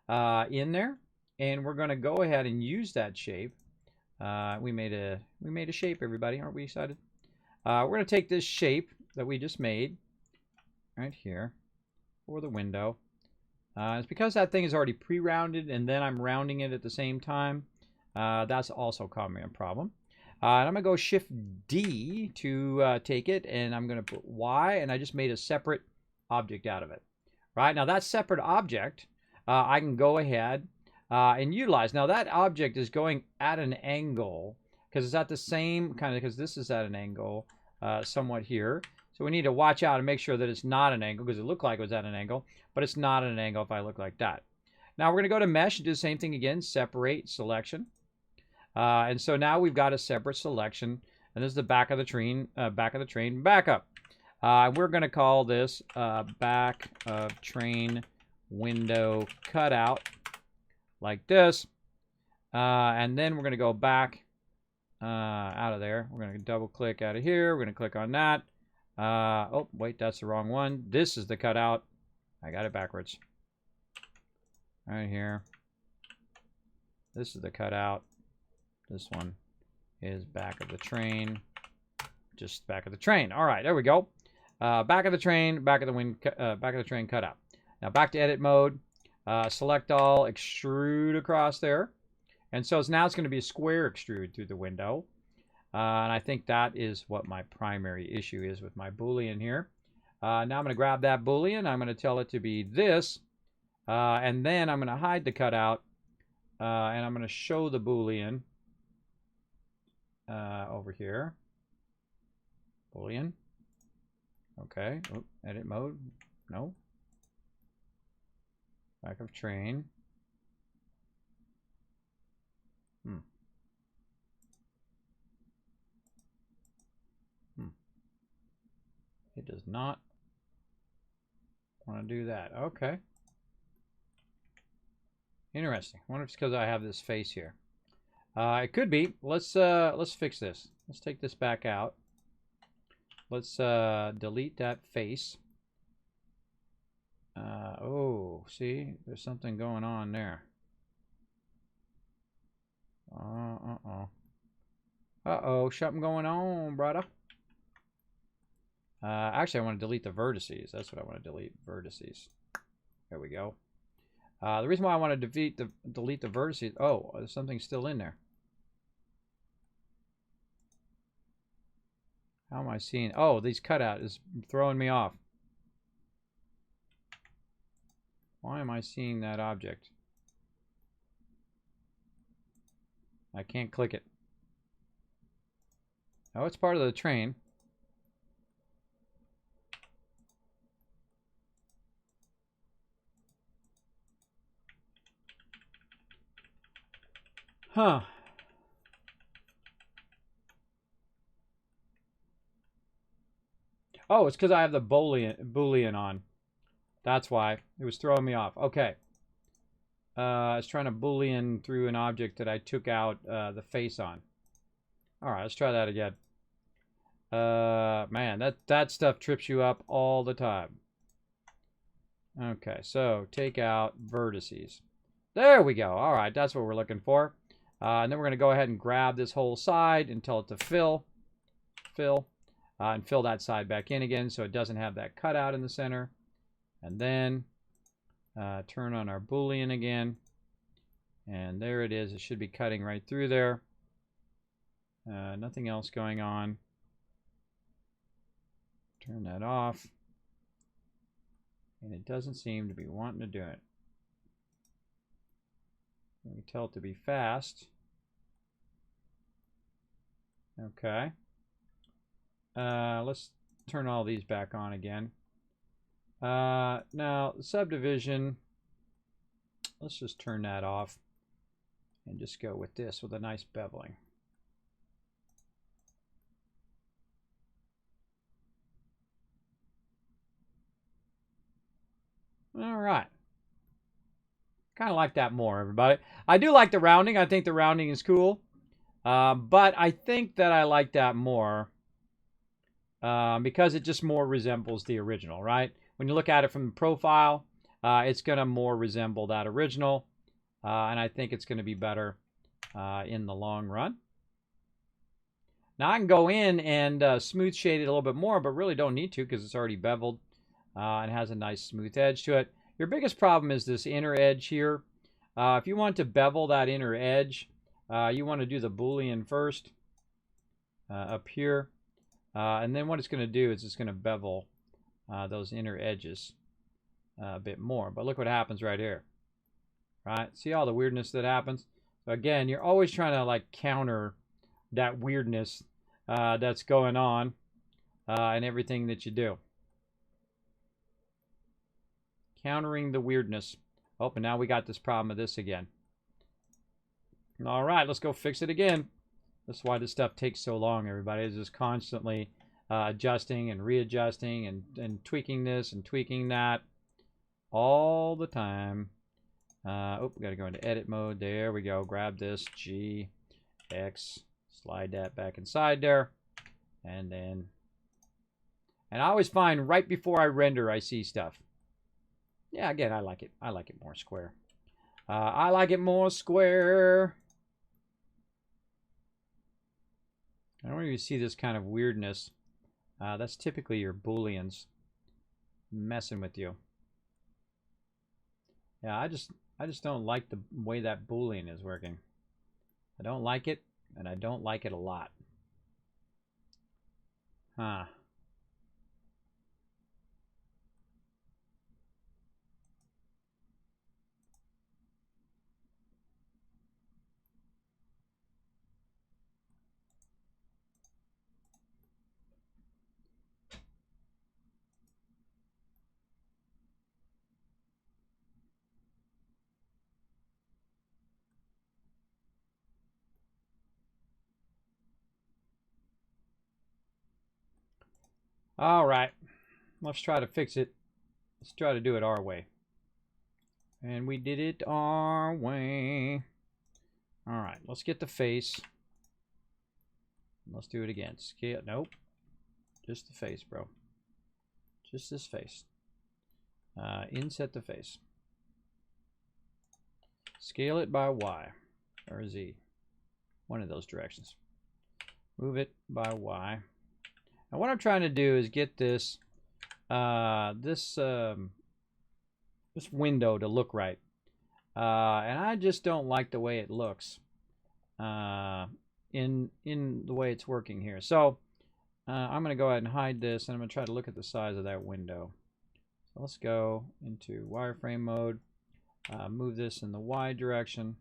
in there, and we're going to go ahead and use that shape. We made a shape, everybody. Aren't we excited? We're going to take this shape that we just made right here for the window. It's because that thing is already pre-rounded, and then I'm rounding it at the same time. That's also causing me a problem. And I'm going to go Shift D to take it, and I'm going to put Y, and I just made a separate object out of it. Right? Now, that separate object, I can go ahead and utilize. Now that object is going at an angle because it's at the same kind of, because this is at an angle somewhat here. So we need to watch out and make sure that it's not an angle, because it looked like it was at an angle, but it's not an angle if I look like that. Now we're going to go to mesh and do the same thing again, separate, selection. And so now we've got a separate selection, and this is the back of the train, backup. We're going to call this back of train window cutout, like this. And then we're going to go back out of there. We're going to double click out of here. We're going to click on that. Oh, wait, that's the wrong one. This is the cutout. I got it backwards. Right here. This is the cutout. This one is back of the train. Just back of the train. All right, there we go. Back of the train, back of the train cutout. Now back to edit mode. Select all, extrude across there. And so now it's going to be a square extrude through the window. And I think that is what my primary issue is with my Boolean here. Now I'm going to grab that Boolean. I'm going to tell it to be this. And then I'm going to hide the cutout. And I'm going to show the Boolean over here. Boolean. Okay. Oop, edit mode. No. Back of train. It does not want to do that. Okay. Interesting. I wonder if it's because I have this face here. It could be. Let's fix this. Let's take this back out. Let's delete that face. Oh, see, there's something going on there. Uh-oh, something going on, brother. Actually, I want to delete the vertices. That's what I want to delete, vertices. There we go. The reason why I want to delete the vertices, oh, there's something still in there. How am I seeing? Oh, these cutout is throwing me off. Why am I seeing that object? I can't click it. Oh, it's part of the train. Huh. Oh, it's because I have the Boolean on. That's why. It was throwing me off. Okay. I was trying to Boolean through an object that I took out the face on. Alright, let's try that again. Man, that stuff trips you up all the time. Okay, so take out vertices. There we go. Alright, that's what we're looking for. And then we're going to go ahead and grab this whole side and tell it to fill. And fill that side back in again so it doesn't have that cutout in the center. And then turn on our Boolean again. And there it is. It should be cutting right through there. Nothing else going on. Turn that off. And it doesn't seem to be wanting to do it. We tell it to be fast. Okay. Let's turn all these back on again. Now, subdivision, let's just turn that off and just go with this with a nice beveling. All right. Kind of like that more, everybody. I do like the rounding. I think the rounding is cool. But I think that I like that more because it just more resembles the original, right? When you look at it from the profile, it's going to more resemble that original. And I think it's going to be better in the long run. Now I can go in and smooth shade it a little bit more, but really don't need to because it's already beveled and has a nice smooth edge to it. Your biggest problem is this inner edge here. If you want to bevel that inner edge, you want to do the Boolean first up here. And then what it's going to do is it's going to bevel those inner edges a bit more. But look what happens right here. right? See all the weirdness that happens? So again, you're always trying to like counter that weirdness that's going on in everything that you do. Countering the weirdness. Oh, and now we got this problem of this again. All right, let's go fix it again. That's why this stuff takes so long, everybody. It's just constantly adjusting and readjusting and tweaking this and tweaking that all the time. Oh, we got to go into edit mode. There we go. Grab this G, X, slide that back inside there. And then, and I always find right before I render, I see stuff. Yeah, again, I like it. I like it more square. I like it more square. I don't even see this kind of weirdness. That's typically your booleans messing with you. Yeah, I just don't like the way that boolean is working. I don't like it, and I don't like it a lot. Huh. All right, let's try to fix it. Let's try to do it our way. And we did it our way. All right, let's get the face. Let's do it again. Scale. Nope. Just the face, bro. Just this face. Inset the face. Scale it by Y or Z. One of those directions. Move it by Y. And what I'm trying to do is get this this window to look right. And I just don't like the way it looks in the way it's working here. So I'm going to go ahead and hide this, and I'm going to try to look at the size of that window. So let's go into wireframe mode, move this in the Y direction,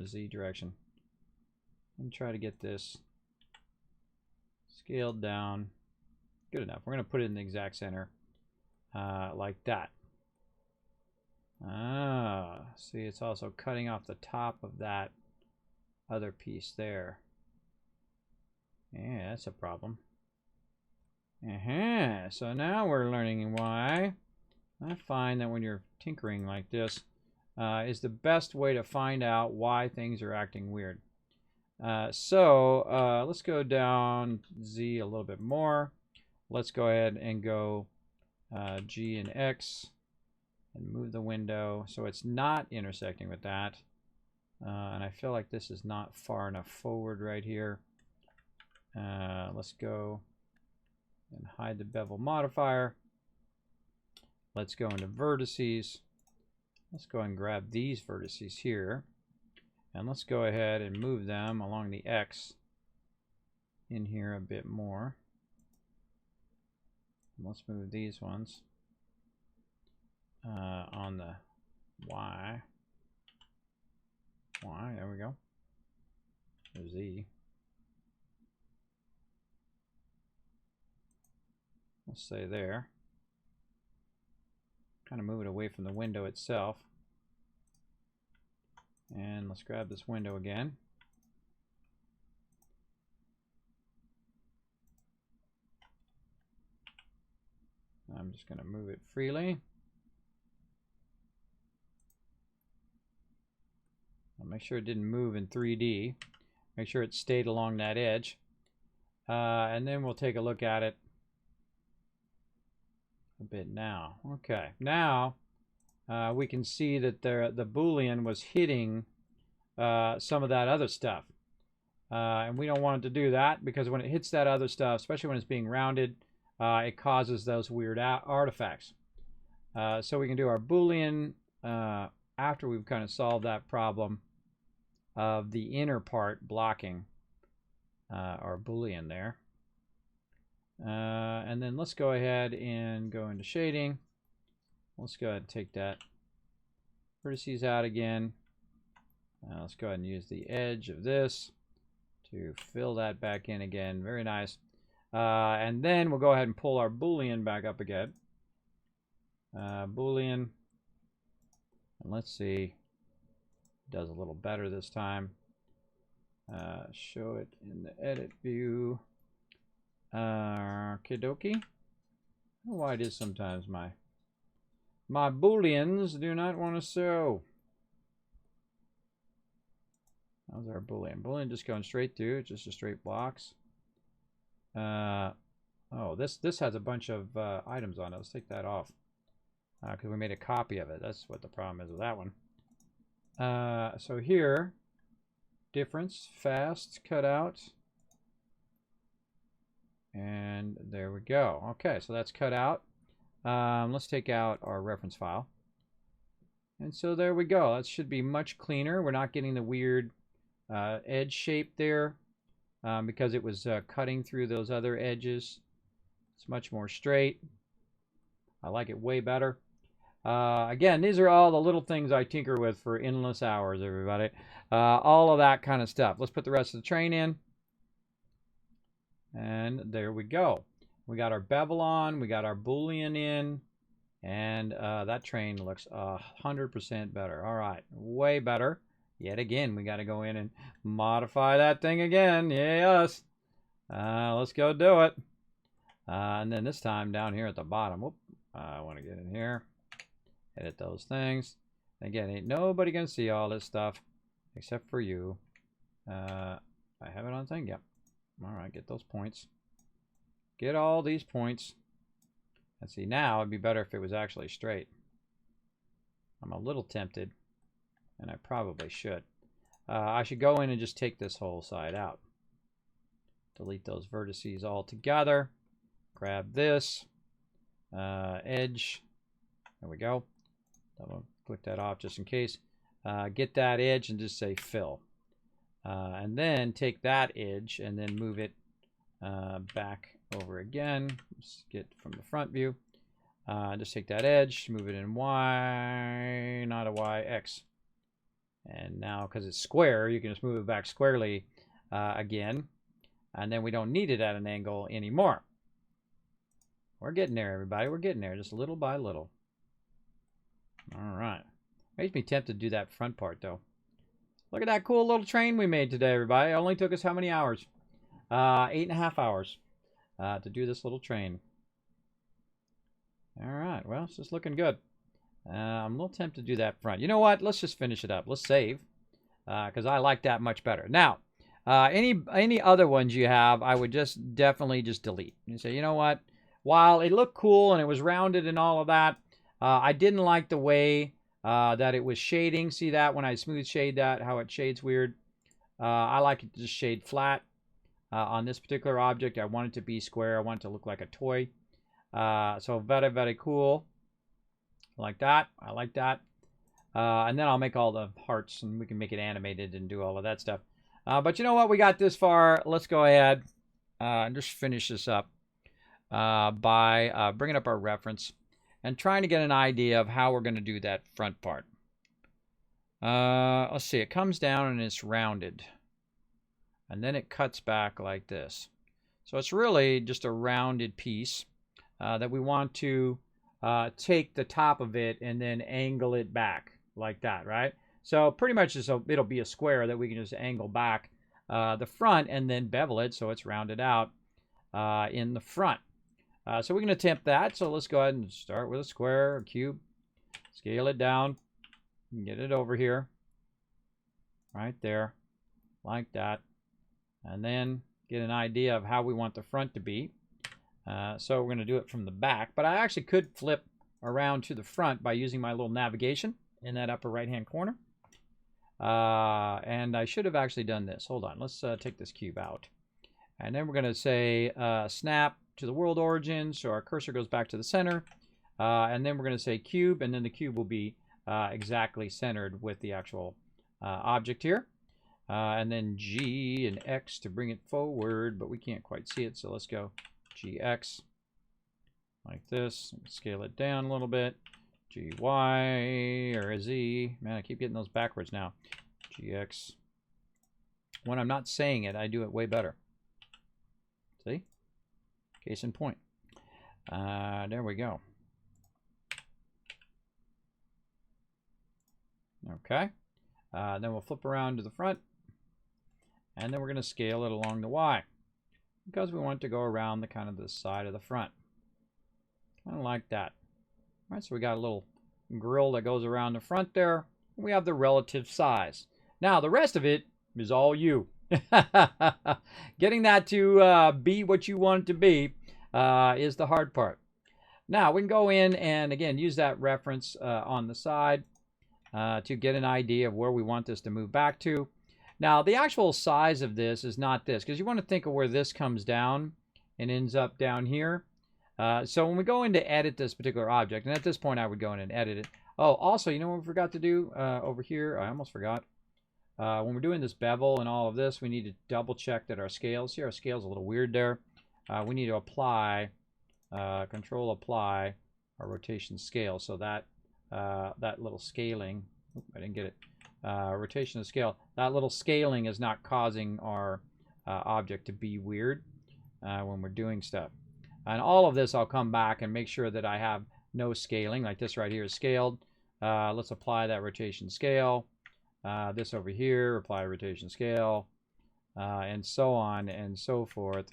Z direction, and try to get this scaled down. Good enough. We're going to put it in the exact center like that. See, it's also cutting off the top of that other piece there. Yeah, that's a problem. So now we're learning why. I find that when you're tinkering like this is the best way to find out why things are acting weird. So let's go down Z a little bit more. Let's go ahead and go G and X and move the window so it's not intersecting with that. And I feel like this is not far enough forward right here. Let's go and hide the bevel modifier. Let's go into vertices. Let's go and grab these vertices here. And let's go ahead and move them along the X in here a bit more. And let's move these ones on the Y. There we go. Or Z. Let's say there. Kind of move it away from the window itself. And let's grab this window again. I'm just going to move it freely. I'll make sure it didn't move in 3D. Make sure it stayed along that edge. And then we'll take a look at it a bit now. Okay, now we can see that the Boolean was hitting some of that other stuff. And we don't want it to do that, because when it hits that other stuff, especially when it's being rounded, it causes those weird artifacts. So we can do our Boolean after we've kind of solved that problem of the inner part blocking our Boolean there. And then let's go ahead and go into shading. Let's go ahead and take that vertices out again. Let's go ahead and use the edge of this to fill that back in again. Very nice. And then we'll go ahead and pull our Boolean back up again. Boolean. And let's see. Does a little better this time. Show it in the edit view. Kidoki. I don't know why it is sometimes my Booleans do not want to show. How's our Boolean? Boolean just going straight through. It's just a straight box. Oh, this has a bunch of items on it. Let's take that off. Because we made a copy of it. That's what the problem is with that one. So here, difference, fast, cut out. And there we go. Okay, so that's cut out. Let's take out our reference file. And so there we go. That should be much cleaner. We're not getting the weird edge shape there because it was cutting through those other edges. It's much more straight. I like it way better. Again, these are all the little things I tinker with for endless hours, everybody. All of that kind of stuff. Let's put the rest of the train in. And there we go. We got our bevel on. We got our Boolean in. And that train looks 100% better. All right. Way better. Yet again, we got to go in and modify that thing again. Yes. Let's go do it. And then this time down here at the bottom. Whoop, I want to get in here. Edit those things. Again, ain't nobody going to see all this stuff except for you. I have it on thing. Yep. All right, get those points. Get all these points. And see, now it'd be better if it was actually straight. I'm a little tempted, and I probably should. I should go in and just take this whole side out. Delete those vertices all together. Grab this edge. There we go. Double click that off just in case. Get that edge and just say fill. And then take that edge and then move it back over again. Let's get from the front view. Just take that edge, move it in Y, not a Y, X. And now, because it's square, you can just move it back squarely again. And then we don't need it at an angle anymore. We're getting there, everybody. We're getting there, just little by little. All right. Makes me tempted to do that front part, though. Look at that cool little train we made today, everybody. It only took us how many hours? 8.5 hours to do this little train. All right. Well, it's just looking good. I'm a little tempted to do that front. You know what? Let's just finish it up. Let's save because I like that much better. Now, any other ones you have, I would just definitely just delete. You say, you know what? While it looked cool and it was rounded and all of that, I didn't like the way that it was shading. See that when I smooth shade that, how it shades weird. I like it to just shade flat. On this particular object, I want it to be square. I want it to look like a toy. So very, very cool. Like that. I like that. And then I'll make all the hearts and we can make it animated and do all of that stuff. But you know what? We got this far. Let's go ahead and just finish this up by bringing up our reference and trying to get an idea of how we're going to do that front part. Let's see. It comes down and it's rounded. And then it cuts back like this. So it's really just a rounded piece that we want to take the top of it and then angle it back like that, right? So pretty much it'll be a square that we can just angle back the front and then bevel it so it's rounded out in the front. So we're going to attempt that. So let's go ahead and start with a square, a cube, scale it down, and get it over here, right there, like that. And then get an idea of how we want the front to be. So we're going to do it from the back. But I actually could flip around to the front by using my little navigation in that upper right-hand corner. And I should have actually done this. Hold on. Let's take this cube out. And then we're going to say snap to the world origin. So our cursor goes back to the center. And then we're going to say cube. And then the cube will be exactly centered with the actual object here. And then G and X to bring it forward, but we can't quite see it, so let's go GX like this. Scale it down a little bit. GY or a Z. Man, I keep getting those backwards now. GX. When I'm not saying it, I do it way better. See? Case in point. There we go. Okay. Then we'll flip around to the front. And then we're going to scale it along the Y. Because we want to go around the kind of the side of the front. Kind of like that. All right, so we got a little grill that goes around the front there. We have the relative size. Now, the rest of it is all you. Getting that to be what you want it to be is the hard part. Now, we can go in and, again, use that reference on the side to get an idea of where we want this to move back to. Now, the actual size of this is not this, because you want to think of where this comes down and ends up down here. So when we go in to edit this particular object, and at this point I would go in and edit it. Oh, also, you know what we forgot to do over here? I almost forgot. When we're doing this bevel and all of this, we need to double check that our scales, see our scale's a little weird there. We need to apply, control apply our rotation scale. So that, that little scaling, oops, I didn't get it. Rotation of scale, that little scaling is not causing our object to be weird when we're doing stuff. And all of this I'll come back and make sure that I have no scaling, like this right here is scaled. Let's apply that rotation scale. This over here, apply rotation scale, and so on and so forth.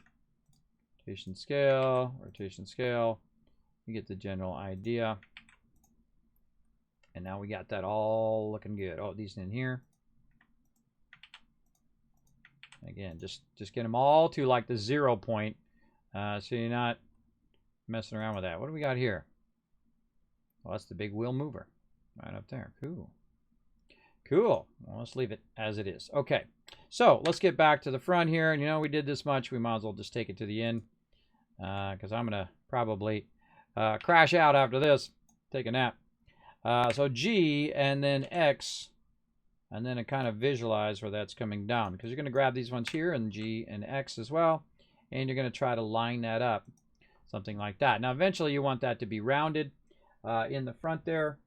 Rotation scale, rotation scale. You get the general idea. And now we got that all looking good. Oh, these in here. Again, just get them all to like the 0 point, so you're not messing around with that. What do we got here? Well, that's the big wheel mover right up there. Cool. Cool. Well, let's leave it as it is. Okay, so let's get back to the front here. And you know, we did this much. We might as well just take it to the end because I'm going to probably crash out after this, take a nap. So G and then X, and then kind of visualize where that's coming down, because you're going to grab these ones here and G and X as well, and you're going to try to line that up, something like that. Now eventually you want that to be rounded in the front there,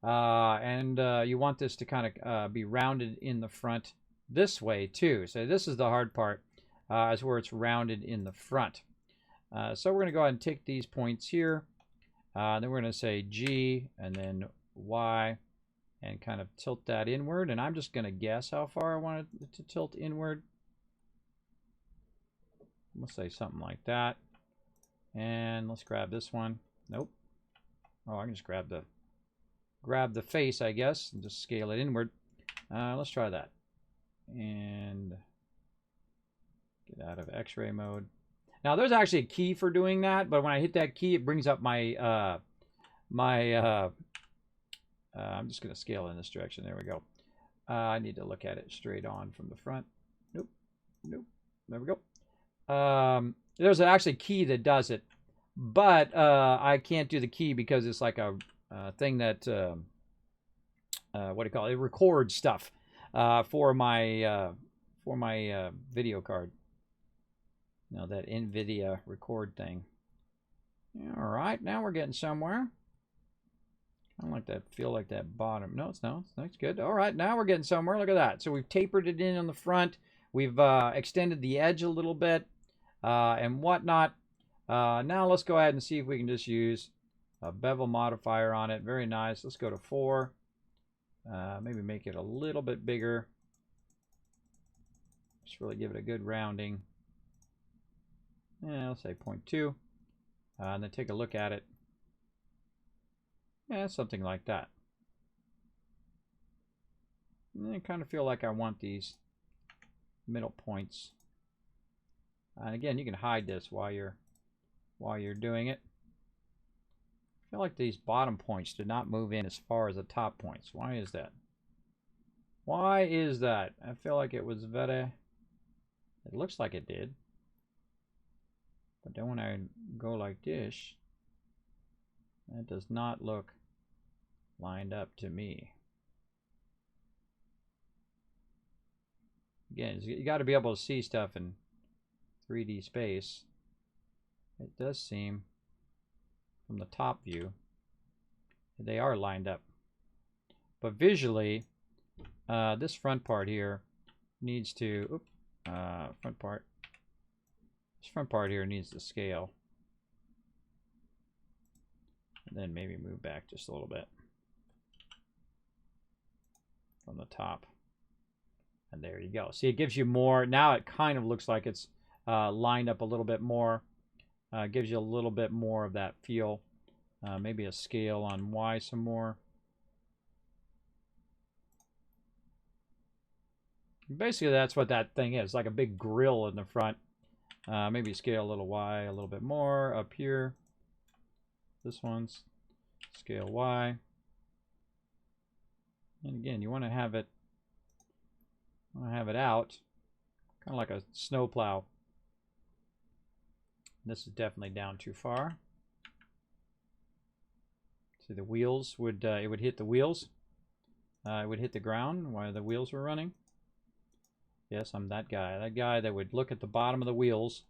and you want this to kind of be rounded in the front this way too. So this is the hard part, is where it's rounded in the front. So we're going to go ahead and take these points here. Then we're going to say G and then Y and kind of tilt that inward. And I'm just going to guess how far I want it to tilt inward. Let's say something like that. And let's grab this one. Nope. Oh, I can just grab the face, I guess, and just scale it inward. Let's try that. And get out of X-ray mode. Now, there's actually a key for doing that, but when I hit that key, it brings up my, I'm just going to scale in this direction. There we go. I need to look at it straight on from the front. Nope. Nope. There we go. There's actually a key that does it, but I can't do the key because it's like a thing that, what do you call it? It records stuff for my video card. You know, that NVIDIA record thing. All right, now we're getting somewhere. I don't like that, feel like that bottom. No, it's no, it's good. All right, now we're getting somewhere. Look at that. So we've tapered it in on the front. We've extended the edge a little bit and whatnot. Now let's go ahead and see if we can just use a bevel modifier on it. Very nice. Let's go to 4. Maybe make it a little bit bigger. Just really give it a good rounding. Yeah, let's say 0.2. And then take a look at it. Yeah, something like that. And I kind of feel like I want these middle points. And again, you can hide this while you're doing it. I feel like these bottom points did not move in as far as the top points. Why is that? Why is that? I feel like it was very... It looks like it did. But then when I go like this, that does not look lined up to me. Again, you got to be able to see stuff in 3D space. It does seem, from the top view, They are lined up. But visually, this front part here needs to, this front part here needs to scale. And then maybe move back just a little bit from the top. And there you go. See, it gives you more. Now it kind of looks like it's lined up a little bit more. Gives you a little bit more of that feel. Maybe a scale on Y some more. Basically, that's what that thing is. Like a big grill in the front. Maybe scale a little Y a little bit more up here. This one's scale Y. And again, you want to have it out, kind of like a snowplow. This is definitely down too far. See, the wheels would it would hit the wheels. It would hit the ground while the wheels were running. Yes, I'm that guy. That guy that would look at the bottom of the wheels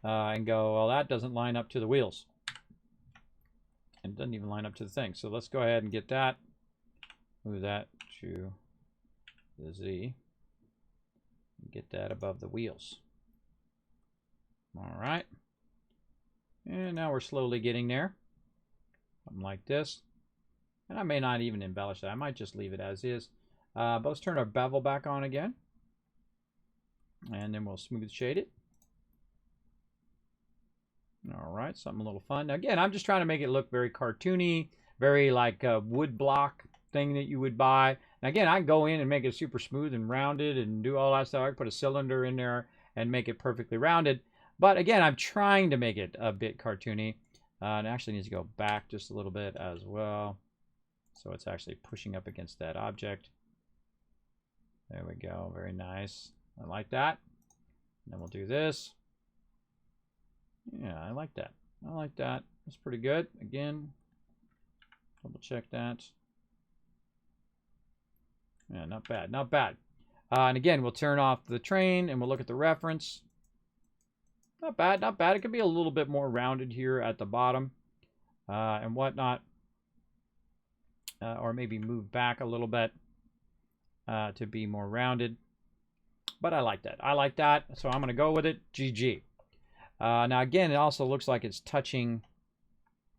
and go, well, that doesn't line up to the wheels. And it doesn't even line up to the thing. So let's go ahead and get that. Move that to the Z. And get that above the wheels. All right. And now we're slowly getting there. Something like this. And I may not even embellish that. I might just leave it as is. But let's turn our bevel back on again. And then we'll smooth shade it. All right, something a little fun. Now, again, I'm just trying to make it look very cartoony, very like a wood block thing that you would buy. Now, again, I can go in and make it super smooth and rounded and do all that stuff. I can put a cylinder in there and make it perfectly rounded. But again, I'm trying to make it a bit cartoony. It actually needs to go back just a little bit as well. So it's actually pushing up against that object. There we go. Very nice. I like that. And then we'll do this. Yeah, I like that. I like that. That's pretty good. Again, double check that. Yeah, not bad. Not bad. And again, we'll turn off the train and we'll look at the reference. Not bad, not bad. It could be a little bit more rounded here at the bottom and whatnot. Or maybe move back a little bit to be more rounded. But I like that. I like that. So I'm going to go with it. GG. Now, again, it also looks like it's touching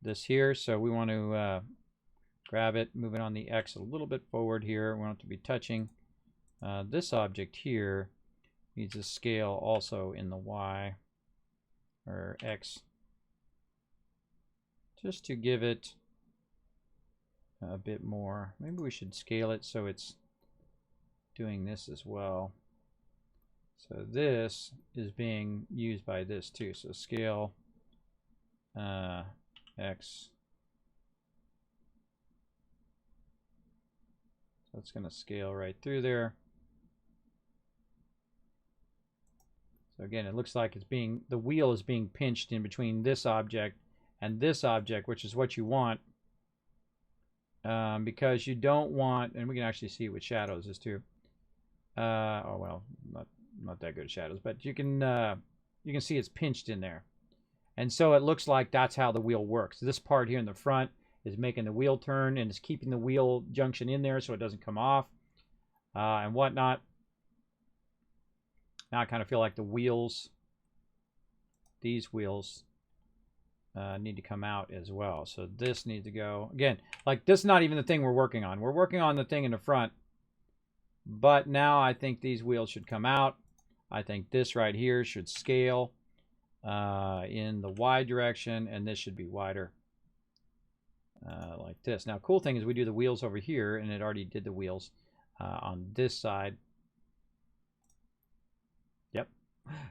this here. So we want to grab it, move it on the X a little bit forward here. We want it to be touching. This object here needs to scale also in the Y or X. Just to give it a bit more. Maybe we should scale it so it's doing this as well. So this is being used by this too. So scale X. So it's going to scale right through there. So again, it looks like it's being, the wheel is being pinched in between this object and this object, which is what you want. Because you don't want, and we can actually see with shadows this too. Oh well, not that good at shadows, but you can see it's pinched in there, and so it looks like that's how the wheel works. This part here in the front is making the wheel turn and is keeping the wheel junction in there so it doesn't come off and whatnot. Now I kind of feel like the wheels, these wheels, need to come out as well. So this needs to go again. Like this is not even the thing we're working on. We're working on the thing in the front, but now I think these wheels should come out. I think this right here should scale in the Y direction, and this should be wider like this. Now, cool thing is we do the wheels over here, and it already did the wheels on this side.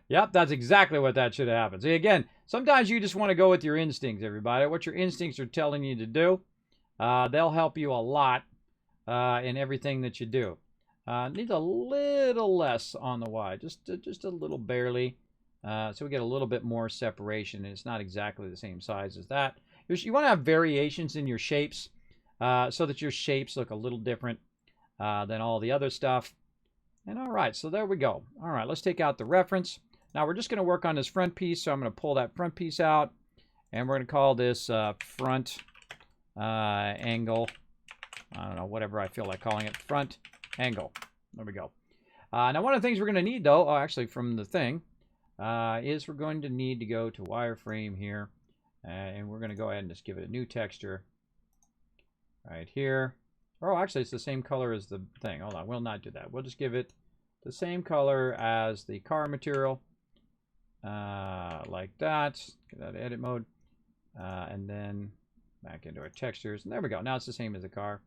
Yep, that's exactly what that should have happened. See, again, sometimes you just want to go with your instincts, everybody. What your instincts are telling you to do, they'll help you a lot in everything that you do. Needs a little less on the Y, just a little barely. So we get a little bit more separation, and it's not exactly the same size as that. You want to have variations in your shapes so that your shapes look a little different than all the other stuff. And all right, so there we go. All right, let's take out the reference. Now we're just going to work on this front piece, so I'm going to pull that front piece out, and we're going to call this front angle. I don't know, whatever I feel like calling it. Front angle. There we go. Now, one of the things we're going to need, though, actually from the thing, is we're going to need to go to wireframe here. And we're going to go ahead and just give it a new texture right here. Oh, actually, it's the same color as the thing. Hold on, we'll not do that. We'll just give it the same color as the car material. Like that. Get out of edit mode. And then back into our textures. And there we go. Now it's the same as the car.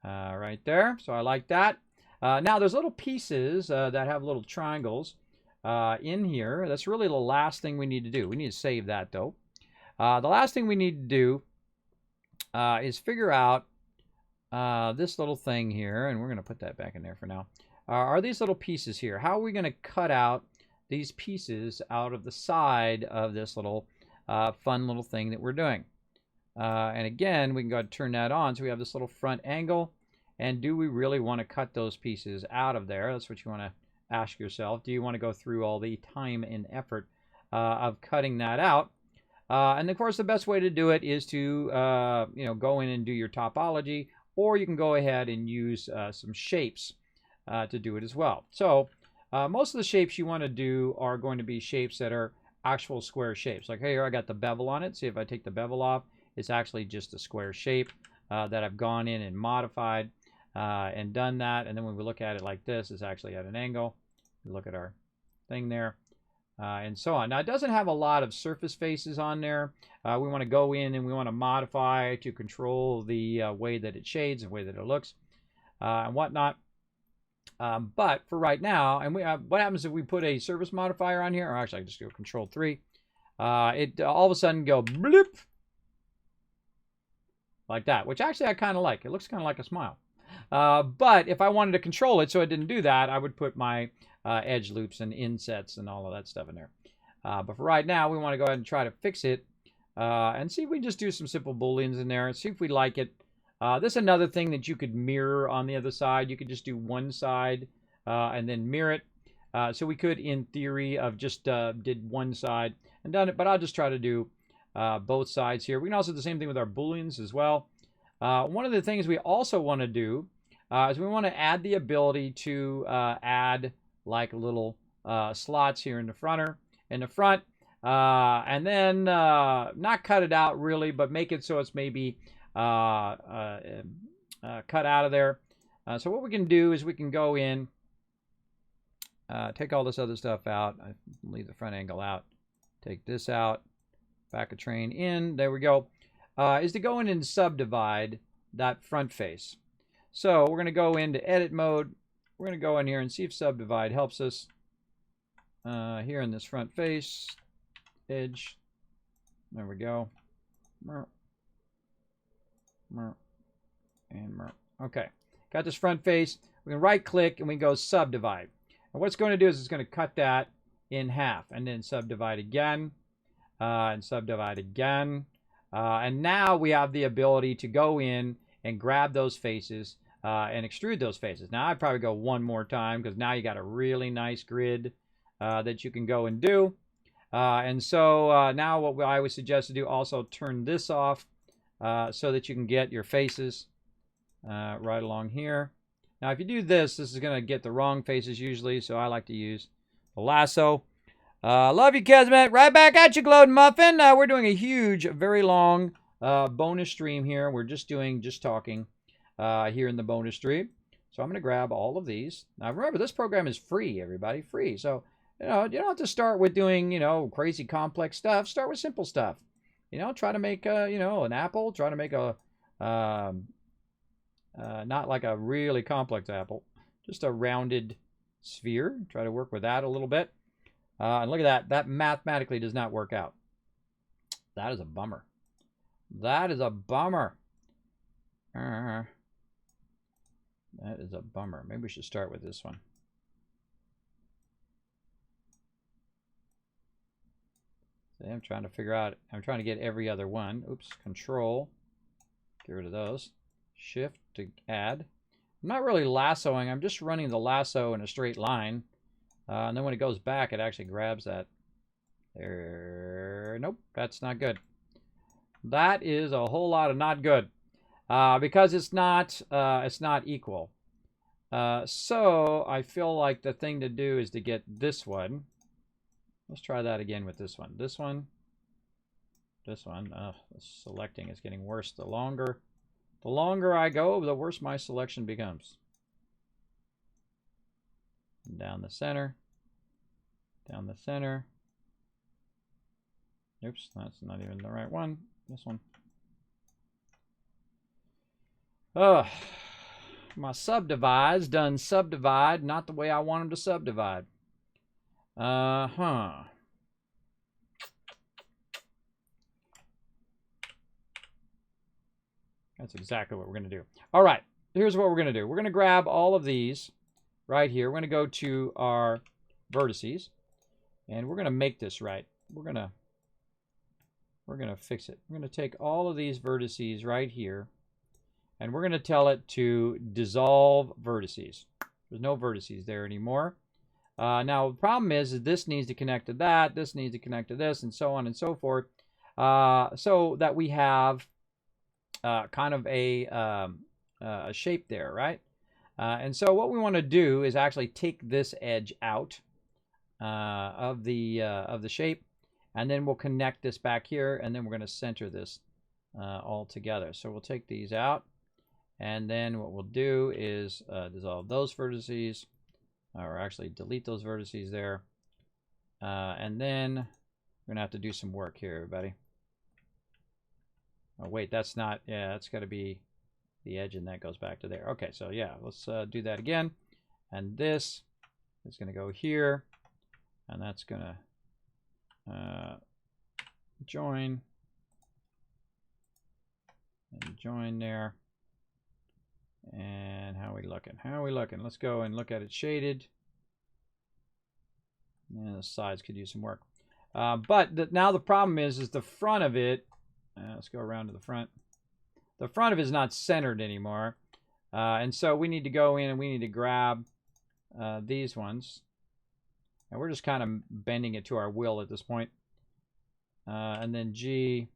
Right there. So I like that. Now there's little pieces that have little triangles in here. That's really the last thing we need to do. We need to save that, though. The last thing we need to do is figure out this little thing here, and we're going to put that back in there for now, are these little pieces here. How are we going to cut out these pieces out of the side of this little fun little thing that we're doing? And again, we can go ahead and turn that on. So we have this little front angle, and do we really want to cut those pieces out of there? That's what you want to ask yourself. Do you want to go through all the time and effort of cutting that out? And of course, the best way to do it is to go in and do your topology, or you can go ahead and use some shapes to do it as well. So most of the shapes you want to do are going to be shapes that are actual square shapes. Like here, I got the bevel on it. See, if I take the bevel off, it's actually just a square shape that I've gone in and modified and done that. And then when we look at it like this, it's actually at an angle. Look at our thing there. And so on. Now, it doesn't have a lot of surface faces on there. We want to go in and we want to modify to control the way that it shades and the way that it looks and whatnot. But for right now, and what happens if we put a surface modifier on here? Or actually, I can just go Control-3. It all of a sudden go bloop like that, which actually I kind of like. It looks kind of like a smile. But if I wanted to control it so it didn't do that, I would put my edge loops and insets and all of that stuff in there. But for right now, we want to go ahead and try to fix it and see if we just do some simple booleans in there and see if we like it. This is another thing that you could mirror on the other side. You could just do one side and then mirror it. So we could, in theory, have just did one side and done it, but I'll just try to do both sides here. We can also do the same thing with our booleans as well. One of the things we also want to do is we want to add the ability to add like little slots here in the front, and then not cut it out really, but make it so it's maybe cut out of there. So what we can do is we can go in, take all this other stuff out, leave the front angle out, take this out, back a train in, there we go, is to go in and subdivide that front face. So we're going to go into edit mode. We're going to go in here and see if subdivide helps us here in this front face edge. There we go. Okay, got this front face. We can right click and we go subdivide. And what it's going to do is it's going to cut that in half and then subdivide again and subdivide again. And now we have the ability to go in and grab those faces and extrude those faces. Now I'd probably go one more time because now you got a really nice grid that you can go and do. And so now what I would suggest to do, also turn this off so that you can get your faces right along here. Now if you do this, this is going to get the wrong faces usually, so I like to use the lasso. Love you, Kismet. Right back at you, Glowed Muffin. We're doing a huge, very long bonus stream here. We're just talking here in the bonus stream. So I'm going to grab all of these. Now remember, this program is free, everybody, free. So you don't have to start with doing crazy complex stuff. Start with simple stuff. Try to make an apple. Try to make a not like a really complex apple, just a rounded sphere. Try to work with that a little bit. And look at that. That mathematically does not work out. That is a bummer. That is a bummer. That is a bummer. Maybe we should start with this one. See, I'm trying to figure out. I'm trying to get every other one. Oops. Control. Get rid of those. Shift to add. I'm not really lassoing. I'm just running the lasso in a straight line. And then when it goes back, it actually grabs that. There. Nope, that's not good. That is a whole lot of not good because it's not equal. So I feel like the thing to do is to get this one. Let's try that again with this one. This one. This one. The selecting is getting worse. The longer I go, the worse my selection becomes. Down the center. Down the center. Oops, that's not even the right one. This one. My subdivides done subdivide, not the way I want them to subdivide. That's exactly what we're going to do. All right, here's what we're going to do. We're going to grab all of these right here. We're going to go to our vertices, and we're going to make this right. We're going to fix it. We're going to take all of these vertices right here, and we're going to tell it to dissolve vertices. There's no vertices there anymore. Now, the problem is this needs to connect to that, this needs to connect to this, and so on and so forth, so that we have kind of a shape there, right? And so what we want to do is actually take this edge out of the shape, and then we'll connect this back here, and then we're going to center this all together. So we'll take these out, and then what we'll do is dissolve those vertices, or actually delete those vertices there, and then we're going to have to do some work here, everybody. Oh, wait, that's not, yeah, that's got to be the edge, and that goes back to there. Okay, so yeah, let's do that again. And this is going to go here, and that's going to join, and join there. And how are we looking? How are we looking? Let's go and look at it shaded. And the sides could use some work. But now the problem is the front of it, let's go around to the front. The front of it is not centered anymore. And so we need to go in and we need to grab these ones. And we're just kind of bending it to our will at this point. And then G,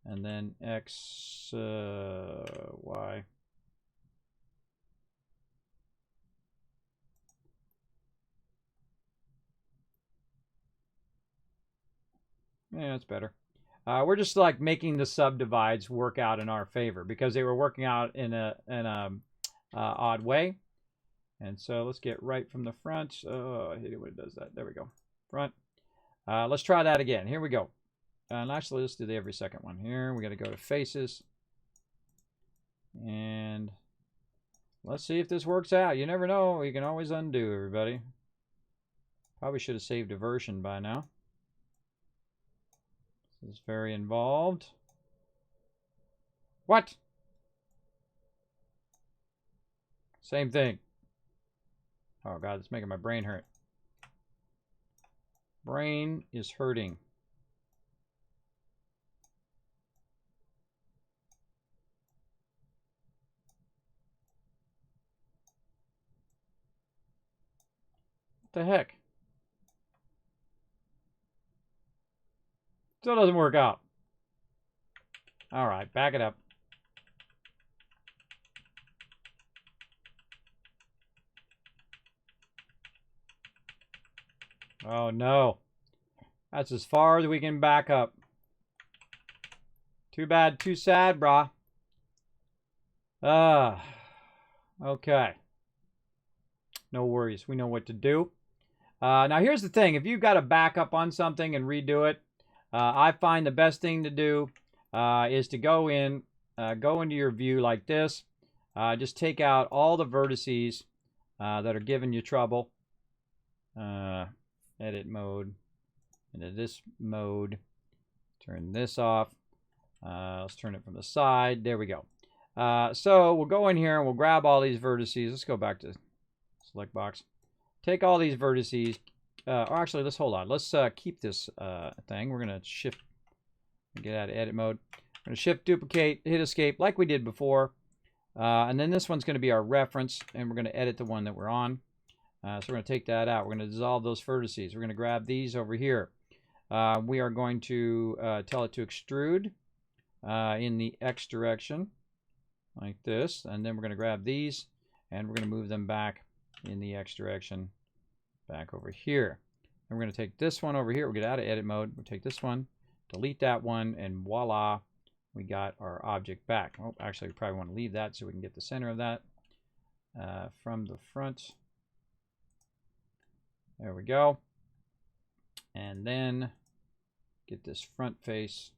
and then X, Y. Yeah, that's better. We're just like making the subdivides work out in our favor because they were working out in a odd way. And so let's get right from the front. Oh, I hate it when it does that. There we go. Front. Let's try that again. Here we go. And actually, let's do the every second one here. We got to go to faces. And let's see if this works out. You never know. You can always undo, everybody. Probably should have saved a version by now. This is very involved. What? Same thing. Oh God, it's making my brain hurt. Brain is hurting. What the heck? Still doesn't work out. All right, back it up. Oh no. That's as far as we can back up. Too bad, too sad, brah. Okay. No worries. We know what to do. Now here's the thing. If you've got to back up on something and redo it, I find the best thing to do is to go into your view like this. Just take out all the vertices that are giving you trouble. Edit mode, into this mode. Turn this off. Let's turn it from the side. There we go. So we'll go in here and we'll grab all these vertices. Let's go back to select box. Take all these vertices. Or actually, let's hold on. Let's keep this thing. We're going to shift, get out of edit mode. We're going to shift, duplicate, hit escape like we did before. And then this one's going to be our reference, and we're going to edit the one that we're on. So we're going to take that out. We're going to dissolve those vertices. We're going to grab these over here. We are going to tell it to extrude. in the X direction, like this. And then we're going to grab these, and we're going to move them back in the X direction, back over here. And we're going to take this one over here. We'll get out of edit mode. We'll take this one, delete that one, and voila, we got our object back. Oh, actually, we probably want to leave that so we can get the center of that from the front. There we go. And then get this front face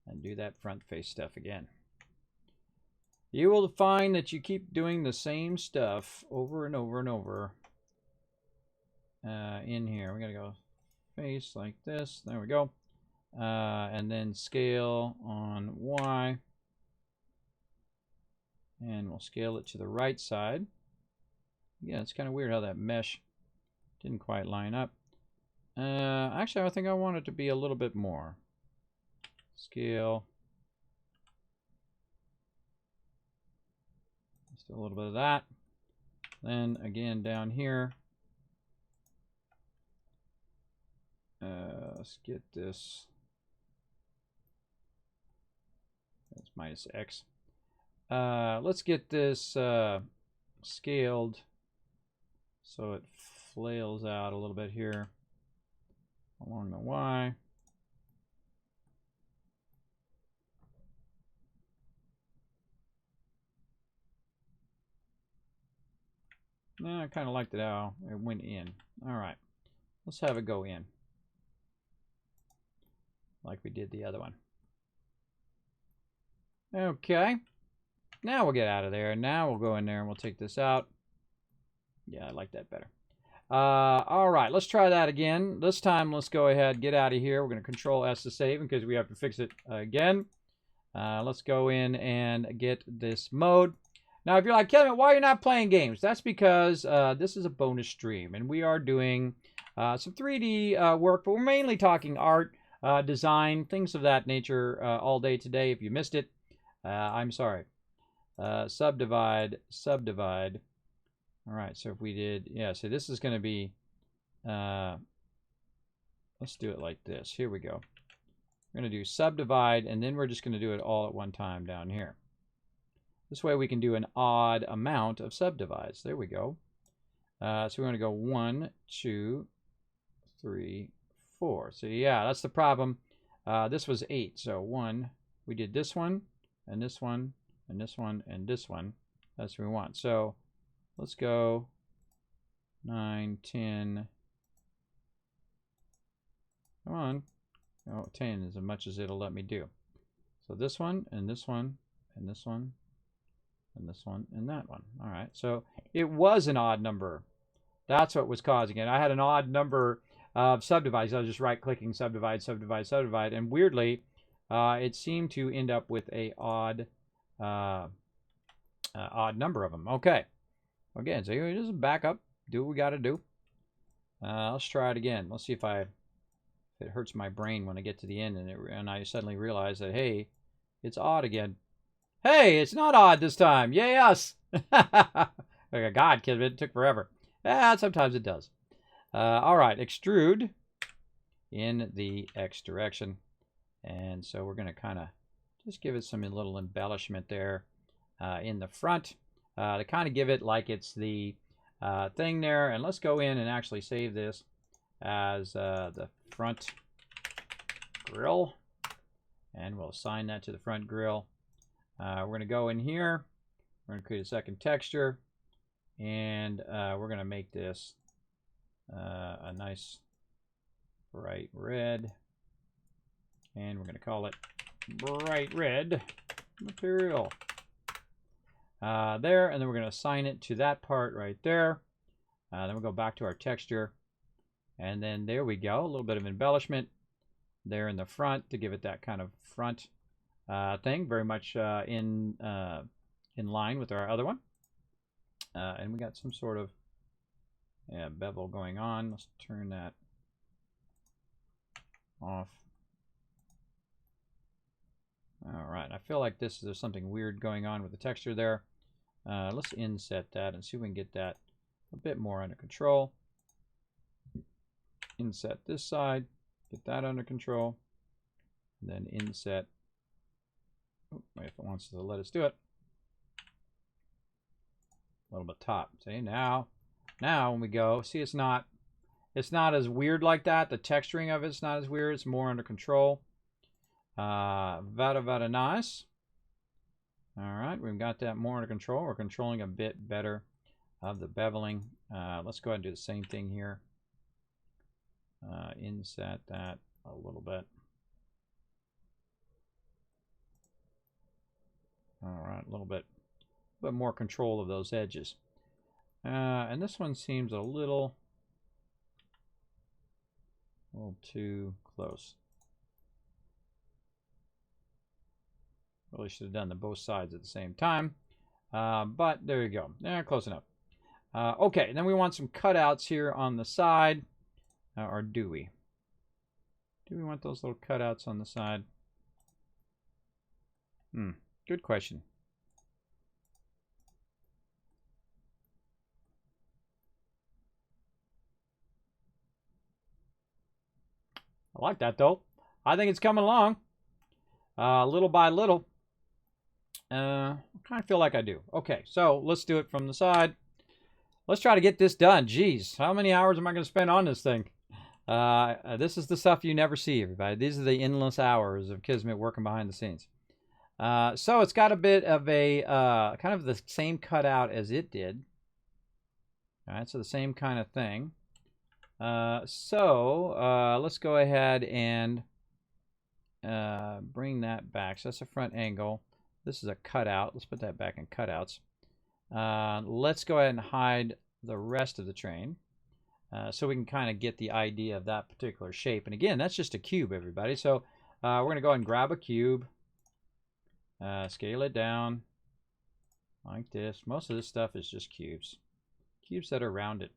and do that front face stuff again. You will find that you keep doing the same stuff over and over and over in here. We're going to go face like this. There we go. And then scale on Y. And we'll scale it to the right side. Yeah, it's kind of weird how that mesh didn't quite line up. Actually, I think I want it to be a little bit more. Scale. Just a little bit of that. Then again down here. Let's get this. That's minus X. Let's get this scaled so it flails out a little bit here along the Y. No, I kind of liked it how it went in. All right, let's have it go in like we did the other one. Okay, now we'll get out of there. Now we'll go in there and we'll take this out. Yeah, I like that better. All right, let's try that again. This time, let's go ahead, get out of here. We're going to Control S to save because we have to fix it again. Let's go in and get this mode. Now, if you're like, Kevin, why are you not playing games? That's because this is a bonus stream, and we are doing some 3D work, but we're mainly talking art, design, things of that nature all day today. If you missed it, I'm sorry. Subdivide. All right, so if we did, yeah, so this is going to be, let's do it like this. Here we go. We're going to do subdivide, and then we're just going to do it all at one time down here. This way we can do an odd amount of subdivides. There we go. So we're going to go 1, 2, 3, 4. So yeah, that's the problem. This was 8. So 1, we did this one, and this one, and this one, and this one. That's what we want. So let's go 9, 10. Come on. Oh, 10 is as much as it'll let me do. So this one, and this one, and this one, and this one, and that one. All right, so it was an odd number. That's what was causing it. I had an odd number of subdivides. I was just right-clicking subdivide, subdivide, subdivide, and weirdly, it seemed to end up with a odd number of them. Okay, again, so you just back up, do what we got to do. Let's try it again. Let's see if it hurts my brain when I get to the end and I suddenly realize that, hey, it's odd again. Hey, it's not odd this time. Yay, us. Like, God, kid, it took forever. Sometimes it does. All right, extrude in the X direction. And so we're going to kind of just give it some little embellishment there in the front to kind of give it like it's the thing there. And let's go in and actually save this as the front grill. And we'll assign that to the front grill. We're going to go in here. We're going to create a second texture. And we're going to make this a nice bright red. And we're going to call it bright red material. There, and then we're going to assign it to that part right there. Then we'll go back to our texture. And then there we go, a little bit of embellishment there in the front to give it that kind of front thing, very much in line with our other one. And we got some sort of bevel going on. Let's turn that off. All right, I feel like there's something weird going on with the texture there. Let's inset that and see if we can get that a bit more under control. Inset this side, get that under control. And then inset. If it wants to let us do it. A little bit top. See, now when we go, see, it's not as weird like that. The texturing of it's not as weird. It's more under control. Very nice. All right, we've got that more under control. We're controlling a bit better of the beveling. Let's go ahead and do the same thing here. Inset that a little bit. All right, a little bit more control of those edges. And this one seems a little too close. Really should have done the both sides at the same time. But there you go. Close enough. Okay, then we want some cutouts here on the side. Or do we? Do we want those little cutouts on the side? Good question. I like that, though. I think it's coming along. Little by little. I kind of feel like I do. Okay, so let's do it from the side. Let's try to get this done. Jeez, how many hours am I going to spend on this thing? This is the stuff you never see, everybody. These are the endless hours of Kismet working behind the scenes. So it's got a bit of a kind of the same cutout as it did. All right, so the same kind of thing. Let's go ahead and bring that back. So that's a front angle. This is a cutout. Let's put that back in cutouts. Let's go ahead and hide the rest of the train so we can kind of get the idea of that particular shape. And again, that's just a cube, everybody. So we're going to go ahead and grab a cube, scale it down like this. Most of this stuff is just cubes that are rounded.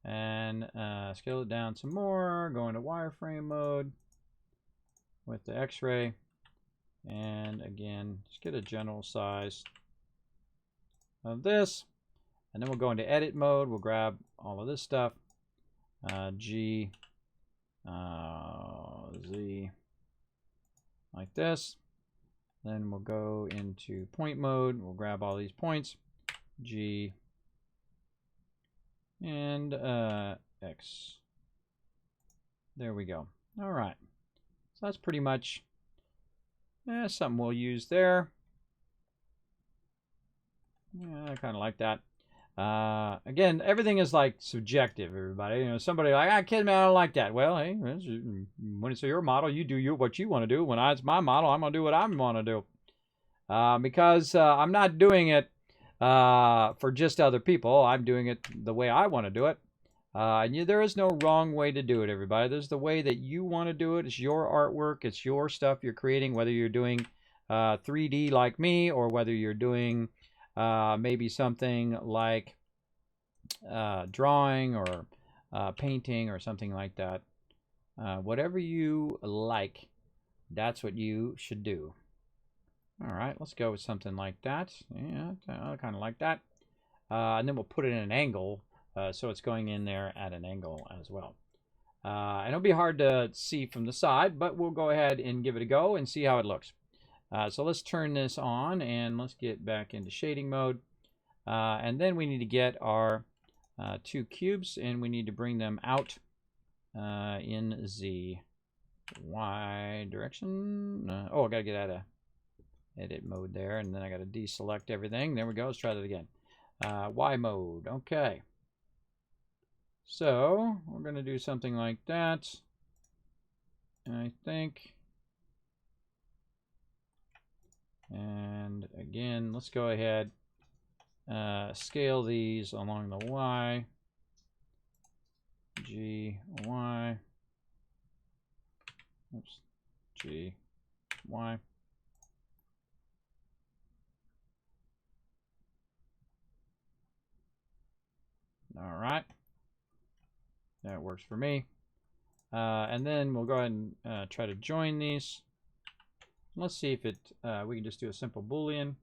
And scale it down some more, go into wireframe mode with the X-ray. And again, just get a general size of this. And then we'll go into edit mode. We'll grab all of this stuff. G, Z, like this. Then we'll go into point mode. We'll grab all these points. G, and X. There we go. All right. So that's pretty much something we'll use there. Yeah, I kind of like that. Again, everything is like subjective, everybody. You know, somebody like, Kismet, I don't like that. Well, hey, when it's your model, you do what you want to do. When it's my model, I'm going to do what I want to do. Because I'm not doing it for just other people. I'm doing it the way I want to do it. There is no wrong way to do it, everybody. There's the way that you want to do it. It's your artwork. It's your stuff you're creating, whether you're doing 3D like me or whether you're doing maybe something like drawing or painting or something like that. Whatever you like, that's what you should do. All right, let's go with something like that. Yeah, I kind of like that. And then we'll put it in an angle, so it's going in there at an angle as well. And it'll be hard to see from the side, but we'll go ahead and give it a go and see how it looks. So let's turn this on and let's get back into shading mode. And then we need to get our two cubes and we need to bring them out in the Y direction. I got to get out of edit mode there, and then I got to deselect everything. There we go. Let's try that again. Y mode. Okay. So we're going to do something like that. I think. And again, let's go ahead, scale these along the Y, G, Y, oops, G, Y. All right, that works for me. And then we'll go ahead and try to join these. Let's see if it, we can just do a simple Boolean.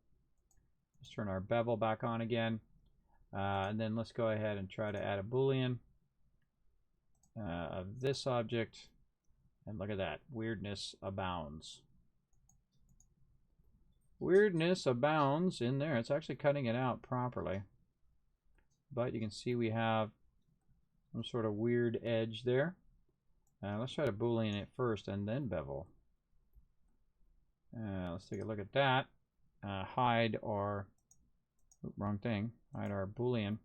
Let's turn our bevel back on again. And then let's go ahead and try to add a Boolean of this object And look at that. Weirdness abounds. Weirdness abounds in there. It's actually cutting it out properly. But you can see we have some sort of weird edge there. Let's try to Boolean it first and then bevel. Let's take a look at that. Hide our... Oops, wrong thing. Hide our Boolean.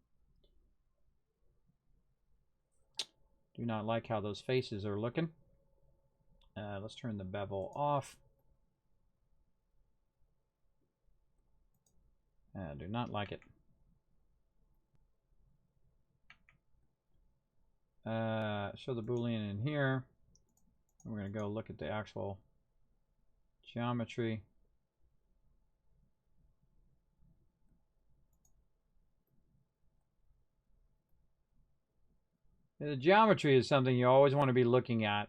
Do not like how those faces are looking. Let's turn the bevel off. Do not like it. Show the Boolean in here. We're going to go look at the actual geometry. The geometry is something you always want to be looking at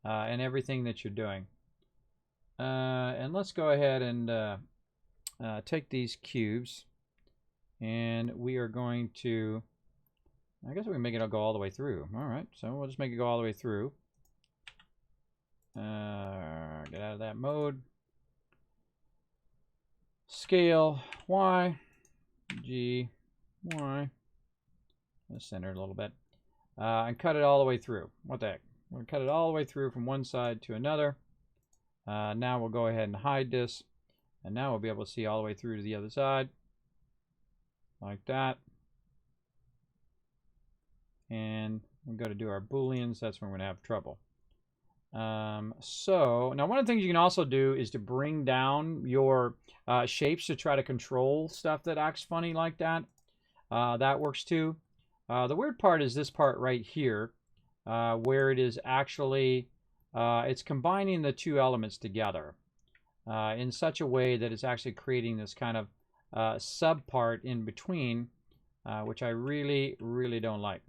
in everything that you're doing. And let's go ahead and take these cubes, and we are going to, I guess we can make it go all the way through. All right, so we'll just make it go all the way through. Get out of that mode. Scale Y, G, Y. Let's center it a little bit. And cut it all the way through. What the heck? We're going to cut it all the way through from one side to another. Now we'll go ahead and hide this. And now we'll be able to see all the way through to the other side. Like that. And we'll go to do our Booleans. That's when we're going to have trouble. So, now one of the things you can also do is to bring down your shapes to try to control stuff that acts funny like that. That works too. The weird part is this part right here, where it is actually, it's combining the two elements together in such a way that it's actually creating this kind of sub part in between, which I really, really don't like.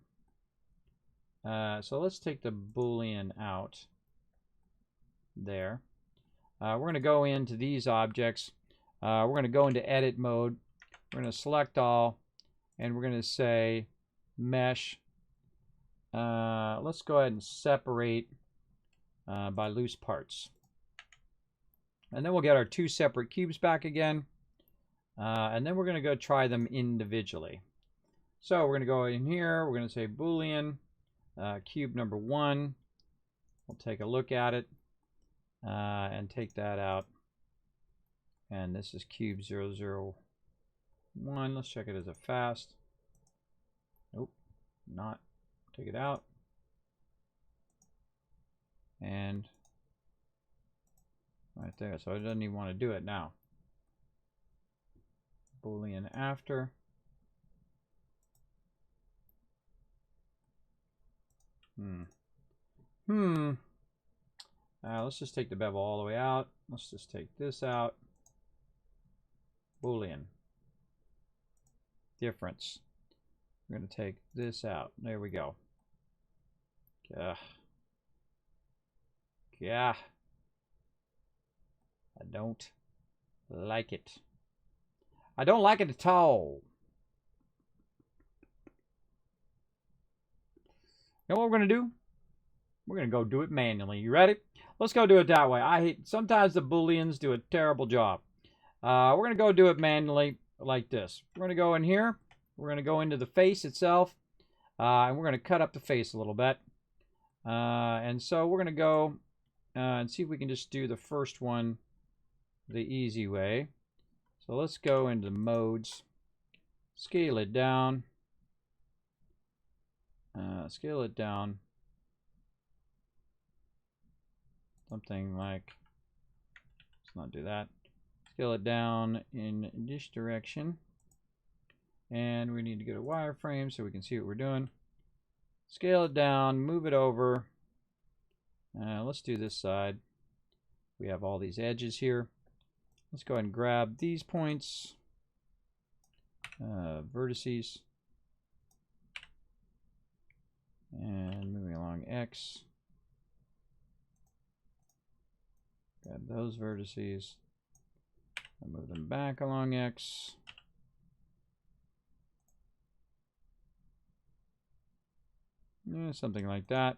So let's take the Boolean out there. We're going to go into these objects. We're going to go into edit mode. We're going to select all, and we're going to say mesh. Let's go ahead and separate by loose parts. And then we'll get our two separate cubes back again. And then we're going to go try them individually. So we're going to go in here. We're going to say Boolean, cube number 1. We'll take a look at it and take that out. And this is cube 001. Let's check it as a fast. Nope, not. Take it out. And right there. So it doesn't even want to do it now. Boolean after. Let's just take the bevel all the way out. Let's just take this out. Boolean. Difference. We're going to take this out. There we go. Yeah. I don't like it. I don't like it at all. You know what we're going to do? We're going to go do it manually. You ready? Let's go do it that way. Sometimes the Booleans do a terrible job. We're going to go do it manually like this. We're going to go in here. We're going to go into the face itself. And we're going to cut up the face a little bit. And so we're going to go and see if we can just do the first one the easy way. So let's go into modes. Scale it down. Scale it down. Something like, let's not do that. Scale it down in this direction. And we need to go to wireframe so we can see what we're doing. Scale it down, move it over. Let's do this side. We have all these edges here. Let's go ahead and grab these points, vertices, and moving along X. Grab those vertices and move them back along X. Yeah, something like that.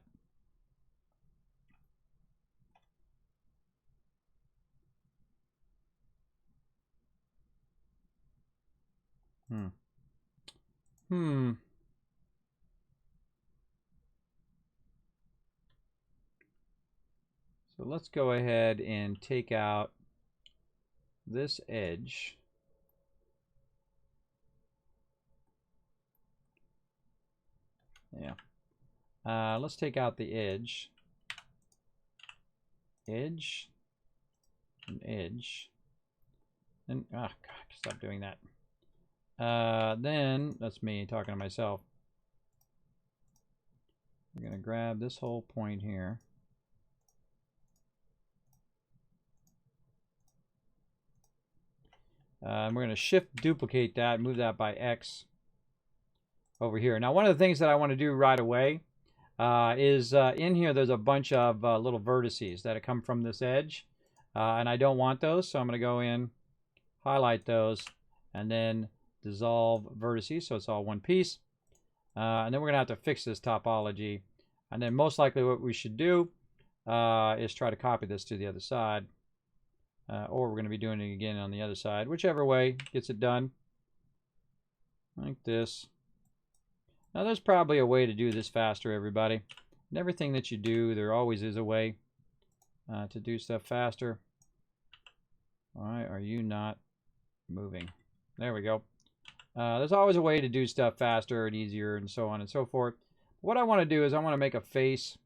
So let's go ahead and take out this edge. Yeah. Let's take out the edge. Edge. And edge. And, oh, God, stop doing that. Then, that's me talking to myself. We're going to grab this whole point here. And we're going to shift duplicate that, move that by X over here. Now, one of the things that I want to do right away is in here there's a bunch of little vertices that come from this edge. And I don't want those, so I'm going to go in, highlight those, and then dissolve vertices so it's all one piece. And then we're going to have to fix this topology. And then most likely what we should do is try to copy this to the other side. Or we're going to be doing it again on the other side. Whichever way gets it done. Like this. Now there's probably a way to do this faster, everybody. And everything that you do, there always is a way to do stuff faster. Why are you not moving? There we go. There's always a way to do stuff faster and easier and so on and so forth. What I want to do is I want to make a face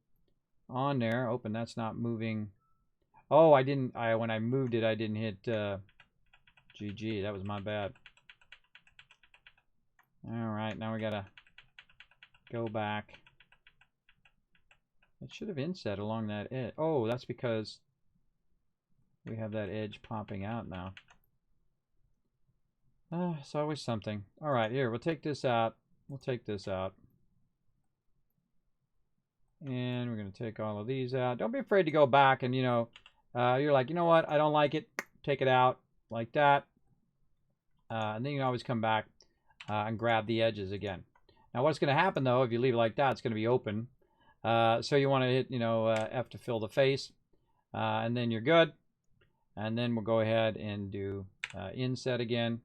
on there. Open, that's not moving. Oh, I didn't. When I moved it, I didn't hit GG. That was my bad. All right, now we gotta go back. It should have inset along that edge. Oh, that's because we have that edge popping out now. It's always something. All right, here, we'll take this out. We'll take this out. And we're going to take all of these out. Don't be afraid to go back and, you know, you're like, you know what? I don't like it. Take it out like that. And then you can always come back and grab the edges again. Now, what's going to happen, though, if you leave it like that, it's going to be open. So you want to hit, you know, F to fill the face. And then you're good. And then we'll go ahead and do inset again.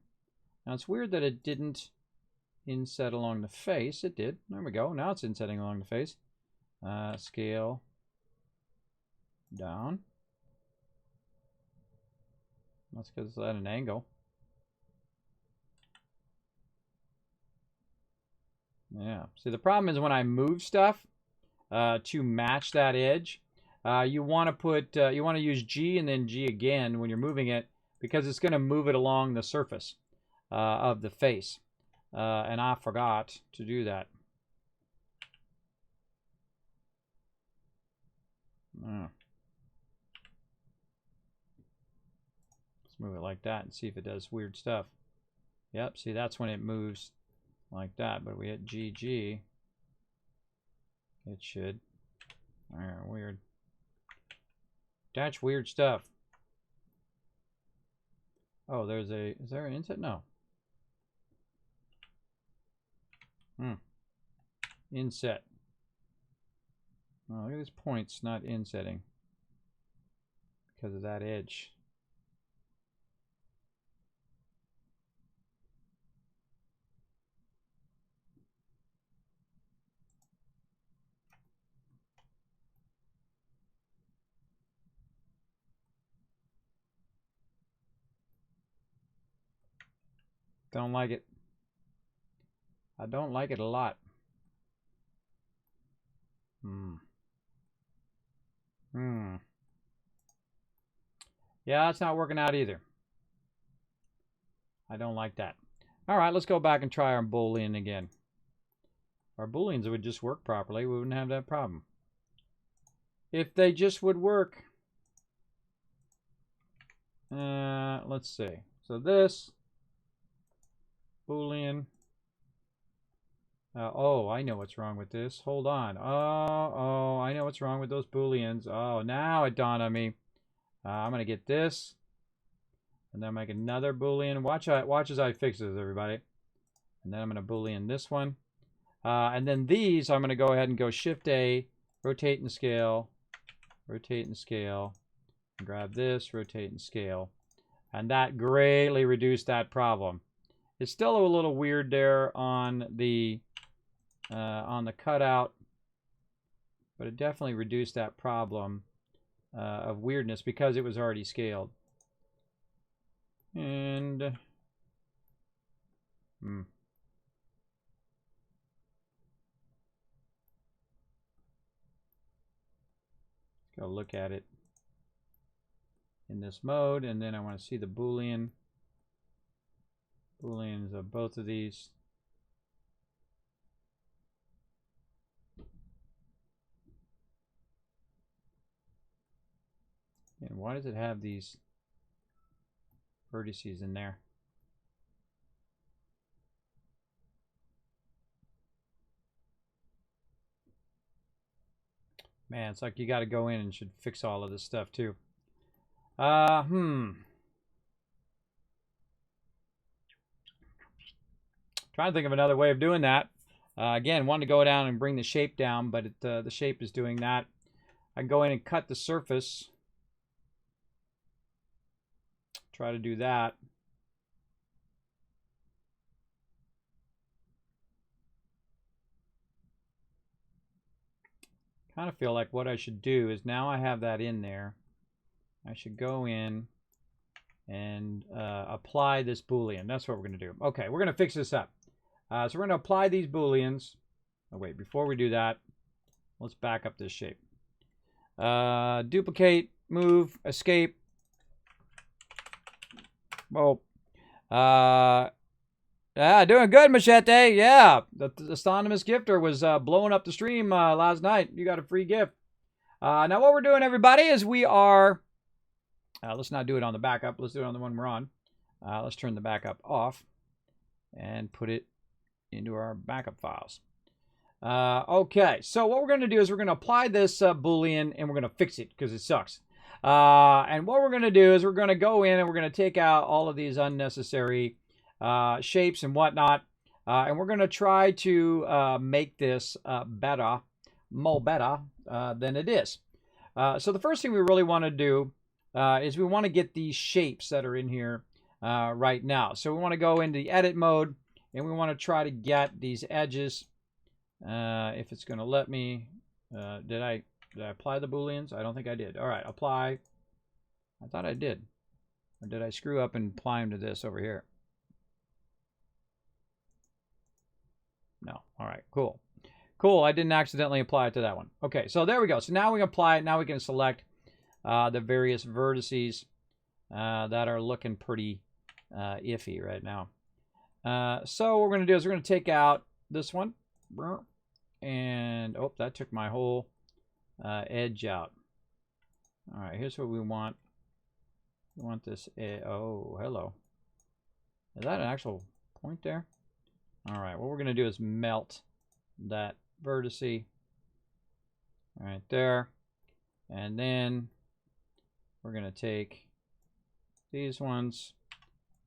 Now, it's weird that it didn't inset along the face. It did. There we go. Now it's insetting along the face. Scale down. That's because it's at an angle. Yeah. See, the problem is when I move stuff to match that edge, you want to put you want to use G and then G again when you're moving it because it's going to move it along the surface of the face. And I forgot to do that. Let's move it like that and see if it does weird stuff. Yep, see, that's when it moves like that. But we hit GG. It should. Weird. That's weird stuff. Oh, there's a... Is there an inset? No. Inset. Oh, look at this points not insetting because of that edge. Don't like it. I don't like it a lot. Yeah, it's not working out either. I don't like that. All right, let's go back and try our Boolean again. Our Booleans would just work properly. We wouldn't have that problem. If they just would work. Let's see. So this Boolean. Oh, I know what's wrong with this. Hold on. Oh, I know what's wrong with those Booleans. Oh, now it dawned on me. I'm going to get this. And then make another Boolean. Watch as I fix this, everybody. And then I'm going to Boolean this one. And then these, I'm going to go ahead and go Shift A, rotate and scale, rotate and scale. Grab this, rotate and scale. And that greatly reduced that problem. It's still a little weird there on the cutout, but it definitely reduced that problem of weirdness because it was already scaled. And go look at it in this mode, and then I want to see the booleans of both of these. And why does it have these vertices in there? Man, it's like you got to go in and should fix all of this stuff too. Trying to think of another way of doing that. Again, wanted to go down and bring the shape down, but the shape is doing that. I can go in and cut the surface. Try to do that. Kind of feel like what I should do is, now I have that in there, I should go in and apply this boolean. That's what we're going to do. Okay, we're going to fix this up. So we're going to apply these booleans. Oh wait, before we do that, let's back up this shape. Duplicate, move, escape. Oh, yeah, doing good, Machete. Yeah, the anonymous gifter was blowing up the stream last night. You got a free gift. Now what we're doing, everybody, is we are, let's not do it on the backup. Let's do it on the one we're on. Let's turn the backup off and put it into our backup files. Okay, so what we're going to do is we're going to apply this boolean, and we're going to fix it because it sucks. And what we're going to do is we're going to go in and we're going to take out all of these unnecessary shapes and whatnot, and we're going to try to make this more better than it is. So the first thing we really want to do is we want to get these shapes that are in here right now. So we want to go into the edit mode, and we want to try to get these edges. If it's going to let me, did I apply the booleans? I don't think I did. All right, apply. I thought I did. Or did I screw up and apply them to this over here? No. All right, cool. Cool, I didn't accidentally apply it to that one. Okay, so there we go. So now we can apply it. Now we can select the various vertices that are looking pretty iffy right now. So what we're going to do is we're going to take out this one. And, oh, that took my whole edge out. All right, here's what we want. We want this, oh, hello. Is that an actual point there? All right, what we're going to do is melt that vertice right there. And then we're going to take these ones,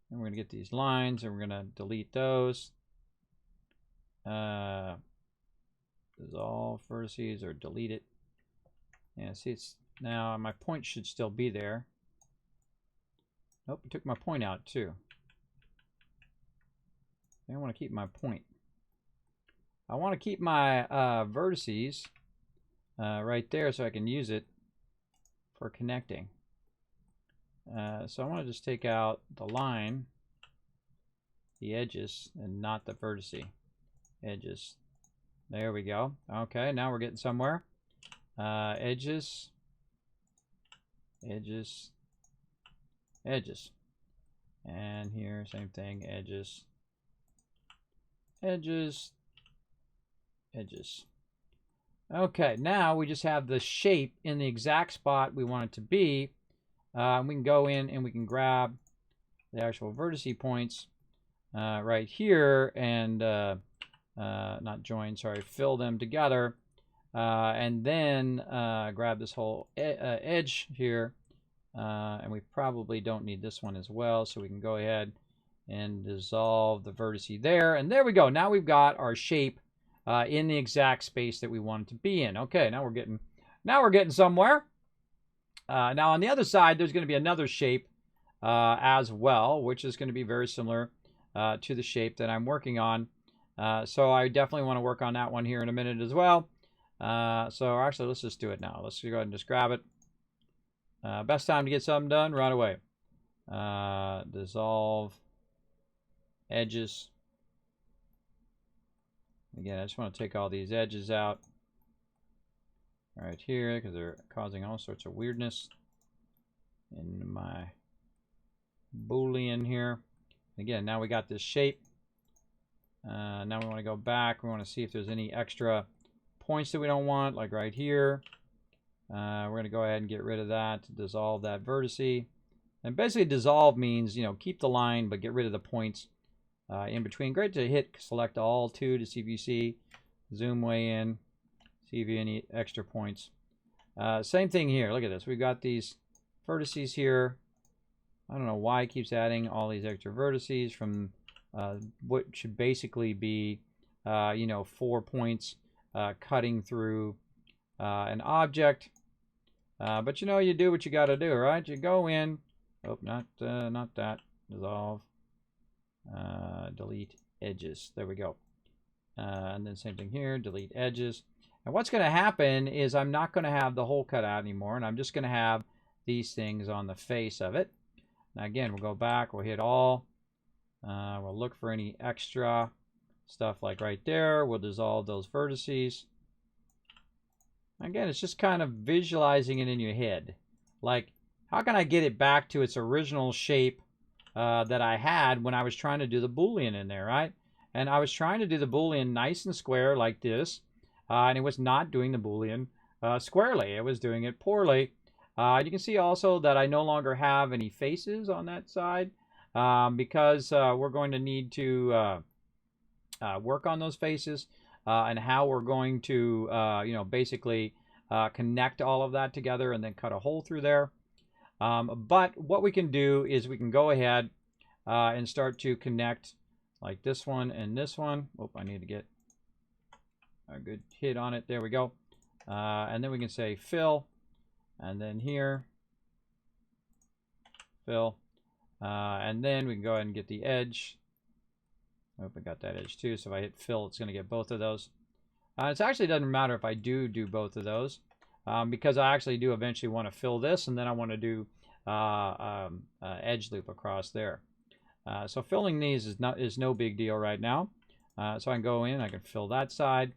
and we're going to get these lines, and we're going to delete those. Dissolve vertices or delete it. Yeah, see, it's now my point should still be there. Nope, it took my point out too. I want to keep my point. I want to keep my vertices right there so I can use it for connecting. So I want to just take out the line, the edges, and not the vertice edges. There we go. Okay, now we're getting somewhere. Edges, edges, edges. And here, same thing, edges, edges, edges. Okay, now we just have the shape in the exact spot we want it to be. We can go in and we can grab the actual vertice points right here and not join, sorry, fill them together, and then grab this whole edge here, and we probably don't need this one as well, so we can go ahead and dissolve the vertice there, and there we go. Now we've got our shape in the exact space that we want it to be in. Okay, now we're getting somewhere. Now on the other side, there's going to be another shape as well, which is going to be very similar to the shape that I'm working on. So I definitely want to work on that one here in a minute as well. So actually, let's just do it now. Let's go ahead and just grab it. Best time to get something done right away. Dissolve edges. Again, I just want to take all these edges out right here because they're causing all sorts of weirdness in my Boolean here. Again, now we got this shape. Now we want to go back. We want to see if there's any extra points that we don't want, like right here. We're going to go ahead and get rid of that to dissolve that vertice. And basically dissolve means, you know, keep the line but get rid of the points in between. Great to hit select all too to see if you see. Zoom way in, see if you any extra points. Same thing here. Look at this. We've got these vertices here. I don't know why it keeps adding all these extra vertices from what should basically be, you know, 4 points cutting through an object. But you know, you do what you got to do, right? You go in. Oh, not that. Dissolve. Delete edges. There we go. And then same thing here. Delete edges. And what's going to happen is I'm not going to have the hole cut out anymore, and I'm just going to have these things on the face of it. Now again, we'll go back. We'll hit all. We'll look for any extra stuff like right there. We'll dissolve those vertices. Again, it's just kind of visualizing it in your head. Like, how can I get it back to its original shape that I had when I was trying to do the Boolean in there, right? And I was trying to do the Boolean nice and square like this, and it was not doing the Boolean squarely. It was doing it poorly. You can see also that I no longer have any faces on that side because we're going to need to work on those faces and how we're going to, you know, basically connect all of that together and then cut a hole through there. But what we can do is we can go ahead and start to connect like this one and this one. Oh, I need to get a good hit on it. There we go. And then we can say fill. And then here, fill. And then we can go ahead and get the edge. Oh, I got that edge too. So if I hit fill, it's going to get both of those. It actually doesn't matter if I do both of those. Because I actually do eventually want to fill this, and then I want to do edge loop across there. So filling these is no big deal right now. So I can go in, I can fill that side,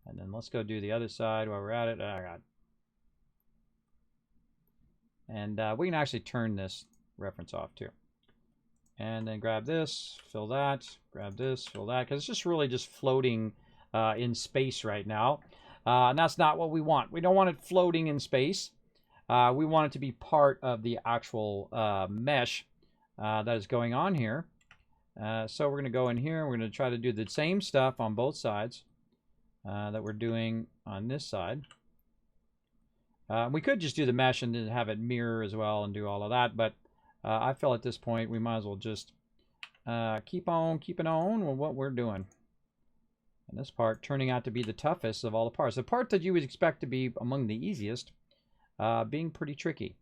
and then let's go do the other side while we're at it. And we can actually turn this reference off too. And then grab this, fill that, grab this, fill that, because it's just really just floating in space right now. And that's not what we want. We don't want it floating in space. We want it to be part of the actual mesh that is going on here. So we're going to go in here. We're going to try to do the same stuff on both sides that we're doing on this side. We could just do the mesh and then have it mirror as well and do all of that. But I feel at this point we might as well just keep on keeping on with what we're doing. And this part turning out to be the toughest of all the parts. The part that you would expect to be among the easiest, being pretty tricky.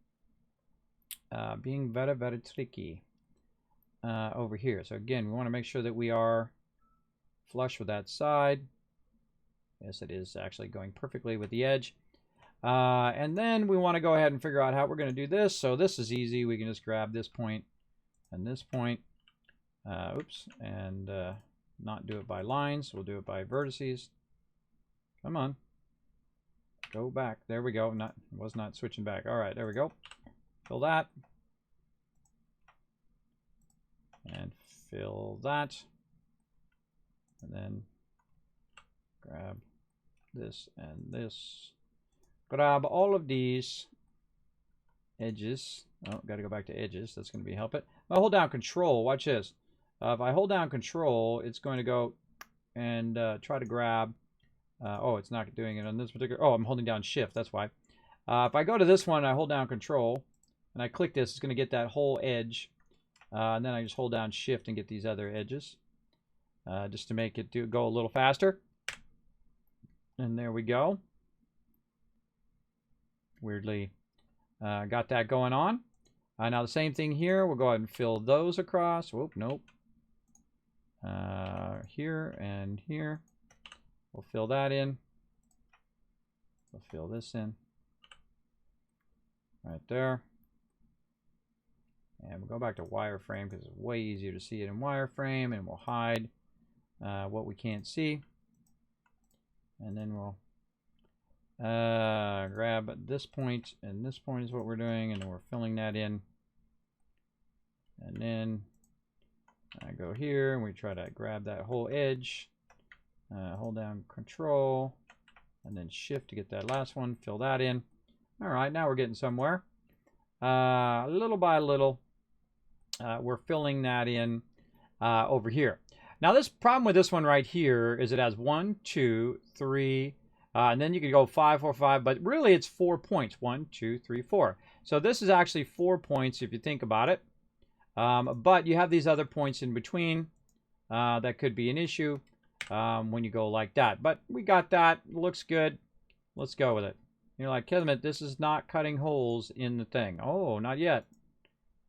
Being very, very tricky over here. So again, we want to make sure that we are flush with that side. Yes, it is actually going perfectly with the edge. And then we want to go ahead and figure out how we're going to do this. So this is easy. We can just grab this point and this point. Oops. And not do it by lines. We'll do it by vertices. Come on. Go back. There we go. Was not switching back. All right, there we go. Fill that. And fill that. And then grab this and this. Grab all of these edges. Oh, got to go back to edges. That's going to be help it. I'll hold down Control. Watch this. If I hold down Control, it's going to go and try to grab. Oh, it's not doing it on this particular. Oh, I'm holding down Shift. That's why. If I go to this one, I hold down Control, and I click this, it's going to get that whole edge. And then I just hold down Shift and get these other edges, just to make it go a little faster. And there we go. Weirdly, got that going on. Now the same thing here. We'll go ahead and fill those across. Whoop, nope. here and here. We'll fill that in. We'll fill this in. Right there. And we'll go back to wireframe because it's way easier to see it in wireframe, and we'll hide what we can't see. And then we'll grab this point, and this point is what we're doing, and then we're filling that in. And then I go here, and we try to grab that whole edge. Hold down Control, and then Shift to get that last one. Fill that in. All right, now we're getting somewhere. Little by little, we're filling that in over here. Now, this problem with this one right here is it has 1, 2, 3, and then you could go 5, 4, 5, but really it's 4 points. 1, 2, 3, 4. So this is actually 4 points if you think about it. But you have these other points in between that could be an issue when you go like that. But we got that. Looks good. Let's go with it. You're like, Kismet, this is not cutting holes in the thing. Oh, not yet.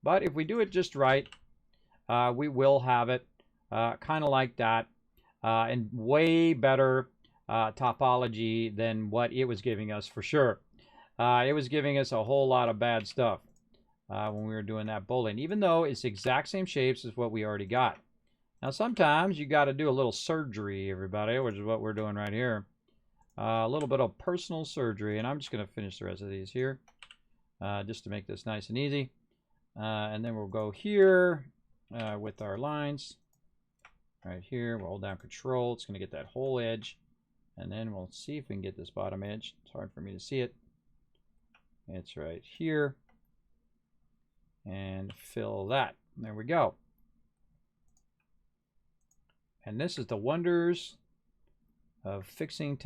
But if we do it just right, we will have it kind of like that, and way better topology than what it was giving us for sure. It was giving us a whole lot of bad stuff when we were doing that bowling, even though it's the exact same shapes as what we already got. Now, sometimes you got to do a little surgery, everybody, which is what we're doing right here. A little bit of personal surgery, and I'm just going to finish the rest of these here just to make this nice and easy. And then we'll go here with our lines. Right here, we'll hold down Control. It's going to get that whole edge. And then we'll see if we can get this bottom edge. It's hard for me to see it. It's right here. And fill that. There we go. And this is the wonders of fixing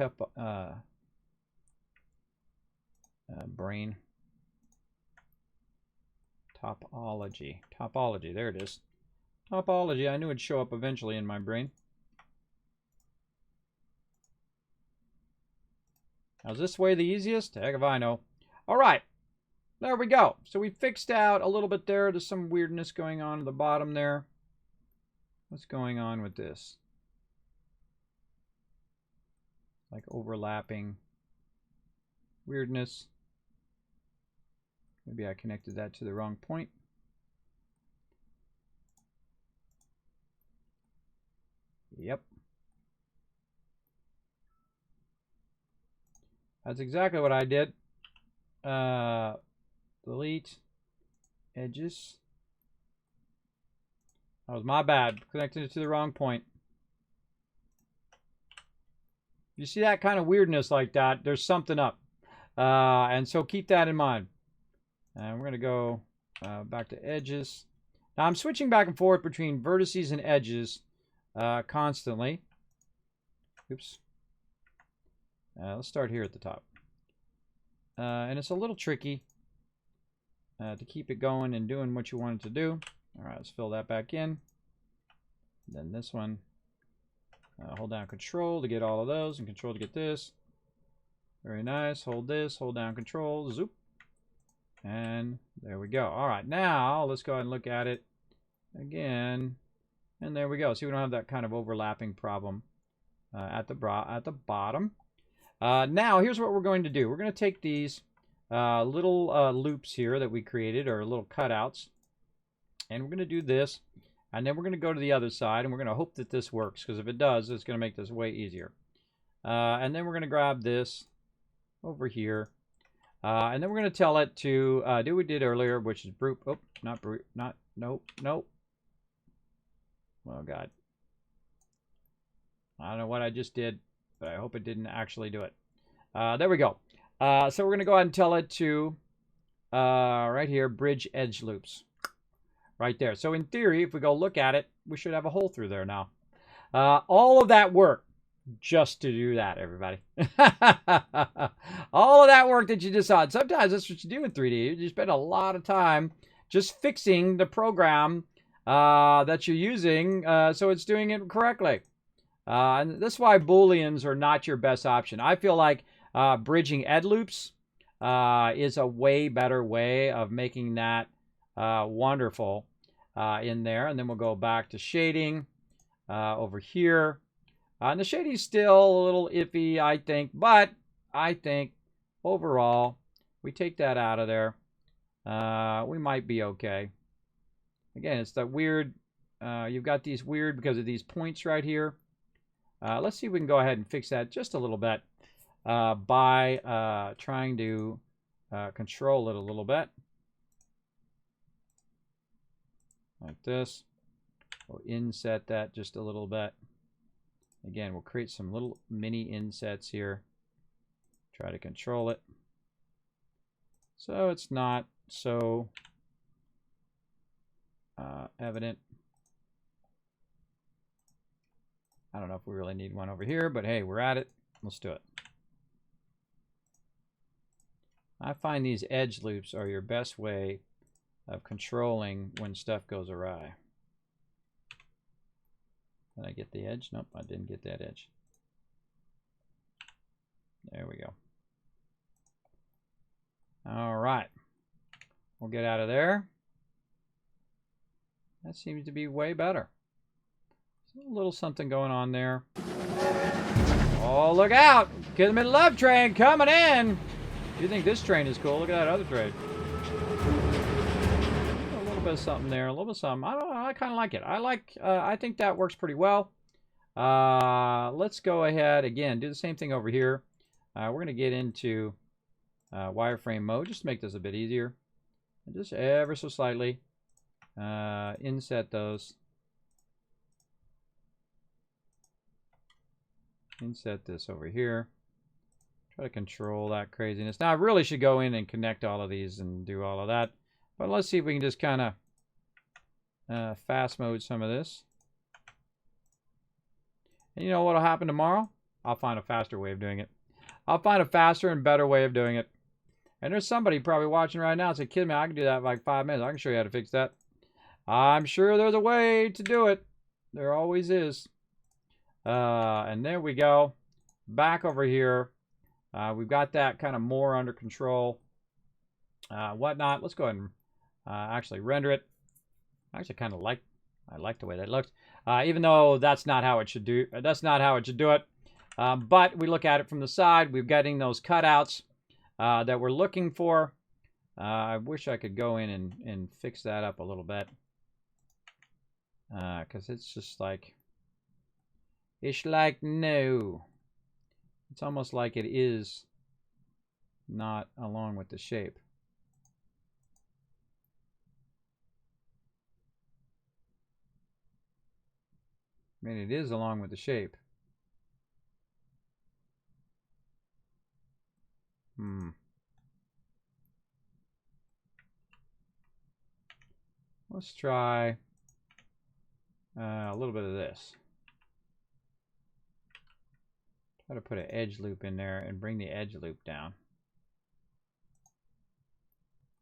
brain topology. Topology, there it is. Topology, I knew it'd show up eventually in my brain. Now, is this way the easiest? Heck if I know. All right, there we go. So we fixed out a little bit there. There's some weirdness going on at the bottom there. What's going on with this? Like overlapping weirdness. Maybe I connected that to the wrong point. Yep. That's exactly what I did. Delete edges. That was my bad. Connected it to the wrong point. You see that kind of weirdness like that, there's something up. And so keep that in mind. And we're going to go back to edges. Now I'm switching back and forth between vertices and edges constantly. Oops. Let's start here at the top. And it's a little tricky to keep it going and doing what you want it to do. All right, let's fill that back in. Then this one. Hold down Control to get all of those, and Control to get this. Very nice. Hold this, hold down Control, zoop. And there we go. All right, now let's go ahead and look at it again. And there we go. See, we don't have that kind of overlapping problem at the bottom. Now, here's what we're going to do. We're going to take these little loops here that we created, or little cutouts, and we're going to do this. And then we're going to go to the other side, and we're going to hope that this works, because if it does, it's going to make this way easier. And then we're going to grab this over here. And then we're going to tell it to do what we did earlier, which is brute. Oh, not brute. Nope. Oh, God. I don't know what I just did, but I hope it didn't actually do it. There we go. So we're going to go ahead and tell it to, right here, bridge edge loops. Right there. So in theory, if we go look at it, we should have a hole through there now. All of that work just to do that, everybody. All of that work that you just saw. And sometimes that's what you do in 3D. You spend a lot of time just fixing the program that you're using so it's doing it correctly. And that's why Booleans are not your best option. I feel like bridging ed loops is a way better way of making that wonderful in there. And then we'll go back to shading. over here. And the shading's still a little iffy, I think, but I think overall, we take that out of there. We might be okay. Again, it's that weird, you've got these weird because of these points right here. Let's see if we can go ahead and fix that just a little bit by trying to control it a little bit. Like this. We'll inset that just a little bit. Again, we'll create some little mini insets here. Try to control it. So it's not so evident. I don't know if we really need one over here, but hey, we're at it. Let's do it. I find these edge loops are your best way of controlling when stuff goes awry. Did I get the edge? Nope, I didn't get that edge. There we go. All right. We'll get out of there. That seems to be way better. A little something going on there. Oh, look out! Kismet Love Train coming in! You think this train is cool? Look at that other train. A little bit of something there, a little bit of something. I don't know, I kind of like it. I think that works pretty well. Let's go ahead, again, do the same thing over here. We're going to get into wireframe mode, just to make this a bit easier. And just ever so slightly inset those. Inset this over here. Try to control that craziness. Now I really should go in and connect all of these and do all of that. But let's see if we can just kind of fast mode some of this. And you know what will happen tomorrow? I'll find a faster way of doing it. I'll find a faster and better way of doing it. And there's somebody probably watching right now and say, "Kid, man, I can do that in like 5 minutes. I can show you how to fix that." I'm sure there's a way to do it. There always is. And there we go. Back over here. We've got that kind of more under control. Whatnot. Let's go ahead and actually render it. I actually kind of like the way that looks. Even though that's not how it should do. That's not how it should do it. But we look at it from the side. We're getting those cutouts that we're looking for. I wish I could go in and fix that up a little bit. Because it's just like... It's like, no. It's almost like it is not along with the shape. I mean, it is along with the shape. Let's try a little bit of this. Try to put an edge loop in there and bring the edge loop down.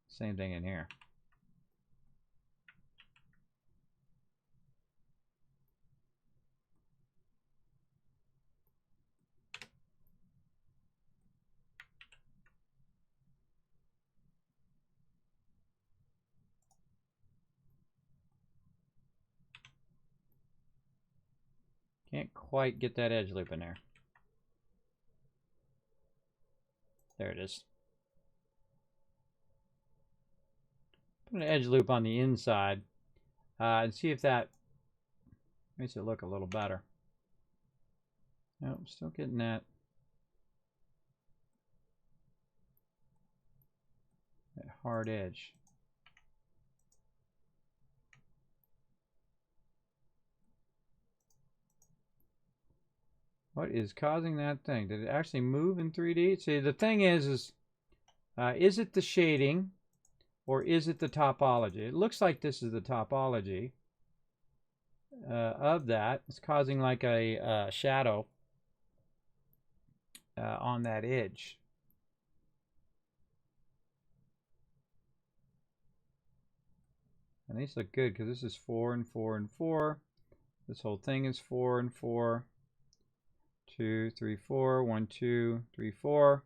Same thing in here. Can't quite get that edge loop in there. There it is. Put an edge loop on the inside and see if that makes it look a little better. Nope, still getting that hard edge. What is causing that thing? Did it actually move in 3D? See, the thing is it the shading or is it the topology? It looks like this is the topology of that. It's causing like a shadow on that edge. And these look good because this is 4 and 4 and 4. This whole thing is 4 and 4. 2, 3, 4, 1, 2, 3, 4.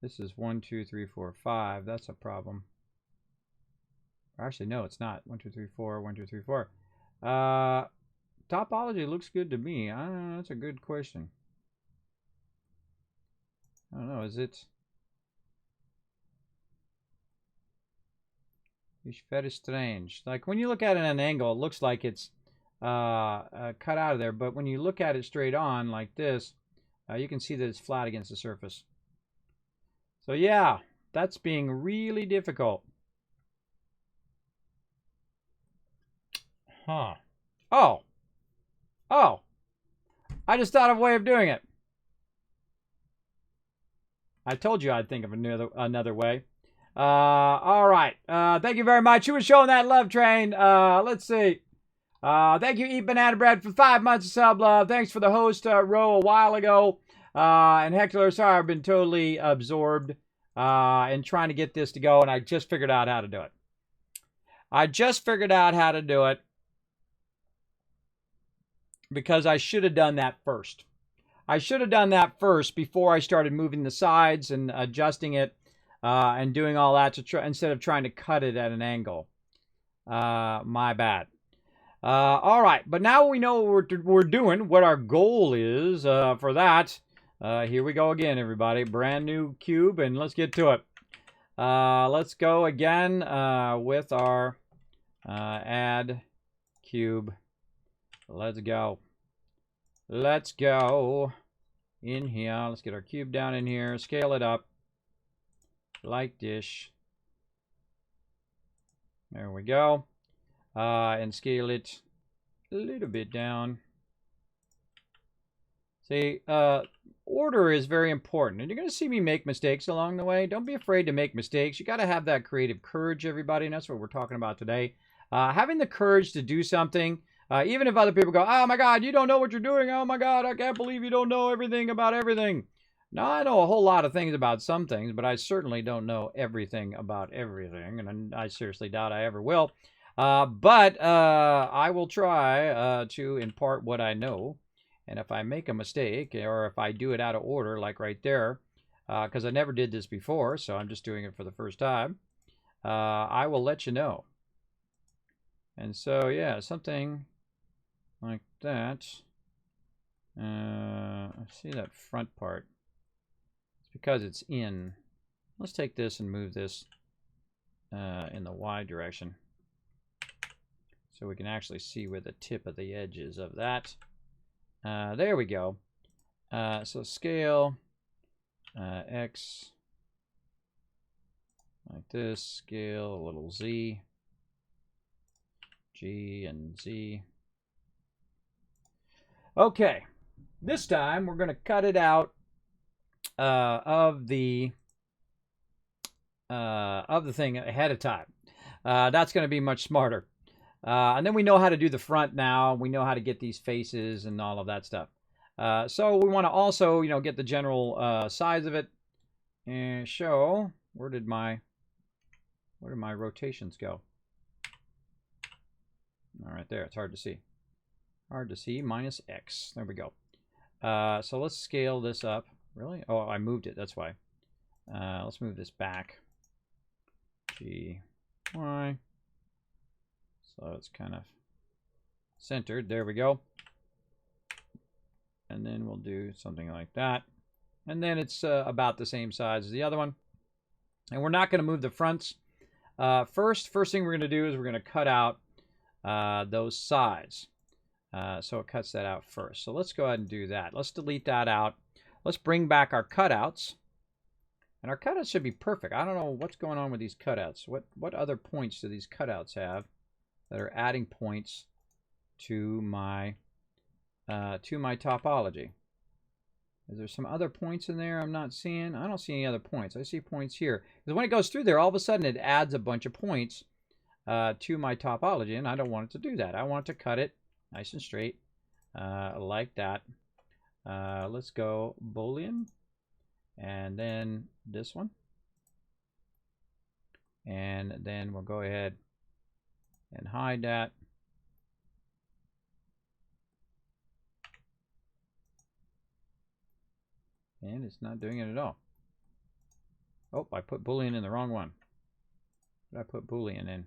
This is 1, 2, 3, 4, 5. That's a problem. Or actually, no, it's not. 1, 2, 3, 4, 1, 2, 3, 4. topology looks good to me. I don't know. That's a good question. I don't know. Is it? It's very strange. Like when you look at it at an angle, it looks like it's cut out of there. But when you look at it straight on like this, you can see that it's flat against the surface. So yeah, that's being really difficult. Huh. Oh. Oh. I just thought of a way of doing it. I told you I'd think of another way. All right. Thank you very much. Who was showing that love train? Let's see. Thank you, Eat Banana Bread, for 5 months of sub love. Thanks for the host row a while ago. And Heckler, sorry, I've been totally absorbed in trying to get this to go, and I just figured out how to do it. Because I should have done that first. I should have done that first before I started moving the sides and adjusting it and doing all that instead of trying to cut it at an angle. My bad. All right, but now we know what we're doing, what our goal is for that. Here we go again, everybody. Brand new cube, and let's get to it. Let's go again with our add cube. Let's go. Let's go in here. Let's get our cube down in here. Scale it up like this. There we go. And scale it a little bit down. See, order is very important. And you're going to see me make mistakes along the way. Don't be afraid to make mistakes. You got to have that creative courage, everybody. And that's what we're talking about today. Having the courage to do something. Even if other people go, oh my God, you don't know what you're doing. Oh my God, I can't believe you don't know everything about everything. Now, I know a whole lot of things about some things, but I certainly don't know everything about everything. And I seriously doubt I ever will. But I will try to impart what I know. And if I make a mistake, or if I do it out of order, like right there, because I never did this before, so I'm just doing it for the first time, I will let you know. And so, yeah, something like that. See that front part. It's because it's in. Let's take this and move this in the Y direction. So we can actually see where the tip of the edge is of that. There we go. So scale X like this. Scale a little Z. G and Z. Okay, this time we're going to cut it out of the thing ahead of time. That's going to be much smarter. And then we know how to do the front now. We know how to get these faces and all of that stuff. So we want to also, get the general size of it and show where did my rotations go? All right, there. It's hard to see. Hard to see. Minus X. There we go. So let's scale this up. Really? Oh, I moved it. That's why. Let's move this back. G, Y. So it's kind of centered. There we go. And then we'll do something like that. And then it's about the same size as the other one. And we're not going to move the fronts. First thing we're going to do is we're going to cut out those sides. So it cuts that out first. So let's go ahead and do that. Let's delete that out. Let's bring back our cutouts. And our cutouts should be perfect. I don't know what's going on with these cutouts. What other points do these cutouts have that are adding points to my topology? Is there some other points in there I'm not seeing? I don't see any other points. I see points here. Because when it goes through there, all of a sudden it adds a bunch of points to my topology, and I don't want it to do that. I want it to cut it nice and straight like that. Let's go Boolean, and then this one. And then we'll go ahead and hide that. And it's not doing it at all. Oh, I put Boolean in the wrong one. What did I put Boolean in?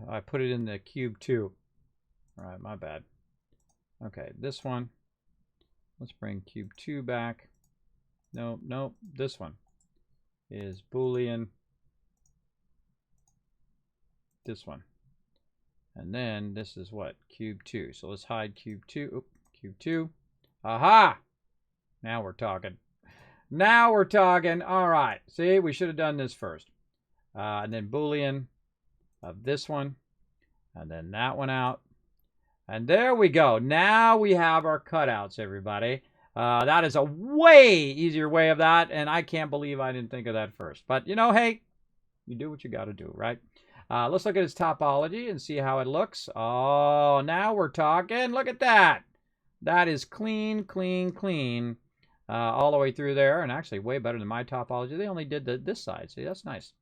I put it in the cube 2. All right, my bad. Okay, this one. Let's bring cube 2 back. No, no, this one is Boolean. This one. And then this is what? Cube 2. So let's hide cube 2. Oop, cube 2. Aha! Now we're talking. Now we're talking. All right. See, we should have done this first. And then Boolean of this one. And then that one out. And there we go. Now we have our cutouts, everybody. That is a way easier way of that. And I can't believe I didn't think of that first. But, you know, hey, you do what you got to do, right? Let's look at its topology and see how it looks. Oh, now we're talking. Look at that. That is clean, clean, clean. All the way through there. And actually way better than my topology. They only did this side. See, that's nice.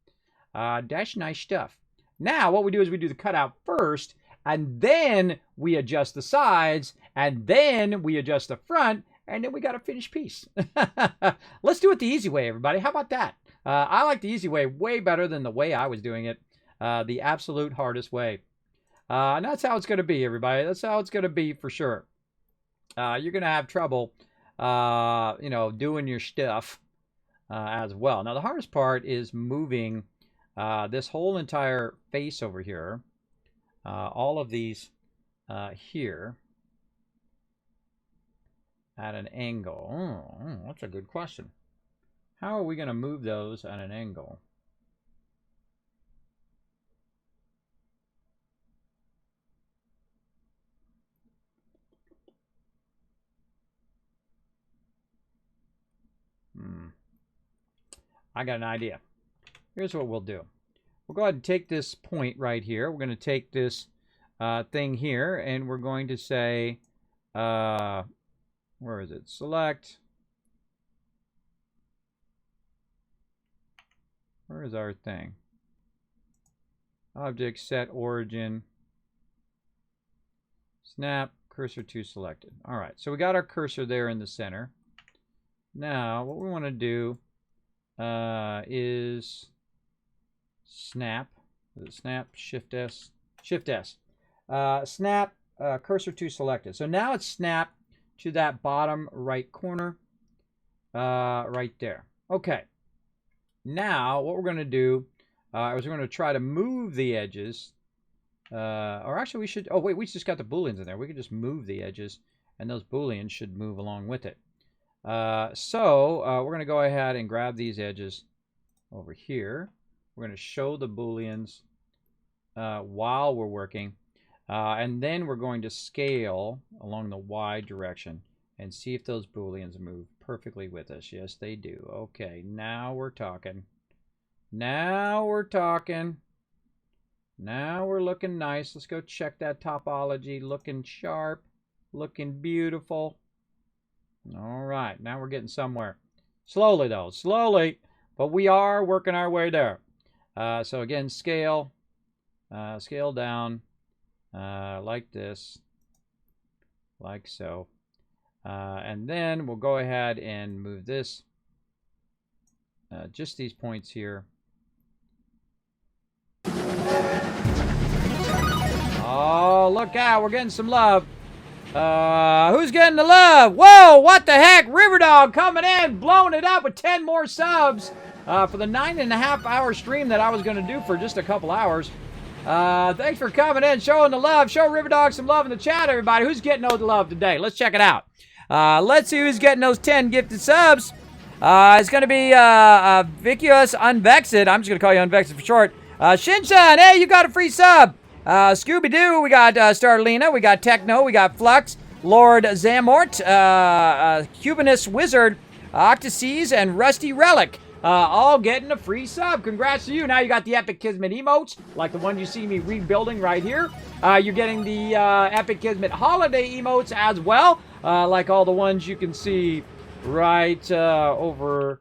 That's nice stuff. Now, what we do is we do the cutout first. And then we adjust the sides, and then we adjust the front, and then we got a finished piece. Let's do it the easy way, everybody. How about that? I like the easy way way better than the way I was doing it, the absolute hardest way. And that's how it's going to be, everybody. That's how it's going to be for sure. You're going to have trouble, you know, doing your stuff as well. Now, the hardest part is moving this whole entire face over here. All of these here at an angle. Oh, that's a good question. How are we going to move those at an angle? I got an idea. Here's what we'll do. We'll go ahead and take this point right here. We're going to take this thing here, and we're going to say, where is it? Select. Where is our thing? Object, set, origin. Snap, cursor to selected. All right, so we got our cursor there in the center. Now, what we want to do is snap. Is it snap? Shift S. Shift S. Snap cursor to selected. So now it's snapped to that bottom right corner right there. Okay. Now what we're going to do is we're going to try to move the edges. Or actually we should, oh wait, we just got the booleans in there. We could just move the edges and those booleans should move along with it. So we're going to go ahead and grab these edges over here. We're going to show the booleans while we're working. And then we're going to scale along the Y direction and see if those booleans move perfectly with us. Yes, they do. Okay, now we're talking. Now we're talking. Now we're looking nice. Let's go check that topology. Looking sharp. Looking beautiful. All right, now we're getting somewhere. Slowly, though. Slowly. But we are working our way there. So again, scale. Scale down. Like this. Like so. And then we'll go ahead and move this. Just these points here. Oh, look out. We're getting some love. Who's getting the love? Whoa, what the heck? Riverdog coming in, blowing it up with 10 more subs for the 9.5-hour stream that I was going to do for just a couple hours. Thanks for coming in, showing the love. Show Riverdog some love in the chat, everybody. Who's getting all the love today? Let's check it out. Let's see who's getting those 10 gifted subs. It's going to be Vicus Unvexed. I'm just going to call you Unvexed for short. Shinshan, hey, you got a free sub. Scooby-Doo, we got Starlina, we got Techno, we got Flux, Lord Zamort, Cubanist Wizard, Octaseas, and Rusty Relic. All getting a free sub. Congrats to you. Now you got the Epic Kismet emotes, like the one you see me rebuilding right here. You're getting the Epic Kismet holiday emotes as well, like all the ones you can see right over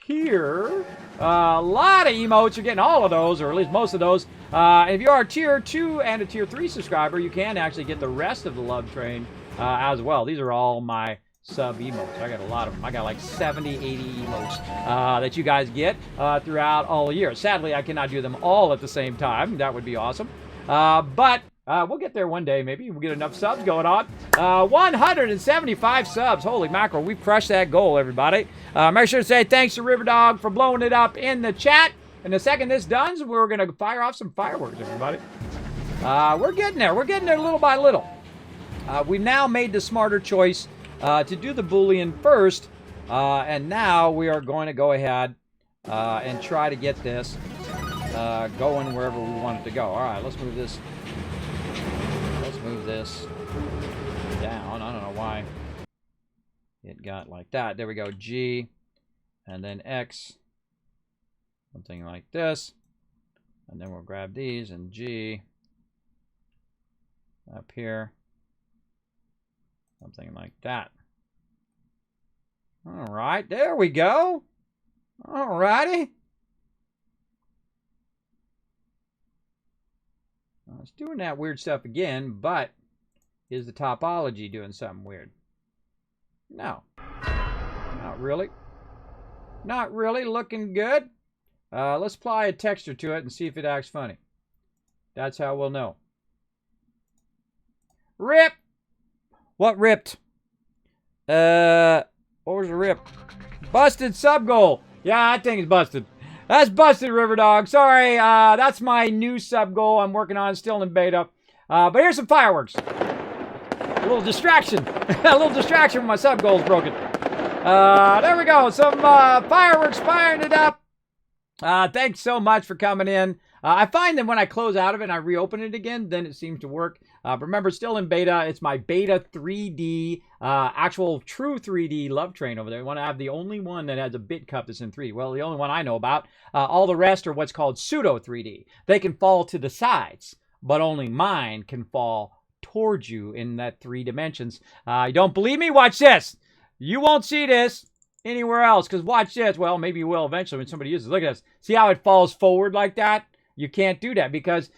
here. A lot of emotes. You're getting all of those, or at least most of those. If you are a Tier 2 and a Tier 3 subscriber, you can actually get the rest of the love train as well. These are all my sub emotes. I got a lot of them. I got like 70, 80 emotes that you guys get throughout all year. Sadly, I cannot do them all at the same time. That would be awesome. But we'll get there one day, maybe. We'll get enough subs going on. 175 subs. Holy mackerel. We've crushed that goal, everybody. Make sure to say thanks to Riverdog for blowing it up in the chat. And the second this done, we're going to fire off some fireworks, everybody. We're getting there. We're getting there little by little. We've now made the smarter choice to do the Boolean first. And now we are going to go ahead and try to get this going wherever we want it to go. All right, let's move this. Let's move this down. I don't know why it got like that. There we go. G and then X. Something like this. And then we'll grab these and G up here. Something like that. All right, there we go. All righty. It's doing that weird stuff again, but is the topology doing something weird? No. Not really. Not really looking good. Let's apply a texture to it and see if it acts funny. That's how we'll know. Rip! What ripped? What was the rip? Busted sub goal. Yeah, that thing is busted. That's busted, Riverdog. Sorry, that's my new sub goal I'm working on, still in beta. But here's some fireworks. A little distraction. A little distraction when my sub goal's broken. There we go. Some fireworks firing it up. Thanks so much for coming in. I find that when I close out of it and I reopen it again, then it seems to work. But remember, it's still in beta. It's my beta 3D, actual true 3D love train over there. I want to have the only one that has a bit cup that's in 3D. Well, the only one I know about. All the rest are what's called pseudo 3D. They can fall to the sides, but only mine can fall towards you in that 3 dimensions. You don't believe me? Watch this. You won't see this anywhere else, because watch this. Well, maybe you will eventually when somebody uses it. Look at this. See how it falls forward like that? You can't do that because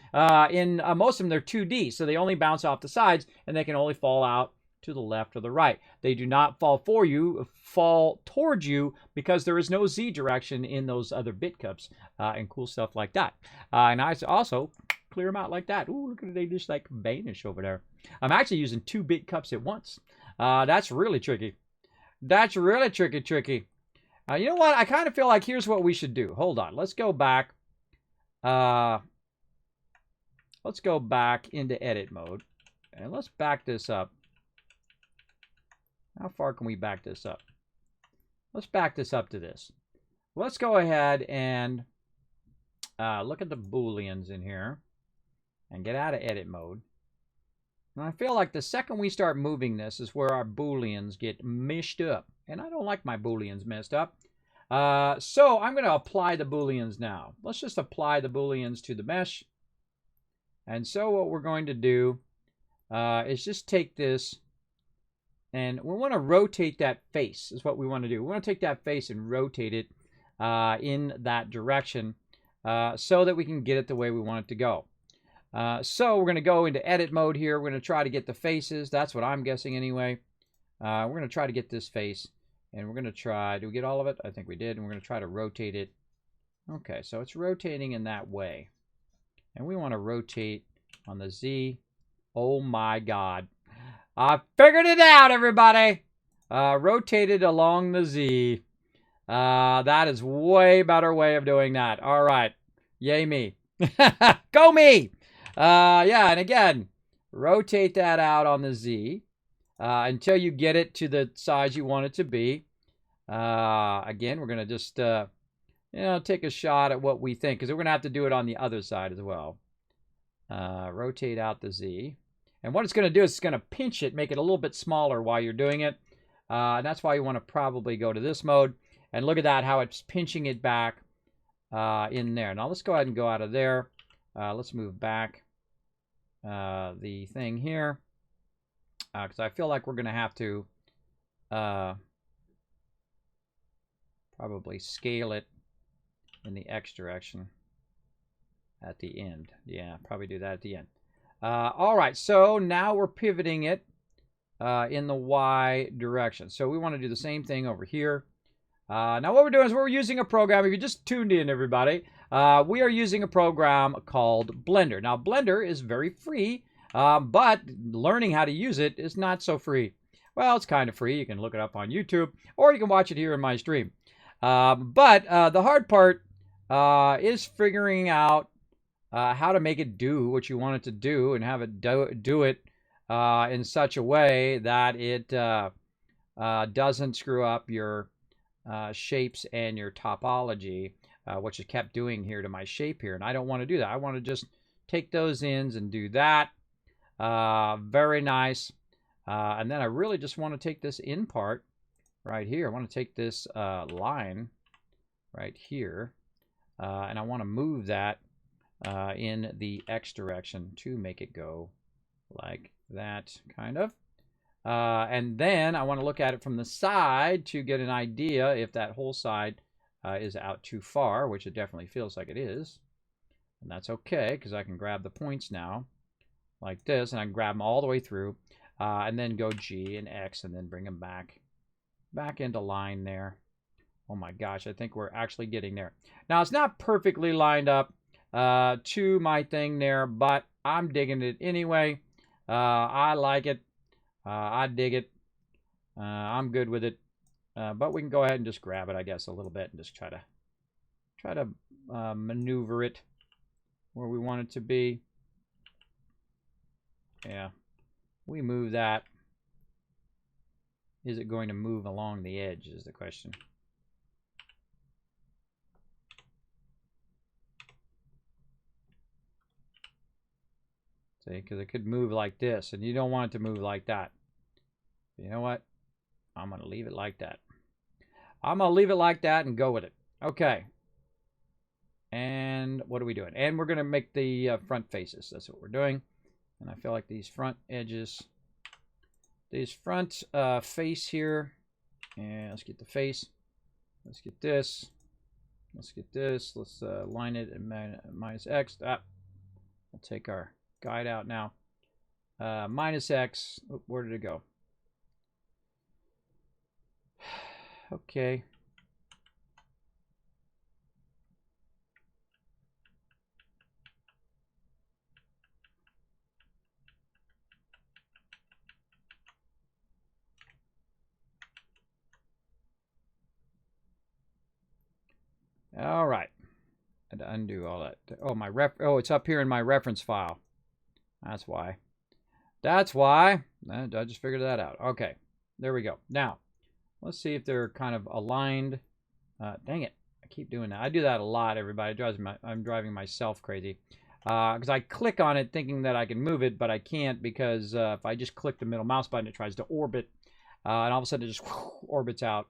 in most of them, they're 2D, so they only bounce off the sides, and they can only fall out to the left or the right. They do not fall for you, fall towards you, because there is no Z direction in those other bit cups and cool stuff like that. And I also clear them out like that. Ooh, look at it. They just like vanish over there. I'm actually using 2 bit cups at once. That's really tricky. That's really tricky. You know what? I kind of feel like here's what we should do. Hold on. Let's go back. Let's go back into edit mode. And let's back this up. How far can we back this up? Let's back this up to this. Let's go ahead and look at the Booleans in here. And get out of edit mode. And I feel like the second we start moving this is where our Booleans get meshed up. And I don't like my Booleans messed up. So I'm going to apply the Booleans now. Let's just apply the Booleans to the mesh. And so what we're going to do is just take this. And we want to rotate that face is what we want to do. We want to take that face and rotate it in that direction so that we can get it the way we want it to go. So we're going to go into edit mode here. We're going to try to get the faces. That's what I'm guessing anyway. We're going to try to get this face. And we're going to try, do we get all of it? I think we did. And we're going to try to rotate it. Okay, so it's rotating in that way. And we want to rotate on the Z. Oh my God. I figured it out, everybody. Rotated along the Z. That is way better way of doing that. All right. Yay me. Go me. Yeah, and again, rotate that out on the Z until you get it to the size you want it to be. Again, we're going to just, take a shot at what we think, because we're going to have to do it on the other side as well. Rotate out the Z. And what it's going to do is it's going to pinch it, make it a little bit smaller while you're doing it. And that's why you want to probably go to this mode. And look at that, how it's pinching it back in there. Now let's go ahead and go out of there. Let's move back the thing here. Because I feel like we're going to have to probably scale it in the X direction at the end. Yeah, probably do that at the end. All right, so now we're pivoting it in the Y direction. So we want to do the same thing over here. Now what we're doing is we're using a program. If you just tuned in, everybody, we are using a program called Blender. Now Blender is very free, but learning how to use it is not so free. Well, it's kind of free. You can look it up on YouTube, or you can watch it here in my stream. But the hard part is figuring out how to make it do what you want it to do and have it do it in such a way that it doesn't screw up your shapes and your topology, which it kept doing here to my shape here. And I don't want to do that. I want to just take those ends and do that. Very nice. And then I really just want to take this in part right here. I want to take this line right here, and I want to move that in the X direction to make it go like that, kind of. And then I want to look at it from the side to get an idea if that whole side is out too far, which it definitely feels like it is. And that's okay, because I can grab the points now like this, and I can grab them all the way through, and then go G and X, and then bring them back into line there. Oh my gosh, I think we're actually getting there. Now, it's not perfectly lined up to my thing there, but I'm digging it anyway. I like it. I dig it. I'm good with it. But we can go ahead and just grab it, I guess, a little bit and just try to maneuver it where we want it to be. Yeah. We move that. Is it going to move along the edge is the question. See, because it could move like this, and you don't want it to move like that. You know what? I'm going to leave it like that. I'm going to leave it like that and go with it. Okay. And what are we doing? And we're going to make the front faces. That's what we're doing. And I feel like these front edges, these front face here, and let's get the face. Let's get this. Let's get this. Let's line it at minus X. We'll take our guide out now. Minus X. Oh, where did it go? Okay. All right. I had to undo all that. Oh, it's up here in my reference file. That's why. That's why. I just figured that out. Okay. There we go. Now, let's see if they're kind of aligned. Dang it. I keep doing that. I do that a lot, everybody. I'm driving myself crazy. Because I click on it thinking that I can move it, but I can't, because if I just click the middle mouse button, it tries to orbit. And all of a sudden, it just orbits out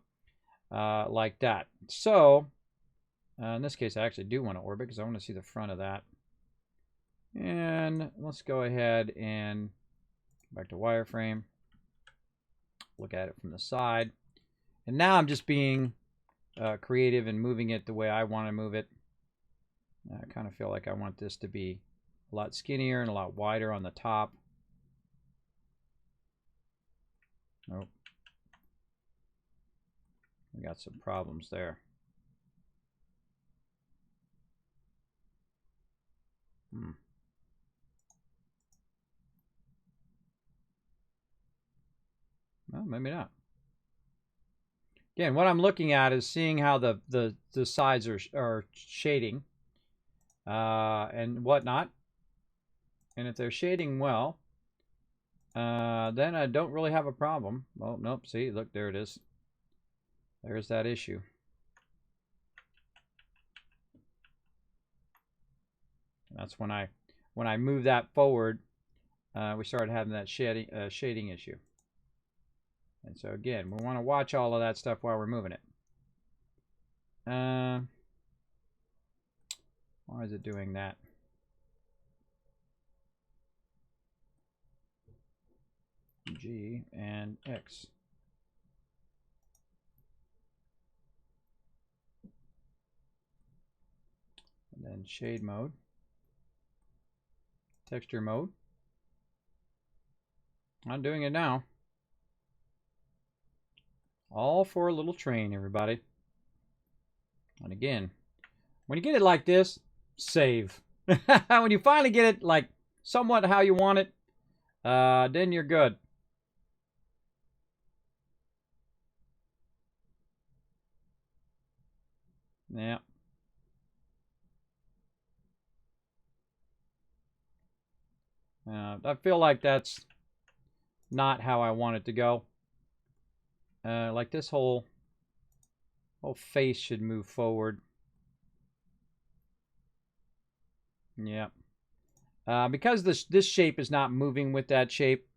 like that. So, in this case, I actually do want to orbit because I want to see the front of that. And let's go ahead and go back to wireframe. Look at it from the side. And now I'm just being creative and moving it the way I want to move it. I kind of feel like I want this to be a lot skinnier and a lot wider on the top. Nope. We got some problems there. Well, maybe not. Again, what I'm looking at is seeing how the sides are shading and whatnot. And if they're shading well, then I don't really have a problem. Oh, nope. See, look, there it is. There's that issue. That's when I move that forward, we started having that shading issue. And so again, we want to watch all of that stuff while we're moving it. Why is it doing that? G and X. And then shade mode. Texture mode. I'm doing it now. All for a little train, everybody. And again, when you get it like this, save. When you finally get it like somewhat how you want it, then you're good. Yeah. I feel like that's not how I want it to go. Like this whole face should move forward. Yeah. Because this shape is not moving with that shape,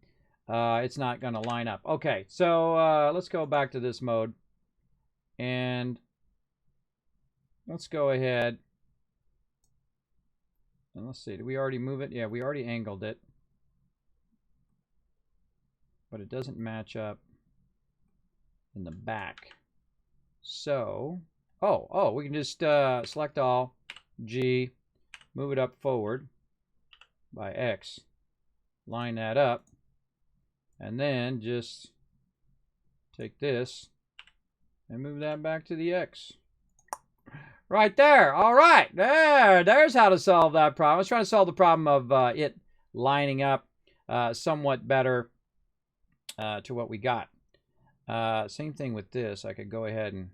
it's not going to line up. Okay, so let's go back to this mode. And let's go ahead. And let's see, did we already move it? Yeah, we already angled it. But it doesn't match up in the back. So, we can just select all, G, move it up forward by X, line that up, and then just take this and move that back to the X. Right there. All right. There's how to solve that problem. I was trying to solve the problem of it lining up somewhat better to what we got. Same thing with this. I could go ahead and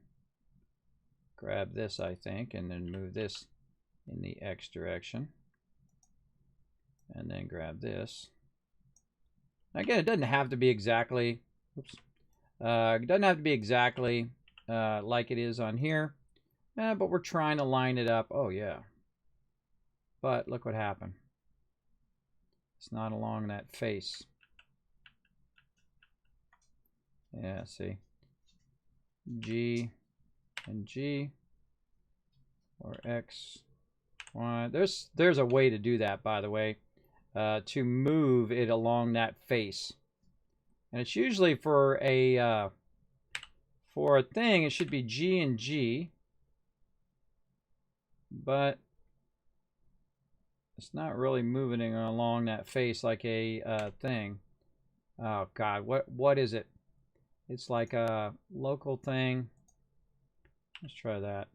grab this, I think, and then move this in the X direction. And then grab this. Again, it doesn't have to be exactly, oops. It doesn't have to be exactly like it is on here. But we're trying to line it up. Oh, yeah. But look what happened. It's not along that face. Yeah, see. G and G. Or X, Y. There's a way to do that, by the way. To move it along that face. And it's usually for a thing, it should be G and G. But it's not really moving it along that face like a thing. Oh God, what is it? It's like a local thing. Let's try that.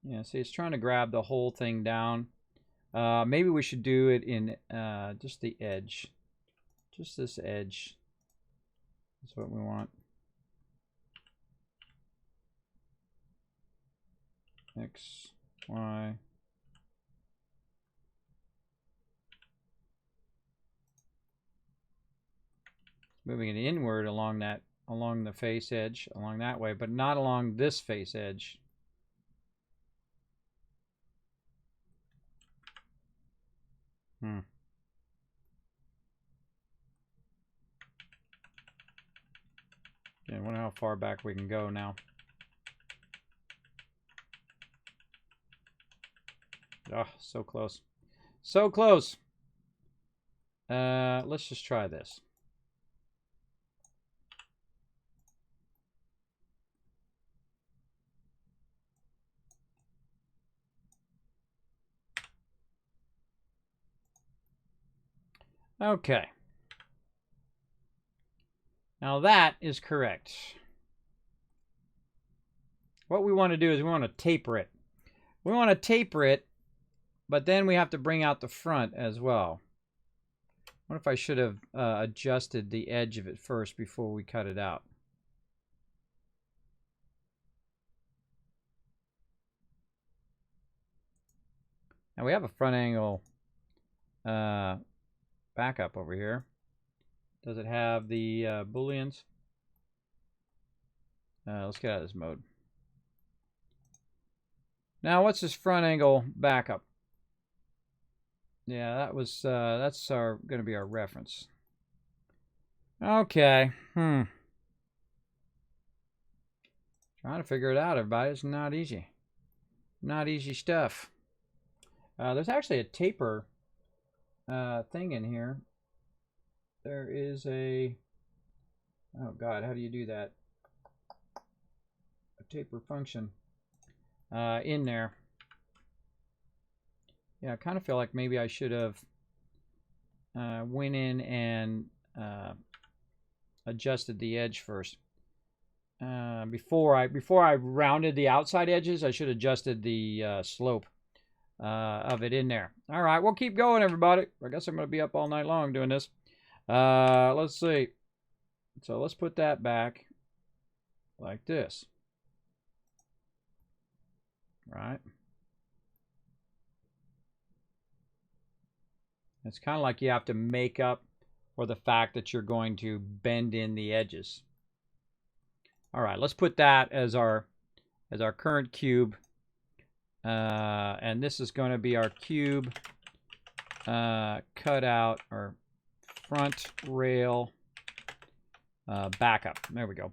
Yeah, see, it's trying to grab the whole thing down. Maybe we should do it in just the edge. Just this edge. That's what we want. X, Y. Moving it inward along the face edge, along that way, but not along this face edge. Yeah, I wonder how far back we can go now. Oh, so close. So close. Let's just try this. Okay. Now that is correct. What we want to do is we want to taper it. We want to taper it, but then we have to bring out the front as well. What if I should have adjusted the edge of it first before we cut it out? Now we have a front angle backup over here. Does it have the booleans? Let's get out of this mode. Now what's this front angle backup? Yeah, that's going to be our reference. Okay. Trying to figure it out, everybody. It's not easy. Not easy stuff. There's actually a taper thing in here. There is a... Oh, God, how do you do that? A taper function in there. Yeah, I kind of feel like maybe I should have went in and adjusted the edge first. Before I rounded the outside edges, I should have adjusted the slope of it in there. All right, we'll keep going, everybody. I guess I'm going to be up all night long doing this. Let's see. So let's put that back like this. Right. It's kind of like you have to make up for the fact that you're going to bend in the edges. All right, let's put that as our current cube. And this is going to be our cube cutout or front rail backup. There we go.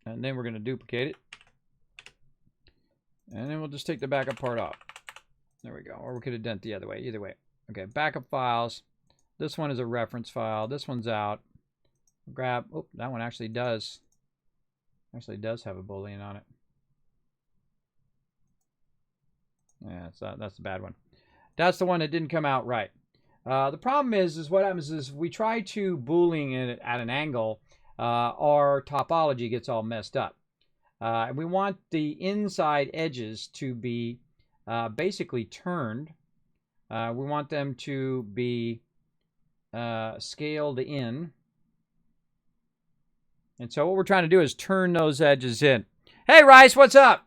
And then we're going to duplicate it. And then we'll just take the backup part off. There we go. Or we could have done it the other way. Either way. Okay, backup files. This one is a reference file. This one's out. Grab. Oh, that one actually does have a boolean on it. Yeah, that's the bad one. That's the one that didn't come out right. The problem is what happens is we try to boolean it at an angle, our topology gets all messed up. And we want the inside edges to be basically turned. We want them to be scaled in. And so what we're trying to do is turn those edges in. Hey, Rice, what's up?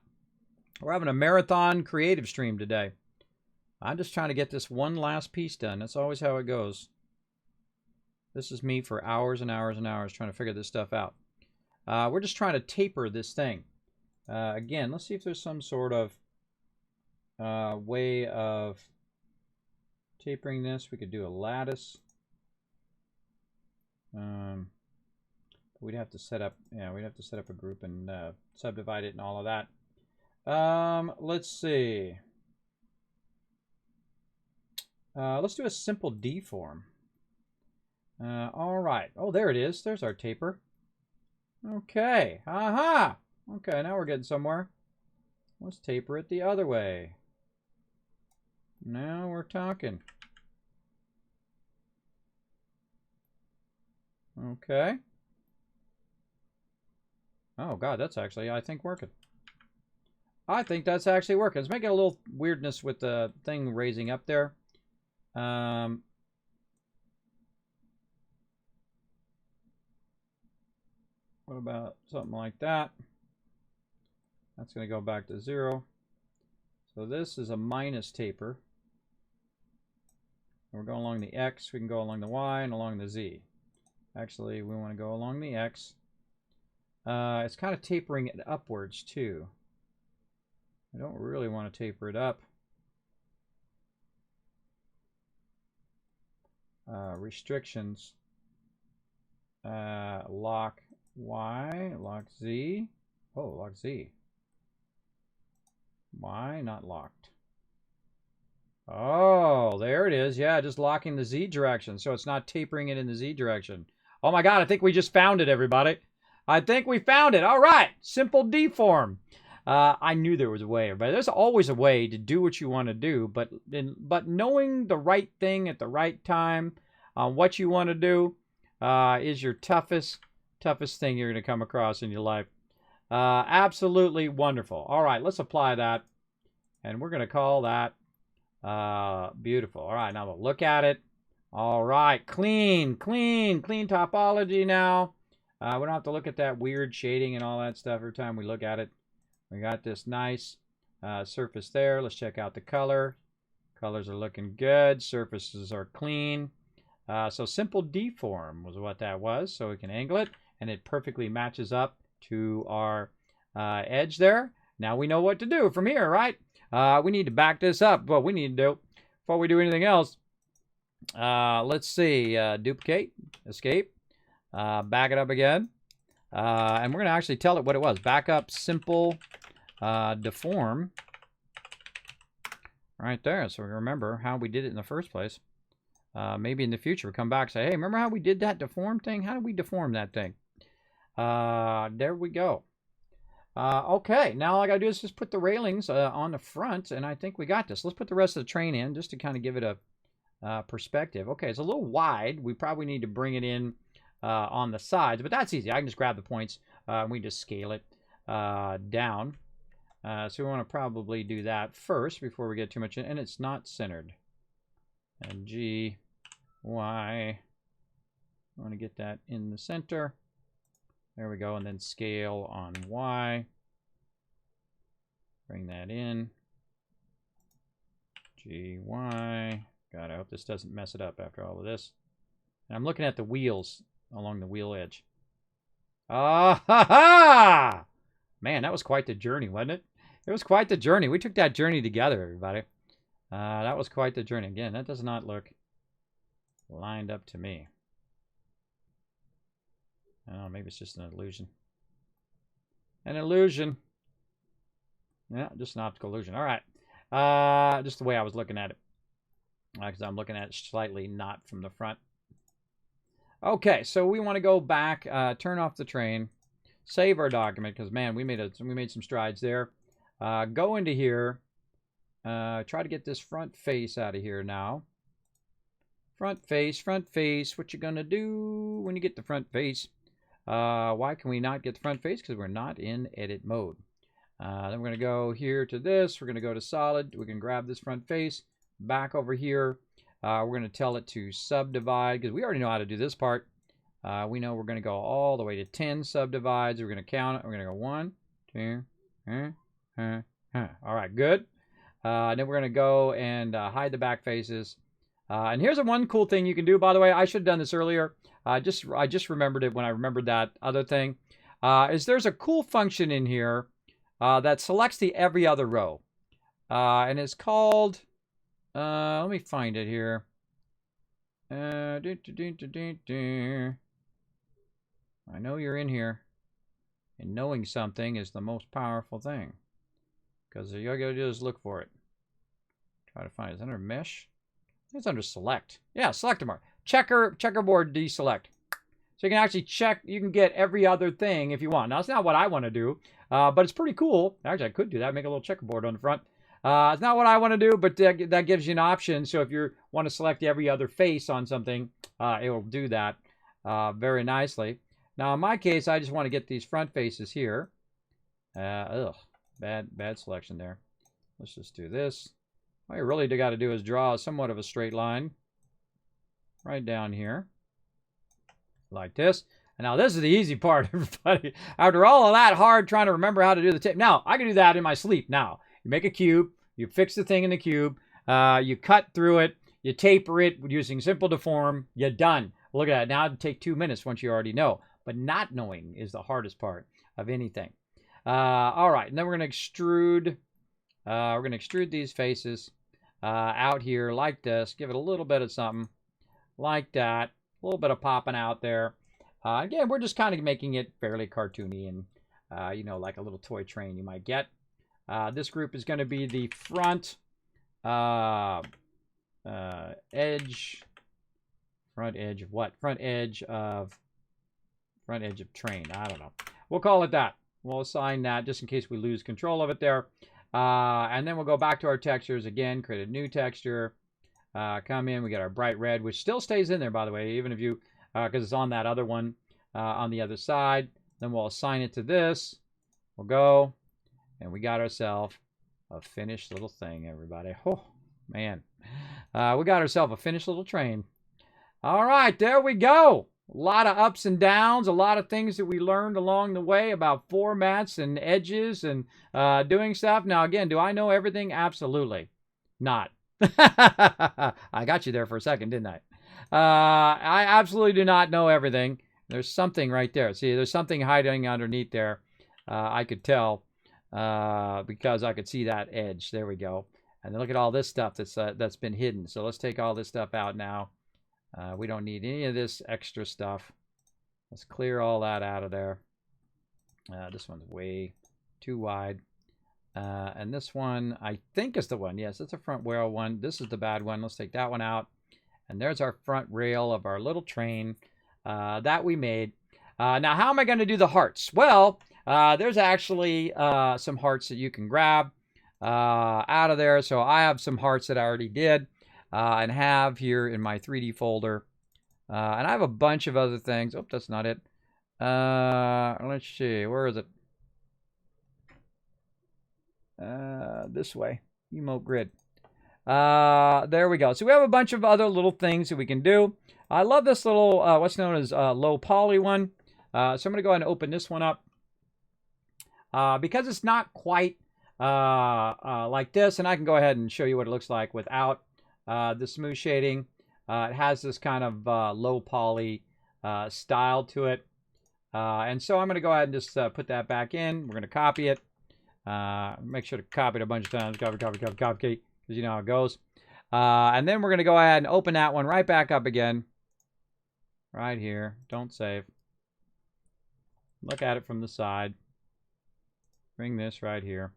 We're having a marathon creative stream today. I'm just trying to get this one last piece done. That's always how it goes. This is me for hours and hours and hours trying to figure this stuff out. We're just trying to taper this thing. Again, let's see if there's some sort of way of tapering this. We could do a lattice. We'd have to set up, we'd have to set up a group and subdivide it and all of that. Let's see. Let's do a simple deform. All right. Oh, there it is. There's our taper. Okay. Aha. Okay, now we're getting somewhere. Let's taper it the other way. Now we're talking. Okay. Oh, God, that's actually, I think, working. I think that's actually working. It's making a little weirdness with the thing raising up there. What about something like that? That's going to go back to 0. So this is a minus taper. We're going along the X. We can go along the Y and along the Z. Actually, we want to go along the X. It's kind of tapering it upwards, too. I don't really want to taper it up. Restrictions. Lock Y, lock Z. Oh, lock Z. Y, not locked. Oh, there it is. Yeah, just locking the Z direction. So it's not tapering it in the Z direction. Oh my God, I think we just found it, everybody. I think we found it. All right, simple deform. I knew there was a way, but there's always a way to do what you want to do. But knowing the right thing at the right time on what you want to do is your toughest thing you're going to come across in your life. Absolutely wonderful. All right, let's apply that. And we're going to call that beautiful. All right, now we'll look at it. All right, clean topology now. We don't have to look at that weird shading and all that stuff every time we look at it. We got this nice surface there. Let's check out the color. Colors are looking good. Surfaces are clean. So simple deform was what that was. So we can angle it, and it perfectly matches up to our edge there. Now we know what to do from here, right? We need to back this up. What we need to do before we do anything else, let's see. Duplicate, escape, back it up again. And we're going to actually tell it what it was. Backup, simple, deform. Right there. So we remember how we did it in the first place. Maybe in the future we'll come back and say, hey, remember how we did that deform thing? How did we deform that thing? There we go. Okay, now all I got to do is just put the railings on the front, and I think we got this. Let's put the rest of the train in just to kind of give it a perspective. Okay, it's a little wide. We probably need to bring it in on the sides, but that's easy. I can just grab the points and we just scale it down. So we want to probably do that first before we get too much in, and it's not centered. And G, Y, I want to get that in the center. There we go, and then scale on Y. Bring that in. G, Y. God, I hope this doesn't mess it up after all of this. And I'm looking at the wheels along the wheel edge. Ah ha ha! Man, that was quite the journey, wasn't it? It was quite the journey. We took that journey together, everybody. That was quite the journey. Again, that does not look lined up to me. Oh, maybe it's just an illusion. An illusion. Yeah, just an optical illusion. All right. Just the way I was looking at it. Because I'm looking at it slightly not from the front. Okay, so we want to go back, turn off the train, save our document, because, man, we made some strides there. Go into here. Try to get this front face out of here now. Front face, front face. What you gonna do when you get the front face? Why can we not get the front face? Because we're not in edit mode. Then we're going to go here to this. We're going to go to solid. We can grab this front face. Back over here. We're going to tell it to subdivide because we already know how to do this part. We know we're going to go all the way to 10 subdivides. We're going to count it. We're going to go 1, 2, all right, good. Then we're going to go and hide the back faces. And here's one cool thing you can do, by the way. I should have done this earlier. I just remembered it when I remembered that other thing. Is there's a cool function in here that selects the every other row. And it's called, let me find it here. I know you're in here. And knowing something is the most powerful thing. Because all you gotta do is look for it. Try to find it. Is it under mesh? I think it's under select. Yeah, select them. Checkerboard deselect. So you can actually check, you can get every other thing if you want. Now, it's not what I want to do, but it's pretty cool. Actually, I could do that, make a little checkerboard on the front. It's not what I want to do, but that gives you an option. So if you want to select every other face on something, it will do that very nicely. Now, in my case, I just want to get these front faces here. Bad selection there. Let's just do this. All you really got to do is draw somewhat of a straight line right down here, like this. And now this is the easy part, everybody. After all of that hard trying to remember how to do the tape. Now, I can do that in my sleep. Now, you make a cube, you fix the thing in the cube, you cut through it, you taper it using simple deform, you're done. Look at that. Now it'd take 2 minutes once you already know. But not knowing is the hardest part of anything. All right, and then we're going to extrude. We're going to extrude these faces out here like this. Give it a little bit of something like that. A little bit of popping out there. Again, we're just kind of making it fairly cartoony and, you know, like a little toy train you might get. This group is going to be the front edge. Front edge of what? Front edge of train. I don't know. We'll call it that. We'll assign that just in case we lose control of it there. And then we'll go back to our textures again, create a new texture. Come in, we get our bright red, which still stays in there, by the way, even if you, because it's on that other one on the other side. Then we'll assign it to this. We'll go, and we got ourselves a finished little thing, everybody. Oh, man. We got ourselves a finished little train. All right, there we go. A lot of ups and downs, a lot of things that we learned along the way about formats and edges and doing stuff. Now, again, do I know everything? Absolutely not. I got you there for a second, didn't I? I absolutely do not know everything. There's something right there. See, there's something hiding underneath there. I could tell because I could see that edge. There we go. And then look at all this stuff that's been hidden. So let's take all this stuff out now. We don't need any of this extra stuff. Let's clear all that out of there. This one's way too wide. And this one, I think is the one. Yes, it's a front rail one. This is the bad one. Let's take that one out. And there's our front rail of our little train that we made. Now, how am I going to do the hearts? Well, there's actually some hearts that you can grab out of there. So I have some hearts that I already did. And have here in my 3D folder And I have a bunch of other things. Oh, that's not it. Let's see. Where is it? This way. Emote grid. There we go. So we have a bunch of other little things that we can do. I love this little, what's known as low poly one. So I'm going to go ahead and open this one up. Because it's not quite like this, and I can go ahead and show you what it looks like without the smooth shading. It has this kind of low poly style to it. And so I'm going to go ahead and just put that back in. We're going to copy it. Make sure to copy it a bunch of times. Copy, because you know how it goes. And then we're going to go ahead and open that one right back up again. Right here. Don't save. Look at it from the side. Bring this right here.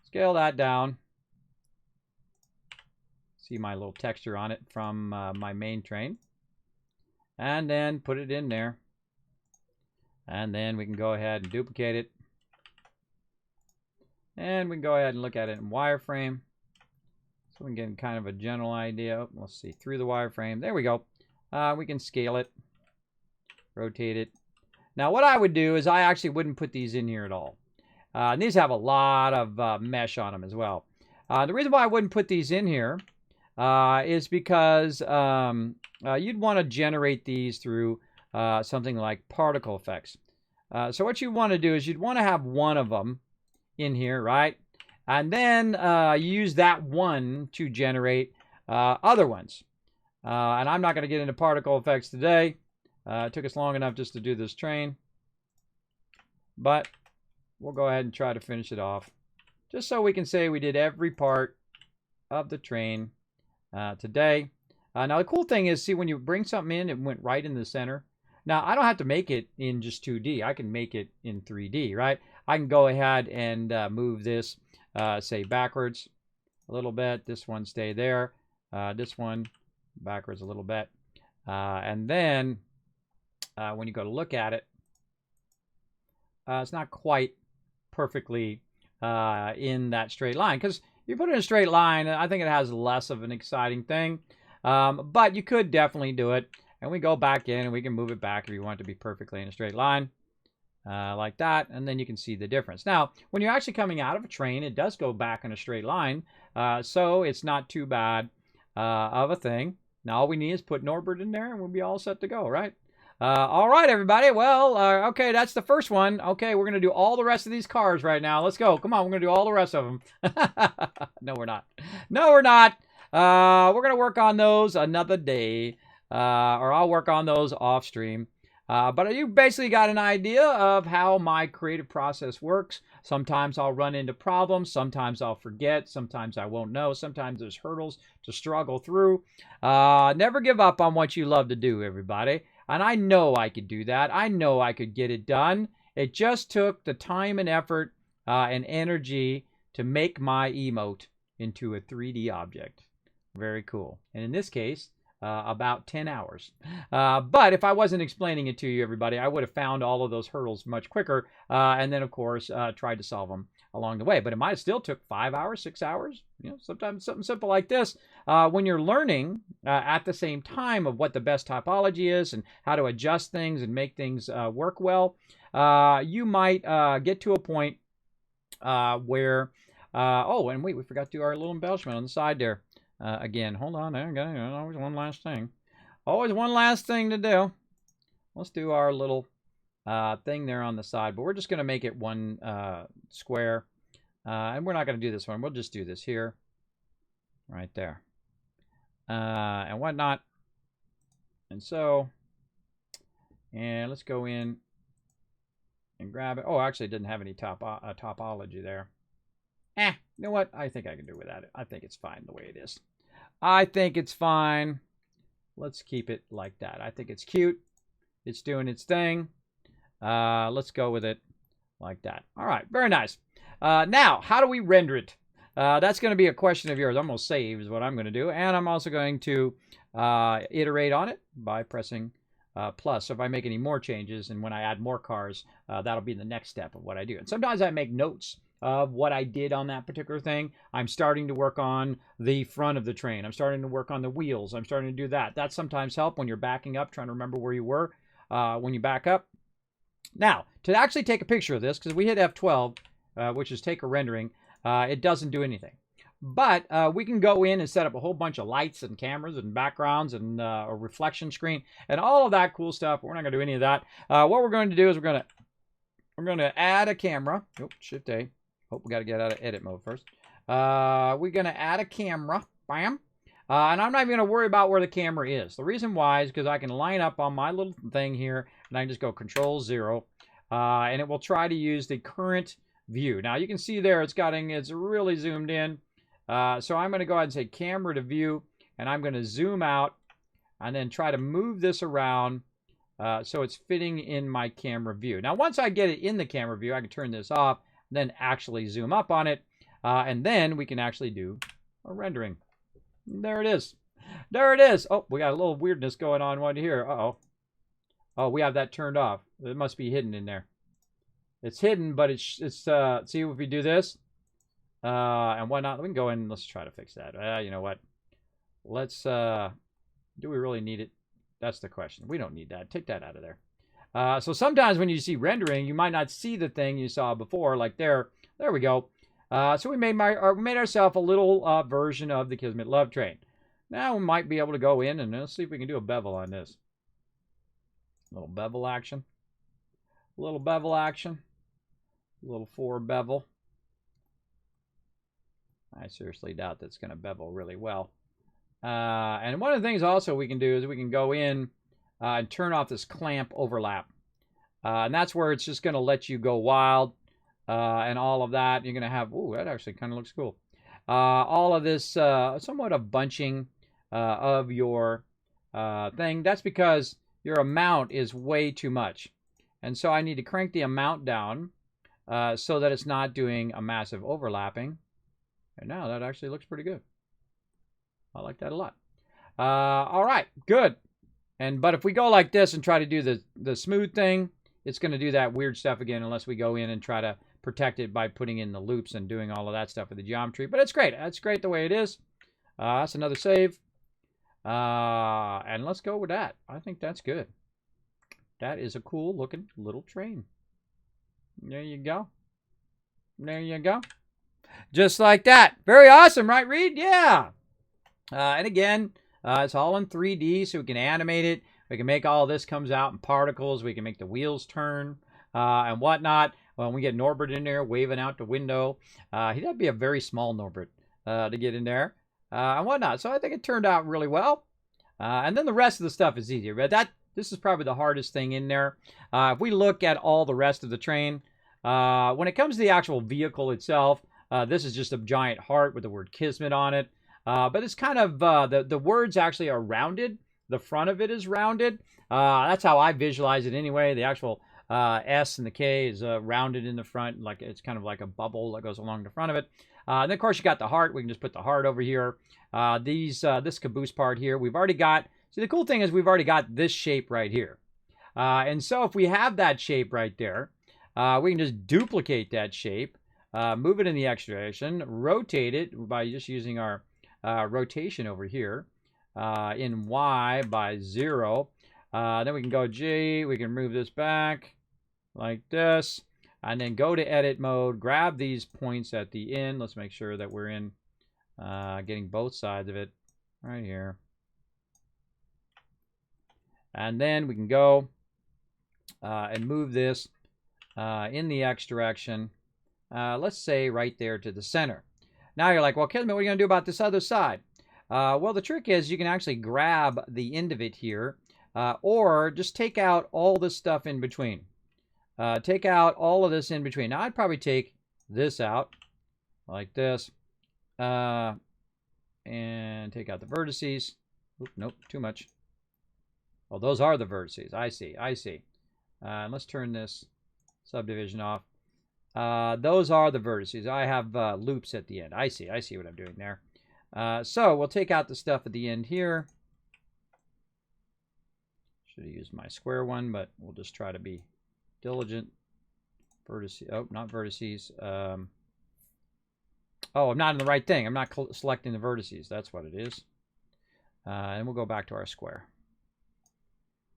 Scale that down. See my little texture on it from my main train. And then put it in there. And then we can go ahead and duplicate it. And we can go ahead and look at it in wireframe. So we can get kind of a general idea. Let's see, through the wireframe. There we go. We can scale it. Rotate it. Now what I would do is I actually wouldn't put these in here at all. And these have a lot of mesh on them as well. The reason why I wouldn't put these in here is because you'd want to generate these through something like particle effects. So what you want to do is you'd want to have one of them in here, right? And then use that one to generate other ones. And I'm not going to get into particle effects today. It took us long enough just to do this train. But we'll go ahead and try to finish it off. Just so we can say we did every part of the train today. Now the cool thing is, see, when you bring something in, it went right in the center. Now I don't have to make it in just 2D. I can make it in 3D, right? I can go ahead and move this, say, backwards a little bit. This one stay there. This one backwards a little bit. And then when you go to look at it, it's not quite perfectly in that straight line. Because you put it in a straight line, I think it has less of an exciting thing. But you could definitely do it. And we go back in and we can move it back if you want it to be perfectly in a straight line. Like that, and then you can see the difference. Now, when you're actually coming out of a train, it does go back in a straight line, so it's not too bad of a thing. Now, all we need is put Norbert in there, and we'll be all set to go, right? All right, everybody. Well, okay, that's the first one. Okay, we're going to do all the rest of these cars right now. Let's go. Come on, we're going to do all the rest of them. No, we're not. No, we're not. We're going to work on those another day, or I'll work on those off stream. But you basically got an idea of how my creative process works. Sometimes I'll run into problems. Sometimes I'll forget. Sometimes I won't know. Sometimes there's hurdles to struggle through. Never give up on what you love to do, everybody. And I know I could do that. I know I could get it done. It just took the time and effort and energy to make my emote into a 3D object. Very cool. And in this case, about 10 hours. But if I wasn't explaining it to you, everybody, I would have found all of those hurdles much quicker. And then, of course, tried to solve them along the way. But it might have still took 5 hours, 6 hours. You know, sometimes something simple like this. When you're learning at the same time of what the best topology is and how to adjust things and make things work well, you might get to a point where, oh, and wait, we forgot to do our little embellishment on the side there. Again, hold on, there, always one last thing. Always one last thing to do. Let's do our little thing there on the side, but we're just going to make it one square. And we're not going to do this one. We'll just do this here. Right there. And whatnot. And so, and let's go in and grab it. Oh, actually, it didn't have any topology there. You know what? I think I can do without it. I think it's fine the way it is. I think it's fine. Let's keep it like that. I think it's cute. It's doing its thing. Let's go with it like that. All right, very nice. Now, how do we render it? That's going to be a question of yours. I'm going to save is what I'm going to do. And I'm also going to iterate on it by pressing plus. So if I make any more changes and when I add more cars, that'll be the next step of what I do. And sometimes I make notes of what I did on that particular thing. I'm starting to work on the front of the train. I'm starting to work on the wheels. I'm starting to do that. That sometimes helps when you're backing up, trying to remember where you were when you back up. Now, to actually take a picture of this, because we hit F12, which is take a rendering, it doesn't do anything. But we can go in and set up a whole bunch of lights and cameras and backgrounds and a reflection screen and all of that cool stuff. We're not going to do any of that. What we're going to do is we're going to add a camera. Oh, Shift A. Hope we got to get out of edit mode first. We're going to add a camera. Bam. And I'm not even going to worry about where the camera is. The reason why is because I can line up on my little thing here, and I can just go Control 0, and it will try to use the current view. Now you can see there it's really zoomed in. So I'm going to go ahead and say camera to view, and I'm going to zoom out and then try to move this around so it's fitting in my camera view. Now once I get it in the camera view, I can turn this off, then actually zoom up on it, and then we can actually do a rendering. There it is. There it is. Oh, we got a little weirdness going on right here. Uh-oh. Oh, we have that turned off. It must be hidden in there. It's hidden, but it's see if we do this and whatnot. We can go in. Let's try to fix that. You know what? Let's do we really need it? That's the question. We don't need that. Take that out of there. So sometimes when you see rendering, you might not see the thing you saw before, like there. There we go. So we made ourselves a little version of the Kismet Love Train. Now we might be able to go in and let's see if we can do a bevel on this. A little bevel action. A little bevel action. A little forward bevel. I seriously doubt that's going to bevel really well. And one of the things also we can do is we can go in and turn off this clamp overlap. And that's where it's just going to let you go wild. And all of that, you're going to have, ooh, that actually kind of looks cool. All of this, somewhat of bunching of your thing. That's because your amount is way too much. And so I need to crank the amount down so that it's not doing a massive overlapping. And now that actually looks pretty good. I like that a lot. All right, good. But if we go like this and try to do the smooth thing, it's going to do that weird stuff again unless we go in and try to protect it by putting in the loops and doing all of that stuff with the geometry. But it's great. That's great the way it is. That's another save. And let's go with that. I think that's good. That is a cool looking little train. There you go. There you go. Just like that. Very awesome, right, Reed? Yeah. And again, it's all in 3D, so we can animate it. We can make all this comes out in particles. We can make the wheels turn and whatnot. When we get Norbert in there waving out the window, he'd have to be a very small Norbert to get in there and whatnot. So I think it turned out really well. And then the rest of the stuff is easier. But this is probably the hardest thing in there. If we look at all the rest of the train, when it comes to the actual vehicle itself, this is just a giant heart with the word Kismet on it. But it's kind of, the words actually are rounded. The front of it is rounded. That's how I visualize it anyway. The actual S and the K is rounded in the front. Like it's kind of like a bubble that goes along the front of it. And then, of course, you got the heart. We can just put the heart over here. This caboose part here, we've already got. See, the cool thing is we've already got this shape right here. And so if we have that shape right there, we can just duplicate that shape, move it in the X direction, rotate it by just using our rotation over here in Y by 0. Then we can go G. We can move this back like this. And then go to edit mode, grab these points at the end. Let's make sure that we're in getting both sides of it right here. And then we can go and move this in the X direction. Let's say right there to the center. Now you're like, well, Kismet, what are you going to do about this other side? Well, the trick is you can actually grab the end of it here or just take out all this stuff in between. Take out all of this in between. Now, I'd probably take this out like this and take out the vertices. Oop, nope, too much. Oh, those are the vertices. I see. I see. Let's turn this subdivision off. Those are the vertices. I have loops at the end. I see. I see what I'm doing there. So we'll take out the stuff at the end here. Should have used my square one, but we'll just try to be diligent. Vertices. Oh, not vertices. Oh, I'm not in the right thing. I'm not selecting the vertices. That's what it is. And we'll go back to our square.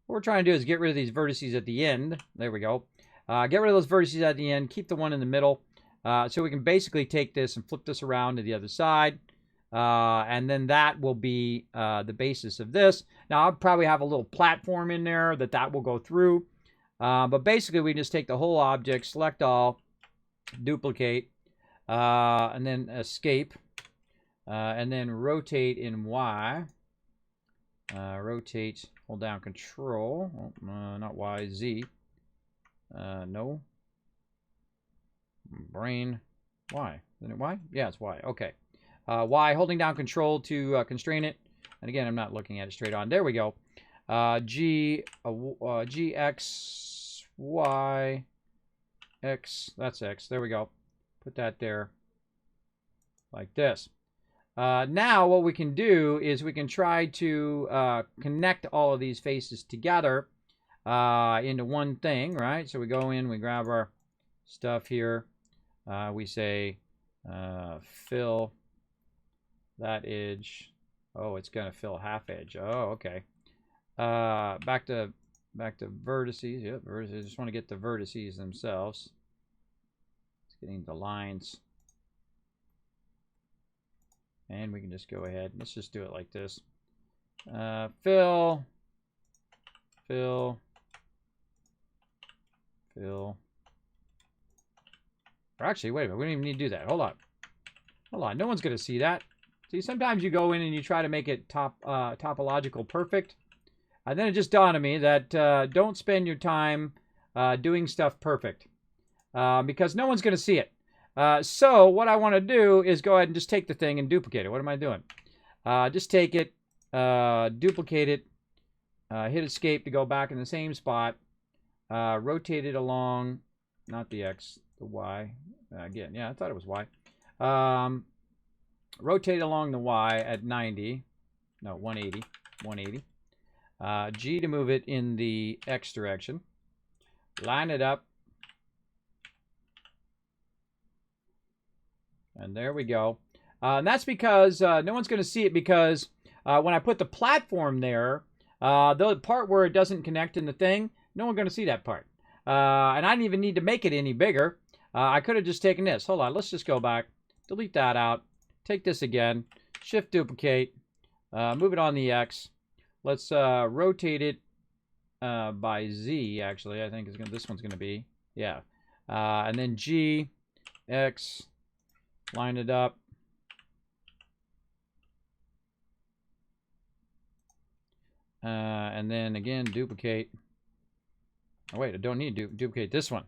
What we're trying to do is get rid of these vertices at the end. There we go. Get rid of those vertices at the end. Keep the one in the middle. So we can basically take this and flip this around to the other side. And then that will be the basis of this. Now, I'll probably have a little platform in there that will go through. But basically, we just take the whole object, select all, duplicate, and then escape, and then rotate in Y. Rotate, hold down Control, not Y, Z. No. Brain, Y. Isn't it Y? Yeah, it's Y. Okay. Y, holding down Control to constrain it. And again, I'm not looking at it straight on. There we go. G, X, Y, X. That's X. There we go. Put that there like this. Now what we can do is we can try to connect all of these faces together into one thing, right? So we go in, we grab our stuff here. We say fill that edge. Oh, it's going to fill half edge. Oh, okay. Back to vertices. Yep, vertices. I just want to get the vertices themselves. It's getting the lines. And we can just go ahead. Let's just do it like this. Fill. Or actually, wait a minute. We don't even need to do that. Hold on. No one's going to see that. See, sometimes you go in and you try to make it topological perfect. And then it just dawned on me that don't spend your time doing stuff perfect. Because no one's going to see it. So what I want to do is go ahead and just take the thing and duplicate it. What am I doing? Just take it, duplicate it, hit escape to go back in the same spot, rotate it along, not the X, the Y. Again, yeah, I thought it was Y. Rotate along the Y at 90. No, 180. 180. G to move it in the X direction. Line it up. And there we go. And that's because no one's going to see it because when I put the platform there, the part where it doesn't connect in the thing, no one's going to see that part. And I didn't even need to make it any bigger. I could have just taken this. Hold on, let's just go back. Delete that out. Take this again. Shift duplicate. Move it on the X. Let's rotate it by Z, actually. I think this one's going to be. Yeah. And then G, X, line it up. And then again, duplicate. Oh, wait, I don't need to duplicate this one.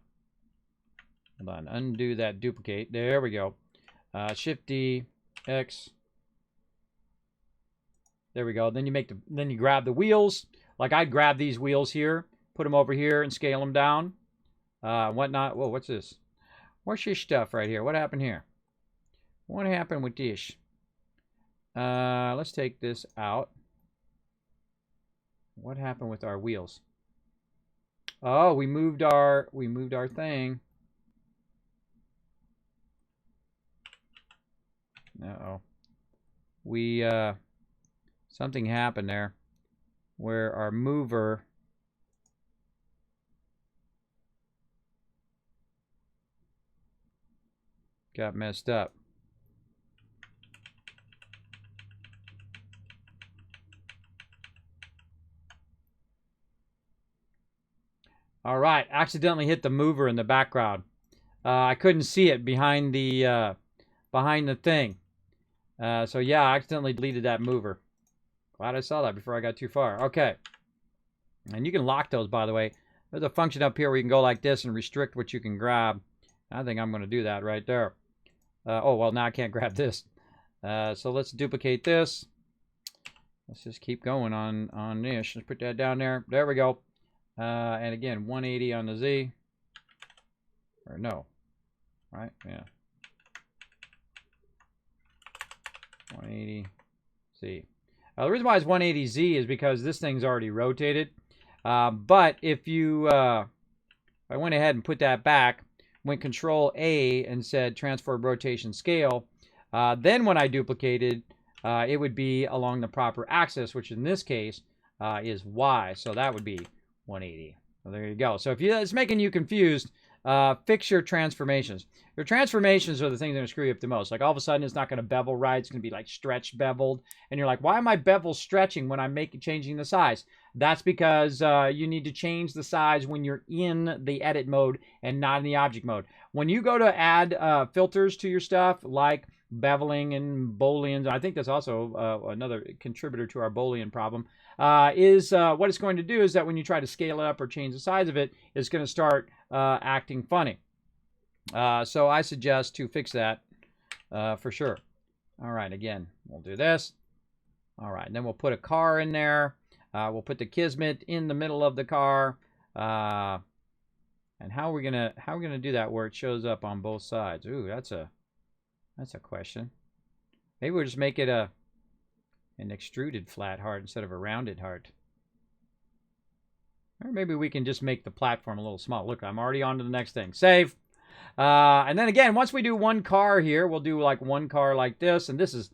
Hold on, undo that duplicate. There we go. Shift D, X. There we go. Then you grab the wheels. Like I'd grab these wheels here, put them over here, and scale them down, whatnot. Whoa, what's this? What's your stuff right here? What happened here? What happened with this? Let's take this out. What happened with our wheels? Oh, we moved our thing. Uh-oh. Something happened there where our mover got messed up. All right, accidentally hit the mover in the background. I couldn't see it behind the thing. So yeah, I accidentally deleted that mover. Glad I saw that before I got too far. Okay. And you can lock those, by the way. There's a function up here where you can go like this and restrict what you can grab. I think I'm going to do that right there. Oh, well, now I can't grab this. So let's duplicate this. Let's just keep going on this. Let's put that down there. There we go. And again, 180 on the Z. Or no. Right? Yeah. 180 Z. The reason why it's 180 Z is because this thing's already rotated. But if you, I went ahead and put that back, went Control A and said Transform Rotation Scale, Then when I duplicated, it would be along the proper axis, which in this case is Y. So that would be 180. So there you go. So if it's making you confused, fix your transformations. Your transformations are the things that are going to screw you up the most. Like all of a sudden it's not going to bevel right. It's going to be like stretch beveled. And you're like, why am my bevel stretching when I'm changing the size? That's because you need to change the size when you're in the edit mode and not in the object mode. When you go to add filters to your stuff, like beveling and Booleans, I think that's also another contributor to our Boolean problem, what it's going to do is that when you try to scale it up or change the size of it, it's going to start acting funny. So I suggest to fix that for sure. All right, again, we'll do this. All right, and then we'll put a car in there. We'll put the Kismet in the middle of the car. And how are we gonna do that where it shows up on both sides? Ooh, that's a question. Maybe we'll just make it an extruded flat heart instead of a rounded heart. Or maybe we can just make the platform a little small. Look, I'm already on to the next thing. Save. And then again, once we do one car here, we'll do like one car like this. And this is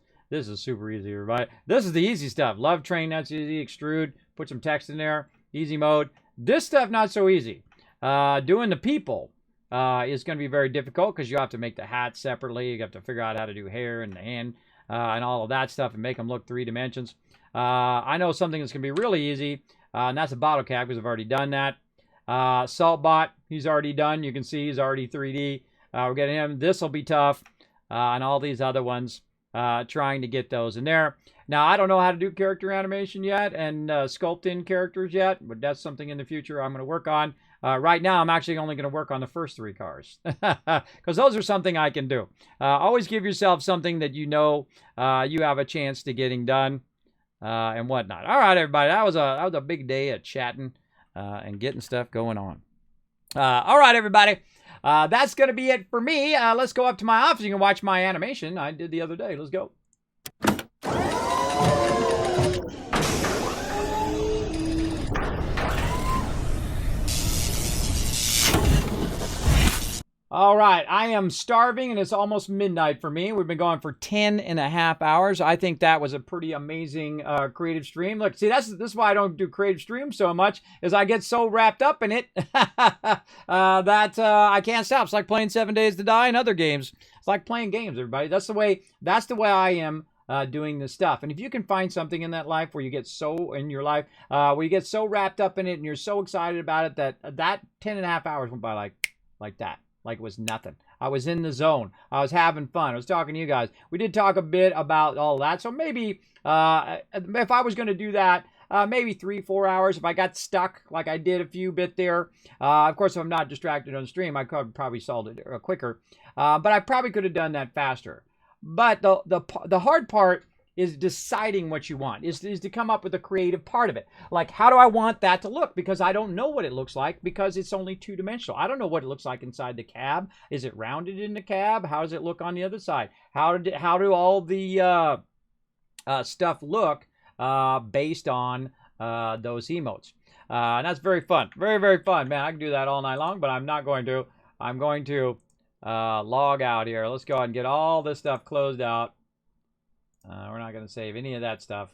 super easy, everybody. This is the easy stuff. Love train, that's easy. Extrude, put some text in there. Easy mode. This stuff, not so easy. Doing the people is going to be very difficult because you have to make the hat separately. You have to figure out how to do hair and the hand and all of that stuff and make them look 3 dimensions. I know something that's going to be really easy, and that's a bottle cap because I've already done that. Saltbot, he's already done. You can see he's already 3D. We're getting him. This will be tough. And all these other ones, trying to get those in there. Now, I don't know how to do character animation yet and sculpt in characters yet, but that's something in the future I'm going to work on. Right now, I'm actually only going to work on the first 3 cars because those are something I can do. Always give yourself something that you know you have a chance to getting done and whatnot. All right, everybody, that was a big day of chatting and getting stuff going on. All right, everybody. That's going to be it for me. Let's go up to my office. You can watch my animation I did the other day. Let's go. All right, I am starving and it's almost midnight for me. We've been going for 10.5 hours. I think that was a pretty amazing creative stream. Look, see, this is why I don't do creative streams so much, is I get so wrapped up in it that I can't stop. It's like playing 7 Days to Die and other games. It's like playing games, everybody. That's the way I am doing this stuff. And if you can find something in that life where you get so in your life, where you get so wrapped up in it and you're so excited about it that 10.5 hours went by like that. Like it was nothing. I was in the zone. I was having fun. I was talking to you guys. We did talk a bit about all that. So maybe if I was going to do that, maybe 3-4 hours. If I got stuck like I did a few bit there. Of course, if I'm not distracted on stream, I could probably solve it quicker. But I probably could have done that faster. But the hard part is deciding what you want, is to come up with the creative part of it. Like, how do I want that to look? Because I don't know what it looks like because it's only 2-dimensional. I don't know what it looks like inside the cab. Is it rounded in the cab? How does it look on the other side? How do all the stuff look based on those emotes? And that's very fun. Very, very fun, man. I can do that all night long, but I'm not going to. I'm going to log out here. Let's go ahead and get all this stuff closed out. We're not going to save any of that stuff.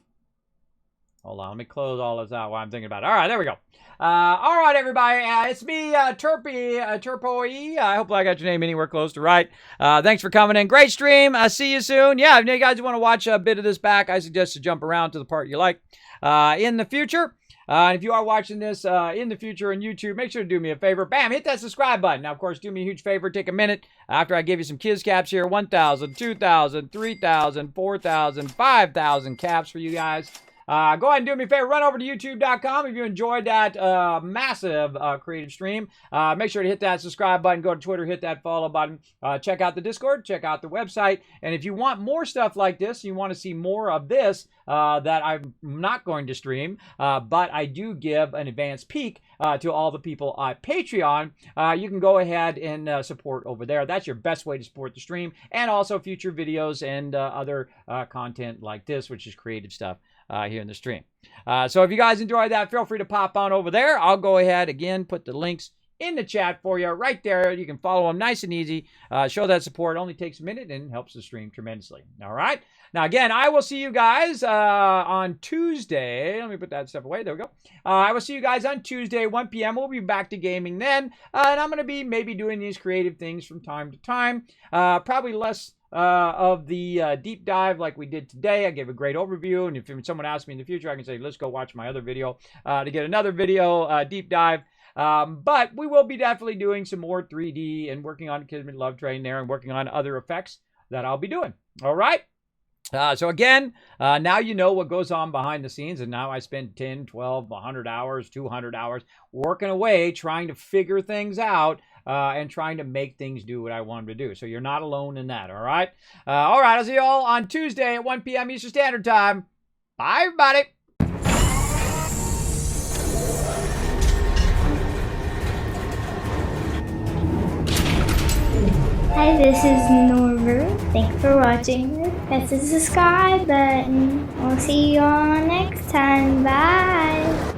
Hold on, let me close all this out while I'm thinking about it. All right, there we go. All right, everybody. It's me, Turpo-E. I hope I got your name anywhere close to right. Thanks for coming in. Great stream. See you soon. Yeah, if you guys want to watch a bit of this back, I suggest to jump around to the part you like in the future. If you are watching this in the future on YouTube, make sure to do me a favor. Bam, hit that subscribe button. Now, of course, do me a huge favor. Take a minute after I give you some Kiz caps here. 1,000, 2,000, 3,000, 4,000, 5,000 caps for you guys. Go ahead and do me a favor. Run over to youtube.com if you enjoyed that massive creative stream. Make sure to hit that subscribe button. Go to Twitter, hit that follow button. Check out the Discord. Check out the website. And if you want more stuff like this, you want to see more of this that I'm not going to stream, but I do give an advanced peek to all the people at Patreon, you can go ahead and support over there. That's your best way to support the stream and also future videos and other content like this, which is creative stuff. Here in the stream. So if you guys enjoyed that, feel free to pop on over there. I'll go ahead again, put the links in the chat for you right there. You can follow them nice and easy. Show that support. It only takes a minute and helps the stream tremendously. All right. Now, again, I will see you guys on Tuesday. Let me put that stuff away. There we go. I will see you guys on Tuesday, 1 p.m. We'll be back to gaming then. And I'm going to be maybe doing these creative things from time to time. Probably less of the deep dive like we did today. I gave a great overview. And if someone asks me in the future, I can say, let's go watch my other video to get another video deep dive. But we will be definitely doing some more 3D and working on Kismet Love Train there and working on other effects that I'll be doing. All right. So again, now you know what goes on behind the scenes, and now I spend 10, 12, 100 hours, 200 hours working away trying to figure things out and trying to make things do what I want them to do. So you're not alone in that, all right? All right, I'll see you all on Tuesday at 1 p.m. Eastern Standard Time. Bye, everybody. Hi, this is Norver. Thanks for watching. Press the subscribe button. We'll see you all next time. Bye.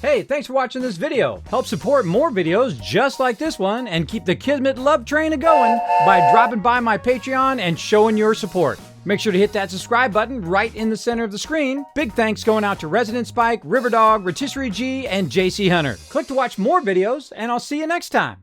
Hey, thanks for watching this video. Help support more videos just like this one and keep the Kismet Love Train a-going by dropping by my Patreon and showing your support. Make sure to hit that subscribe button right in the center of the screen. Big thanks going out to Resident Spike, Riverdog, Rotisserie G, and JC Hunter. Click to watch more videos, and I'll see you next time.